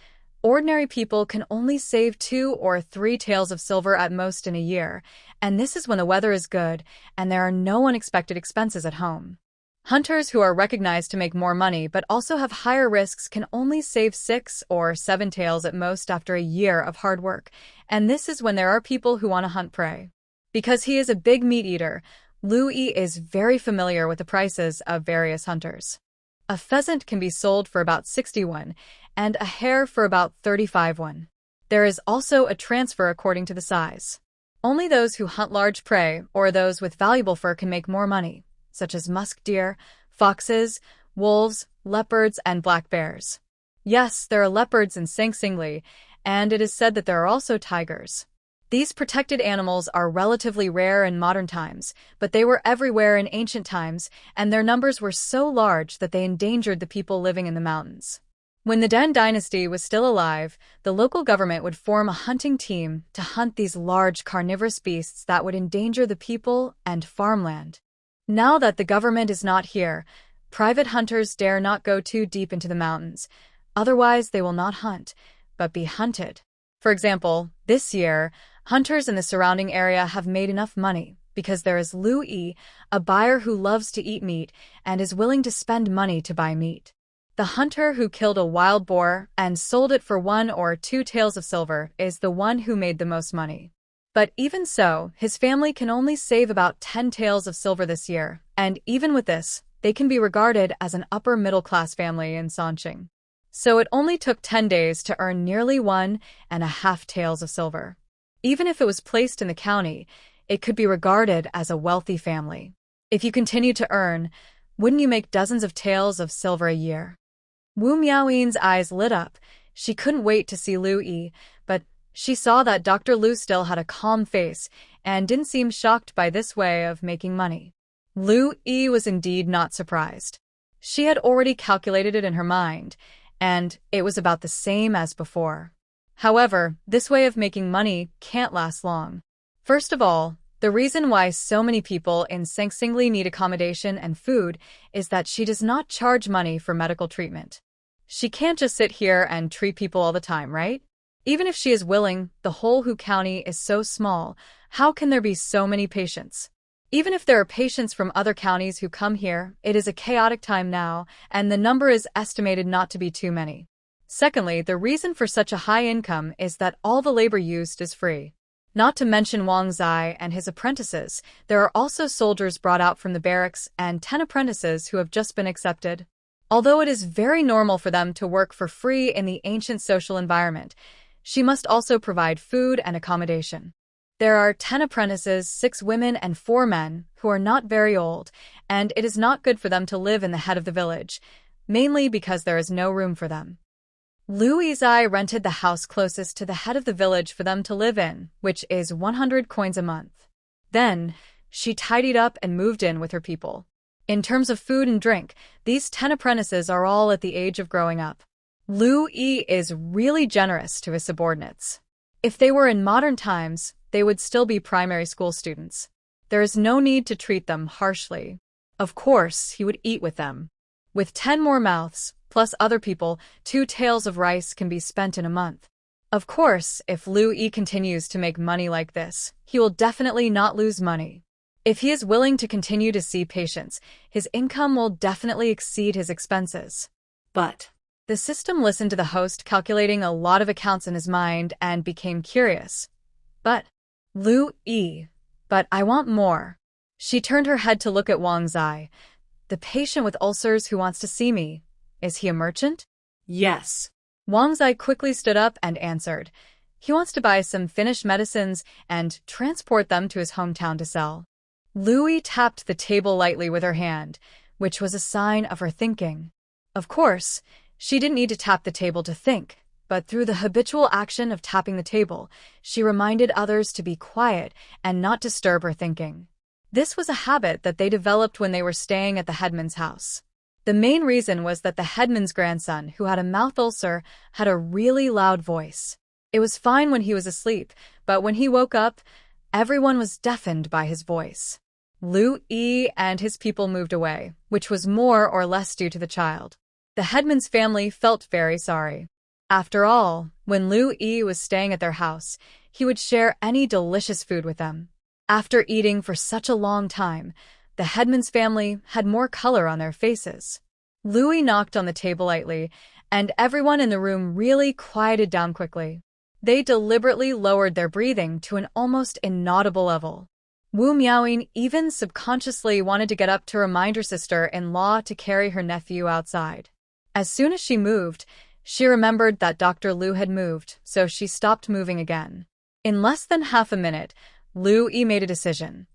ordinary people can only save 2 or 3 taels of silver at most in a year, and this is when the weather is good and there are no unexpected expenses at home. Hunters who are recognized to make more money but also have higher risks can only save 6 or 7 taels at most after a year of hard work, and this is when there are people who want to hunt prey. Because he is a big meat eater, Lu Yi is very familiar with the prices of various hunters. A pheasant can be sold for about 60 won, and a hare for about 35 won. There is also a transfer according to the size. Only those who hunt large prey or those with valuable fur can make more money, such as musk deer, foxes, wolves, leopards, and black bears. Yes, there are leopards in Singli, and it is said that there are also tigers. These protected animals are relatively rare in modern times, but they were everywhere in ancient times, and their numbers were so large that they endangered the people living in the mountains. When the Dan dynasty was still alive, the local government would form a hunting team to hunt these large carnivorous beasts that would endanger the people and farmland. Now that the government is not here, private hunters dare not go too deep into the mountains. Otherwise, they will not hunt, but be hunted. For example, this year, hunters in the surrounding area have made enough money because there is Lu Yi, a buyer who loves to eat meat and is willing to spend money to buy meat. The hunter who killed a wild boar and sold it for 1 or 2 taels of silver is the one who made the most money. But even so, his family can only save about 10 taels of silver this year, and even with this, they can be regarded as an upper-middle-class family in Sanqing. So it only took 10 days to earn nearly 1.5 taels of silver. Even if it was placed in the county, it could be regarded as a wealthy family. If you continue to earn, wouldn't you make dozens of taels of silver a year? Wu Miaoyin's eyes lit up. She couldn't wait to see Lu Yi, but she saw that Dr. Lu still had a calm face and didn't seem shocked by this way of making money. Lu Yi was indeed not surprised. She had already calculated it in her mind, and it was about the same as before. However, this way of making money can't last long. First of all, the reason why so many people in Singli need accommodation and food is that she does not charge money for medical treatment. She can't just sit here and treat people all the time, right? Even if she is willing, the whole Hu County is so small, how can there be so many patients? Even if there are patients from other counties who come here, it is a chaotic time now, and the number is estimated not to be too many. Secondly, the reason for such a high income is that all the labor used is free. Not to mention Wang Zai and his apprentices, there are also soldiers brought out from the barracks and 10 apprentices who have just been accepted. Although it is very normal for them to work for free in the ancient social environment, she must also provide food and accommodation. There are 10 apprentices, 6 women and 4 men, who are not very old, and it is not good for them to live in the head of the village, mainly because there is no room for them. Lu Yizai rented the house closest to the head of the village for them to live in, which is 100 coins a month. Then, she tidied up and moved in with her people. In terms of food and drink, these 10 apprentices are all at the age of growing up. Lu Yi is really generous to his subordinates. If they were in modern times, they would still be primary school students. There is no need to treat them harshly. Of course, he would eat with them. With 10 more mouths, plus other people, 2 taels of rice can be spent in a month. Of course, if Lu Yi continues to make money like this, he will definitely not lose money. If he is willing to continue to see patients, his income will definitely exceed his expenses. But The system listened to the host calculating a lot of accounts in his mind and became curious. But, Lu Yi, but I want more. She turned her head to look at Wang Zai. The patient with ulcers who wants to see me. Is he a merchant? Yes. Wang Zai quickly stood up and answered. He wants to buy some finished medicines and transport them to his hometown to sell. Louis tapped the table lightly with her hand, which was a sign of her thinking. Of course, she didn't need to tap the table to think, but through the habitual action of tapping the table, she reminded others to be quiet and not disturb her thinking. This was a habit that they developed when they were staying at the headman's house. The main reason was that the headman's grandson, who had a mouth ulcer, had a really loud voice. It was fine when he was asleep, but when he woke up, everyone was deafened by his voice. Lu Yi and his people moved away, which was more or less due to the child. The headman's family felt very sorry. After all, when Lu Yi was staying at their house, he would share any delicious food with them. After eating for such a long time, the headman's family had more color on their faces. Louis knocked on the table lightly, and everyone in the room really quieted down quickly. They deliberately lowered their breathing to an almost inaudible level. Wu Miaoying even subconsciously wanted to get up to remind her sister-in-law to carry her nephew outside. As soon as she moved, she remembered that Dr. Liu had moved, so she stopped moving again. In less than half a minute, Lu Yi made a decision.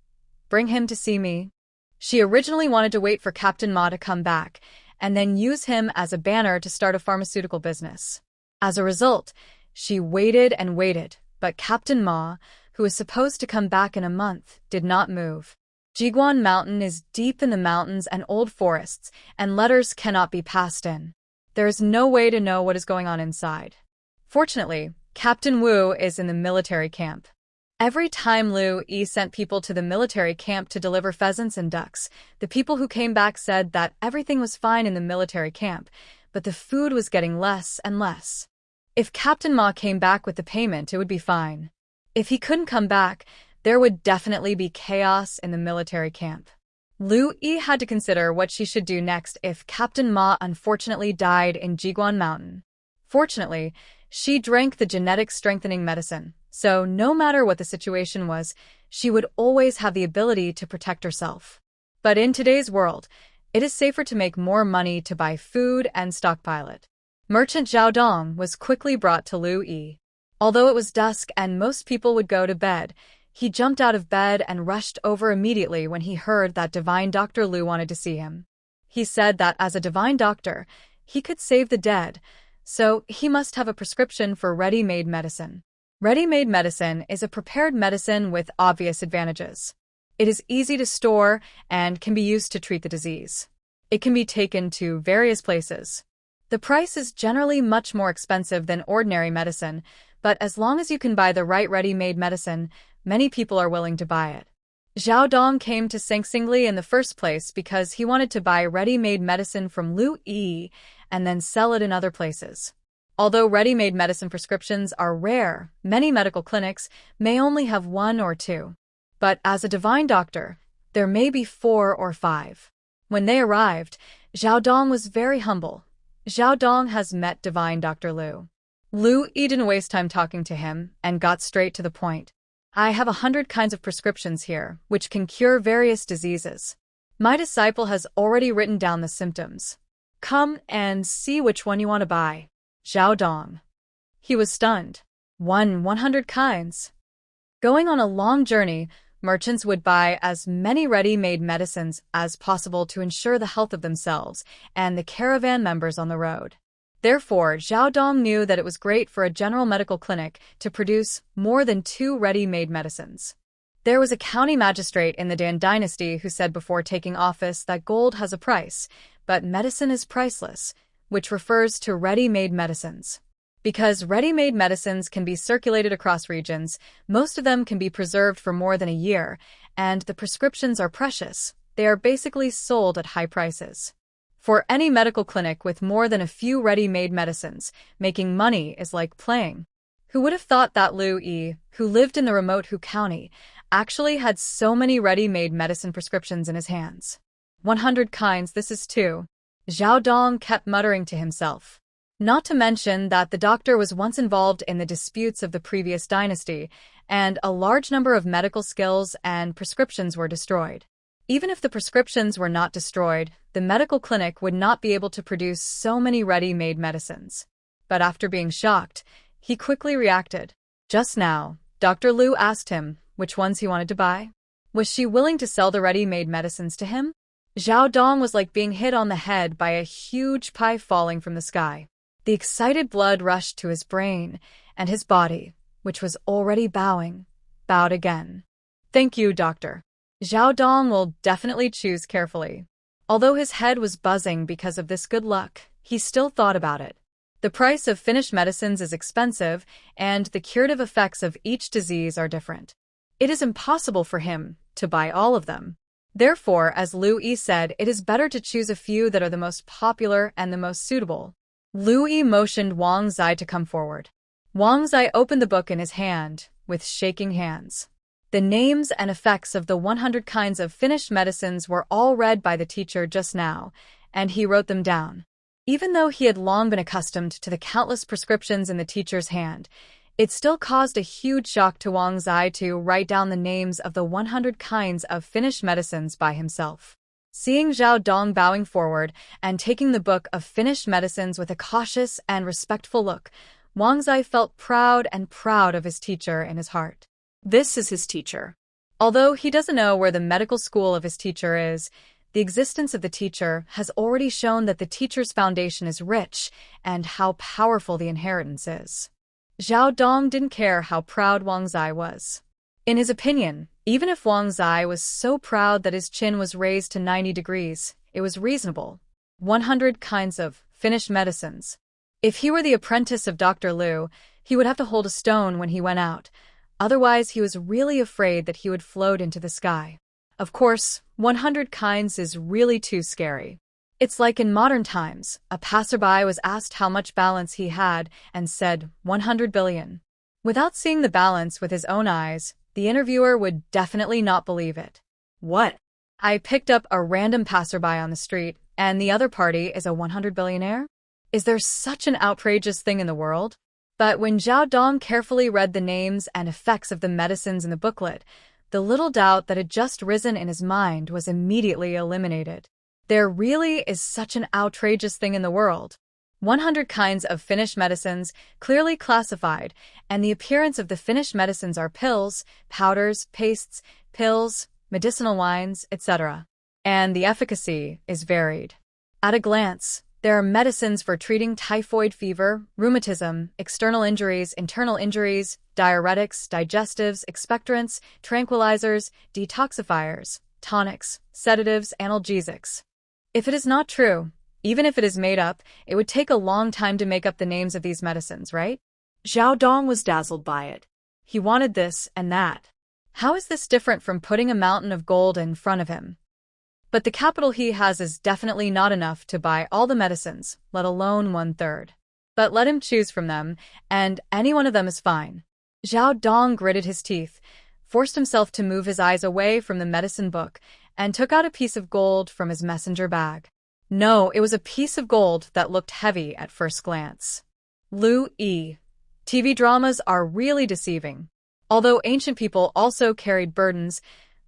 Bring him to see me. She originally wanted to wait for Captain Ma to come back, and then use him as a banner to start a pharmaceutical business. As a result, she waited and waited, but Captain Ma, who was supposed to come back in a month, did not move. Jiguan Mountain is deep in the mountains and old forests, and letters cannot be passed in. There is no way to know what is going on inside. Fortunately, Captain Wu is in the military camp. Every time Lu Yi sent people to the military camp to deliver pheasants and ducks, the people who came back said that everything was fine in the military camp, but the food was getting less and less. If Captain Ma came back with the payment, it would be fine. If he couldn't come back, there would definitely be chaos in the military camp. Lu Yi had to consider what she should do next if Captain Ma unfortunately died in Jiguan Mountain. Fortunately, she drank the genetic strengthening medicine, so no matter what the situation was, she would always have the ability to protect herself. But in today's world, it is safer to make more money to buy food and stockpile it. Merchant Zhao Dong was quickly brought to Lu Yi. Although it was dusk and most people would go to bed, he jumped out of bed and rushed over immediately when he heard that Divine Dr. Lu wanted to see him. He said that as a divine doctor, he could save the dead, so he must have a prescription for ready-made medicine. Ready-made medicine is a prepared medicine with obvious advantages. It is easy to store and can be used to treat the disease. It can be taken to various places. The price is generally much more expensive than ordinary medicine, but as long as you can buy the right ready-made medicine, many people are willing to buy it. Zhao Dong came to Singli in the first place because he wanted to buy ready-made medicine from Lu Yi and then sell it in other places. Although ready-made medicine prescriptions are rare, many medical clinics may only have 1 or 2. But as a divine doctor, there may be 4 or 5. When they arrived, Zhao Dong was very humble. Zhao Dong has met divine Dr. Lu. Lu Yi didn't waste time talking to him and got straight to the point. I have 100 kinds of prescriptions here, which can cure various diseases. My disciple has already written down the symptoms. Come and see which one you want to buy. Zhao Dong. He was stunned. 100 kinds. Going on a long journey, merchants would buy as many ready-made medicines as possible to ensure the health of themselves and the caravan members on the road. Therefore, Zhao Dong knew that it was great for a general medical clinic to produce more than 2 ready-made medicines. There was a county magistrate in the Dan dynasty who said before taking office that gold has a price, but medicine is priceless, which refers to ready-made medicines. Because ready-made medicines can be circulated across regions, most of them can be preserved for more than a year, and the prescriptions are precious. They are basically sold at high prices. For any medical clinic with more than a few ready-made medicines, making money is like playing. Who would have thought that Lu Yi, who lived in the remote Hu County, actually had so many ready-made medicine prescriptions in his hands? 100 kinds, this is too. Zhao Dong kept muttering to himself. Not to mention that the doctor was once involved in the disputes of the previous dynasty, and a large number of medical skills and prescriptions were destroyed. Even if the prescriptions were not destroyed, the medical clinic would not be able to produce so many ready-made medicines. But after being shocked, he quickly reacted. Just now, Dr. Liu asked him which ones he wanted to buy. Was she willing to sell the ready-made medicines to him? Zhao Dong was like being hit on the head by a huge pie falling from the sky. The excited blood rushed to his brain, and his body, which was already bowing, bowed again. Thank you, doctor. Zhao Dong will definitely choose carefully. Although his head was buzzing because of this good luck, he still thought about it. The price of finished medicines is expensive, and the curative effects of each disease are different. It is impossible for him to buy all of them. Therefore, as Liu Yi said, it is better to choose a few that are the most popular and the most suitable. Liu Yi motioned Wang Zai to come forward. Wang Zai opened the book in his hand, with shaking hands. The names and effects of the 100 kinds of finished medicines were all read by the teacher just now, and he wrote them down. Even though he had long been accustomed to the countless prescriptions in the teacher's hand, it still caused a huge shock to Wang Zai to write down the names of the 100 kinds of finished medicines by himself. Seeing Zhao Dong bowing forward and taking the book of finished medicines with a cautious and respectful look, Wang Zai felt proud of his teacher in his heart. This is his teacher. Although he doesn't know where the medical school of his teacher is, the existence of the teacher has already shown that the teacher's foundation is rich and how powerful the inheritance is. Zhao Dong didn't care how proud Wang Zai was. In his opinion, even if Wang Zai was so proud that his chin was raised to 90 degrees, it was reasonable. 100 kinds of finished medicines. If he were the apprentice of Dr. Liu, he would have to hold a stone when he went out. Otherwise, he was really afraid that he would float into the sky. Of course, 100 kinds is really too scary. It's like in modern times, a passerby was asked how much balance he had and said 100 billion. Without seeing the balance with his own eyes, the interviewer would definitely not believe it. What? I picked up a random passerby on the street, and the other party is a 100 billionaire? Is there such an outrageous thing in the world? But when Zhao Dong carefully read the names and effects of the medicines in the booklet, the little doubt that had just risen in his mind was immediately eliminated. There really is such an outrageous thing in the world. 100 kinds of finished medicines, clearly classified, and the appearance of the finished medicines are pills, powders, pastes, pills, medicinal wines, etc. And the efficacy is varied. At a glance, there are medicines for treating typhoid fever, rheumatism, external injuries, internal injuries, diuretics, digestives, expectorants, tranquilizers, detoxifiers, tonics, sedatives, analgesics. If it is not true, even if it is made up, it would take a long time to make up the names of these medicines, right? Zhao Dong was dazzled by it. He wanted this and that. How is this different from putting a mountain of gold in front of him? But the capital he has is definitely not enough to buy all the medicines, let alone 1/3. But let him choose from them, and any one of them is fine. Zhao Dong gritted his teeth, forced himself to move his eyes away from the medicine book, and took out a piece of gold from his messenger bag. No, it was a piece of gold that looked heavy at first glance. Liu Yi. TV dramas are really deceiving. Although ancient people also carried burdens,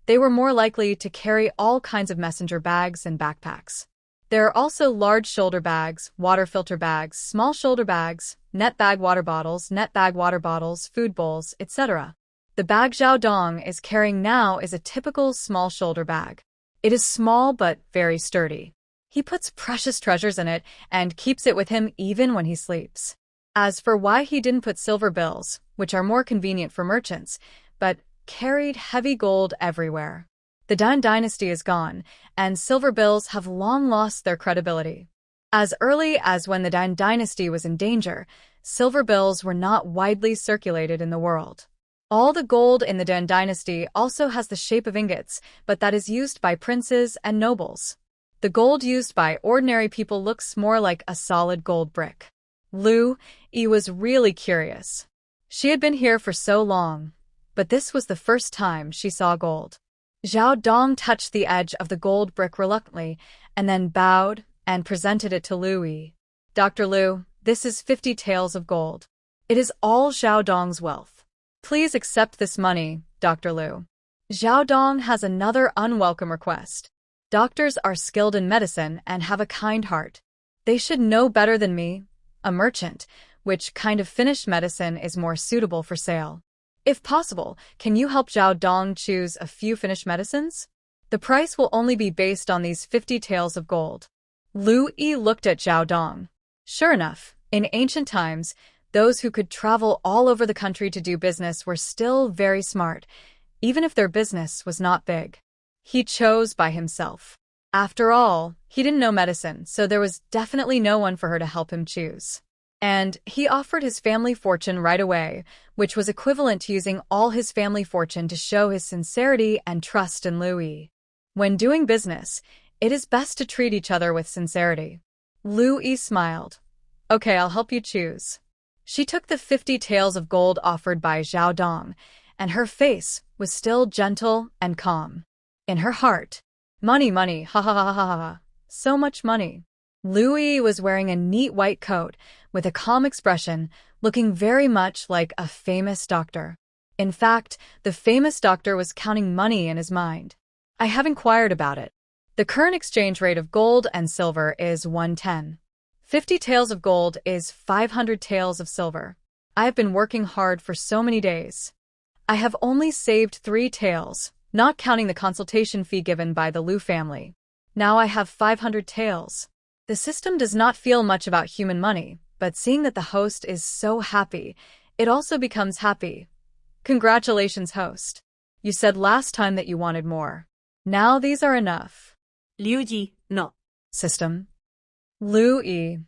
they were more likely to carry all kinds of messenger bags and backpacks. There are also large shoulder bags, water filter bags, small shoulder bags, net bag water bottles, food bowls, etc. The bag Zhao Dong is carrying now is a typical small shoulder bag. It is small but very sturdy. He puts precious treasures in it and keeps it with him even when he sleeps. As for why he didn't put silver bills, which are more convenient for merchants, but carried heavy gold everywhere. The Dan dynasty is gone, and silver bills have long lost their credibility. As early as when the Dan dynasty was in danger, silver bills were not widely circulated in the world. All the gold in the Dan dynasty also has the shape of ingots, but that is used by princes and nobles. The gold used by ordinary people looks more like a solid gold brick. Liu Yi was really curious. She had been here for so long, but this was the first time she saw gold. Zhao Dong touched the edge of the gold brick reluctantly, and then bowed and presented it to Liu Yi. Dr. Liu, This is 50 taels of gold. It is all Zhao Dong's wealth. Please accept this money, Dr. Liu. Zhao Dong has another unwelcome request. Doctors are skilled in medicine and have a kind heart. They should know better than me, a merchant, which kind of finished medicine is more suitable for sale. If possible, can you help Zhao Dong choose a few finished medicines? The price will only be based on these 50 taels of gold. Lu Yi looked at Zhao Dong. Sure enough, in ancient times, those who could travel all over the country to do business were still very smart, even if their business was not big. He chose by himself. After all, he didn't know medicine, so there was definitely no one for her to help him choose. And he offered his family fortune right away, which was equivalent to using all his family fortune to show his sincerity and trust in Lu Yi. When doing business, it is best to treat each other with sincerity. Lu Yi smiled. Okay, I'll help you choose. She took the 50 taels of gold offered by Zhao Dong, and her face was still gentle and calm. In her heart, money, money, ha ha ha ha ha ha, so much money. Lu Yi was wearing a neat white coat with a calm expression, looking very much like a famous doctor. In fact, the famous doctor was counting money in his mind. I have inquired about it. The current exchange rate of gold and silver is 110. 50 taels of gold is 500 taels of silver. I have been working hard for so many days. I have only saved 3 taels, not counting the consultation fee given by the Liu family. Now I have 500 taels. The system does not feel much about human money, but seeing that the host is so happy, it also becomes happy. Congratulations, host. You said last time that you wanted more. Now these are enough. Liu Yi, no. System. Lu Yi,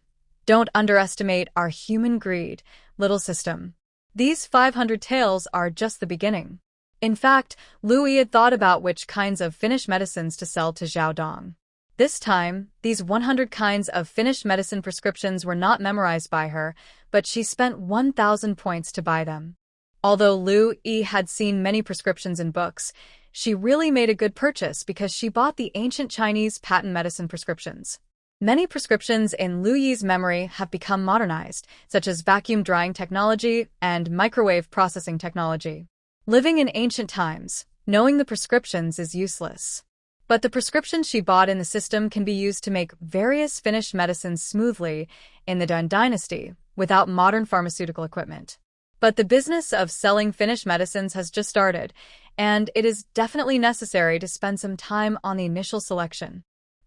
don't underestimate our human greed, little system. These 500 taels are just the beginning. In fact, Lu Yi had thought about which kinds of finished medicines to sell to Zhao Dong. This time, these 100 kinds of finished medicine prescriptions were not memorized by her, but she spent 1,000 points to buy them. Although Lu Yi had seen many prescriptions in books, she really made a good purchase because she bought the ancient Chinese patent medicine prescriptions. Many prescriptions in Lu Yi's memory have become modernized, such as vacuum drying technology and microwave processing technology. Living in ancient times, knowing the prescriptions is useless. But the prescriptions she bought in the system can be used to make various finished medicines smoothly in the Dun Dynasty without modern pharmaceutical equipment. But the business of selling finished medicines has just started, and it is definitely necessary to spend some time on the initial selection.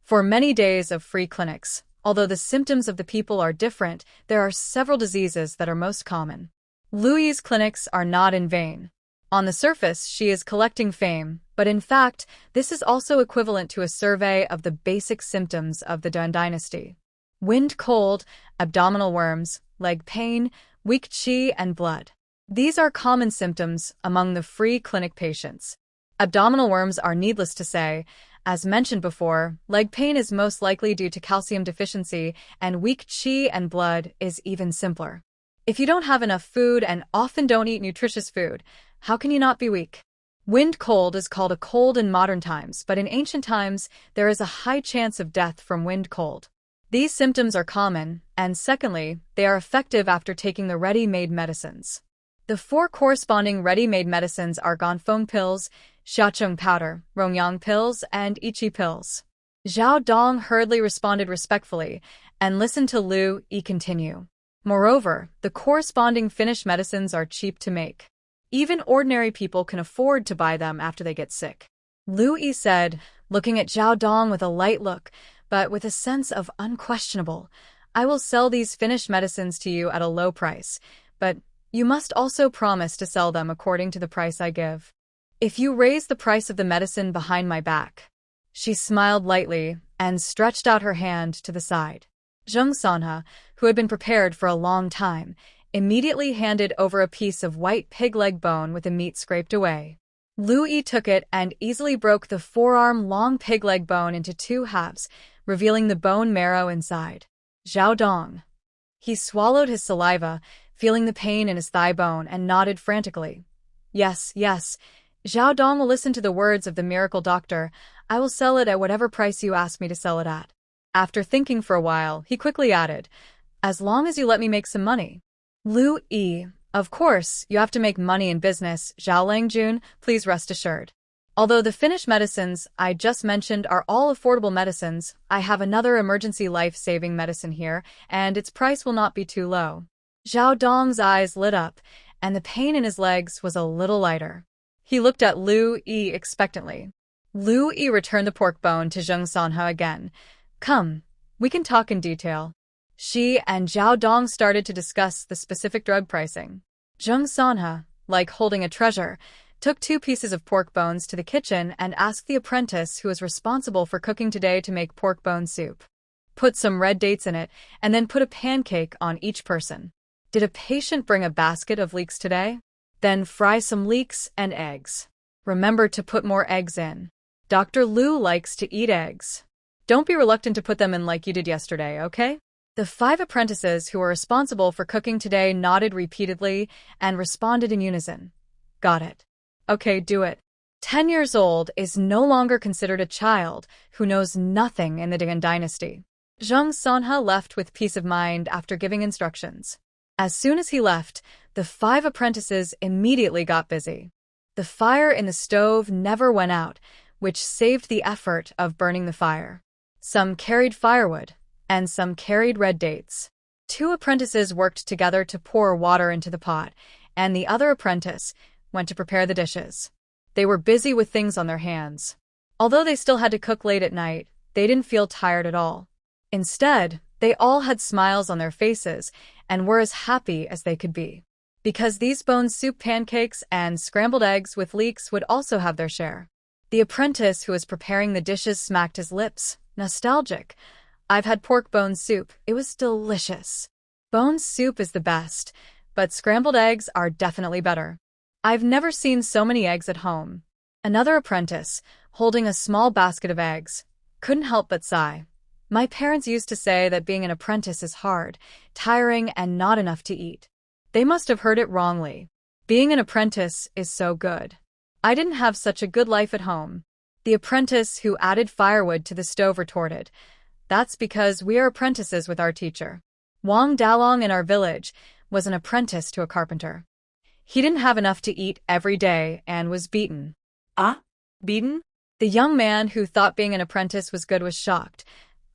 For many days of free clinics, although the symptoms of the people are different, there are several diseases that are most common. Lu Yi's clinics are not in vain. On the surface, she is collecting fame, but in fact, this is also equivalent to a survey of the basic symptoms of the Dun Dynasty. Wind cold, abdominal worms, leg pain, weak qi, and blood. These are common symptoms among the free clinic patients. Abdominal worms are needless to say. As mentioned before, leg pain is most likely due to calcium deficiency, and weak qi and blood is even simpler. If you don't have enough food and often don't eat nutritious food, how can you not be weak? Wind cold is called a cold in modern times, but in ancient times, there is a high chance of death from wind cold. These symptoms are common, and secondly, they are effective after taking the ready-made medicines. The 4 corresponding ready-made medicines are Ganfeng pills, Xiaocheng powder, Rongyang pills, and Ichi pills. Zhao Dong hurriedly responded respectfully and listened to Lu Yi continue. Moreover, the corresponding finished medicines are cheap to make. Even ordinary people can afford to buy them after they get sick. Lu Yi said, looking at Zhao Dong with a light look, but with a sense of unquestionable, I will sell these finished medicines to you at a low price, but you must also promise to sell them according to the price I give. If you raise the price of the medicine behind my back. She smiled lightly and stretched out her hand to the side. Zheng Sanhe, who had been prepared for a long time, immediately handed over a piece of white pig leg bone with the meat scraped away. Lu Yi took it and easily broke the forearm-long pig leg bone into 2 halves, revealing the bone marrow inside. Zhao Dong. He swallowed his saliva, feeling the pain in his thigh bone, and nodded frantically. Yes, yes. Zhao Dong will listen to the words of the miracle doctor. I will sell it at whatever price you ask me to sell it at. After thinking for a while, he quickly added, As long as you let me make some money. Lu Yi, of course, you have to make money in business, Zhao Langjun, please rest assured. Although the finished medicines I just mentioned are all affordable medicines, I have another emergency life-saving medicine here, and its price will not be too low. Zhao Dong's eyes lit up, and the pain in his legs was a little lighter. He looked at Lu Yi expectantly. Lu Yi returned the pork bone to Zheng Sanhe again. Come, we can talk in detail. She and Zhao Dong started to discuss the specific drug pricing. Zheng Sanhe, like holding a treasure, took 2 pieces of pork bones to the kitchen and asked the apprentice who was responsible for cooking today to make pork bone soup. Put some red dates in it, and then put a pancake on each person. Did a patient bring a basket of leeks today? Then fry some leeks and eggs. Remember to put more eggs in. Dr. Lu likes to eat eggs. Don't be reluctant to put them in like you did yesterday, okay? The 5 apprentices who were responsible for cooking today nodded repeatedly and responded in unison. Got it. Okay, do it. 10 years old is no longer considered a child who knows nothing in the Ding dynasty. Zheng Sanhe left with peace of mind after giving instructions. As soon as he left, the 5 apprentices immediately got busy. The fire in the stove never went out, which saved the effort of burning the fire. Some carried firewood, and some carried red dates. 2 apprentices worked together to pour water into the pot, and the other apprentice went to prepare the dishes. They were busy with things on their hands. Although they still had to cook late at night, they didn't feel tired at all. Instead, they all had smiles on their faces and were as happy as they could be. Because these bone soup pancakes and scrambled eggs with leeks would also have their share. The apprentice who was preparing the dishes smacked his lips, nostalgic. I've had pork bone soup. It was delicious. Bone soup is the best, but scrambled eggs are definitely better. I've never seen so many eggs at home. Another apprentice, holding a small basket of eggs, couldn't help but sigh. My parents used to say that being an apprentice is hard, tiring, and not enough to eat. They must have heard it wrongly. Being an apprentice is so good. I didn't have such a good life at home. The apprentice who added firewood to the stove retorted, That's because we are apprentices with our teacher. Wang Dalong in our village was an apprentice to a carpenter. He didn't have enough to eat every day and was beaten. Ah? Beaten? The young man who thought being an apprentice was good was shocked.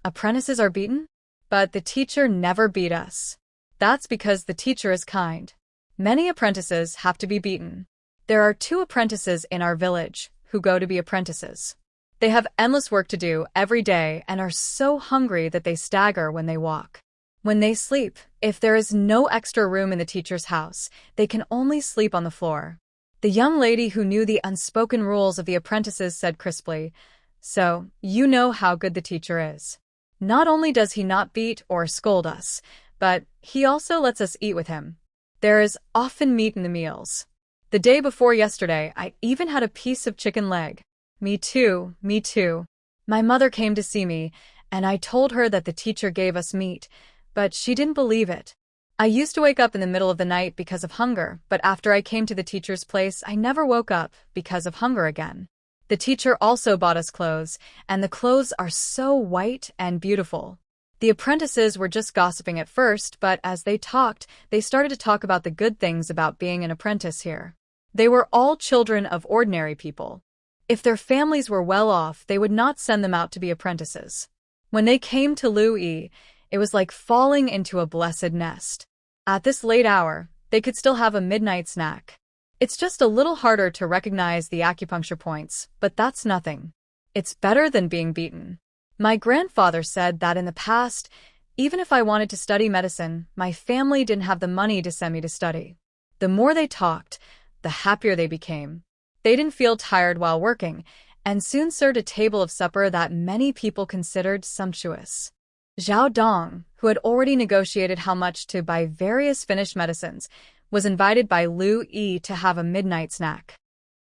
Apprentices are beaten? But the teacher never beat us. That's because the teacher is kind. Many apprentices have to be beaten. There are 2 apprentices in our village who go to be apprentices. They have endless work to do every day and are so hungry that they stagger when they walk. When they sleep, if there is no extra room in the teacher's house, they can only sleep on the floor. The young lady who knew the unspoken rules of the apprentices said crisply, So, you know how good the teacher is. Not only does he not beat or scold us, but he also lets us eat with him. There is often meat in the meals. The day before yesterday, I even had a piece of chicken leg. Me too, me too. My mother came to see me, and I told her that the teacher gave us meat, but she didn't believe it. I used to wake up in the middle of the night because of hunger, but after I came to the teacher's place, I never woke up because of hunger again. The teacher also bought us clothes, and the clothes are so white and beautiful. The apprentices were just gossiping at first, but as they talked, they started to talk about the good things about being an apprentice here. They were all children of ordinary people. If their families were well off, they would not send them out to be apprentices. When they came to Lu Yi, it was like falling into a blessed nest. At this late hour, they could still have a midnight snack. It's just a little harder to recognize the acupuncture points, but that's nothing. It's better than being beaten. My grandfather said that in the past, even if I wanted to study medicine, my family didn't have the money to send me to study. The more they talked, the happier they became. They didn't feel tired while working, and soon served a table of supper that many people considered sumptuous. Zhao Dong, who had already negotiated how much to buy various finished medicines, was invited by Lu Yi to have a midnight snack.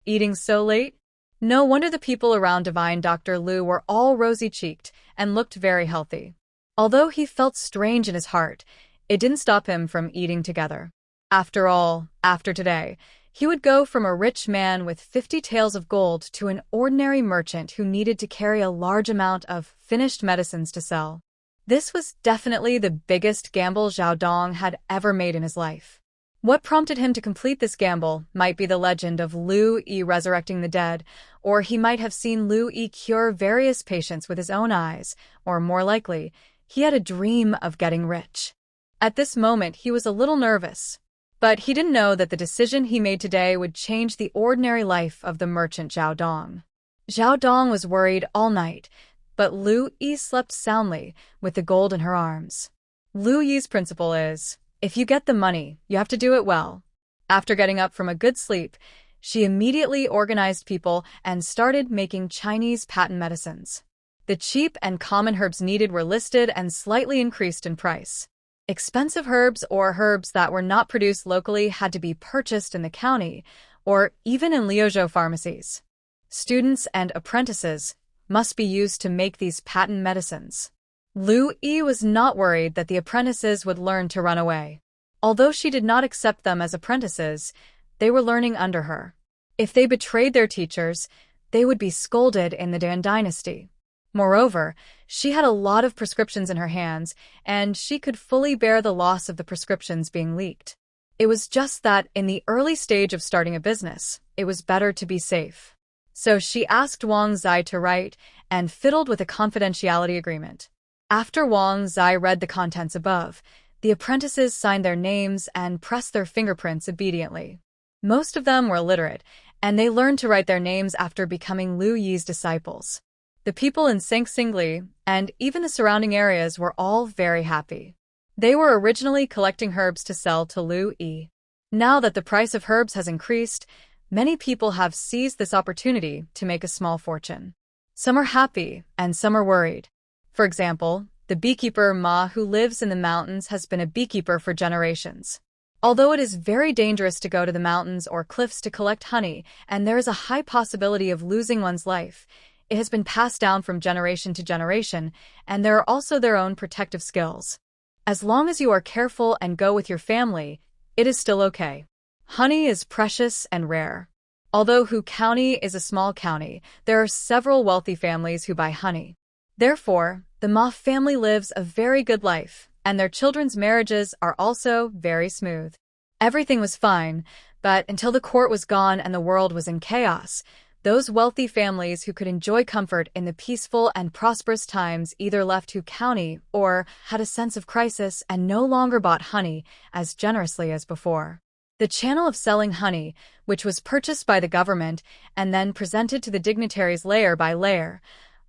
Eating so late? No wonder the people around divine Dr. Lu were all rosy-cheeked and looked very healthy. Although he felt strange in his heart, it didn't stop him from eating together. After all, after today, he would go from a rich man with 50 taels of gold to an ordinary merchant who needed to carry a large amount of finished medicines to sell. This was definitely the biggest gamble Zhao Dong had ever made in his life. What prompted him to complete this gamble might be the legend of Lu Yi resurrecting the dead, or he might have seen Lu Yi cure various patients with his own eyes, or more likely, he had a dream of getting rich. At this moment, he was a little nervous, but he didn't know that the decision he made today would change the ordinary life of the merchant Zhao Dong. Zhao Dong was worried all night, but Lu Yi slept soundly with the gold in her arms. Lu Yi's principle is, if you get the money, you have to do it well. After getting up from a good sleep, she immediately organized people and started making Chinese patent medicines. The cheap and common herbs needed were listed and slightly increased in price. Expensive herbs or herbs that were not produced locally had to be purchased in the county or even in Liuzhou pharmacies. Students and apprentices must be used to make these patent medicines. Lu Yi was not worried that the apprentices would learn to run away. Although she did not accept them as apprentices, they were learning under her. If they betrayed their teachers, they would be scolded in the Dan dynasty. Moreover, she had a lot of prescriptions in her hands, and she could fully bear the loss of the prescriptions being leaked. It was just that in the early stage of starting a business, it was better to be safe. So she asked Wang Zai to write and fiddled with a confidentiality agreement. After Wang Zai read the contents above, the apprentices signed their names and pressed their fingerprints obediently. Most of them were illiterate, and they learned to write their names after becoming Lu Yi's disciples. The people in Xingli and even the surrounding areas were all very happy. They were originally collecting herbs to sell to Lu Yi. Now that the price of herbs has increased, many people have seized this opportunity to make a small fortune. Some are happy and some are worried. For example, the beekeeper Ma who lives in the mountains has been a beekeeper for generations. Although it is very dangerous to go to the mountains or cliffs to collect honey, and there is a high possibility of losing one's life, it has been passed down from generation to generation, and there are also their own protective skills. As long as you are careful and go with your family, it is still okay. Honey is precious and rare. Although Hu County is a small county, there are several wealthy families who buy honey. Therefore, the Ma family lives a very good life, and their children's marriages are also very smooth. Everything was fine, but until the court was gone and the world was in chaos, those wealthy families who could enjoy comfort in the peaceful and prosperous times either left Hu County or had a sense of crisis and no longer bought honey as generously as before. The channel of selling honey, which was purchased by the government and then presented to the dignitaries layer by layer,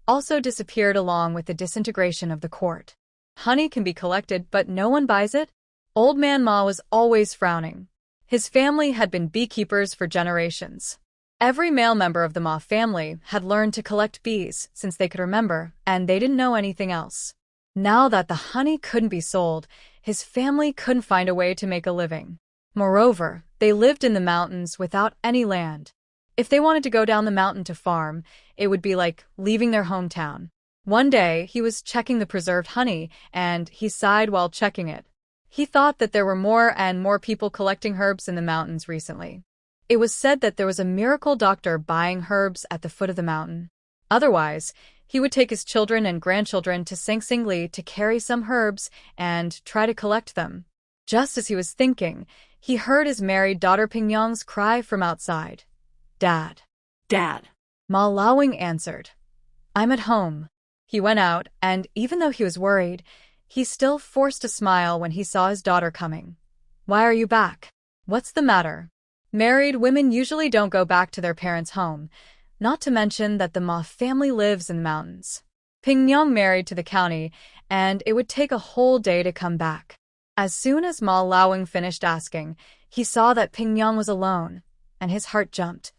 also disappeared along with the disintegration of the court. Honey can be collected, but no one buys it? Old Man Ma was always frowning. His family had been beekeepers for generations. Every male member of the Ma family had learned to collect bees since they could remember, and they didn't know anything else. Now that the honey couldn't be sold, his family couldn't find a way to make a living. Moreover, they lived in the mountains without any land. If they wanted to go down the mountain to farm, it would be like leaving their hometown. One day, he was checking the preserved honey, and he sighed while checking it. He thought that there were more and more people collecting herbs in the mountains recently. It was said that there was a miracle doctor buying herbs at the foot of the mountain. Otherwise, he would take his children and grandchildren to Xingli to carry some herbs and try to collect them. Just as he was thinking, he heard his married daughter Pingyang's cry from outside. Dad. Dad. Ma Laowing answered. I'm at home. He went out, and even though he was worried, he still forced a smile when he saw his daughter coming. Why are you back? What's the matter? Married women usually don't go back to their parents' home, not to mention that the Ma family lives in the mountains. Pingyang married to the county, and it would take a whole day to come back. As soon as Ma Laowing finished asking, he saw that Pingyang was alone, and his heart jumped.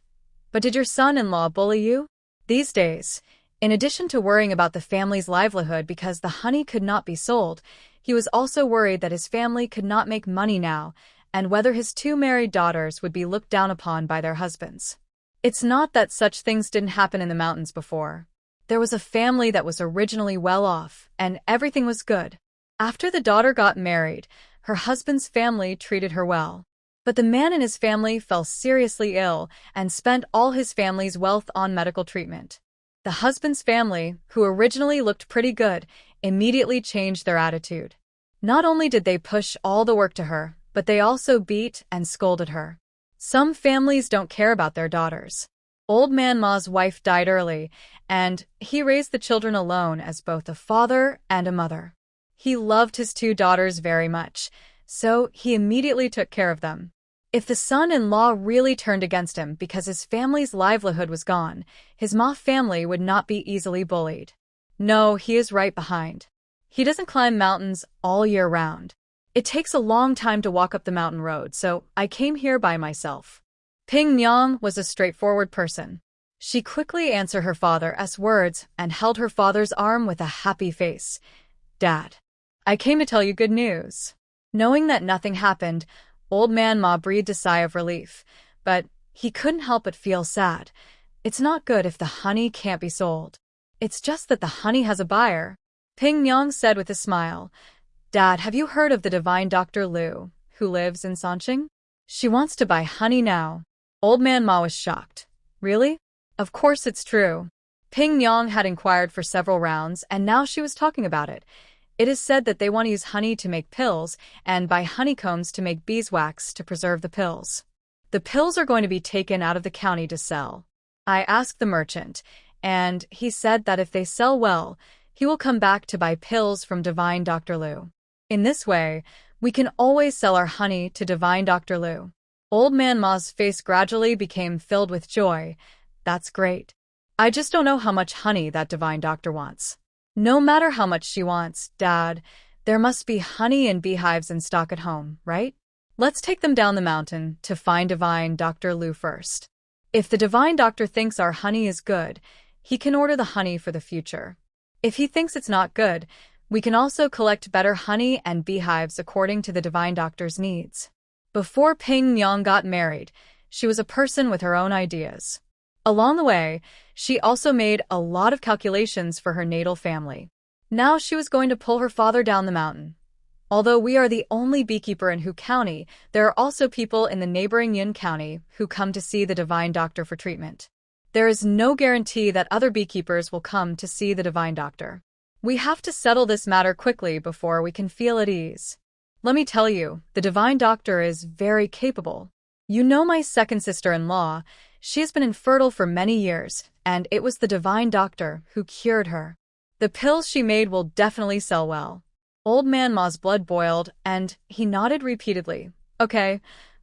But did your son-in-law bully you? These days, in addition to worrying about the family's livelihood because the honey could not be sold, he was also worried that his family could not make money now, and whether his two married daughters would be looked down upon by their husbands. It's not that such things didn't happen in the mountains before. There was a family that was originally well off, and everything was good. After the daughter got married, her husband's family treated her well. But the man and his family fell seriously ill and spent all his family's wealth on medical treatment. The husband's family, who originally looked pretty good, immediately changed their attitude. Not only did they push all the work to her, but they also beat and scolded her. Some families don't care about their daughters. Old Man Ma's wife died early, and he raised the children alone as both a father and a mother. He loved his two daughters very much, so he immediately took care of them. If the son-in-law really turned against him because his family's livelihood was gone, his Ma family would not be easily bullied. No, he is right behind. He doesn't climb mountains all year round. It takes a long time to walk up the mountain road, so I came here by myself. Ping Nyang was a straightforward person. She quickly answered her father's words and held her father's arm with a happy face. Dad, I came to tell you good news. Knowing that nothing happened, Old Man Ma breathed a sigh of relief, but he couldn't help but feel sad. It's not good if the honey can't be sold. It's just that the honey has a buyer. Ping Nyang said with a smile. Dad, have you heard of the divine Dr. Liu, who lives in Sanqing? She wants to buy honey now. Old Man Ma was shocked. Really? Of course it's true. Ping Nyang had inquired for several rounds, and now she was talking about it. It is said that they want to use honey to make pills and buy honeycombs to make beeswax to preserve the pills. The pills are going to be taken out of the county to sell. I asked the merchant, and he said that if they sell well, he will come back to buy pills from divine Dr. Liu. In this way, we can always sell our honey to divine Dr. Liu. Old Man Ma's face gradually became filled with joy. That's great. I just don't know how much honey that divine doctor wants. No matter how much she wants, Dad, there must be honey and beehives in stock at home, right? Let's take them down the mountain to find divine Dr. Liu first. If the divine doctor thinks our honey is good, he can order the honey for the future. If he thinks it's not good, we can also collect better honey and beehives according to the divine doctor's needs. Before Ping Nyang got married, she was a person with her own ideas. Along the way, she also made a lot of calculations for her natal family. Now she was going to pull her father down the mountain. Although we are the only beekeeper in Hu County, there are also people in the neighboring Yun County who come to see the divine doctor for treatment. There is no guarantee that other beekeepers will come to see the divine doctor. We have to settle this matter quickly before we can feel at ease. Let me tell you, the divine doctor is very capable. You know my second sister-in-law. She has been infertile for many years, and it was the divine doctor who cured her. The pills she made will definitely sell well. Old Man Ma's blood boiled, and he nodded repeatedly. Okay,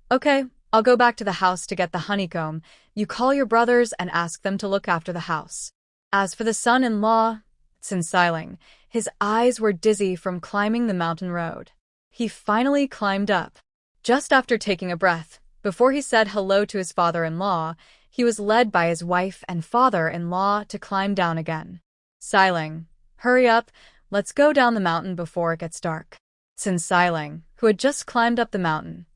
I'll go back to the house to get the honeycomb. You call your brothers and ask them to look after the house. As for the son-in-law, Sinsiling, his eyes were dizzy from climbing the mountain road. He finally climbed up. Just after taking a breath, before he said hello to his father-in-law, he was led by his wife and father-in-law to climb down again. Siling, hurry up, let's go down the mountain before it gets dark. Sinsiling, who had just climbed up the mountain.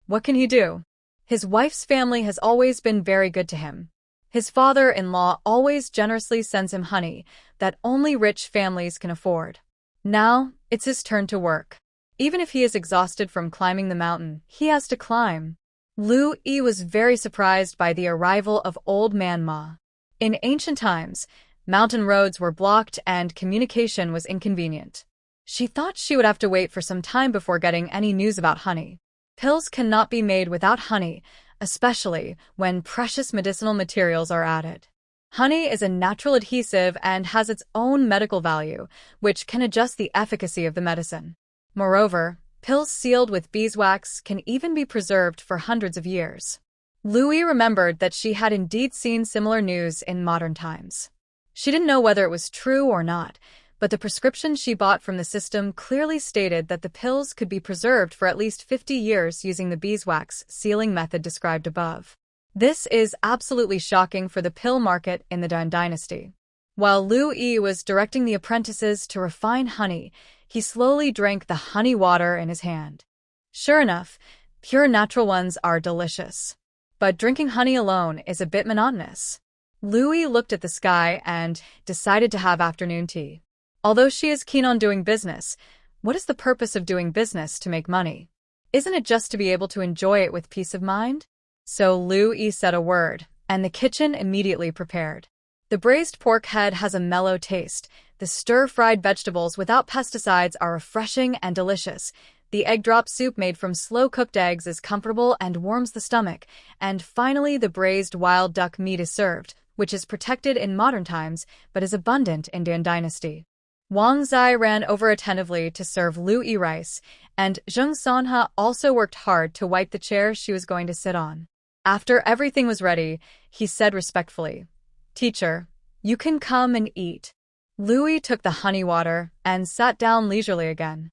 What can he do? His wife's family has always been very good to him. His father-in-law always generously sends him honey that only rich families can afford. Now, it's his turn to work. Even if he is exhausted from climbing the mountain, he has to climb. Lu Yi was very surprised by the arrival of Old Man Ma. In ancient times, mountain roads were blocked and communication was inconvenient. She thought she would have to wait for some time before getting any news about honey. Pills cannot be made without honey, especially when precious medicinal materials are added. Honey is a natural adhesive and has its own medical value, which can adjust the efficacy of the medicine. Moreover, pills sealed with beeswax can even be preserved for hundreds of years. Louis remembered that she had indeed seen similar news in modern times. She didn't know whether it was true or not, but the prescription she bought from the system clearly stated that the pills could be preserved for at least 50 years using the beeswax sealing method described above. This is absolutely shocking for the pill market in the Dan Dynasty. While Lu Yi was directing the apprentices to refine honey, he slowly drank the honey water in his hand. Sure enough, pure natural ones are delicious. But drinking honey alone is a bit monotonous. Louis looked at the sky and decided to have afternoon tea. Although she is keen on doing business, what is the purpose of doing business to make money? Isn't it just to be able to enjoy it with peace of mind? So Lu Yi said a word, and the kitchen immediately prepared. The braised pork head has a mellow taste, The stir-fried vegetables without pesticides are refreshing and delicious. The egg drop soup made from slow-cooked eggs is comfortable and warms the stomach. And finally, the braised wild duck meat is served, which is protected in modern times but is abundant in Dan Dynasty. Wang Zai ran over attentively to serve Lu Yi rice, and Zheng Sanhe also worked hard to wipe the chair she was going to sit on. After everything was ready, he said respectfully, "Teacher, you can come and eat." Lu Yi took the honey water and sat down leisurely again.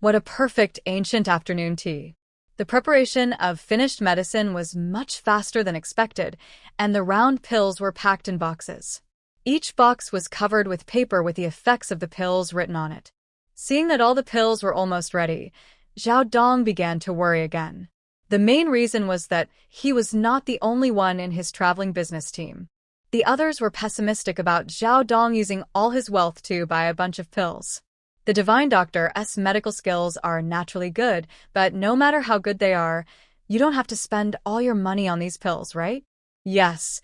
What a perfect ancient afternoon tea. The preparation of finished medicine was much faster than expected, and the round pills were packed in boxes. Each box was covered with paper with the effects of the pills written on it. Seeing that all the pills were almost ready, Zhao Dong began to worry again. The main reason was that he was not the only one in his traveling business team. The others were pessimistic about Zhao Dong using all his wealth to buy a bunch of pills. The Divine Doctor's medical skills are naturally good, but no matter how good they are, you don't have to spend all your money on these pills, right? Yes.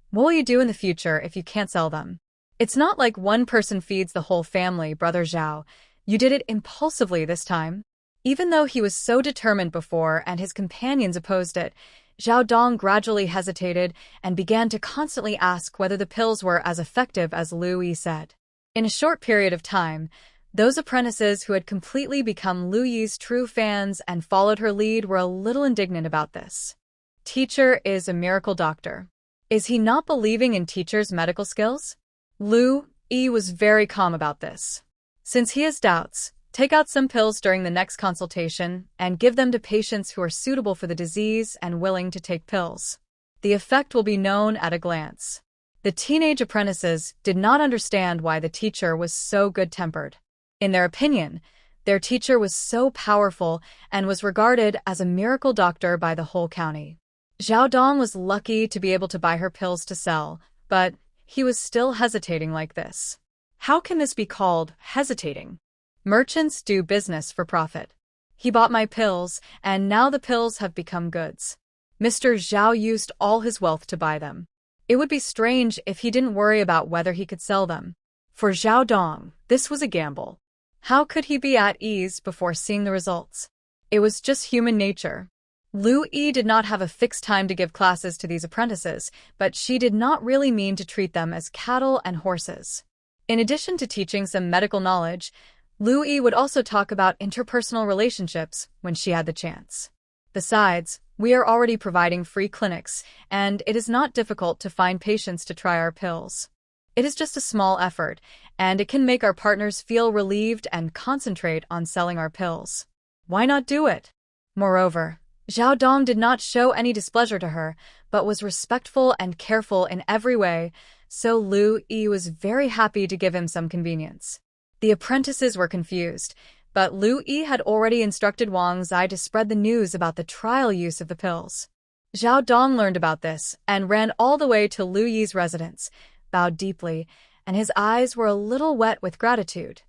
What will you do in the future if you can't sell them? It's not like one person feeds the whole family, Brother Zhao. You did it impulsively this time. Even though he was so determined before and his companions opposed it, Zhao Dong gradually hesitated and began to constantly ask whether the pills were as effective as Lu Yi said. In a short period of time, those apprentices who had completely become Lu Yi's true fans and followed her lead were a little indignant about this. Teacher is a miracle doctor. Is he not believing in teacher's medical skills? Lu Yi was very calm about this. Since he has doubts, take out some pills during the next consultation and give them to patients who are suitable for the disease and willing to take pills. The effect will be known at a glance. The teenage apprentices did not understand why the teacher was so good-tempered. In their opinion, their teacher was so powerful and was regarded as a miracle doctor by the whole county. Zhao Dong was lucky to be able to buy her pills to sell, but he was still hesitating like this. How can this be called hesitating? Merchants do business for profit. He bought my pills, and now the pills have become goods. Mr. Zhao used all his wealth to buy them. It would be strange if he didn't worry about whether he could sell them. For Zhao Dong, this was a gamble. How could he be at ease before seeing the results? It was just human nature. Lu Yi did not have a fixed time to give classes to these apprentices, but she did not really mean to treat them as cattle and horses. In addition to teaching some medical knowledge, Lu Yi would also talk about interpersonal relationships when she had the chance. Besides, we are already providing free clinics, and it is not difficult to find patients to try our pills. It is just a small effort, and it can make our partners feel relieved and concentrate on selling our pills. Why not do it? Moreover, Zhao Dong did not show any displeasure to her, but was respectful and careful in every way, so Lu Yi was very happy to give him some convenience. The apprentices were confused, but Lu Yi had already instructed Wang Zai to spread the news about the trial use of the pills. Zhao Dong learned about this and ran all the way to Lu Yi's residence, bowed deeply, and his eyes were a little wet with gratitude.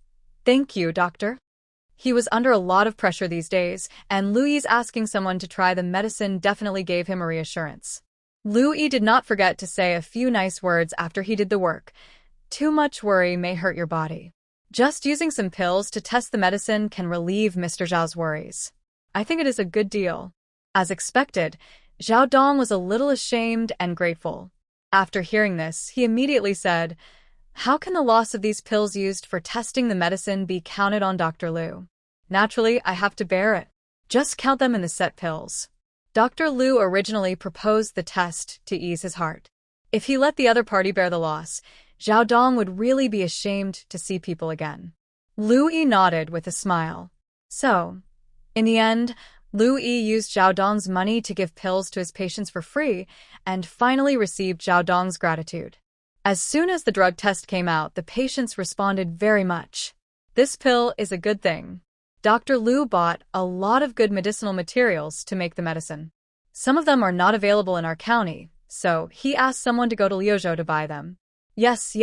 "Thank you, doctor." He was under a lot of pressure these days, and Lu Yi's asking someone to try the medicine definitely gave him a reassurance. Lu Yi did not forget to say a few nice words after he did the work. Too much worry may hurt your body. Just using some pills to test the medicine can relieve Mr. Zhao's worries. I think it is a good deal. As expected, Zhao Dong was a little ashamed and grateful. After hearing this, he immediately said, "How can the loss of these pills used for testing the medicine be counted on Dr. Lu? Naturally, I have to bear it. Just count them in the set pills." Dr. Lu originally proposed the test to ease his heart. If he let the other party bear the loss, Zhao Dong would really be ashamed to see people again. Lu Yi nodded with a smile. So, in the end, Lu Yi used Zhao Dong's money to give pills to his patients for free and finally received Zhao Dong's gratitude. As soon as the drug test came out, the patients responded very much. This pill is a good thing. Dr. Lu bought a lot of good medicinal materials to make the medicine. Some of them are not available in our county, so he asked someone to go to Liuzhou to buy them. Yes,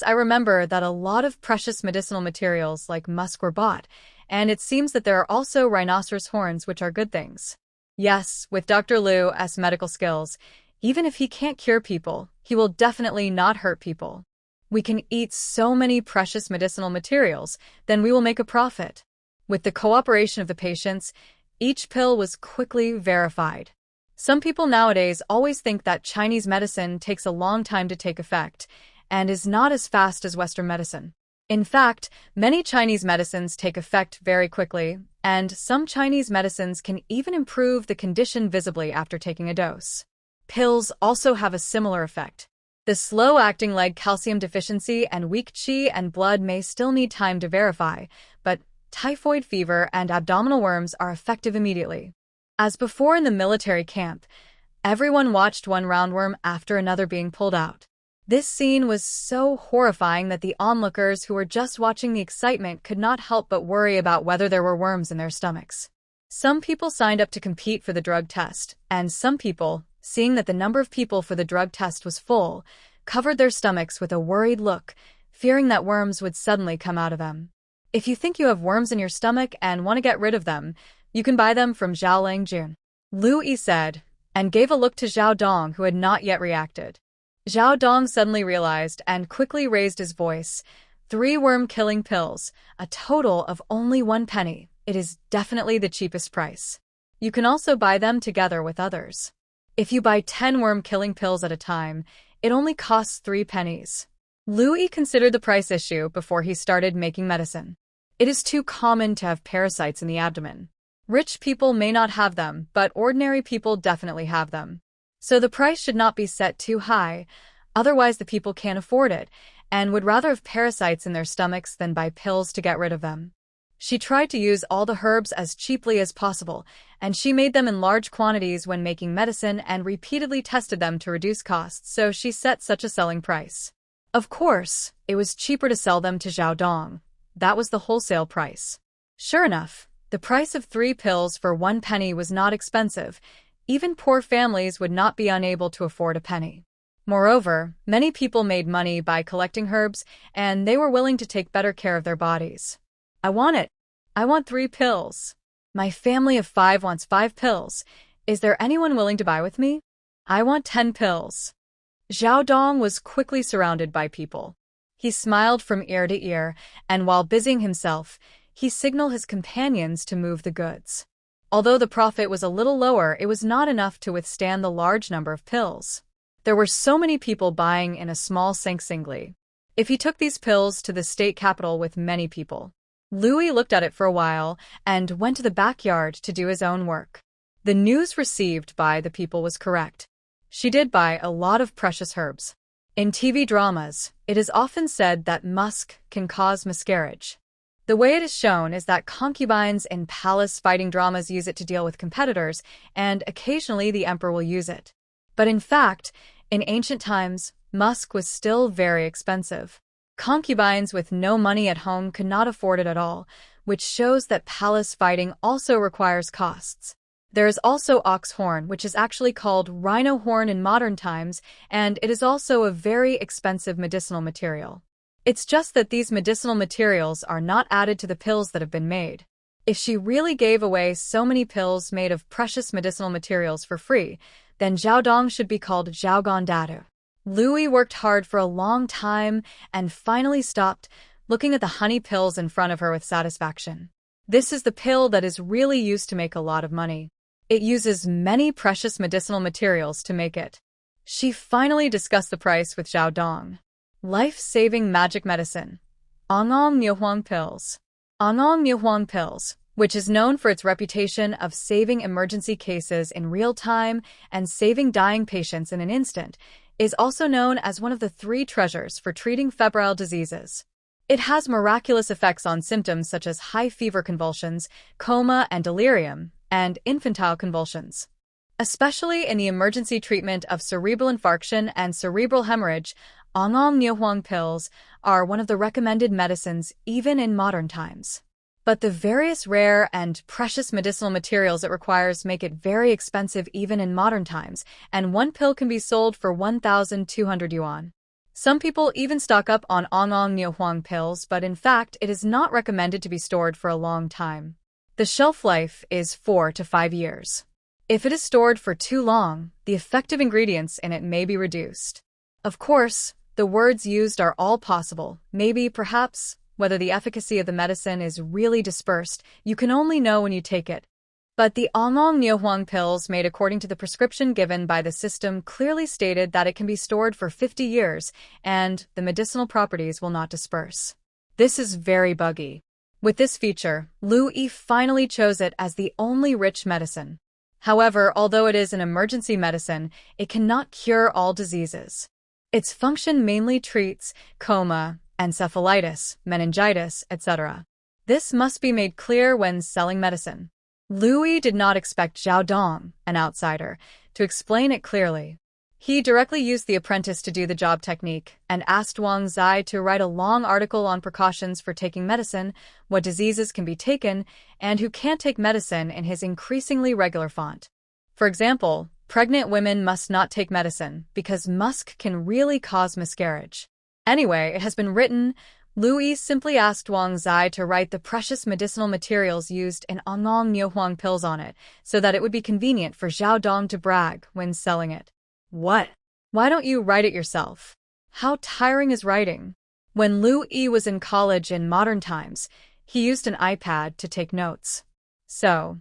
I remember that a lot of precious medicinal materials like musk were bought, and it seems that there are also rhinoceros horns, which are good things. Yes, with Dr. Lu's medical skills, even if he can't cure people, he will definitely not hurt people. We can eat so many precious medicinal materials, then we will make a profit. With the cooperation of the patients, each pill was quickly verified. Some people nowadays always think that Chinese medicine takes a long time to take effect and is not as fast as Western medicine. In fact, many Chinese medicines take effect very quickly, and some Chinese medicines can even improve the condition visibly after taking a dose. Pills also have a similar effect. The slow-acting leg calcium deficiency and weak qi and blood may still need time to verify, but typhoid fever and abdominal worms are effective immediately. As before in the military camp, everyone watched one roundworm after another being pulled out. This scene was so horrifying that the onlookers who were just watching the excitement could not help but worry about whether there were worms in their stomachs. Some people signed up to compete for the drug test, and some people, seeing that the number of people for the drug test was full, covered their stomachs with a worried look, fearing that worms would suddenly come out of them. If you think you have worms in your stomach and want to get rid of them, you can buy them from Zhao Langjun, Lu Yi said, and gave a look to Zhao Dong, who had not yet reacted. Zhao Dong suddenly realized and quickly raised his voice. 3 worm-killing pills, a total of only 1 penny. It is definitely the cheapest price. You can also buy them together with others. If you buy 10 worm-killing pills at a time, it only costs 3 pennies. Lu Yi considered the price issue before he started making medicine. It is too common to have parasites in the abdomen. Rich people may not have them, but ordinary people definitely have them. So the price should not be set too high, otherwise the people can't afford it, and would rather have parasites in their stomachs than buy pills to get rid of them. She tried to use all the herbs as cheaply as possible, and she made them in large quantities when making medicine and repeatedly tested them to reduce costs, so she set such a selling price. Of course, it was cheaper to sell them to Zhao Dong. That was the wholesale price. Sure enough, the price of 3 pills for 1 penny was not expensive. Even poor families would not be unable to afford a penny. Moreover, many people made money by collecting herbs, and they were willing to take better care of their bodies. I want it. I want 3 pills. My family of 5 wants 5 pills. Is there anyone willing to buy with me? I want 10 pills. Zhao Dong was quickly surrounded by people. He smiled from ear to ear, and while busying himself, he signaled his companions to move the goods. Although the profit was a little lower, it was not enough to withstand the large number of pills. There were so many people buying in a small singly. If he took these pills to the state capital with many people. Louis looked at it for a while and went to the backyard to do his own work. The news received by the people was correct. She did buy a lot of precious herbs. In TV dramas, it is often said that musk can cause miscarriage. The way it is shown is that concubines in palace fighting dramas use it to deal with competitors, and occasionally the emperor will use it. But in fact, in ancient times, musk was still very expensive. Concubines with no money at home could not afford it at all, which shows that palace fighting also requires costs. There is also ox horn, which is actually called rhino horn in modern times, and it is also a very expensive medicinal material. It's just that these medicinal materials are not added to the pills that have been made. If she really gave away so many pills made of precious medicinal materials for free, then Zhao Dong should be called Zhao Gongdaru. Louis worked hard for a long time and finally stopped, looking at the honey pills in front of her with satisfaction. This is the pill that is really used to make a lot of money. It uses many precious medicinal materials to make it. She finally discussed the price with Zhao Dong. Life-saving magic medicine. Ongong Niuhuang pills. Ongong Niuhuang pills, which is known for its reputation of saving emergency cases in real time and saving dying patients in an instant, is also known as one of the 3 treasures for treating febrile diseases. It has miraculous effects on symptoms such as high fever convulsions, coma and delirium, and infantile convulsions. Especially in the emergency treatment of cerebral infarction and cerebral hemorrhage, Ongong Niuhuang pills are one of the recommended medicines even in modern times. But the various rare and precious medicinal materials it requires make it very expensive even in modern times, and 1 pill can be sold for 1,200 yuan. Some people even stock up on Ongong Niuhuang pills, but in fact it is not recommended to be stored for a long time. The shelf life is 4 to 5 years. If it is stored for too long, the effective ingredients in it may be reduced. Of course, The words used are all possible. Maybe, perhaps, whether the efficacy of the medicine is really dispersed, you can only know when you take it. But the Onglong Nyohuang pills made according to the prescription given by the system clearly stated that it can be stored for 50 years, and the medicinal properties will not disperse. This is very buggy. With this feature, Lu Yi finally chose it as the only rich medicine. However, although it is an emergency medicine, it cannot cure all diseases. Its function mainly treats coma, encephalitis, meningitis, etc. This must be made clear when selling medicine. Lu Yi did not expect Zhao Dong, an outsider, to explain it clearly. He directly used the apprentice to do the job technique and asked Wang Zai to write a long article on precautions for taking medicine, what diseases can be taken, and who can't take medicine in his increasingly regular font. For example, pregnant women must not take medicine because musk can really cause miscarriage. Anyway, it has been written. Lu Yi simply asked Wang Zai to write the precious medicinal materials used in Onglong Nyohuang pills on it, so that it would be convenient for Zhao Dong to brag when selling it. What? Why don't you write it yourself? How tiring is writing? When Lu Yi was in college in modern times, he used an iPad to take notes. So,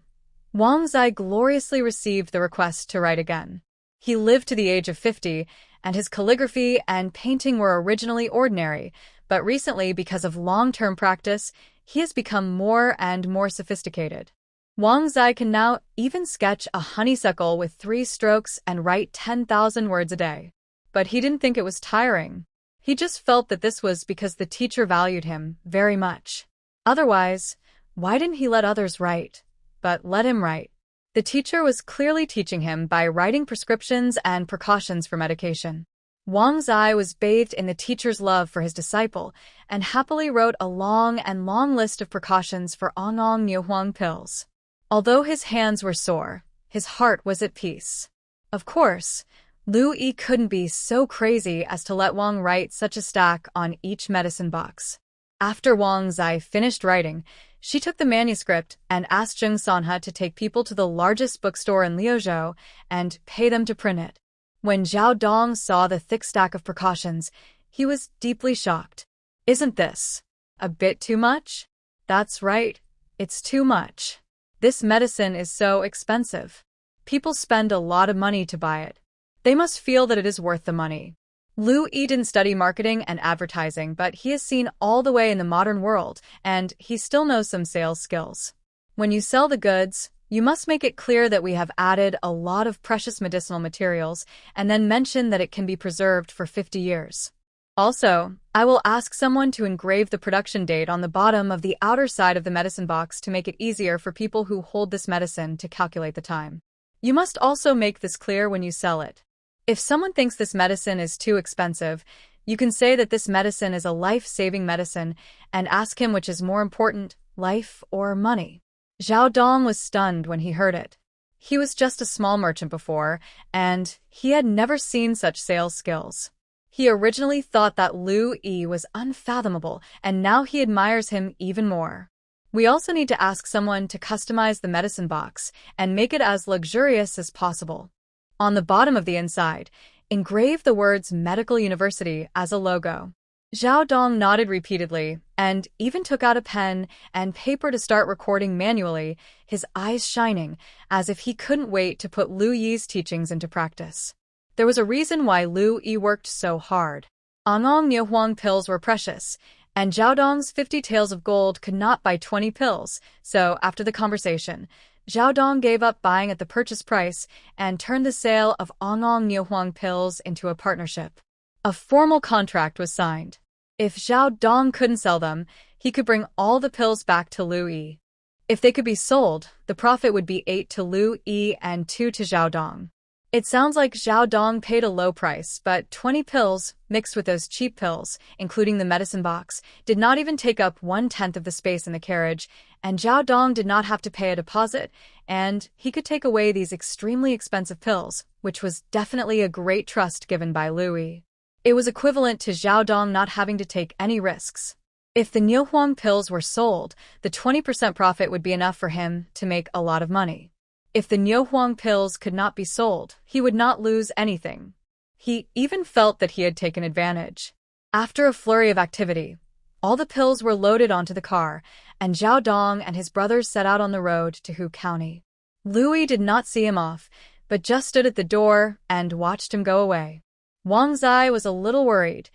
Wang Zai gloriously received the request to write again. He lived to the age of 50, and his calligraphy and painting were originally ordinary, but recently, because of long-term practice, he has become more and more sophisticated. Wang Zai can now even sketch a honeysuckle with 3 strokes and write 10,000 words a day. But he didn't think it was tiring. He just felt that this was because the teacher valued him very much. Otherwise, why didn't he let others write, but let him write? The teacher was clearly teaching him by writing prescriptions and precautions for medication. Wang Zai was bathed in the teacher's love for his disciple and happily wrote a long list of precautions for Onglong Nyohuang pills. Although his hands were sore, his heart was at peace. Of course, Lu Yi couldn't be so crazy as to let Wang write such a stack on each medicine box. After Wang Zai finished writing, she took the manuscript and asked Zheng Sanhe to take people to the largest bookstore in Liuzhou and pay them to print it. When Zhao Dong saw the thick stack of precautions, he was deeply shocked. Isn't this a bit too much? That's right, it's too much. This medicine is so expensive. People spend a lot of money to buy it. They must feel that it is worth the money. Lu Yi didn't study marketing and advertising, but he has seen all the way in the modern world, and he still knows some sales skills. When you sell the goods, you must make it clear that we have added a lot of precious medicinal materials, and then mention that it can be preserved for 50 years. Also, I will ask someone to engrave the production date on the bottom of the outer side of the medicine box to make it easier for people who hold this medicine to calculate the time. You must also make this clear when you sell it. If someone thinks this medicine is too expensive, you can say that this medicine is a life-saving medicine and ask him which is more important, life or money. Zhao Dong was stunned when he heard it. He was just a small merchant before, and he had never seen such sales skills. He originally thought that Lu Yi was unfathomable, and now he admires him even more. We also need to ask someone to customize the medicine box and make it as luxurious as possible. On the bottom of the inside, engrave the words Medical University as a logo. Zhao Dong nodded repeatedly and even took out a pen and paper to start recording manually, his eyes shining, as if he couldn't wait to put Lu Yi's teachings into practice. There was a reason why Lu Yi worked so hard. Onglong Nyohuang pills were precious, and Zhao Dong's 50 taels of gold could not buy 20 pills, so after the conversation, Zhao Dong gave up buying at the purchase price and turned the sale of Onglong Nyohuang pills into a partnership. A formal contract was signed. If Zhao Dong couldn't sell them, he could bring all the pills back to Lu Yi. If they could be sold, the profit would be 8 to Lu Yi and 2 to Zhao Dong. It sounds like Zhao Dong paid a low price, but 20 pills, mixed with those cheap pills, including the medicine box, did not even take up 1/10 of the space in the carriage, and Zhao Dong did not have to pay a deposit, and he could take away these extremely expensive pills, which was definitely a great trust given by Lu Yi. It was equivalent to Zhao Dong not having to take any risks. If the Nyohuang pills were sold, the 20% profit would be enough for him to make a lot of money. If the Nyohuang pills could not be sold, he would not lose anything. He even felt that he had taken advantage. After a flurry of activity, all the pills were loaded onto the car, and Zhao Dong and his brothers set out on the road to Hu County. Louis did not see him off, but just stood at the door and watched him go away. Wang Zai was a little worried.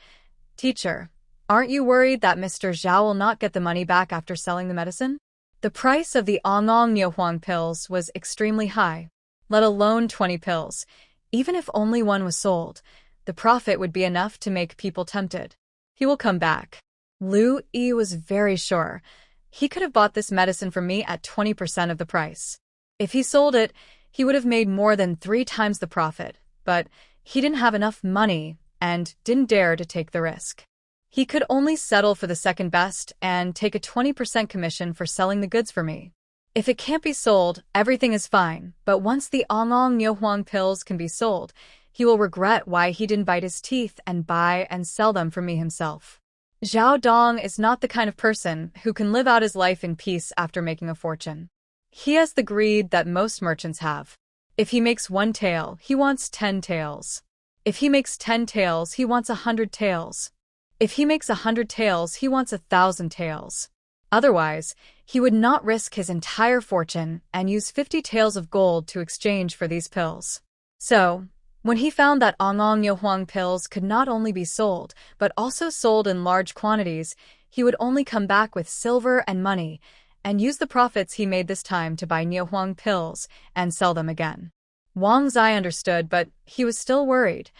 "Teacher, aren't you worried that Mr. Zhao will not get the money back after selling the medicine?" The price of the Ongong Niuhuang pills was extremely high, let alone 20 pills. Even if only one was sold, the profit would be enough to make people tempted. "He will come back." Lu Yi was very sure. He could have bought this medicine from me at 20% of the price. If he sold it, he would have made more than 3 times the profit, but he didn't have enough money and didn't dare to take the risk. He could only settle for the second best and take a 20% commission for selling the goods for me. If it can't be sold, everything is fine, but once the Ongong Niuhuang pills can be sold, he will regret why he didn't bite his teeth and buy and sell them for me himself. Zhao Dong is not the kind of person who can live out his life in peace after making a fortune. He has the greed that most merchants have. If he makes 1 tael, he wants 10 taels. If he makes 10 taels, he wants 100 taels. If he makes 100 taels, he wants 1,000 taels. Otherwise, he would not risk his entire fortune and use 50 taels of gold to exchange for these pills. So, when he found that Ongong Niuhuang pills could not only be sold, but also sold in large quantities, he would only come back with silver and money, and use the profits he made this time to buy Niuhuang pills and sell them again. Wang Zai understood, but he was still worried.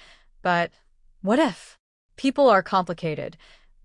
But what if? People are complicated.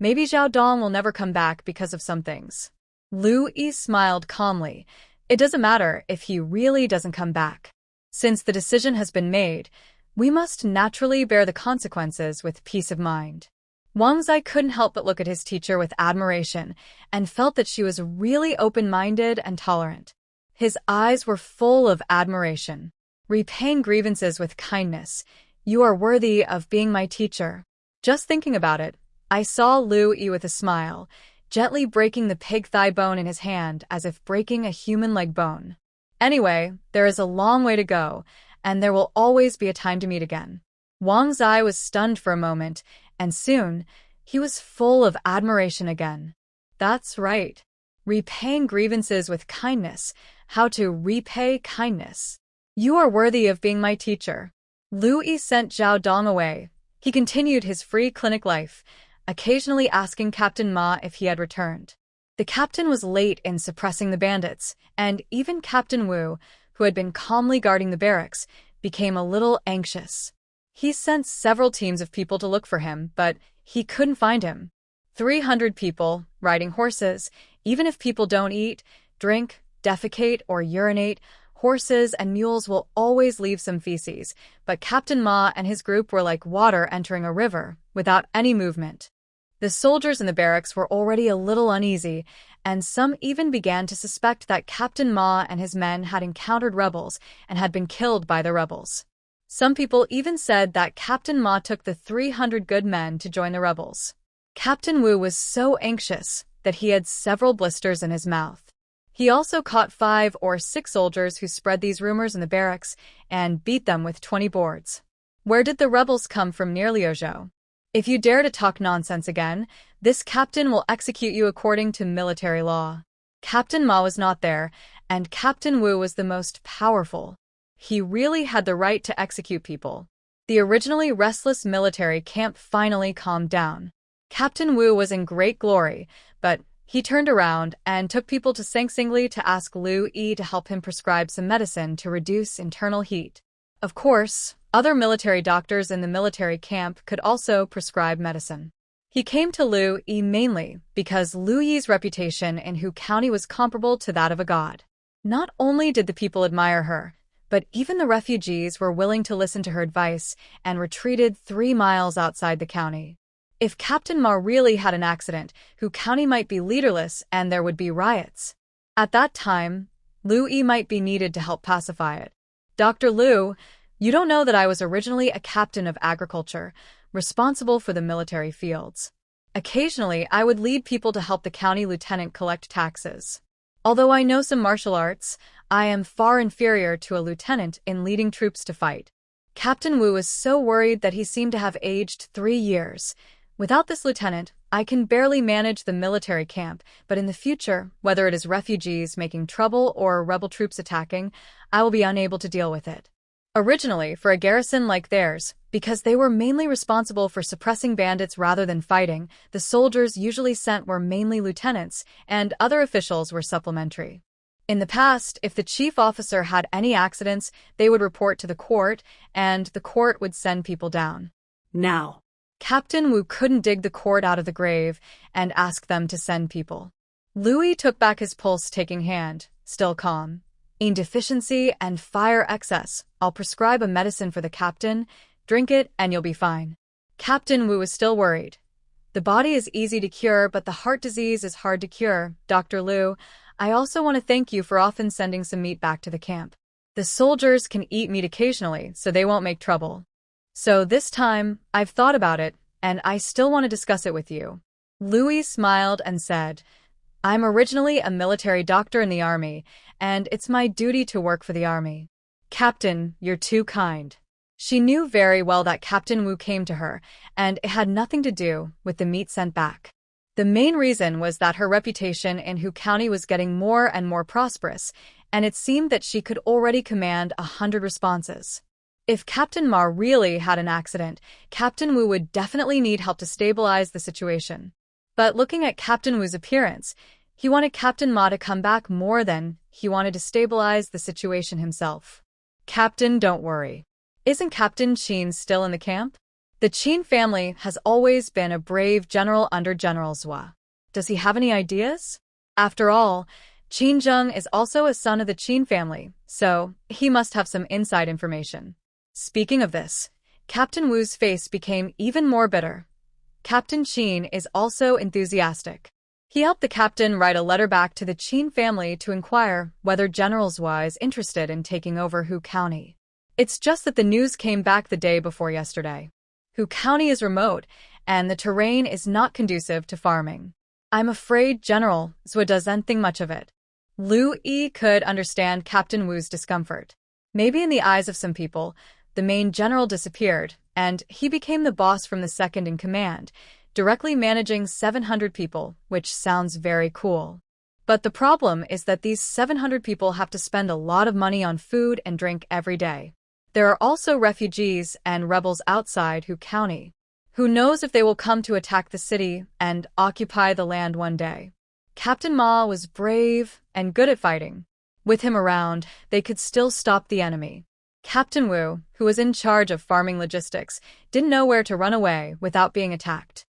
Maybe Zhao Dong will never come back because of some things. Lu Yi smiled calmly. It doesn't matter if he really doesn't come back. Since the decision has been made, we must naturally bear the consequences with peace of mind. Wang Zai couldn't help but look at his teacher with admiration and felt that she was really open-minded and tolerant. His eyes were full of admiration. "Repaying grievances with kindness. You are worthy of being my teacher." Just thinking about it, I saw Lu Yi with a smile, gently breaking the pig thigh bone in his hand as if breaking a human leg bone. Anyway, there is a long way to go, and there will always be a time to meet again. Wang Zai was stunned for a moment, and soon, he was full of admiration again. That's right. Repaying grievances with kindness. How to repay kindness. You are worthy of being my teacher. Lu Yi sent Zhao Dong away. He continued his free clinic life, occasionally asking Captain Ma if he had returned. The captain was late in suppressing the bandits, and even Captain Wu, who had been calmly guarding the barracks, became a little anxious. He sent several teams of people to look for him, but he couldn't find him. 300 people, riding horses. Even if people don't eat, drink, defecate, or urinate, horses and mules will always leave some feces, but Captain Ma and his group were like water entering a river, without any movement. The soldiers in the barracks were already a little uneasy, and some even began to suspect that Captain Ma and his men had encountered rebels and had been killed by the rebels. Some people even said that Captain Ma took the 300 good men to join the rebels. Captain Wu was so anxious that he had several blisters in his mouth. He also caught 5 or 6 soldiers who spread these rumors in the barracks and beat them with 20 boards. Where did the rebels come from near Liuzhou? If you dare to talk nonsense again, this captain will execute you according to military law. Captain Ma was not there, and Captain Wu was the most powerful. He really had the right to execute people. The originally restless military camp finally calmed down. Captain Wu was in great glory, but he turned around and took people to Sangsingli to ask Lu Yi to help him prescribe some medicine to reduce internal heat. Of course, other military doctors in the military camp could also prescribe medicine. He came to Lu Yi mainly because Lu Yi's reputation in Hu County was comparable to that of a god. Not only did the people admire her, but even the refugees were willing to listen to her advice and retreated 3 miles outside the county. If Captain Ma really had an accident, Hu County might be leaderless and there would be riots. At that time, Lu Yi might be needed to help pacify it. Dr. Lu, you don't know that I was originally a captain of agriculture, responsible for the military fields. Occasionally, I would lead people to help the county lieutenant collect taxes. Although I know some martial arts, I am far inferior to a lieutenant in leading troops to fight. Captain Wu was so worried that he seemed to have aged 3 years. Without this lieutenant, I can barely manage the military camp, but in the future, whether it is refugees making trouble or rebel troops attacking, I will be unable to deal with it. Originally, for a garrison like theirs, because they were mainly responsible for suppressing bandits rather than fighting, the soldiers usually sent were mainly lieutenants, and other officials were supplementary. In the past, if the chief officer had any accidents, they would report to the court, and the court would send people down. Now, Captain Wu couldn't dig the court out of the grave and ask them to send people. Louis took back his pulse-taking hand, still calm. In deficiency and fire excess, I'll prescribe a medicine for the captain. Drink it and you'll be fine. Captain Wu was still worried. The body is easy to cure, but the heart disease is hard to cure. Dr. Liu, I also want to thank you for often sending some meat back to the camp. The soldiers can eat meat occasionally, so they won't make trouble. So this time, I've thought about it, and I still want to discuss it with you. Louis smiled and said, I'm originally a military doctor in the army, and it's my duty to work for the army. Captain, you're too kind. She knew very well that Captain Wu came to her, and it had nothing to do with the meat sent back. The main reason was that her reputation in Hu County was getting more and more prosperous, and it seemed that she could already command 100 responses. If Captain Ma really had an accident, Captain Wu would definitely need help to stabilize the situation. But looking at Captain Wu's appearance, he wanted Captain Ma to come back more than he wanted to stabilize the situation himself. Captain, don't worry. Isn't Captain Qin still in the camp? The Qin family has always been a brave general under General Zhua. Does he have any ideas? After all, Qin Zheng is also a son of the Qin family, so he must have some inside information. Speaking of this, Captain Wu's face became even more bitter. Captain Qin is also enthusiastic. He helped the captain write a letter back to the Qin family to inquire whether General Zhua is interested in taking over Hu County. It's just that the news came back the day before yesterday. Hu County is remote, and the terrain is not conducive to farming. I'm afraid General Zhua doesn't think much of it. Liu Yi could understand Captain Wu's discomfort. Maybe in the eyes of some people, the main general disappeared, and he became the boss from the second in command, directly managing 700 people, which sounds very cool. But the problem is that these 700 people have to spend a lot of money on food and drink every day. There are also refugees and rebels outside Hu County. Who knows if they will come to attack the city and occupy the land one day. Captain Ma was brave and good at fighting. With him around, they could still stop the enemy. Captain Wu, who was in charge of farming logistics, didn't know where to run away without being attacked.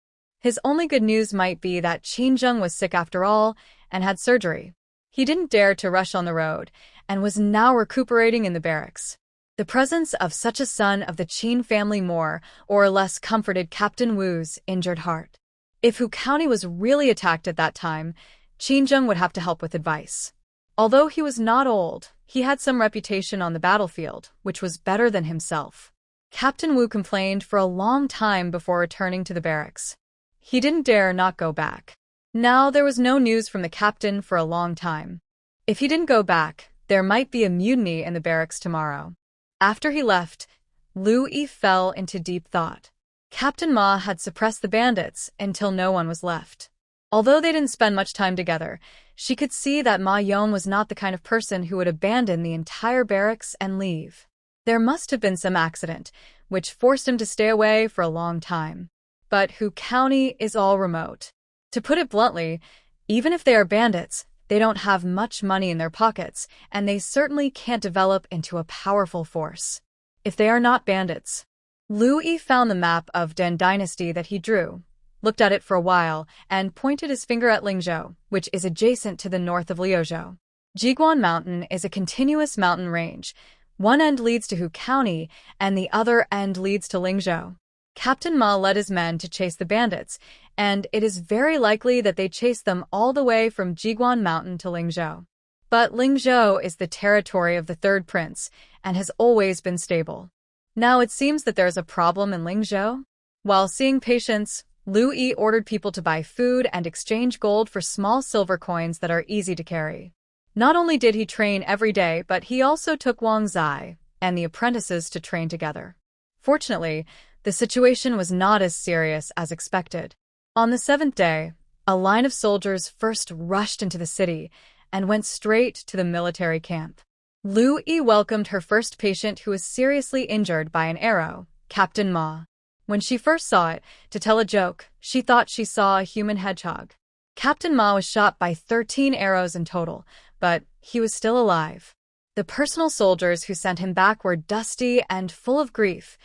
His only good news might be that Qin Zheng was sick after all and had surgery. He didn't dare to rush on the road and was now recuperating in the barracks. The presence of such a son of the Qin family more or less comforted Captain Wu's injured heart. If Hu County was really attacked at that time, Qin Zheng would have to help with advice. Although he was not old, he had some reputation on the battlefield, which was better than himself. Captain Wu complained for a long time before returning to the barracks. He didn't dare not go back. Now there was no news from the captain for a long time. If he didn't go back, there might be a mutiny in the barracks tomorrow. After he left, Liu Yi fell into deep thought. Captain Ma had suppressed the bandits until no one was left. Although they didn't spend much time together, she could see that Ma Yong was not the kind of person who would abandon the entire barracks and leave. There must have been some accident, which forced him to stay away for a long time. But Hu County is all remote. To put it bluntly, even if they are bandits, they don't have much money in their pockets, and they certainly can't develop into a powerful force. If they are not bandits. Liu Yi found the map of Den Dynasty that he drew, looked at it for a while, and pointed his finger at Lingzhou, which is adjacent to the north of Liuzhou. Jiguan Mountain is a continuous mountain range. One end leads to Hu County, and the other end leads to Lingzhou. Captain Ma led his men to chase the bandits, and it is very likely that they chased them all the way from Jiguan Mountain to Lingzhou. But Lingzhou is the territory of the third prince, and has always been stable. Now it seems that there is a problem in Lingzhou. While seeing patients, Liu Yi ordered people to buy food and exchange gold for small silver coins that are easy to carry. Not only did he train every day, but he also took Wang Zai and the apprentices to train together. Fortunately, the situation was not as serious as expected. On the 7th day, a line of soldiers first rushed into the city and went straight to the military camp. Lu Yi welcomed her first patient who was seriously injured by an arrow, Captain Ma. When she first saw it, to tell a joke, she thought she saw a human hedgehog. Captain Ma was shot by 13 arrows in total, but he was still alive. The personal soldiers who sent him back were dusty and full of grief.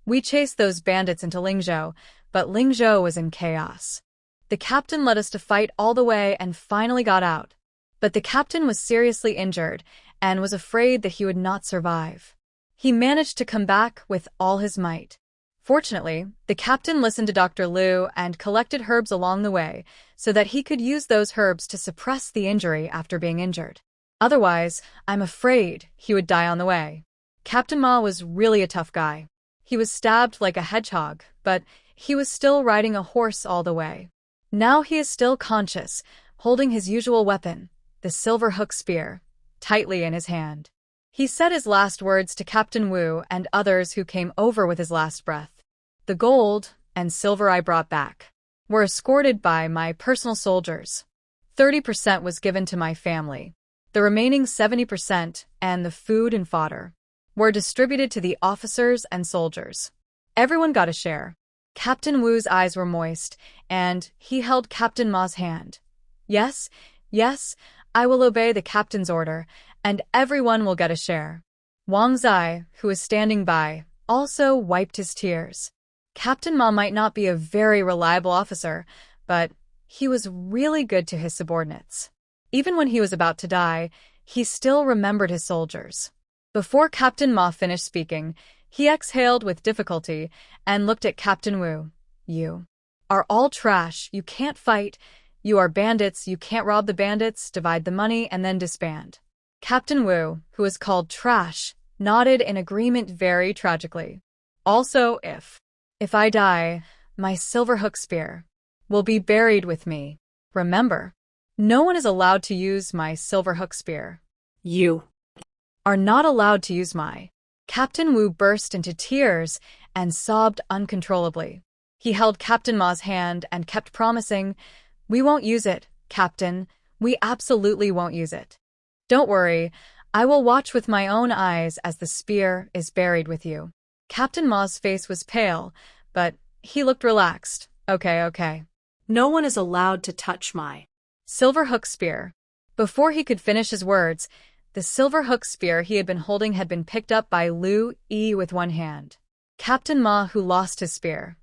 We chased those bandits into Lingzhou, but Lingzhou was in chaos. The captain led us to fight all the way and finally got out. But the captain was seriously injured and was afraid that he would not survive. He managed to come back with all his might. Fortunately, the captain listened to Dr. Liu and collected herbs along the way so that he could use those herbs to suppress the injury after being injured. Otherwise, I'm afraid he would die on the way. Captain Ma was really a tough guy. He was stabbed like a hedgehog, but he was still riding a horse all the way. Now he is still conscious, holding his usual weapon, the silver hook spear, tightly in his hand. He said his last words to Captain Wu and others who came over with his last breath. The gold and silver I brought back were escorted by my personal soldiers. 30% was given to my family. The remaining 70% and the food and fodder were distributed to the officers and soldiers. Everyone got a share. Captain Wu's eyes were moist, and he held Captain Ma's hand. Yes, yes, I will obey the captain's order, and everyone will get a share. Wang Zai, who was standing by, also wiped his tears. Captain Ma might not be a very reliable officer, but he was really good to his subordinates. Even when he was about to die, he still remembered his soldiers. Before Captain Ma finished speaking, he exhaled with difficulty and looked at Captain Wu. You are all trash, you can't fight, you are bandits, you can't rob the bandits, divide the money, and then disband. Captain Wu, who was called Trash, nodded in agreement very tragically. Also, if I die, my silver hook spear will be buried with me. Remember, no one is allowed to use my silver hook spear. You are not allowed to use my. Captain Wu burst into tears and sobbed uncontrollably. He held Captain Ma's hand and kept promising, "We won't use it, Captain. We absolutely won't use it. Don't worry, I will watch with my own eyes as the spear is buried with you." Captain Ma's face was pale, but he looked relaxed. Okay. No one is allowed to touch my silver hook spear. Before he could finish his words, the silver hook spear he had been holding had been picked up by Lu Yi with one hand. Captain Ma, who lost his spear.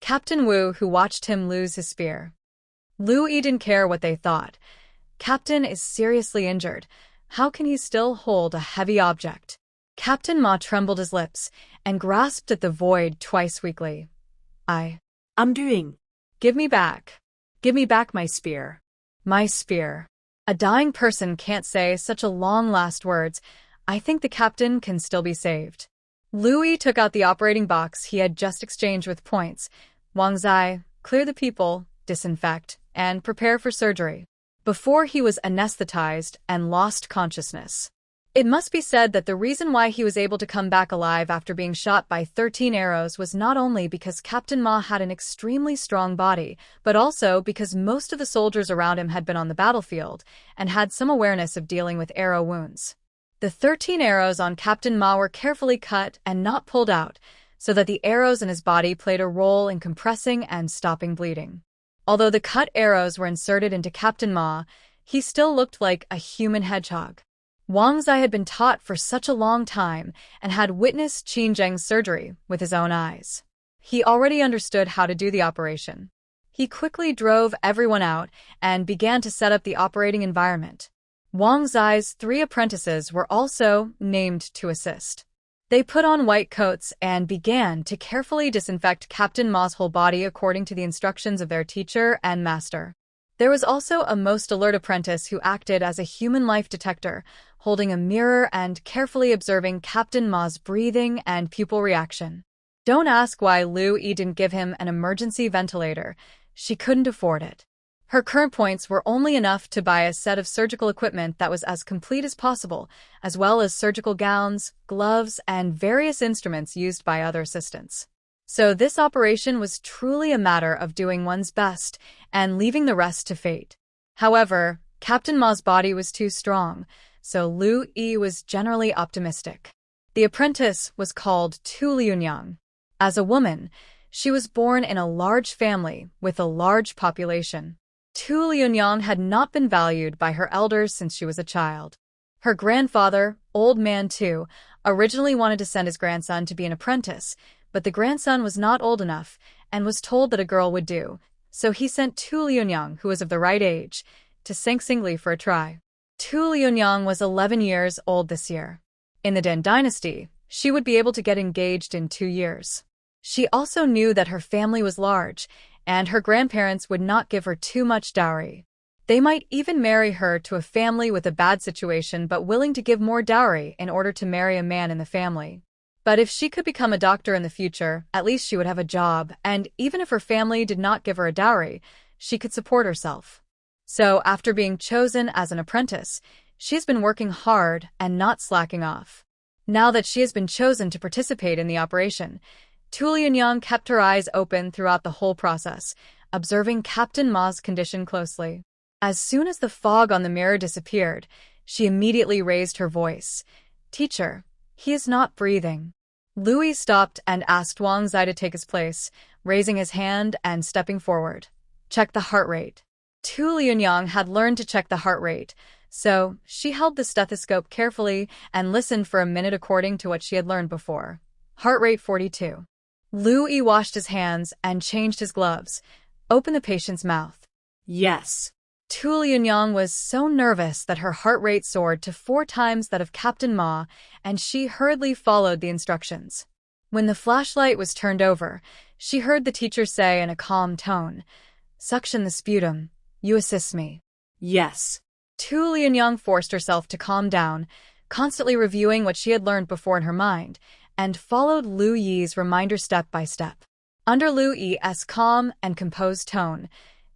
Captain Wu, who watched him lose his spear. Lu Yi didn't care what they thought. Captain is seriously injured. How can he still hold a heavy object? Captain Ma trembled his lips and grasped at the void twice weakly. I'm doing. Give me back my spear. My spear. A dying person can't say such a long last words. I think the captain can still be saved. Louis took out the operating box he had just exchanged with points. Wang Zai, clear the people, disinfect, and prepare for surgery. Before he was anesthetized and lost consciousness. It must be said that the reason why he was able to come back alive after being shot by 13 arrows was not only because Captain Ma had an extremely strong body, but also because most of the soldiers around him had been on the battlefield and had some awareness of dealing with arrow wounds. The 13 arrows on Captain Ma were carefully cut and not pulled out, so that the arrows in his body played a role in compressing and stopping bleeding. Although the cut arrows were inserted into Captain Ma, he still looked like a human hedgehog. Wang Zai had been taught for such a long time and had witnessed Qin Zheng's surgery with his own eyes. He already understood how to do the operation. He quickly drove everyone out and began to set up the operating environment. Wang Zai's 3 apprentices were also named to assist. They put on white coats and began to carefully disinfect Captain Ma's whole body according to the instructions of their teacher and master. There was also a most alert apprentice who acted as a human life detector, holding a mirror and carefully observing Captain Ma's breathing and pupil reaction. Don't ask why Lu Yi didn't give him an emergency ventilator. She couldn't afford it. Her current points were only enough to buy a set of surgical equipment that was as complete as possible, as well as surgical gowns, gloves, and various instruments used by other assistants. So this operation was truly a matter of doing one's best and leaving the rest to fate. However, Captain Ma's body was too strong, so Lu Yi was generally optimistic. The apprentice was called Tu Liunyang. As a woman, she was born in a large family with a large population. Tu Liunyang had not been valued by her elders since she was a child. Her grandfather, Old Man Tu, originally wanted to send his grandson to be an apprentice, but the grandson was not old enough and was told that a girl would do, so he sent Tu Liunyang, who was of the right age, to Sing Singli for a try. Tu Liunyang was 11 years old this year. In the Den dynasty, she would be able to get engaged in 2 years. She also knew that her family was large, and her grandparents would not give her too much dowry. They might even marry her to a family with a bad situation but willing to give more dowry in order to marry a man in the family. But if she could become a doctor in the future, at least she would have a job, and even if her family did not give her a dowry, she could support herself. So, after being chosen as an apprentice, she has been working hard and not slacking off. Now that she has been chosen to participate in the operation, Tu Liunyang kept her eyes open throughout the whole process, observing Captain Ma's condition closely. As soon as the fog on the mirror disappeared, she immediately raised her voice. "Teacher, he is not breathing." Louis stopped and asked Wang Zai to take his place, raising his hand and stepping forward. "Check the heart rate." Tu Liunyang had learned to check the heart rate, so she held the stethoscope carefully and listened for a minute according to what she had learned before. Heart rate 42. Lu Yi washed his hands and changed his gloves. Open the patient's mouth. Yes. Tu Liunyang was so nervous that her heart rate soared to 4 times that of Captain Ma, and she hurriedly followed the instructions. When the flashlight was turned over, she heard the teacher say in a calm tone, "Suction the sputum. You assist me." Yes. Tu Liunyang forced herself to calm down, constantly reviewing what she had learned before in her mind, and followed Lu Yi's reminder step by step. Under Lu Yi's calm and composed tone,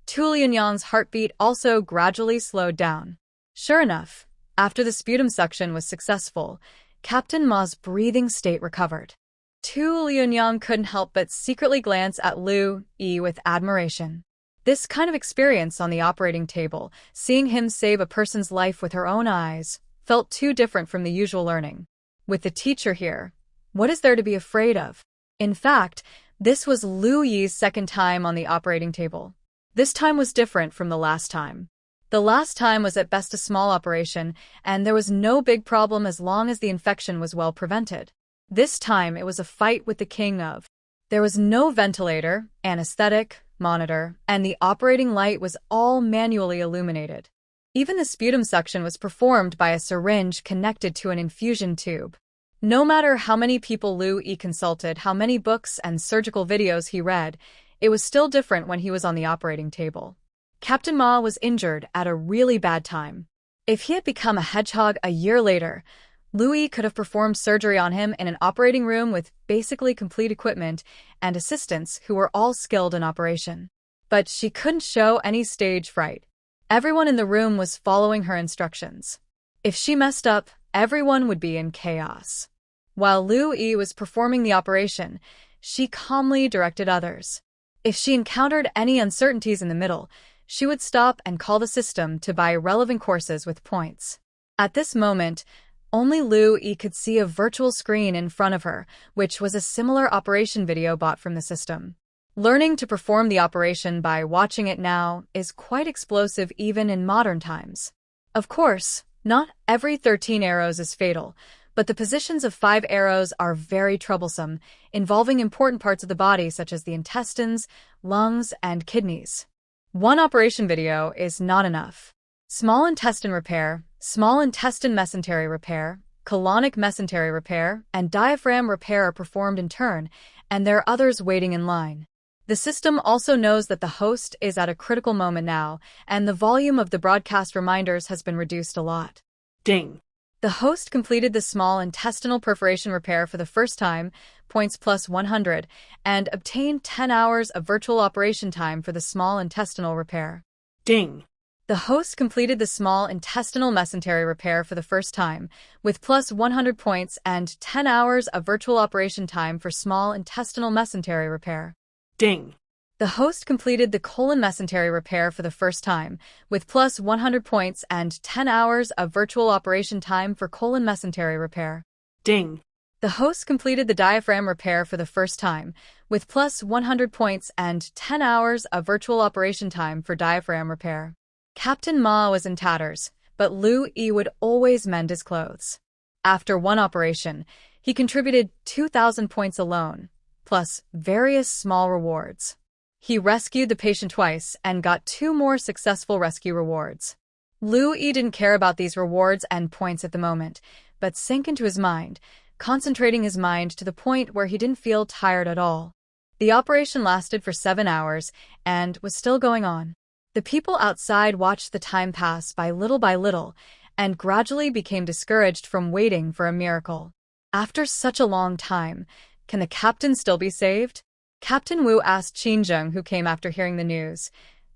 Tu Liunyang's heartbeat also gradually slowed down. Sure enough, after the sputum suction was successful, Captain Ma's breathing state recovered. Tu Liunyang couldn't help but secretly glance at Lu Yi with admiration. This kind of experience on the operating table, seeing him save a person's life with her own eyes, felt too different from the usual learning. With the teacher here, what is there to be afraid of? In fact, this was Lu Yi's second time on the operating table. This time was different from the last time. The last time was at best a small operation, and there was no big problem as long as the infection was well prevented. This time it was a fight with the king of. There was no ventilator, anesthetic, monitor, and the operating light was all manually illuminated. Even the sputum suction was performed by a syringe connected to an infusion tube. No matter how many people Lu Yi consulted, how many books and surgical videos he read, it was still different when he was on the operating table. Captain Ma was injured at a really bad time. If he had become a hedgehog a year later, Lu Yi could have performed surgery on him in an operating room with basically complete equipment and assistants who were all skilled in operation. But she couldn't show any stage fright. Everyone in the room was following her instructions. If she messed up, everyone would be in chaos. While Lu Yi was performing the operation, she calmly directed others. If she encountered any uncertainties in the middle, she would stop and call the system to buy relevant courses with points. At this moment, only Lu Yi could see a virtual screen in front of her, which was a similar operation video bought from the system. Learning to perform the operation by watching it now is quite explosive even in modern times. Of course, not every 13 arrows is fatal, but the positions of 5 arrows are very troublesome, involving important parts of the body such as the intestines, lungs, and kidneys. One operation video is not enough. Small intestine repair, small intestine mesentery repair, colonic mesentery repair, and diaphragm repair are performed in turn, and there are others waiting in line. The system also knows that the host is at a critical moment now, and the volume of the broadcast reminders has been reduced a lot. Ding. The host completed the small intestinal perforation repair for the first time, points plus 100, and obtained 10 hours of virtual operation time for the small intestinal repair. Ding. The host completed the small intestinal mesentery repair for the first time, with plus 100 points and 10 hours of virtual operation time for small intestinal mesentery repair. Ding. The host completed the colon mesentery repair for the first time, with plus 100 points and 10 hours of virtual operation time for colon mesentery repair. Ding. The host completed the diaphragm repair for the first time, with plus 100 points and 10 hours of virtual operation time for diaphragm repair. Captain Ma was in tatters, but Lu Yi would always mend his clothes. After one operation, he contributed 2,000 points alone, plus various small rewards. He rescued the patient twice and got 2 more successful rescue rewards. Lu Yi didn't care about these rewards and points at the moment, but sank into his mind, concentrating his mind to the point where he didn't feel tired at all. The operation lasted for 7 hours and was still going on. The people outside watched the time pass by little, and gradually became discouraged from waiting for a miracle. After such a long time, can the captain still be saved? Captain Wu asked Qin Zheng, who came after hearing the news.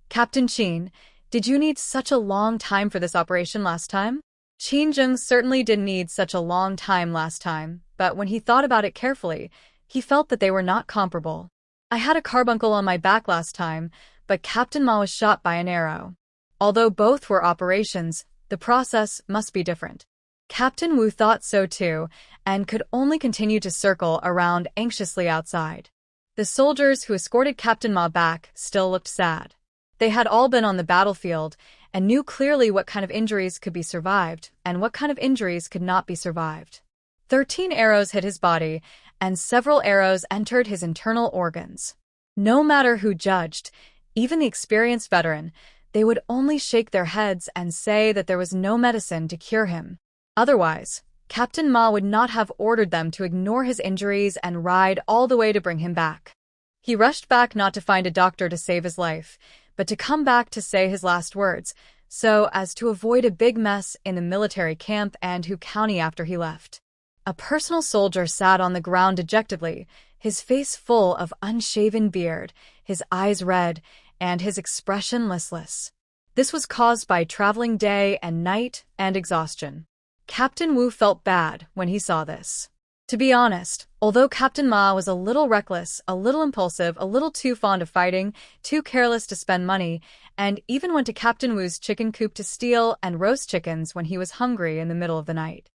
Captain Qin, did you need such a long time for this operation last time? Qin Zheng certainly didn't need such a long time last time, but when he thought about it carefully, he felt that they were not comparable. I had a carbuncle on my back last time, but Captain Ma was shot by an arrow. Although both were operations, the process must be different. Captain Wu thought so too, and could only continue to circle around anxiously outside. The soldiers who escorted Captain Ma back still looked sad. They had all been on the battlefield and knew clearly what kind of injuries could be survived and what kind of injuries could not be survived. 13 arrows hit his body, and several arrows entered his internal organs. No matter who judged, even the experienced veteran, they would only shake their heads and say that there was no medicine to cure him. Otherwise, Captain Ma would not have ordered them to ignore his injuries and ride all the way to bring him back. He rushed back not to find a doctor to save his life, but to come back to say his last words, so as to avoid a big mess in the military camp and Hu County after he left. A personal soldier sat on the ground dejectedly, his face full of unshaven beard, his eyes red, and his expression listless. This was caused by traveling day and night and exhaustion. Captain Wu felt bad when he saw this. To be honest, although Captain Ma was a little reckless, a little impulsive, a little too fond of fighting, too careless to spend money, and even went to Captain Wu's chicken coop to steal and roast chickens when he was hungry in the middle of the night.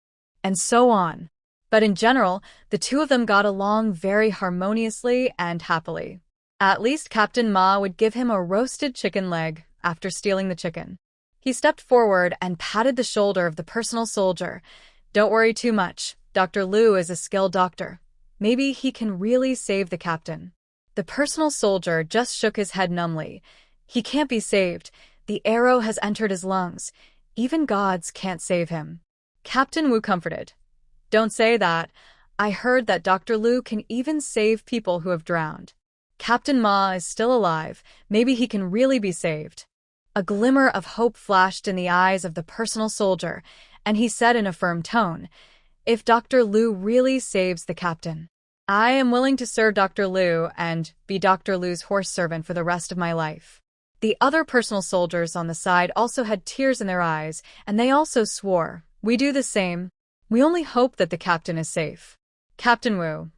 And so on. But in general, the two of them got along very harmoniously and happily. At least Captain Ma would give him a roasted chicken leg after stealing the chicken. He stepped forward and patted the shoulder of the personal soldier. Don't worry too much. Dr. Lu is a skilled doctor. Maybe he can really save the captain. The personal soldier just shook his head numbly. He can't be saved. The arrow has entered his lungs. Even gods can't save him. Captain Wu comforted. Don't say that. I heard that Dr. Lu can even save people who have drowned. Captain Ma is still alive. Maybe he can really be saved. A glimmer of hope flashed in the eyes of the personal soldier, and he said in a firm tone, if Dr. Lu really saves the captain, I am willing to serve Dr. Lu and be Dr. Lu's horse servant for the rest of my life. The other personal soldiers on the side also had tears in their eyes, and they also swore, we do the same. We only hope that the captain is safe. Captain Wu.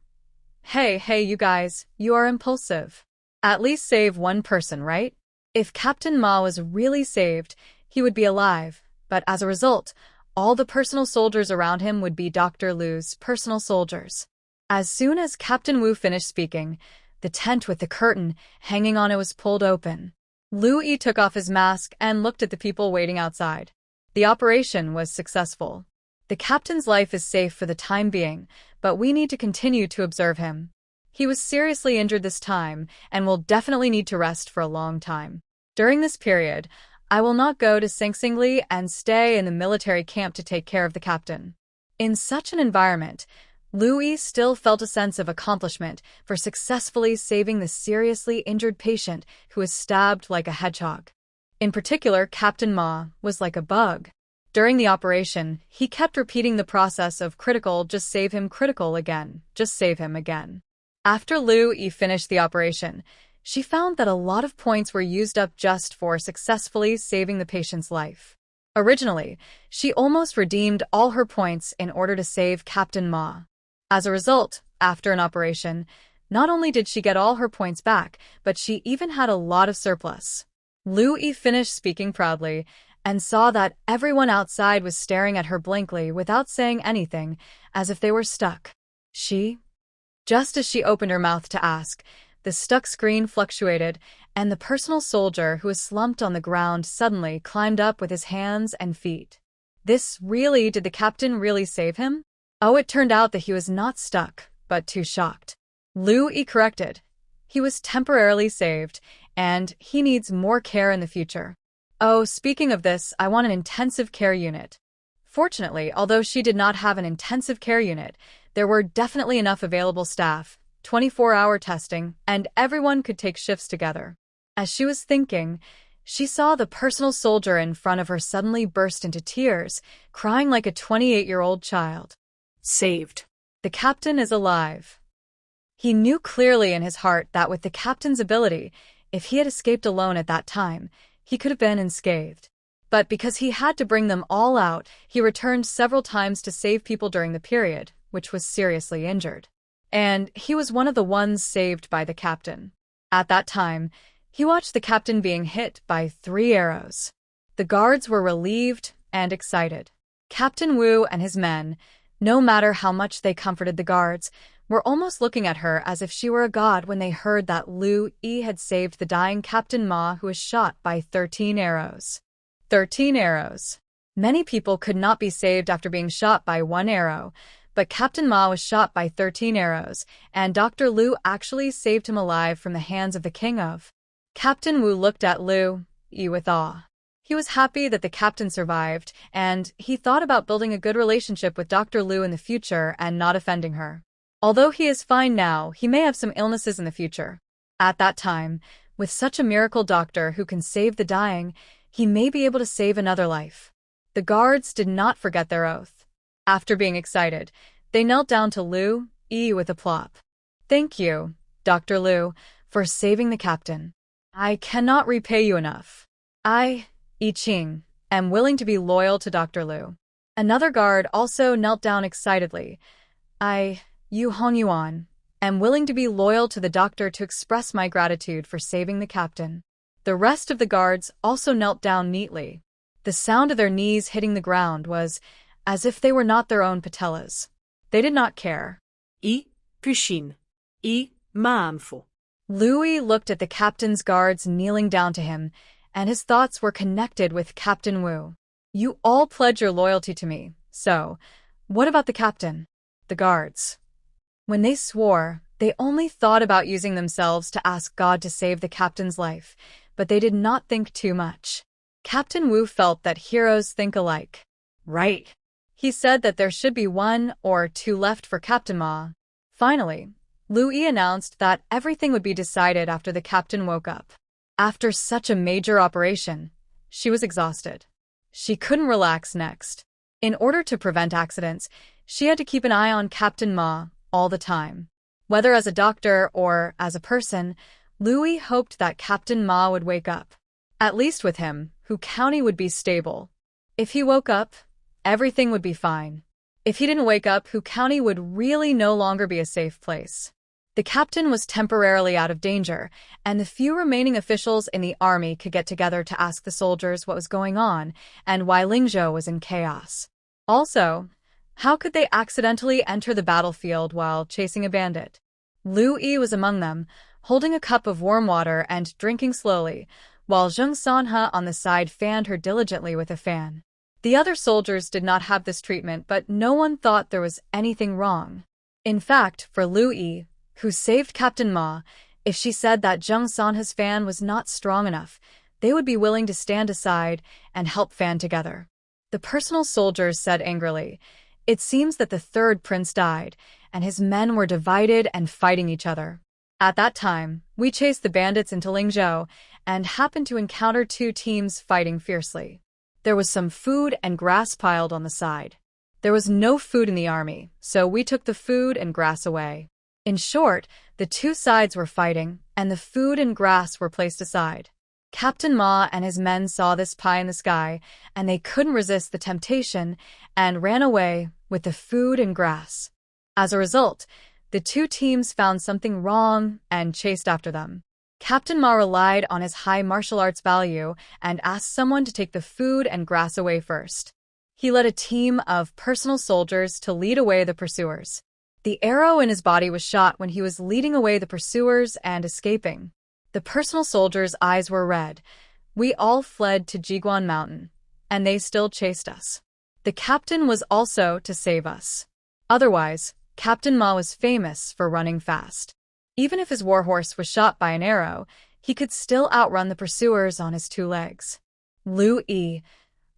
Hey, you guys, you are impulsive. At least save one person, right? If Captain Ma was really saved, he would be alive, but as a result, all the personal soldiers around him would be Dr. Lu's personal soldiers. As soon as Captain Wu finished speaking, the tent with the curtain hanging on it was pulled open. Lu Yi took off his mask and looked at the people waiting outside. The operation was successful. The captain's life is safe for the time being, but we need to continue to observe him. He was seriously injured this time and will definitely need to rest for a long time. During this period, I will not go to Sing Sing Li and stay in the military camp to take care of the captain. In such an environment, Lu Yi still felt a sense of accomplishment for successfully saving the seriously injured patient who was stabbed like a hedgehog. In particular, Captain Ma was like a bug. During the operation, he kept repeating the process of critical, just save him, critical again, just save him again. After Lu Yi finished the operation, she found that a lot of points were used up just for successfully saving the patient's life. Originally, she almost redeemed all her points in order to save Captain Ma. As a result, after an operation, not only did she get all her points back, but she even had a lot of surplus. Lu Yi finished speaking proudly and saw that everyone outside was staring at her blankly without saying anything, as if they were stuck. Just as she opened her mouth to ask, the stuck screen fluctuated, and the personal soldier who was slumped on the ground suddenly climbed up with his hands and feet. Did the captain really save him? Oh, it turned out that he was not stuck, but too shocked. Lu Yi corrected. He was temporarily saved, and he needs more care in the future. Oh, speaking of this, I want an intensive care unit. Fortunately, although she did not have an intensive care unit, there were definitely enough available staff, 24-hour testing, and everyone could take shifts together. As she was thinking, she saw the personal soldier in front of her suddenly burst into tears, crying like a 28-year-old child. Saved. The captain is alive. He knew clearly in his heart that with the captain's ability, if he had escaped alone at that time, he could have been unscathed. But because he had to bring them all out, he returned several times to save people during the period, which was seriously injured. And he was one of the ones saved by the captain. At that time, he watched the captain being hit by 3 arrows. The guards were relieved and excited. Captain Wu and his men, no matter how much they comforted the guards, were almost looking at her as if she were a god when they heard that Lu Yi had saved the dying Captain Ma, who was shot by 13 arrows. 13 arrows. Many people could not be saved after being shot by 1 arrow, but Captain Ma was shot by 13 arrows, and Dr. Lu actually saved him alive from the hands of the king of. Captain Wu looked at Lu Yi with awe. He was happy that the captain survived, and he thought about building a good relationship with Dr. Lu in the future and not offending her. Although he is fine now, he may have some illnesses in the future. At that time, with such a miracle doctor who can save the dying, he may be able to save another life. The guards did not forget their oath. After being excited, they knelt down to Lu Yi with a plop. Thank you, Dr. Lu, for saving the captain. I cannot repay you enough. I, Yi Qing, am willing to be loyal to Dr. Lu. Another guard also knelt down excitedly. I, Yu Hongyuan, am willing to be loyal to the doctor to express my gratitude for saving the captain. The rest of the guards also knelt down neatly. The sound of their knees hitting the ground was as if they were not their own patellas. They did not care. I Pushin. I Manhwa. Lu Yi looked at the captain's guards kneeling down to him, and his thoughts were connected with Captain Wu. You all pledge your loyalty to me, so what about the captain? The guards. When they swore, they only thought about using themselves to ask God to save the captain's life, but they did not think too much. Captain Wu felt that heroes think alike. Right. He said that there should be 1 or 2 left for Captain Ma. Finally, Lu Yi announced that everything would be decided after the captain woke up. After such a major operation, she was exhausted. She couldn't relax next. In order to prevent accidents, she had to keep an eye on Captain Ma all the time. Whether as a doctor or as a person, Lu Yi hoped that Captain Ma would wake up. At least with him, Hu County would be stable. If he woke up, everything would be fine. If he didn't wake up, Hu County would really no longer be a safe place. The captain was temporarily out of danger, and the few remaining officials in the army could get together to ask the soldiers what was going on and why Lingzhou was in chaos. Also, how could they accidentally enter the battlefield while chasing a bandit? Lu Yi was among them, holding a cup of warm water and drinking slowly, while Zheng Sanhe on the side fanned her diligently with a fan. The other soldiers did not have this treatment, but no one thought there was anything wrong. In fact, for Lu Yi, who saved Captain Ma, if she said that Zheng Sanhe's fan was not strong enough, they would be willing to stand aside and help fan together. The personal soldiers said angrily, "It seems that the 3rd prince died, and his men were divided and fighting each other. At that time, we chased the bandits into Lingzhou and happened to encounter 2 teams fighting fiercely. There was some food and grass piled on the side. There was no food in the army, so we took the food and grass away. In short, The two sides were fighting, and the food and grass were placed aside. Captain Ma and his men saw this pie in the sky, and they couldn't resist the temptation and ran away with the food and grass. As a result, the two teams found something wrong and chased after them. Captain Ma relied on his high martial arts value and asked someone to take the food and grass away first. He led a team of personal soldiers to lead away the pursuers. The arrow in his body was shot when he was leading away the pursuers and escaping. The personal soldiers' eyes were red. We all fled to Jiguan Mountain, and they still chased us. The captain was also to save us. Otherwise, Captain Ma was famous for running fast. Even if his warhorse was shot by an arrow, he could still outrun the pursuers on his two legs. Lu Yi.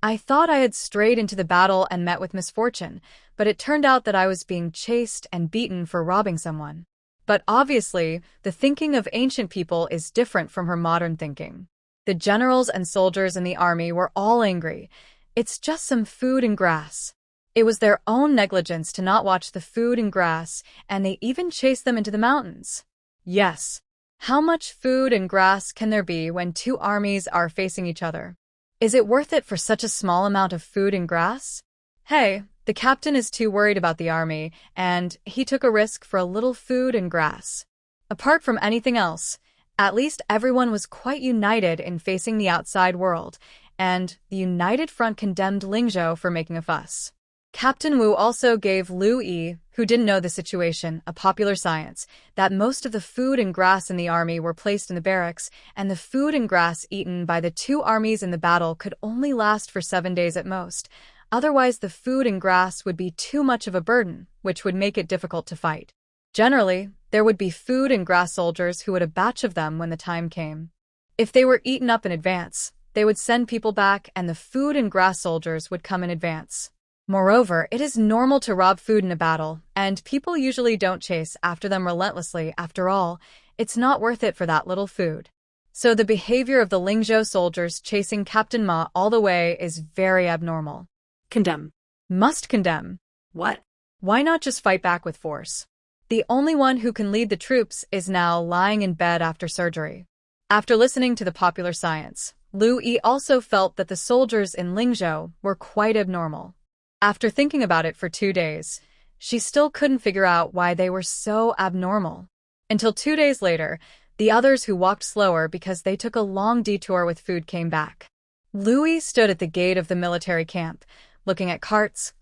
I thought I had strayed into the battle and met with misfortune, but it turned out that I was being chased and beaten for robbing someone. But obviously, the thinking of ancient people is different from her modern thinking. The generals and soldiers in the army were all angry. It's just some food and grass. It was their own negligence to not watch the food and grass, and they even chased them into the mountains. Yes. How much food and grass can there be when two armies are facing each other? Is it worth it for such a small amount of food and grass? Hey, the captain is too worried about the army, and he took a risk for a little food and grass. Apart from anything else, at least everyone was quite united in facing the outside world, and the United Front condemned Lingzhou for making a fuss. Captain Wu also gave Lu Yi, who didn't know the situation, a popular science, that most of the food and grass in the army were placed in the barracks, and the food and grass eaten by the two armies in the battle could only last for 7 days at most. Otherwise, the food and grass would be too much of a burden, which would make it difficult to fight. Generally, there would be food and grass soldiers who would a batch of them when the time came. If they were eaten up in advance, they would send people back, and the food and grass soldiers would come in advance. Moreover, it is normal to rob food in a battle, and people usually don't chase after them relentlessly. After all, it's not worth it for that little food. So the behavior of the Lingzhou soldiers chasing Captain Ma all the way is very abnormal. Condemn. Must condemn. What? Why not just fight back with force? The only one who can lead the troops is now lying in bed after surgery. After listening to the popular science, Lu Yi also felt that the soldiers in Lingzhou were quite abnormal. After thinking about it for 2 days, she still couldn't figure out why they were so abnormal. Until 2 days later, the others who walked slower because they took a long detour with food came back. Louis stood at the gate of the military camp, looking at carts,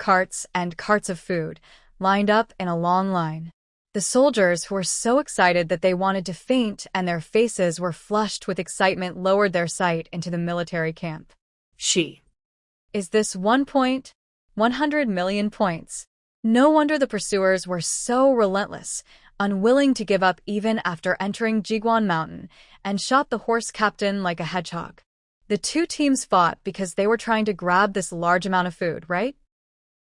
and carts of food, lined up in a long line. The soldiers, who were so excited that they wanted to faint and their faces were flushed with excitement, lowered their sight into the military camp. Is this 1 point? 100 million points. No wonder the pursuers were so relentless, unwilling to give up even after entering Jiguan Mountain, and shot the horse captain like a hedgehog. The two teams fought because they were trying to grab this large amount of food, right?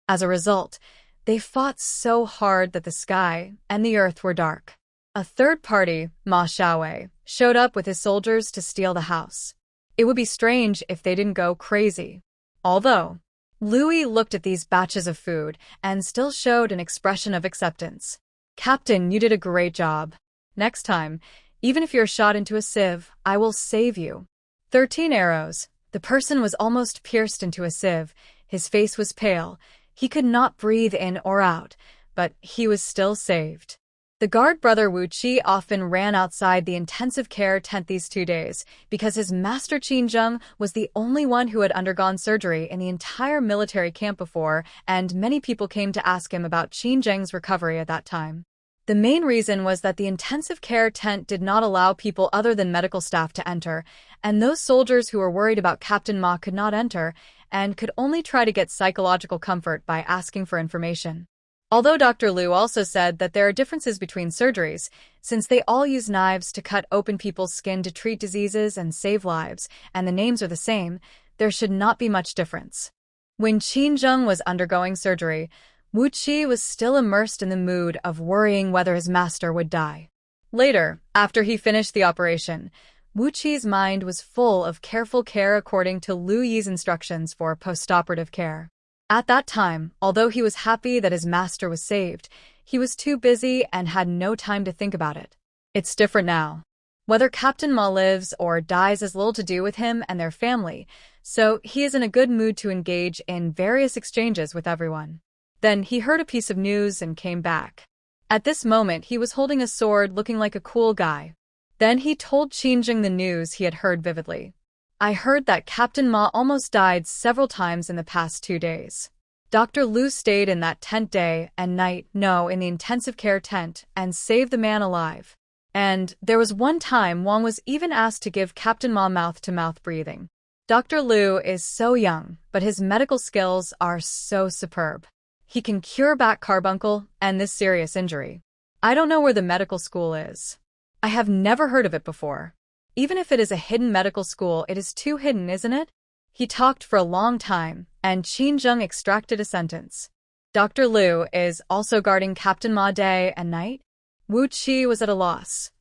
As a result, they fought so hard that the sky and the earth were dark. A third party, Ma Xiaowei, showed up with his soldiers to steal the house. It would be strange if they didn't go crazy. Although, Louis looked at these batches of food and still showed an expression of acceptance. Captain, you did a great job. Next time, even if you're shot into a sieve, I will save you. 13 arrows. The person was almost pierced into a sieve. His face was pale. He could not breathe in or out, but he was still saved. The guard brother Wu Qi often ran outside the intensive care tent these 2 days because his master Qin Zheng was the only one who had undergone surgery in the entire military camp before, and many people came to ask him about Qin Zheng's recovery at that time. The main reason was that the intensive care tent did not allow people other than medical staff to enter, and those soldiers who were worried about Captain Ma could not enter and could only try to get psychological comfort by asking for information. Although Dr. Liu also said that there are differences between surgeries, since they all use knives to cut open people's skin to treat diseases and save lives, and the names are the same, there should not be much difference. When Qin Zheng was undergoing surgery, Wu Qi was still immersed in the mood of worrying whether his master would die. Later, after he finished the operation, Wu Qi's mind was full of careful care according to Lu Yi's instructions for postoperative care. At that time, although he was happy that his master was saved, he was too busy and had no time to think about it. It's different now. Whether Captain Ma lives or dies has little to do with him and their family, so he is in a good mood to engage in various exchanges with everyone. Then he heard a piece of news and came back. At this moment, he was holding a sword, looking like a cool guy. Then he told Qingjing the news he had heard vividly. I heard that Captain Ma almost died several times in the past 2 days. Dr. Liu stayed in that tent day and night, no, in the intensive care tent, and saved the man alive. And there was one time Wang was even asked to give Captain Ma mouth-to-mouth breathing. Dr. Liu is so young, but his medical skills are so superb. He can cure back carbuncle and this serious injury. I don't know where the medical school is. I have never heard of it before. Even if it is a hidden medical school, it is too hidden, isn't it? He talked for a long time, and Qingjing extracted a sentence. Dr. Liu is also guarding Captain Ma day and night? Wu Qi was at a loss.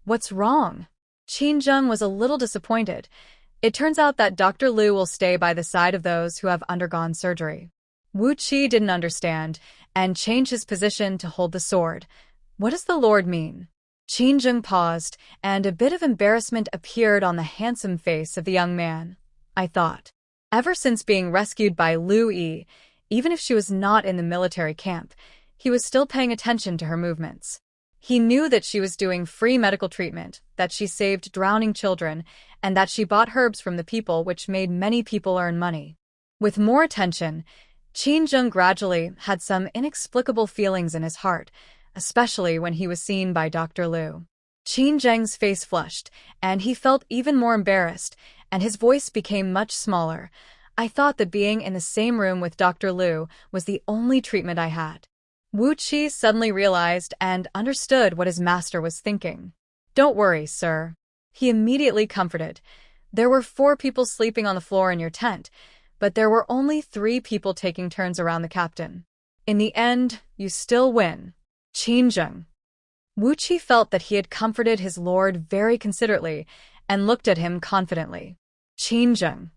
What's wrong? Qingjing was a little disappointed. It turns out that Dr. Liu will stay by the side of those who have undergone surgery. Wu Qi didn't understand, and changed his position to hold the sword. What does the Lord mean? Qingjing paused, and a bit of embarrassment appeared on the handsome face of the young man. I thought. Ever since being rescued by Liu Yi, even if she was not in the military camp, he was still paying attention to her movements. He knew that she was doing free medical treatment, that she saved drowning children, and that she bought herbs from the people, which made many people earn money. With more attention, Qingjing gradually had some inexplicable feelings in his heart, especially when he was seen by Dr. Liu. Qingjing's face flushed, and he felt even more embarrassed, and his voice became much smaller. I thought that being in the same room with Dr. Liu was the only treatment I had. Wu Qi suddenly realized and understood what his master was thinking. Don't worry, sir. He immediately comforted. There were 4 people sleeping on the floor in your tent, but there were only 3 people taking turns around the captain. In the end, you still win. Qingjing. Wu Qi felt that he had comforted his lord very considerately and looked at him confidently. Qingjing.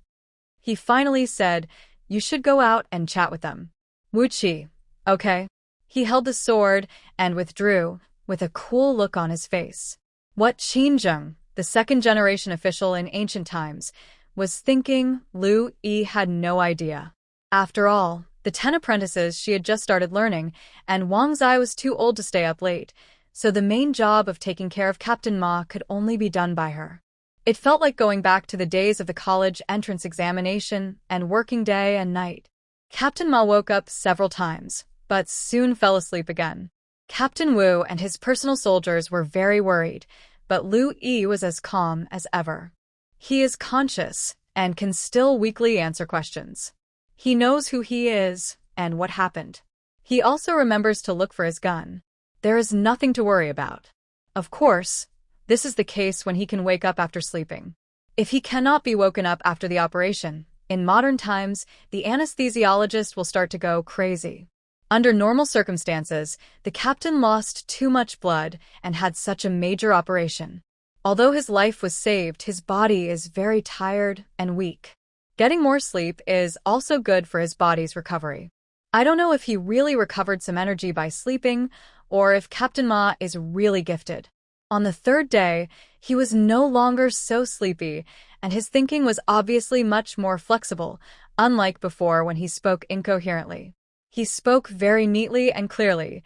He finally said, you should go out and chat with them. Wu Qi. Okay. He held the sword and withdrew, with a cool look on his face. What Qingjing, the second-generation official in ancient times, was thinking, Liu Yi had no idea. After all, the 10 apprentices she had just started learning, and Wang Zai was too old to stay up late, so the main job of taking care of Captain Ma could only be done by her. It felt like going back to the days of the college entrance examination and working day and night. Captain Ma woke up several times, but soon fell asleep again. Captain Wu and his personal soldiers were very worried, but Liu Yi was as calm as ever. He is conscious and can still weakly answer questions. He knows who he is and what happened. He also remembers to look for his gun. There is nothing to worry about. Of course, this is the case when he can wake up after sleeping. If he cannot be woken up after the operation, in modern times, the anesthesiologist will start to go crazy. Under normal circumstances, the captain lost too much blood and had such a major operation. Although his life was saved, his body is very tired and weak. Getting more sleep is also good for his body's recovery. I don't know if he really recovered some energy by sleeping, or if Captain Ma is really gifted. On the 3rd day, he was no longer so sleepy, and his thinking was obviously much more flexible, unlike before when he spoke incoherently. He spoke very neatly and clearly.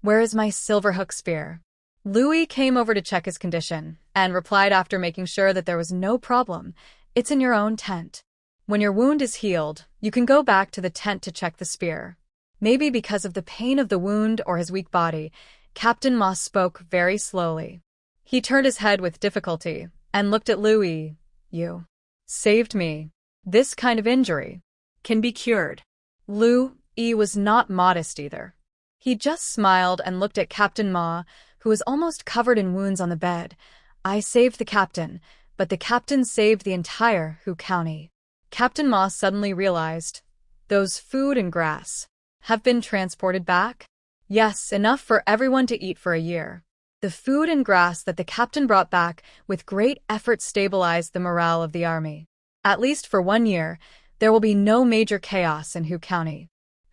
Where is my silverhook spear? Louis came over to check his condition, and replied after making sure that there was no problem. It's in your own tent. When your wound is healed, you can go back to the tent to check the spear. Maybe because of the pain of the wound or his weak body, Captain Ma spoke very slowly. He turned his head with difficulty, and looked at Louis. You saved me. This kind of injury Can be cured. Louis was not modest either. He just smiled and looked at Captain Ma, who was almost covered in wounds on the bed. I saved the captain, but the captain saved the entire Hu County. Captain Ma suddenly realized, those food and grass have been transported back? Yes, enough for everyone to eat for a year. The food and grass that the captain brought back with great effort stabilized the morale of the army. At least for 1 year, there will be no major chaos in Hu County.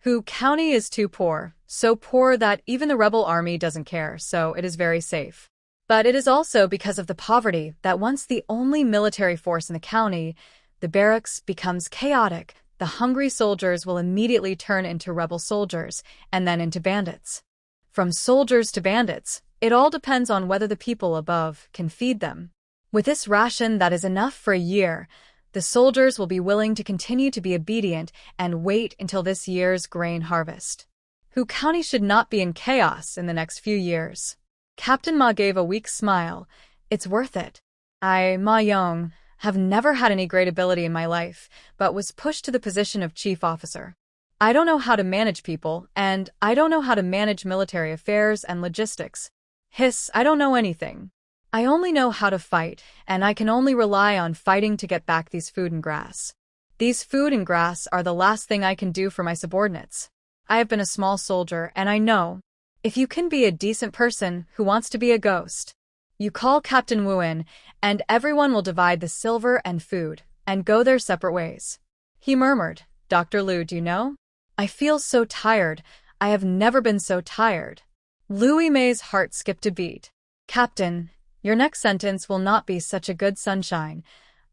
Hu County is too poor, so poor that even the rebel army doesn't care, so it is very safe. But it is also because of the poverty that once the only military force in the county, the barracks becomes chaotic. The hungry soldiers will immediately turn into rebel soldiers, and then into bandits. From soldiers to bandits, it all depends on whether the people above can feed them. With this ration that is enough for a year, the soldiers will be willing to continue to be obedient and wait until this year's grain harvest. Hu County should not be in chaos in the next few years. Captain Ma gave a weak smile. It's worth it. I, Ma Yong, have never had any great ability in my life, but was pushed to the position of chief officer. I don't know how to manage people, and I don't know how to manage military affairs and logistics. I don't know anything. I only know how to fight, and I can only rely on fighting to get back these food and grass. These food and grass are the last thing I can do for my subordinates. I have been a small soldier, and I know, if you can be a decent person who wants to be a ghost, you call Captain Wu in, and everyone will divide the silver and food, and go their separate ways. He murmured, Dr. Liu, do you know? I feel so tired. I have never been so tired. Liu Yimei's heart skipped a beat. Captain, your next sentence will not be such a good sunshine.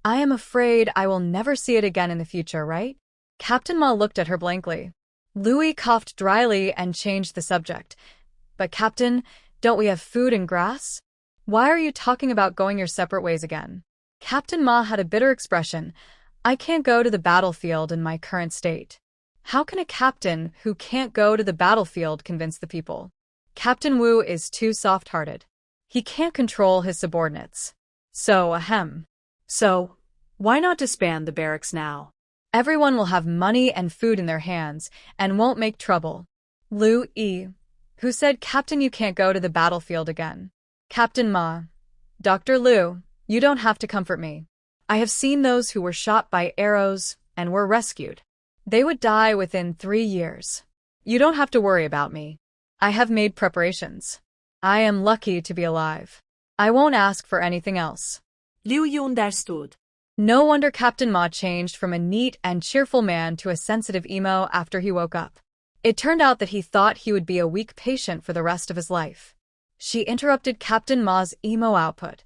I am afraid I will never see it again in the future, right? Captain Ma looked at her blankly. Louis coughed dryly and changed the subject. But Captain, don't we have food and grass? Why are you talking about going your separate ways again? Captain Ma had a bitter expression. I can't go to the battlefield in my current state. How can a captain who can't go to the battlefield convince the people? Captain Wu is too soft-hearted. He can't control his subordinates. So, why not disband the barracks now? Everyone will have money and food in their hands and won't make trouble. Liu Yi, who said, Captain, you can't go to the battlefield again. Captain Ma, Dr. Liu, you don't have to comfort me. I have seen those who were shot by arrows and were rescued. They would die within 3 years. You don't have to worry about me. I have made preparations. I am lucky to be alive. I won't ask for anything else. Liu Yi understood. No wonder Captain Ma changed from a neat and cheerful man to a sensitive emo after he woke up. It turned out that he thought he would be a weak patient for the rest of his life. She interrupted Captain Ma's emo output.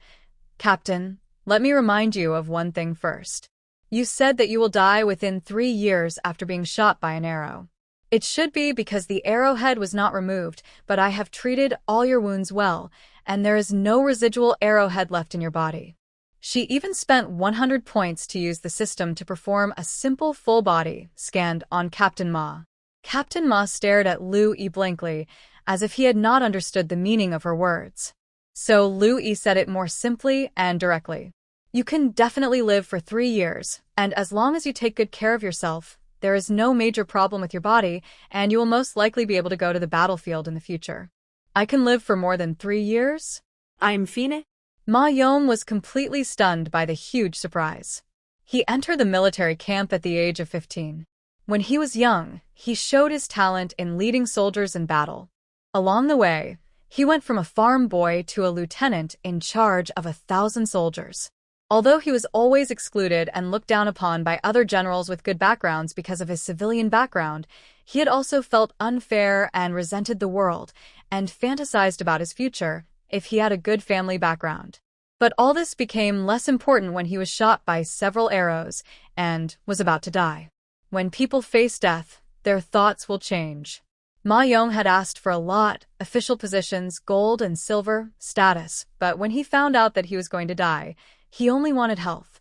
Captain, let me remind you of one thing first. You said that you will die within 3 years after being shot by an arrow. It should be because the arrowhead was not removed, but I have treated all your wounds well, and there is no residual arrowhead left in your body. She even spent 100 points to use the system to perform a simple full-body scan on Captain Ma. Captain Ma stared at Liu Yi blankly, as if he had not understood the meaning of her words. So Liu Yi said it more simply and directly. You can definitely live for 3 years, and as long as you take good care of yourself, there is no major problem with your body, and you will most likely be able to go to the battlefield in the future. I can live for more than 3 years? I'm fine. Ma Yong was completely stunned by the huge surprise. He entered the military camp at the age of 15. When he was young, he showed his talent in leading soldiers in battle. Along the way, he went from a farm boy to a lieutenant in charge of 1,000 soldiers. Although he was always excluded and looked down upon by other generals with good backgrounds because of his civilian background, he had also felt unfair and resented the world, and fantasized about his future if he had a good family background. But all this became less important when he was shot by several arrows and was about to die. When people face death, their thoughts will change. Ma Yong had asked for a lot, official positions, gold and silver, status, but when he found out that he was going to die, he only wanted health.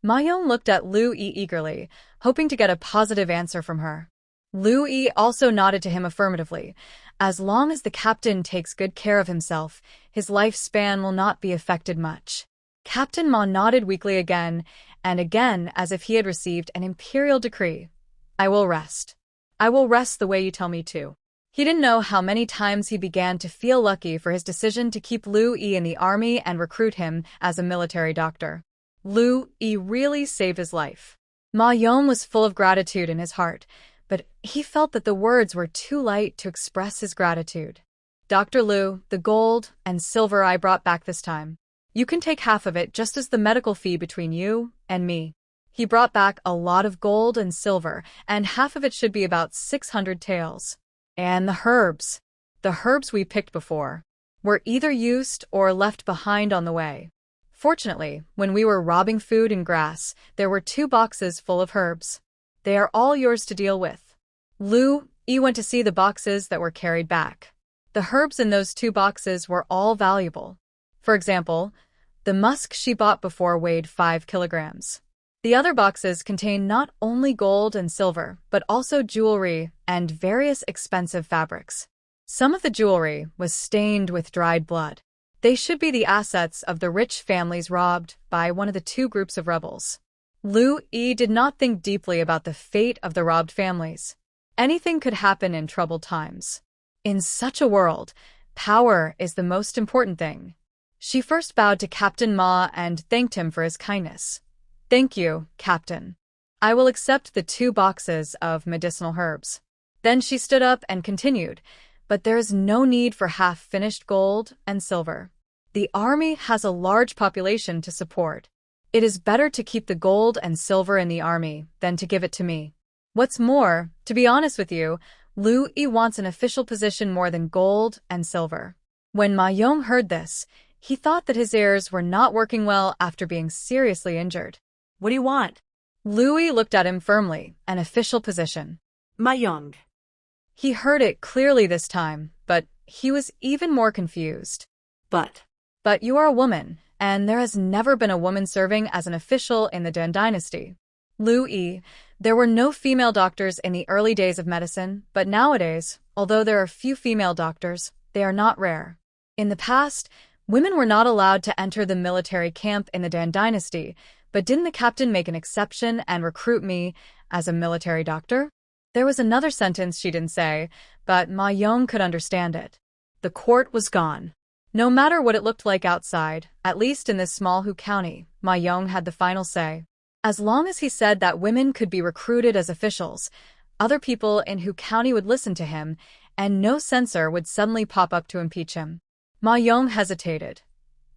Ma Yong looked at Liu Yi eagerly, hoping to get a positive answer from her. Liu Yi also nodded to him affirmatively. As long as the captain takes good care of himself, his lifespan will not be affected much. Captain Ma nodded weakly again and again as if he had received an imperial decree. I will rest. I will rest the way you tell me to. He didn't know how many times he began to feel lucky for his decision to keep Liu Yi in the army and recruit him as a military doctor. Liu Yi really saved his life. Ma Yong was full of gratitude in his heart, but he felt that the words were too light to express his gratitude. Dr. Liu, the gold and silver I brought back this time. You can take half of it just as the medical fee between you and me. He brought back a lot of gold and silver, and half of it should be about 600 taels. And the herbs. The herbs we picked before were either used or left behind on the way. Fortunately, when we were robbing food and grass, there were 2 boxes full of herbs. They are all yours to deal with. Lu Yi went to see the boxes that were carried back. The herbs in those 2 boxes were all valuable. For example, the musk she bought before weighed 5 kilograms. The other boxes contained not only gold and silver, but also jewelry and various expensive fabrics. Some of the jewelry was stained with dried blood. They should be the assets of the rich families robbed by one of the 2 groups of rebels. Lu Yi did not think deeply about the fate of the robbed families. Anything could happen in troubled times. In such a world, power is the most important thing. She first bowed to Captain Ma and thanked him for his kindness. Thank you, Captain. I will accept the 2 boxes of medicinal herbs. Then she stood up and continued, but there is no need for half-finished gold and silver. The army has a large population to support. It is better to keep the gold and silver in the army than to give it to me. What's more, to be honest with you, Lu Yi wants an official position more than gold and silver. When Ma Yong heard this, he thought that his ears were not working well after being seriously injured. What do you want? Lu Yi looked at him firmly, an official position. Ma Yong. He heard it clearly this time, but he was even more confused. But you are a woman, and there has never been a woman serving as an official in the Dan dynasty. Lu Yi, there were no female doctors in the early days of medicine, but nowadays, although there are few female doctors, they are not rare. In the past, women were not allowed to enter the military camp in the Dan dynasty, but didn't the captain make an exception and recruit me as a military doctor? There was another sentence she didn't say, but Ma Yong could understand it. The court was gone. No matter what it looked like outside, at least in this small Hu County, Ma Yong had the final say. As long as he said that women could be recruited as officials, other people in Hu County would listen to him, and no censor would suddenly pop up to impeach him. Ma Yong hesitated.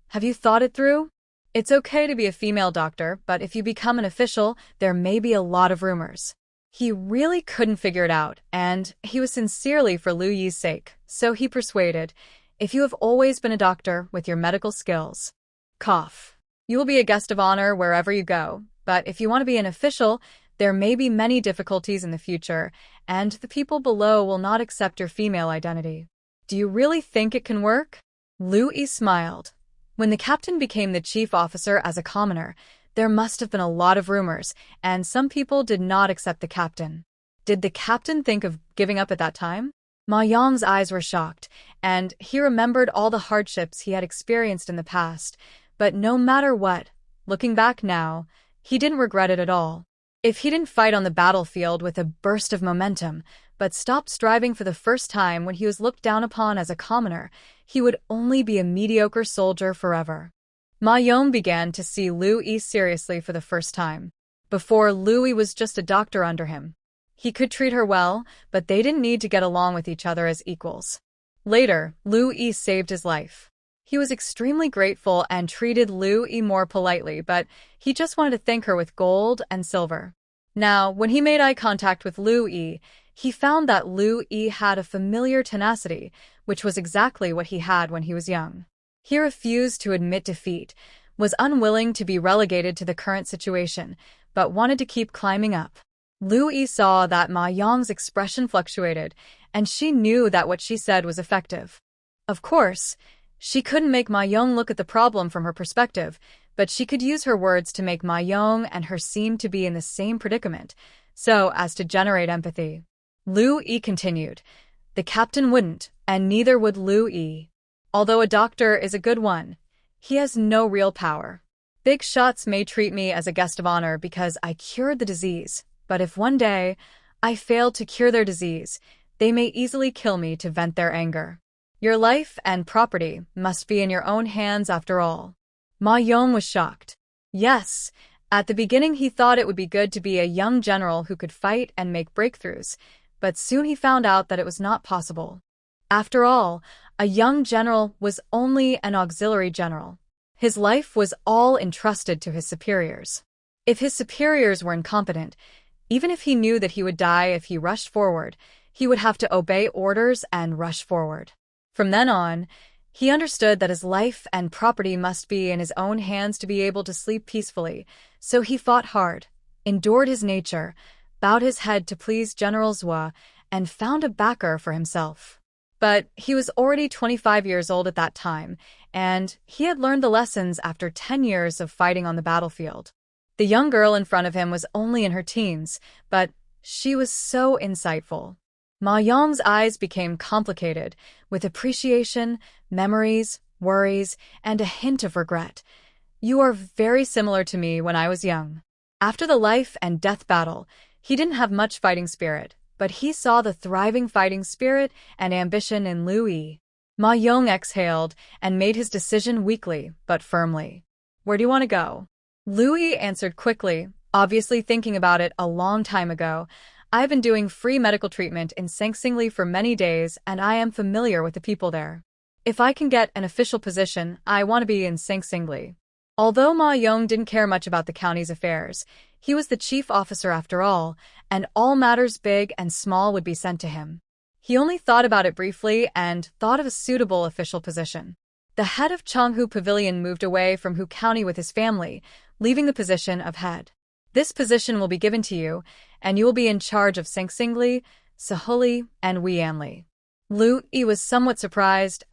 Have you thought it through? It's okay to be a female doctor, but if you become an official, there may be a lot of rumors. He really couldn't figure it out, and he was sincerely for Lu Yi's sake, so he persuaded, if you have always been a doctor with your medical skills, cough, you will be a guest of honor wherever you go, but if you want to be an official, there may be many difficulties in the future, and the people below will not accept your female identity. Do you really think it can work? Lu Yi smiled. When the captain became the chief officer as a commoner, there must have been a lot of rumors, and some people did not accept the captain. Did the captain think of giving up at that time? Ma Yong's eyes were shocked, and he remembered all the hardships he had experienced in the past, but no matter what, looking back now, he didn't regret it at all. If he didn't fight on the battlefield with a burst of momentum, but stopped striving for the first time when he was looked down upon as a commoner, he would only be a mediocre soldier forever. Ma Yong began to see Lu Yi seriously for the first time. Before, Lu Yi was just a doctor under him. He could treat her well, but they didn't need to get along with each other as equals. Later, Lu Yi saved his life. He was extremely grateful and treated Lu Yi more politely, but he just wanted to thank her with gold and silver. Now, when he made eye contact with Lu Yi, he found that Lu Yi had a familiar tenacity, which was exactly what he had when he was young. He refused to admit defeat, was unwilling to be relegated to the current situation, but wanted to keep climbing up. Lu Yi saw that Ma Yong's expression fluctuated, and she knew that what she said was effective. Of course, she couldn't make Ma Yong look at the problem from her perspective, but she could use her words to make Ma Yong and her seem to be in the same predicament, so as to generate empathy. Lu Yi continued. The captain wouldn't, and neither would Lu Yi. Although a doctor is a good one, he has no real power. Big shots may treat me as a guest of honor because I cured the disease, but if one day I fail to cure their disease, they may easily kill me to vent their anger. Your life and property must be in your own hands after all. Ma Yong was shocked. Yes, at the beginning he thought it would be good to be a young general who could fight and make breakthroughs, but soon he found out that it was not possible. After all, a young general was only an auxiliary general. His life was all entrusted to his superiors. If his superiors were incompetent, even if he knew that he would die if he rushed forward, he would have to obey orders and rush forward. From then on, he understood that his life and property must be in his own hands to be able to sleep peacefully, so he fought hard, endured his nature, bowed his head to please General Zhua, and found a backer for himself. But he was already 25 years old at that time, and he had learned the lessons after 10 years of fighting on the battlefield. The young girl in front of him was only in her teens, but she was so insightful. Ma Yong's eyes became complicated, with appreciation, memories, worries, and a hint of regret. You are very similar to me when I was young. After the life and death battle, he didn't have much fighting spirit, but he saw the thriving fighting spirit and ambition in Liu Yi. Ma Yong exhaled and made his decision weakly but firmly. Where do you want to go? Liu Yi answered quickly, obviously thinking about it a long time ago. I've been doing free medical treatment in Sangsingli for many days, and I am familiar with the people there. If I can get an official position, I want to be in Sangsingli. Although Ma Yong didn't care much about the county's affairs, he was the chief officer after all, and all matters big and small would be sent to him. He only thought about it briefly and thought of a suitable official position. The head of Changhu Pavilion moved away from Hu County with his family, leaving the position of head. This position will be given to you, and you will be in charge of Sangsingli, Saholi, and Wianli. Liu Yi was somewhat surprised.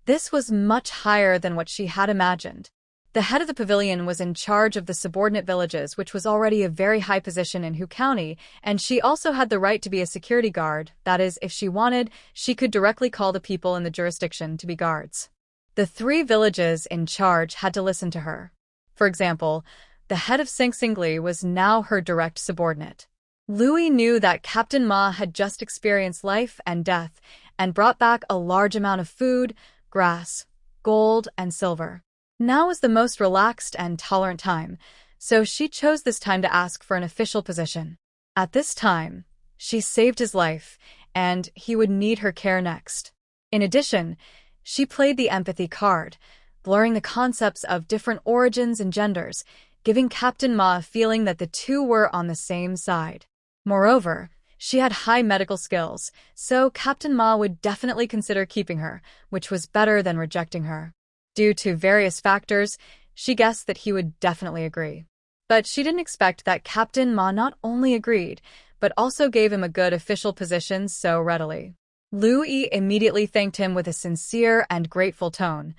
This was much higher than what she had imagined. The head of the pavilion was in charge of the subordinate villages, which was already a very high position in Hu County, and she also had the right to be a security guard. That is, if she wanted, she could directly call the people in the jurisdiction to be guards. The 3 villages in charge had to listen to her. For example, the head of Sangsingli was now her direct subordinate. Liu Yi knew that Captain Ma had just experienced life and death and brought back a large amount of food, grass, gold, and silver. Now was the most relaxed and tolerant time, so she chose this time to ask for an official position. At this time, she saved his life, and he would need her care next. In addition, she played the empathy card, blurring the concepts of different origins and genders, giving Captain Ma a feeling that the two were on the same side. Moreover, she had high medical skills, so Captain Ma would definitely consider keeping her, which was better than rejecting her. Due to various factors, she guessed that he would definitely agree. But she didn't expect that Captain Ma not only agreed, but also gave him a good official position so readily. Liu Yi immediately thanked him with a sincere and grateful tone.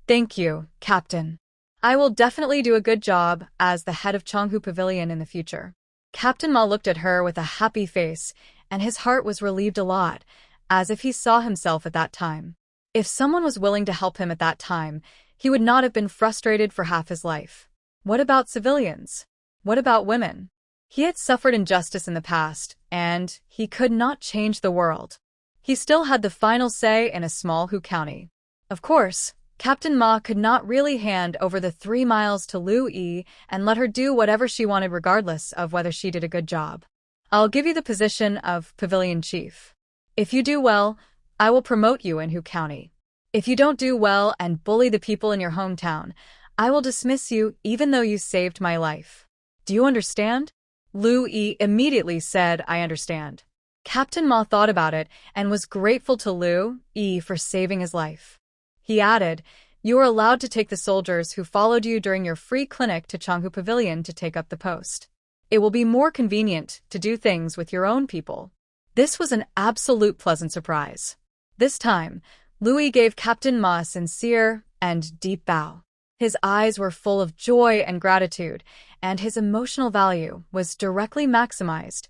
Thank you, Captain. I will definitely do a good job as the head of Changhu Pavilion in the future. Captain Ma looked at her with a happy face, and his heart was relieved a lot, as if he saw himself at that time. If someone was willing to help him at that time, he would not have been frustrated for half his life. What about civilians? What about women? He had suffered injustice in the past, and he could not change the world. He still had the final say in a small Hu County. Of course, Captain Ma could not really hand over the 3 miles to Liu Yi and let her do whatever she wanted regardless of whether she did a good job. I'll give you the position of Pavilion Chief. If you do well, I will promote you in Hu County. If you don't do well and bully the people in your hometown, I will dismiss you even though you saved my life. Do you understand? Liu Yi immediately said, I understand. Captain Ma thought about it and was grateful to Liu Yi for saving his life. He added, you are allowed to take the soldiers who followed you during your free clinic to Changhu Pavilion to take up the post. It will be more convenient to do things with your own people. This was an absolute pleasant surprise. This time, Liu Yi gave Captain Ma a sincere and deep bow. His eyes were full of joy and gratitude, and his emotional value was directly maximized.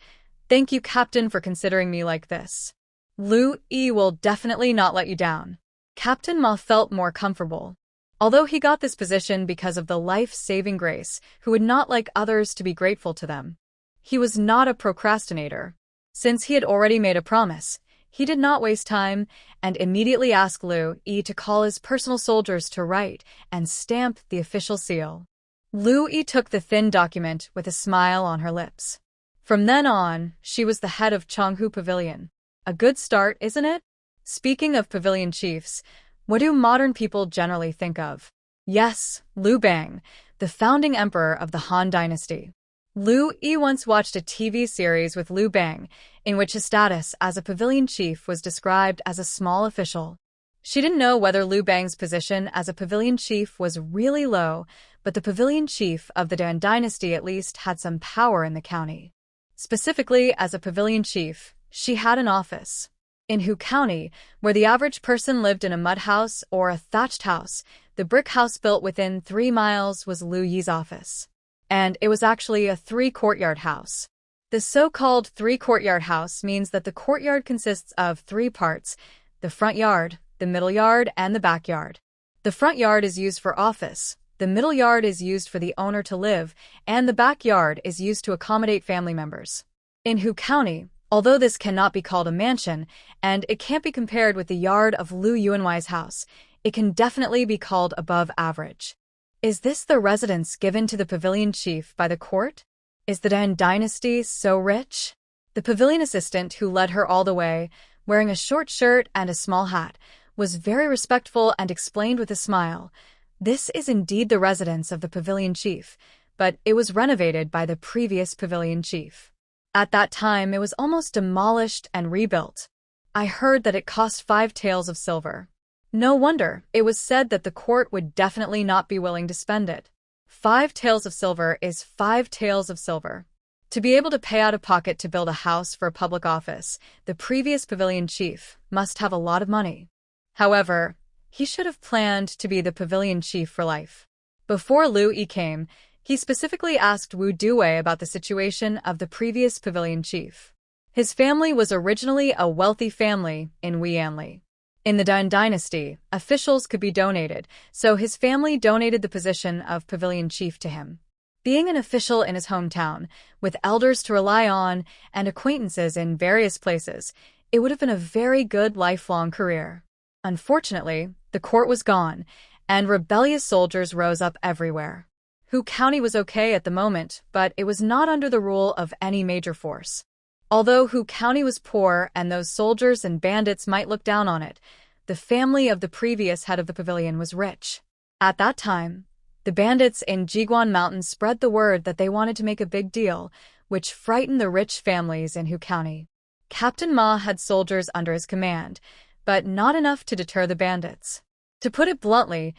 Thank you, Captain, for considering me like this. Liu Yi will definitely not let you down. Captain Ma felt more comfortable. Although he got this position because of the life-saving grace, who would not like others to be grateful to them. He was not a procrastinator. Since he had already made a promise, he did not waste time and immediately asked Liu Yi to call his personal soldiers to write and stamp the official seal. Liu Yi took the thin document with a smile on her lips. From then on, she was the head of Changhu Pavilion. A good start, isn't it? Speaking of pavilion chiefs, what do modern people generally think of? Yes, Liu Bang, the founding emperor of the Han Dynasty. Liu Yi once watched a TV series with Liu Bang, in which his status as a pavilion chief was described as a small official. She didn't know whether Liu Bang's position as a pavilion chief was really low, but the pavilion chief of the Dan Dynasty at least had some power in the county. Specifically, as a pavilion chief, she had an office. In Hu County, where the average person lived in a mud house or a thatched house, the brick house built within 3 miles was Liu Yi's office. And it was actually a 3-courtyard house. The so-called 3-courtyard house means that the courtyard consists of 3 parts: the front yard, the middle yard, and the backyard. The front yard is used for office, the middle yard is used for the owner to live, and the backyard is used to accommodate family members. In Hu County, although this cannot be called a mansion, and it can't be compared with the yard of Liu Yuanwai's house, it can definitely be called above average. Is this the residence given to the pavilion chief by the court? Is the Dan Dynasty so rich? The pavilion assistant who led her all the way, wearing a short shirt and a small hat, was very respectful and explained with a smile, "This is indeed the residence of the pavilion chief, but it was renovated by the previous pavilion chief. At that time, it was almost demolished and rebuilt. I heard that it cost 5 taels of silver." No wonder, it was said that the court would definitely not be willing to spend it. 5 taels of silver is 5 taels of silver. To be able to pay out of pocket to build a house for a public office, the previous pavilion chief must have a lot of money. However, he should have planned to be the pavilion chief for life. Before Liu Yi came, he specifically asked Wu Duwei about the situation of the previous pavilion chief. His family was originally a wealthy family in Weianli. In the Dan Dynasty, officials could be donated, so his family donated the position of pavilion chief to him. Being an official in his hometown, with elders to rely on and acquaintances in various places, it would have been a very good lifelong career. Unfortunately, the court was gone, and rebellious soldiers rose up everywhere. Hu County was okay at the moment, but it was not under the rule of any major force. Although Hu County was poor and those soldiers and bandits might look down on it, the family of the previous head of the pavilion was rich. At that time, the bandits in Jiguan Mountain spread the word that they wanted to make a big deal, which frightened the rich families in Hu County. Captain Ma had soldiers under his command, but not enough to deter the bandits. To put it bluntly,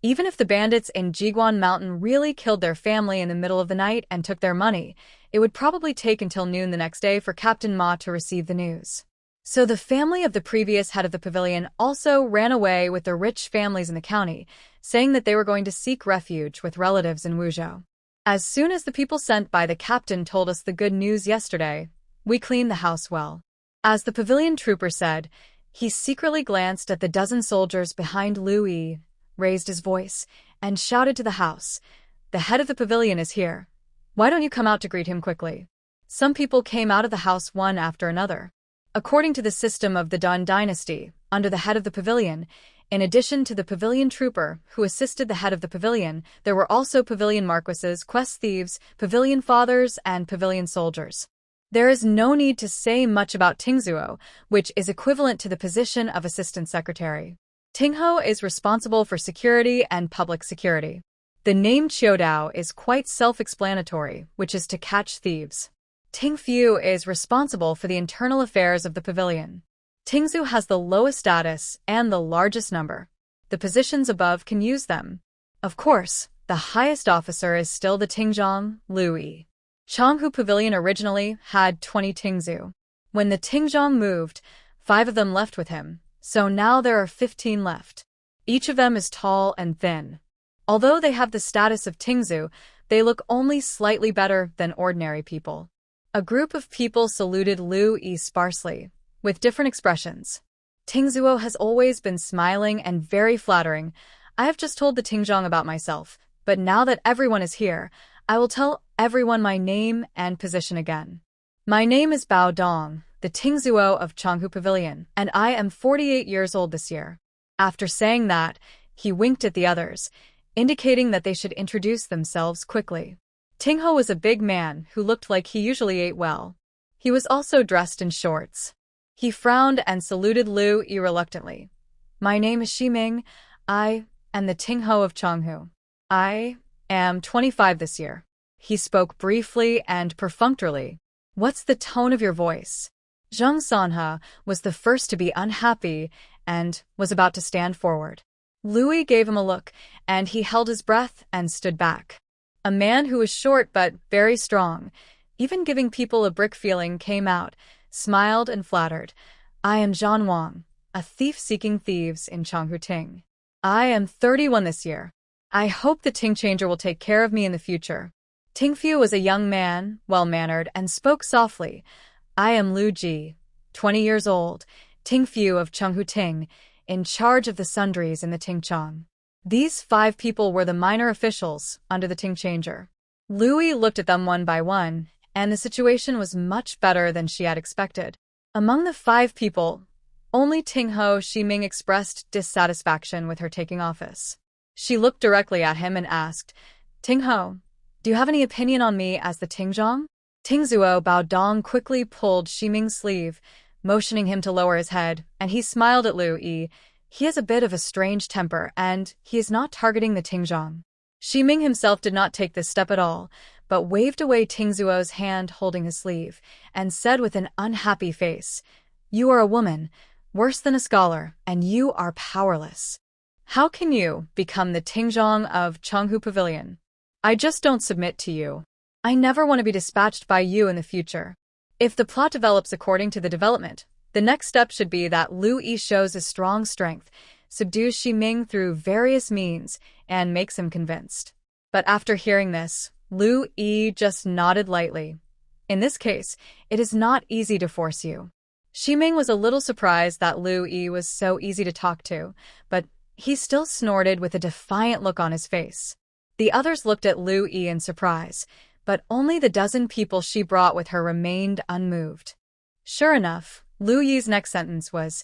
even if the bandits in Jiguan Mountain really killed their family in the middle of the night and took their money, it would probably take until noon the next day for Captain Ma to receive the news. So the family of the previous head of the pavilion also ran away with the rich families in the county, saying that they were going to seek refuge with relatives in Wuzhou. As soon as the people sent by the captain told us the good news yesterday, we cleaned the house well. As the pavilion trooper said, he secretly glanced at the dozen soldiers behind Liu Yi, raised his voice, and shouted to the house, "The head of the pavilion is here. Why don't you come out to greet him quickly?" Some people came out of the house one after another. According to the system of the Dan Dynasty, under the head of the pavilion, in addition to the pavilion trooper who assisted the head of the pavilion, there were also pavilion marquises, quest thieves, pavilion fathers, and pavilion soldiers. There is no need to say much about Tingzuo, which is equivalent to the position of assistant secretary. Tingho is responsible for security and public security. The name Qiudao is quite self-explanatory, which is to catch thieves. Tingfu is responsible for the internal affairs of the pavilion. Tingzu has the lowest status and the largest number. The positions above can use them. Of course, the highest officer is still the Tingzhong, Liu Yi. Changhu Pavilion originally had 20 Tingzu. When the Tingzhong moved, 5 of them left with him, so now there are 15 left. Each of them is tall and thin. Although they have the status of Tingzu, they look only slightly better than ordinary people. A group of people saluted Liu Yi sparsely, with different expressions. Tingzuo has always been smiling and very flattering. I have just told the Tingzhong about myself, but now that everyone is here, I will tell everyone my name and position again. My name is Bao Dong, the Tingzuo of Changhu Pavilion, and I am 48 years old this year. After saying that, he winked at the others, indicating that they should introduce themselves quickly. Tingho was a big man who looked like he usually ate well. He was also dressed in shorts. He frowned and saluted Liu Yi reluctantly. "My name is Ximing. I am the Tingho of Changhu. I Am 25 this year. He spoke briefly and perfunctorily. What's the tone of your voice? Zhang Sanhe was the first to be unhappy and was about to stand forward. Louis gave him a look, and he held his breath and stood back. A man who was short but very strong, even giving people a brick feeling, came out, smiled and flattered. I am Zhan Wang, a thief seeking thieves in Changhu Ting. I am 31 this year. I hope the Ting Changer will take care of me in the future. Tingfu was a young man, well-mannered, and spoke softly. I am Lu Ji, 20 years old, Tingfu of Changhu Ting, in charge of the sundries in the Tingchang. These 5 people were the minor officials under the Ting Changer. Louis looked at them one by one, and the situation was much better than she had expected. Among the 5 people, only Tingho Shiming expressed dissatisfaction with her taking office. She looked directly at him and asked, Tingho, do you have any opinion on me as the Tingzhong? Tingzuo Baodong quickly pulled Shiming's sleeve, motioning him to lower his head, and he smiled at Lu Yi. He has a bit of a strange temper, and he is not targeting the Tingzhong. Shiming himself did not take this step at all, but waved away Tingzuo's hand holding his sleeve, and said with an unhappy face, You are a woman, worse than a scholar, and you are powerless. How can you become the Tingzhong of Changhu Pavilion? I just don't submit to you. I never want to be dispatched by you in the future. If the plot develops according to the development, the next step should be that Lu Yi shows a strong strength, subdues Shiming through various means, and makes him convinced. But after hearing this, Lu Yi just nodded lightly. In this case, it is not easy to force you. Shiming was a little surprised that Lu Yi was so easy to talk to, but he still snorted with a defiant look on his face. The others looked at Lu Yi in surprise, but only the dozen people she brought with her remained unmoved. Sure enough, Lu Yi's next sentence was,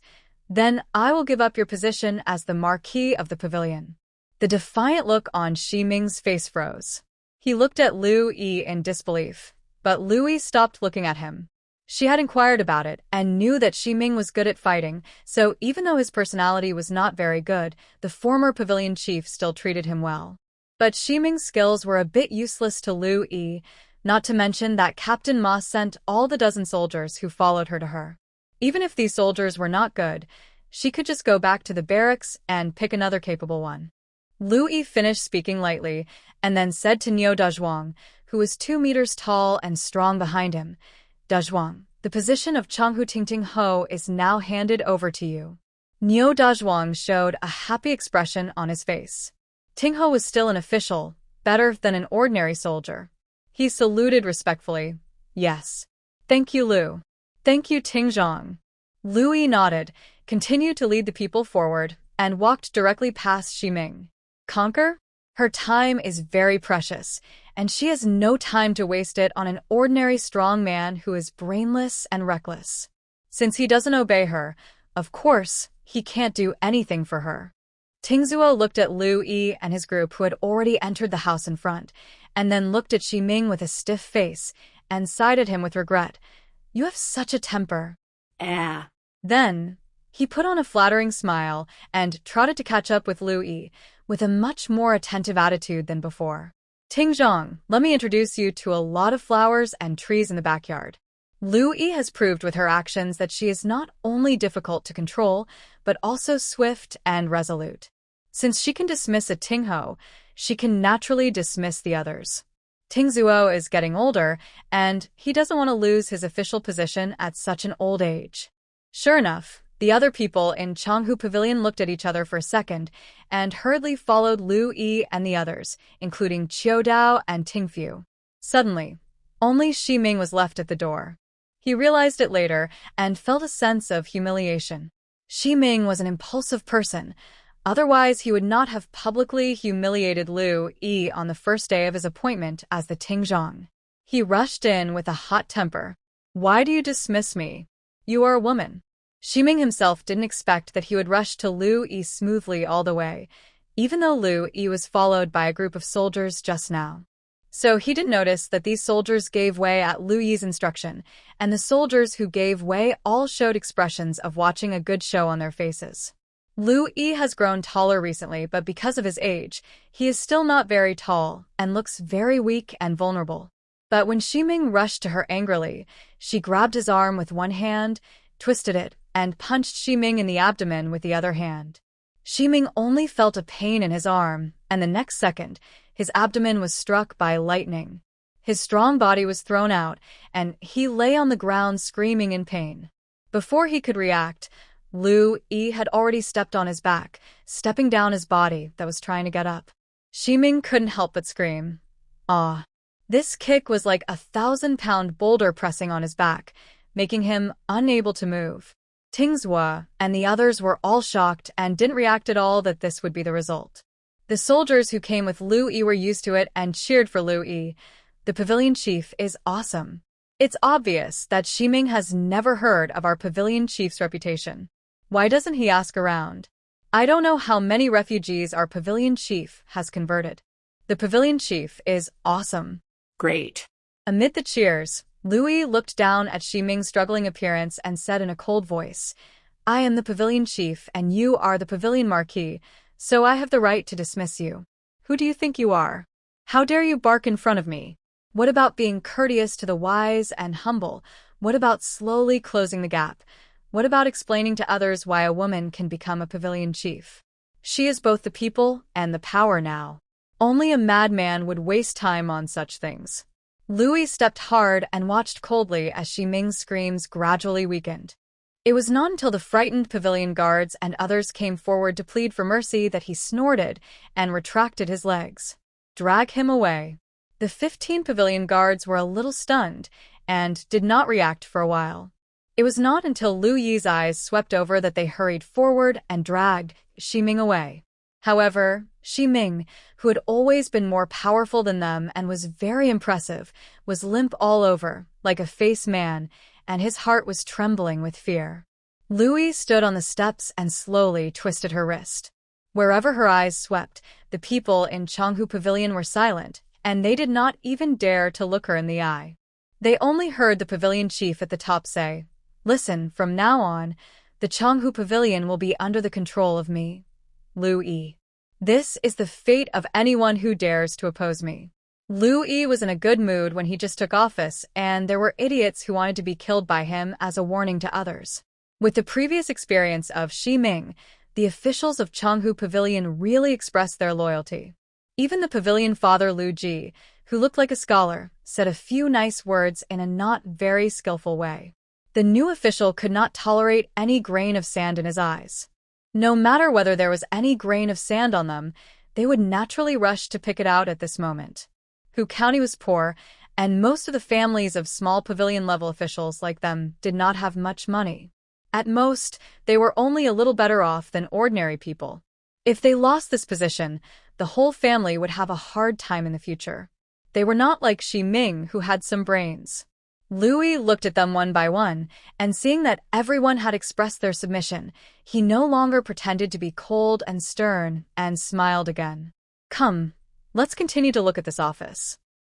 Then I will give up your position as the Marquis of the Pavilion. The defiant look on Shiming's face froze. He looked at Lu Yi in disbelief, but Lu Yi stopped looking at him. She had inquired about it and knew that Shiming was good at fighting, so even though his personality was not very good, the former pavilion chief still treated him well. But Shiming's skills were a bit useless to Lu Yi, not to mention that Captain Ma sent all the dozen soldiers who followed her to her. Even if these soldiers were not good, she could just go back to the barracks and pick another capable one. Lu Yi finished speaking lightly, and then said to Niu Dazhuang, who was 2 meters tall and strong behind him, Dazhuang, the position of Changhu Tingting Ho is now handed over to you. Niu Dazhuang showed a happy expression on his face. Tingho was still an official, better than an ordinary soldier. He saluted respectfully. Yes. Thank you, Lu. Thank you, Tingzhong. Lu Yi nodded, continued to lead the people forward, and walked directly past Shiming. Conquer? Her time is very precious, and she has no time to waste it on an ordinary strong man who is brainless and reckless. Since he doesn't obey her, of course, he can't do anything for her. Tingzuo looked at Lu Yi and his group who had already entered the house in front, and then looked at Shiming with a stiff face, and sighed at him with regret. You have such a temper. Then, he put on a flattering smile and trotted to catch up with Lu Yi, with a much more attentive attitude than before. Tingzhong, let me introduce you to a lot of flowers and trees in the backyard. Lu Yi has proved with her actions that she is not only difficult to control, but also swift and resolute. Since she can dismiss a Tingho, she can naturally dismiss the others. Tingzuo is getting older, and he doesn't want to lose his official position at such an old age. Sure enough, the other people in Changhu Pavilion looked at each other for a second, and hurriedly followed Lu Yi and the others, including Qiu Dao and Tingfu. Suddenly, only Shiming was left at the door. He realized it later and felt a sense of humiliation. Shiming was an impulsive person. Otherwise, he would not have publicly humiliated Lu Yi on the first day of his appointment as the Tingzhong. He rushed in with a hot temper. Why do you dismiss me? You are a woman. Shiming himself didn't expect that he would rush to Lu Yi smoothly all the way, even though Lu Yi was followed by a group of soldiers just now. So he didn't notice that these soldiers gave way at Lu Yi's instruction, and the soldiers who gave way all showed expressions of watching a good show on their faces. Lu Yi has grown taller recently, but because of his age, he is still not very tall and looks very weak and vulnerable. But when Ximing rushed to her angrily, she grabbed his arm with one hand, twisted it, and punched Ximing in the abdomen with the other hand. Ximing only felt a pain in his arm, and the next second, his abdomen was struck by lightning. His strong body was thrown out, and he lay on the ground screaming in pain. Before he could react, Lu Yi had already stepped on his back, stepping down his body that was trying to get up. Ximing couldn't help but scream. Ah! This kick was like a 1,000-pound boulder pressing on his back, making him unable to move. Tingzhua and the others were all shocked and didn't react at all that this would be the result. The soldiers who came with Lu Yi were used to it and cheered for Lu Yi. The pavilion chief is awesome. It's obvious that Ximing has never heard of our pavilion chief's reputation. Why doesn't he ask around? I don't know how many refugees our pavilion chief has converted. The pavilion chief is awesome. Great. Amid the cheers, Lu Yi looked down at Ximing's struggling appearance and said in a cold voice, I am the pavilion chief and you are the pavilion marquis, so I have the right to dismiss you. Who do you think you are? How dare you bark in front of me? What about being courteous to the wise and humble? What about slowly closing the gap? What about explaining to others why a woman can become a pavilion chief? She is both the people and the power now. Only a madman would waste time on such things. Lu Yi stepped hard and watched coldly as Ximing's screams gradually weakened. It was not until the frightened pavilion guards and others came forward to plead for mercy that he snorted and retracted his legs. Drag him away. The 15 pavilion guards were a little stunned and did not react for a while. It was not until Lu Yi's eyes swept over that they hurried forward and dragged Ximing away. However, Ximing, who had always been more powerful than them and was very impressive, was limp all over, like a face man, and his heart was trembling with fear. Lu Yi stood on the steps and slowly twisted her wrist. Wherever her eyes swept, the people in Changhu Pavilion were silent, and they did not even dare to look her in the eye. They only heard the pavilion chief at the top say, Listen, from now on, the Changhu Pavilion will be under the control of me, Lu Yi. This is the fate of anyone who dares to oppose me. Lu Yi was in a good mood when he just took office, and there were idiots who wanted to be killed by him as a warning to others. With the previous experience of Ximing, the officials of Changhu Pavilion really expressed their loyalty. Even the pavilion father Lu Ji, who looked like a scholar, said a few nice words in a not very skillful way. The new official could not tolerate any grain of sand in his eyes. No matter whether there was any grain of sand on them, they would naturally rush to pick it out at this moment. Hu County was poor, and most of the families of small pavilion-level officials like them did not have much money. At most, they were only a little better off than ordinary people. If they lost this position, the whole family would have a hard time in the future. They were not like Ximing, who had some brains. Lu Yi looked at them one by one, and seeing that everyone had expressed their submission, he no longer pretended to be cold and stern and smiled again. Come, let's continue to look at this office.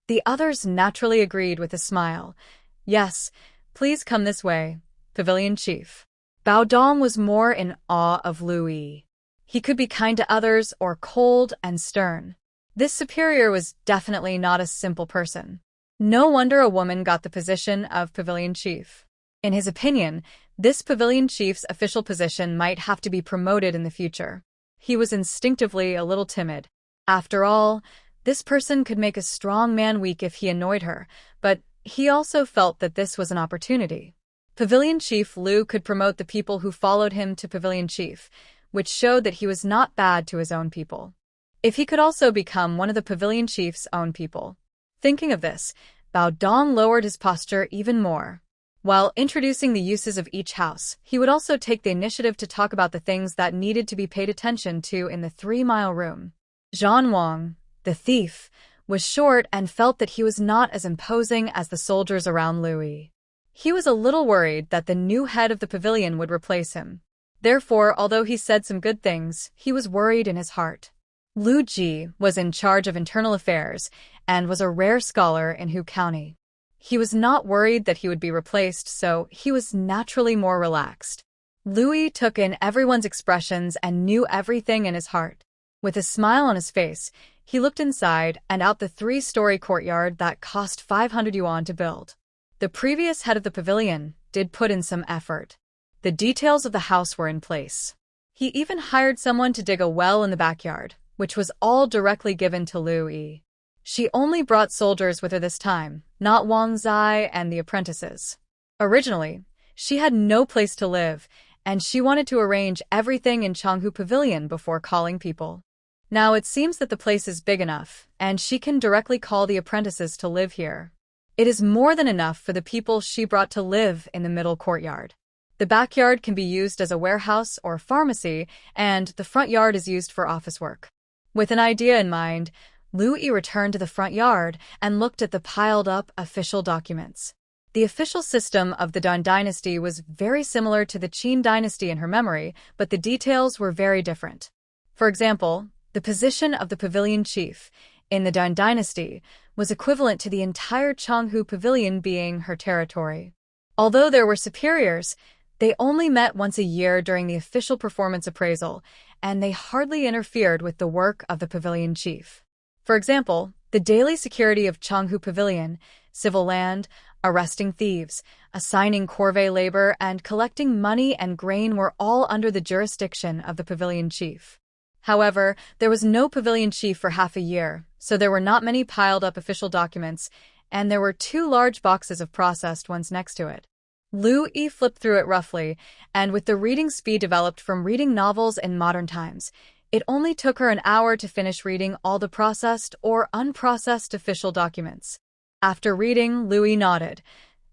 The others naturally agreed with a smile. Yes, please come this way, Pavilion Chief. Bao Dong was more in awe of Lu Yi. He could be kind to others or cold and stern. This superior was definitely not a simple person. No wonder a woman got the position of Pavilion Chief. In his opinion, this Pavilion Chief's official position might have to be promoted in the future. He was instinctively a little timid. After all, this person could make a strong man weak if he annoyed her, but he also felt that this was an opportunity. Pavilion Chief Lu could promote the people who followed him to Pavilion Chief, which showed that he was not bad to his own people. If he could also become one of the Pavilion Chief's own people. Thinking of this, Bao Dong lowered his posture even more. While introducing the uses of each house, he would also take the initiative to talk about the things that needed to be paid attention to in the 3-mile room. Zhan Wang, the thief, was short and felt that he was not as imposing as the soldiers around Lu Yi. He was a little worried that the new head of the pavilion would replace him. Therefore, although he said some good things, he was worried in his heart. Lu Ji was in charge of internal affairs and was a rare scholar in Hu County. He was not worried that he would be replaced, so he was naturally more relaxed. Louis took in everyone's expressions and knew everything in his heart. With a smile on his face, he looked inside and out the 3-story courtyard that cost 500 yuan to build. The previous head of the pavilion did put in some effort. The details of the house were in place. He even hired someone to dig a well in the backyard, which was all directly given to Louis. She only brought soldiers with her this time, not Wang Zai and the apprentices. Originally, she had no place to live, and she wanted to arrange everything in Changhu Pavilion before calling people. Now it seems that the place is big enough, and she can directly call the apprentices to live here. It is more than enough for the people she brought to live in the middle courtyard. The backyard can be used as a warehouse or pharmacy, and the front yard is used for office work. With an idea in mind, Louis returned to the front yard and looked at the piled-up official documents. The official system of the Dan dynasty was very similar to the Qin dynasty in her memory, but the details were very different. For example, the position of the pavilion chief in the Dan dynasty was equivalent to the entire Changhu Pavilion being her territory. Although there were superiors, they only met once a year during the official performance appraisal, and they hardly interfered with the work of the pavilion chief. For example, the daily security of Changhu Pavilion, civil land, arresting thieves, assigning corvée labor, and collecting money and grain were all under the jurisdiction of the pavilion chief. However, there was no pavilion chief for half a year, so there were not many piled-up official documents, and there were 2 large boxes of processed ones next to it. Louis flipped through it roughly, and with the reading speed developed from reading novels in modern times, it only took her an hour to finish reading all the processed or unprocessed official documents. After reading, Louis nodded.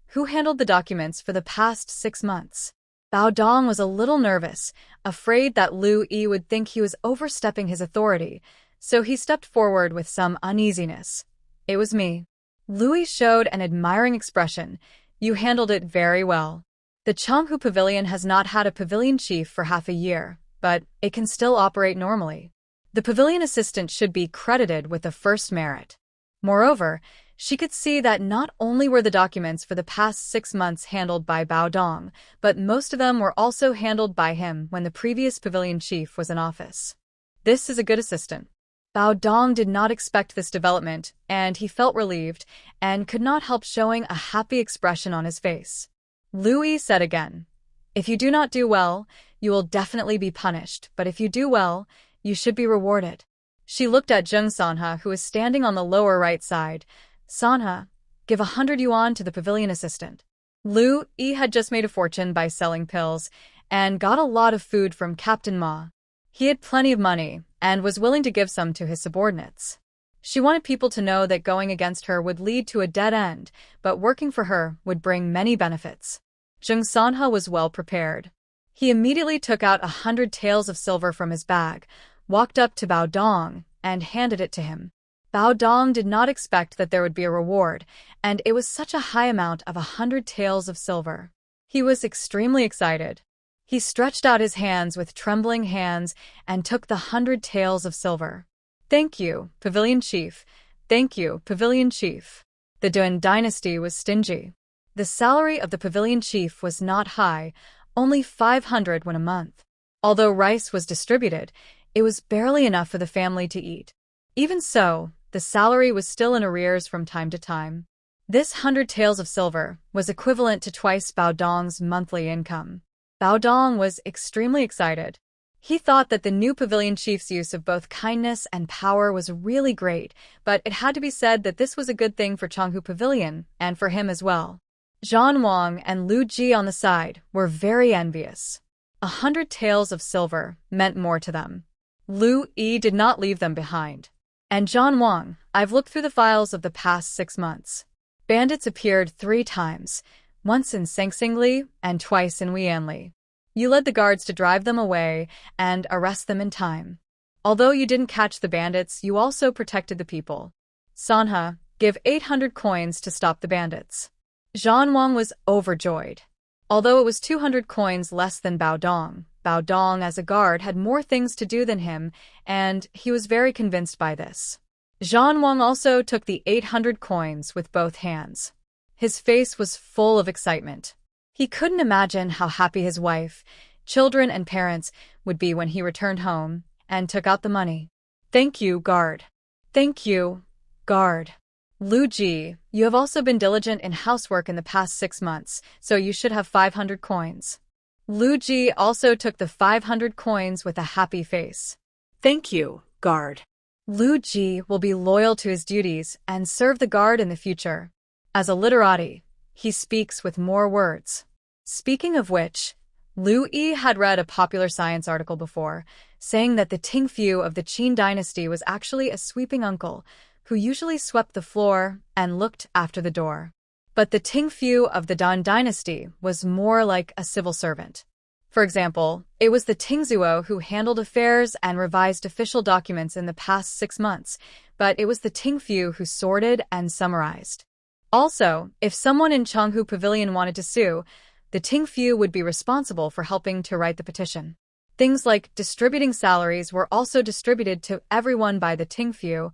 Who handled the documents for the past 6 months? Bao Dong was a little nervous, afraid that Louis would think he was overstepping his authority, so he stepped forward with some uneasiness. It was me. Louis showed an admiring expression. You handled it very well. The Changhu Pavilion has not had a pavilion chief for half a year, but it can still operate normally. The pavilion assistant should be credited with the first merit. Moreover, she could see that not only were the documents for the past 6 months handled by Bao Dong, but most of them were also handled by him when the previous pavilion chief was in office. This is a good assistant. Bao Dong did not expect this development, and he felt relieved, and could not help showing a happy expression on his face. Louis said again, "If you do not do well, you will definitely be punished, but if you do well, you should be rewarded." She looked at Zheng Sanha, who was standing on the lower right side. "Sanha, give 100 yuan to the pavilion assistant." Louis had just made a fortune by selling pills, and got a lot of food from Captain Ma. He had plenty of money, and was willing to give some to his subordinates. She wanted people to know that going against her would lead to a dead end, but working for her would bring many benefits. Zheng Sanha was well prepared. He immediately took out 100 taels of silver from his bag, walked up to Bao Dong, and handed it to him. Bao Dong did not expect that there would be a reward, and it was such a high amount of 100 taels of silver. He was extremely excited. He stretched out his hands with trembling hands and took the 100 taels of silver. "Thank you, Pavilion Chief. Thank you, Pavilion Chief." The Dan dynasty was stingy. The salary of the Pavilion Chief was not high, only 500 won a month. Although rice was distributed, it was barely enough for the family to eat. Even so, the salary was still in arrears from time to time. This 100 taels of silver was equivalent to twice Bao Dong's monthly income. Bao Dong was extremely excited. He thought that the new pavilion chief's use of both kindness and power was really great, but it had to be said that this was a good thing for Changhu Pavilion, and for him as well. Zhan Wang and Lu Ji on the side were very envious. 100 taels of silver meant more to them. Lu Yi did not leave them behind. "And Zhan Wang, I've looked through the files of the past 6 months. Bandits appeared 3 times, once in Sengsingli and twice in Wianli. You led the guards to drive them away and arrest them in time. Although you didn't catch the bandits, you also protected the people. Sanha, give 800 coins to stop the bandits." Zhan Wang was overjoyed. Although it was 200 coins less than Bao Dong as a guard had more things to do than him, and he was very convinced by this. Zhan Wang also took the 800 coins with both hands. His face was full of excitement. He couldn't imagine how happy his wife, children and parents would be when he returned home and took out the money. Thank you, guard. Thank you, guard. Lu Ji, you have also been diligent in housework in the past 6 months, so you should have 500 coins. Lu Ji also took the 500 coins with a happy face. Thank you, guard. Lu Ji will be loyal to his duties and serve the guard in the future. As a literati, he speaks with more words. Speaking of which, Lu Yi had read a popular science article before, saying that the Tingfu of the Qin dynasty was actually a sweeping uncle who usually swept the floor and looked after the door. But the Tingfu of the Dan dynasty was more like a civil servant. For example, it was the Tingzuo who handled affairs and revised official documents in the past 6 months, but it was the Tingfu who sorted and summarized. Also, if someone in Changhu Pavilion wanted to sue, the Tingfu would be responsible for helping to write the petition. Things like distributing salaries were also distributed to everyone by the Tingfu,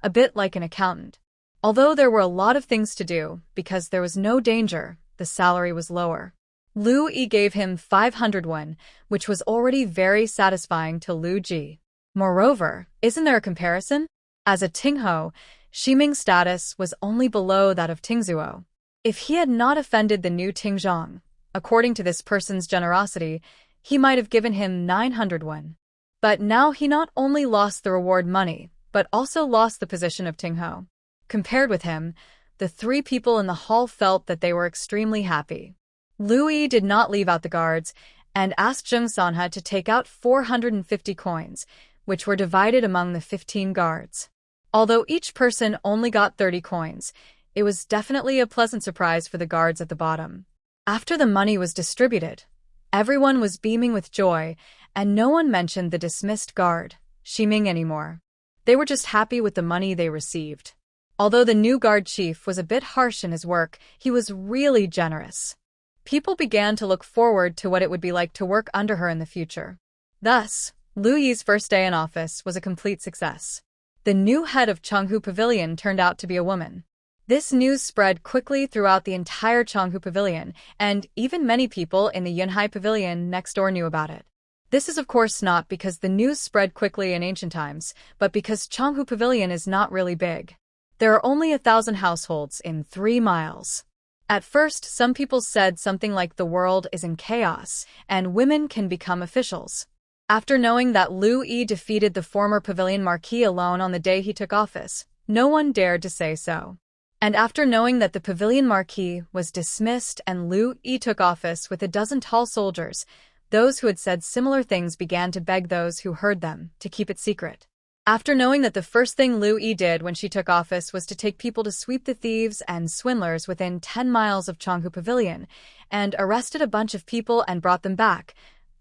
a bit like an accountant. Although there were a lot of things to do, because there was no danger, the salary was lower. Lu Yi gave him 500 won, which was already very satisfying to Lu Ji. Moreover, isn't there a comparison? As a Tingho, Ximing's status was only below that of Tingzuo. If he had not offended the new Tingzhong, according to this person's generosity, he might have given him 900 won. But now he not only lost the reward money, but also lost the position of Tingho. Compared with him, the 3 people in the hall felt that they were extremely happy. Lu Yi did not leave out the guards and asked Zheng Sanhe to take out 450 coins, which were divided among the 15 guards. Although each person only got 30 coins, it was definitely a pleasant surprise for the guards at the bottom. After the money was distributed, everyone was beaming with joy, and no one mentioned the dismissed guard, Ximing, anymore. They were just happy with the money they received. Although the new guard chief was a bit harsh in his work, he was really generous. People began to look forward to what it would be like to work under her in the future. Thus, Lu Yi's first day in office was a complete success. The new head of Changhu Pavilion turned out to be a woman. This news spread quickly throughout the entire Changhu Pavilion, and even many people in the Yunhai Pavilion next door knew about it. This is of course not because the news spread quickly in ancient times, but because Changhu Pavilion is not really big. There are only 1,000 households in 3 miles. At first, some people said something like the world is in chaos, and women can become officials. After knowing that Lu Yi defeated the former pavilion marquis alone on the day he took office, no one dared to say so. And after knowing that the pavilion marquis was dismissed and Lu Yi took office with 12 tall soldiers, those who had said similar things began to beg those who heard them to keep it secret. After knowing that the first thing Lu Yi did when she took office was to take people to sweep the thieves and swindlers within 10 miles of Changhu Pavilion, and arrested a bunch of people and brought them back,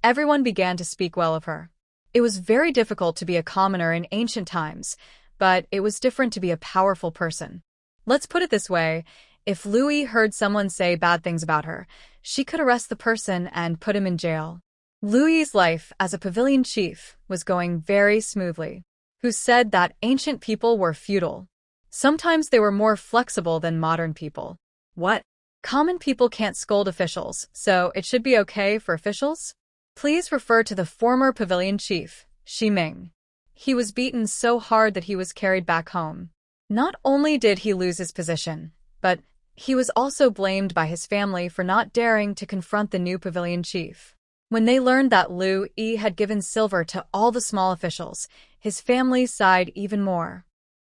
everyone began to speak well of her. It was very difficult to be a commoner in ancient times, but it was different to be a powerful person. Let's put it this way, if Lu Yi heard someone say bad things about her, she could arrest the person and put him in jail. Lu Yi's life as a pavilion chief was going very smoothly. Who said that ancient people were feudal. Sometimes they were more flexible than modern people. What? Common people can't scold officials, so it should be okay for officials? Please refer to the former pavilion chief, Ximing. He was beaten so hard that he was carried back home. Not only did he lose his position, but he was also blamed by his family for not daring to confront the new pavilion chief. When they learned that Lu Yi had given silver to all the small officials, his family sighed even more.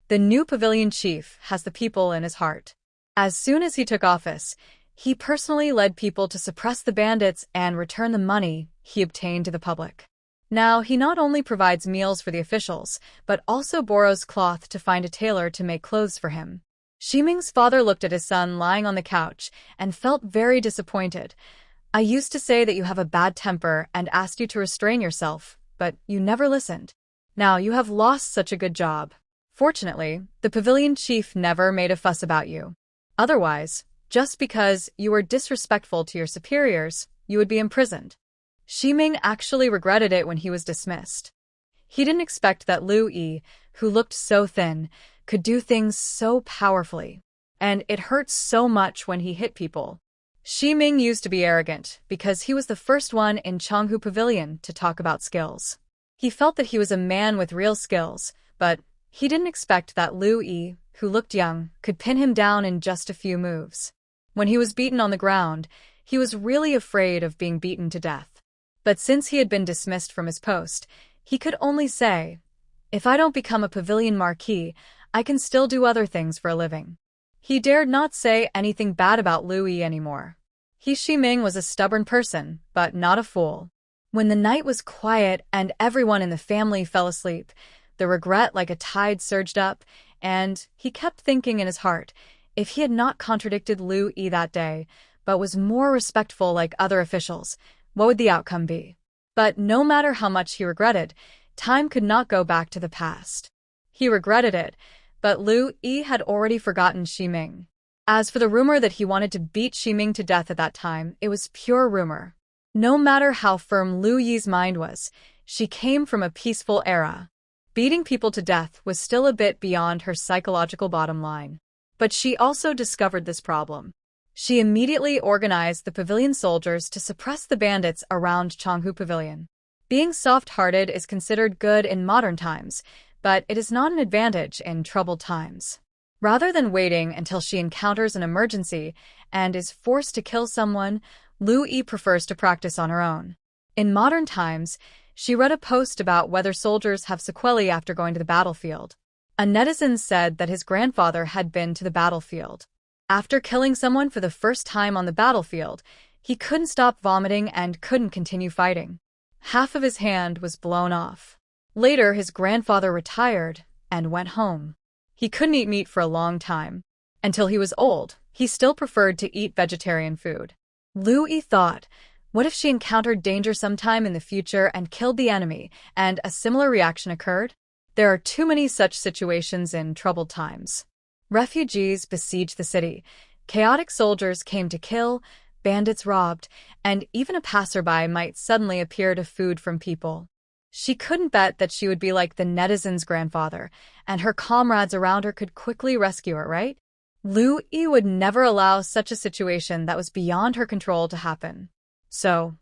The new pavilion chief has the people in his heart. As soon as he took office, he personally led people to suppress the bandits and return the money he obtained to the public. Now he not only provides meals for the officials, but also borrows cloth to find a tailor to make clothes for him. Ximing's father looked at his son lying on the couch and felt very disappointed. I used to say that you have a bad temper and asked you to restrain yourself, but you never listened. Now you have lost such a good job. Fortunately, the pavilion chief never made a fuss about you. Otherwise, just because you were disrespectful to your superiors, you would be imprisoned. Ximing actually regretted it when he was dismissed. He didn't expect that Lu Yi, who looked so thin, could do things so powerfully. And it hurt so much when he hit people. Shi Ming used to be arrogant because he was the first one in Changhu Pavilion to talk about skills. He felt that he was a man with real skills, but he didn't expect that Lu Yi, who looked young, could pin him down in just a few moves. When he was beaten on the ground, he was really afraid of being beaten to death. But since he had been dismissed from his post, he could only say, "If I don't become a pavilion marquis, I can still do other things for a living." He dared not say anything bad about Lu Yi anymore. Shi Ming was a stubborn person, but not a fool. When the night was quiet and everyone in the family fell asleep, the regret like a tide surged up, and he kept thinking in his heart, if he had not contradicted Lu Yi that day, but was more respectful like other officials, what would the outcome be? But no matter how much he regretted, time could not go back to the past. He regretted it, but Lu Yi had already forgotten Shi Ming. As for the rumor that he wanted to beat Shi Ming to death at that time, it was pure rumor. No matter how firm Lu Yi's mind was, she came from a peaceful era. Beating people to death was still a bit beyond her psychological bottom line. But she also discovered this problem. She immediately organized the pavilion soldiers to suppress the bandits around Changhu Pavilion. Being soft-hearted is considered good in modern times, but it is not an advantage in troubled times. Rather than waiting until she encounters an emergency and is forced to kill someone, Lu Yi prefers to practice on her own. In modern times, she read a post about whether soldiers have sequelae after going to the battlefield. A netizen said that his grandfather had been to the battlefield. After killing someone for the first time on the battlefield, he couldn't stop vomiting and couldn't continue fighting. Half of his hand was blown off. Later, his grandfather retired and went home. He couldn't eat meat for a long time. Until he was old, he still preferred to eat vegetarian food. Lu Yi thought, what if she encountered danger sometime in the future and killed the enemy, and a similar reaction occurred? There are too many such situations in troubled times. Refugees besieged the city. Chaotic soldiers came to kill, bandits robbed, and even a passerby might suddenly appear to food from people. She couldn't bet that she would be like the netizen's grandfather, and her comrades around her could quickly rescue her, right? Lu Yi would never allow such a situation that was beyond her control to happen. So,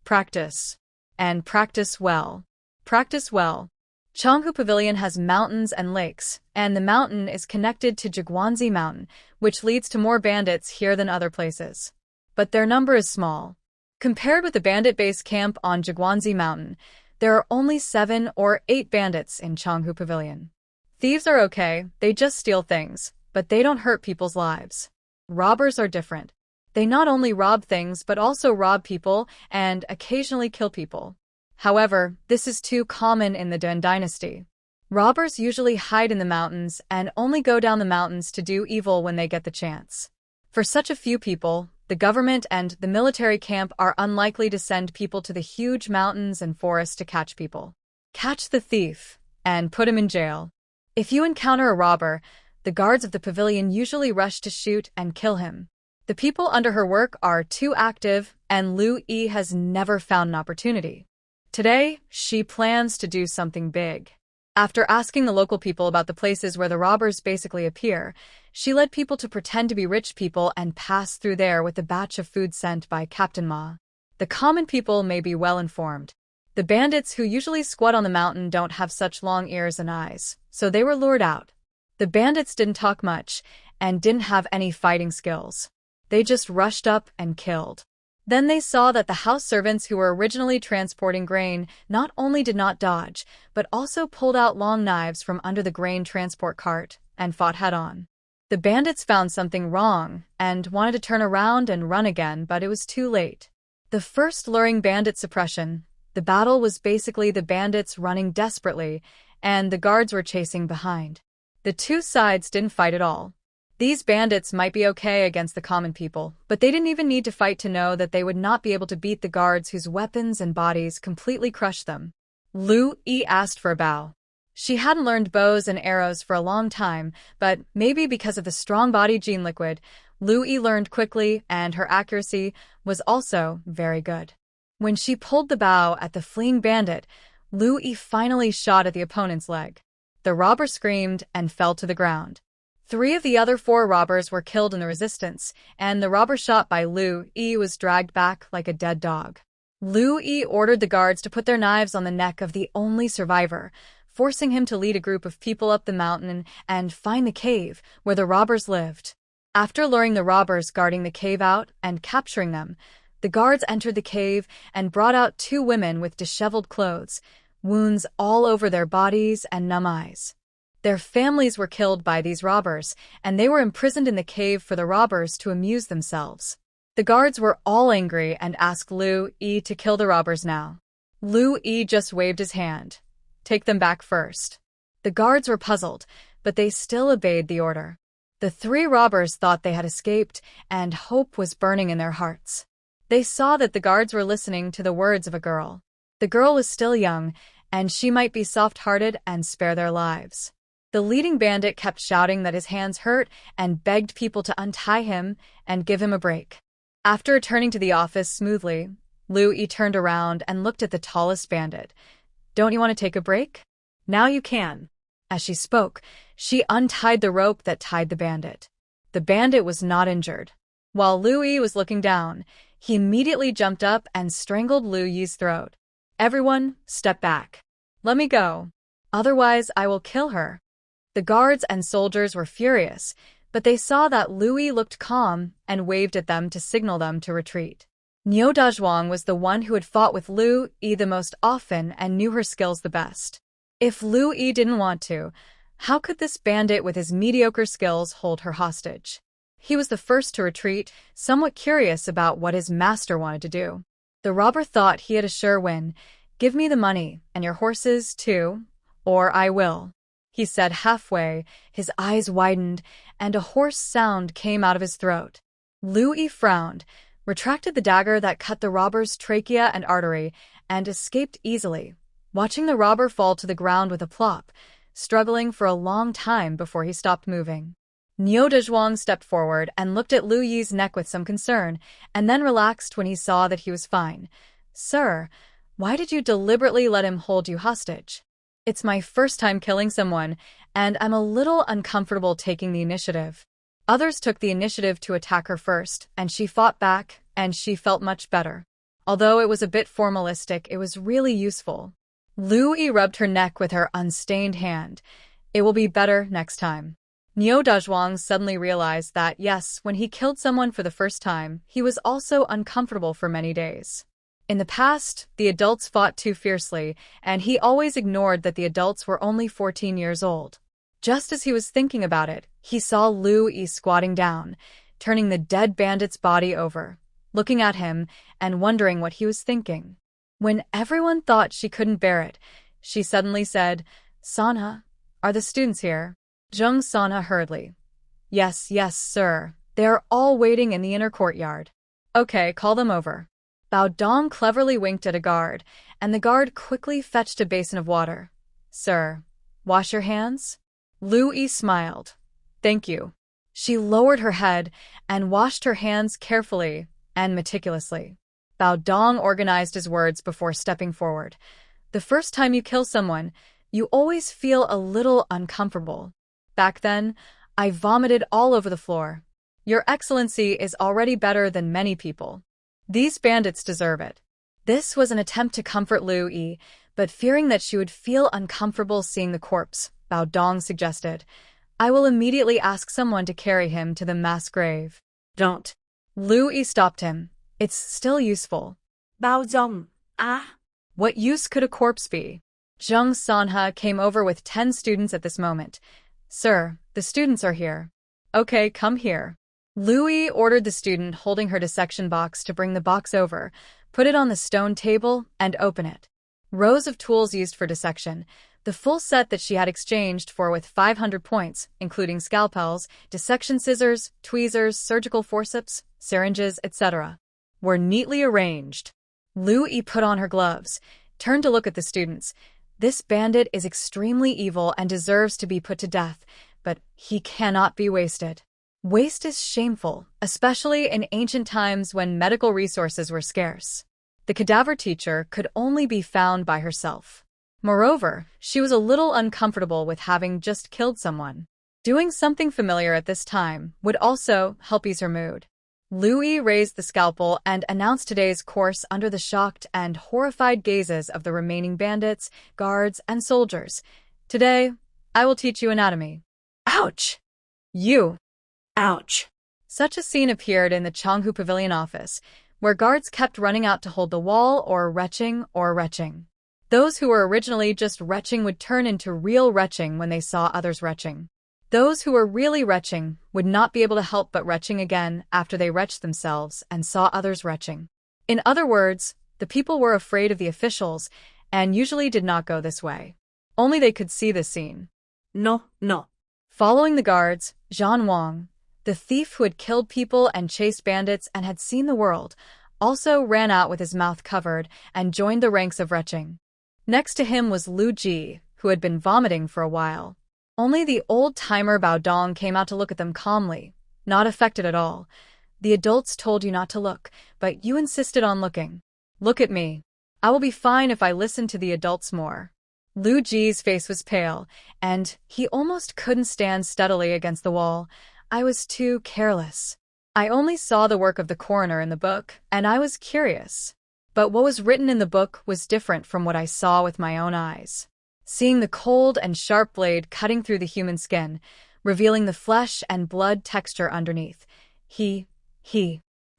practice. And practice well. Practice well. Changhu Pavilion has mountains and lakes, and the mountain is connected to Jiguanzi Mountain, which leads to more bandits here than other places. But their number is small. Compared with the bandit base camp on Jiguanzi Mountain, there are only 7 or 8 bandits in Changhu Pavilion. Thieves are okay, they just steal things, but they don't hurt people's lives. Robbers are different. They not only rob things but also rob people and occasionally kill people. However, this is too common in the Den Dynasty. Robbers usually hide in the mountains and only go down the mountains to do evil when they get the chance. For such a few people, the government and the military camp are unlikely to send people to the huge mountains and forests to catch people. Catch the thief and put him in jail. If you encounter a robber, the guards of the pavilion usually rush to shoot and kill him. The people under her work are too active, and Lu Yi has never found an opportunity. Today, she plans to do something big. After asking the local people about the places where the robbers basically appear, she led people to pretend to be rich people and pass through there with a batch of food sent by Captain Ma. The common people may be well informed. The bandits who usually squat on the mountain don't have such long ears and eyes, so they were lured out. The bandits didn't talk much and didn't have any fighting skills. They just rushed up and killed. Then they saw that the house servants who were originally transporting grain not only did not dodge, but also pulled out long knives from under the grain transport cart and fought head-on. The bandits found something wrong and wanted to turn around and run again, but it was too late. The first luring bandit suppression, the battle was basically the bandits running desperately, and the guards were chasing behind. The two sides didn't fight at all. These bandits might be okay against the common people, but they didn't even need to fight to know that they would not be able to beat the guards whose weapons and bodies completely crushed them. Lu Yi asked for a bow. She hadn't learned bows and arrows for a long time, but maybe because of the strong body gene liquid, Lu Yi learned quickly and her accuracy was also very good. When she pulled the bow at the fleeing bandit, Lu Yi finally shot at the opponent's leg. The robber screamed and fell to the ground. 3 of the other 4 robbers were killed in the resistance, and the robber shot by Lu Yi was dragged back like a dead dog. Lu Yi ordered the guards to put their knives on the neck of the only survivor, forcing him to lead a group of people up the mountain and find the cave where the robbers lived. After luring the robbers guarding the cave out and capturing them, the guards entered the cave and brought out 2 women with disheveled clothes, wounds all over their bodies and numb eyes. Their families were killed by these robbers, and they were imprisoned in the cave for the robbers to amuse themselves. The guards were all angry and asked Lu Yi to kill the robbers now. Lu Yi just waved his hand. Take them back first. The guards were puzzled, but they still obeyed the order. The 3 robbers thought they had escaped, and hope was burning in their hearts. They saw that the guards were listening to the words of a girl. The girl was still young, and she might be soft-hearted and spare their lives. The leading bandit kept shouting that his hands hurt and begged people to untie him and give him a break. After returning to the office smoothly, Lu Yi turned around and looked at the tallest bandit. Don't you want to take a break? Now you can. As she spoke, she untied the rope that tied the bandit. The bandit was not injured. While Lu Yi was looking down, he immediately jumped up and strangled Lu Yi's throat. Everyone, step back. Let me go. Otherwise, I will kill her. The guards and soldiers were furious, but they saw that Lu Yi looked calm and waved at them to signal them to retreat. Niu Dazhuang was the one who had fought with Lu Yi the most often and knew her skills the best. If Lu Yi didn't want to, how could this bandit with his mediocre skills hold her hostage? He was the first to retreat, somewhat curious about what his master wanted to do. The robber thought he had a sure win. Give me the money, and your horses, too, or I will. He said halfway, his eyes widened, and a hoarse sound came out of his throat. Lu Yi frowned, retracted the dagger that cut the robber's trachea and artery, and escaped easily, watching the robber fall to the ground with a plop, struggling for a long time before he stopped moving. Niu Dazhuang stepped forward and looked at Lu Yi's neck with some concern, and then relaxed when he saw that he was fine. Sir, why did you deliberately let him hold you hostage? It's my first time killing someone, and I'm a little uncomfortable taking the initiative. Others took the initiative to attack her first, and she fought back, and she felt much better. Although it was a bit formalistic, it was really useful. Lu Yi rubbed her neck with her unstained hand. It will be better next time. Niu Dazhuang suddenly realized that, yes, when he killed someone for the first time, he was also uncomfortable for many days. In the past, the adults fought too fiercely, and he always ignored that the adults were only 14 years old. Just as he was thinking about it, he saw Lu Yi squatting down, turning the dead bandit's body over, looking at him and wondering what he was thinking. When everyone thought she couldn't bear it, she suddenly said, Sanha, are the students here? Zheng Sanha hurriedly. Yes, yes, sir. They are all waiting in the inner courtyard. Okay, call them over. Bao Dong cleverly winked at a guard, and the guard quickly fetched a basin of water. Sir, wash your hands? Lu Yi smiled. Thank you. She lowered her head and washed her hands carefully and meticulously. Bao Dong organized his words before stepping forward. The first time you kill someone, you always feel a little uncomfortable. Back then, I vomited all over the floor. Your Excellency is already better than many people. These bandits deserve it. This was an attempt to comfort Lu Yi, but fearing that she would feel uncomfortable seeing the corpse, Bao Dong suggested, I will immediately ask someone to carry him to the mass grave. Don't. Lu Yi stopped him. It's still useful. Bao Dong, What use could a corpse be? Zheng Sanha came over with 10 students at this moment. Sir, the students are here. Okay, come here. Lu Yi ordered the student holding her dissection box to bring the box over, put it on the stone table, and open it. Rows of tools used for dissection, the full set that she had exchanged for with 500 points, including scalpels, dissection scissors, tweezers, surgical forceps, syringes, etc., were neatly arranged. Lu Yi put on her gloves, turned to look at the students. This bandit is extremely evil and deserves to be put to death, but he cannot be wasted. Waste is shameful, especially in ancient times when medical resources were scarce. The cadaver teacher could only be found by herself. Moreover, she was a little uncomfortable with having just killed someone. Doing something familiar at this time would also help ease her mood. Louis raised the scalpel and announced today's course under the shocked and horrified gazes of the remaining bandits, guards, and soldiers. Today, I will teach you anatomy. Ouch! You! Ouch! Such a scene appeared in the Changhu Pavilion office, where guards kept running out to hold the wall or retching. Those who were originally just retching would turn into real retching when they saw others retching. Those who were really retching would not be able to help but retching again after they retched themselves and saw others retching. In other words, the people were afraid of the officials and usually did not go this way. Only they could see this scene. No. Following the guards, Zhan Wang, the thief who had killed people and chased bandits and had seen the world, also ran out with his mouth covered and joined the ranks of retching. Next to him was Lu Ji, who had been vomiting for a while. Only the old-timer Bao Dong came out to look at them calmly, not affected at all. The adults told you not to look, but you insisted on looking. Look at me. I will be fine if I listen to the adults more. Lu Ji's face was pale, and he almost couldn't stand steadily against the wall. I was too careless. I only saw the work of the coroner in the book, and I was curious. But what was written in the book was different from what I saw with my own eyes. Seeing the cold and sharp blade cutting through the human skin, revealing the flesh and blood texture underneath.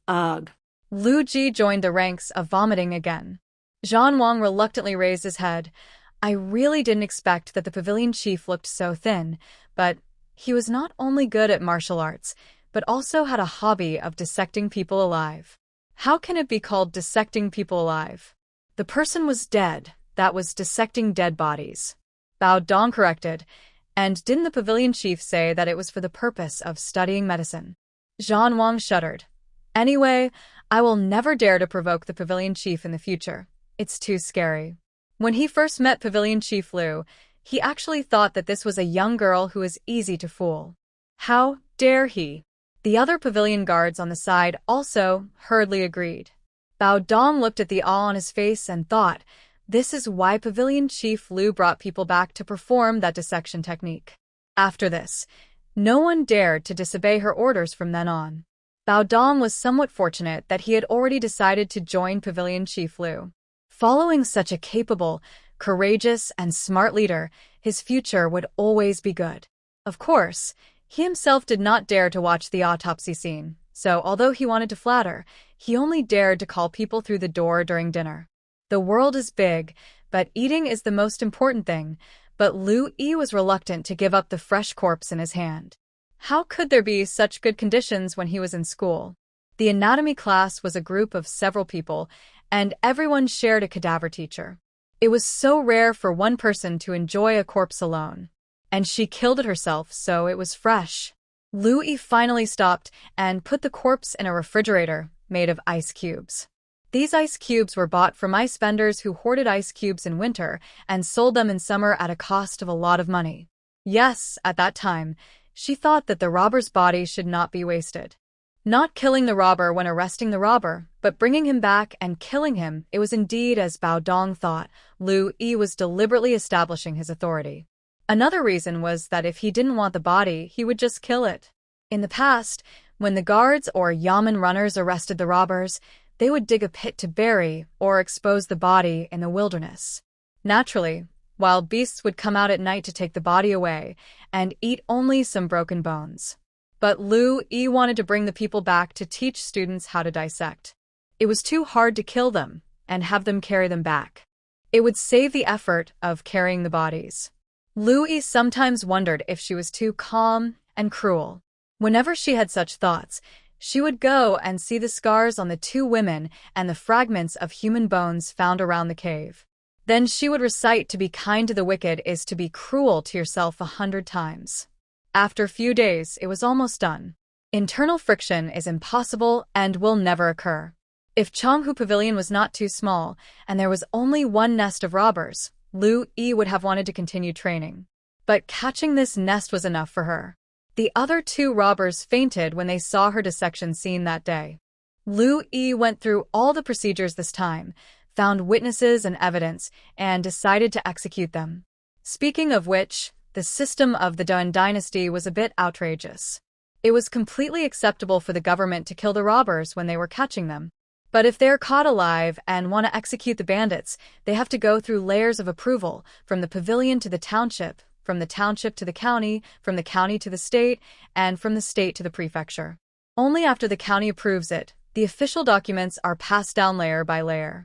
Ugh. Lu Ji joined the ranks of vomiting again. Zhan Wang reluctantly raised his head. I really didn't expect that the pavilion chief looked so thin, but he was not only good at martial arts, but also had a hobby of dissecting people alive. How can it be called dissecting people alive? The person was dead. That was dissecting dead bodies. Bao Dong corrected. And didn't the pavilion chief say that it was for the purpose of studying medicine? Zhan Wang shuddered. Anyway, I will never dare to provoke the pavilion chief in the future. It's too scary. When he first met Pavilion Chief Lu, he actually thought that this was a young girl who was easy to fool. How dare he? The other pavilion guards on the side also hurriedly agreed. Bao Dong looked at the awe on his face and thought, this is why Pavilion Chief Lu brought people back to perform that dissection technique. After this, no one dared to disobey her orders from then on. Bao Dong was somewhat fortunate that he had already decided to join Pavilion Chief Lu. Following such a capable, courageous, and smart leader, his future would always be good. Of course, he himself did not dare to watch the autopsy scene, so although he wanted to flatter, he only dared to call people through the door during dinner. The world is big, but eating is the most important thing, but Lu Yi was reluctant to give up the fresh corpse in his hand. How could there be such good conditions when he was in school? The anatomy class was a group of several people, and everyone shared a cadaver teacher. It was so rare for one person to enjoy a corpse alone. And she killed it herself, so it was fresh. Lu Yi finally stopped and put the corpse in a refrigerator made of ice cubes. These ice cubes were bought from ice vendors who hoarded ice cubes in winter and sold them in summer at a cost of a lot of money. Yes, at that time, she thought that the robber's body should not be wasted. Not killing the robber when arresting the robber, but bringing him back and killing him, it was indeed as Bao Dong thought. Lu Yi was deliberately establishing his authority. Another reason was that if he didn't want the body, he would just kill it. In the past, when the guards or yamen runners arrested the robbers, they would dig a pit to bury or expose the body in the wilderness. Naturally, wild beasts would come out at night to take the body away and eat only some broken bones. But Lu Yi wanted to bring the people back to teach students how to dissect. It was too hard to kill them and have them carry them back. It would save the effort of carrying the bodies. Lu Yi sometimes wondered if she was too calm and cruel. Whenever she had such thoughts, she would go and see the scars on the two women and the fragments of human bones found around the cave. Then she would recite, to be kind to the wicked is to be cruel to yourself 100 times. After a few days, it was almost done. Internal friction is impossible and will never occur. If Changhu Pavilion was not too small, and there was only one nest of robbers, Lu Yi would have wanted to continue training. But catching this nest was enough for her. The other two robbers fainted when they saw her dissection scene that day. Lu Yi went through all the procedures this time, found witnesses and evidence, and decided to execute them. Speaking of which, the system of the Dun dynasty was a bit outrageous. It was completely acceptable for the government to kill the robbers when they were catching them. But if they're caught alive and want to execute the bandits, they have to go through layers of approval, from the pavilion to the township, from the township to the county, from the county to the state, and from the state to the prefecture. Only after the county approves it, the official documents are passed down layer by layer.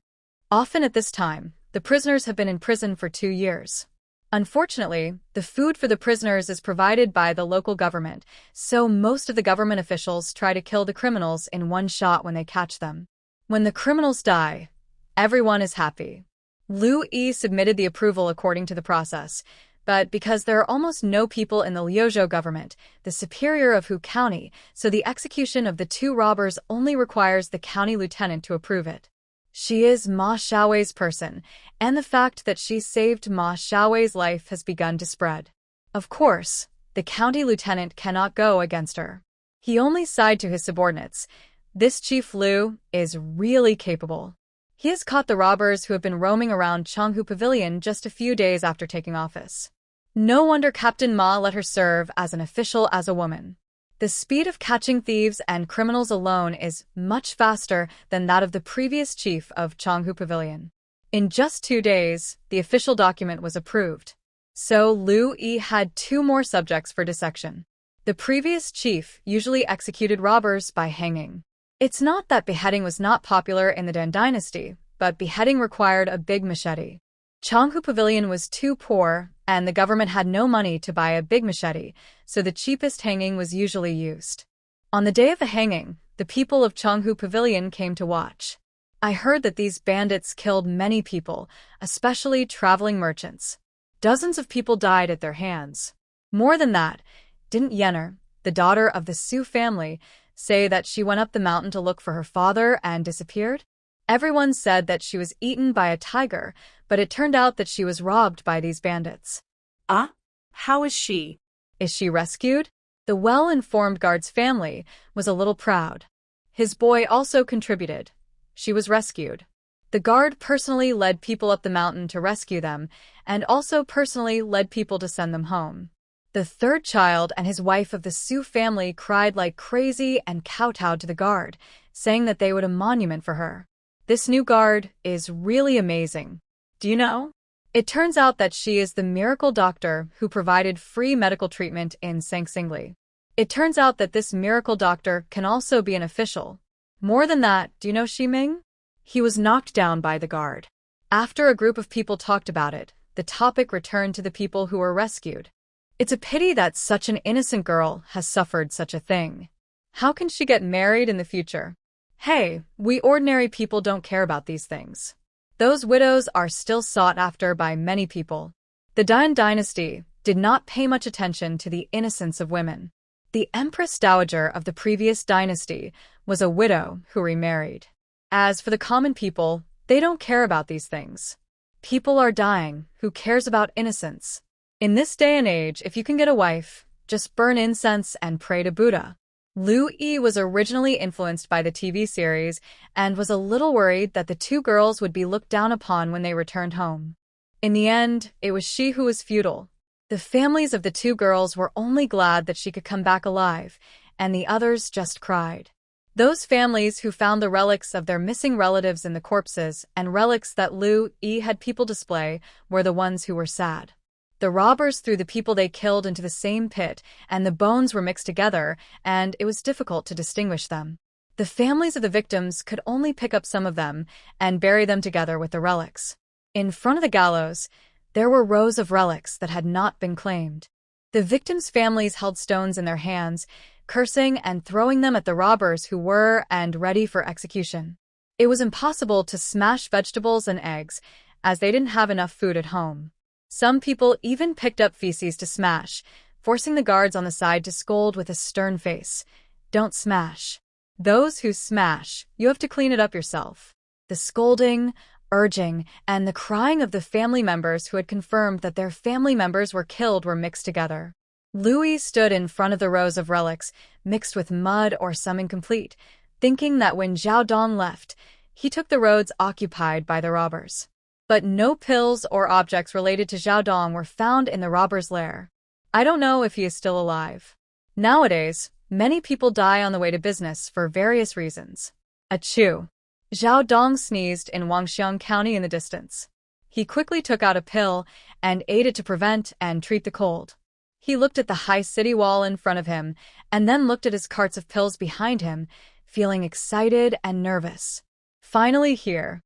Often at this time, the prisoners have been in prison for 2 years. Unfortunately, the food for the prisoners is provided by the local government, so most of the government officials try to kill the criminals in one shot when they catch them. When the criminals die, everyone is happy. Liu Yi submitted the approval according to the process, but because there are almost no people in the Liuzhou government, the superior of Hu County, so the execution of the 2 robbers only requires the county lieutenant to approve it. She is Ma Xiaowei's person, and the fact that she saved Ma Xiaowei's life has begun to spread. Of course, the county lieutenant cannot go against her. He only sighed to his subordinates. This Chief Liu is really capable. He has caught the robbers who have been roaming around Chenghu Pavilion just a few days after taking office. No wonder Captain Ma let her serve as an official as a woman. The speed of catching thieves and criminals alone is much faster than that of the previous chief of Chenghu Pavilion. In just 2 days, the official document was approved. So Liu Yi had 2 more subjects for dissection. The previous chief usually executed robbers by hanging. It's not that beheading was not popular in the Dun dynasty, but beheading required a big machete. Chenghu Pavilion was too poor, and the government had no money to buy a big machete, so the cheapest hanging was usually used. On the day of the hanging, the people of Chenghu Pavilion came to watch. I heard that these bandits killed many people, especially traveling merchants. Dozens of people died at their hands. More than that, didn't Yenner, the daughter of the Su family, say that she went up the mountain to look for her father and disappeared? Everyone said that she was eaten by a tiger, but it turned out that she was robbed by these bandits. Ah? How is she? Is she rescued? The well-informed guard's family was a little proud. His boy also contributed. She was rescued. The guard personally led people up the mountain to rescue them, and also personally led people to send them home. The 3rd child and his wife of the Su family cried like crazy and kowtowed to the guard, saying that they would a monument for her. This new guard is really amazing. Do you know? It turns out that she is the miracle doctor who provided free medical treatment in Sangsingli. It turns out that this miracle doctor can also be an official. More than that, do you know Xi Ming? He was knocked down by the guard. After a group of people talked about it, the topic returned to the people who were rescued. It's a pity that such an innocent girl has suffered such a thing. How can she get married in the future? Hey, we ordinary people don't care about these things. Those widows are still sought after by many people. The Dun dynasty did not pay much attention to the innocence of women. The Empress Dowager of the previous dynasty was a widow who remarried. As for the common people, they don't care about these things. People are dying. Who cares about innocence? In this day and age, if you can get a wife, just burn incense and pray to Buddha. Liu Yi was originally influenced by the TV series and was a little worried that the 2 girls would be looked down upon when they returned home. In the end, it was she who was futile. The families of the 2 girls were only glad that she could come back alive, and the others just cried. Those families who found the relics of their missing relatives in the corpses and relics that Liu Yi had people display were the ones who were sad. The robbers threw the people they killed into the same pit, and the bones were mixed together, and it was difficult to distinguish them. The families of the victims could only pick up some of them and bury them together with the relics. In front of the gallows, there were rows of relics that had not been claimed. The victims' families held stones in their hands, cursing and throwing them at the robbers who were and ready for execution. It was impossible to smash vegetables and eggs, as they didn't have enough food at home. Some people even picked up feces to smash, forcing the guards on the side to scold with a stern face. Don't smash. Those who smash, you have to clean it up yourself. The scolding, urging, and the crying of the family members who had confirmed that their family members were killed were mixed together. Louis stood in front of the rows of relics, mixed with mud or some incomplete, thinking that when Zhao Dong left, he took the roads occupied by the robbers. But no pills or objects related to Zhao Dong were found in the robber's lair. I don't know if he is still alive. Nowadays, many people die on the way to business for various reasons. Achoo. Zhao Dong sneezed in Wangxiang County in the distance. He quickly took out a pill and ate it to prevent and treat the cold. He looked at the high city wall in front of him and then looked at his carts of pills behind him, feeling excited and nervous. Finally here.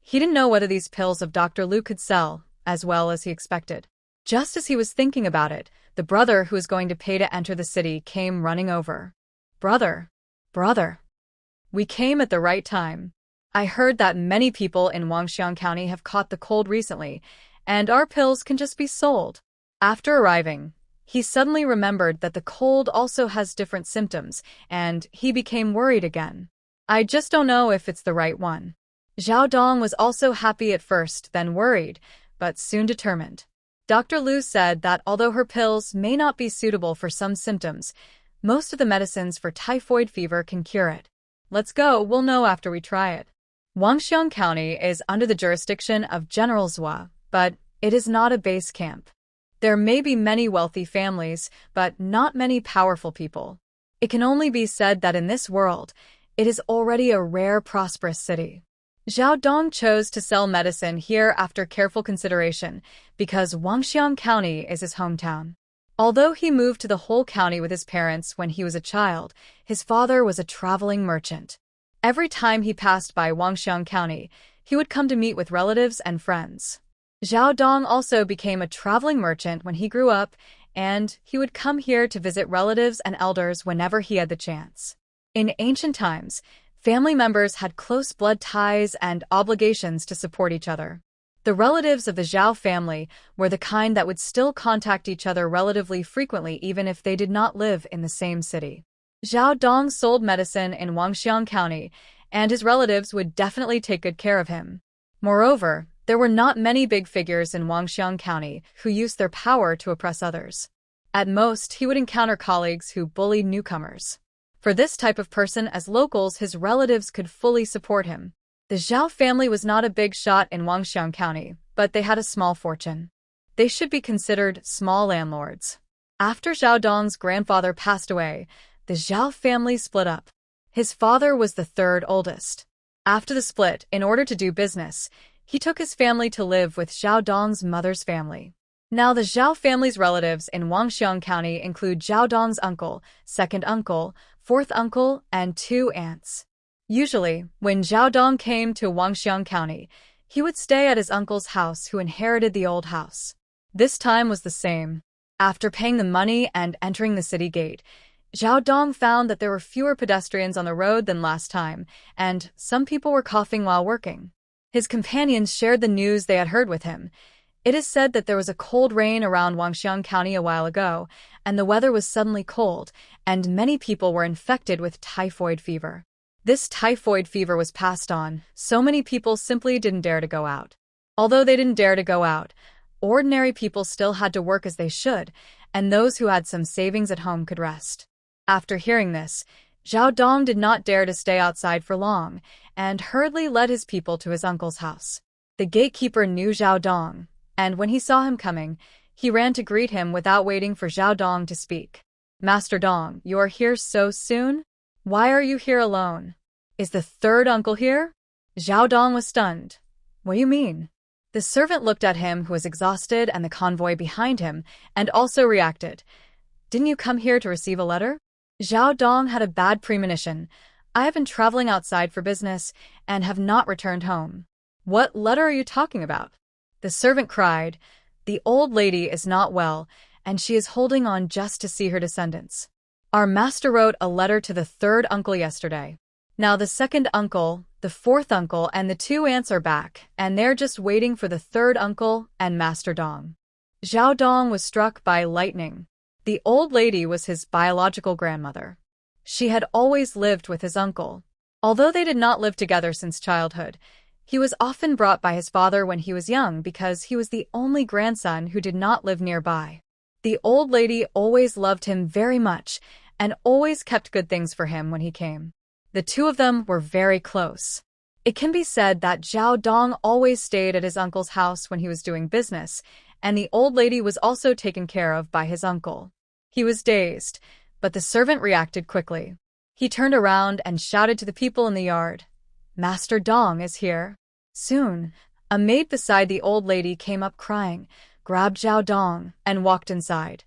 He didn't know whether these pills of Dr. Liu could sell as well as he expected. Just as he was thinking about it, the brother who was going to pay to enter the city came running over. Brother. We came at the right time. I heard that many people in Wangxiang County have caught the cold recently, and our pills can just be sold. After arriving, he suddenly remembered that the cold also has different symptoms, and he became worried again. I just don't know if it's the right one. Zhao Dong was also happy at first, then worried, but soon determined. Dr. Liu said that although her pills may not be suitable for some symptoms, most of the medicines for typhoid fever can cure it. Let's go, we'll know after we try it. Wangxiang County is under the jurisdiction of General Zhua, but it is not a base camp. There may be many wealthy families, but not many powerful people. It can only be said that in this world, it is already a rare, prosperous city. Zhao Dong chose to sell medicine here after careful consideration because Wangxiang County is his hometown. Although he moved to the whole county with his parents when he was a child, his father was a traveling merchant. Every time he passed by Wangxiang County, he would come to meet with relatives and friends. Zhao Dong also became a traveling merchant when he grew up, and he would come here to visit relatives and elders whenever he had the chance. In ancient times, family members had close blood ties and obligations to support each other. The relatives of the Zhao family were the kind that would still contact each other relatively frequently even if they did not live in the same city. Zhao Dong sold medicine in Wangxiang County, and his relatives would definitely take good care of him. Moreover, there were not many big figures in Wangxiang County who used their power to oppress others. At most, he would encounter colleagues who bullied newcomers. For this type of person, as locals, his relatives could fully support him. The Zhao family was not a big shot in Wangxiang County, but they had a small fortune. They should be considered small landlords. After Zhao Dong's grandfather passed away, the Zhao family split up. His father was the third oldest. After the split, in order to do business, he took his family to live with Zhao Dong's mother's family. Now the Zhao family's relatives in Wangxiang County include Zhao Dong's uncle, second uncle, fourth uncle, and 2 aunts. Usually, when Zhao Dong came to Wangxiang County, he would stay at his uncle's house who inherited the old house. This time was the same. After paying the money and entering the city gate, Zhao Dong found that there were fewer pedestrians on the road than last time, and some people were coughing while working. His companions shared the news they had heard with him. It is said that there was a cold rain around Wangxiang County a while ago, and the weather was suddenly cold, and many people were infected with typhoid fever. This typhoid fever was passed on, so many people simply didn't dare to go out. Although they didn't dare to go out, ordinary people still had to work as they should, and those who had some savings at home could rest. After hearing this, Zhao Dong did not dare to stay outside for long, and hurriedly led his people to his uncle's house. The gatekeeper knew Zhao Dong, and when he saw him coming, he ran to greet him without waiting for Zhao Dong to speak. "Master Dong, you are here so soon? Why are you here alone? Is the third uncle here?" Zhao Dong was stunned. "What do you mean?" The servant looked at him who was exhausted and the convoy behind him, and also reacted. "Didn't you come here to receive a letter?" Zhao Dong had a bad premonition. "I have been traveling outside for business and have not returned home." "What letter are you talking about?" The servant cried. "The old lady is not well, and she is holding on just to see her descendants. Our master wrote a letter to the third uncle yesterday. Now the second uncle, the fourth uncle, and the 2 aunts are back, and they're just waiting for the third uncle and Master Dong." Zhao Dong was struck by lightning. The old lady was his biological grandmother. She had always lived with his uncle. Although they did not live together since childhood, he was often brought by his father when he was young because he was the only grandson who did not live nearby. The old lady always loved him very much and always kept good things for him when he came. The 2 of them were very close. It can be said that Zhao Dong always stayed at his uncle's house when he was doing business, and the old lady was also taken care of by his uncle. He was dazed, but the servant reacted quickly. He turned around and shouted to the people in the yard, "Master Dong is here." Soon, a maid beside the old lady came up crying, grabbed Zhao Dong, and walked inside.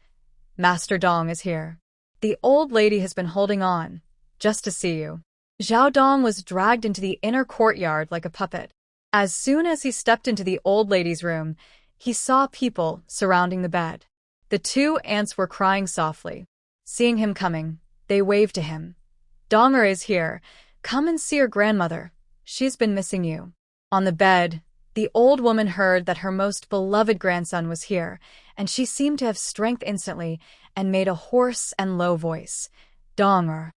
"Master Dong is here. The old lady has been holding on, just to see you." Zhao Dong was dragged into the inner courtyard like a puppet. As soon as he stepped into the old lady's room, he saw people surrounding the bed. The two aunts were crying softly. Seeing him coming, they waved to him. "Donger is here. Come and see your grandmother. She's been missing you." On the bed, the old woman heard that her most beloved grandson was here, and she seemed to have strength instantly and made a hoarse and low voice. "Donger."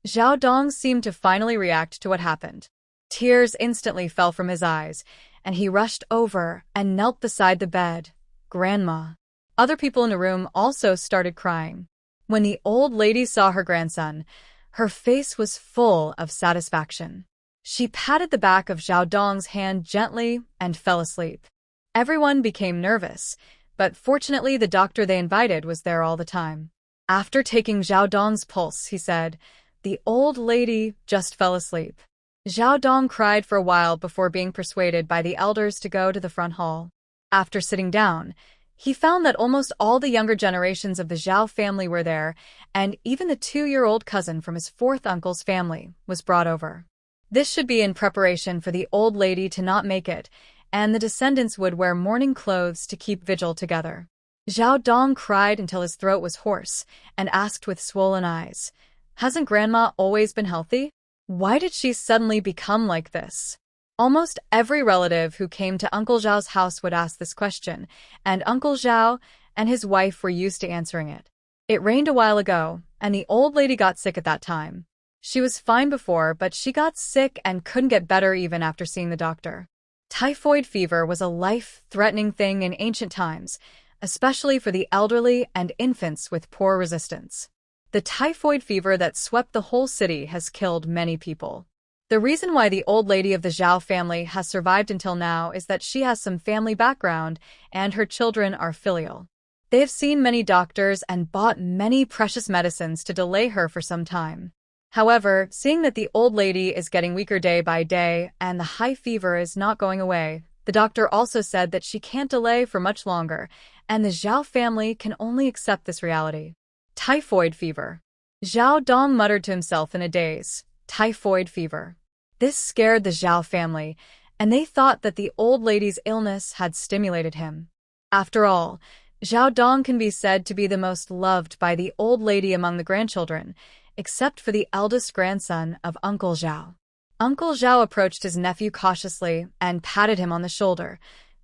Zhao Dong seemed to finally react to what happened. Tears instantly fell from his eyes, and he rushed over and knelt beside the bed. "Grandma." Other people in the room also started crying. When the old lady saw her grandson, her face was full of satisfaction. She patted the back of Zhao Dong's hand gently and fell asleep. Everyone became nervous, but fortunately the doctor they invited was there all the time. After taking Zhao Dong's pulse, he said, "The old lady just fell asleep." Zhao Dong cried for a while before being persuaded by the elders to go to the front hall. After sitting down, he found that almost all the younger generations of the Zhao family were there, and even the 2-year-old cousin from his fourth uncle's family was brought over. This should be in preparation for the old lady to not make it, and the descendants would wear mourning clothes to keep vigil together. Zhao Dong cried until his throat was hoarse, and asked with swollen eyes, "Hasn't Grandma always been healthy? Why did she suddenly become like this?" Almost every relative who came to Uncle Zhao's house would ask this question, and Uncle Zhao and his wife were used to answering it. It rained a while ago, and the old lady got sick at that time. She was fine before, but she got sick and couldn't get better even after seeing the doctor. Typhoid fever was a life-threatening thing in ancient times, especially for the elderly and infants with poor resistance. The typhoid fever that swept the whole city has killed many people. The reason why the old lady of the Zhao family has survived until now is that she has some family background and her children are filial. They have seen many doctors and bought many precious medicines to delay her for some time. However, seeing that the old lady is getting weaker day by day and the high fever is not going away, the doctor also said that she can't delay for much longer, and the Zhao family can only accept this reality. Typhoid fever. Zhao Dong muttered to himself in a daze. Typhoid fever. This scared the Zhao family, and they thought that the old lady's illness had stimulated him. After all, Zhao Dong can be said to be the most loved by the old lady among the grandchildren, except for the eldest grandson of Uncle Zhao. Uncle Zhao approached his nephew cautiously and patted him on the shoulder.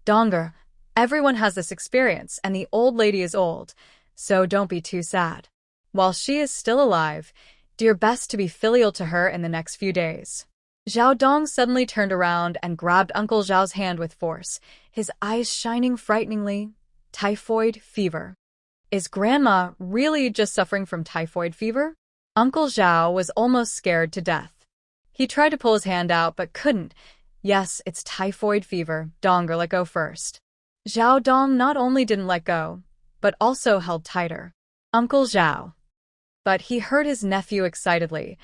"Donger, everyone has this experience, and the old lady is old, so don't be too sad. While she is still alive, do your best to be filial to her in the next few days." Zhao Dong suddenly turned around and grabbed Uncle Zhao's hand with force, his eyes shining frighteningly. Typhoid fever. Is Grandma really just suffering from typhoid fever? Uncle Zhao was almost scared to death. He tried to pull his hand out but couldn't. "Yes, it's typhoid fever. Donger, let go first." Zhao Dong not only didn't let go, but also held tighter. "Uncle Zhao." But he heard his nephew excitedly.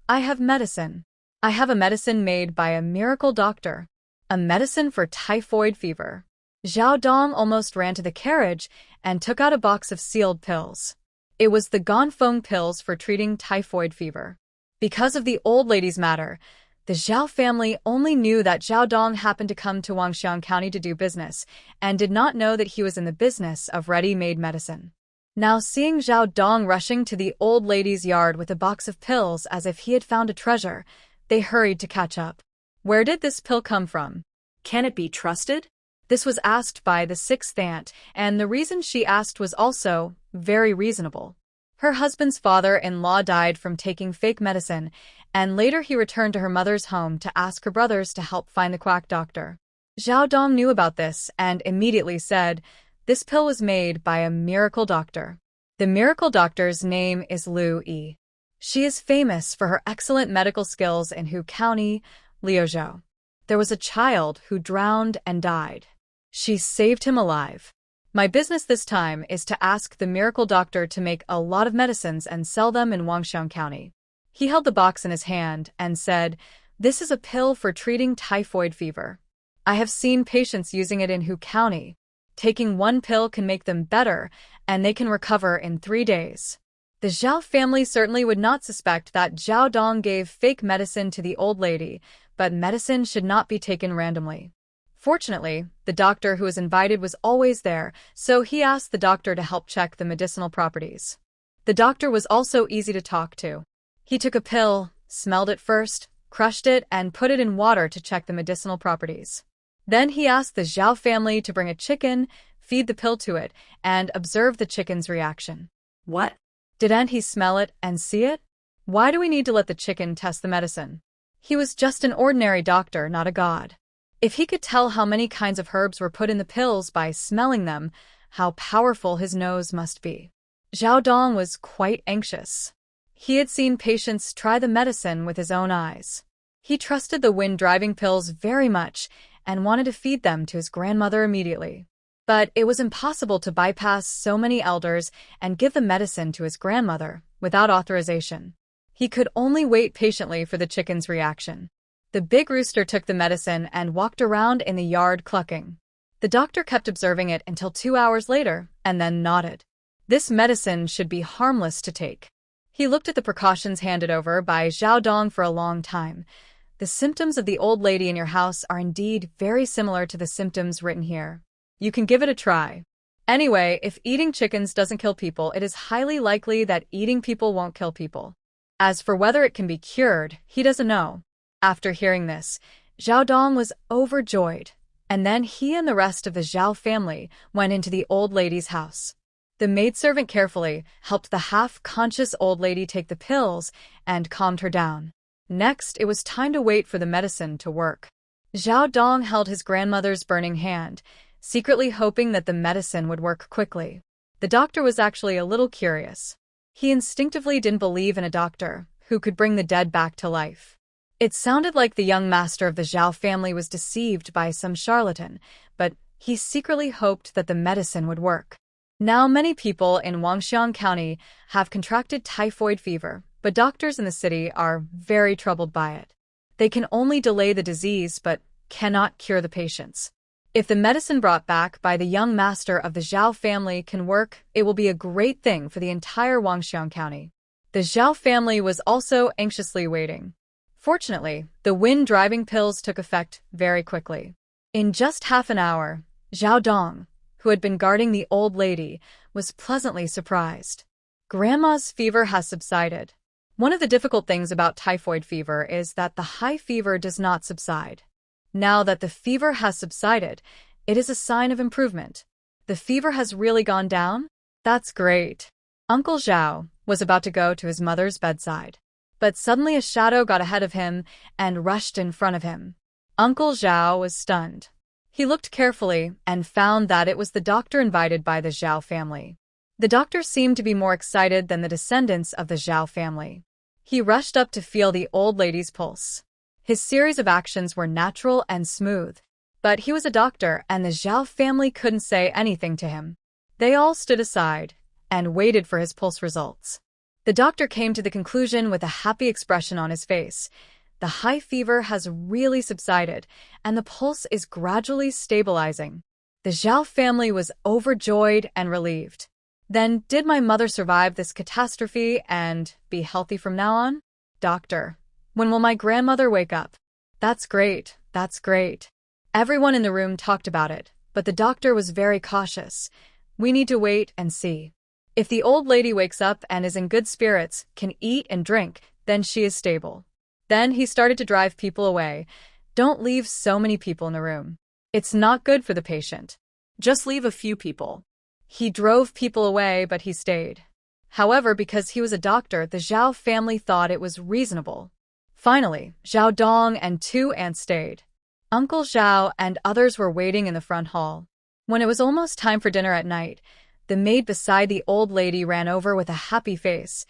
"I have medicine. I have a medicine made by a miracle doctor. A medicine for typhoid fever." Zhao Dong almost ran to the carriage and took out a box of sealed pills. It was the Gonfeng pills for treating typhoid fever. Because of the old lady's matter, the Zhao family only knew that Zhao Dong happened to come to Wangxiang County to do business, and did not know that he was in the business of ready-made medicine. Now seeing Zhao Dong rushing to the old lady's yard with a box of pills as if he had found a treasure, they hurried to catch up. "Where did this pill come from? Can it be trusted?" This was asked by the sixth aunt, and the reason she asked was also very reasonable. Her husband's father-in-law died from taking fake medicine, and later he returned to her mother's home to ask her brothers to help find the quack doctor. Zhao Dong knew about this and immediately said, "This pill was made by a miracle doctor." The miracle doctor's name is Lu Yi. She is famous for her excellent medical skills in Hu County, Liuzhou. There was a child who drowned and died. She saved him alive. My business this time is to ask the miracle doctor to make a lot of medicines and sell them in Wangxiang County. He held the box in his hand and said, "This is a pill for treating typhoid fever. I have seen patients using it in Hu County. Taking one pill can make them better, and they can recover in 3 days." The Zhao family certainly would not suspect that Zhao Dong gave fake medicine to the old lady, but medicine should not be taken randomly. Fortunately, the doctor who was invited was always there, so he asked the doctor to help check the medicinal properties. The doctor was also easy to talk to. He took a pill, smelled it first, crushed it, and put it in water to check the medicinal properties. Then he asked the Zhao family to bring a chicken, feed the pill to it, and observe the chicken's reaction. What? Didn't he smell it and see it? Why do we need to let the chicken test the medicine? He was just an ordinary doctor, not a god. If he could tell how many kinds of herbs were put in the pills by smelling them, how powerful his nose must be. Zhao Dong was quite anxious. He had seen patients try the medicine with his own eyes. He trusted the wind-driving pills very much and wanted to feed them to his grandmother immediately. But it was impossible to bypass so many elders and give the medicine to his grandmother without authorization. He could only wait patiently for the chicken's reaction. The big rooster took the medicine and walked around in the yard clucking. The doctor kept observing it until 2 hours later and then nodded. This medicine should be harmless to take. He looked at the precautions handed over by Zhao Dong for a long time. The symptoms of the old lady in your house are indeed very similar to the symptoms written here. You can give it a try. Anyway, if eating chickens doesn't kill people, it is highly likely that eating people won't kill people. As for whether it can be cured, he doesn't know. After hearing this, Zhao Dong was overjoyed, and then he and the rest of the Zhao family went into the old lady's house. The maidservant carefully helped the half-conscious old lady take the pills and calmed her down. Next, it was time to wait for the medicine to work. Zhao Dong held his grandmother's burning hand, secretly hoping that the medicine would work quickly. The doctor was actually a little curious. He instinctively didn't believe in a doctor who could bring the dead back to life. It sounded like the young master of the Zhao family was deceived by some charlatan, but he secretly hoped that the medicine would work. Now many people in Wangxiang County have contracted typhoid fever, but doctors in the city are very troubled by it. They can only delay the disease but cannot cure the patients. If the medicine brought back by the young master of the Zhao family can work, it will be a great thing for the entire Wangxiang County. The Zhao family was also anxiously waiting. Fortunately, the wind-driving pills took effect very quickly. In just half an hour, Zhao Dong, who had been guarding the old lady, was pleasantly surprised. Grandma's fever has subsided. One of the difficult things about typhoid fever is that the high fever does not subside. Now that the fever has subsided, it is a sign of improvement. The fever has really gone down? That's great. Uncle Zhao was about to go to his mother's bedside. But suddenly a shadow got ahead of him and rushed in front of him. Uncle Zhao was stunned. He looked carefully and found that it was the doctor invited by the Zhao family. The doctor seemed to be more excited than the descendants of the Zhao family. He rushed up to feel the old lady's pulse. His series of actions were natural and smooth. But he was a doctor, and the Zhao family couldn't say anything to him. They all stood aside and waited for his pulse results. The doctor came to the conclusion with a happy expression on his face. The high fever has really subsided, and the pulse is gradually stabilizing. The Zhao family was overjoyed and relieved. Then, did my mother survive this catastrophe and be healthy from now on? Doctor, when will my grandmother wake up? That's great, that's great. Everyone in the room talked about it, but the doctor was very cautious. We need to wait and see. If the old lady wakes up and is in good spirits, can eat and drink, then she is stable. Then he started to drive people away. Don't leave so many people in the room. It's not good for the patient. Just leave a few people. He drove people away, but he stayed. However, because he was a doctor, the Zhao family thought it was reasonable. Finally, Zhao Dong and 2 aunts stayed. Uncle Zhao and others were waiting in the front hall. When it was almost time for dinner at night, the maid beside the old lady ran over with a happy face.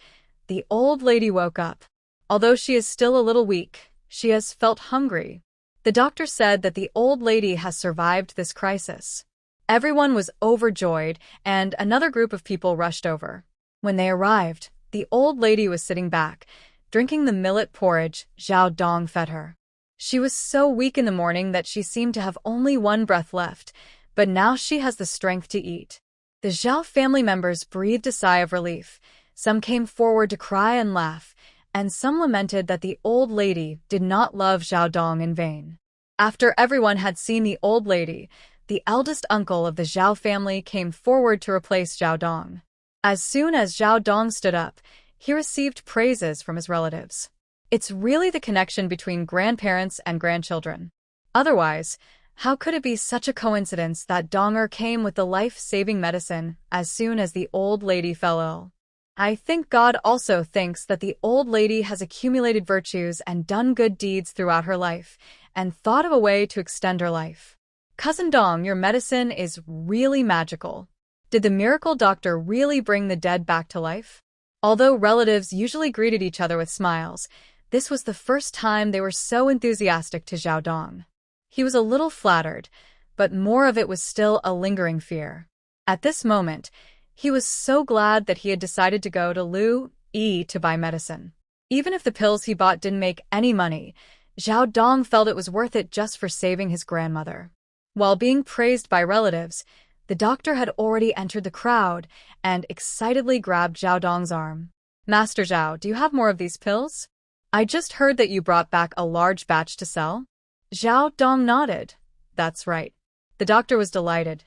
The old lady woke up. Although she is still a little weak, she has felt hungry. The doctor said that the old lady has survived this crisis. Everyone was overjoyed, and another group of people rushed over. When they arrived, the old lady was sitting back, drinking the millet porridge Zhao Dong fed her. She was so weak in the morning that she seemed to have only one breath left, but now she has the strength to eat. The Zhao family members breathed a sigh of relief. Some came forward to cry and laugh, and some lamented that the old lady did not love Zhao Dong in vain. After everyone had seen the old lady, the eldest uncle of the Zhao family came forward to replace Zhao Dong. As soon as Zhao Dong stood up, he received praises from his relatives. It's really the connection between grandparents and grandchildren. Otherwise, how could it be such a coincidence that Donger came with the life-saving medicine as soon as the old lady fell ill? I think God also thinks that the old lady has accumulated virtues and done good deeds throughout her life, and thought of a way to extend her life. Cousin Dong, your medicine is really magical. Did the miracle doctor really bring the dead back to life? Although relatives usually greeted each other with smiles, this was the first time they were so enthusiastic to Zhao Dong. He was a little flattered, but more of it was still a lingering fear. At this moment, he was so glad that he had decided to go to Lu Yi to buy medicine. Even if the pills he bought didn't make any money, Zhao Dong felt it was worth it just for saving his grandmother. While being praised by relatives, the doctor had already entered the crowd and excitedly grabbed Zhao Dong's arm. Master Zhao, do you have more of these pills? I just heard that you brought back a large batch to sell. Zhao Dong nodded. That's right. The doctor was delighted.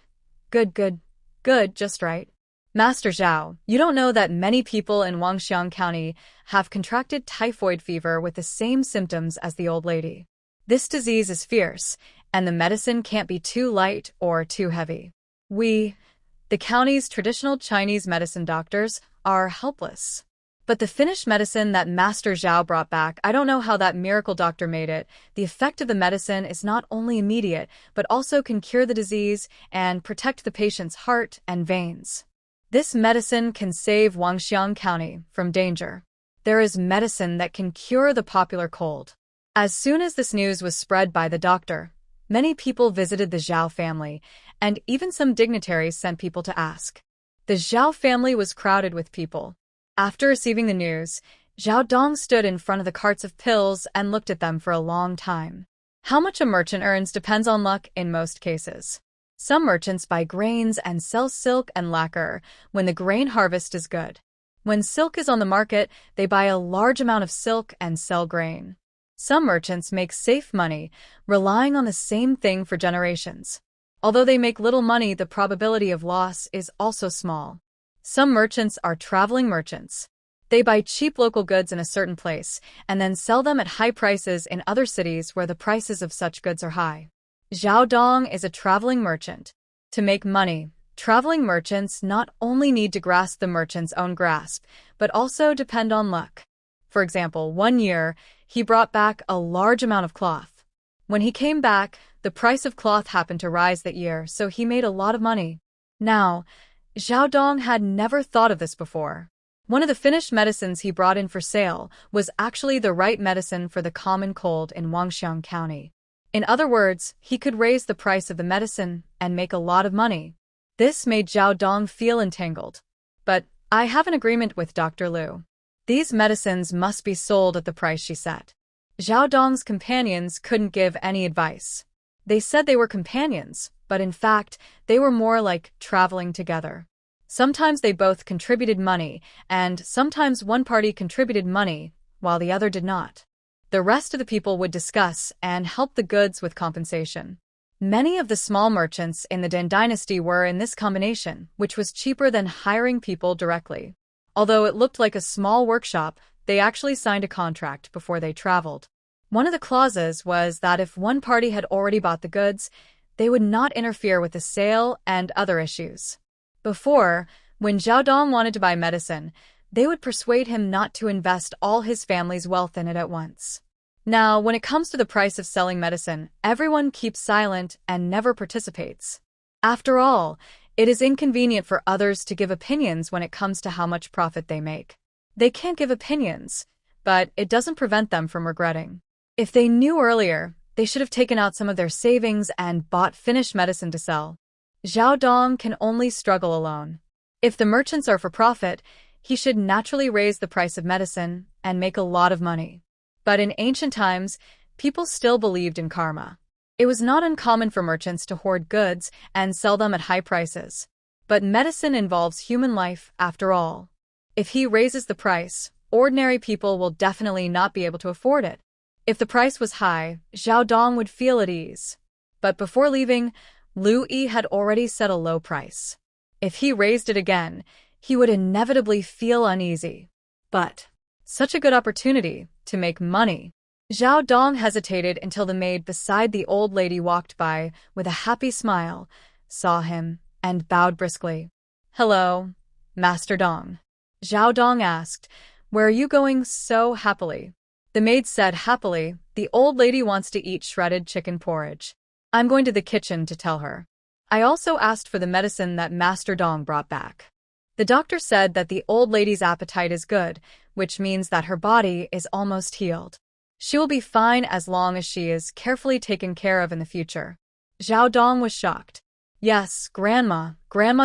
Good, just right. Master Zhao, you don't know that many people in Wangxiang County have contracted typhoid fever with the same symptoms as the old lady. This disease is fierce, and the medicine can't be too light or too heavy. We, the county's traditional Chinese medicine doctors, are helpless. But the finished medicine that Master Zhao brought back, I don't know how that miracle doctor made it. The effect of the medicine is not only immediate, but also can cure the disease and protect the patient's heart and veins. This medicine can save Wangxiang County from danger. There is medicine that can cure the popular cold. As soon as this news was spread by the doctor, many people visited the Zhao family, and even some dignitaries sent people to ask. The Zhao family was crowded with people. After receiving the news, Zhao Dong stood in front of the carts of pills and looked at them for a long time. How much a merchant earns depends on luck in most cases. Some merchants buy grains and sell silk and lacquer when the grain harvest is good. When silk is on the market, they buy a large amount of silk and sell grain. Some merchants make safe money, relying on the same thing for generations. Although they make little money, the probability of loss is also small. Some merchants are traveling merchants. They buy cheap local goods in a certain place and then sell them at high prices in other cities where the prices of such goods are high. Zhao Dong is a traveling merchant. To make money, traveling merchants not only need to grasp the merchant's own grasp, but also depend on luck. For example, one year, he brought back a large amount of cloth. When he came back, the price of cloth happened to rise that year, so he made a lot of money. Now, Zhao Dong had never thought of this before. One of the finished medicines he brought in for sale was actually the right medicine for the common cold in Wangxiang County. In other words, he could raise the price of the medicine and make a lot of money. This made Zhao Dong feel entangled. But I have an agreement with Dr. Liu. These medicines must be sold at the price she set. Zhao Dong's companions couldn't give any advice. They said they were companions, but in fact, they were more like traveling together. Sometimes they both contributed money, and sometimes one party contributed money, while the other did not. The rest of the people would discuss and help the goods with compensation. Many of the small merchants in the Dan dynasty were in this combination, which was cheaper than hiring people directly. Although it looked like a small workshop, they actually signed a contract before they traveled. One of the clauses was that if one party had already bought the goods, they would not interfere with the sale and other issues. Before, when Zhao Dong wanted to buy medicine, they would persuade him not to invest all his family's wealth in it at once. Now, when it comes to the price of selling medicine, everyone keeps silent and never participates. After all, it is inconvenient for others to give opinions when it comes to how much profit they make. They can't give opinions, but it doesn't prevent them from regretting. If they knew earlier, they should have taken out some of their savings and bought finished medicine to sell. Zhao Dong can only struggle alone. If the merchants are for profit, he should naturally raise the price of medicine and make a lot of money. But in ancient times, people still believed in karma. It was not uncommon for merchants to hoard goods and sell them at high prices. But medicine involves human life, after all. If he raises the price, ordinary people will definitely not be able to afford it. If the price was high, Zhao Dong would feel at ease. But before leaving, Lu Yi had already set a low price. If he raised it again, he would inevitably feel uneasy. But such a good opportunity to make money. Zhao Dong hesitated until the maid beside the old lady walked by with a happy smile, saw him, and bowed briskly. "Hello, Master Dong." Zhao Dong asked, "Where are you going so happily?" The maid said happily, "The old lady wants to eat shredded chicken porridge. I'm going to the kitchen to tell her." I also asked for the medicine that Master Dong brought back. The doctor said that the old lady's appetite is good, which means that her body is almost healed. She will be fine as long as she is carefully taken care of in the future. Zhao Dong was shocked. Yes, Grandma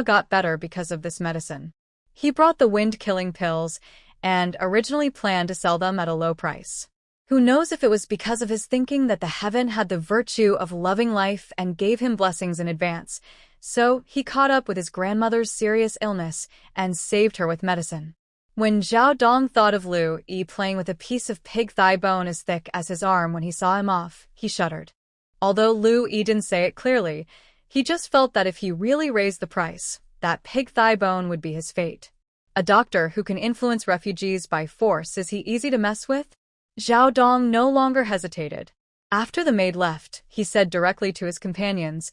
got better because of this medicine. He brought the wind-killing pills and originally planned to sell them at a low price. Who knows if it was because of his thinking that the heaven had the virtue of loving life and gave him blessings in advance, so he caught up with his grandmother's serious illness and saved her with medicine. When Zhao Dong thought of Lu Yi playing with a piece of pig thigh bone as thick as his arm when he saw him off, he shuddered. Although Lu Yi didn't say it clearly, he just felt that if he really raised the price, that pig thigh bone would be his fate. A doctor who can influence refugees by force, is he easy to mess with? Zhao Dong no longer hesitated. After the maid left, he said directly to his companions,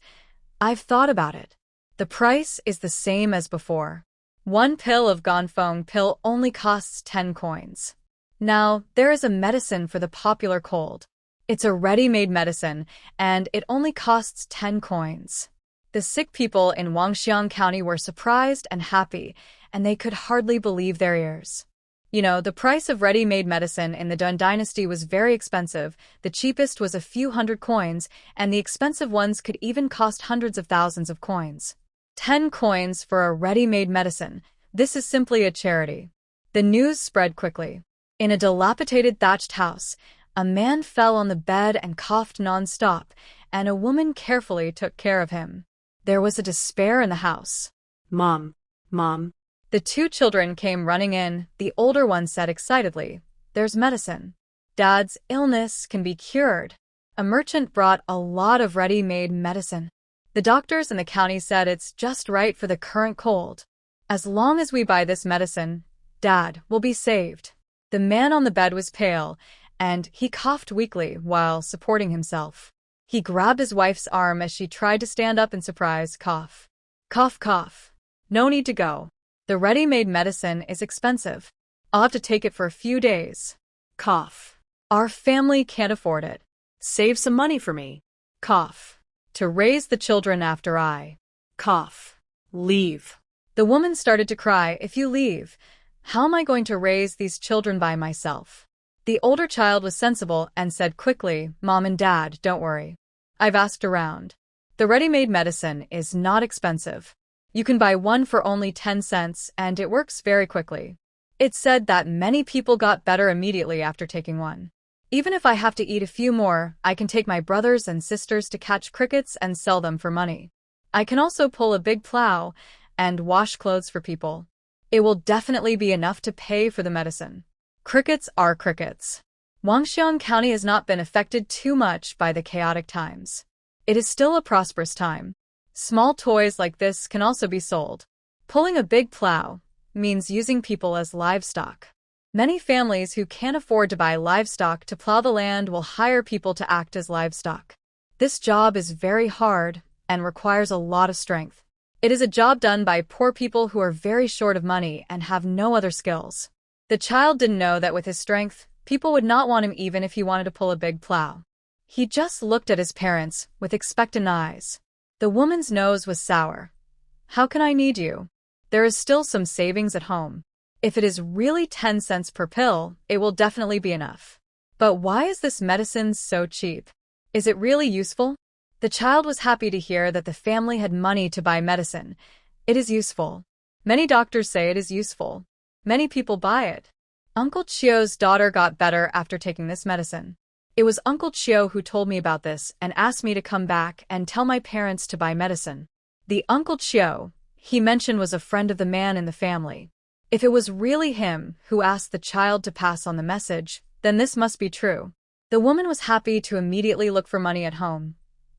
"I've thought about it. The price is the same as before. One pill of Ganfeng pill only costs 10 coins. Now, there is a medicine for the popular cold. It's a ready-made medicine, and it only costs 10 coins. The sick people in Wangxiang County were surprised and happy, and they could hardly believe their ears. The price of ready-made medicine in the Dun Dynasty was very expensive. The cheapest was a few hundred coins, and the expensive ones could even cost hundreds of thousands of coins. 10 coins for a ready-made medicine. This is simply a charity." The news spread quickly. In a dilapidated thatched house, a man fell on the bed and coughed non-stop, and a woman carefully took care of him. There was a despair in the house. Mom. The 2 children came running in. The older one said excitedly, "There's medicine. Dad's illness can be cured." A merchant brought a lot of ready-made medicine. The doctors in the county said it's just right for the current cold. As long as we buy this medicine, Dad will be saved. The man on the bed was pale, and he coughed weakly while supporting himself. He grabbed his wife's arm as she tried to stand up in surprise. Cough. Cough, cough. No need to go. The ready-made medicine is expensive. I'll have to take it for a few days. Cough. Our family can't afford it. Save some money for me. Cough. To raise the children after I. Cough. Leave. The woman started to cry. "If you leave, how am I going to raise these children by myself?" The older child was sensible and said quickly, "Mom and Dad, don't worry. I've asked around. The ready-made medicine is not expensive. You can buy one for only 10 cents, and it works very quickly." It's said that many people got better immediately after taking one. Even if I have to eat a few more, I can take my brothers and sisters to catch crickets and sell them for money. I can also pull a big plow and wash clothes for people. It will definitely be enough to pay for the medicine. Crickets are crickets. Wangxiang County has not been affected too much by the chaotic times. It is still a prosperous time. Small toys like this can also be sold. Pulling a big plow means using people as livestock. Many families who can't afford to buy livestock to plow the land will hire people to act as livestock. This job is very hard and requires a lot of strength. It is a job done by poor people who are very short of money and have no other skills. The child didn't know that with his strength, people would not want him even if he wanted to pull a big plow. He just looked at his parents with expectant eyes. The woman's nose was sour. "How can I need you? There is still some savings at home. If it is really 10 cents per pill, it will definitely be enough. But why is this medicine so cheap? Is it really useful?" The child was happy to hear that the family had money to buy medicine. It is useful. Many doctors say it is useful. Many people buy it. Uncle Chio's daughter got better after taking this medicine. It was Uncle Chio who told me about this and asked me to come back and tell my parents to buy medicine. The Uncle Chio he mentioned was a friend of the man in the family. If it was really him who asked the child to pass on the message, then this must be true. The woman was happy to immediately look for money at home.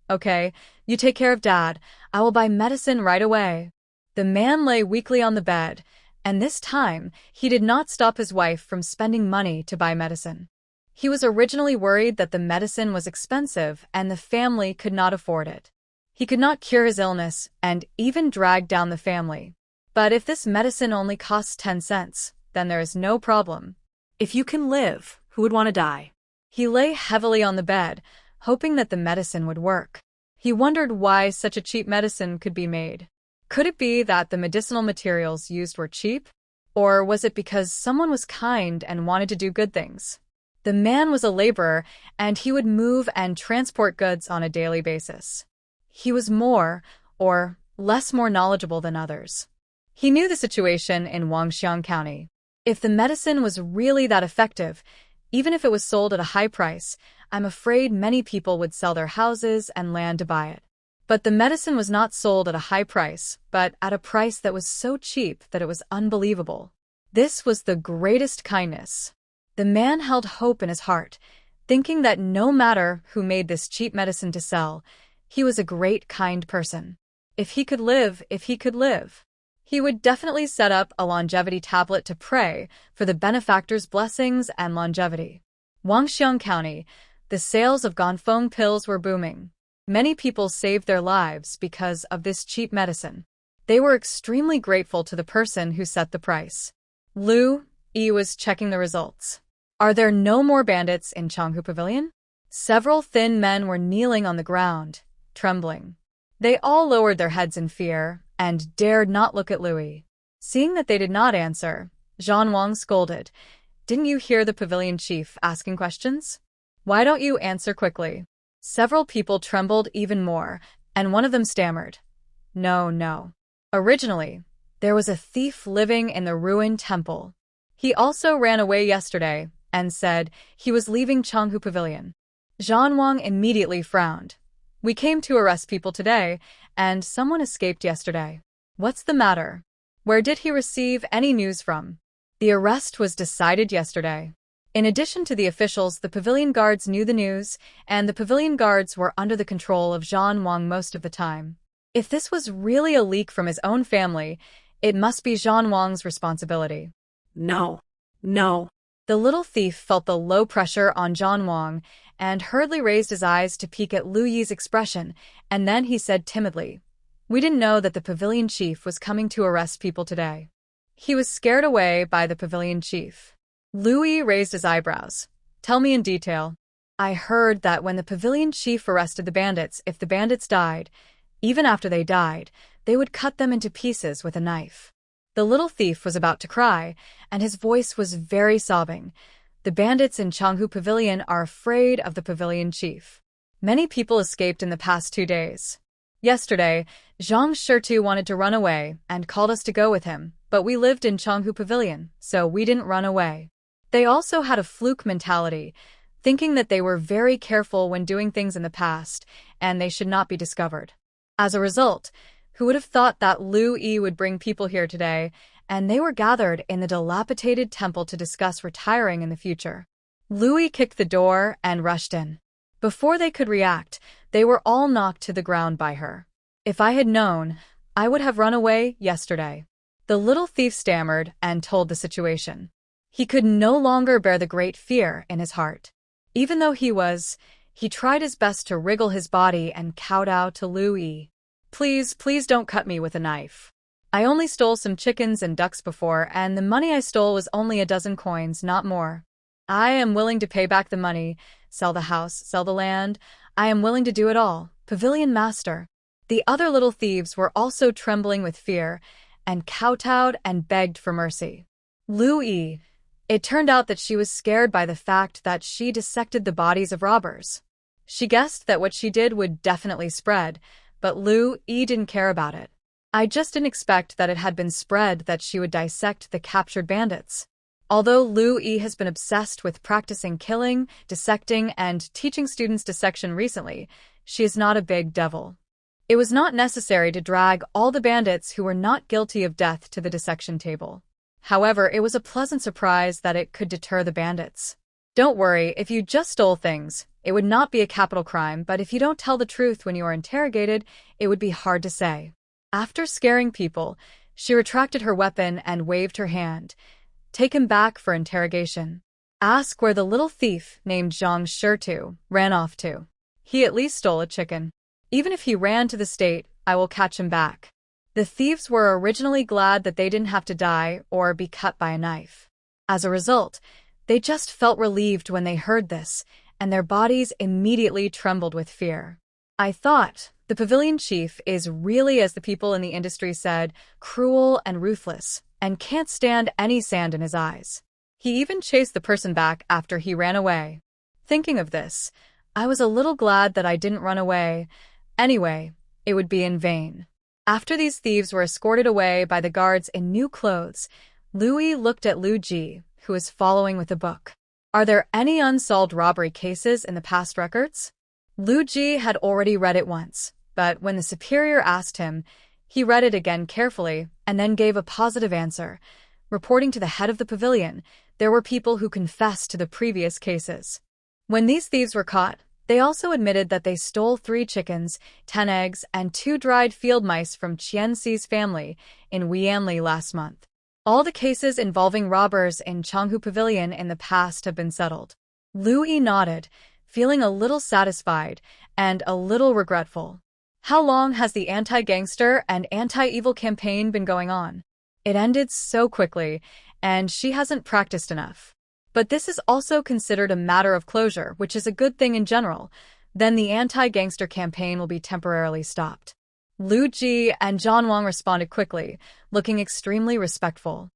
Okay, you take care of Dad. I will buy medicine right away. The man lay weakly on the bed, and this time he did not stop his wife from spending money to buy medicine. He was originally worried that the medicine was expensive and the family could not afford it. He could not cure his illness and even dragged down the family. But if this medicine only costs 10 cents, then there is no problem. If you can live, who would want to die? He lay heavily on the bed, hoping that the medicine would work. He wondered why such a cheap medicine could be made. Could it be that the medicinal materials used were cheap? Or was it because someone was kind and wanted to do good things? The man was a laborer, and he would move and transport goods on a daily basis. He was more, or less more knowledgeable than others. He knew the situation in Wangxiang County. If the medicine was really that effective, even if it was sold at a high price, I'm afraid many people would sell their houses and land to buy it. But the medicine was not sold at a high price, but at a price that was so cheap that it was unbelievable. This was the greatest kindness. The man held hope in his heart, thinking that no matter who made this cheap medicine to sell, he was a great, kind person. If he could live, he would definitely set up a longevity tablet to pray for the benefactor's blessings and longevity. Wangxiang County, the sales of Ganfeng pills were booming. Many people saved their lives because of this cheap medicine. They were extremely grateful to the person who set the price. Lu Yi was checking the results. Are there no more bandits in Changhu Pavilion? Several thin men were kneeling on the ground, trembling. They all lowered their heads in fear and dared not look at Lu Yi. Seeing that they did not answer, Zhan Wang scolded. Didn't you hear the pavilion chief asking questions? Why don't you answer quickly? Several people trembled even more, and one of them stammered. No. Originally, there was a thief living in the ruined temple. He also ran away yesterday and said he was leaving Changhu Pavilion. Zhan Wang immediately frowned. We came to arrest people today, and someone escaped yesterday. What's the matter? Where did he receive any news from? The arrest was decided yesterday. In addition to the officials, the pavilion guards knew the news, and the pavilion guards were under the control of Zhan Wang most of the time. If this was really a leak from his own family, it must be Zhan Wang's responsibility. No. The little thief felt the low pressure on Zhan Wang and hurriedly raised his eyes to peek at Lu Yi's expression, and then he said timidly, We didn't know that the pavilion chief was coming to arrest people today. He was scared away by the pavilion chief. Lu Yi raised his eyebrows. Tell me in detail. I heard that when the pavilion chief arrested the bandits, if the bandits died, even after they died, they would cut them into pieces with a knife. The little thief was about to cry, and his voice was very sobbing. The bandits in Changhu Pavilion are afraid of the pavilion chief. Many people escaped in the past 2 days. Yesterday, Zhang Shirtu wanted to run away and called us to go with him, but we lived in Changhu Pavilion, so we didn't run away. They also had a fluke mentality, thinking that they were very careful when doing things in the past, and they should not be discovered. As a result, who would have thought that Lu Yi would bring people here today, and they were gathered in the dilapidated temple to discuss retiring in the future. Lu Yi kicked the door and rushed in. Before they could react, they were all knocked to the ground by her. If I had known, I would have run away yesterday. The little thief stammered and told the situation. He could no longer bear the great fear in his heart. Even though he tried his best to wriggle his body and kowtow to Lu Yi. Please don't cut me with a knife. I only stole some chickens and ducks before, and the money I stole was only 12 coins, not more. I am willing to pay back the money, sell the house, sell the land. I am willing to do it all, pavilion master. The other little thieves were also trembling with fear, and kowtowed and begged for mercy. Lu Yi. It turned out that she was scared by the fact that she dissected the bodies of robbers. She guessed that what she did would definitely spread, but Lu Yi didn't care about it. I just didn't expect that it had been spread that she would dissect the captured bandits. Although Lu Yi has been obsessed with practicing killing, dissecting, and teaching students dissection recently, she is not a big devil. It was not necessary to drag all the bandits who were not guilty of death to the dissection table. However, it was a pleasant surprise that it could deter the bandits. Don't worry, if you just stole things, it would not be a capital crime, but if you don't tell the truth when you are interrogated, it would be hard to say. After scaring people, she retracted her weapon and waved her hand. Take him back for interrogation. Ask where the little thief named Zhang Shirtu ran off to. He at least stole a chicken. Even if he ran to the state, I will catch him back. The thieves were originally glad that they didn't have to die or be cut by a knife. As a result, they just felt relieved when they heard this, and their bodies immediately trembled with fear. I thought, the pavilion chief is really, as the people in the industry said, cruel and ruthless, and can't stand any sand in his eyes. He even chased the person back after he ran away. Thinking of this, I was a little glad that I didn't run away. Anyway, it would be in vain. After these thieves were escorted away by the guards in new clothes, Louis looked at Lu Ji, who was following with a book. Are there any unsolved robbery cases in the past records? Lu Ji had already read it once, but when the superior asked him, he read it again carefully and then gave a positive answer. Reporting to the head of the pavilion, there were people who confessed to the previous cases. When these thieves were caught, they also admitted that they stole 3 chickens, 10 eggs, and 2 dried field mice from Qian Xi's family in Wianli last month. All the cases involving robbers in Changhu Pavilion in the past have been settled. Lu Yi nodded, feeling a little satisfied and a little regretful. How long has the anti-gangster and anti-evil campaign been going on? It ended so quickly, and she hasn't practiced enough. But this is also considered a matter of closure, which is a good thing in general. Then the anti-gangster campaign will be temporarily stopped. Lu Ji and Zhan Wang responded quickly, looking extremely respectful.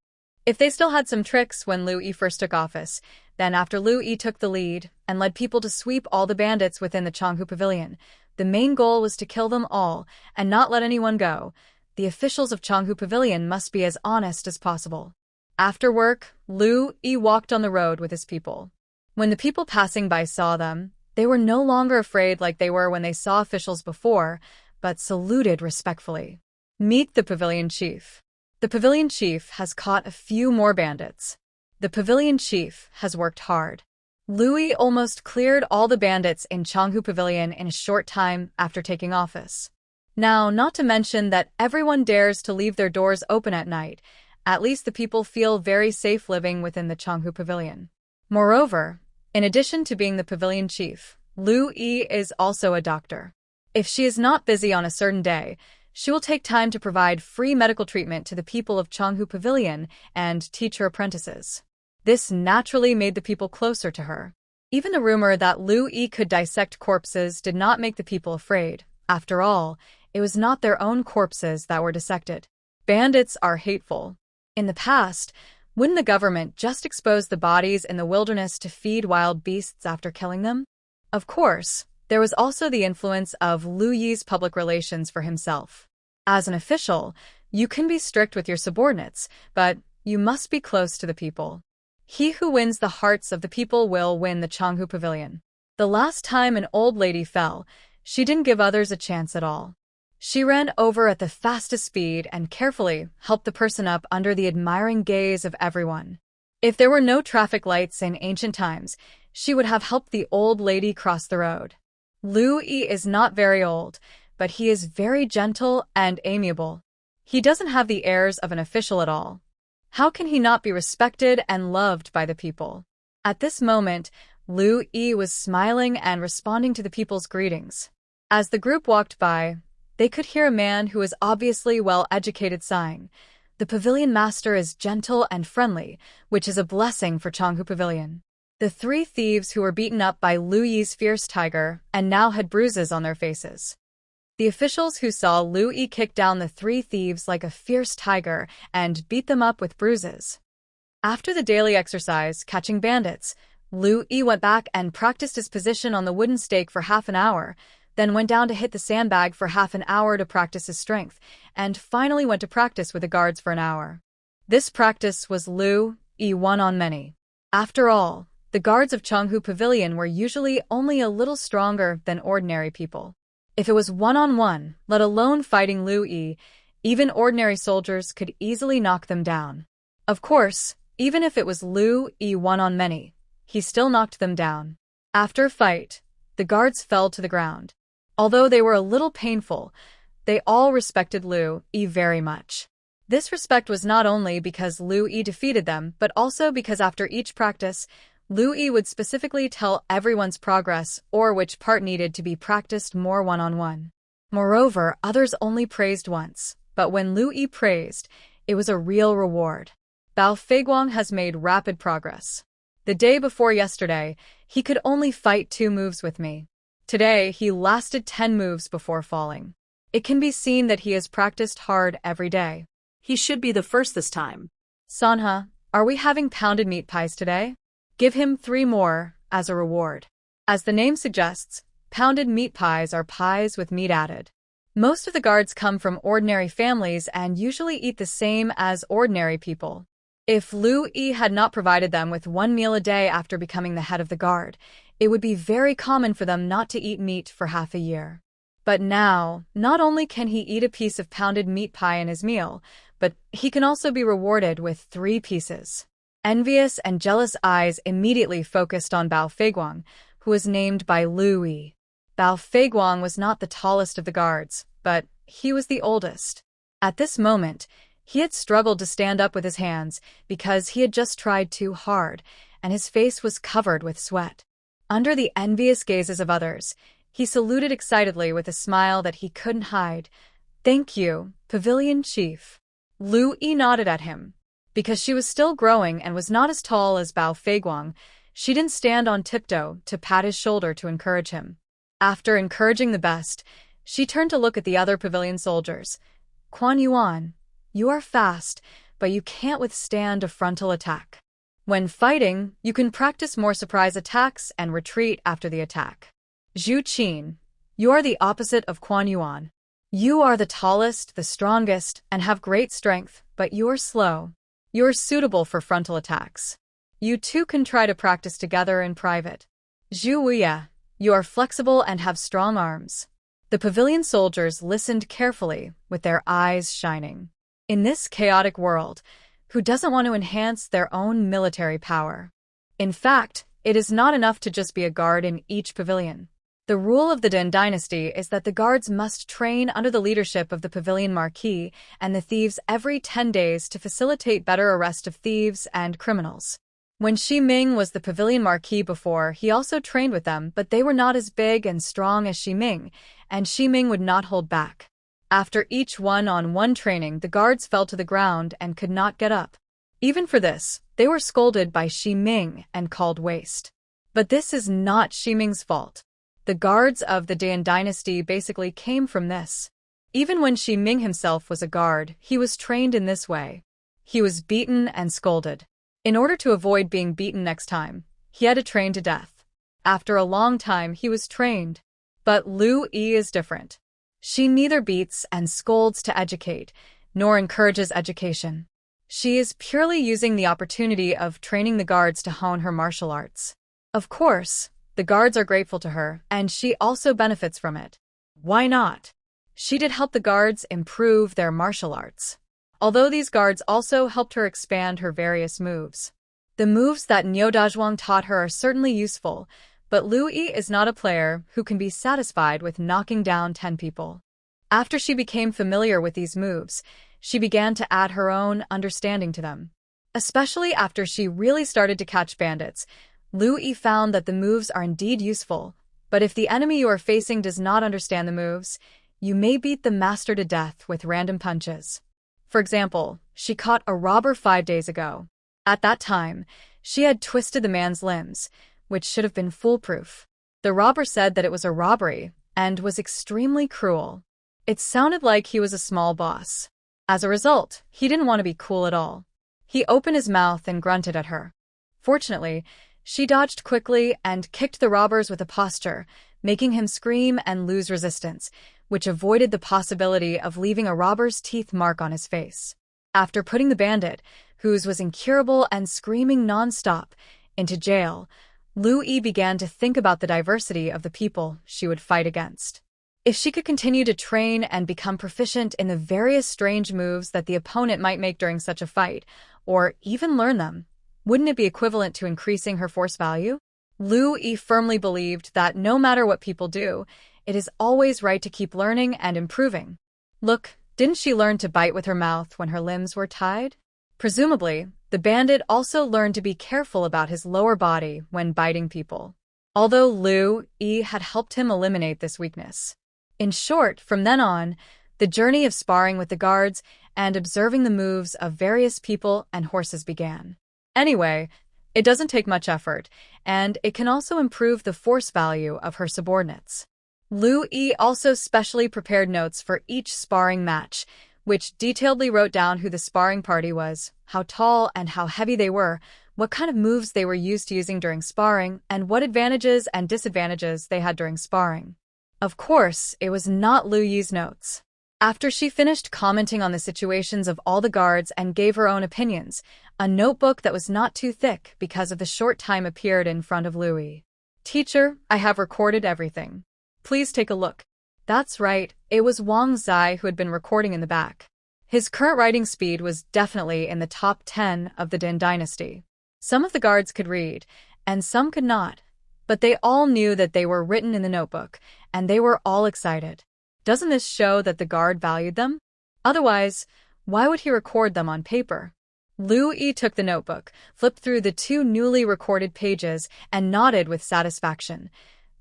If they still had some tricks when Lu Yi first took office, then after Lu Yi took the lead and led people to sweep all the bandits within the Changhu Pavilion, the main goal was to kill them all and not let anyone go. The officials of Changhu Pavilion must be as honest as possible. After work, Lu Yi walked on the road with his people. When the people passing by saw them, they were no longer afraid like they were when they saw officials before, but saluted respectfully. Meet the pavilion chief. The pavilion chief has caught a few more bandits. The pavilion chief has worked hard. Louis almost cleared all the bandits in Changhu Pavilion in a short time after taking office. Now, not to mention that everyone dares to leave their doors open at night. At least the people feel very safe living within the Changhu Pavilion. Moreover, in addition to being the pavilion chief, Lu Yi is also a doctor. If she is not busy on a certain day, she will take time to provide free medical treatment to the people of Changhu Pavilion and teach her apprentices. This naturally made the people closer to her. Even the rumor that Lu Yi could dissect corpses did not make the people afraid. After all, it was not their own corpses that were dissected. Bandits are hateful. In the past, wouldn't the government just expose the bodies in the wilderness to feed wild beasts after killing them? Of course, there was also the influence of Lu Yi's public relations for himself. As an official, you can be strict with your subordinates, but you must be close to the people. He who wins the hearts of the people will win the Changhu Pavilion. The last time an old lady fell, she didn't give others a chance at all. She ran over at the fastest speed and carefully helped the person up under the admiring gaze of everyone. If there were no traffic lights in ancient times, she would have helped the old lady cross the road. Lu Yi is not very old, but he is very gentle and amiable. He doesn't have the airs of an official at all. How can he not be respected and loved by the people? At this moment, Lu Yi was smiling and responding to the people's greetings. As the group walked by, they could hear a man who was obviously well-educated sighing. The pavilion master is gentle and friendly, which is a blessing for Changhu Pavilion. The 3 thieves who were beaten up by Lu Yi's fierce tiger and now had bruises on their faces. The officials who saw Lu Yi kick down the 3 thieves like a fierce tiger and beat them up with bruises. After the daily exercise catching bandits, Lu Yi went back and practiced his position on the wooden stake for half an hour, then went down to hit the sandbag for half an hour to practice his strength, and finally went to practice with the guards for an hour. This practice was Lu Yi one-on-many. After all, the guards of Chenghu Pavilion were usually only a little stronger than ordinary people. If it was one-on-one, let alone fighting Lu Yi, even ordinary soldiers could easily knock them down. Of course, even if it was Lu Yi one-on-many, he still knocked them down. After a fight, the guards fell to the ground. Although they were a little painful, they all respected Lu Yi very much. This respect was not only because Lu Yi defeated them, but also because after each practice, Lu Yi would specifically tell everyone's progress or which part needed to be practiced more one-on-one. Moreover, others only praised once, but when Lu Yi praised, it was a real reward. Bao Feiguang has made rapid progress. The day before yesterday, he could only fight 2 moves with me. Today, he lasted 10 moves before falling. It can be seen that he has practiced hard every day. He should be the first this time. Sanha, are we having pounded meat pies today? Give him 3 more as a reward. As the name suggests, pounded meat pies are pies with meat added. Most of the guards come from ordinary families and usually eat the same as ordinary people. If Lu Yi had not provided them with 1 meal a day after becoming the head of the guard, it would be very common for them not to eat meat for half a year. But now, not only can he eat a piece of pounded meat pie in his meal, but he can also be rewarded with 3 pieces. Envious and jealous eyes immediately focused on Bao Feiguang, who was named by Lu Yi. Bao Feiguang was not the tallest of the guards, but he was the oldest. At this moment, he had struggled to stand up with his hands because he had just tried too hard, and his face was covered with sweat. Under the envious gazes of others, he saluted excitedly with a smile that he couldn't hide. "Thank you, Pavilion Chief." Lu Yi nodded at him. Because she was still growing and was not as tall as Bao Feiguang, she didn't stand on tiptoe to pat his shoulder to encourage him. After encouraging the best, she turned to look at the other pavilion soldiers. "Quan Yuan, you are fast, but you can't withstand a frontal attack. When fighting, you can practice more surprise attacks and retreat after the attack. Zhu Qin, you are the opposite of Quan Yuan. You are the tallest, the strongest, and have great strength, but you are slow. You are suitable for frontal attacks. You two can try to practice together in private. Zhu Wuya, you are flexible and have strong arms." The pavilion soldiers listened carefully, with their eyes shining. In this chaotic world, who doesn't want to enhance their own military power? In fact, it is not enough to just be a guard in each pavilion. The rule of the Den dynasty is that the guards must train under the leadership of the pavilion marquis and the thieves every 10 days to facilitate better arrest of thieves and criminals. When Shi Ming was the pavilion marquis before, he also trained with them, but they were not as big and strong as Shi Ming, and Shi Ming would not hold back. After each one-on-one training, the guards fell to the ground and could not get up. Even for this, they were scolded by Shi Ming and called waste. But this is not Shi Ming's fault. The guards of the Dan dynasty basically came from this. Even when Shi Ming himself was a guard, he was trained in this way. He was beaten and scolded. In order to avoid being beaten next time, he had to train to death. After a long time, he was trained. But Lu Yi is different. She neither beats and scolds to educate, nor encourages education. She is purely using the opportunity of training the guards to hone her martial arts. Of course, the guards are grateful to her, and she also benefits from it. Why not? She did help the guards improve their martial arts. Although these guards also helped her expand her various moves. The moves that Niu Dazhuang taught her are certainly useful, but Lu Yi is not a player who can be satisfied with knocking down 10 people. After she became familiar with these moves, she began to add her own understanding to them. Especially after she really started to catch bandits, Lu Yi found that the moves are indeed useful, but if the enemy you are facing does not understand the moves, you may beat the master to death with random punches. For example, she caught a robber 5 days ago. At that time, she had twisted the man's limbs, which should have been foolproof. The robber said that it was a robbery and was extremely cruel. It sounded like he was a small boss. As a result, he didn't want to be cool at all. He opened his mouth and grunted at her. Fortunately, She dodged quickly and kicked the robbers with a posture, making him scream and lose resistance, which avoided the possibility of leaving a robber's teeth mark on his face. After putting the bandit, whose was incurable and screaming non-stop, into jail, Lu Yi began to think about the diversity of the people she would fight against. If she could continue to train and become proficient in the various strange moves that the opponent might make during such a fight, or even learn them, wouldn't it be equivalent to increasing her force value? Lu Yi firmly believed that no matter what people do, it is always right to keep learning and improving. Look, didn't she learn to bite with her mouth when her limbs were tied? Presumably, the bandit also learned to be careful about his lower body when biting people, although Lu Yi had helped him eliminate this weakness. In short, from then on, the journey of sparring with the guards and observing the moves of various people and horses began. Anyway, it doesn't take much effort, and it can also improve the force value of her subordinates. Lu Yi also specially prepared notes for each sparring match, which detailedly wrote down who the sparring party was, how tall and how heavy they were, what kind of moves they were used to using during sparring, and what advantages and disadvantages they had during sparring. Of course, it was not Lu Yi's notes. After she finished commenting on the situations of all the guards and gave her own opinions, a notebook that was not too thick because of the short time appeared in front of Lu Yi. "Teacher, I have recorded everything. Please take a look." That's right, it was Wang Zai who had been recording in the back. His current writing speed was definitely in the top 10 of the Din dynasty. Some of the guards could read, and some could not, but they all knew that they were written in the notebook, and they were all excited. Doesn't this show that the guard valued them? Otherwise, why would he record them on paper? Lu Yi took the notebook, flipped through the 2 newly recorded pages, and nodded with satisfaction.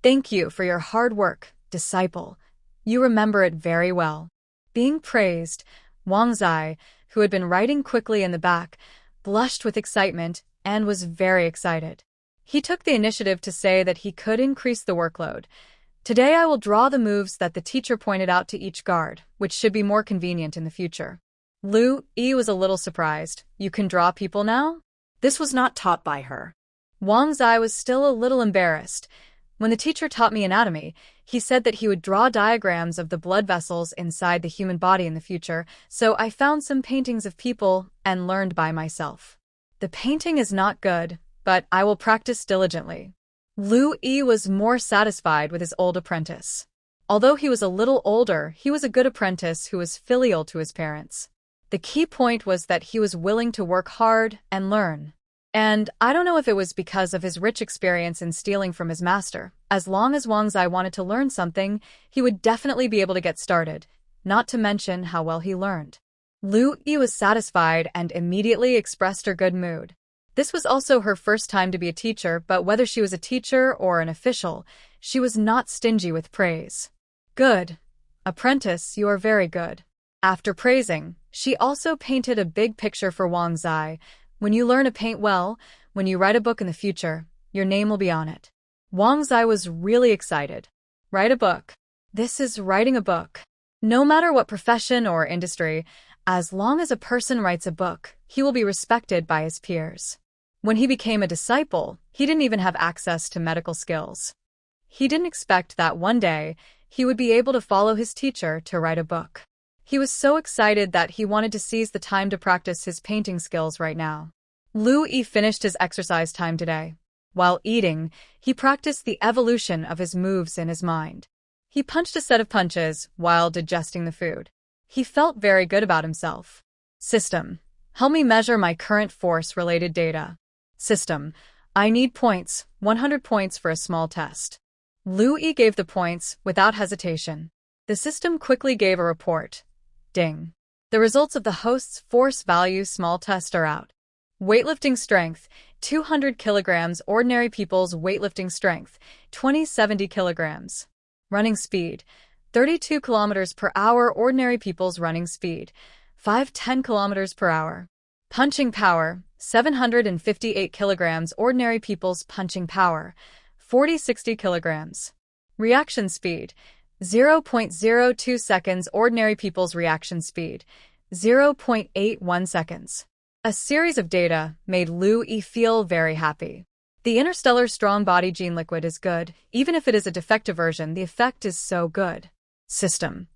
"Thank you for your hard work, disciple. You remember it very well." Being praised, Wang Zai, who had been writing quickly in the back, blushed with excitement and was very excited. He took the initiative to say that he could increase the workload. "Today I will draw the moves that the teacher pointed out to each guard, which should be more convenient in the future." Lu Yi was a little surprised. "You can draw people now?" This was not taught by her. Wang Zai was still a little embarrassed. "When the teacher taught me anatomy, he said that he would draw diagrams of the blood vessels inside the human body in the future, so I found some paintings of people and learned by myself. The painting is not good, but I will practice diligently." Lu Yi was more satisfied with his old apprentice. Although he was a little older, he was a good apprentice who was filial to his parents. The key point was that he was willing to work hard and learn. And I don't know if it was because of his rich experience in stealing from his master. As long as Wang Zai wanted to learn something, he would definitely be able to get started, not to mention how well he learned. Lu Yi was satisfied and immediately expressed her good mood. This was also her first time to be a teacher, but whether she was a teacher or an official, she was not stingy with praise. "Good. Apprentice, you are very good." After praising, she also painted a big picture for Wang Zai. "When you learn to paint well, when you write a book in the future, your name will be on it." Wang Zai was really excited. Write a book. This is writing a book. No matter what profession or industry, as long as a person writes a book, he will be respected by his peers. When he became a disciple, he didn't even have access to medical skills. He didn't expect that one day he would be able to follow his teacher to write a book. He was so excited that he wanted to seize the time to practice his painting skills right now. Lu Yi finished his exercise time today. While eating, he practiced the evolution of his moves in his mind. He punched a set of punches while digesting the food. He felt very good about himself. "System, help me measure my current force-related data." "System, I need points, 100 points for a small test." Lu Yi gave the points without hesitation. The system quickly gave a report. Ding. The results of the host's force value small test are out. Weightlifting strength, 200 kilograms. Ordinary people's weightlifting strength, 2070 kilograms. Running speed, 32 kilometers per hour. Ordinary people's running speed, 510 kilometers per hour. Punching power, 758 kilograms. Ordinary people's punching power, 4060 kilograms. Reaction speed, 0.02 seconds. Ordinary people's reaction speed, 0.81 seconds. A series of data made Lu Yi feel very happy. The interstellar strong body gene liquid is good. Even if it is a defective version, the effect is so good. System.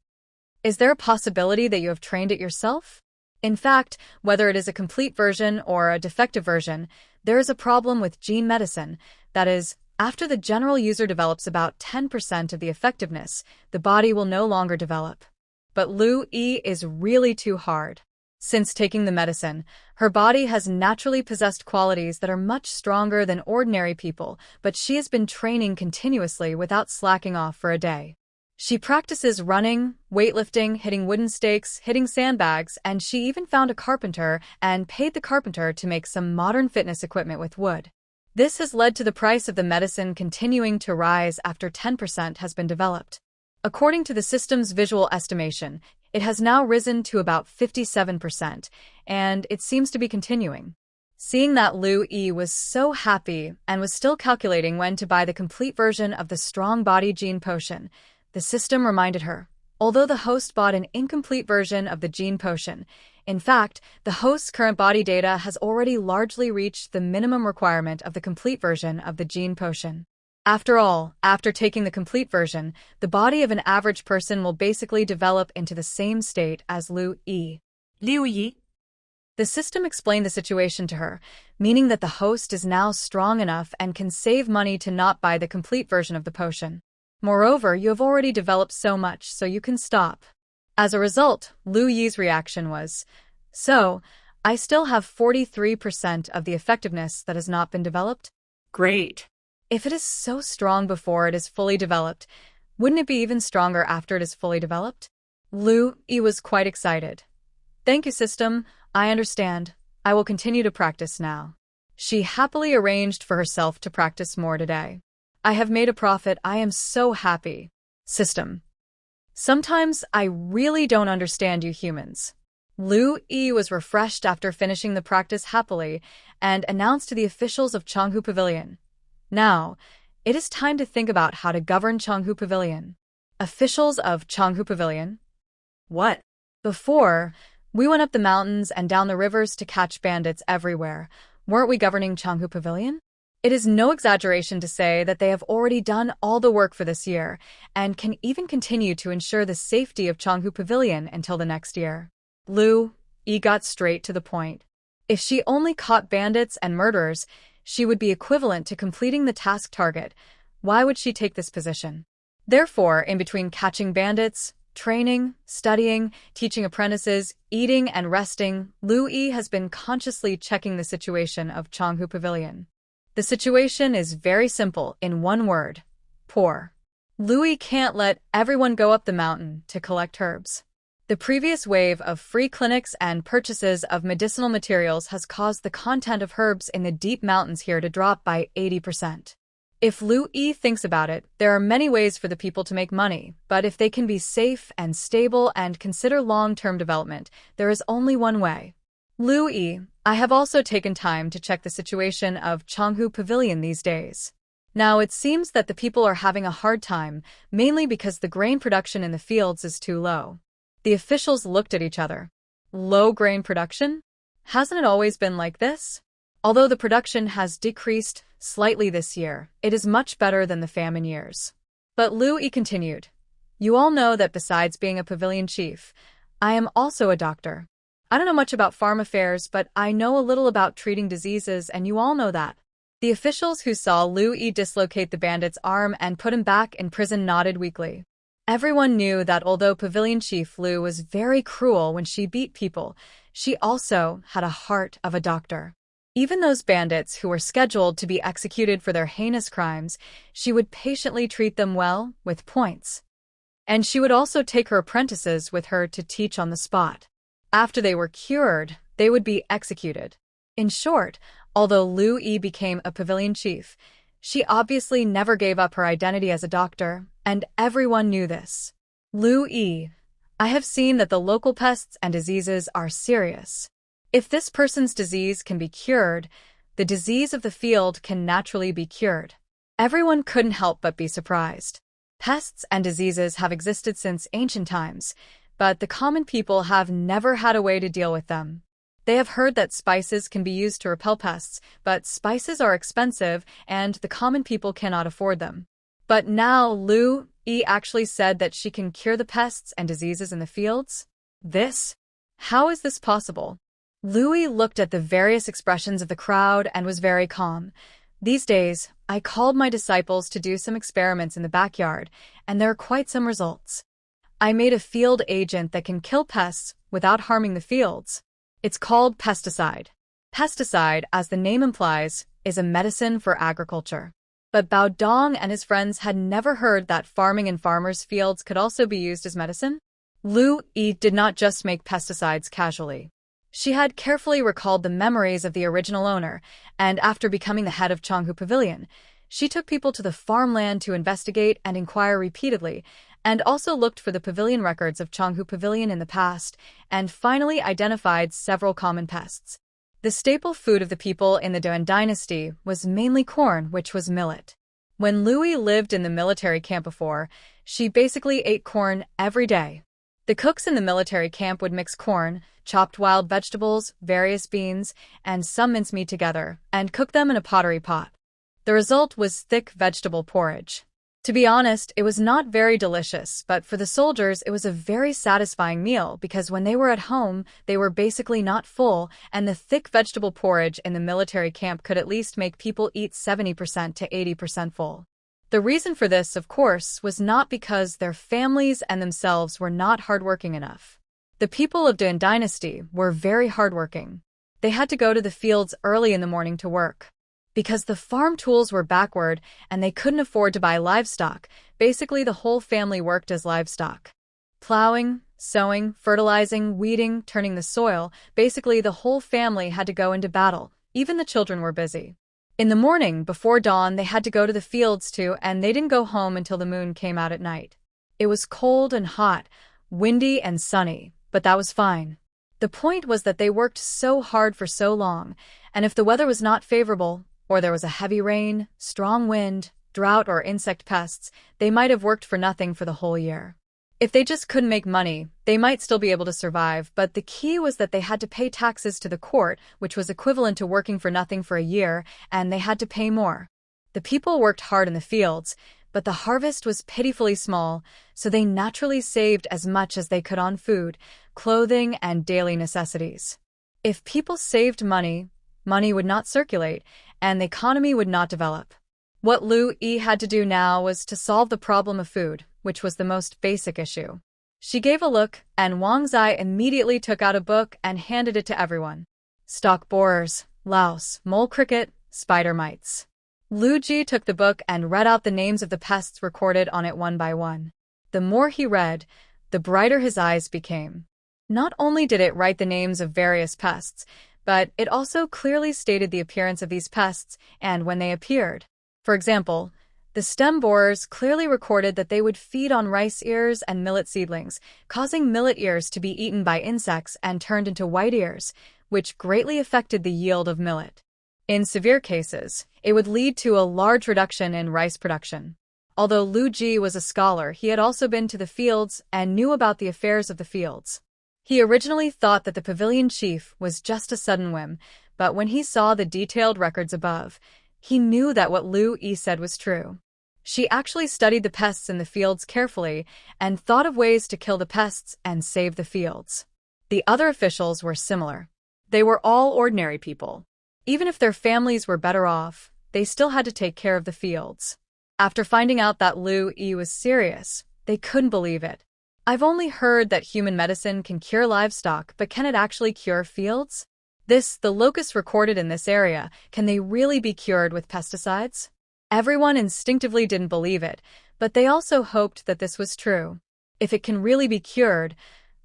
Is there a possibility that you have trained it yourself? In fact, whether it is a complete version or a defective version, there is a problem with gene medicine. That is, after the general user develops about 10% of the effectiveness, the body will no longer develop. But Lu Yi is really too hard. Since taking the medicine, her body has naturally possessed qualities that are much stronger than ordinary people, but she has been training continuously without slacking off for a day. She practices running, weightlifting, hitting wooden stakes, hitting sandbags, and she even found a carpenter and paid the carpenter to make some modern fitness equipment with wood. This has led to the price of the medicine continuing to rise after 10% has been developed. According to the system's visual estimation, it has now risen to about 57%, and it seems to be continuing. Seeing that Lu Yi was so happy and was still calculating when to buy the complete version of the strong body gene potion, the system reminded her, although the host bought an incomplete version of the gene potion, in fact, the host's current body data has already largely reached the minimum requirement of the complete version of the gene potion. After all, after taking the complete version, the body of an average person will basically develop into the same state as Lu Yi. Liu Yi? The system explained the situation to her, meaning that the host is now strong enough and can save money to not buy the complete version of the potion. Moreover, you have already developed so much, so you can stop. As a result, Lu Yi's reaction was, "So, I still have 43% of the effectiveness that has not been developed?" Great. If it is so strong before it is fully developed, wouldn't it be even stronger after it is fully developed? Lu Yi was quite excited. "Thank you, system. I understand. I will continue to practice now." She happily arranged for herself to practice more today. "I have made a profit. I am so happy." System. Sometimes I really don't understand you humans. Lu Yi was refreshed after finishing the practice happily and announced to the officials of Changhu Pavilion, "Now, it is time to think about how to govern Changhu Pavilion." Officials of Changhu Pavilion? What? Before, we went up the mountains and down the rivers to catch bandits everywhere. Weren't we governing Changhu Pavilion? It is no exaggeration to say that they have already done all the work for this year and can even continue to ensure the safety of Changhu Pavilion until the next year. Lu Yi got straight to the point. If she only caught bandits and murderers, she would be equivalent to completing the task target. Why would she take this position? Therefore, in between catching bandits, training, studying, teaching apprentices, eating, and resting, Lu Yi has been consciously checking the situation of Changhu Pavilion. The situation is very simple in one word: poor. Lu Yi can't let everyone go up the mountain to collect herbs. The previous wave of free clinics and purchases of medicinal materials has caused the content of herbs in the deep mountains here to drop by 80%. If Lu Yi thinks about it, there are many ways for the people to make money, but if they can be safe and stable and consider long-term development, there is only one way. Lu Yi, I have also taken time to check the situation of Changhu Pavilion these days. Now it seems that the people are having a hard time, mainly because the grain production in the fields is too low. The officials looked at each other. Low grain production? Hasn't it always been like this? Although the production has decreased slightly this year, it is much better than the famine years. But Lu Yi continued, "You all know that besides being a pavilion chief, I am also a doctor. I don't know much about farm affairs, but I know a little about treating diseases, and you all know that." The officials who saw Lu Yi dislocate the bandit's arm and put him back in prison nodded weakly. Everyone knew that although Pavilion Chief Lu was very cruel when she beat people, she also had a heart of a doctor. Even those bandits who were scheduled to be executed for their heinous crimes, she would patiently treat them well, with points. And she would also take her apprentices with her to teach on the spot. After they were cured, they would be executed. In short, although Lu Yi became a pavilion chief, she obviously never gave up her identity as a doctor, and everyone knew this. Lu Yi, I have seen that the local pests and diseases are serious. If this person's disease can be cured, the disease of the field can naturally be cured. Everyone couldn't help but be surprised. Pests and diseases have existed since ancient times, but the common people have never had a way to deal with them. They have heard that spices can be used to repel pests, but spices are expensive and the common people cannot afford them. But now Lu Yi actually said that she can cure the pests and diseases in the fields? How is this possible? Louis looked at the various expressions of the crowd and was very calm. These days, I called my disciples to do some experiments in the backyard, and there are quite some results. I made a field agent that can kill pests without harming the fields. It's called pesticide. Pesticide, as the name implies, is a medicine for agriculture. But Bao Dong and his friends had never heard that farming in farmers' fields could also be used as medicine. Lu Yi did not just make pesticides casually. She had carefully recalled the memories of the original owner, and after becoming the head of Changhu Pavilion, she took people to the farmland to investigate and inquire repeatedly, and also looked for the pavilion records of Changhu Pavilion in the past, and finally identified several common pests. The staple food of the people in the Duan dynasty was mainly corn, which was millet. When Louis lived in the military camp before, she basically ate corn every day. The cooks in the military camp would mix corn, chopped wild vegetables, various beans, and some mincemeat together, and cook them in a pottery pot. The result was thick vegetable porridge. To be honest, it was not very delicious, but for the soldiers it was a very satisfying meal because when they were at home, they were basically not full, and the thick vegetable porridge in the military camp could at least make people eat 70% to 80% full. The reason for this, of course, was not because their families and themselves were not hardworking enough. The people of Duan dynasty were very hardworking. They had to go to the fields early in the morning to work. Because the farm tools were backward and they couldn't afford to buy livestock, basically the whole family worked as livestock. Plowing, sowing, fertilizing, weeding, turning the soil, basically the whole family had to go into battle. Even the children were busy. In the morning, before dawn, they had to go to the fields too, and they didn't go home until the moon came out at night. It was cold and hot, windy and sunny, but that was fine. The point was that they worked so hard for so long, and if the weather was not favorable, or there was a heavy rain, strong wind, drought, or insect pests, they might have worked for nothing for the whole year. If they just couldn't make money, they might still be able to survive, but the key was that they had to pay taxes to the court, which was equivalent to working for nothing for a year, and they had to pay more. The people worked hard in the fields, but the harvest was pitifully small, so they naturally saved as much as they could on food, clothing, and daily necessities. If people saved money, money would not circulate, and the economy would not develop. What Lu Yi had to do now was to solve the problem of food, which was the most basic issue. She gave a look, and Wang Zai immediately took out a book and handed it to everyone. Stalk borers, louse, mole cricket, spider mites. Lu Ji took the book and read out the names of the pests recorded on it one by one. The more he read, the brighter his eyes became. Not only did it write the names of various pests, but it also clearly stated the appearance of these pests and when they appeared. For example, the stem borers clearly recorded that they would feed on rice ears and millet seedlings, causing millet ears to be eaten by insects and turned into white ears, which greatly affected the yield of millet. In severe cases, it would lead to a large reduction in rice production. Although Lu Ji was a scholar, he had also been to the fields and knew about the affairs of the fields. He originally thought that the pavilion chief was just a sudden whim, but when he saw the detailed records above, he knew that what Lu Yi said was true. She actually studied the pests in the fields carefully and thought of ways to kill the pests and save the fields. The other officials were similar. They were all ordinary people. Even if their families were better off, they still had to take care of the fields. After finding out that Lu Yi was serious, they couldn't believe it. I've only heard that human medicine can cure livestock, but can it actually cure fields? The locusts recorded in this area, can they really be cured with pesticides? Everyone instinctively didn't believe it, but they also hoped that this was true. If it can really be cured,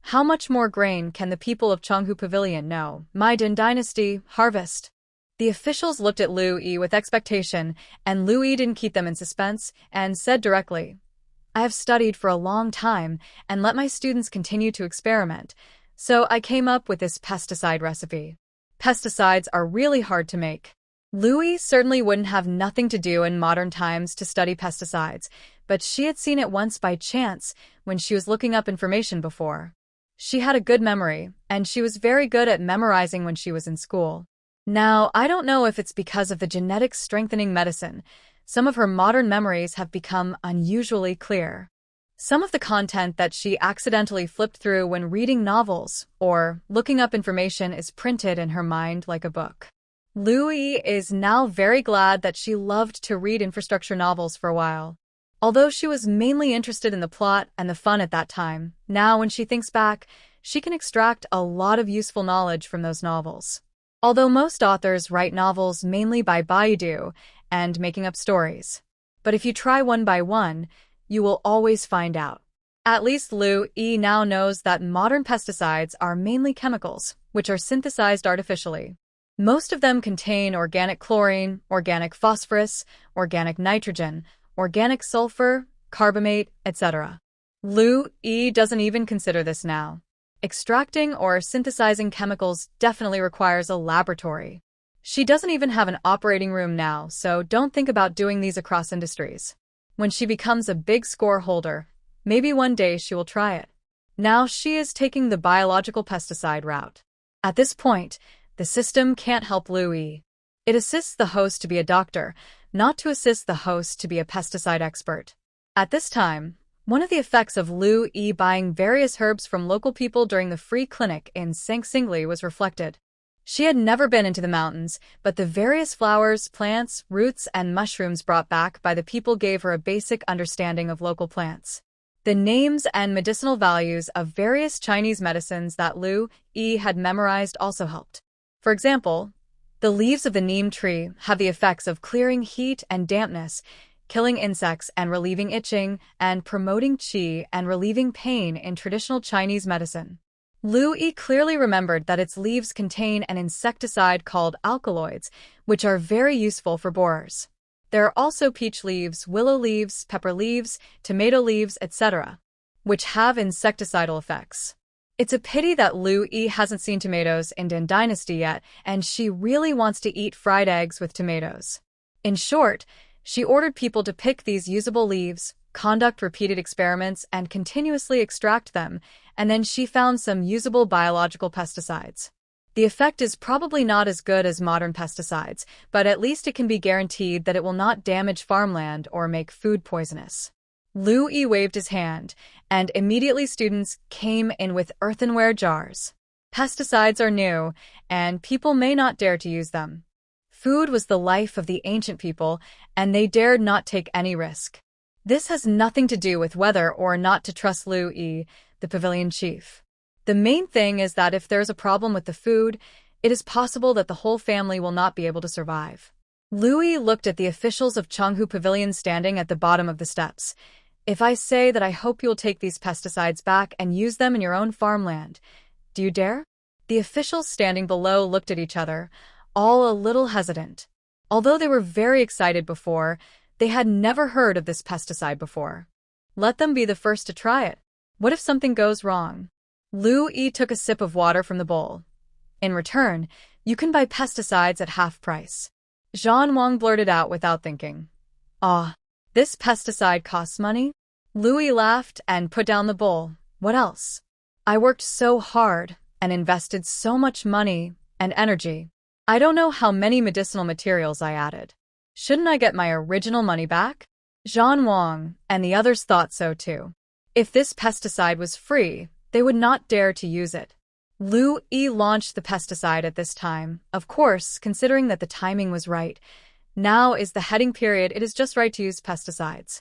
how much more grain can the people of Changhu Pavilion know? Duan dynasty, harvest. The officials looked at Lu Yi with expectation, and Lu Yi didn't keep them in suspense, and said directly, I have studied for a long time and let my students continue to experiment, so I came up with this pesticide recipe. Pesticides are really hard to make. Louis certainly wouldn't have nothing to do in modern times to study pesticides, but she had seen it once by chance when she was looking up information before. She had a good memory, and she was very good at memorizing when she was in school. Now, I don't know if it's because of the genetic strengthening medicine. Some of her modern memories have become unusually clear. Some of the content that she accidentally flipped through when reading novels or looking up information is printed in her mind like a book. Louis is now very glad that she loved to read infrastructure novels for a while. Although she was mainly interested in the plot and the fun at that time, now when she thinks back, she can extract a lot of useful knowledge from those novels. Although most authors write novels mainly by Baidu and making up stories. But if you try one by one, you will always find out. At least Louis now knows that modern pesticides are mainly chemicals, which are synthesized artificially. Most of them contain organic chlorine, organic phosphorus, organic nitrogen, organic sulfur, carbamate, etc. Louis doesn't even consider this now. Extracting or synthesizing chemicals definitely requires a laboratory. She doesn't even have an operating room now, so don't think about doing these across industries. When she becomes a big score holder, maybe one day she will try it. Now she is taking the biological pesticide route. At this point, the system can't help Louis. It assists the host to be a doctor, not to assist the host to be a pesticide expert. At this time, one of the effects of Louis buying various herbs from local people during the free clinic in Sangsingli was reflected. She had never been into the mountains, but the various flowers, plants, roots, and mushrooms brought back by the people gave her a basic understanding of local plants. The names and medicinal values of various Chinese medicines that Louis had memorized also helped. For example, the leaves of the neem tree have the effects of clearing heat and dampness, killing insects and relieving itching, and promoting qi and relieving pain in traditional Chinese medicine. Louis clearly remembered that its leaves contain an insecticide called alkaloids, which are very useful for borers. There are also peach leaves, willow leaves, pepper leaves, tomato leaves, etc., which have insecticidal effects. It's a pity that Louis hasn't seen tomatoes in Dan Dynasty yet, and she really wants to eat fried eggs with tomatoes. In short, she ordered people to pick these usable leaves, conduct repeated experiments, and continuously extract them, and then she found some usable biological pesticides. The effect is probably not as good as modern pesticides, but at least it can be guaranteed that it will not damage farmland or make food poisonous. Louis waved his hand, and immediately students came in with earthenware jars. Pesticides are new, and people may not dare to use them. Food was the life of the ancient people, and they dared not take any risk. This has nothing to do with whether or not to trust Louis, the pavilion chief. The main thing is that if there's a problem with the food, it is possible that the whole family will not be able to survive. Louis looked at the officials of Chenghu Pavilion standing at the bottom of the steps. If I say that I hope you'll take these pesticides back and use them in your own farmland, do you dare? The officials standing below looked at each other, all a little hesitant. Although they were very excited before, they had never heard of this pesticide before. Let them be the first to try it. What if something goes wrong? Louis took a sip of water from the bowl. In return, you can buy pesticides at half price. Zhan Wang blurted out without thinking. Ah, this pesticide costs money? Louis laughed and put down the bowl. What else? I worked so hard and invested so much money and energy. I don't know how many medicinal materials I added. Shouldn't I get my original money back? Zhan Wang and the others thought so too. If this pesticide was free, they would not dare to use it. Louis launched the pesticide at this time, of course, considering that the timing was right. Now is the heading period, it is just right to use pesticides.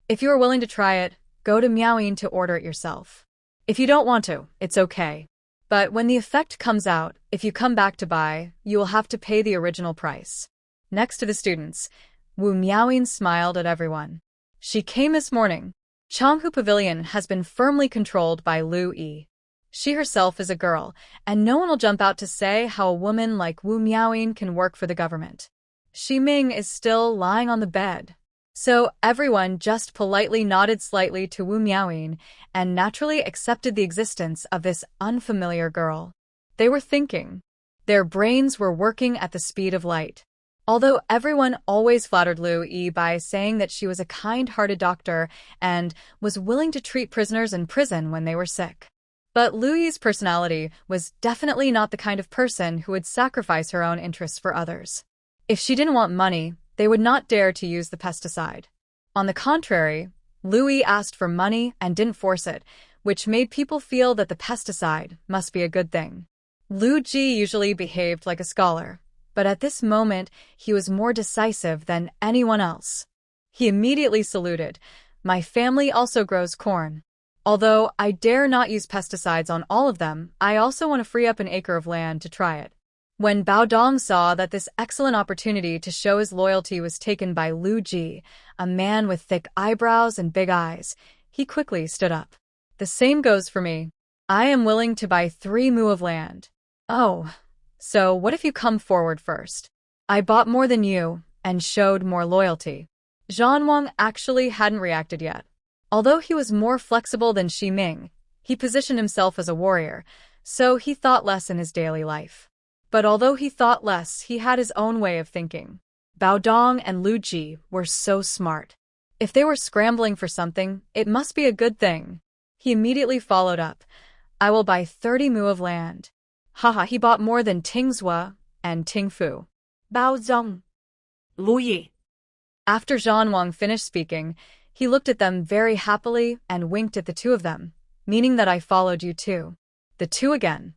If you are willing to try it, go to Miaoyin to order it yourself. If you don't want to, it's okay. But when the effect comes out, if you come back to buy, you will have to pay the original price. Next to the students, Wu Miaoyin smiled at everyone. She came this morning. Chenghu Pavilion has been firmly controlled by Louis. She herself is a girl, and no one will jump out to say how a woman like Wu Miaoyin can work for the government. Xi Ming is still lying on the bed. So everyone just politely nodded slightly to Wu Miaoyin and naturally accepted the existence of this unfamiliar girl. They were thinking. Their brains were working at the speed of light. Although everyone always flattered Louis by saying that she was a kind-hearted doctor and was willing to treat prisoners in prison when they were sick. But Lu Yi's personality was definitely not the kind of person who would sacrifice her own interests for others. If she didn't want money, they would not dare to use the pesticide. On the contrary, Lu Yi asked for money and didn't force it, which made people feel that the pesticide must be a good thing. Lu Ji usually behaved like a scholar, but at this moment he was more decisive than anyone else. He immediately saluted. "My family also grows corn. Although I dare not use pesticides on all of them, I also want to free up an acre of land to try it." When Bao Dong saw that this excellent opportunity to show his loyalty was taken by Lu Ji, a man with thick eyebrows and big eyes, he quickly stood up. "The same goes for me. I am willing to buy 3 mu of land." "Oh, so what if you come forward first? I bought more than you and showed more loyalty." Zhan Wang actually hadn't reacted yet. Although he was more flexible than Xi Ming, he positioned himself as a warrior, so he thought less in his daily life. But although he thought less, he had his own way of thinking. Bao Dong and Lu Ji were so smart. If they were scrambling for something, it must be a good thing. He immediately followed up. "I will buy 30 mu of land." Haha, he bought more than Tingzhua and Tingfu. Bao Zong. Lu Yi. After Zhan Wang finished speaking, he looked at them very happily and winked at the two of them, meaning that I followed you too. The two again.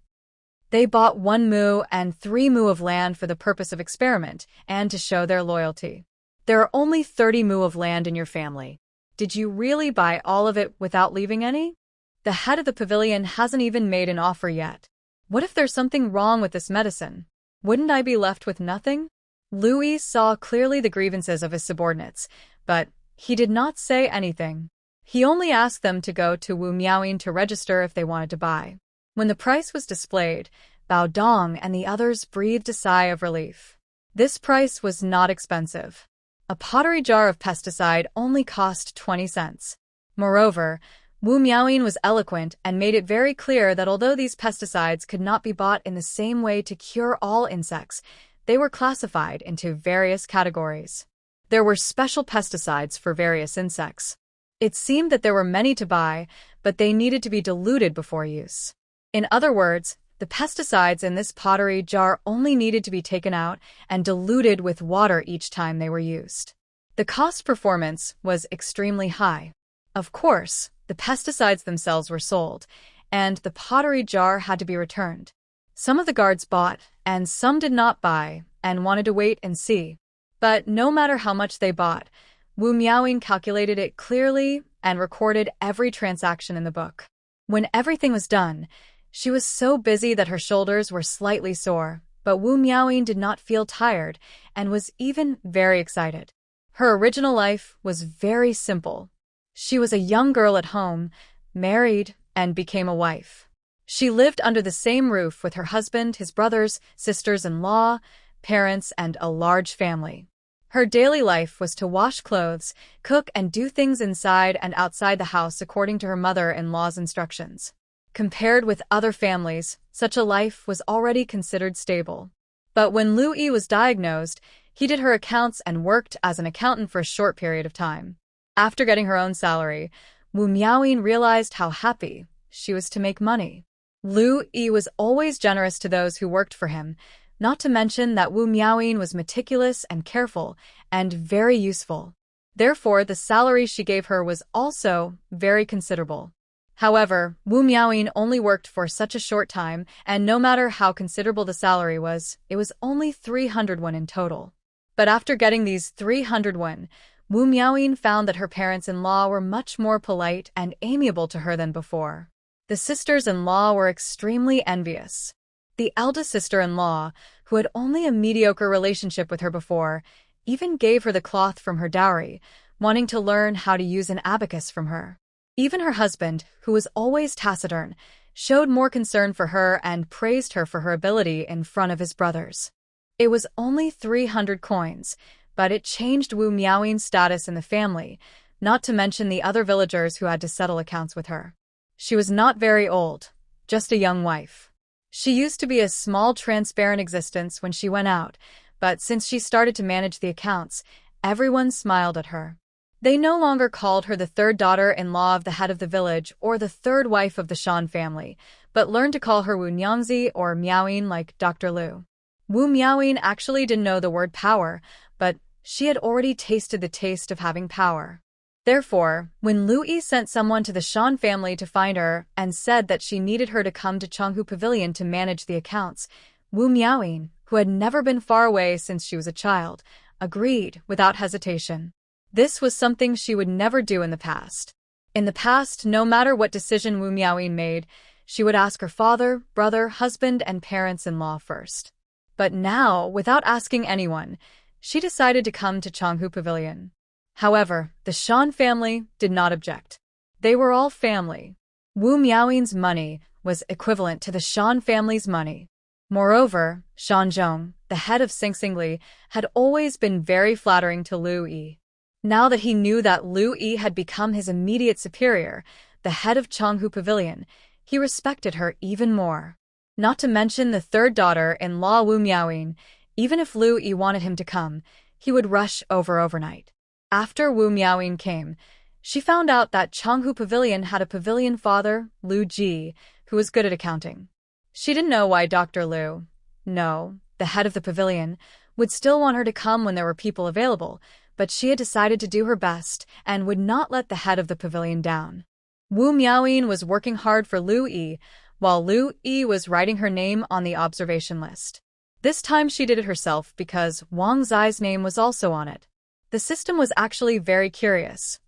They bought 1 mu and 3 mu of land for the purpose of experiment and to show their loyalty. "There are only 30 mu of land in your family. Did you really buy all of it without leaving any? The head of the pavilion hasn't even made an offer yet. What if there's something wrong with this medicine? Wouldn't I be left with nothing?" Lu Yi saw clearly the grievances of his subordinates, but he did not say anything. He only asked them to go to Wu Miaoyin to register if they wanted to buy. When the price was displayed, Bao Dong and the others breathed a sigh of relief. This price was not expensive. A pottery jar of pesticide only cost 20 cents. Moreover, Wu Miaoyin was eloquent and made it very clear that although these pesticides could not be bought in the same way to cure all insects, they were classified into various categories. There were special pesticides for various insects. It seemed that there were many to buy, but they needed to be diluted before use. In other words, the pesticides in this pottery jar only needed to be taken out and diluted with water each time they were used. The cost performance was extremely high. Of course, the pesticides themselves were sold, and the pottery jar had to be returned. Some of the guards bought, and some did not buy, and wanted to wait and see. But no matter how much they bought, Wu Miaoyin calculated it clearly and recorded every transaction in the book. When everything was done, she was so busy that her shoulders were slightly sore, but Wu Miaoyin did not feel tired and was even very excited. Her original life was very simple. She was a young girl at home, married, and became a wife. She lived under the same roof with her husband, his brothers, sisters-in-law, parents, and a large family. Her daily life was to wash clothes, cook, and do things inside and outside the house according to her mother-in-law's instructions. Compared with other families, such a life was already considered stable. But when Lu Yi was diagnosed, he did her accounts and worked as an accountant for a short period of time. After getting her own salary, Wu Miaoyin realized how happy she was to make money. Lu Yi was always generous to those who worked for him, not to mention that Wu Miaoyin was meticulous and careful and very useful. Therefore, the salary she gave her was also very considerable. However, Wu Miaoyin only worked for such a short time, and no matter how considerable the salary was, it was only 300 won in total. But after getting these 300 won, Wu Miaoyin found that her parents-in-law were much more polite and amiable to her than before. The sisters-in-law were extremely envious. The eldest sister-in-law, who had only a mediocre relationship with her before, even gave her the cloth from her dowry, wanting to learn how to use an abacus from her. Even her husband, who was always taciturn, showed more concern for her and praised her for her ability in front of his brothers. It was only 300 coins, but it changed Wu Miaoyin's status in the family, not to mention the other villagers who had to settle accounts with her. She was not very old, just a young wife. She used to be a small, transparent existence when she went out, but since she started to manage the accounts, everyone smiled at her. They no longer called her the third daughter-in-law of the head of the village or the third wife of the Shan family, but learned to call her Wu Nyangzi or Miaoyin like Dr. Lu. Wu Miaoyin actually didn't know the word power, but she had already tasted the taste of having power. Therefore, when Lu Yi sent someone to the Shan family to find her and said that she needed her to come to Chenghu Pavilion to manage the accounts, Wu Miaoyin, who had never been far away since she was a child, agreed without hesitation. This was something she would never do in the past. In the past, no matter what decision Wu Miaoyin made, she would ask her father, brother, husband, and parents-in-law first. But now, without asking anyone, she decided to come to Chenghu Pavilion. However, the Shan family did not object. They were all family. Wu Miaoyin's money was equivalent to the Shan family's money. Moreover, Shan Zhong, the head of Xingxingli, had always been very flattering to Lu Yi. Now that he knew that Lu Yi had become his immediate superior, the head of Chenghu Pavilion, he respected her even more. Not to mention the third daughter-in-law Wu Miaoyin, even if Lu Yi wanted him to come, he would rush over overnight. After Wu Miaoyin came, she found out that Chenghu Pavilion had a pavilion father, Lu Ji, who was good at accounting. She didn't know why Dr. Lu, no, the head of the pavilion, would still want her to come when there were people available, but she had decided to do her best and would not let the head of the pavilion down. Wu Miaoyin was working hard for Lu Yi, while Lu Yi was writing her name on the observation list. This time she did it herself because Wang Zai's name was also on it. The system was actually very curious.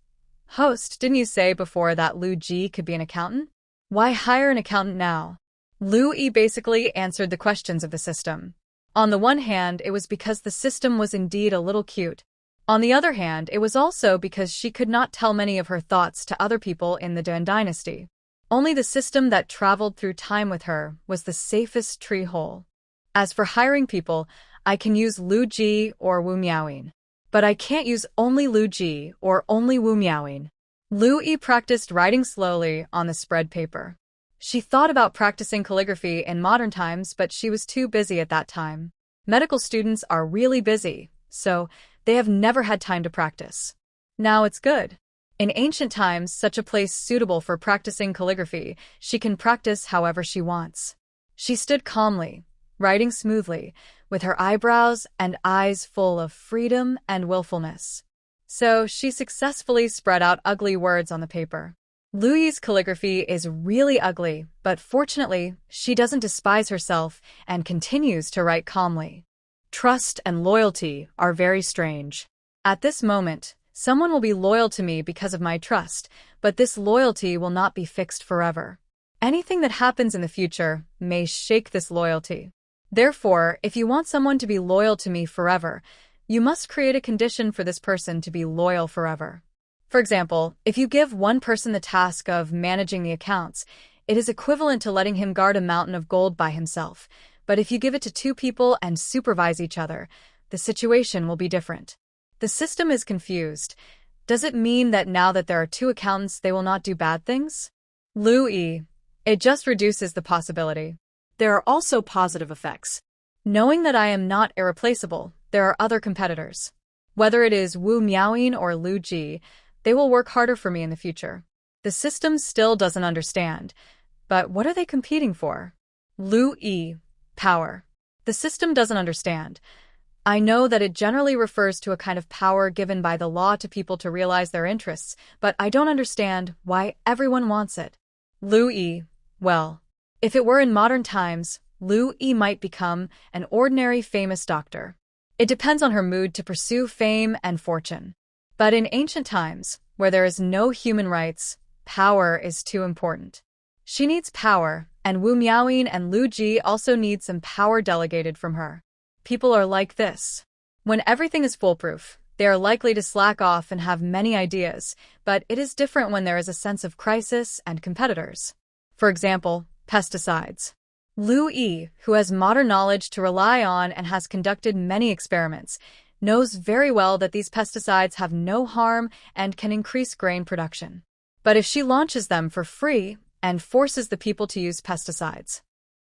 Host, didn't you say before that Lu Ji could be an accountant? Why hire an accountant now? Lu Yi basically answered the questions of the system. On the one hand, it was because the system was indeed a little cute. On the other hand, it was also because she could not tell many of her thoughts to other people in the Dan dynasty. Only the system that traveled through time with her was the safest tree hole. As for hiring people, I can use Lu Ji or Wu Miaoyin. But I can't use only Lu Ji or only Wu Miaoyin. Lu Yi practiced writing slowly on the spread paper. She thought about practicing calligraphy in modern times, but she was too busy at that time. Medical students are really busy, so they have never had time to practice. Now it's good. In ancient times, such a place suitable for practicing calligraphy, she can practice however she wants. She stood calmly, writing smoothly, with her eyebrows and eyes full of freedom and willfulness. So she successfully spread out ugly words on the paper. Lu Yi's calligraphy is really ugly, but fortunately, she doesn't despise herself and continues to write calmly. Trust and loyalty are very strange. At this moment, someone will be loyal to me because of my trust, but this loyalty will not be fixed forever. Anything that happens in the future may shake this loyalty. Therefore, if you want someone to be loyal to me forever, you must create a condition for this person to be loyal forever. For example, if you give one person the task of managing the accounts, it is equivalent to letting him guard a mountain of gold by himself. But if you give it to two people and supervise each other, the situation will be different. The system is confused. Does it mean that now that there are two accountants, they will not do bad things? Lu Yi. It just reduces the possibility. There are also positive effects. Knowing that I am not irreplaceable, there are other competitors. Whether it is Wu Miaoyin or Lu Ji, they will work harder for me in the future. The system still doesn't understand. But what are they competing for? Lu Yi. Power. The system doesn't understand. I know that it generally refers to a kind of power given by the law to people to realize their interests, but I don't understand why everyone wants it. Lu Yi. Well, if it were in modern times, Lu Yi might become an ordinary famous doctor. It depends on her mood to pursue fame and fortune. But in ancient times, where there is no human rights, power is too important. She needs power, and Wu Miaoyin and Lu Ji also need some power delegated from her. People are like this. When everything is foolproof, they are likely to slack off and have many ideas, but it is different when there is a sense of crisis and competitors. For example, pesticides. Lu Yi, who has modern knowledge to rely on and has conducted many experiments, knows very well that these pesticides have no harm and can increase grain production. But if she launches them for free and forces the people to use pesticides,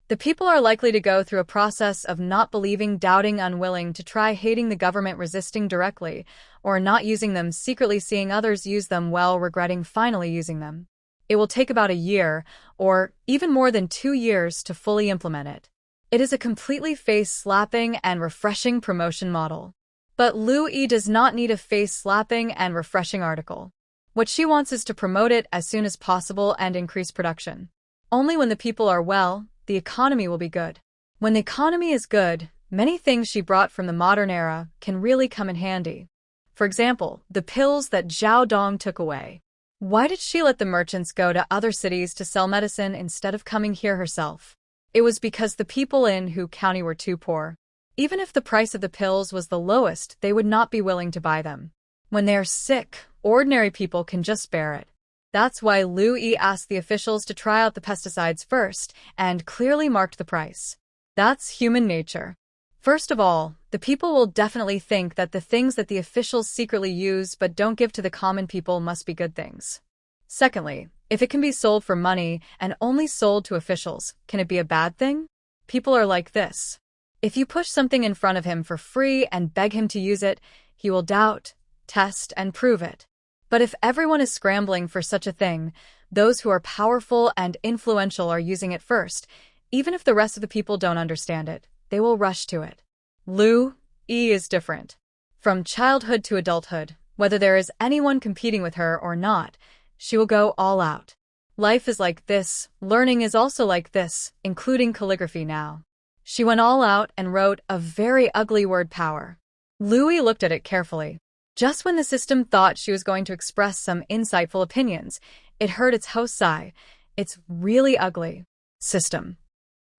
The people are likely to go through a process of not believing, doubting, unwilling to try hating the government, resisting directly, or not using them, secretly seeing others use them well, regretting finally using them. It will take about a year, or even more than 2 years, to fully implement it. It is a completely face-slapping and refreshing promotion model. But Liu Yi does not need a face-slapping and refreshing article. What she wants is to promote it as soon as possible and increase production. Only when the people are well, the economy will be good. When the economy is good, many things she brought from the modern era can really come in handy. For example, the pills that Zhao Dong took away. Why did she let the merchants go to other cities to sell medicine instead of coming here herself? It was because the people in Hu County were too poor. Even if the price of the pills was the lowest, they would not be willing to buy them. When they are sick, ordinary people can just bear it. That's why Liu Yi asked the officials to try out the pesticides first and clearly marked the price. That's human nature. First of all, the people will definitely think that the things that the officials secretly use but don't give to the common people must be good things. Secondly, if it can be sold for money and only sold to officials, can it be a bad thing? People are like this. If you push something in front of him for free and beg him to use it, he will doubt, test, and prove it. But if everyone is scrambling for such a thing, those who are powerful and influential are using it first. Even if the rest of the people don't understand it, they will rush to it. Liu Yi is different. From childhood to adulthood, whether there is anyone competing with her or not, she will go all out. Life is like this, learning is also like this, including calligraphy now. She went all out and wrote a very ugly word, power. Liu Yi looked at it carefully. Just when the system thought she was going to express some insightful opinions, it heard its host sigh. It's really ugly. System.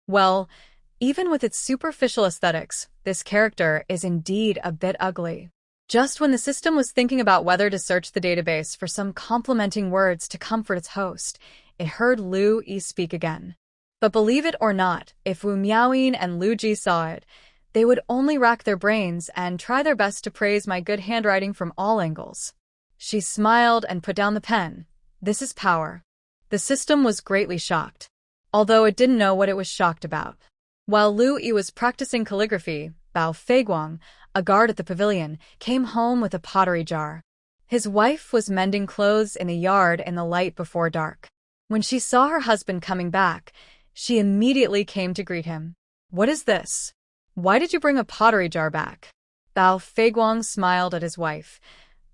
Well, even with its superficial aesthetics, this character is indeed a bit ugly. Just when the system was thinking about whether to search the database for some complimenting words to comfort its host, it heard Liu Yi speak again. But believe it or not, if Wu Miaoyin and Lu Ji saw it, they would only rack their brains and try their best to praise my good handwriting from all angles. She smiled and put down the pen. This is power. The system was greatly shocked, although it didn't know what it was shocked about. While Liu Yi was practicing calligraphy, Bao Feiguang, a guard at the pavilion, came home with a pottery jar. His wife was mending clothes in the yard in the light before dark. When she saw her husband coming back, she immediately came to greet him. What is this? Why did you bring a pottery jar back? Bao Feiguang smiled at his wife.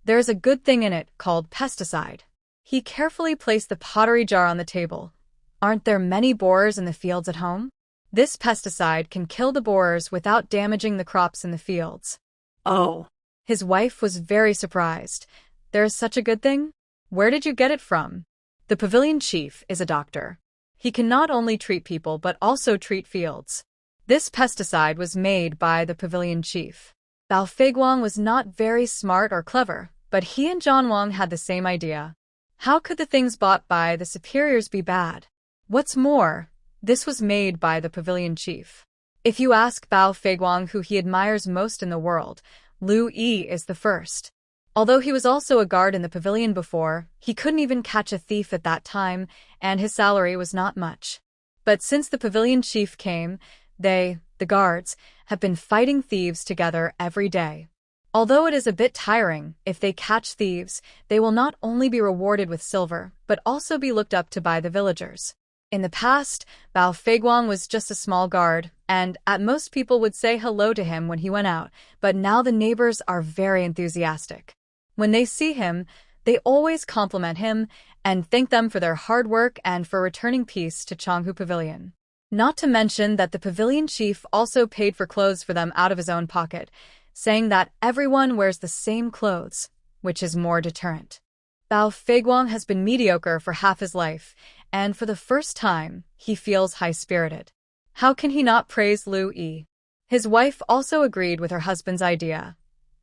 There is a good thing in it called pesticide. He carefully placed the pottery jar on the table. Aren't there many borers in the fields at home? This pesticide can kill the borers without damaging the crops in the fields. Oh. His wife was very surprised. There is such a good thing? Where did you get it from? The pavilion chief is a doctor. He can not only treat people but also treat fields. This pesticide was made by the pavilion chief. Bao Feiguang was not very smart or clever, but he and Zhan Wang had the same idea. How could the things bought by the superiors be bad? What's more, this was made by the pavilion chief. If you ask Bao Feiguang who he admires most in the world, Liu Yi is the first. Although he was also a guard in the pavilion before, he couldn't even catch a thief at that time, and his salary was not much. But since the pavilion chief came, they, the guards, have been fighting thieves together every day. Although it is a bit tiring, if they catch thieves, they will not only be rewarded with silver, but also be looked up to by the villagers. In the past, Bao Feiguang was just a small guard, and at most people would say hello to him when he went out, but now the neighbors are very enthusiastic. When they see him, they always compliment him and thank them for their hard work and for returning peace to Changhu Pavilion. Not to mention that the pavilion chief also paid for clothes for them out of his own pocket, saying that everyone wears the same clothes, which is more deterrent. Bao Feiguang has been mediocre for half his life, and for the first time, he feels high-spirited. How can he not praise Liu Yi? His wife also agreed with her husband's idea.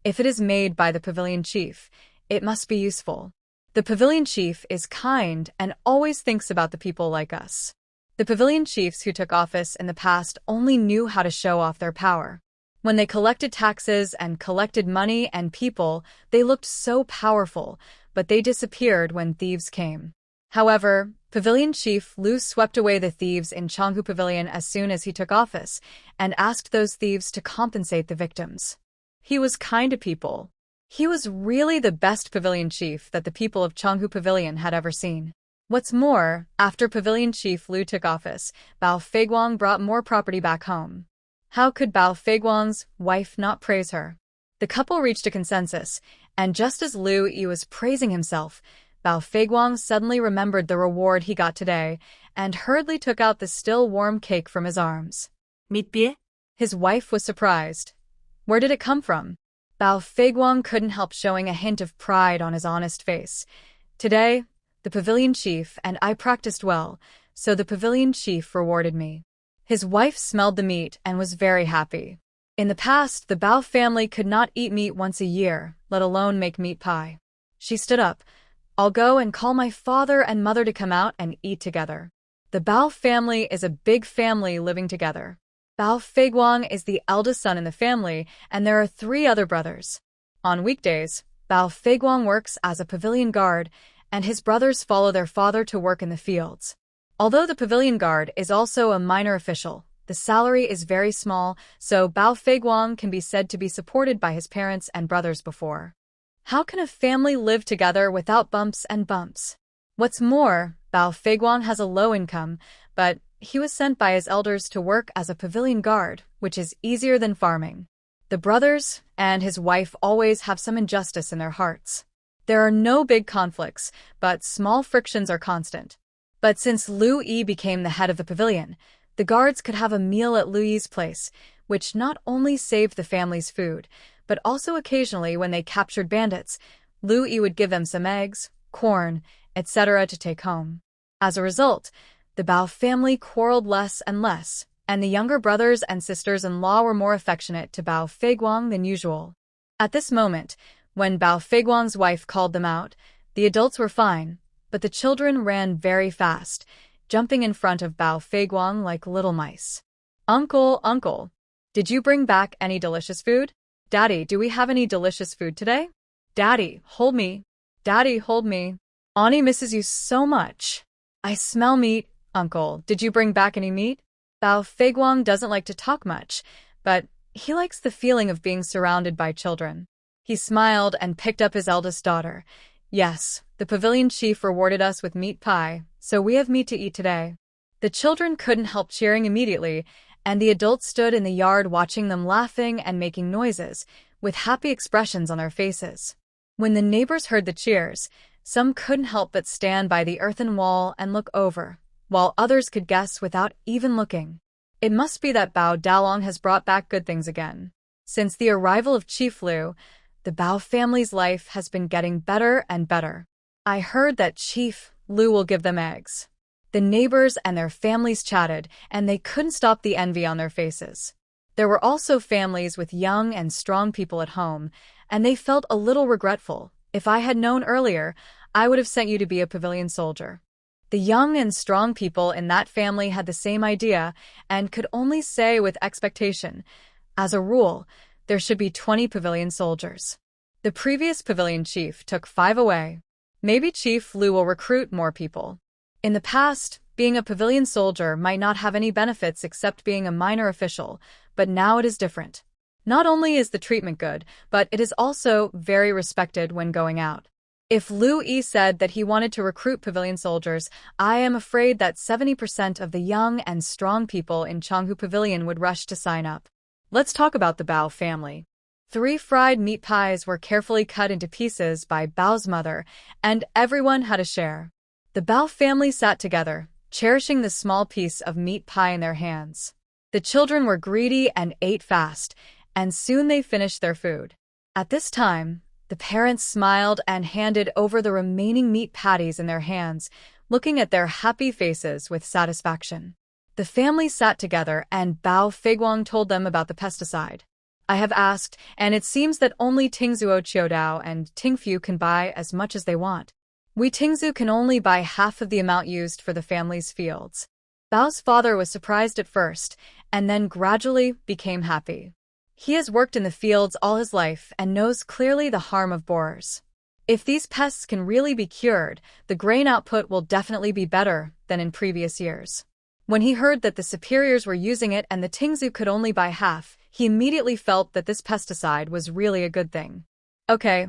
If it is made by the pavilion chief, it must be useful. The pavilion chief is kind and always thinks about the people like us. The pavilion chiefs who took office in the past only knew how to show off their power. When they collected taxes and collected money and people, they looked so powerful, but they disappeared when thieves came. However, Pavilion Chief Lu swept away the thieves in Changhu Pavilion as soon as he took office and asked those thieves to compensate the victims. He was kind to people. He was really the best pavilion chief that the people of Changhu Pavilion had ever seen. What's more, after Pavilion Chief Lu took office, Bao Feiguang brought more property back home. How could Bao Feiguang's wife not praise her? The couple reached a consensus, and just as Lu Yi was praising himself, Bao Feiguang suddenly remembered the reward he got today and hurriedly took out the still warm cake from his arms. Meat. His wife was surprised. Where did it come from? Bao Feiguang couldn't help showing a hint of pride on his honest face. Today, the pavilion chief and I practiced well, so the pavilion chief rewarded me. His wife smelled the meat and was very happy. In the past, the Bao family could not eat meat once a year, let alone make meat pie. She stood up. I'll go and call my father and mother to come out and eat together. The Bao family is a big family living together. Bao Feiguang is the eldest son in the family, and there are 3 other brothers. On weekdays, Bao Feiguang works as a pavilion guard, and his brothers follow their father to work in the fields. Although the pavilion guard is also a minor official, the salary is very small, so Bao Feiguang can be said to be supported by his parents and brothers before. How can a family live together without bumps and bumps? What's more, Bao Feiguang has a low income, but he was sent by his elders to work as a pavilion guard, which is easier than farming. The brothers and his wife always have some injustice in their hearts. There are no big conflicts, but small frictions are constant. But since Lu Yi became the head of the pavilion, the guards could have a meal at Lu Yi's place, which not only saved the family's food, but also occasionally when they captured bandits, Lu Yi would give them some eggs, corn, etc. to take home. As a result, the Bao family quarreled less and less, and the younger brothers and sisters-in-law were more affectionate to Bao Feiguang than usual. At this moment, when Bao Feiguang's wife called them out, the adults were fine, but the children ran very fast, jumping in front of Bao Feiguang like little mice. Uncle, did you bring back any delicious food? Daddy, do we have any delicious food today? Daddy, hold me. Daddy, hold me. Ani misses you so much. I smell meat. Uncle, did you bring back any meat? Bao Feiguang doesn't like to talk much, but he likes the feeling of being surrounded by children. He smiled and picked up his eldest daughter. Yes, the pavilion chief rewarded us with meat pie, so we have meat to eat today. The children couldn't help cheering immediately, and the adults stood in the yard watching them laughing and making noises, with happy expressions on their faces. When the neighbors heard the cheers, some couldn't help but stand by the earthen wall and look over, while others could guess without even looking. It must be that Bao Dalong has brought back good things again. Since the arrival of Chief Lu, the Bao family's life has been getting better and better. I heard that Chief Lu will give them eggs. The neighbors and their families chatted, and they couldn't stop the envy on their faces. There were also families with young and strong people at home, and they felt a little regretful. If I had known earlier, I would have sent you to be a pavilion soldier. The young and strong people in that family had the same idea and could only say with expectation, as a rule, there should be 20 pavilion soldiers. The previous pavilion chief took 5 away. Maybe Chief Lu will recruit more people. In the past, being a pavilion soldier might not have any benefits except being a minor official, but now it is different. Not only is the treatment good, but it is also very respected when going out. If Lu Yi said that he wanted to recruit pavilion soldiers, I am afraid that 70% of the young and strong people in Changhu Pavilion would rush to sign up. Let's talk about the Bao family. 3 fried meat pies were carefully cut into pieces by Bao's mother, and everyone had a share. The Bao family sat together, cherishing the small piece of meat pie in their hands. The children were greedy and ate fast, and soon they finished their food. At this time, the parents smiled and handed over the remaining meat patties in their hands, looking at their happy faces with satisfaction. The family sat together and Bao Feiguang told them about the pesticide. I have asked, and it seems that only Tingzuo Qiudao and Tingfu can buy as much as they want. We Tingzu can only buy half of the amount used for the family's fields. Bao's father was surprised at first, and then gradually became happy. He has worked in the fields all his life and knows clearly the harm of borers. If these pests can really be cured, the grain output will definitely be better than in previous years. When he heard that the superiors were using it and the Tingzu could only buy half, he immediately felt that this pesticide was really a good thing. Okay,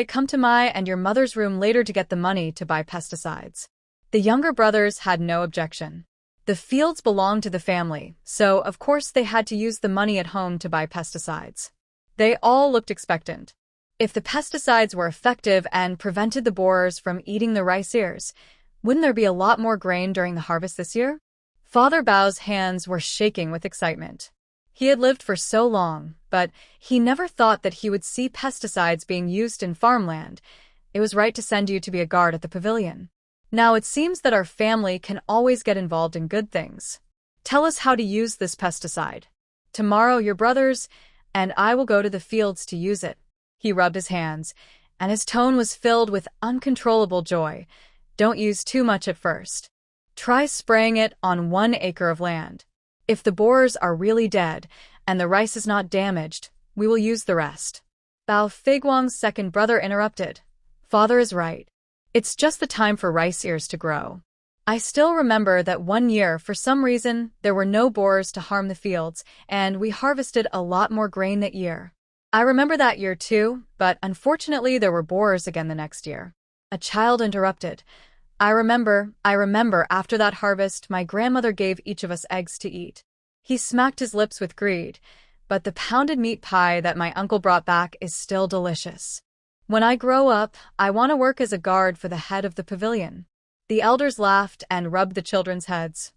come to my and your mother's room later to get the money to buy pesticides. The younger brothers had no objection. The fields belonged to the family, so of course they had to use the money at home to buy pesticides. They all looked expectant. If the pesticides were effective and prevented the borers from eating the rice ears, wouldn't there be a lot more grain during the harvest this year? Father Bao's hands were shaking with excitement. He had lived for so long, but he never thought that he would see pesticides being used in farmland. It was right to send you to be a guard at the pavilion. Now it seems that our family can always get involved in good things. Tell us how to use this pesticide. Tomorrow your brothers and I will go to the fields to use it. He rubbed his hands, and his tone was filled with uncontrollable joy. Don't use too much at first. Try spraying it on 1 acre of land. If the borers are really dead and the rice is not damaged, we will use the rest. Bao Feiguang's second brother interrupted. Father is right. It's just the time for rice ears to grow. I still remember that one year, for some reason, there were no borers to harm the fields, and we harvested a lot more grain that year. I remember that year too, but unfortunately there were borers again the next year. A child interrupted. I remember after that harvest, my grandmother gave each of us eggs to eat. He smacked his lips with greed, but the pounded meat pie that my uncle brought back is still delicious. When I grow up, I want to work as a guard for the head of the pavilion. The elders laughed and rubbed the children's heads.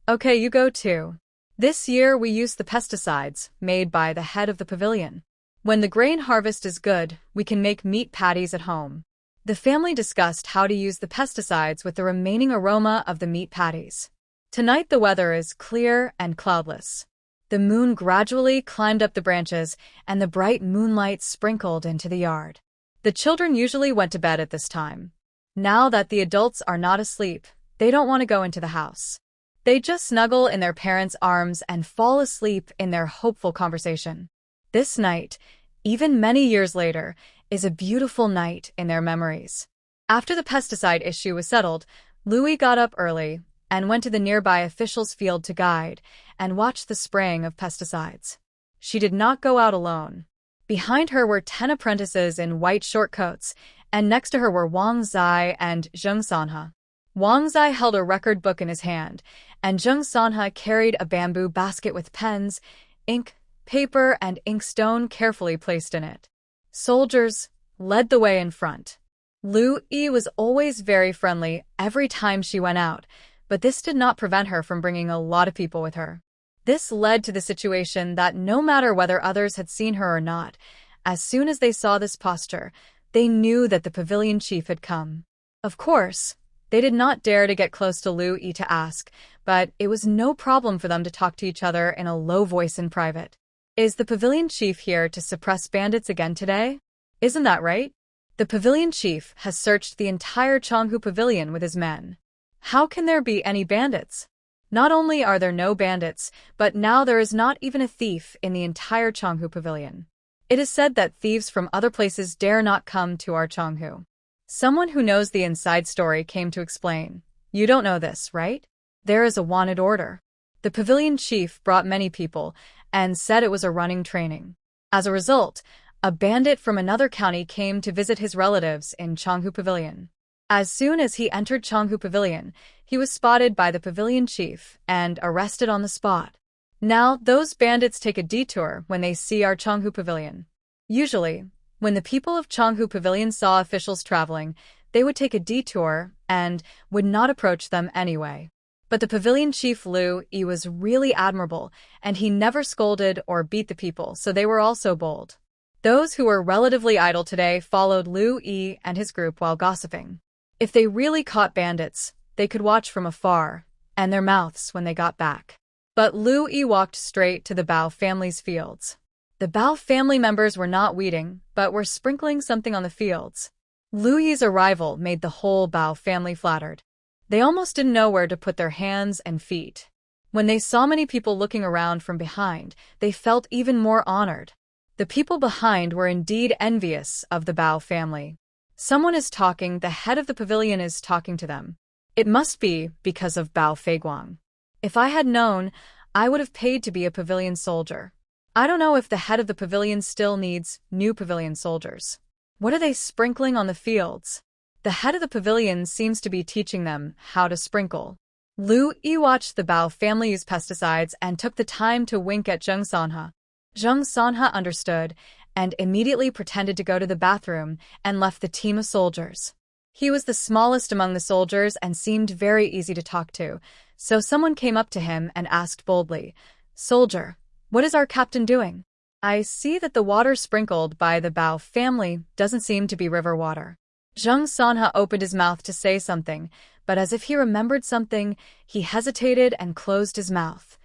Okay, you go too. This year we use the pesticides made by the head of the pavilion. When the grain harvest is good, we can make meat patties at home. The family discussed how to use the pesticides with the remaining aroma of the meat patties. Tonight the weather is clear and cloudless. The moon gradually climbed up the branches, and the bright moonlight sprinkled into the yard. The children usually went to bed at this time. Now that the adults are not asleep, they don't want to go into the house. They just snuggle in their parents' arms and fall asleep in their hopeful conversation. This night, even many years later, is a beautiful night in their memories. After the pesticide issue was settled, Louis got up early and went to the nearby official's field to guide and watch the spraying of pesticides. She did not go out alone. Behind her were 10 apprentices in white short coats, and next to her were Wang Zai and Zheng Sanhe. Wang Zai held a record book in his hand, and Zheng Sanhe carried a bamboo basket with pens, ink, paper, and inkstone carefully placed in it. Soldiers led the way in front. Lu Yi was always very friendly every time she went out, but this did not prevent her from bringing a lot of people with her. This led to the situation that no matter whether others had seen her or not, as soon as they saw this posture, they knew that the pavilion chief had come. Of course, they did not dare to get close to Lu Yi to ask, but it was no problem for them to talk to each other in a low voice in private. Is the pavilion chief here to suppress bandits again today? Isn't that right? The pavilion chief has searched the entire Changhu pavilion with his men. How can there be any bandits? Not only are there no bandits, but now there is not even a thief in the entire Changhu pavilion. It is said that thieves from other places dare not come to our Changhu. Someone who knows the inside story came to explain. You don't know this, right? There is a wanted order. The pavilion chief brought many people and said it was a running training. As a result, a bandit from another county came to visit his relatives in Changhu Pavilion. As soon as he entered Changhu Pavilion, he was spotted by the pavilion chief and arrested on the spot. Now, those bandits take a detour when they see our Changhu Pavilion. Usually, when the people of Changhu Pavilion saw officials traveling, they would take a detour and would not approach them anyway. But the pavilion chief Lu Yi was really admirable, and he never scolded or beat the people, so they were also bold. Those who were relatively idle today followed Lu Yi and his group while gossiping. If they really caught bandits, they could watch from afar, and their mouths when they got back. But Lu Yi walked straight to the Bao family's fields. The Bao family members were not weeding, but were sprinkling something on the fields. Lu Yi's arrival made the whole Bao family flattered. They almost didn't know where to put their hands and feet. When they saw many people looking around from behind, they felt even more honored. The people behind were indeed envious of the Bao family. Someone is talking, the head of the pavilion is talking to them. It must be because of Bao Feiguang. If I had known, I would have paid to be a pavilion soldier. I don't know if the head of the pavilion still needs new pavilion soldiers. What are they sprinkling on the fields? The head of the pavilion seems to be teaching them how to sprinkle. Lu Yi watched the Bao family use pesticides and took the time to wink at Zheng Sanhe. Zheng Sanhe understood and immediately pretended to go to the bathroom and left the team of soldiers. He was the smallest among the soldiers and seemed very easy to talk to, so someone came up to him and asked boldly, "Soldier, what is our captain doing? I see that the water sprinkled by the Bao family doesn't seem to be river water." Zheng Sanhe opened his mouth to say something, but as if he remembered something, he hesitated and closed his mouth.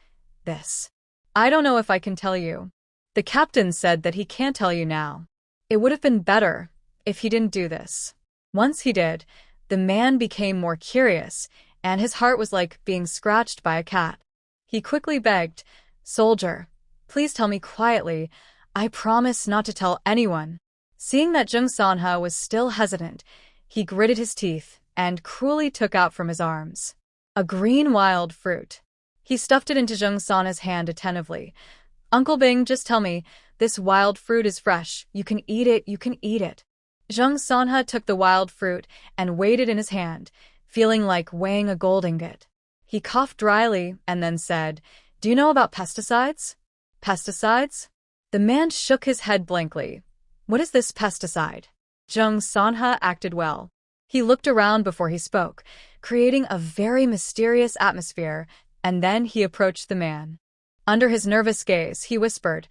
I don't know if I can tell you. The captain said that he can't tell you now. It would have been better if he didn't do this. Once he did, the man became more curious, and his heart was like being scratched by a cat. He quickly begged, "Soldier, please tell me quietly. I promise not to tell anyone." Seeing that Zheng Sanhe was still hesitant, he gritted his teeth and cruelly took out from his arms a green wild fruit. He stuffed it into Zheng Sanhe's hand attentively. "Uncle Bing, just tell me, this wild fruit is fresh. You can eat it, you can eat it." Zheng Sanhe took the wild fruit and weighed it in his hand, feeling like weighing a gold ingot. He coughed dryly and then said, "Do you know about pesticides?" "Pesticides?" The man shook his head blankly. "What is this pesticide?" Zheng Sanhe acted well. He looked around before he spoke, creating a very mysterious atmosphere, and then he approached the man. Under his nervous gaze, he whispered,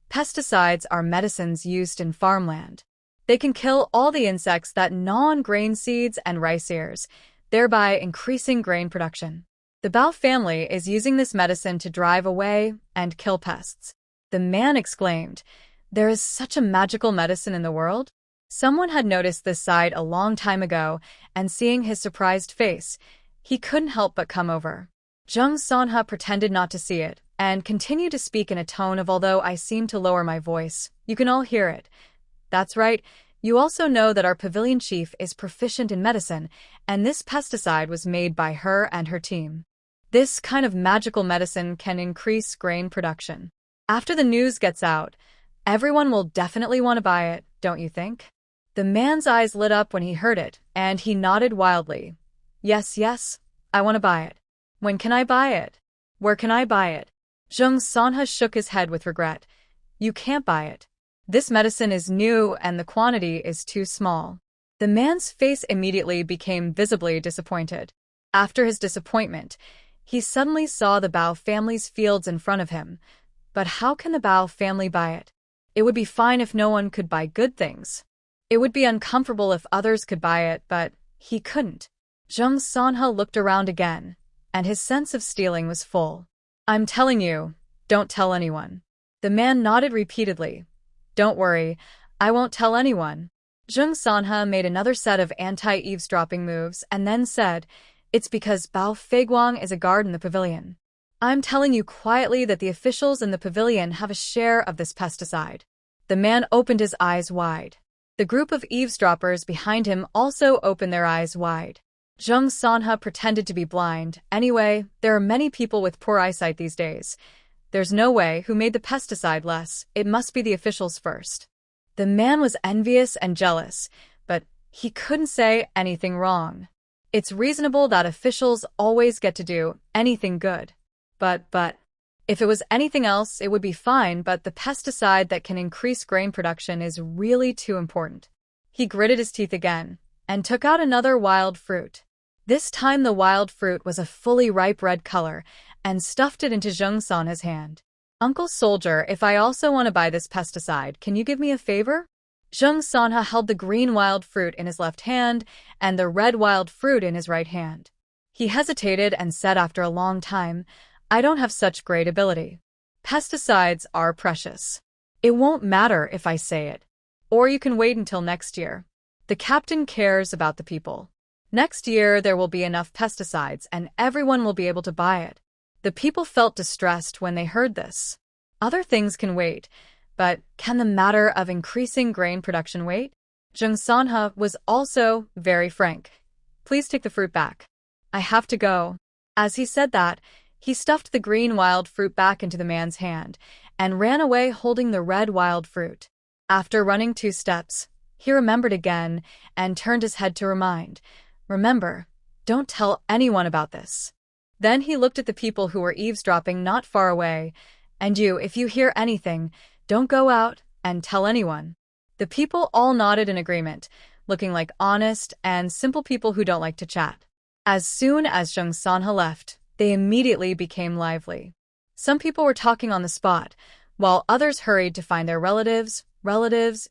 "Pesticides are medicines used in farmland. They can kill all the insects that gnaw on grain seeds and rice ears, thereby increasing grain production. The Bao family is using this medicine to drive away and kill pests." The man exclaimed, "There is such a magical medicine in the world?" Someone had noticed this side a long time ago, and seeing his surprised face, he couldn't help but come over. Zheng Sanhe pretended not to see it, and continued to speak in a tone of, "Although I seem to lower my voice, you can all hear it. That's right, you also know that our pavilion chief is proficient in medicine, and this pesticide was made by her and her team. This kind of magical medicine can increase grain production. After the news gets out, everyone will definitely want to buy it, don't you think?" The man's eyes lit up when he heard it, and he nodded wildly. Yes, I want to buy it. When can I buy it? Where can I buy it?" Zheng Sanhe shook his head with regret. "You can't buy it. This medicine is new and the quantity is too small." The man's face immediately became visibly disappointed. After his disappointment, he suddenly saw the Bao family's fields in front of him. But how can the Bao family buy it? It would be fine if no one could buy good things. It would be uncomfortable if others could buy it, but he couldn't. Zheng Sanhe looked around again, and his sense of stealing was full. "I'm telling you, don't tell anyone." The man nodded repeatedly. "Don't worry, I won't tell anyone." Zheng Sanhe made another set of anti-eavesdropping moves and then said, "It's because Bao Feiguang is a guard in the pavilion. I'm telling you quietly that the officials in the pavilion have a share of this pesticide." The man opened his eyes wide. The group of eavesdroppers behind him also opened their eyes wide. Zheng Sanhe pretended to be blind. Anyway, there are many people with poor eyesight these days. There's no way who made the pesticide less. It must be the officials first. The man was envious and jealous, but he couldn't say anything wrong. It's reasonable that officials always get to do anything good. But, if it was anything else, it would be fine, but the pesticide that can increase grain production is really too important. He gritted his teeth again and took out another wild fruit. This time the wild fruit was a fully ripe red color and stuffed it into Zheng Sanhe's hand. "Uncle Soldier, if I also want to buy this pesticide, can you give me a favor?" Zheng Sanhe held the green wild fruit in his left hand and the red wild fruit in his right hand. He hesitated and said after a long time, "I don't have such great ability. Pesticides are precious. It won't matter if I say it. Or you can wait until next year. The captain cares about the people. Next year there will be enough pesticides and everyone will be able to buy it." The people felt distressed when they heard this. Other things can wait, but can the matter of increasing grain production wait? Zheng Sanhe was also very frank. Please take the fruit back. I have to go. As he said that, he stuffed the green wild fruit back into the man's hand and ran away holding the red wild fruit. After running 2 steps, he remembered again and turned his head to remind, "Remember, don't tell anyone about this." Then he looked at the people who were eavesdropping not far away, "And you, if you hear anything, don't go out and tell anyone." The people all nodded in agreement, looking like honest and simple people who don't like to chat. As soon as Zheng Sanhe left, they immediately became lively. Some people were talking on the spot, while others hurried to find their relatives,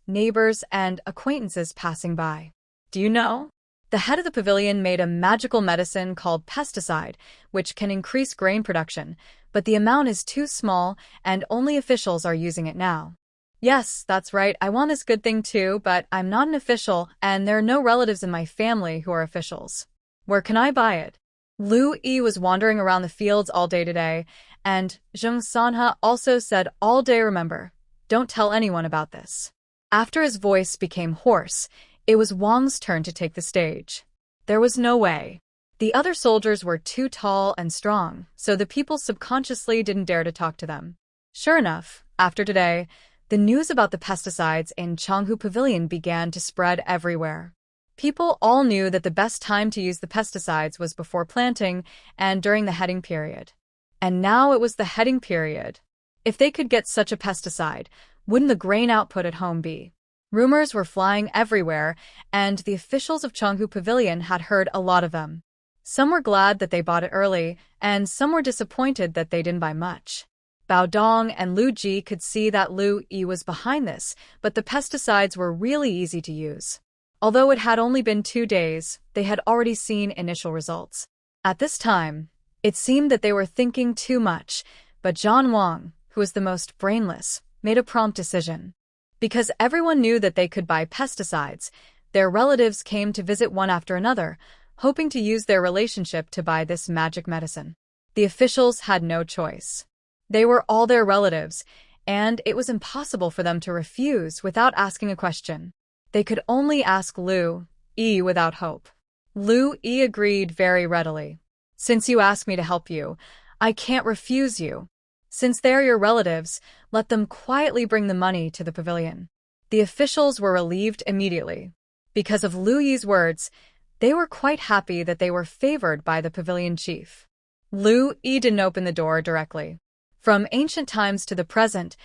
neighbors, and acquaintances passing by. Do you know? The head of the pavilion made a magical medicine called pesticide, which can increase grain production, but the amount is too small and only officials are using it now. Yes, that's right, I want this good thing too, but I'm not an official and there are no relatives in my family who are officials. Where can I buy it? Lu Yi was wandering around the fields all day today, and Zheng Sanhe also said all day, "Remember, don't tell anyone about this." After his voice became hoarse, it was Wang's turn to take the stage. There was no way. The other soldiers were too tall and strong, so the people subconsciously didn't dare to talk to them. Sure enough, after today, the news about the pesticides in Changhu Pavilion began to spread everywhere. People all knew that the best time to use the pesticides was before planting and during the heading period. And now it was the heading period. If they could get such a pesticide, wouldn't the grain output at home be? Rumors were flying everywhere, and the officials of Changhu Pavilion had heard a lot of them. Some were glad that they bought it early, and some were disappointed that they didn't buy much. Bao Dong and Lu Ji could see that Lu Yi was behind this, but the pesticides were really easy to use. Although it had only been 2 days, they had already seen initial results. At this time, it seemed that they were thinking too much, but Zhan Wang, who was the most brainless, made a prompt decision. Because everyone knew that they could buy pesticides, their relatives came to visit one after another, hoping to use their relationship to buy this magic medicine. The officials had no choice. They were all their relatives, and it was impossible for them to refuse without asking a question. They could only ask Lu Yi without hope. Lu Yi agreed very readily. "Since you asked me to help you, I can't refuse you. Since they're your relatives, let them quietly bring the money to the pavilion." The officials were relieved immediately. Because of Lu Yi's words, they were quite happy that they were favored by the pavilion chief. Lu Yi didn't open the door directly. From ancient times to the present,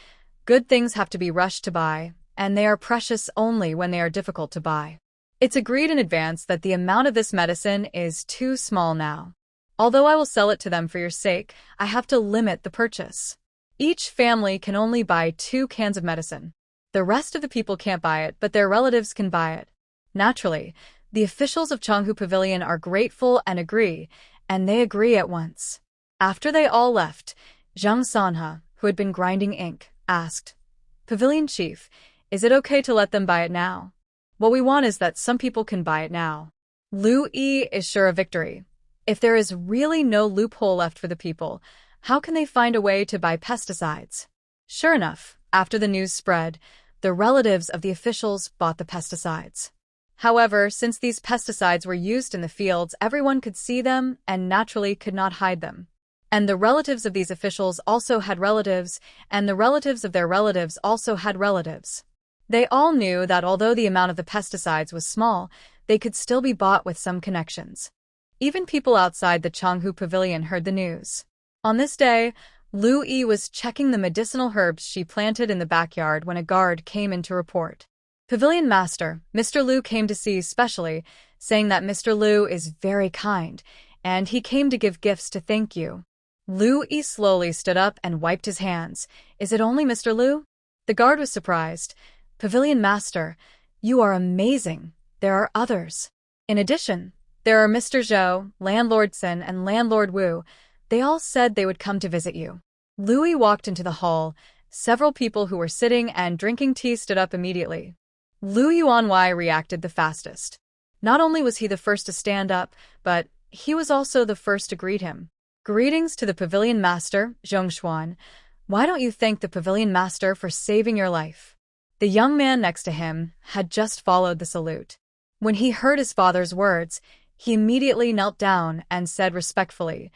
good things have to be rushed to buy, and they are precious only when they are difficult to buy. It's agreed in advance that the amount of this medicine is too small now. Although I will sell it to them for your sake, I have to limit the purchase. Each family can only buy 2 cans of medicine. The rest of the people can't buy it, but their relatives can buy it. Naturally, the officials of Changhu Pavilion are grateful and they agree at once. After they all left, Zheng Sanhe, who had been grinding ink, asked, "Pavilion chief, is it okay to let them buy it now? What we want is that some people can buy it now." Lu Yi is sure of victory. If there is really no loophole left for the people, how can they find a way to buy pesticides? Sure enough, after the news spread, the relatives of the officials bought the pesticides. However, since these pesticides were used in the fields, everyone could see them and naturally could not hide them. And the relatives of these officials also had relatives, and the relatives of their relatives also had relatives. They all knew that although the amount of the pesticides was small, they could still be bought with some connections. Even people outside the Changhu Pavilion heard the news. On this day, Lu Yi was checking the medicinal herbs she planted in the backyard when a guard came in to report. "Pavilion Master, Mr. Lu came to see you specially, saying that Mr. Lu is very kind, and he came to give gifts to thank you." Lu Yi slowly stood up and wiped his hands. "Is it only Mr. Lu?" The guard was surprised. "Pavilion Master, you are amazing. There are others. In addition, there are Mr. Zhou, Landlord Sin, and Landlord Wu. They all said they would come to visit you." Lu Yi walked into the hall. Several people who were sitting and drinking tea stood up immediately. Lu Yuanwei reacted the fastest. Not only was he the first to stand up, but he was also the first to greet him. "Greetings to the Pavilion Master, Zhongshuan. Why don't you thank the Pavilion Master for saving your life?" The young man next to him had just followed the salute. When he heard his father's words, he immediately knelt down and said respectfully,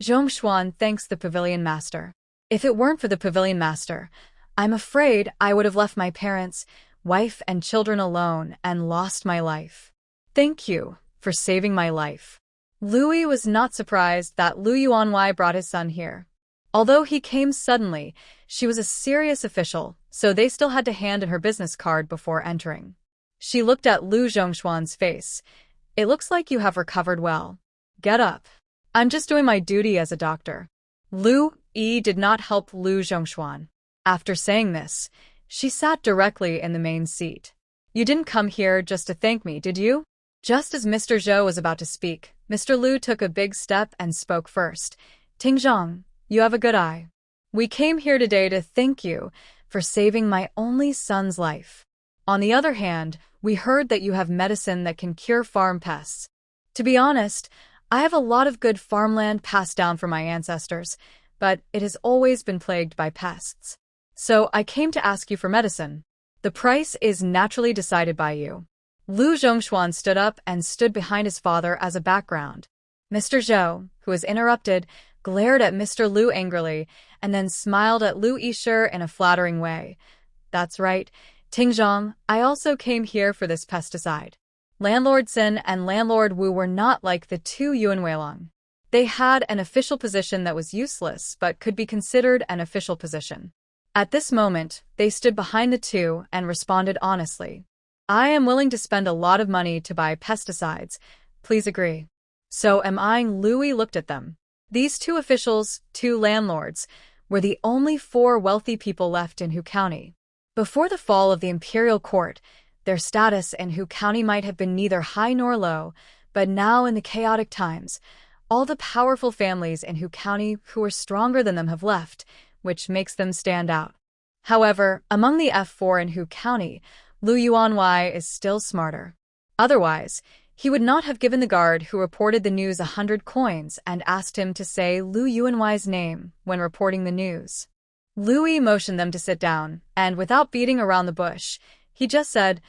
"Zhongshuan thanks the pavilion master. If it weren't for the pavilion master, I'm afraid I would have left my parents, wife and children alone and lost my life. Thank you for saving my life." Louis was not surprised that Lu Yuanwei brought his son here. Although he came suddenly, she was a serious official, so they still had to hand in her business card before entering. She looked at Lu Zhongshuan's face. "It looks like you have recovered well. Get up. I'm just doing my duty as a doctor." Lu Yi did not help Lu Zhongshuan. After saying this, she sat directly in the main seat. "You didn't come here just to thank me, did you?" Just as Mr. Zhou was about to speak, Mr. Lu took a big step and spoke first. "Tingzhang, you have a good eye. We came here today to thank you for saving my only son's life. On the other hand, we heard that you have medicine that can cure farm pests. To be honest, I have a lot of good farmland passed down from my ancestors, but it has always been plagued by pests. So I came to ask you for medicine. The price is naturally decided by you." Lu Zhongshuan stood up and stood behind his father as a background. Mr. Zhou, who was interrupted, glared at Mr. Lu angrily and then smiled at Lu Yishir in a flattering way. "That's right, Tingzhang, I also came here for this pesticide." Landlord Sin and Landlord Wu were not like the two Yuan Weilong. They had an official position that was useless but could be considered an official position. At this moment, they stood behind the two and responded honestly. "I am willing to spend a lot of money to buy pesticides. Please agree." So am I. Louis looked at them. These two officials, two landlords, were the only four wealthy people left in Hu County. Before the fall of the imperial court, their status in Hu County might have been neither high nor low, but now in the chaotic times, all the powerful families in Hu County who were stronger than them have left, which makes them stand out. However, among the F4 in Hu County, Lu Yuanwei is still smarter. Otherwise, he would not have given the guard who reported the news 100 coins and asked him to say Lu Yuanwei's name when reporting the news. Louis motioned them to sit down, and without beating around the bush, he just said,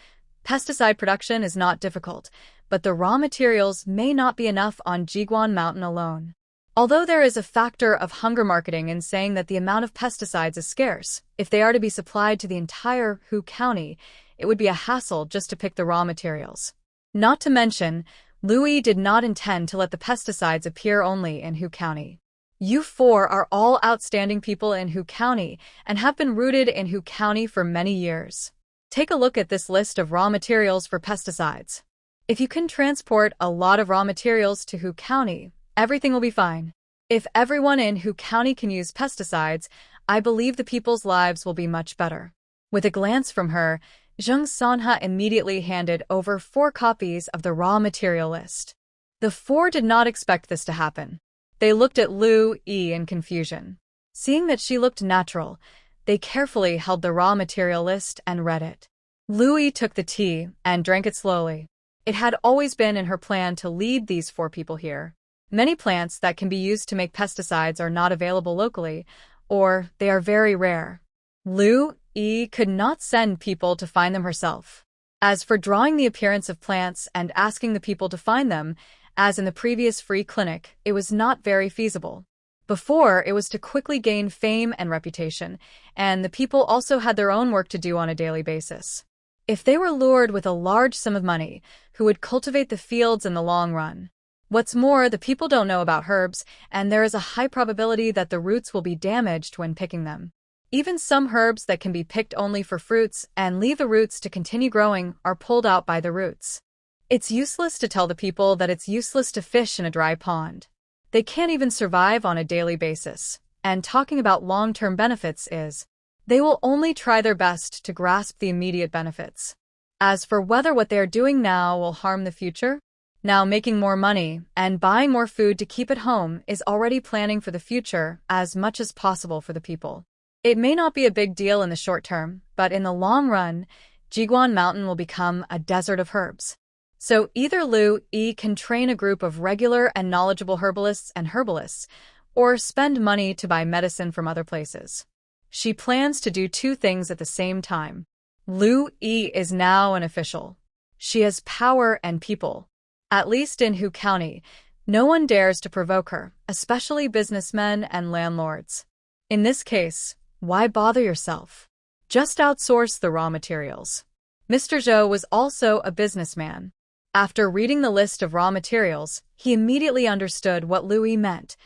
"Pesticide production is not difficult, but the raw materials may not be enough on Jiguan Mountain alone. Although there is a factor of hunger marketing in saying that the amount of pesticides is scarce, if they are to be supplied to the entire Hu County, it would be a hassle just to pick the raw materials." Not to mention, Louis did not intend to let the pesticides appear only in Hu County. You four are all outstanding people in Hu County and have been rooted in Hu County for many years. Take a look at this list of raw materials for pesticides. If you can transport a lot of raw materials to Hu County, everything will be fine. If everyone in Hu County can use pesticides, I believe the people's lives will be much better. With a glance from her, Zheng Sanha immediately handed over 4 copies of the raw material list. The 4 did not expect this to happen. They looked at Lu Yi in confusion. Seeing that she looked natural, they carefully held the raw material list and read it. Lu Yi took the tea and drank it slowly. It had always been in her plan to lead these 4 people here. Many plants that can be used to make pesticides are not available locally, or they are very rare. Lu Yi could not send people to find them herself. As for drawing the appearance of plants and asking the people to find them, as in the previous free clinic, it was not very feasible. Before, it was to quickly gain fame and reputation, and the people also had their own work to do on a daily basis. If they were lured with a large sum of money, who would cultivate the fields in the long run? What's more, the people don't know about herbs, and there is a high probability that the roots will be damaged when picking them. Even some herbs that can be picked only for fruits and leave the roots to continue growing are pulled out by the roots. It's useless to tell the people that it's useless to fish in a dry pond. They can't even survive on a daily basis, and talking about long-term benefits is, they will only try their best to grasp the immediate benefits. As for whether what they are doing now will harm the future, now making more money and buying more food to keep at home is already planning for the future as much as possible for the people. It may not be a big deal in the short term, but in the long run, Jiguan Mountain will become a desert of herbs. So either Lu Yi can train a group of regular and knowledgeable herbalists, or spend money to buy medicine from other places. She plans to do 2 things at the same time. Lu Yi is now an official. She has power and people. At least in Hu County, no one dares to provoke her, especially businessmen and landlords. In this case, why bother yourself? Just outsource the raw materials. Mr. Zhou was also a businessman. After reading the list of raw materials, he immediately understood what Lu Yi meant.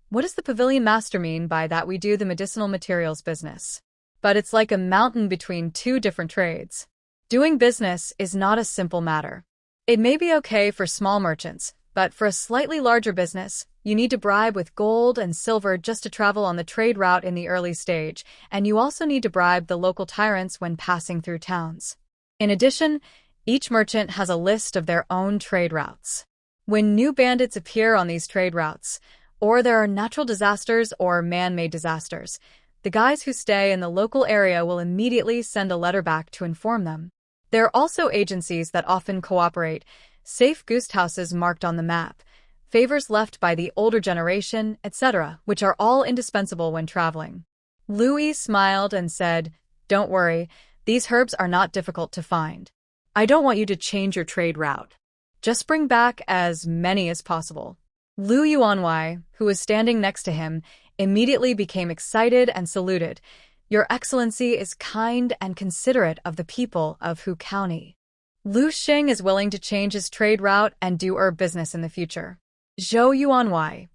What does the pavilion master mean by that we do the medicinal materials business? But it's like a mountain between two different trades. Doing business is not a simple matter. It may be okay for small merchants, but for a slightly larger business, you need to bribe with gold and silver just to travel on the trade route in the early stage, and you also need to bribe the local tyrants when passing through towns. In addition, each merchant has a list of their own trade routes. When new bandits appear on these trade routes, or there are natural disasters or man-made disasters, the guys who stay in the local area will immediately send a letter back to inform them. There are also agencies that often cooperate, safe ghost houses marked on the map, favors left by the older generation, etc., which are all indispensable when traveling. Lu Yi smiled and said, "Don't worry, these herbs are not difficult to find. I don't want you to change your trade route. Just bring back as many as possible." Lu Yuanwei, who was standing next to him, immediately became excited and saluted. "Your Excellency is kind and considerate of the people of Hu County. Lu Xing is willing to change his trade route and do herb business in the future." Zhou Yuanwei.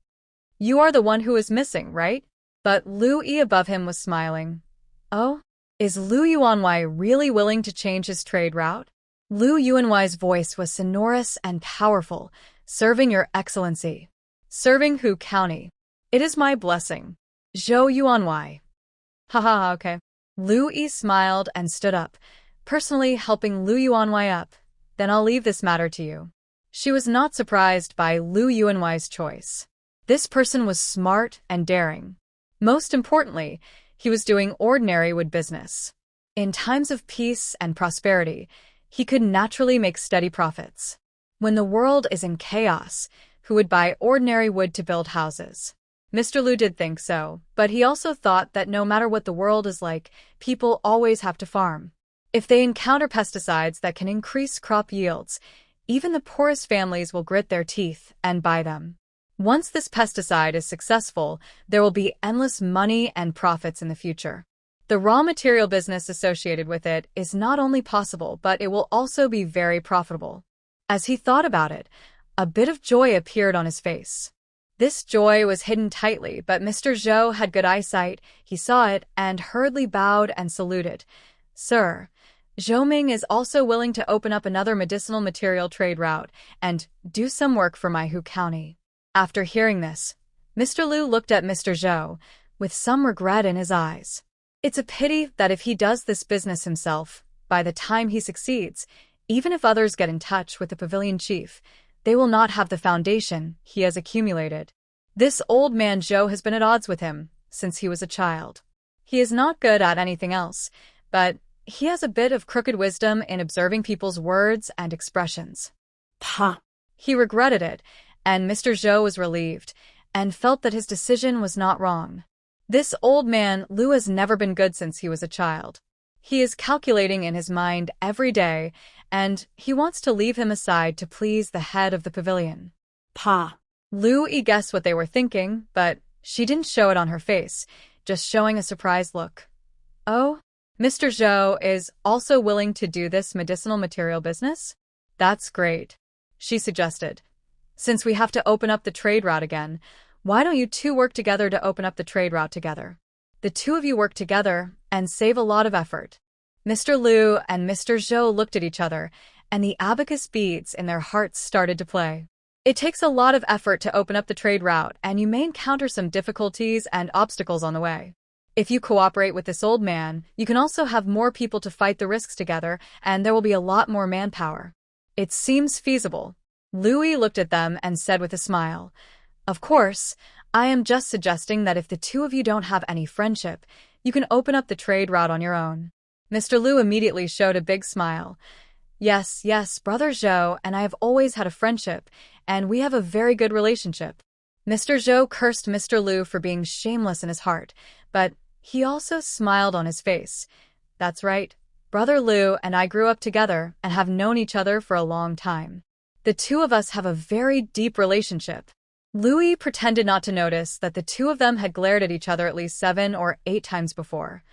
"You are the one who is missing, right?" But Lu Yi above him was smiling. "Oh? Is Lu Yuanwei really willing to change his trade route?" Lu Yuanwei's voice was sonorous and powerful. "Serving your Excellency. Serving Hu County. It is my blessing." Zhou Yuanwei. Haha, okay. Lu Yi smiled and stood up, personally helping Lu Yuanwei up. "Then I'll leave this matter to you." She was not surprised by Lu Yuanwei's choice. This person was smart and daring. Most importantly, he was doing ordinary wood business. In times of peace and prosperity, he could naturally make steady profits. When the world is in chaos, who would buy ordinary wood to build houses? Mr. Lu did think so, but he also thought that no matter what the world is like, people always have to farm. If they encounter pesticides that can increase crop yields, even the poorest families will grit their teeth and buy them. Once this pesticide is successful, there will be endless money and profits in the future. The raw material business associated with it is not only possible, but it will also be very profitable. As he thought about it, a bit of joy appeared on his face. This joy was hidden tightly, but Mr. Zhou had good eyesight. He saw it and hurriedly bowed and saluted. "Sir, Zhou Ming is also willing to open up another medicinal material trade route and do some work for my Hu County." After hearing this, Mr. Lu looked at Mr. Zhou with some regret in his eyes. It's a pity that if he does this business himself, by the time he succeeds, even if others get in touch with the pavilion chief, they will not have the foundation he has accumulated. This old man Zhou has been at odds with him since he was a child. He is not good at anything else, but he has a bit of crooked wisdom in observing people's words and expressions. Pa. He regretted it, and Mr. Zhou was relieved, and felt that his decision was not wrong. This old man Lu has never been good since he was a child. He is calculating in his mind every day, and he wants to leave him aside to please the head of the pavilion. Pa. Lu Yi guessed what they were thinking, but she didn't show it on her face, just showing a surprised look. "Oh? Mr. Zhou is also willing to do this medicinal material business? That's great," she suggested. "Since we have to open up the trade route again, why don't you two work together to open up the trade route together? The two of you work together and save a lot of effort." Mr. Lu and Mr. Zhou looked at each other, and the abacus beads in their hearts started to play. It takes a lot of effort to open up the trade route, and you may encounter some difficulties and obstacles on the way. If you cooperate with this old man, you can also have more people to fight the risks together, and there will be a lot more manpower. It seems feasible. Louis looked at them and said with a smile, "Of course, I am just suggesting that if the two of you don't have any friendship, you can open up the trade route on your own." Mr. Lu immediately showed a big smile. Yes, Brother Zhou and I have always had a friendship, and we have a very good relationship." Mr. Zhou cursed Mr. Lu for being shameless in his heart, but he also smiled on his face. "That's right. Brother Liu and I grew up together and have known each other for a long time. The two of us have a very deep relationship. Louis pretended not to notice that the two of them had glared at each other at least 7 or 8 times before.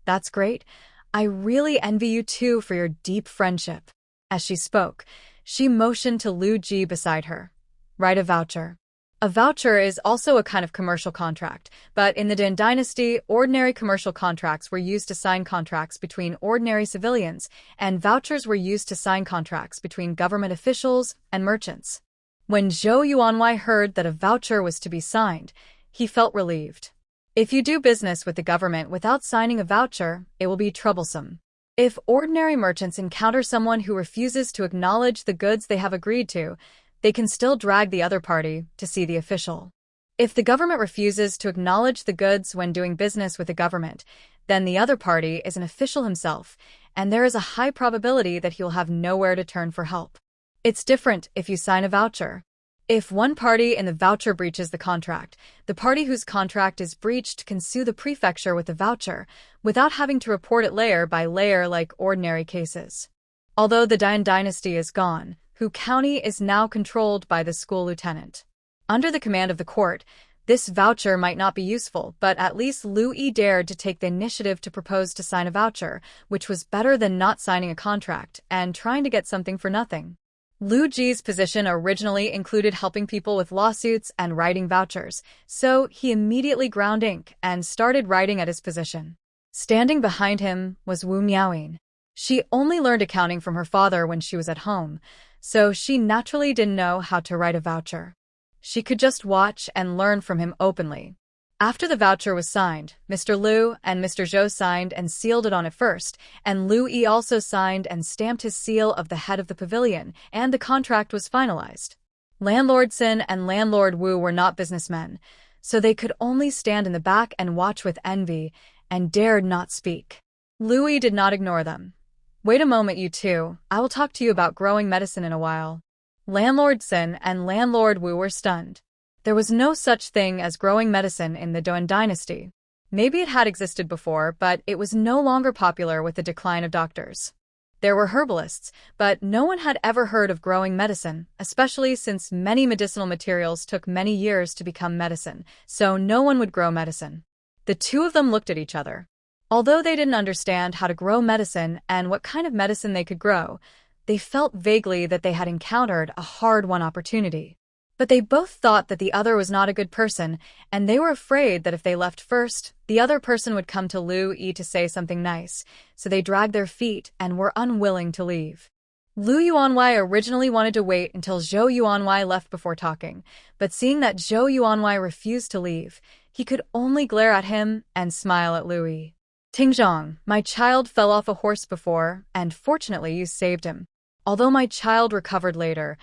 That's great. I really envy you two for your deep friendship. As she spoke, she motioned to Lu Ji beside her. Write a voucher. A voucher is also a kind of commercial contract, but in the Dan Dynasty, ordinary commercial contracts were used to sign contracts between ordinary civilians, and vouchers were used to sign contracts between government officials and merchants. When Zhou Yuanwei heard that a voucher was to be signed, he felt relieved. If you do business with the government without signing a voucher, it will be troublesome. If ordinary merchants encounter someone who refuses to acknowledge the goods they have agreed to, they can still drag the other party to see the official. If the government refuses to acknowledge the goods when doing business with the government, then the other party is an official himself, and there is a high probability that he will have nowhere to turn for help. It's different if you sign a voucher. If one party in the voucher breaches the contract, the party whose contract is breached can sue the prefecture with the voucher, without having to report it layer by layer like ordinary cases. Although the Dan Dynasty is gone, Hu County is now controlled by the school lieutenant. Under the command of the court, this voucher might not be useful, but at least Lu Yi dared to take the initiative to propose to sign a voucher, which was better than not signing a contract and trying to get something for nothing. Lu Ji's position originally included helping people with lawsuits and writing vouchers, so he immediately ground ink and started writing at his position. Standing behind him was Wu Miaoying. She only learned accounting from her father when she was at home, so she naturally didn't know how to write a voucher. She could just watch and learn from him openly. After the voucher was signed, Mr. Liu and Mr. Zhou signed and sealed it on it first, and Lu Yi also signed and stamped his seal of the head of the pavilion, and the contract was finalized. Landlord Sin and Landlord Wu were not businessmen, so they could only stand in the back and watch with envy, and dared not speak. Lu Yi did not ignore them. Wait a moment, you two. I will talk to you about growing medicine in a while. Landlord Sin and Landlord Wu were stunned. There was no such thing as growing medicine in the Dan Dynasty. Maybe it had existed before, but it was no longer popular with the decline of doctors. There were herbalists, but no one had ever heard of growing medicine, especially since many medicinal materials took many years to become medicine, so no one would grow medicine. The two of them looked at each other. Although they didn't understand how to grow medicine and what kind of medicine they could grow, they felt vaguely that they had encountered a hard-won opportunity. But they both thought that the other was not a good person, and they were afraid that if they left first, the other person would come to Lu Yi to say something nice, so they dragged their feet and were unwilling to leave. Lu Yuanwei originally wanted to wait until Zhou Yuanwei left before talking, but seeing that Zhou Yuanwei refused to leave, he could only glare at him and smile at Lu Yi. Tingzhong, my child fell off a horse before, and fortunately you saved him. Although my child recovered later,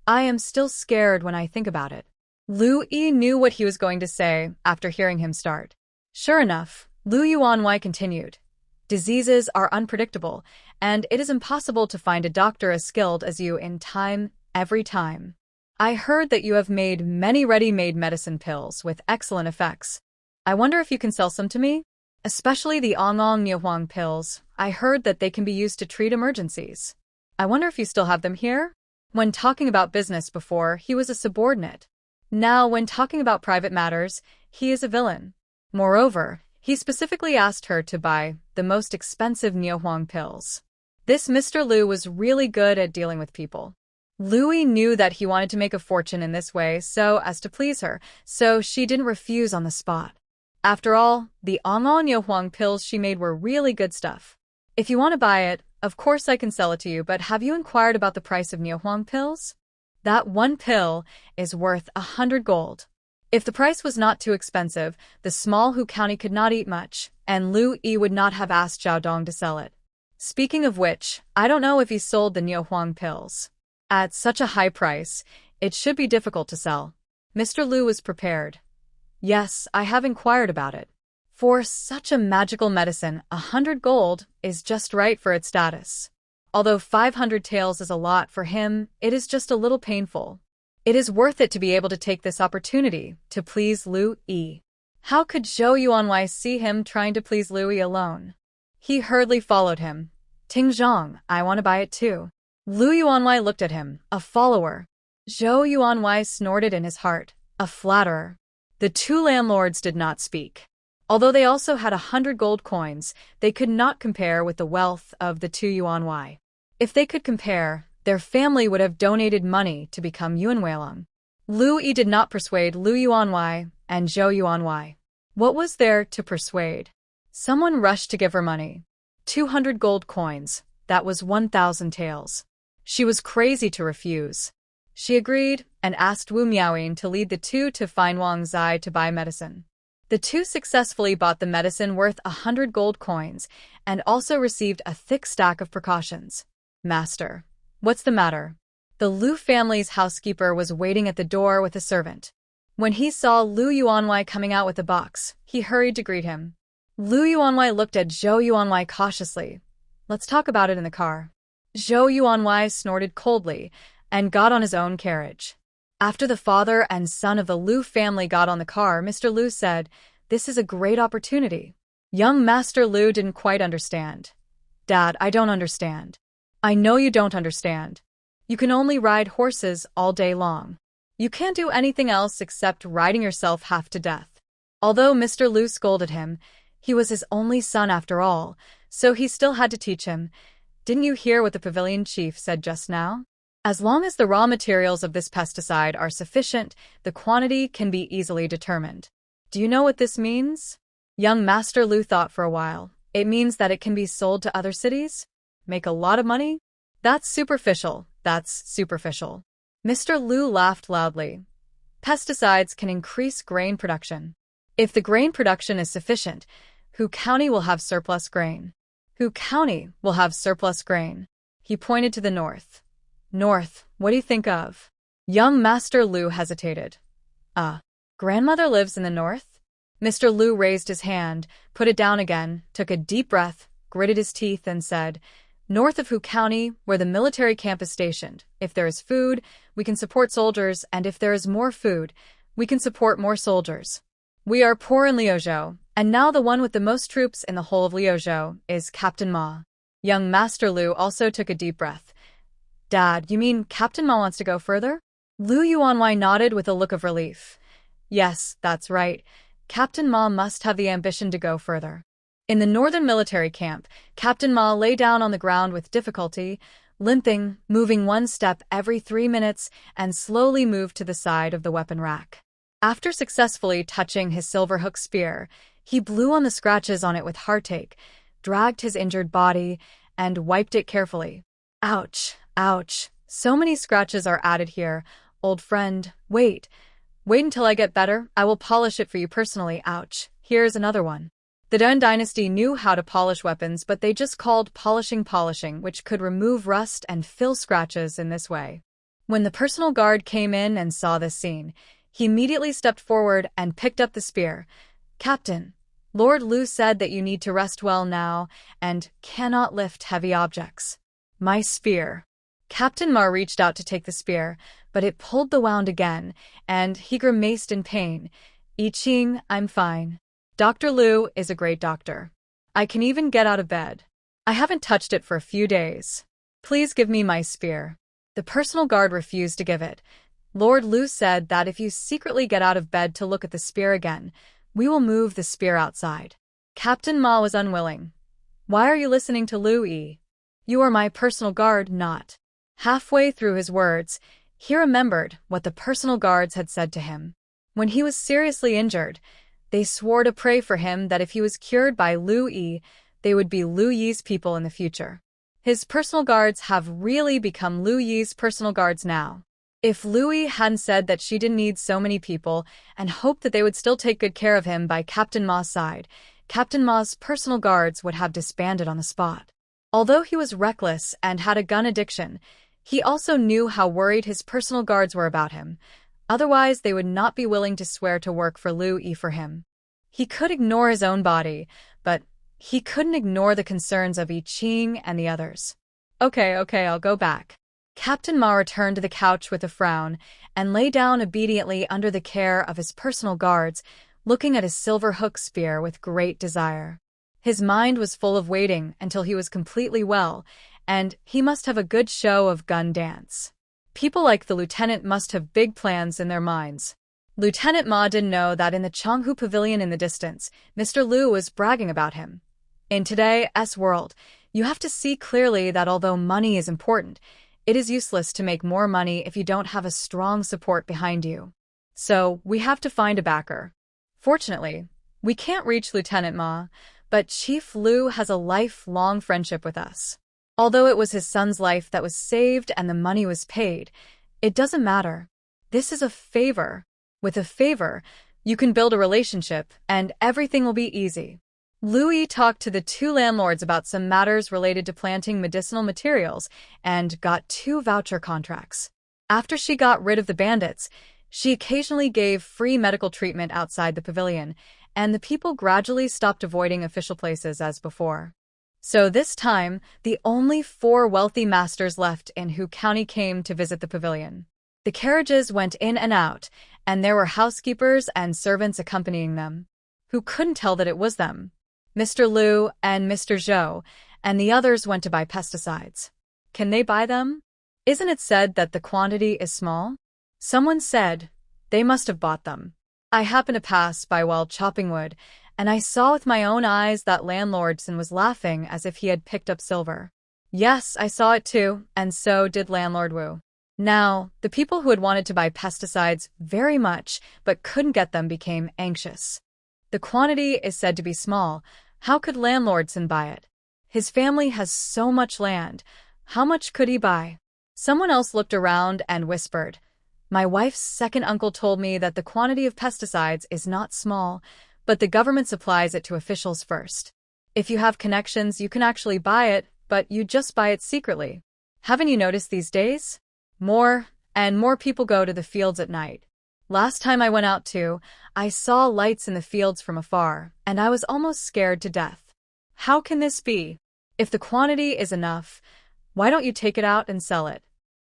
I am still scared when I think about it. Lu Yi knew what he was going to say after hearing him start. Sure enough, Lu Yuanwei continued. Diseases are unpredictable, and it is impossible to find a doctor as skilled as you in time, every time. I heard that you have made many ready-made medicine pills with excellent effects. I wonder if you can sell some to me? Especially the Ongong Niuhuang pills. I heard that they can be used to treat emergencies. I wonder if you still have them here? When talking about business before, he was a subordinate. Now, when talking about private matters, he is a villain. Moreover, he specifically asked her to buy the most expensive Niuhuang pills. This Mr. Liu was really good at dealing with people. Louis knew that he wanted to make a fortune in this way so as to please her, so she didn't refuse on the spot. After all, the Ongong Niuhuang pills she made were really good stuff. If you want to buy it, of course I can sell it to you, but have you inquired about the price of Niuhuang pills? That one pill is worth 100 gold. If the price was not too expensive, the small Hu County could not eat much, and Lu Yi would not have asked Zhao Dong to sell it. Speaking of which, I don't know if he sold the Niuhuang pills. At such a high price, it should be difficult to sell. Mr. Liu was prepared. Yes, I have inquired about it. For such a magical medicine, 100 gold is just right for its status. Although 500 taels is a lot for him, it is just a little painful. It is worth it to be able to take this opportunity to please Lu Yi. How could Zhou Yuanwei see him trying to please Lu Yi alone? He hurriedly followed him. Ting Zhong, I want to buy it too. Lu Yuanwei looked at him, a follower. Zhou Yuanwei snorted in his heart, a flatterer. The two landlords did not speak. Although they also had 100 gold coins, they could not compare with the wealth of the two Yuanwei. If they could compare, their family would have donated money to become Yuanweilong. Lu Yi did not persuade Lu Yuanwei and Zhou Yuanwei. What was there to persuade? Someone rushed to give her money. 200 gold coins, that was 1,000 taels. She was crazy to refuse. She agreed and asked Wu Miaoyin to lead the two to Wang Zai to buy medicine. The two successfully bought the medicine worth 100 gold coins and also received a thick stack of precautions. Master, what's the matter? The Lu family's housekeeper was waiting at the door with a servant. When he saw Lu Yuanwei coming out with a box, he hurried to greet him. Lu Yuanwei looked at Zhou Yuanwei cautiously. Let's talk about it in the car. Zhou Yuanwei snorted coldly and got on his own carriage. After the father and son of the Lu family got on the car, Mr. Lu said, "This is a great opportunity." Young Master Lu didn't quite understand. "Dad, I don't understand." "I know you don't understand. You can only ride horses all day long. You can't do anything else except riding yourself half to death." Although Mr. Lu scolded him, he was his only son after all, so he still had to teach him. Didn't you hear what the pavilion chief said just now? As long as the raw materials of this pesticide are sufficient, the quantity can be easily determined. Do you know what this means? Young Master Lu thought for a while. It means that it can be sold to other cities? Make a lot of money? That's superficial. Mr. Lu laughed loudly. Pesticides can increase grain production. If the grain production is sufficient, Hu County will have surplus grain. Hu County will have surplus grain. He pointed to the north. North, what do you think of? Young Master Lu hesitated. Grandmother lives in the north? Mr. Lu raised his hand, put it down again, took a deep breath, gritted his teeth, and said, "North of Hu County, where the military camp is stationed. If there is food, we can support soldiers, and if there is more food, we can support more soldiers. We are poor in Liuzhou, and now the one with the most troops in the whole of Liuzhou is Captain Ma." Young Master Lu also took a deep breath. "Dad, you mean Captain Ma wants to go further?" Lu Yuanwei nodded with a look of relief. "Yes, that's right. Captain Ma must have the ambition to go further." In the northern military camp, Captain Ma lay down on the ground with difficulty, limping, moving one step every 3 minutes, and slowly moved to the side of the weapon rack. After successfully touching his silver-hook spear, he blew on the scratches on it with heartache, dragged his injured body, and wiped it carefully. "Ouch, ouch, so many scratches are added here. Old friend, wait until I get better. I will polish it for you personally. Ouch, here's another one." The Dun dynasty knew how to polish weapons, but they just called polishing, which could remove rust and fill scratches in this way. When the personal guard came in and saw this scene, he immediately stepped forward and picked up the spear. "Captain, Lord Lu said that you need to rest well now and cannot lift heavy objects." "My spear." Captain Ma reached out to take the spear, but it pulled the wound again, and he grimaced in pain. "I Ching, I'm fine. Dr. Lu is a great doctor. I can even get out of bed. I haven't touched it for a few days. Please give me my spear." The personal guard refused to give it. Lord Lu said that if you secretly get out of bed to look at the spear again, we will move the spear outside. Captain Ma was unwilling. "Why are you listening to Lu Yi? You are my personal guard, not." Halfway through his words, he remembered what the personal guards had said to him. When he was seriously injured, they swore to pray for him that if he was cured by Lu Yi, they would be Lu Yi's people in the future. His personal guards have really become Lu Yi's personal guards now. If Lu Yi hadn't said that she didn't need so many people and hoped that they would still take good care of him by Captain Ma's side, Captain Ma's personal guards would have disbanded on the spot. Although he was reckless and had a gun addiction, he also knew how worried his personal guards were about him. Otherwise, they would not be willing to swear to work for Lu Yi for him. He could ignore his own body, but he couldn't ignore the concerns of I Ching and the others. Okay, I'll go back." Captain Ma returned to the couch with a frown and lay down obediently under the care of his personal guards, looking at his silver hook spear with great desire. His mind was full of waiting until he was completely well, and he must have a good show of gun dance. People like the lieutenant must have big plans in their minds. Lieutenant Ma didn't know that in the Changhu Pavilion in the distance, Mr. Liu was bragging about him. In today's world, you have to see clearly that although money is important, it is useless to make more money if you don't have a strong support behind you. So, we have to find a backer. Fortunately, we can't reach Lieutenant Ma, but Chief Liu has a lifelong friendship with us. Although it was his son's life that was saved and the money was paid, it doesn't matter. This is a favor. With a favor, you can build a relationship, and everything will be easy. Louis talked to the two landlords about some matters related to planting medicinal materials and got 2 voucher contracts. After she got rid of the bandits, she occasionally gave free medical treatment outside the pavilion, and the people gradually stopped avoiding official places as before. So this time, the only 4 wealthy masters left in Hu County came to visit the pavilion. The carriages went in and out, and there were housekeepers and servants accompanying them, who couldn't tell that it was them. Mr. Liu and Mr. Zhou and the others went to buy pesticides. Can they buy them? Isn't it said that the quantity is small? Someone said they must have bought them. I happened to pass by while chopping wood, and I saw with my own eyes that landlordson was laughing as if he had picked up silver. Yes, I saw it too, and so did Landlord Wu. Now, the people who had wanted to buy pesticides very much but couldn't get them became anxious. The quantity is said to be small. How could Landlordson buy it? His family has so much land. How much could he buy? Someone else looked around and whispered. My wife's second uncle told me that the quantity of pesticides is not small, but the government supplies it to officials first. If you have connections, you can actually buy it, but you just buy it secretly. Haven't you noticed these days? More and more people go to the fields at night. Last time I went out too, I saw lights in the fields from afar, and I was almost scared to death. How can this be? If the quantity is enough, why don't you take it out and sell it?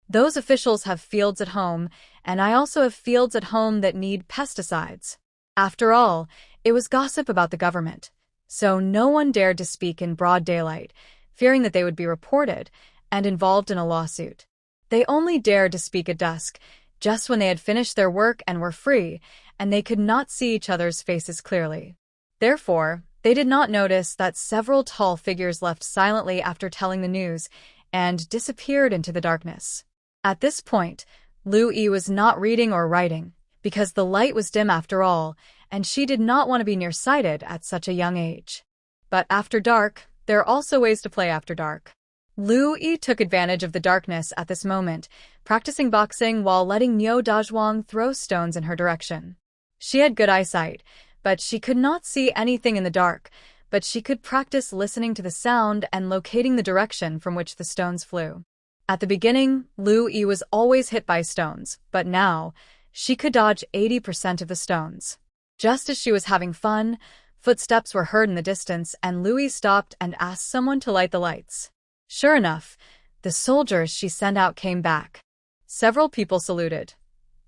Those officials have fields at home, and I also have fields at home that need pesticides. After all, it was gossip about the government, so no one dared to speak in broad daylight, fearing that they would be reported and involved in a lawsuit. They only dared to speak at dusk, just when they had finished their work and were free, and they could not see each other's faces clearly. Therefore, they did not notice that several tall figures left silently after telling the news and disappeared into the darkness. At this point, Liu Yi was not reading or writing, because the light was dim after all, and she did not want to be nearsighted at such a young age. But after dark, there are also ways to play after dark. Liu Yi took advantage of the darkness at this moment, practicing boxing while letting Niu Dazhuang throw stones in her direction. She had good eyesight, but she could not see anything in the dark, but she could practice listening to the sound and locating the direction from which the stones flew. At the beginning, Liu Yi was always hit by stones, but now, she could dodge 80% of the stones. Just as she was having fun, footsteps were heard in the distance and Liu Yi stopped and asked someone to light the lights. Sure enough, the soldiers she sent out came back. Several people saluted.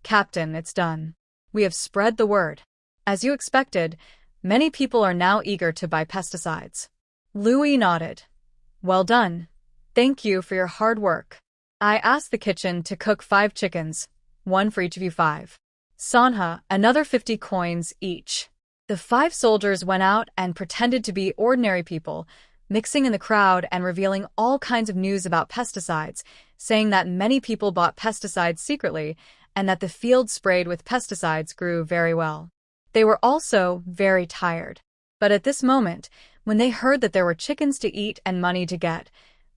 Captain, it's done. We have spread the word. As you expected, many people are now eager to buy pesticides. Liu Yi nodded. Well done. Thank you for your hard work. I asked the kitchen to cook 5 chickens, 1 for each of you 5. Sanha, another 50 coins each. The 5 soldiers went out and pretended to be ordinary people, mixing in the crowd and revealing all kinds of news about pesticides, saying that many people bought pesticides secretly and that the fields sprayed with pesticides grew very well. They were also very tired. But at this moment, when they heard that there were chickens to eat and money to get,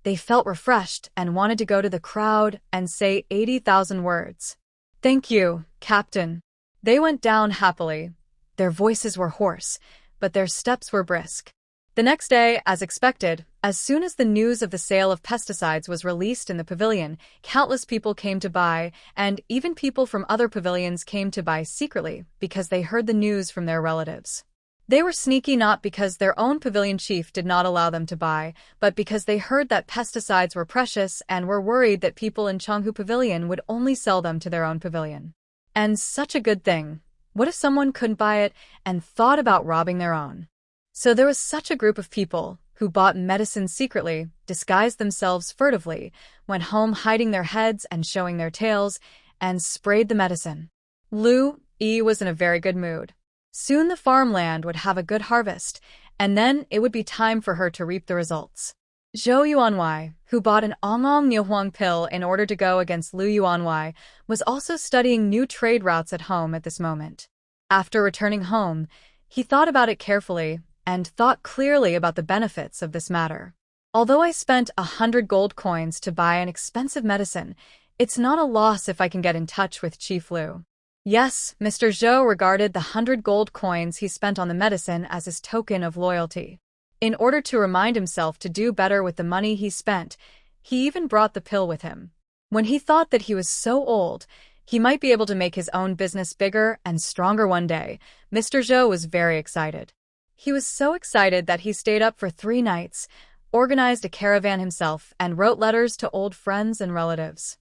they felt refreshed and wanted to go to the crowd and say 80,000 words. Thank you, Captain. They went down happily. Their voices were hoarse, but their steps were brisk. The next day, as expected, as soon as the news of the sale of pesticides was released in the pavilion, countless people came to buy, and even people from other pavilions came to buy secretly because they heard the news from their relatives. They were sneaky not because their own pavilion chief did not allow them to buy, but because they heard that pesticides were precious and were worried that people in Changhu Pavilion would only sell them to their own pavilion. And such a good thing. What if someone couldn't buy it and thought about robbing their own? So there was such a group of people who bought medicine secretly, disguised themselves furtively, went home hiding their heads and showing their tails, and sprayed the medicine. Lu Yi was in a very good mood. Soon the farmland would have a good harvest, and then it would be time for her to reap the results. Zhou Yuanwei, who bought an Onglong Niuhuang pill in order to go against Lu Yuanwei, was also studying new trade routes at home at this moment. After returning home, he thought about it carefully and thought clearly about the benefits of this matter. Although I spent 100 gold coins to buy an expensive medicine, it's not a loss if I can get in touch with Chief Lu. Yes, Mr. Zhou regarded the 100 gold coins he spent on the medicine as his token of loyalty. In order to remind himself to do better with the money he spent, he even brought the pill with him. When he thought that he was so old, he might be able to make his own business bigger and stronger one day, Mr. Zhou was very excited. He was so excited that he stayed up for 3 nights, organized a caravan himself, and wrote letters to old friends and relatives.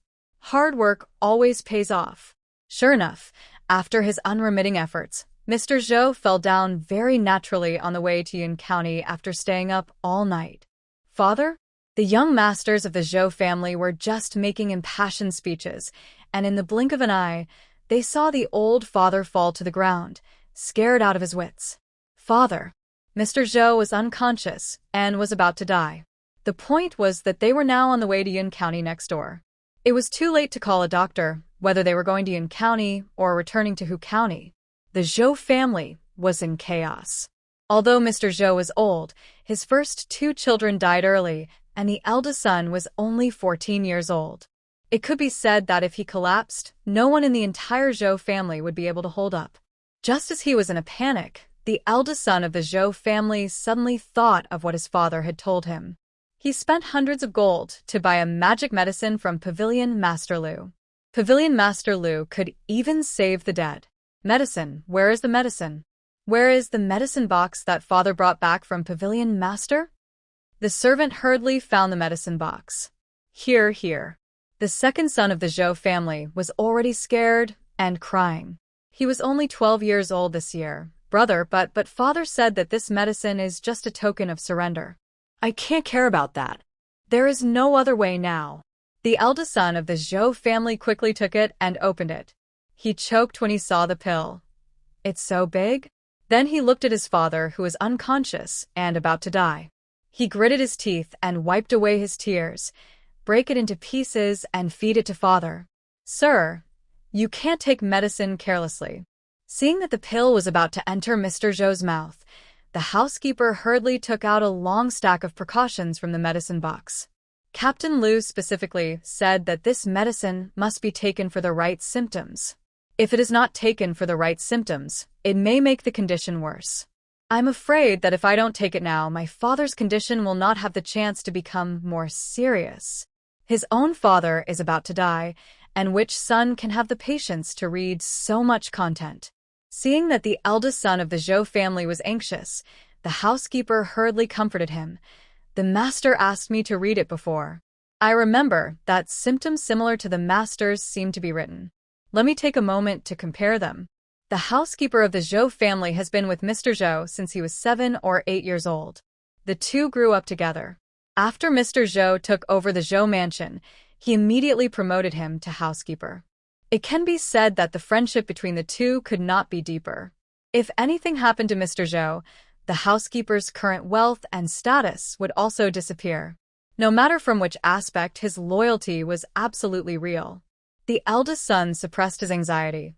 Hard work always pays off. Sure enough, after his unremitting efforts, Mr. Zhou fell down very naturally on the way to Yun County after staying up all night. Father? The young masters of the Zhou family were just making impassioned speeches, and in the blink of an eye, they saw the old father fall to the ground, scared out of his wits. Father. Mr. Zhou was unconscious and was about to die. The point was that they were now on the way to Yun County next door. It was too late to call a doctor, whether they were going to Yun County or returning to Hu County. The Zhou family was in chaos. Although Mr. Zhou was old, his first 2 children died early, and the eldest son was only 14 years old. It could be said that if he collapsed, no one in the entire Zhou family would be able to hold up. Just as he was in a panic, the eldest son of the Zhou family suddenly thought of what his father had told him. He spent hundreds of gold to buy a magic medicine from Pavilion Master Lu. Pavilion Master Lu could even save the dead. Medicine, where is the medicine? Where is the medicine box that father brought back from Pavilion Master? The servant hurriedly found the medicine box. Here, here. The second son of the Zhou family was already scared and crying. He was only 12 years old this year. Brother, but father said that this medicine is just a token of surrender. I can't care about that. There is no other way now. The eldest son of the Zhou family quickly took it and opened it. He choked when he saw the pill. It's so big? Then he looked at his father, who was unconscious and about to die. He gritted his teeth and wiped away his tears. Break it into pieces and feed it to father. Sir, you can't take medicine carelessly. Seeing that the pill was about to enter Mr. Zhou's mouth, the housekeeper hurriedly took out a long stack of precautions from the medicine box. Captain Lu specifically said that this medicine must be taken for the right symptoms. If it is not taken for the right symptoms, it may make the condition worse. I'm afraid that if I don't take it now, my father's condition will not have the chance to become more serious. His own father is about to die, and which son can have the patience to read so much content? Seeing that the eldest son of the Zhou family was anxious, the housekeeper hurriedly comforted him. The master asked me to read it before. I remember that symptoms similar to the master's seem to be written. Let me take a moment to compare them. The housekeeper of the Zhou family has been with Mr. Zhou since he was 7 or 8 years old. The two grew up together. After Mr. Zhou took over the Zhou mansion, he immediately promoted him to housekeeper. It can be said that the friendship between the two could not be deeper. If anything happened to Mr. Zhou, the housekeeper's current wealth and status would also disappear. No matter from which aspect, his loyalty was absolutely real. The eldest son suppressed his anxiety.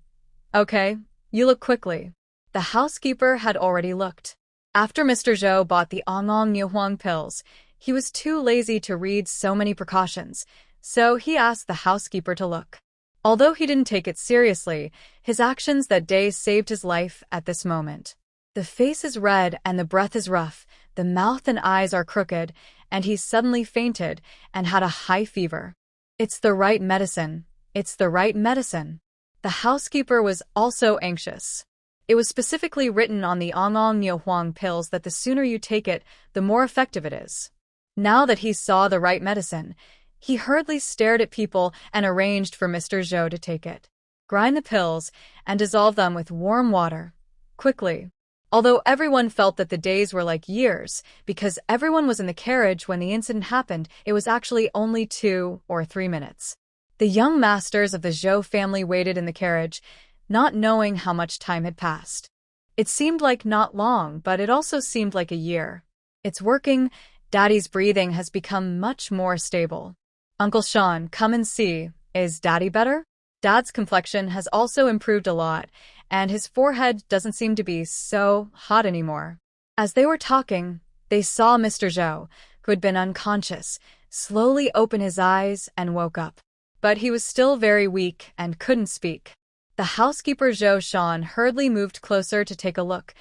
Okay, you look quickly. The housekeeper had already looked. After Mr. Zhou bought the Onglong Niuhuang pills, he was too lazy to read so many precautions, so he asked the housekeeper to look. Although he didn't take it seriously, his actions that day saved his life at this moment. The face is red and the breath is rough, the mouth and eyes are crooked, and he suddenly fainted and had a high fever. It's the right medicine. It's the right medicine. The housekeeper was also anxious. It was specifically written on the Onglong Niuhuang pills that the sooner you take it, the more effective it is. Now that he saw the right medicine, he hurriedly stared at people and arranged for Mr. Zhou to take it. Grind the pills and dissolve them with warm water. Quickly. Although everyone felt that the days were like years, because everyone was in the carriage when the incident happened, it was actually only 2 or 3 minutes. The young masters of the Zhou family waited in the carriage, not knowing how much time had passed. It seemed like not long, but it also seemed like a year. It's working. Daddy's breathing has become much more stable. Uncle Sean, come and see. Is Daddy better? Dad's complexion has also improved a lot, and his forehead doesn't seem to be so hot anymore. As they were talking, they saw Mr. Zhou, who had been unconscious, slowly open his eyes and woke up. But he was still very weak and couldn't speak. The housekeeper Zhou Shan hurriedly moved closer to take a look.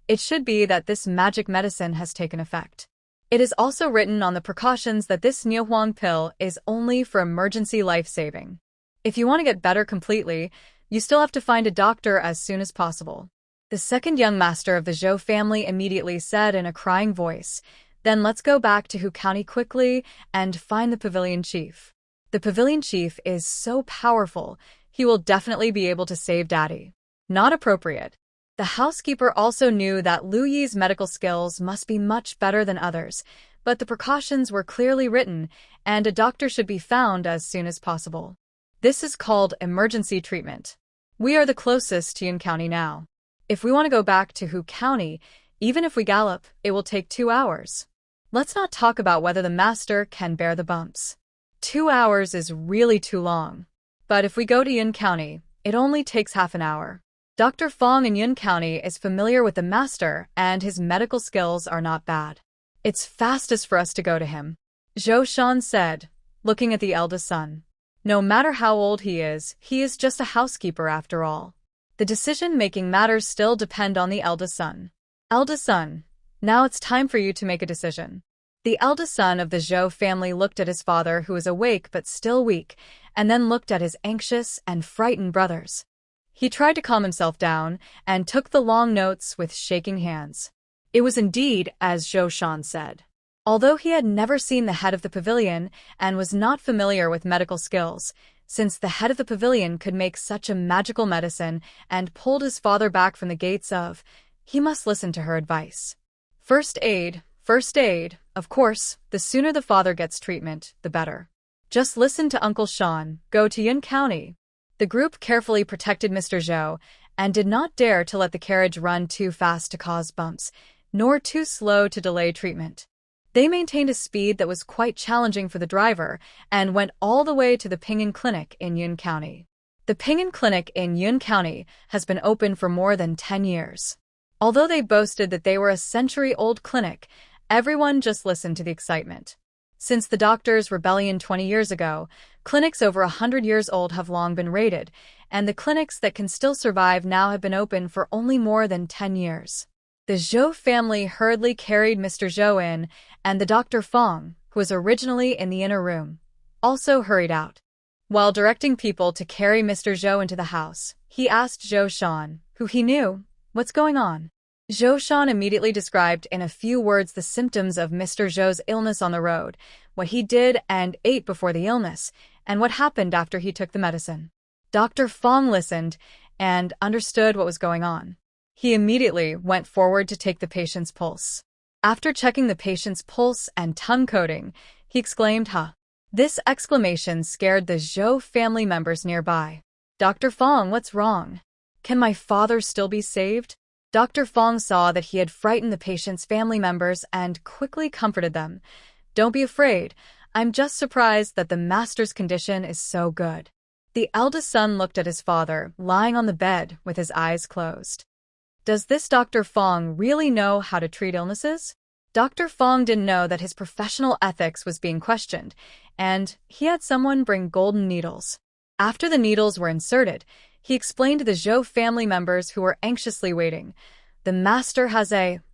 It should be that this magic medicine has taken effect. It is also written on the precautions that this Niuhuang pill is only for emergency life-saving. If you want to get better completely, you still have to find a doctor as soon as possible. The second young master of the Zhou family immediately said in a crying voice, "Then let's go back to Hu County quickly and find the pavilion chief. The pavilion chief is so powerful, he will definitely be able to save Daddy." Not appropriate. The housekeeper also knew that Lu Yi's medical skills must be much better than others, but the precautions were clearly written, and a doctor should be found as soon as possible. This is called emergency treatment. We are the closest to Yun County now. If we want to go back to Hu County, even if we gallop, it will take 2 hours. Let's not talk about whether the master can bear the bumps. 2 hours is really too long. But if we go to Yun County, it only takes half an hour. Dr. Fong in Yun County is familiar with the master, and his medical skills are not bad. It's fastest for us to go to him, Zhou Shan said, looking at the eldest son. No matter how old he is just a housekeeper after all. The decision-making matters still depend on the eldest son. Eldest son, now it's time for you to make a decision. The eldest son of the Zhou family looked at his father, who was awake but still weak, and then looked at his anxious and frightened brothers. He tried to calm himself down and took the long notes with shaking hands. It was indeed as Zhou Shan said. Although he had never seen the head of the pavilion and was not familiar with medical skills, since the head of the pavilion could make such a magical medicine and pulled his father back from the gates of, he must listen to her advice. First aid, of course, the sooner the father gets treatment, the better. Just listen to Uncle Sean, go to Yun County. The group carefully protected Mr. Zhou and did not dare to let the carriage run too fast to cause bumps, nor too slow to delay treatment. They maintained a speed that was quite challenging for the driver and went all the way to the Ping'an Clinic in Yun County. The Ping'an Clinic in Yun County has been open for more than 10 years. Although they boasted that they were a century-old clinic, everyone just listened to the excitement. Since the doctor's rebellion 20 years ago, clinics over 100 years old have long been raided, and the clinics that can still survive now have been open for only more than 10 years. The Zhou family hurriedly carried Mr. Zhou in, and the Dr. Fong, who was originally in the inner room, also hurried out. While directing people to carry Mr. Zhou into the house, he asked Zhou Shan, who he knew, what's going on. Zhou Shan immediately described in a few words the symptoms of Mr. Zhou's illness on the road, what he did and ate before the illness, and what happened after he took the medicine. Dr. Fong listened and understood what was going on. He immediately went forward to take the patient's pulse. After checking the patient's pulse and tongue coating, he exclaimed, "Huh." This exclamation scared the Zhou family members nearby. "Dr. Fong, what's wrong? Can my father still be saved?" Dr. Fong saw that he had frightened the patient's family members and quickly comforted them. "Don't be afraid. I'm just surprised that the master's condition is so good." The eldest son looked at his father, lying on the bed with his eyes closed. Does this Dr. Fong really know how to treat illnesses? Dr. Fong didn't know that his professional ethics was being questioned, and he had someone bring golden needles. After the needles were inserted, he explained to the Zhou family members who were anxiously waiting, the master has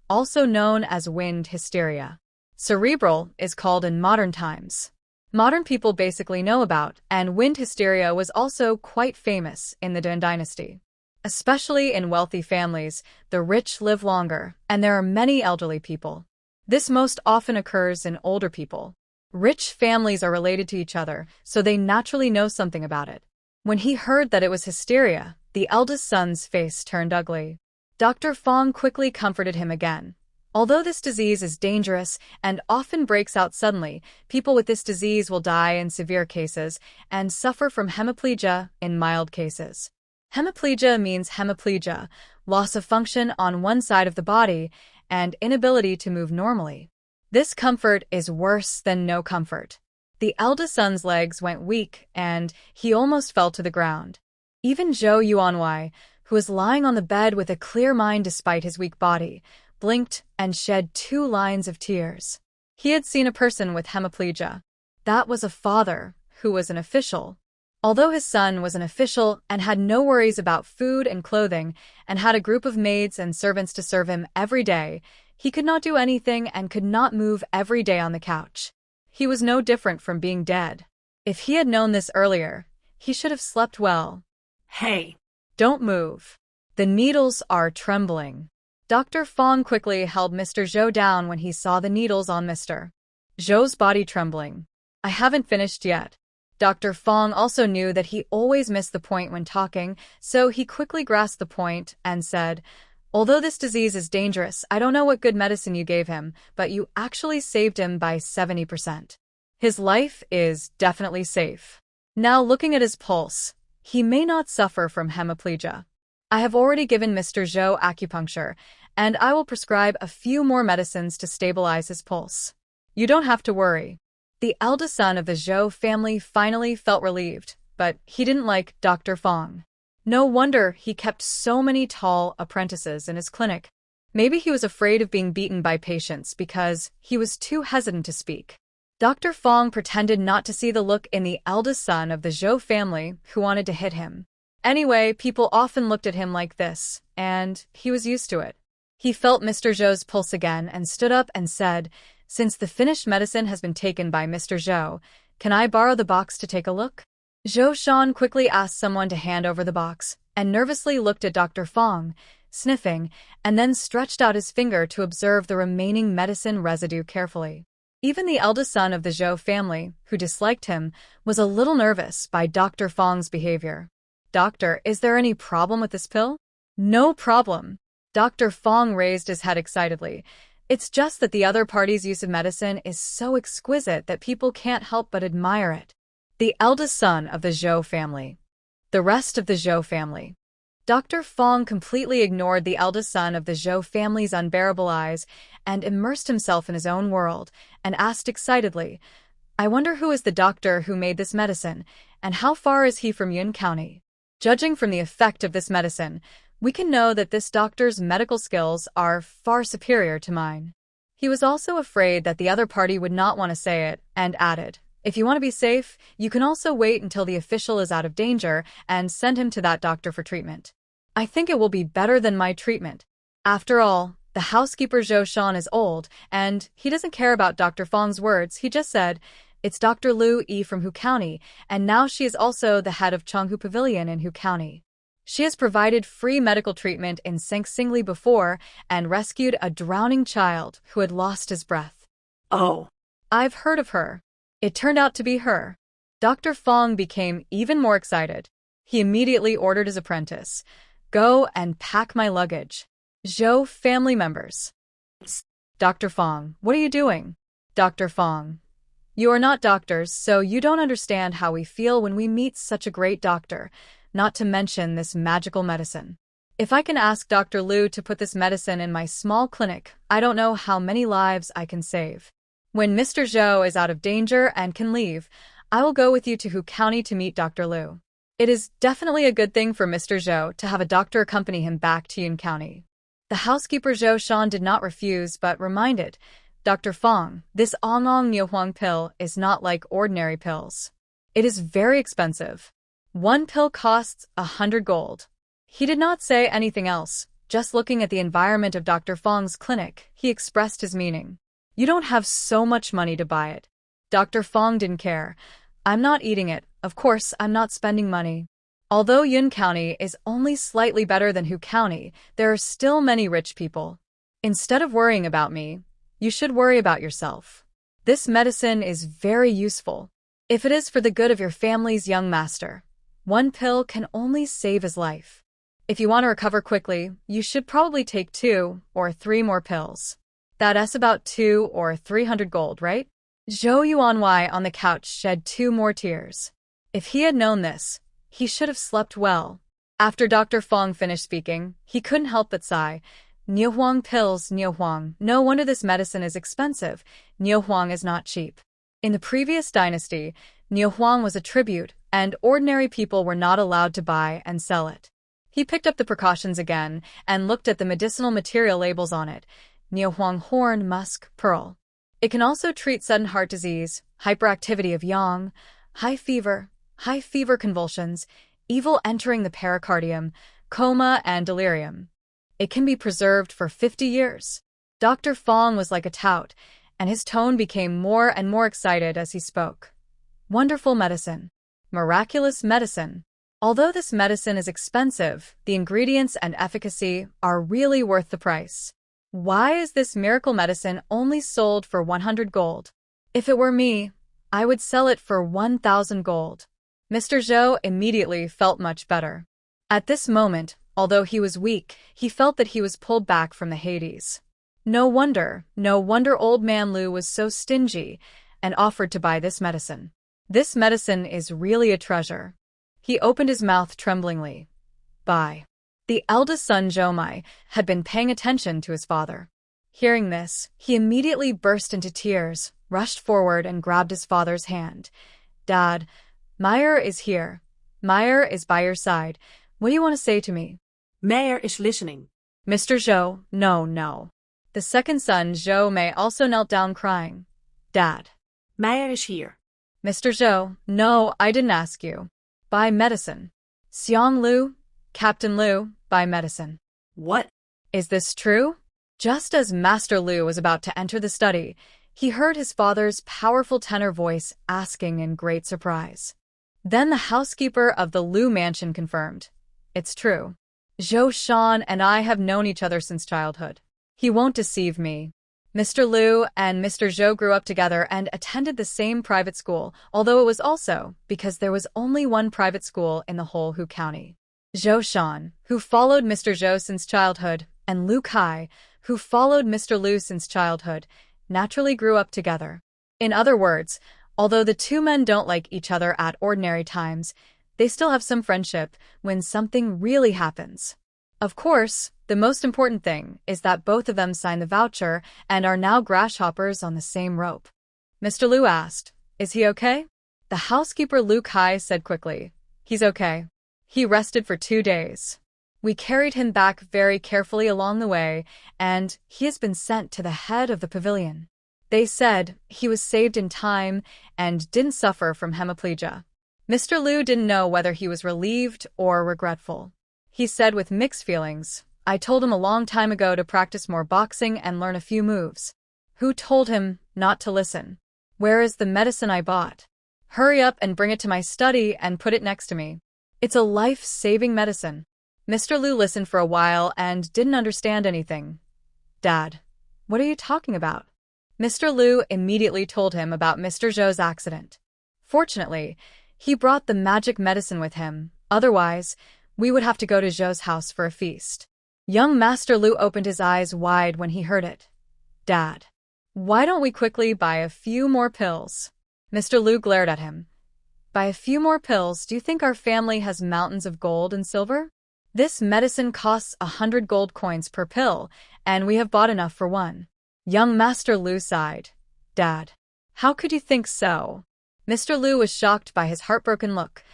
also known as wind hysteria. Cerebral is called in modern times. Modern people basically know about, and wind hysteria was also quite famous in the Dan dynasty. Especially in wealthy families, the rich live longer, and there are many elderly people. This most often occurs in older people. Rich families are related to each other, so they naturally know something about it. When he heard that it was hysteria, the eldest son's face turned ugly. Dr. Fong quickly comforted him again. Although this disease is dangerous and often breaks out suddenly, people with this disease will die in severe cases and suffer from hemiplegia in mild cases. Hemiplegia means hemiplegia, loss of function on one side of the body, and inability to move normally. This comfort is worse than no comfort. The eldest son's legs went weak, and he almost fell to the ground. Even Zhou Yuanwei, who was lying on the bed with a clear mind despite his weak body, blinked and shed 2 lines of tears. He had seen a person with hemiplegia. That was a father who was an official. Although his son was an official and had no worries about food and clothing and had a group of maids and servants to serve him every day, he could not do anything and could not move every day on the couch. He was no different from being dead. If he had known this earlier, he should have slept well. Hey, Don't move. The needles are trembling. Dr. Fong quickly held Mr. Zhou down when he saw the needles on Mr. Zhou's body trembling. I haven't finished yet. Dr. Fong also knew that he always missed the point when talking, so he quickly grasped the point and said, "Although this disease is dangerous, I don't know what good medicine you gave him, but you actually saved him by 70%. His life is definitely safe. Now looking at his pulse, he may not suffer from hemiplegia. I have already given Mr. Zhou acupuncture, and I will prescribe a few more medicines to stabilize his pulse. You don't have to worry." The eldest son of the Zhou family finally felt relieved, but he didn't like Dr. Fong. No wonder he kept so many tall apprentices in his clinic. Maybe he was afraid of being beaten by patients because he was too hesitant to speak. Dr. Fong pretended not to see the look in the eldest son of the Zhou family who wanted to hit him. Anyway, people often looked at him like this, and he was used to it. He felt Mr. Zhou's pulse again and stood up and said, "Since the finished medicine has been taken by Mr. Zhou, can I borrow the box to take a look?" Zhou Shan quickly asked someone to hand over the box and nervously looked at Dr. Fong, sniffing, and then stretched out his finger to observe the remaining medicine residue carefully. Even the eldest son of the Zhou family, who disliked him, was a little nervous by Dr. Fong's behavior. "Doctor, is there any problem with this pill?" "No problem." Dr. Fong raised his head excitedly. "It's just that the other party's use of medicine is so exquisite that people can't help but admire it." The eldest son of the Zhou family. The rest of the Zhou family. Dr. Fong completely ignored the eldest son of the Zhou family's unbearable eyes and immersed himself in his own world and asked excitedly, "I wonder who is the doctor who made this medicine, and how far is he from Yun County?" Judging from the effect of this medicine, we can know that this doctor's medical skills are far superior to mine. He was also afraid that the other party would not want to say it, and added, "If you want to be safe, you can also wait until the official is out of danger and send him to that doctor for treatment. I think it will be better than my treatment. After all, the housekeeper Zhou Shan is old, and he doesn't care about Dr. Fong's words. He just said, 'It's Dr. Liu Yi from Hu County, and now she is also the head of Chenghu Pavilion in Hu County. She has provided free medical treatment in Singli before and rescued a drowning child who had lost his breath.' oh, I've heard of her." It turned out to be her. Dr. Fong became even more excited. He immediately ordered his apprentice, "Go and pack my luggage." Zhou family members. "Dr. Fong, what are you doing?" "Dr. Fong, you are not doctors, so you don't understand how we feel when we meet such a great doctor, not to mention this magical medicine. If I can ask Dr. Liu to put this medicine in my small clinic, I don't know how many lives I can save. When Mr. Zhou is out of danger and can leave, I will go with you to Hu County to meet Dr. Liu. It is definitely a good thing for Mr. Zhou to have a doctor accompany him back to Yun County." The housekeeper Zhou Shan did not refuse but reminded, "Dr. Fong, this Onglong Niuhuang pill is not like ordinary pills. It is very expensive. One pill costs 100 gold. He did not say anything else. Just looking at the environment of Dr. Fong's clinic, he expressed his meaning. "You don't have so much money to buy it." Dr. Fong didn't care. "I'm not eating it. Of course, I'm not spending money." Although Yun County is only slightly better than Hu County, there are still many rich people. Instead of worrying about me, you should worry about yourself. This medicine is very useful. If it is for the good of your family's young master, one pill can only save his life. If you want to recover quickly, you should probably take 2 or 3 more pills. That's about 2 or 300 gold, right? Zhou Yuanwei on the couch shed 2 more tears. If he had known this, he should have slept well. After Dr. Fong finished speaking, he couldn't help but sigh. Niuhuang pills, Niuhuang. No wonder this medicine is expensive. Niuhuang is not cheap. In the previous dynasty, Niuhuang was a tribute, and ordinary people were not allowed to buy and sell it. He picked up the precautions again and looked at the medicinal material labels on it. Niuhuang horn, musk, pearl. It can also treat sudden heart disease, hyperactivity of yang, high fever convulsions, evil entering the pericardium, coma, and delirium. It can be preserved for 50 years. Dr. Fong was like a tout, and his tone became more and more excited as he spoke. Wonderful medicine. Miraculous medicine. Although this medicine is expensive, the ingredients and efficacy are really worth the price. Why is this miracle medicine only sold for 100 gold? If it were me, I would sell it for 1,000 gold. Mr. Zhou immediately felt much better. At this moment, although he was weak, he felt that he was pulled back from the Hades. No wonder old man Lu was so stingy and offered to buy this medicine. This medicine is really a treasure. He opened his mouth tremblingly. Buy. The eldest son Zhou had been paying attention to his father. Hearing this, he immediately burst into tears, rushed forward and grabbed his father's hand. Dad, Meyer is here. Meyer is by your side. What do you want to say to me? Meyer is listening. Mr. Zhou, no. The second son, Zhou Mei, also knelt down crying. Dad. Meyer is here. Mr. Zhou, no, I didn't ask you. Buy medicine. Xiang Lu, Captain Lu, buy medicine. What? Is this true? Just as Master Lu was about to enter the study, he heard his father's powerful tenor voice asking in great surprise. Then the housekeeper of the Lu mansion confirmed. It's true. Zhou Shan and I have known each other since childhood. He won't deceive me. Mr. Lu and Mr. Zhou grew up together and attended the same private school, although it was also because there was only one private school in the whole Hu County. Zhou Shan, who followed Mr. Zhou since childhood, and Lu Kai, who followed Mr. Lu since childhood, naturally grew up together. In other words, although the two men don't like each other at ordinary times, they still have some friendship when something really happens. Of course, the most important thing is that both of them signed the voucher and are now grasshoppers on the same rope. Mr. Lu asked, "Is he okay?" The housekeeper Lu Kai said quickly, "He's okay. He rested for 2 days. We carried him back very carefully along the way, and he has been sent to the head of the pavilion. They said he was saved in time and didn't suffer from hemiplegia." Mr. Lu didn't know whether he was relieved or regretful. He said with mixed feelings, "I told him a long time ago to practice more boxing and learn a few moves. Who told him not to listen? Where is the medicine I bought? Hurry up and bring it to my study and put it next to me. It's a life-saving medicine." Mr. Lu listened for a while and didn't understand anything. "Dad, what are you talking about?" Mr. Lu immediately told him about Mr. Zhou's accident. Fortunately, he brought the magic medicine with him, otherwise, we would have to go to Zhou's house for a feast. Young Master Lu opened his eyes wide when he heard it. "Dad, why don't we quickly buy a few more pills?" Mr. Lu glared at him. "Buy a few more pills? Do you think our family has mountains of gold and silver? This medicine costs 100 gold coins per pill, and we have bought enough for one." Young Master Lu sighed. "Dad, how could you think so?" Mr. Lu was shocked by his heartbroken look.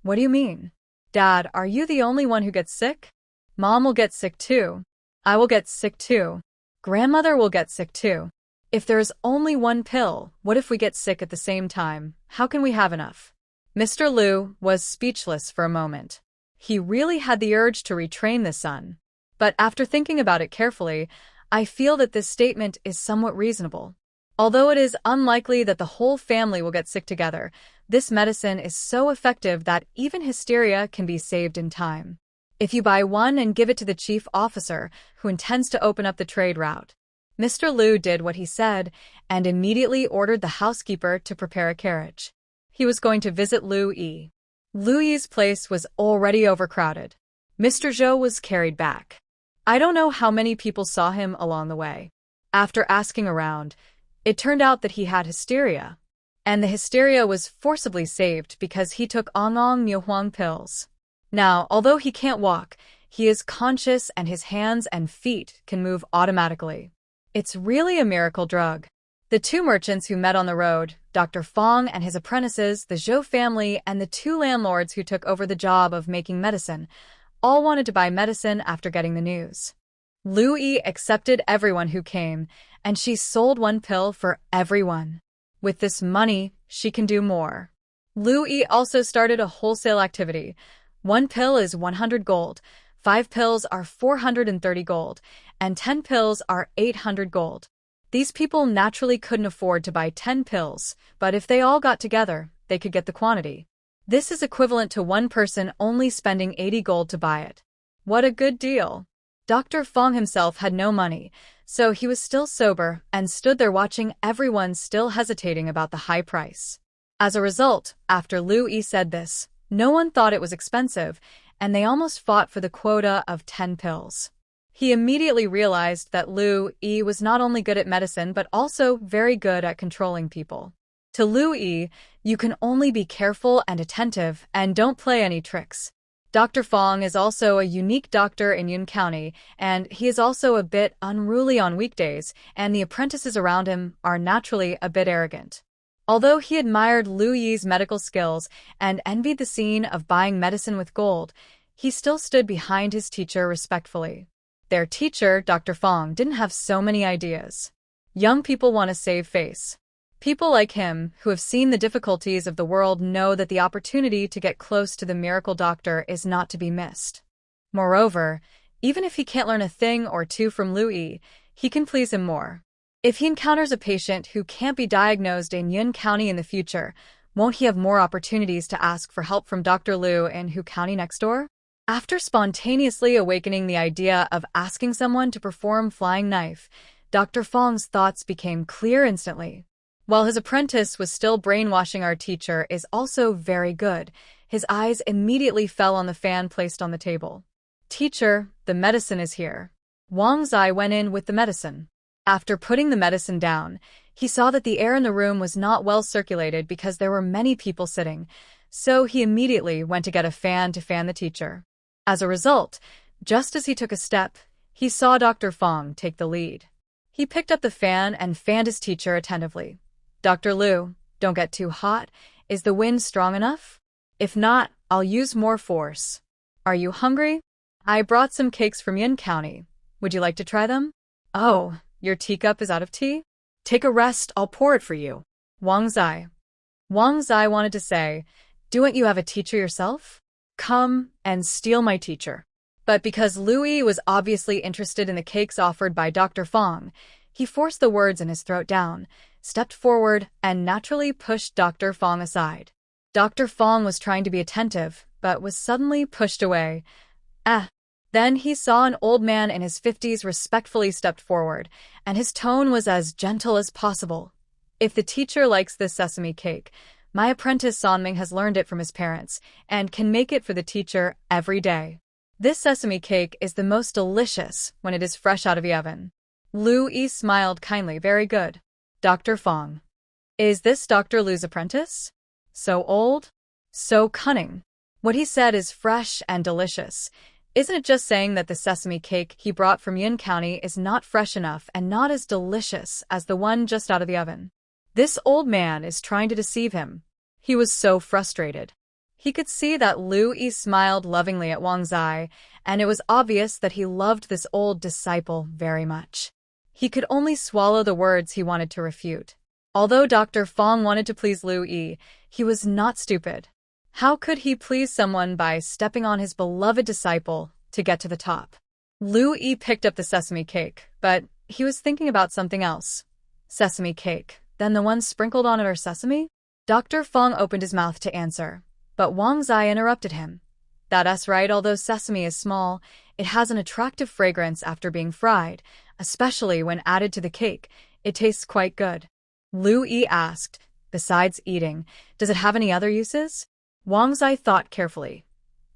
"What do you mean? Dad, are you the only one who gets sick? Mom will get sick too. I will get sick too. Grandmother will get sick too. If there is only one pill, what if we get sick at the same time? How can we have enough?" Mr. Lu was speechless for a moment. He really had the urge to retrain the son. But after thinking about it carefully, I feel that this statement is somewhat reasonable. Although it is unlikely that the whole family will get sick together, this medicine is so effective that even hysteria can be saved in time. If you buy one and give it to the chief officer, who intends to open up the trade route. Mr. Lu did what he said and immediately ordered the housekeeper to prepare a carriage. He was going to visit Lu Yi. Lu Yi's place was already overcrowded. Mr. Zhou was carried back. I don't know how many people saw him along the way. After asking around, it turned out that he had hysteria. And the hysteria was forcibly saved because he took Onglong Miaohuang pills. Now, although he can't walk, he is conscious and his hands and feet can move automatically. It's really a miracle drug. The two merchants who met on the road, Dr. Fong and his apprentices, the Zhou family, and the two landlords who took over the job of making medicine, all wanted to buy medicine after getting the news. Lu Yi accepted everyone who came, and she sold one pill for everyone. With this money, she can do more. Lu Yi also started a wholesale activity. One pill is 100 gold, 5 pills are 430 gold, and 10 pills are 800 gold. These people naturally couldn't afford to buy 10 pills, but if they all got together, they could get the quantity. This is equivalent to one person only spending 80 gold to buy it. What a good deal! Dr. Fong himself had no money, so he was still sober and stood there watching everyone still hesitating about the high price. As a result, after Lu Yi said this, no one thought it was expensive, and they almost fought for the quota of 10 pills. He immediately realized that Lu Yi was not only good at medicine but also very good at controlling people. To Lu Yi, you can only be careful and attentive and don't play any tricks. Dr. Fong is also a unique doctor in Yun County, and he is also a bit unruly on weekdays, and the apprentices around him are naturally a bit arrogant. Although he admired Lu Yi's medical skills and envied the scene of buying medicine with gold, he still stood behind his teacher respectfully. Their teacher, Dr. Fong, didn't have so many ideas. Young people want to save face. People like him, who have seen the difficulties of the world, know that the opportunity to get close to the miracle doctor is not to be missed. Moreover, even if he can't learn a thing or two from Lu Yi, he can please him more. If he encounters a patient who can't be diagnosed in Yun County in the future, won't he have more opportunities to ask for help from Dr. Lu in Hu County next door? After spontaneously awakening the idea of asking someone to perform flying knife, Dr. Fong's thoughts became clear instantly. While his apprentice was still brainwashing our teacher is also very good, his eyes immediately fell on the fan placed on the table. Teacher, the medicine is here. Wang Zai went in with the medicine. After putting the medicine down, he saw that the air in the room was not well circulated because there were many people sitting, so he immediately went to get a fan to fan the teacher. As a result, just as he took a step, he saw Dr. Fong take the lead. He picked up the fan and fanned his teacher attentively. Dr. Lu, don't get too hot. Is the wind strong enough? If not, I'll use more force. Are you hungry? I brought some cakes from Yun County. Would you like to try them? Oh, your teacup is out of tea? Take a rest, I'll pour it for you. Wang Zai. Wang Zai wanted to say, don't you have a teacher yourself? Come and steal my teacher. But because Lu Yi was obviously interested in the cakes offered by Dr. Fong, he forced the words in his throat down, stepped forward, and naturally pushed Dr. Fong aside. Dr. Fong was trying to be attentive, but was suddenly pushed away. Then he saw an old man in his 50s respectfully stepped forward, and his tone was as gentle as possible. If the teacher likes this sesame cake, my apprentice Sonming has learned it from his parents, and can make it for the teacher every day. This sesame cake is the most delicious when it is fresh out of the oven. Lu Yi smiled kindly. Very good. Dr. Fong. Is this Dr. Lu's apprentice? So old? So cunning. What he said is fresh and delicious. Isn't it just saying that the sesame cake he brought from Yun County is not fresh enough and not as delicious as the one just out of the oven? This old man is trying to deceive him. He was so frustrated. He could see that Lu Yi smiled lovingly at Wang Zai, and it was obvious that he loved this old disciple very much. He could only swallow the words he wanted to refute. Although Dr. Fong wanted to please Lu Yi, he was not stupid. How could he please someone by stepping on his beloved disciple to get to the top? Lu Yi picked up the sesame cake, but he was thinking about something else. Sesame cake, then the ones sprinkled on it are sesame? Dr. Fong opened his mouth to answer, but Wang Zai interrupted him. That's right, although sesame is small, it has an attractive fragrance after being fried, especially when added to the cake. It tastes quite good. Lu Yi asked, besides eating, does it have any other uses? Wang Zai thought carefully.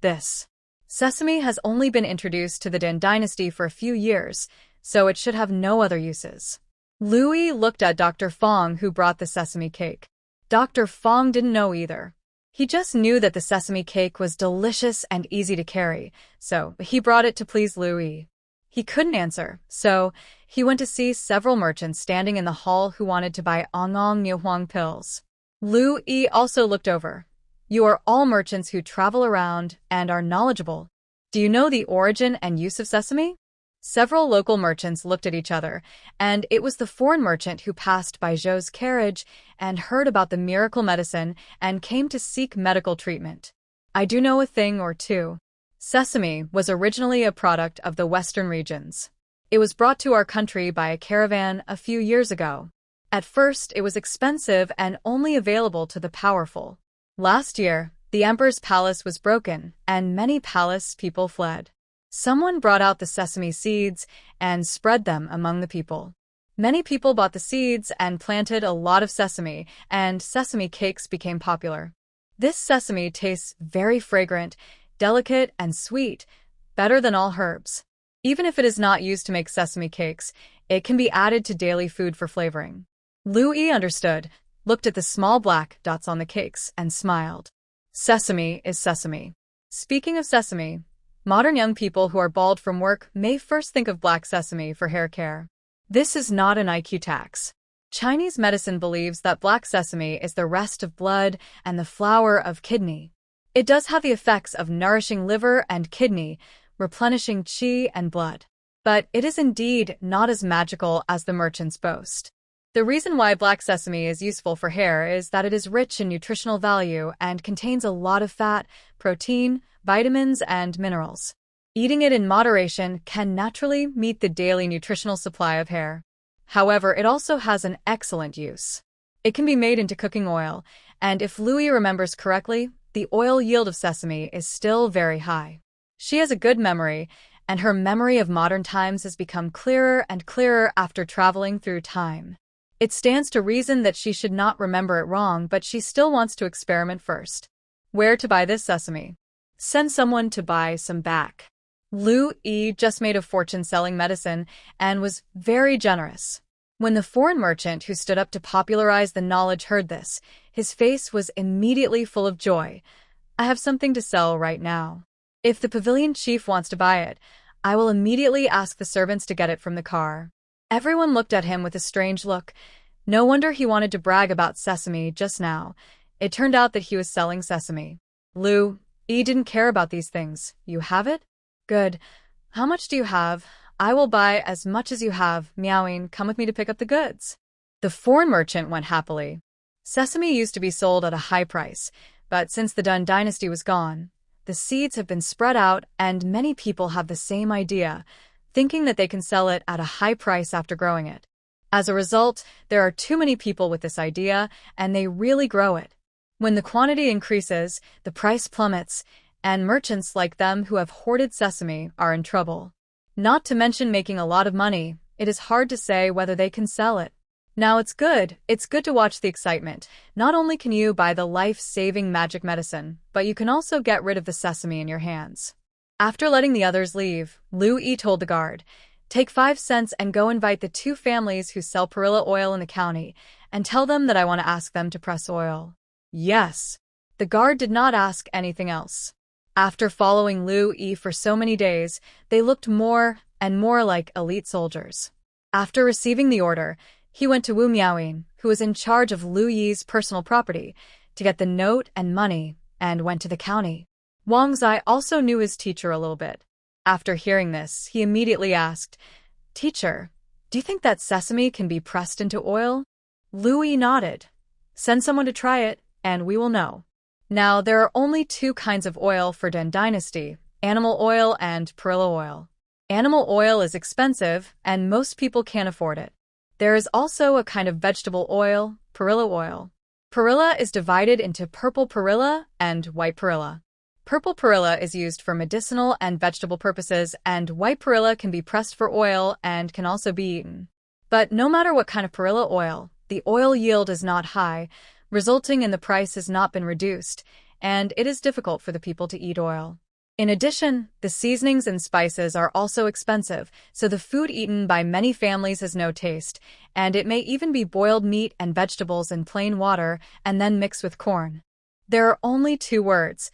This Sesame has only been introduced to the Dan dynasty for a few years, so it should have no other uses. Louis looked at Dr. Fong, who brought the sesame cake. Dr. Fong didn't know either. He just knew that the sesame cake was delicious and easy to carry, so he brought it to please Louis. He couldn't answer, so he went to see several merchants standing in the hall who wanted to buy Ongong Niuhuang pills. Louis also looked over. You are all merchants who travel around and are knowledgeable. Do you know the origin and use of sesame? Several local merchants looked at each other, and it was the foreign merchant who passed by Zhou's carriage and heard about the miracle medicine and came to seek medical treatment. I do know a thing or two. Sesame was originally a product of the western regions. It was brought to our country by a caravan a few years ago. At first, it was expensive and only available to the powerful. Last year, the emperor's palace was broken, and many palace people fled. Someone brought out the sesame seeds and spread them among the people. Many people bought the seeds and planted a lot of sesame, and sesame cakes became popular. This sesame tastes very fragrant, delicate, and sweet, better than all herbs. Even if it is not used to make sesame cakes, it can be added to daily food for flavoring. Louis understood, looked at the small black dots on the cakes, and smiled. Sesame is sesame. Speaking of sesame, modern young people who are bald from work may first think of black sesame for hair care. This is not an IQ tax. Chinese medicine believes that black sesame is the rest of blood and the flower of kidney. It does have the effects of nourishing liver and kidney, replenishing qi and blood. But it is indeed not as magical as the merchants boast. The reason why black sesame is useful for hair is that it is rich in nutritional value and contains a lot of fat, protein, vitamins, and minerals. Eating it in moderation can naturally meet the daily nutritional supply of hair. However, it also has an excellent use. It can be made into cooking oil, and if Louis remembers correctly, the oil yield of sesame is still very high. She has a good memory, and her memory of modern times has become clearer and clearer after traveling through time. It stands to reason that she should not remember it wrong, but she still wants to experiment first. Where to buy this sesame? Send someone to buy some back. Louis just made a fortune selling medicine and was very generous. When the foreign merchant who stood up to popularize the knowledge heard this, his face was immediately full of joy. I have something to sell right now. If the pavilion chief wants to buy it, I will immediately ask the servants to get it from the car. Everyone looked at him with a strange look. No wonder he wanted to brag about sesame just now. It turned out that he was selling sesame. Louis didn't care about these things. You have it? Good. How much do you have? I will buy as much as you have. Meowing, come with me to pick up the goods. The foreign merchant went happily. Sesame used to be sold at a high price, but since the Dan dynasty was gone, the seeds have been spread out and many people have the same idea, thinking that they can sell it at a high price after growing it. As a result, there are too many people with this idea, and they really grow it. When the quantity increases, the price plummets, and merchants like them who have hoarded sesame are in trouble. Not to mention making a lot of money, it is hard to say whether they can sell it. Now it's good to watch the excitement. Not only can you buy the life-saving magic medicine, but you can also get rid of the sesame in your hands. After letting the others leave, Louis told the guard, "Take 5 cents and go invite the 2 families who sell perilla oil in the county, and tell them that I want to ask them to press oil." Yes. The guard did not ask anything else. After following Louis for so many days, they looked more and more like elite soldiers. After receiving the order, he went to Wu Miaoyin, who was in charge of Louis's personal property, to get the note and money, and went to the county. Wang Zai also knew his teacher a little bit. After hearing this, he immediately asked, "Teacher, do you think that sesame can be pressed into oil?" Louis nodded. "Send someone to try it, and we will know." Now, there are only 2 kinds of oil for Dan dynasty, animal oil and perilla oil. Animal oil is expensive, and most people can't afford it. There is also a kind of vegetable oil, perilla oil. Perilla is divided into purple perilla and white perilla. Purple perilla is used for medicinal and vegetable purposes, and white perilla can be pressed for oil and can also be eaten. But no matter what kind of perilla oil, the oil yield is not high, resulting in the price has not been reduced, and it is difficult for the people to eat oil. In addition, the seasonings and spices are also expensive, so the food eaten by many families has no taste, and it may even be boiled meat and vegetables in plain water and then mixed with corn. There are only two words: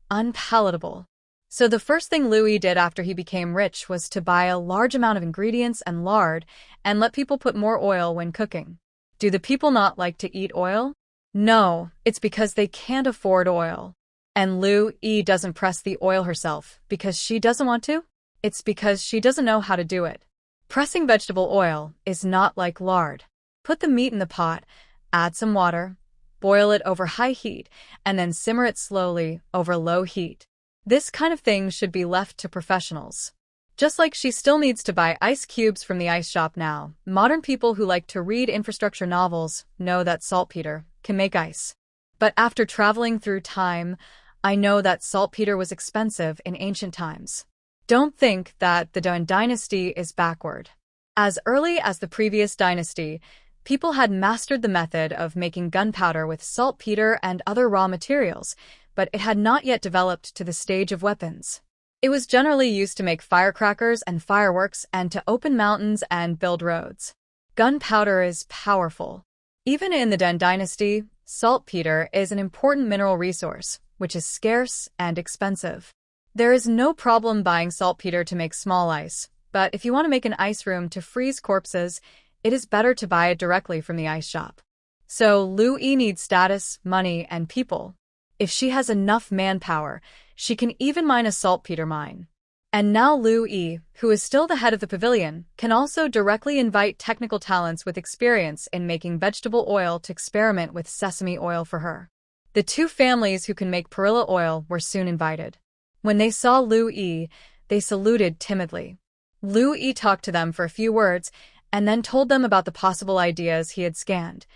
unpalatable. So the first thing Louis did after he became rich was to buy a large amount of ingredients and lard and let people put more oil when cooking. Do the people not like to eat oil? No, it's because they can't afford oil. And Louis doesn't press the oil herself because she doesn't want to. It's because she doesn't know how to do it. Pressing vegetable oil is not like lard. Put the meat in the pot, add some water, boil it over high heat, and then simmer it slowly over low heat. This kind of thing should be left to professionals. Just like she still needs to buy ice cubes from the ice shop now, modern people who like to read infrastructure novels know that saltpeter can make ice. But after traveling through time, I know that saltpeter was expensive in ancient times. Don't think that the Tang dynasty is backward. As early as the previous dynasty, people had mastered the method of making gunpowder with saltpeter and other raw materials, but it had not yet developed to the stage of weapons. It was generally used to make firecrackers and fireworks and to open mountains and build roads. Gunpowder is powerful. Even in the Tang dynasty, saltpeter is an important mineral resource, which is scarce and expensive. There is no problem buying saltpeter to make small ice, but if you want to make an ice room to freeze corpses, it is better to buy it directly from the ice shop. So Louis needs status, money, and people. If she has enough manpower, she can even mine a saltpeter mine. And now Louis, who is still the head of the pavilion, can also directly invite technical talents with experience in making vegetable oil to experiment with sesame oil for her. The two families who can make perilla oil were soon invited. When they saw Louis, they saluted timidly. Louis talked to them for a few words and then told them about the possible ideas he had scanned.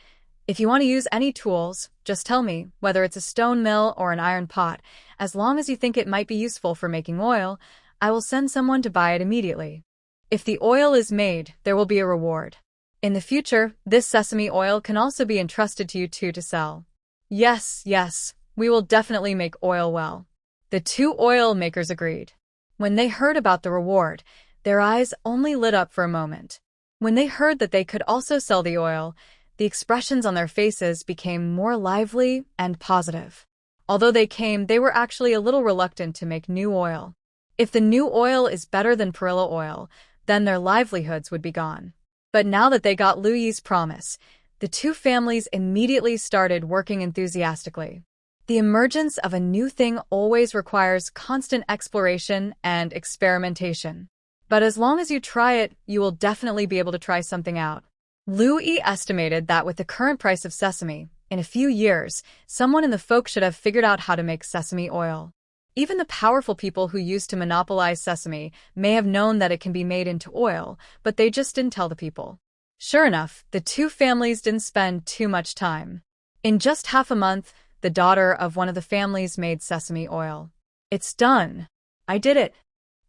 If you want to use any tools, just tell me, whether it's a stone mill or an iron pot. As long as you think it might be useful for making oil, I will send someone to buy it immediately. If the oil is made, there will be a reward. In the future, this sesame oil can also be entrusted to you two to sell. Yes, we will definitely make oil well. The two oil makers agreed. When they heard about the reward, their eyes only lit up for a moment. When they heard that they could also sell the oil, the expressions on their faces became more lively and positive. Although they were actually a little reluctant to make new oil. If the new oil is better than perilla oil, then their livelihoods would be gone. But now that they got Louis's promise, the two families immediately started working enthusiastically. The emergence of a new thing always requires constant exploration and experimentation. But as long as you try it, you will definitely be able to try something out. Louis estimated that with the current price of sesame, in a few years, someone in the folk should have figured out how to make sesame oil. Even the powerful people who used to monopolize sesame may have known that it can be made into oil, but they just didn't tell the people. Sure enough, the two families didn't spend too much time. In just half a month, the daughter of one of the families made sesame oil. It's done. I did it.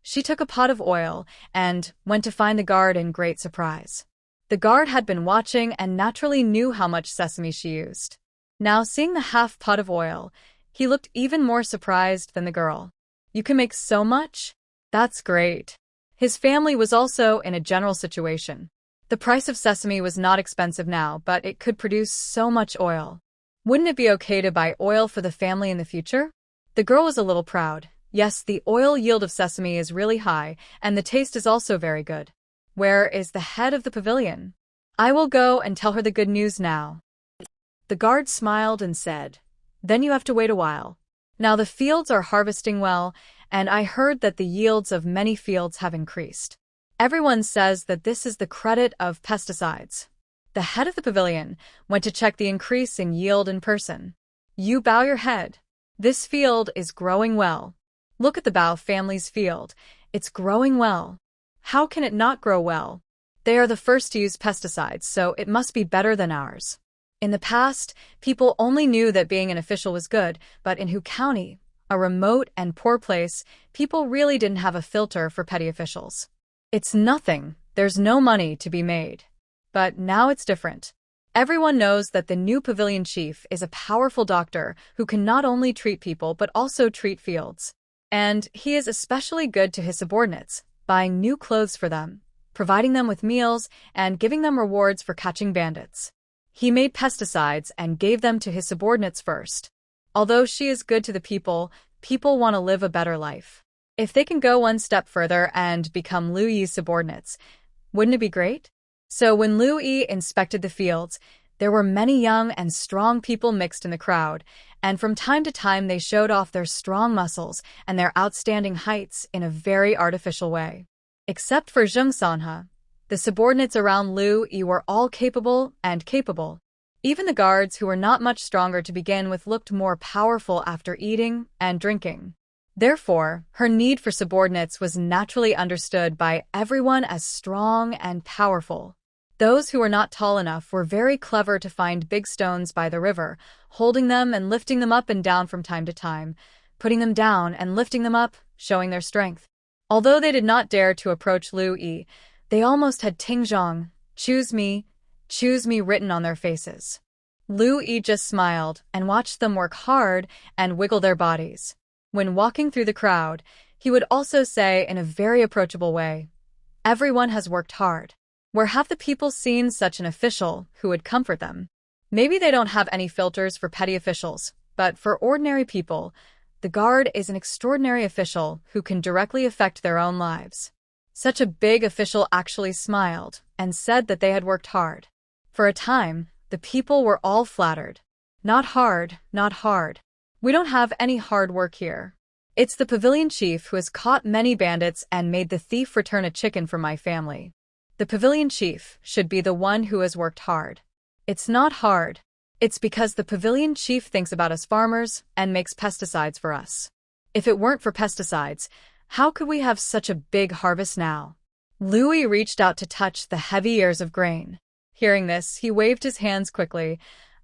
She took a pot of oil and went to find the guard in great surprise. The guard had been watching and naturally knew how much sesame she used. Now, seeing the half pot of oil, he looked even more surprised than the girl. You can make so much? That's great. His family was also in a general situation. The price of sesame was not expensive now, but it could produce so much oil. Wouldn't it be okay to buy oil for the family in the future? The girl was a little proud. Yes, the oil yield of sesame is really high, and the taste is also very good. Where is the head of the pavilion? I will go and tell her the good news now. The guard smiled and said, Then you have to wait a while. Now the fields are harvesting well, and I heard that the yields of many fields have increased. Everyone says that this is the credit of pesticides. The head of the pavilion went to check the increase in yield in person. You bow your head. This field is growing well. Look at the Bao family's field. It's growing well. How can it not grow well? They are the first to use pesticides, so it must be better than ours. In the past, people only knew that being an official was good, but in Hu County, a remote and poor place, people really didn't have a filter for petty officials. It's nothing. There's no money to be made. But now it's different. Everyone knows that the new pavilion chief is a powerful doctor who can not only treat people but also treat fields. And he is especially good to his subordinates, buying new clothes for them, providing them with meals, and giving them rewards for catching bandits. He made pesticides and gave them to his subordinates first. Although she is good to the people, people want to live a better life. If they can go one step further and become Liu Yi's subordinates, wouldn't it be great? So when Liu Yi inspected the fields, there were many young and strong people mixed in the crowd, and from time to time they showed off their strong muscles and their outstanding heights in a very artificial way. Except for Zheng Sanhe, the subordinates around Liu Yi were all capable and capable. Even the guards, who were not much stronger to begin with, looked more powerful after eating and drinking. Therefore, her need for subordinates was naturally understood by everyone as strong and powerful. Those who were not tall enough were very clever to find big stones by the river, holding them and lifting them up and down from time to time, putting them down and lifting them up, showing their strength. Although they did not dare to approach Liu Yi, they almost had Tingzhong, choose me written on their faces. Liu Yi just smiled and watched them work hard and wiggle their bodies. When walking through the crowd, he would also say in a very approachable way, "Everyone has worked hard." Where have the people seen such an official who would comfort them? Maybe they don't have any filters for petty officials, but for ordinary people, the guard is an extraordinary official who can directly affect their own lives. Such a big official actually smiled and said that they had worked hard. For a time, the people were all flattered. Not hard, not hard. We don't have any hard work here. It's the pavilion chief who has caught many bandits and made the thief return a chicken for my family. The pavilion chief should be the one who has worked hard. It's not hard. It's because the pavilion chief thinks about us farmers and makes pesticides for us. If it weren't for pesticides, how could we have such a big harvest now? Liu Yi reached out to touch the heavy ears of grain. Hearing this, he waved his hands quickly.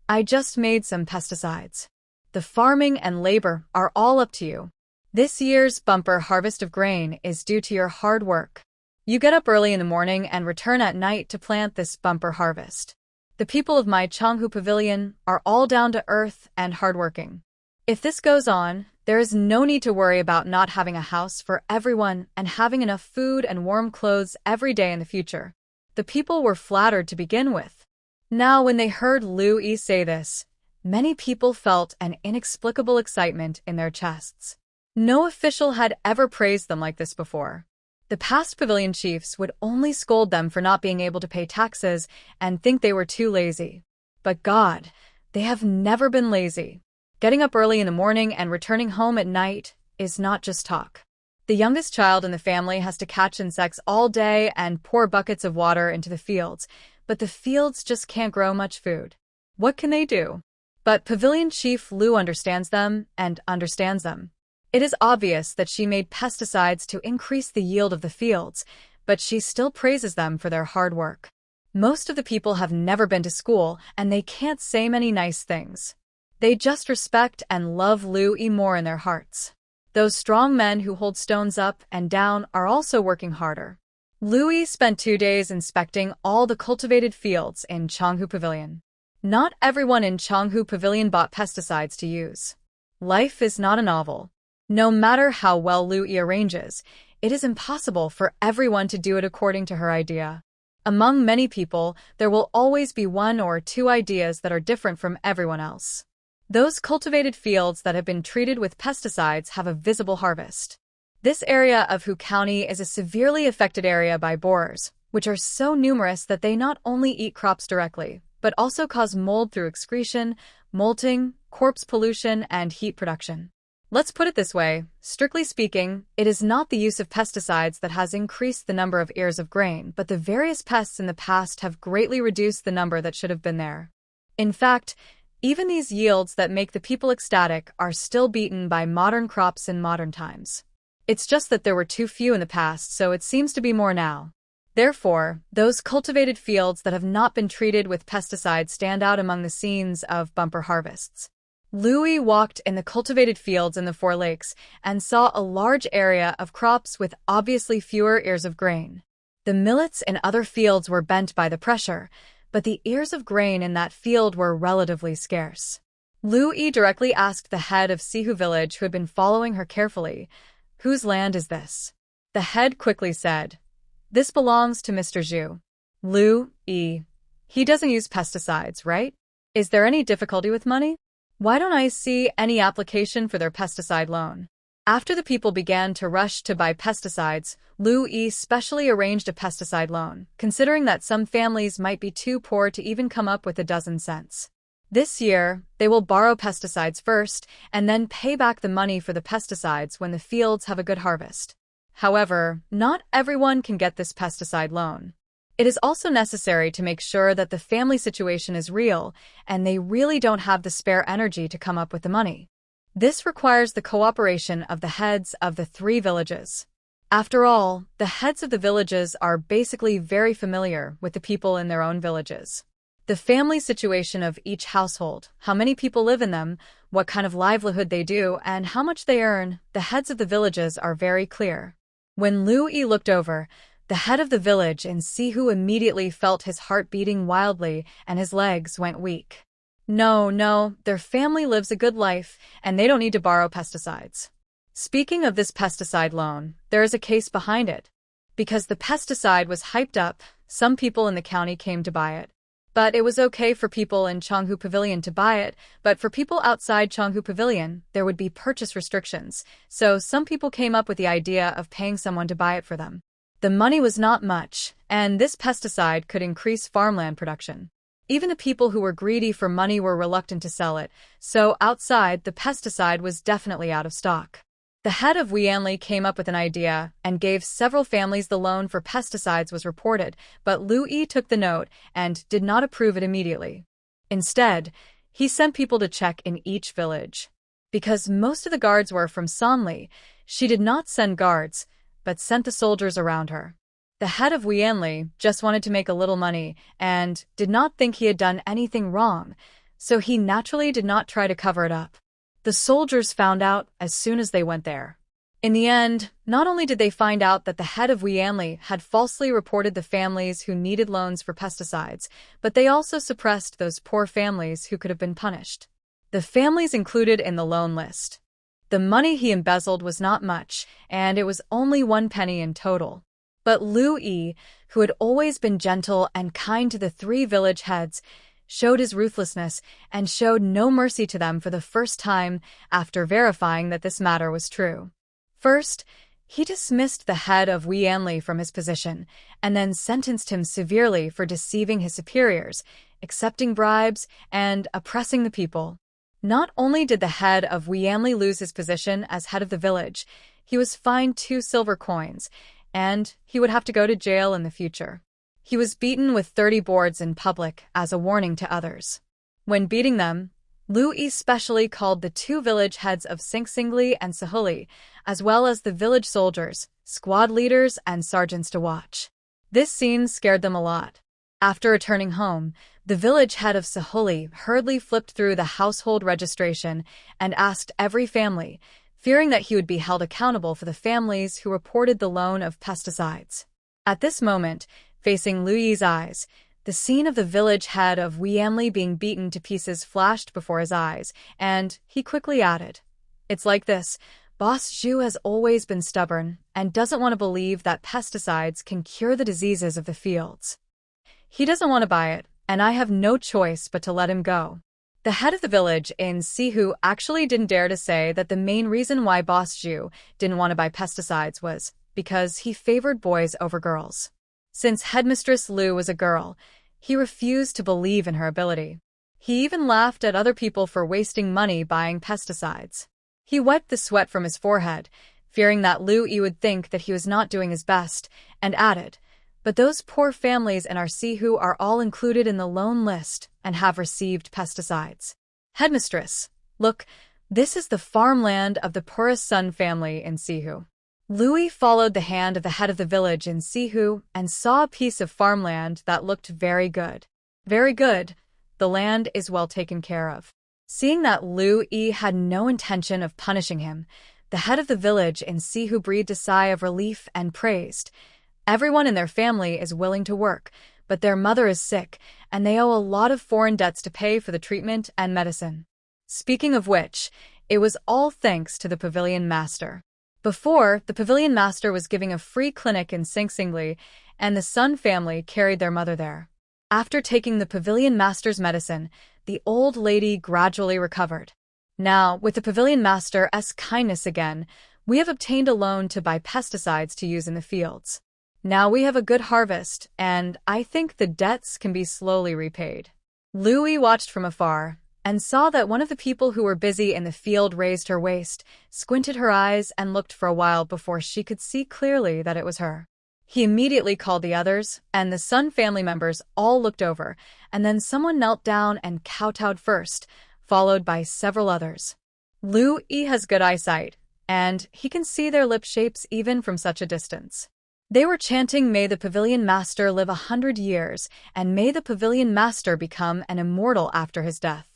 I just made some pesticides. The farming and labor are all up to you. This year's bumper harvest of grain is due to your hard work. You get up early in the morning and return at night to plant this bumper harvest. The people of my Changhu Pavilion are all down to earth and hardworking. If this goes on, there is no need to worry about not having a house for everyone and having enough food and warm clothes every day in the future. The people were flattered to begin with. Now, when they heard Liu Yi say this, many people felt an inexplicable excitement in their chests. No official had ever praised them like this before. The past pavilion chiefs would only scold them for not being able to pay taxes and think they were too lazy. But God, they have never been lazy. Getting up early in the morning and returning home at night is not just talk. The youngest child in the family has to catch insects all day and pour buckets of water into the fields, but the fields just can't grow much food. What can they do? But Pavilion Chief Liu understands them and understands them. It is obvious that she made pesticides to increase the yield of the fields, but she still praises them for their hard work. Most of the people have never been to school, and they can't say many nice things. They just respect and love Liu Yi more in their hearts. Those strong men who hold stones up and down are also working harder. Liu Yi spent 2 days inspecting all the cultivated fields in Changhu Pavilion. Not everyone in Changhu Pavilion bought pesticides to use. Life is not a novel. No matter how well Liu Yi arranges, it is impossible for everyone to do it according to her idea. Among many people, there will always be 1 or 2 ideas that are different from everyone else. Those cultivated fields that have been treated with pesticides have a visible harvest. This area of Hu County is a severely affected area by borers, which are so numerous that they not only eat crops directly, but also cause mold through excretion, molting, corpse pollution, and heat production. Let's put it this way, strictly speaking, it is not the use of pesticides that has increased the number of ears of grain, but the various pests in the past have greatly reduced the number that should have been there. In fact, even these yields that make the people ecstatic are still beaten by modern crops in modern times. It's just that there were too few in the past, so it seems to be more now. Therefore, those cultivated fields that have not been treated with pesticides stand out among the scenes of bumper harvests. Liu Yi walked in the cultivated fields in the 4 lakes and saw a large area of crops with obviously fewer ears of grain. The millets in other fields were bent by the pressure, but the ears of grain in that field were relatively scarce. Liu Yi directly asked the head of Sihu village, who had been following her carefully, "Whose land is this?" The head quickly said, "This belongs to Mr. Zhu. Lu Yi. He doesn't use pesticides, right? Is there any difficulty with money? Why don't I see any application for their pesticide loan?" After the people began to rush to buy pesticides, Lu Yi specially arranged a pesticide loan, considering that some families might be too poor to even come up with a dozen cents. This year, they will borrow pesticides first and then pay back the money for the pesticides when the fields have a good harvest. However, not everyone can get this pesticide loan. It is also necessary to make sure that the family situation is real and they really don't have the spare energy to come up with the money. This requires the cooperation of the heads of the 3 villages. After all, the heads of the villages are basically very familiar with the people in their own villages. The family situation of each household, how many people live in them, what kind of livelihood they do, and how much they earn, the heads of the villages are very clear. When Lu Yi looked over, the head of the village in Sihu immediately felt his heart beating wildly and his legs went weak. No, their family lives a good life, and they don't need to borrow pesticides. Speaking of this pesticide loan, there is a case behind it. Because the pesticide was hyped up, some people in the county came to buy it. But it was okay for people in Changhu Pavilion to buy it, but for people outside Changhu Pavilion, there would be purchase restrictions, so some people came up with the idea of paying someone to buy it for them. The money was not much, and this pesticide could increase farmland production. Even the people who were greedy for money were reluctant to sell it, so outside, the pesticide was definitely out of stock. The head of Wianli came up with an idea and gave several families the loan for pesticides was reported, but Lu Yi took the note and did not approve it immediately. Instead, he sent people to check in each village. Because most of the guards were from Sanli, she did not send guards, but sent the soldiers around her. The head of Wianli just wanted to make a little money and did not think he had done anything wrong, so he naturally did not try to cover it up. The soldiers found out as soon as they went there. In the end, not only did they find out that the head of Wianli had falsely reported the families who needed loans for pesticides, but they also suppressed those poor families who could have been punished. The families included in the loan list. The money he embezzled was not much, and it was only 1 penny in total. But Lu Yi, who had always been gentle and kind to the 3 village heads, showed his ruthlessness and showed no mercy to them for the first time after verifying that this matter was true. First, he dismissed the head of Wianli from his position and then sentenced him severely for deceiving his superiors, accepting bribes, and oppressing the people. Not only did the head of Wianli lose his position as head of the village, he was fined 2 silver coins, and he would have to go to jail in the future. He was beaten with 30 boards in public as a warning to others. When beating them, Lu Yi specially called the 2 village heads of Singsingli and Sahuli, as well as the village soldiers, squad leaders, and sergeants to watch. This scene scared them a lot. After returning home, the village head of Sahuli hurriedly flipped through the household registration and asked every family, fearing that he would be held accountable for the families who reported the loan of pesticides. At this moment, facing Lu Yi's eyes, the scene of the village head of Wianli being beaten to pieces flashed before his eyes, and he quickly added, "It's like this. Boss Zhu has always been stubborn and doesn't want to believe that pesticides can cure the diseases of the fields. He doesn't want to buy it, and I have no choice but to let him go." The head of the village in Sihu actually didn't dare to say that the main reason why Boss Zhu didn't want to buy pesticides was because he favored boys over girls. Since Headmistress Lu was a girl, he refused to believe in her ability. He even laughed at other people for wasting money buying pesticides. He wiped the sweat from his forehead, fearing that Lu Yi would think that he was not doing his best, and added, "But those poor families in our Sihu are all included in the loan list and have received pesticides. Headmistress, look, this is the farmland of the poorest son family in Sihu." Louis followed the hand of the head of the village in Sihu and saw a piece of farmland that looked very good. Very good. The land is well taken care of. Seeing that Lu Yi had no intention of punishing him, the head of the village in Sihu breathed a sigh of relief and praised. Everyone in their family is willing to work, but their mother is sick, and they owe a lot of foreign debts to pay for the treatment and medicine. Speaking of which, it was all thanks to the pavilion master. Before, the pavilion master was giving a free clinic in Sing, and the Sun family carried their mother there. After taking the pavilion master's medicine, the old lady gradually recovered. Now, with the pavilion master's kindness again, we have obtained a loan to buy pesticides to use in the fields. Now we have a good harvest, and I think the debts can be slowly repaid. Louis watched from afar and saw that one of the people who were busy in the field raised her waist, squinted her eyes, and looked for a while before she could see clearly that it was her. He immediately called the others, and the Sun family members all looked over, and then someone knelt down and kowtowed first, followed by several others. Louis has good eyesight, and he can see their lip shapes even from such a distance. They were chanting, "May the pavilion master live 100 years, and may the pavilion master become an immortal after his death."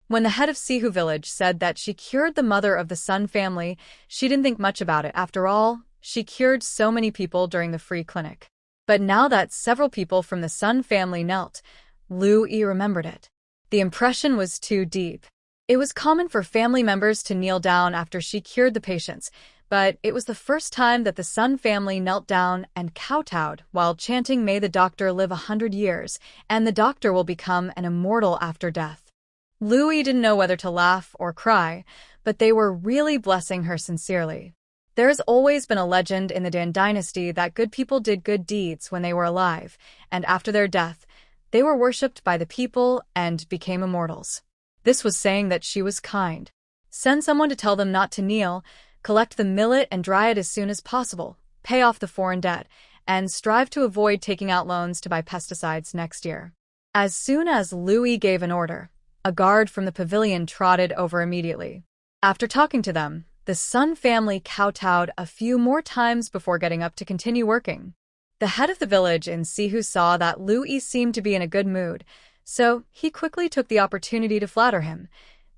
When the head of Sihu village said that she cured the mother of the Sun family, she didn't think much about it. After all, she cured so many people during the free clinic. But now that several people from the Sun family knelt, Louis remembered it. The impression was too deep. It was common for family members to kneel down after she cured the patients, but it was the first time that the Sun family knelt down and kowtowed while chanting, "May the doctor live 100 years, and the doctor will become an immortal after death." Louis didn't know whether to laugh or cry, but they were really blessing her sincerely. There has always been a legend in the Dan dynasty that good people did good deeds when they were alive, and after their death, they were worshipped by the people and became immortals. This was saying that she was kind. Send someone to tell them not to kneel, collect the millet and dry it as soon as possible, pay off the foreign debt, and strive to avoid taking out loans to buy pesticides next year. As soon as Louis gave an order, a guard from the pavilion trotted over immediately. After talking to them, the Sun family kowtowed a few more times before getting up to continue working. The head of the village in Sihu saw that Louis seemed to be in a good mood, so he quickly took the opportunity to flatter him.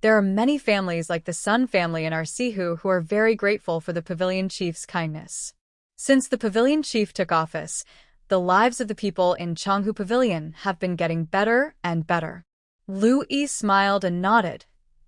There are many families like the Sun family in our Sihu who are very grateful for the pavilion chief's kindness. Since the pavilion chief took office, the lives of the people in Changhu Pavilion have been getting better and better. Louis smiled and nodded.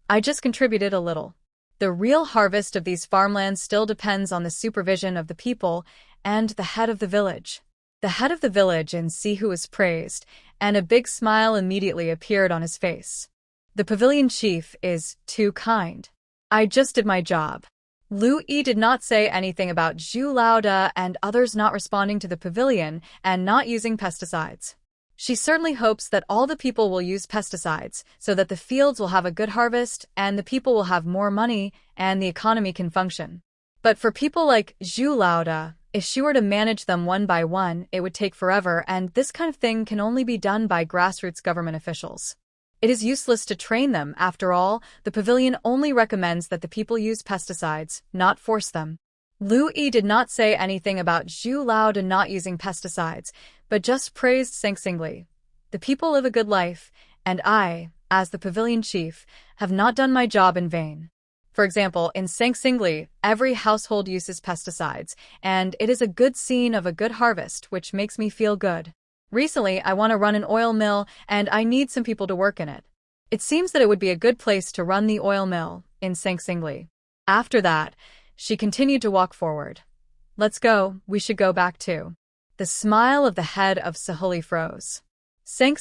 "I just contributed a little. The real harvest of these farmlands still depends on the supervision of the people and the head of the village." The head of the village in Sihu was praised, and a big smile immediately appeared on his face. "The pavilion chief is too kind. I just did my job." Louis did not say anything about Zhu Laoda and others not responding to the pavilion and not using pesticides. She certainly hopes that all the people will use pesticides so that the fields will have a good harvest and the people will have more money and the economy can function. But for people like Zhu Laoda, if she were to manage them one by one, it would take forever, and this kind of thing can only be done by grassroots government officials. It is useless to train them. After all, the pavilion only recommends that the people use pesticides, not force them. Louis did not say anything about Zhu Laoda not using pesticides, but just praised Sing. "The people live a good life, and I, as the pavilion chief, have not done my job in vain." For example, in Sing, every household uses pesticides, and it is a good scene of a good harvest, which makes me feel good. Recently, I want to run an oil mill, and I need some people to work in it. It seems that it would be a good place to run the oil mill in Sing. After that, she continued to walk forward. "Let's go, we should go back too." The smile of the head of Sahuli froze. Sing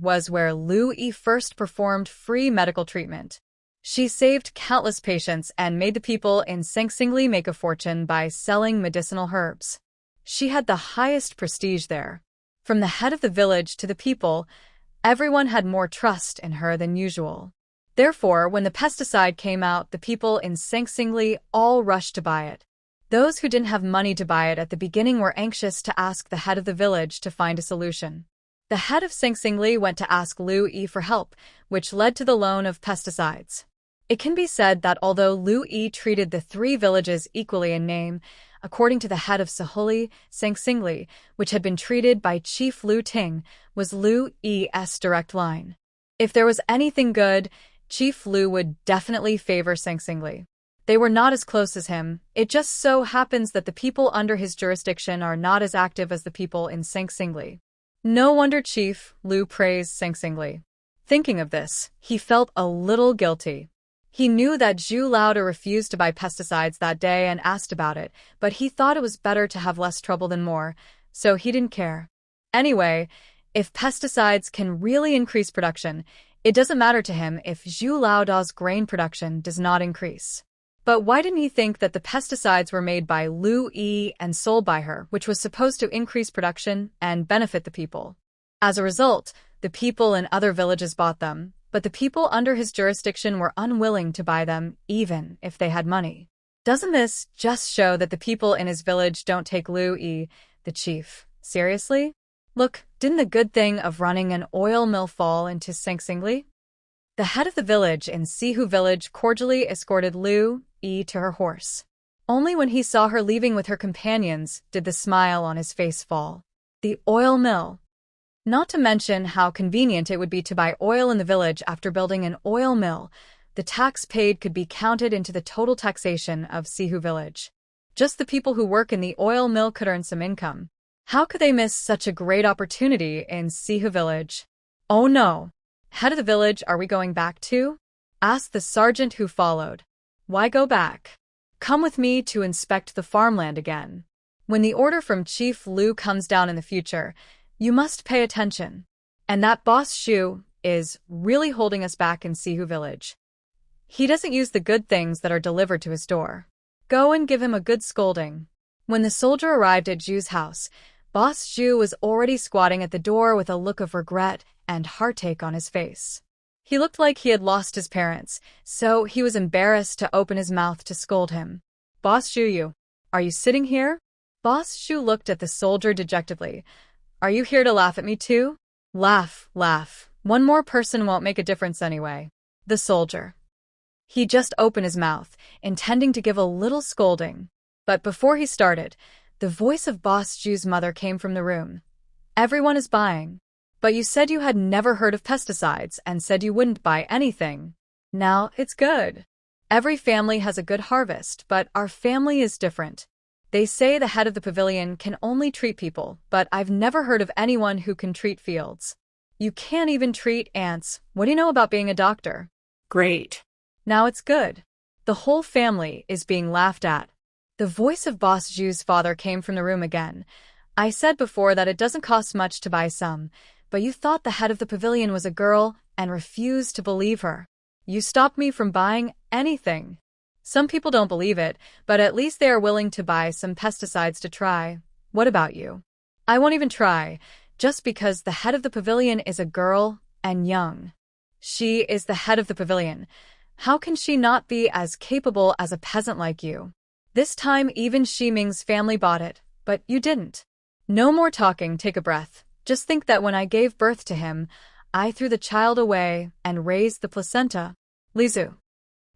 was where Louis first performed free medical treatment. She saved countless patients and made the people in Sing make a fortune by selling medicinal herbs. She had the highest prestige there. From the head of the village to the people, everyone had more trust in her than usual. Therefore, when the pesticide came out, the people in Sing all rushed to buy it. Those who didn't have money to buy it at the beginning were anxious to ask the head of the village to find a solution. The head of Sing went to ask Louis for help, which led to the loan of pesticides. It can be said that although Louis treated the three villages equally in name, according to the head of Sahuli, Sing, which had been treated by Chief Lu Ting, was Louis's direct line. If there was anything good, Chief Lu would definitely favor Sing. They were not as close as him. It just so happens that the people under his jurisdiction are not as active as the people in Sing. No wonder Chief Lu praised Sing. Thinking of this, he felt a little guilty. He knew that Zhu Laoda refused to buy pesticides that day and asked about it, but he thought it was better to have less trouble than more, so he didn't care. Anyway, if pesticides can really increase production, it doesn't matter to him if Zhu Laoda's grain production does not increase. But why didn't he think that the pesticides were made by Lu Yi and sold by her, which was supposed to increase production and benefit the people? As a result, the people in other villages bought them, but the people under his jurisdiction were unwilling to buy them, even if they had money. Doesn't this just show that the people in his village don't take Lu Yi, the chief, seriously? Look, didn't the good thing of running an oil mill fall into Sing Singli? The head of the village in Sihu village cordially escorted Lu Yi to her horse. Only when he saw her leaving with her companions did the smile on his face fall. The oil mill. Not to mention how convenient it would be to buy oil in the village after building an oil mill. The tax paid could be counted into the total taxation of Sihu village. Just the people who work in the oil mill could earn some income. How could they miss such a great opportunity in Sihu village? Oh no! Head of the village, are we going back to? Asked the sergeant who followed. Why go back? Come with me to inspect the farmland again. When the order from Chief Lu comes down in the future, you must pay attention. And that boss Shu is really holding us back in Sihu village. He doesn't use the good things that are delivered to his door. Go and give him a good scolding. When the soldier arrived at Zhu's house, Boss Zhu was already squatting at the door with a look of regret and heartache on his face. He looked like he had lost his parents, so he was embarrassed to open his mouth to scold him. Boss Zhu, are you sitting here? Boss Zhu looked at the soldier dejectedly. Are you here to laugh at me too? Laugh, laugh. One more person won't make a difference anyway. The soldier. He just opened his mouth, intending to give a little scolding. But before he started, the voice of Boss Zhu's mother came from the room. Everyone is buying. But you said you had never heard of pesticides and said you wouldn't buy anything. Now it's good. Every family has a good harvest, but our family is different. They say the head of the pavilion can only treat people, but I've never heard of anyone who can treat fields. You can't even treat ants. What do you know about being a doctor? Great. Now it's good. The whole family is being laughed at. The voice of Boss Zhu's father came from the room again. I said before that it doesn't cost much to buy some, but you thought the head of the pavilion was a girl and refused to believe her. You stopped me from buying anything. Some people don't believe it, but at least they are willing to buy some pesticides to try. What about you? I won't even try, just because the head of the pavilion is a girl and young. She is the head of the pavilion. How can she not be as capable as a peasant like you? This time even Ximing's family bought it, but you didn't. No more talking, take a breath. Just think that when I gave birth to him, I threw the child away and raised the placenta. Lizu.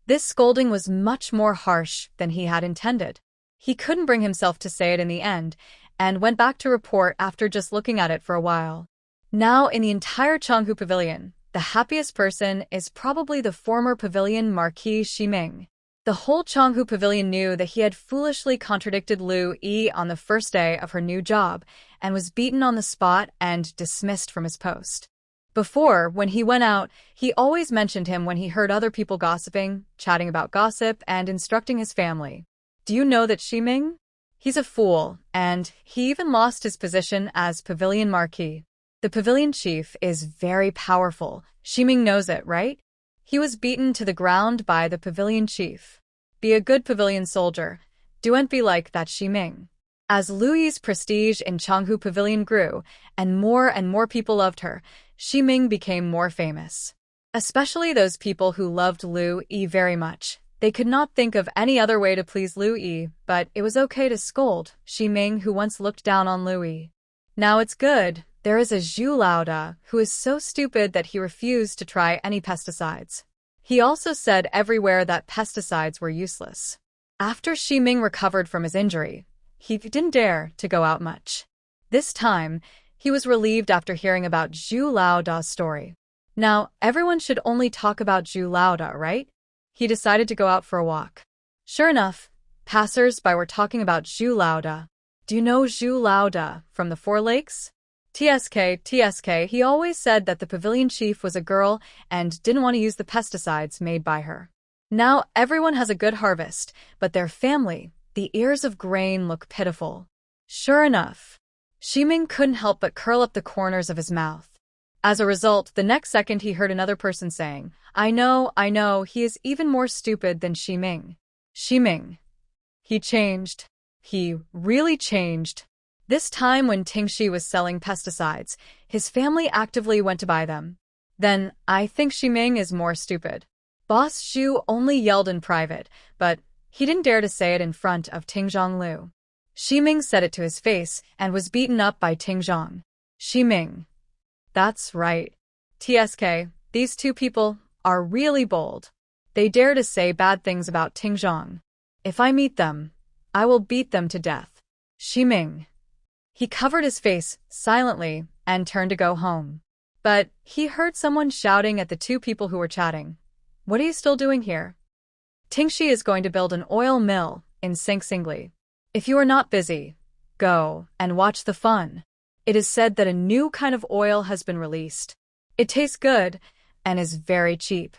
This scolding was much more harsh than he had intended. He couldn't bring himself to say it in the end, and went back to report after just looking at it for a while. Now in the entire Changhu Pavilion, the happiest person is probably the former pavilion Marquis Ximing. The whole Changhu Pavilion knew that he had foolishly contradicted Lu Yi on the first day of her new job and was beaten on the spot and dismissed from his post. Before, when he went out, he always mentioned him when he heard other people gossiping, chatting about gossip, and instructing his family. Do you know that Ximing? He's a fool, and he even lost his position as pavilion marquis. The pavilion chief is very powerful. Ximing knows it, right? He was beaten to the ground by the pavilion chief. Be a good pavilion soldier. Don't be like that Ximing. As Lu Yi's prestige in Changhu Pavilion grew, and more people loved her, Ximing became more famous. Especially those people who loved Lu Yi very much. They could not think of any other way to please Lu Yi, but it was okay to scold Ximing, who once looked down on Lu Yi. Now it's good. There is a Zhu Laoda who is so stupid that he refused to try any pesticides. He also said everywhere that pesticides were useless. After Ximing recovered from his injury, he didn't dare to go out much. This time, he was relieved after hearing about Zhu Laoda's story. Now, everyone should only talk about Zhu Laoda, right? He decided to go out for a walk. Sure enough, passers-by were talking about Zhu Laoda. Do you know Zhu Laoda from the Four Lakes? TSK, he always said that the pavilion chief was a girl and didn't want to use the pesticides made by her. Now everyone has a good harvest, but their family, the ears of grain, look pitiful. Sure enough, Ximing couldn't help but curl up the corners of his mouth. As a result, the next second he heard another person saying, I know, he is even more stupid than Ximing. Ximing. He changed. He really changed. This time when Tingxi was selling pesticides, his family actively went to buy them. Then, I think Ximing is more stupid. Boss Xu only yelled in private, but he didn't dare to say it in front of Tingzhong. Ximing said it to his face and was beaten up by Tingzhong. Ximing. That's right. TSK, these two people are really bold. They dare to say bad things about Tingzhong. If I meet them, I will beat them to death. Ximing. He covered his face silently and turned to go home. But he heard someone shouting at the two people who were chatting. What are you still doing here? Tingxi is going to build an oil mill in Singli. If you are not busy, go and watch the fun. It is said that a new kind of oil has been released. It tastes good and is very cheap.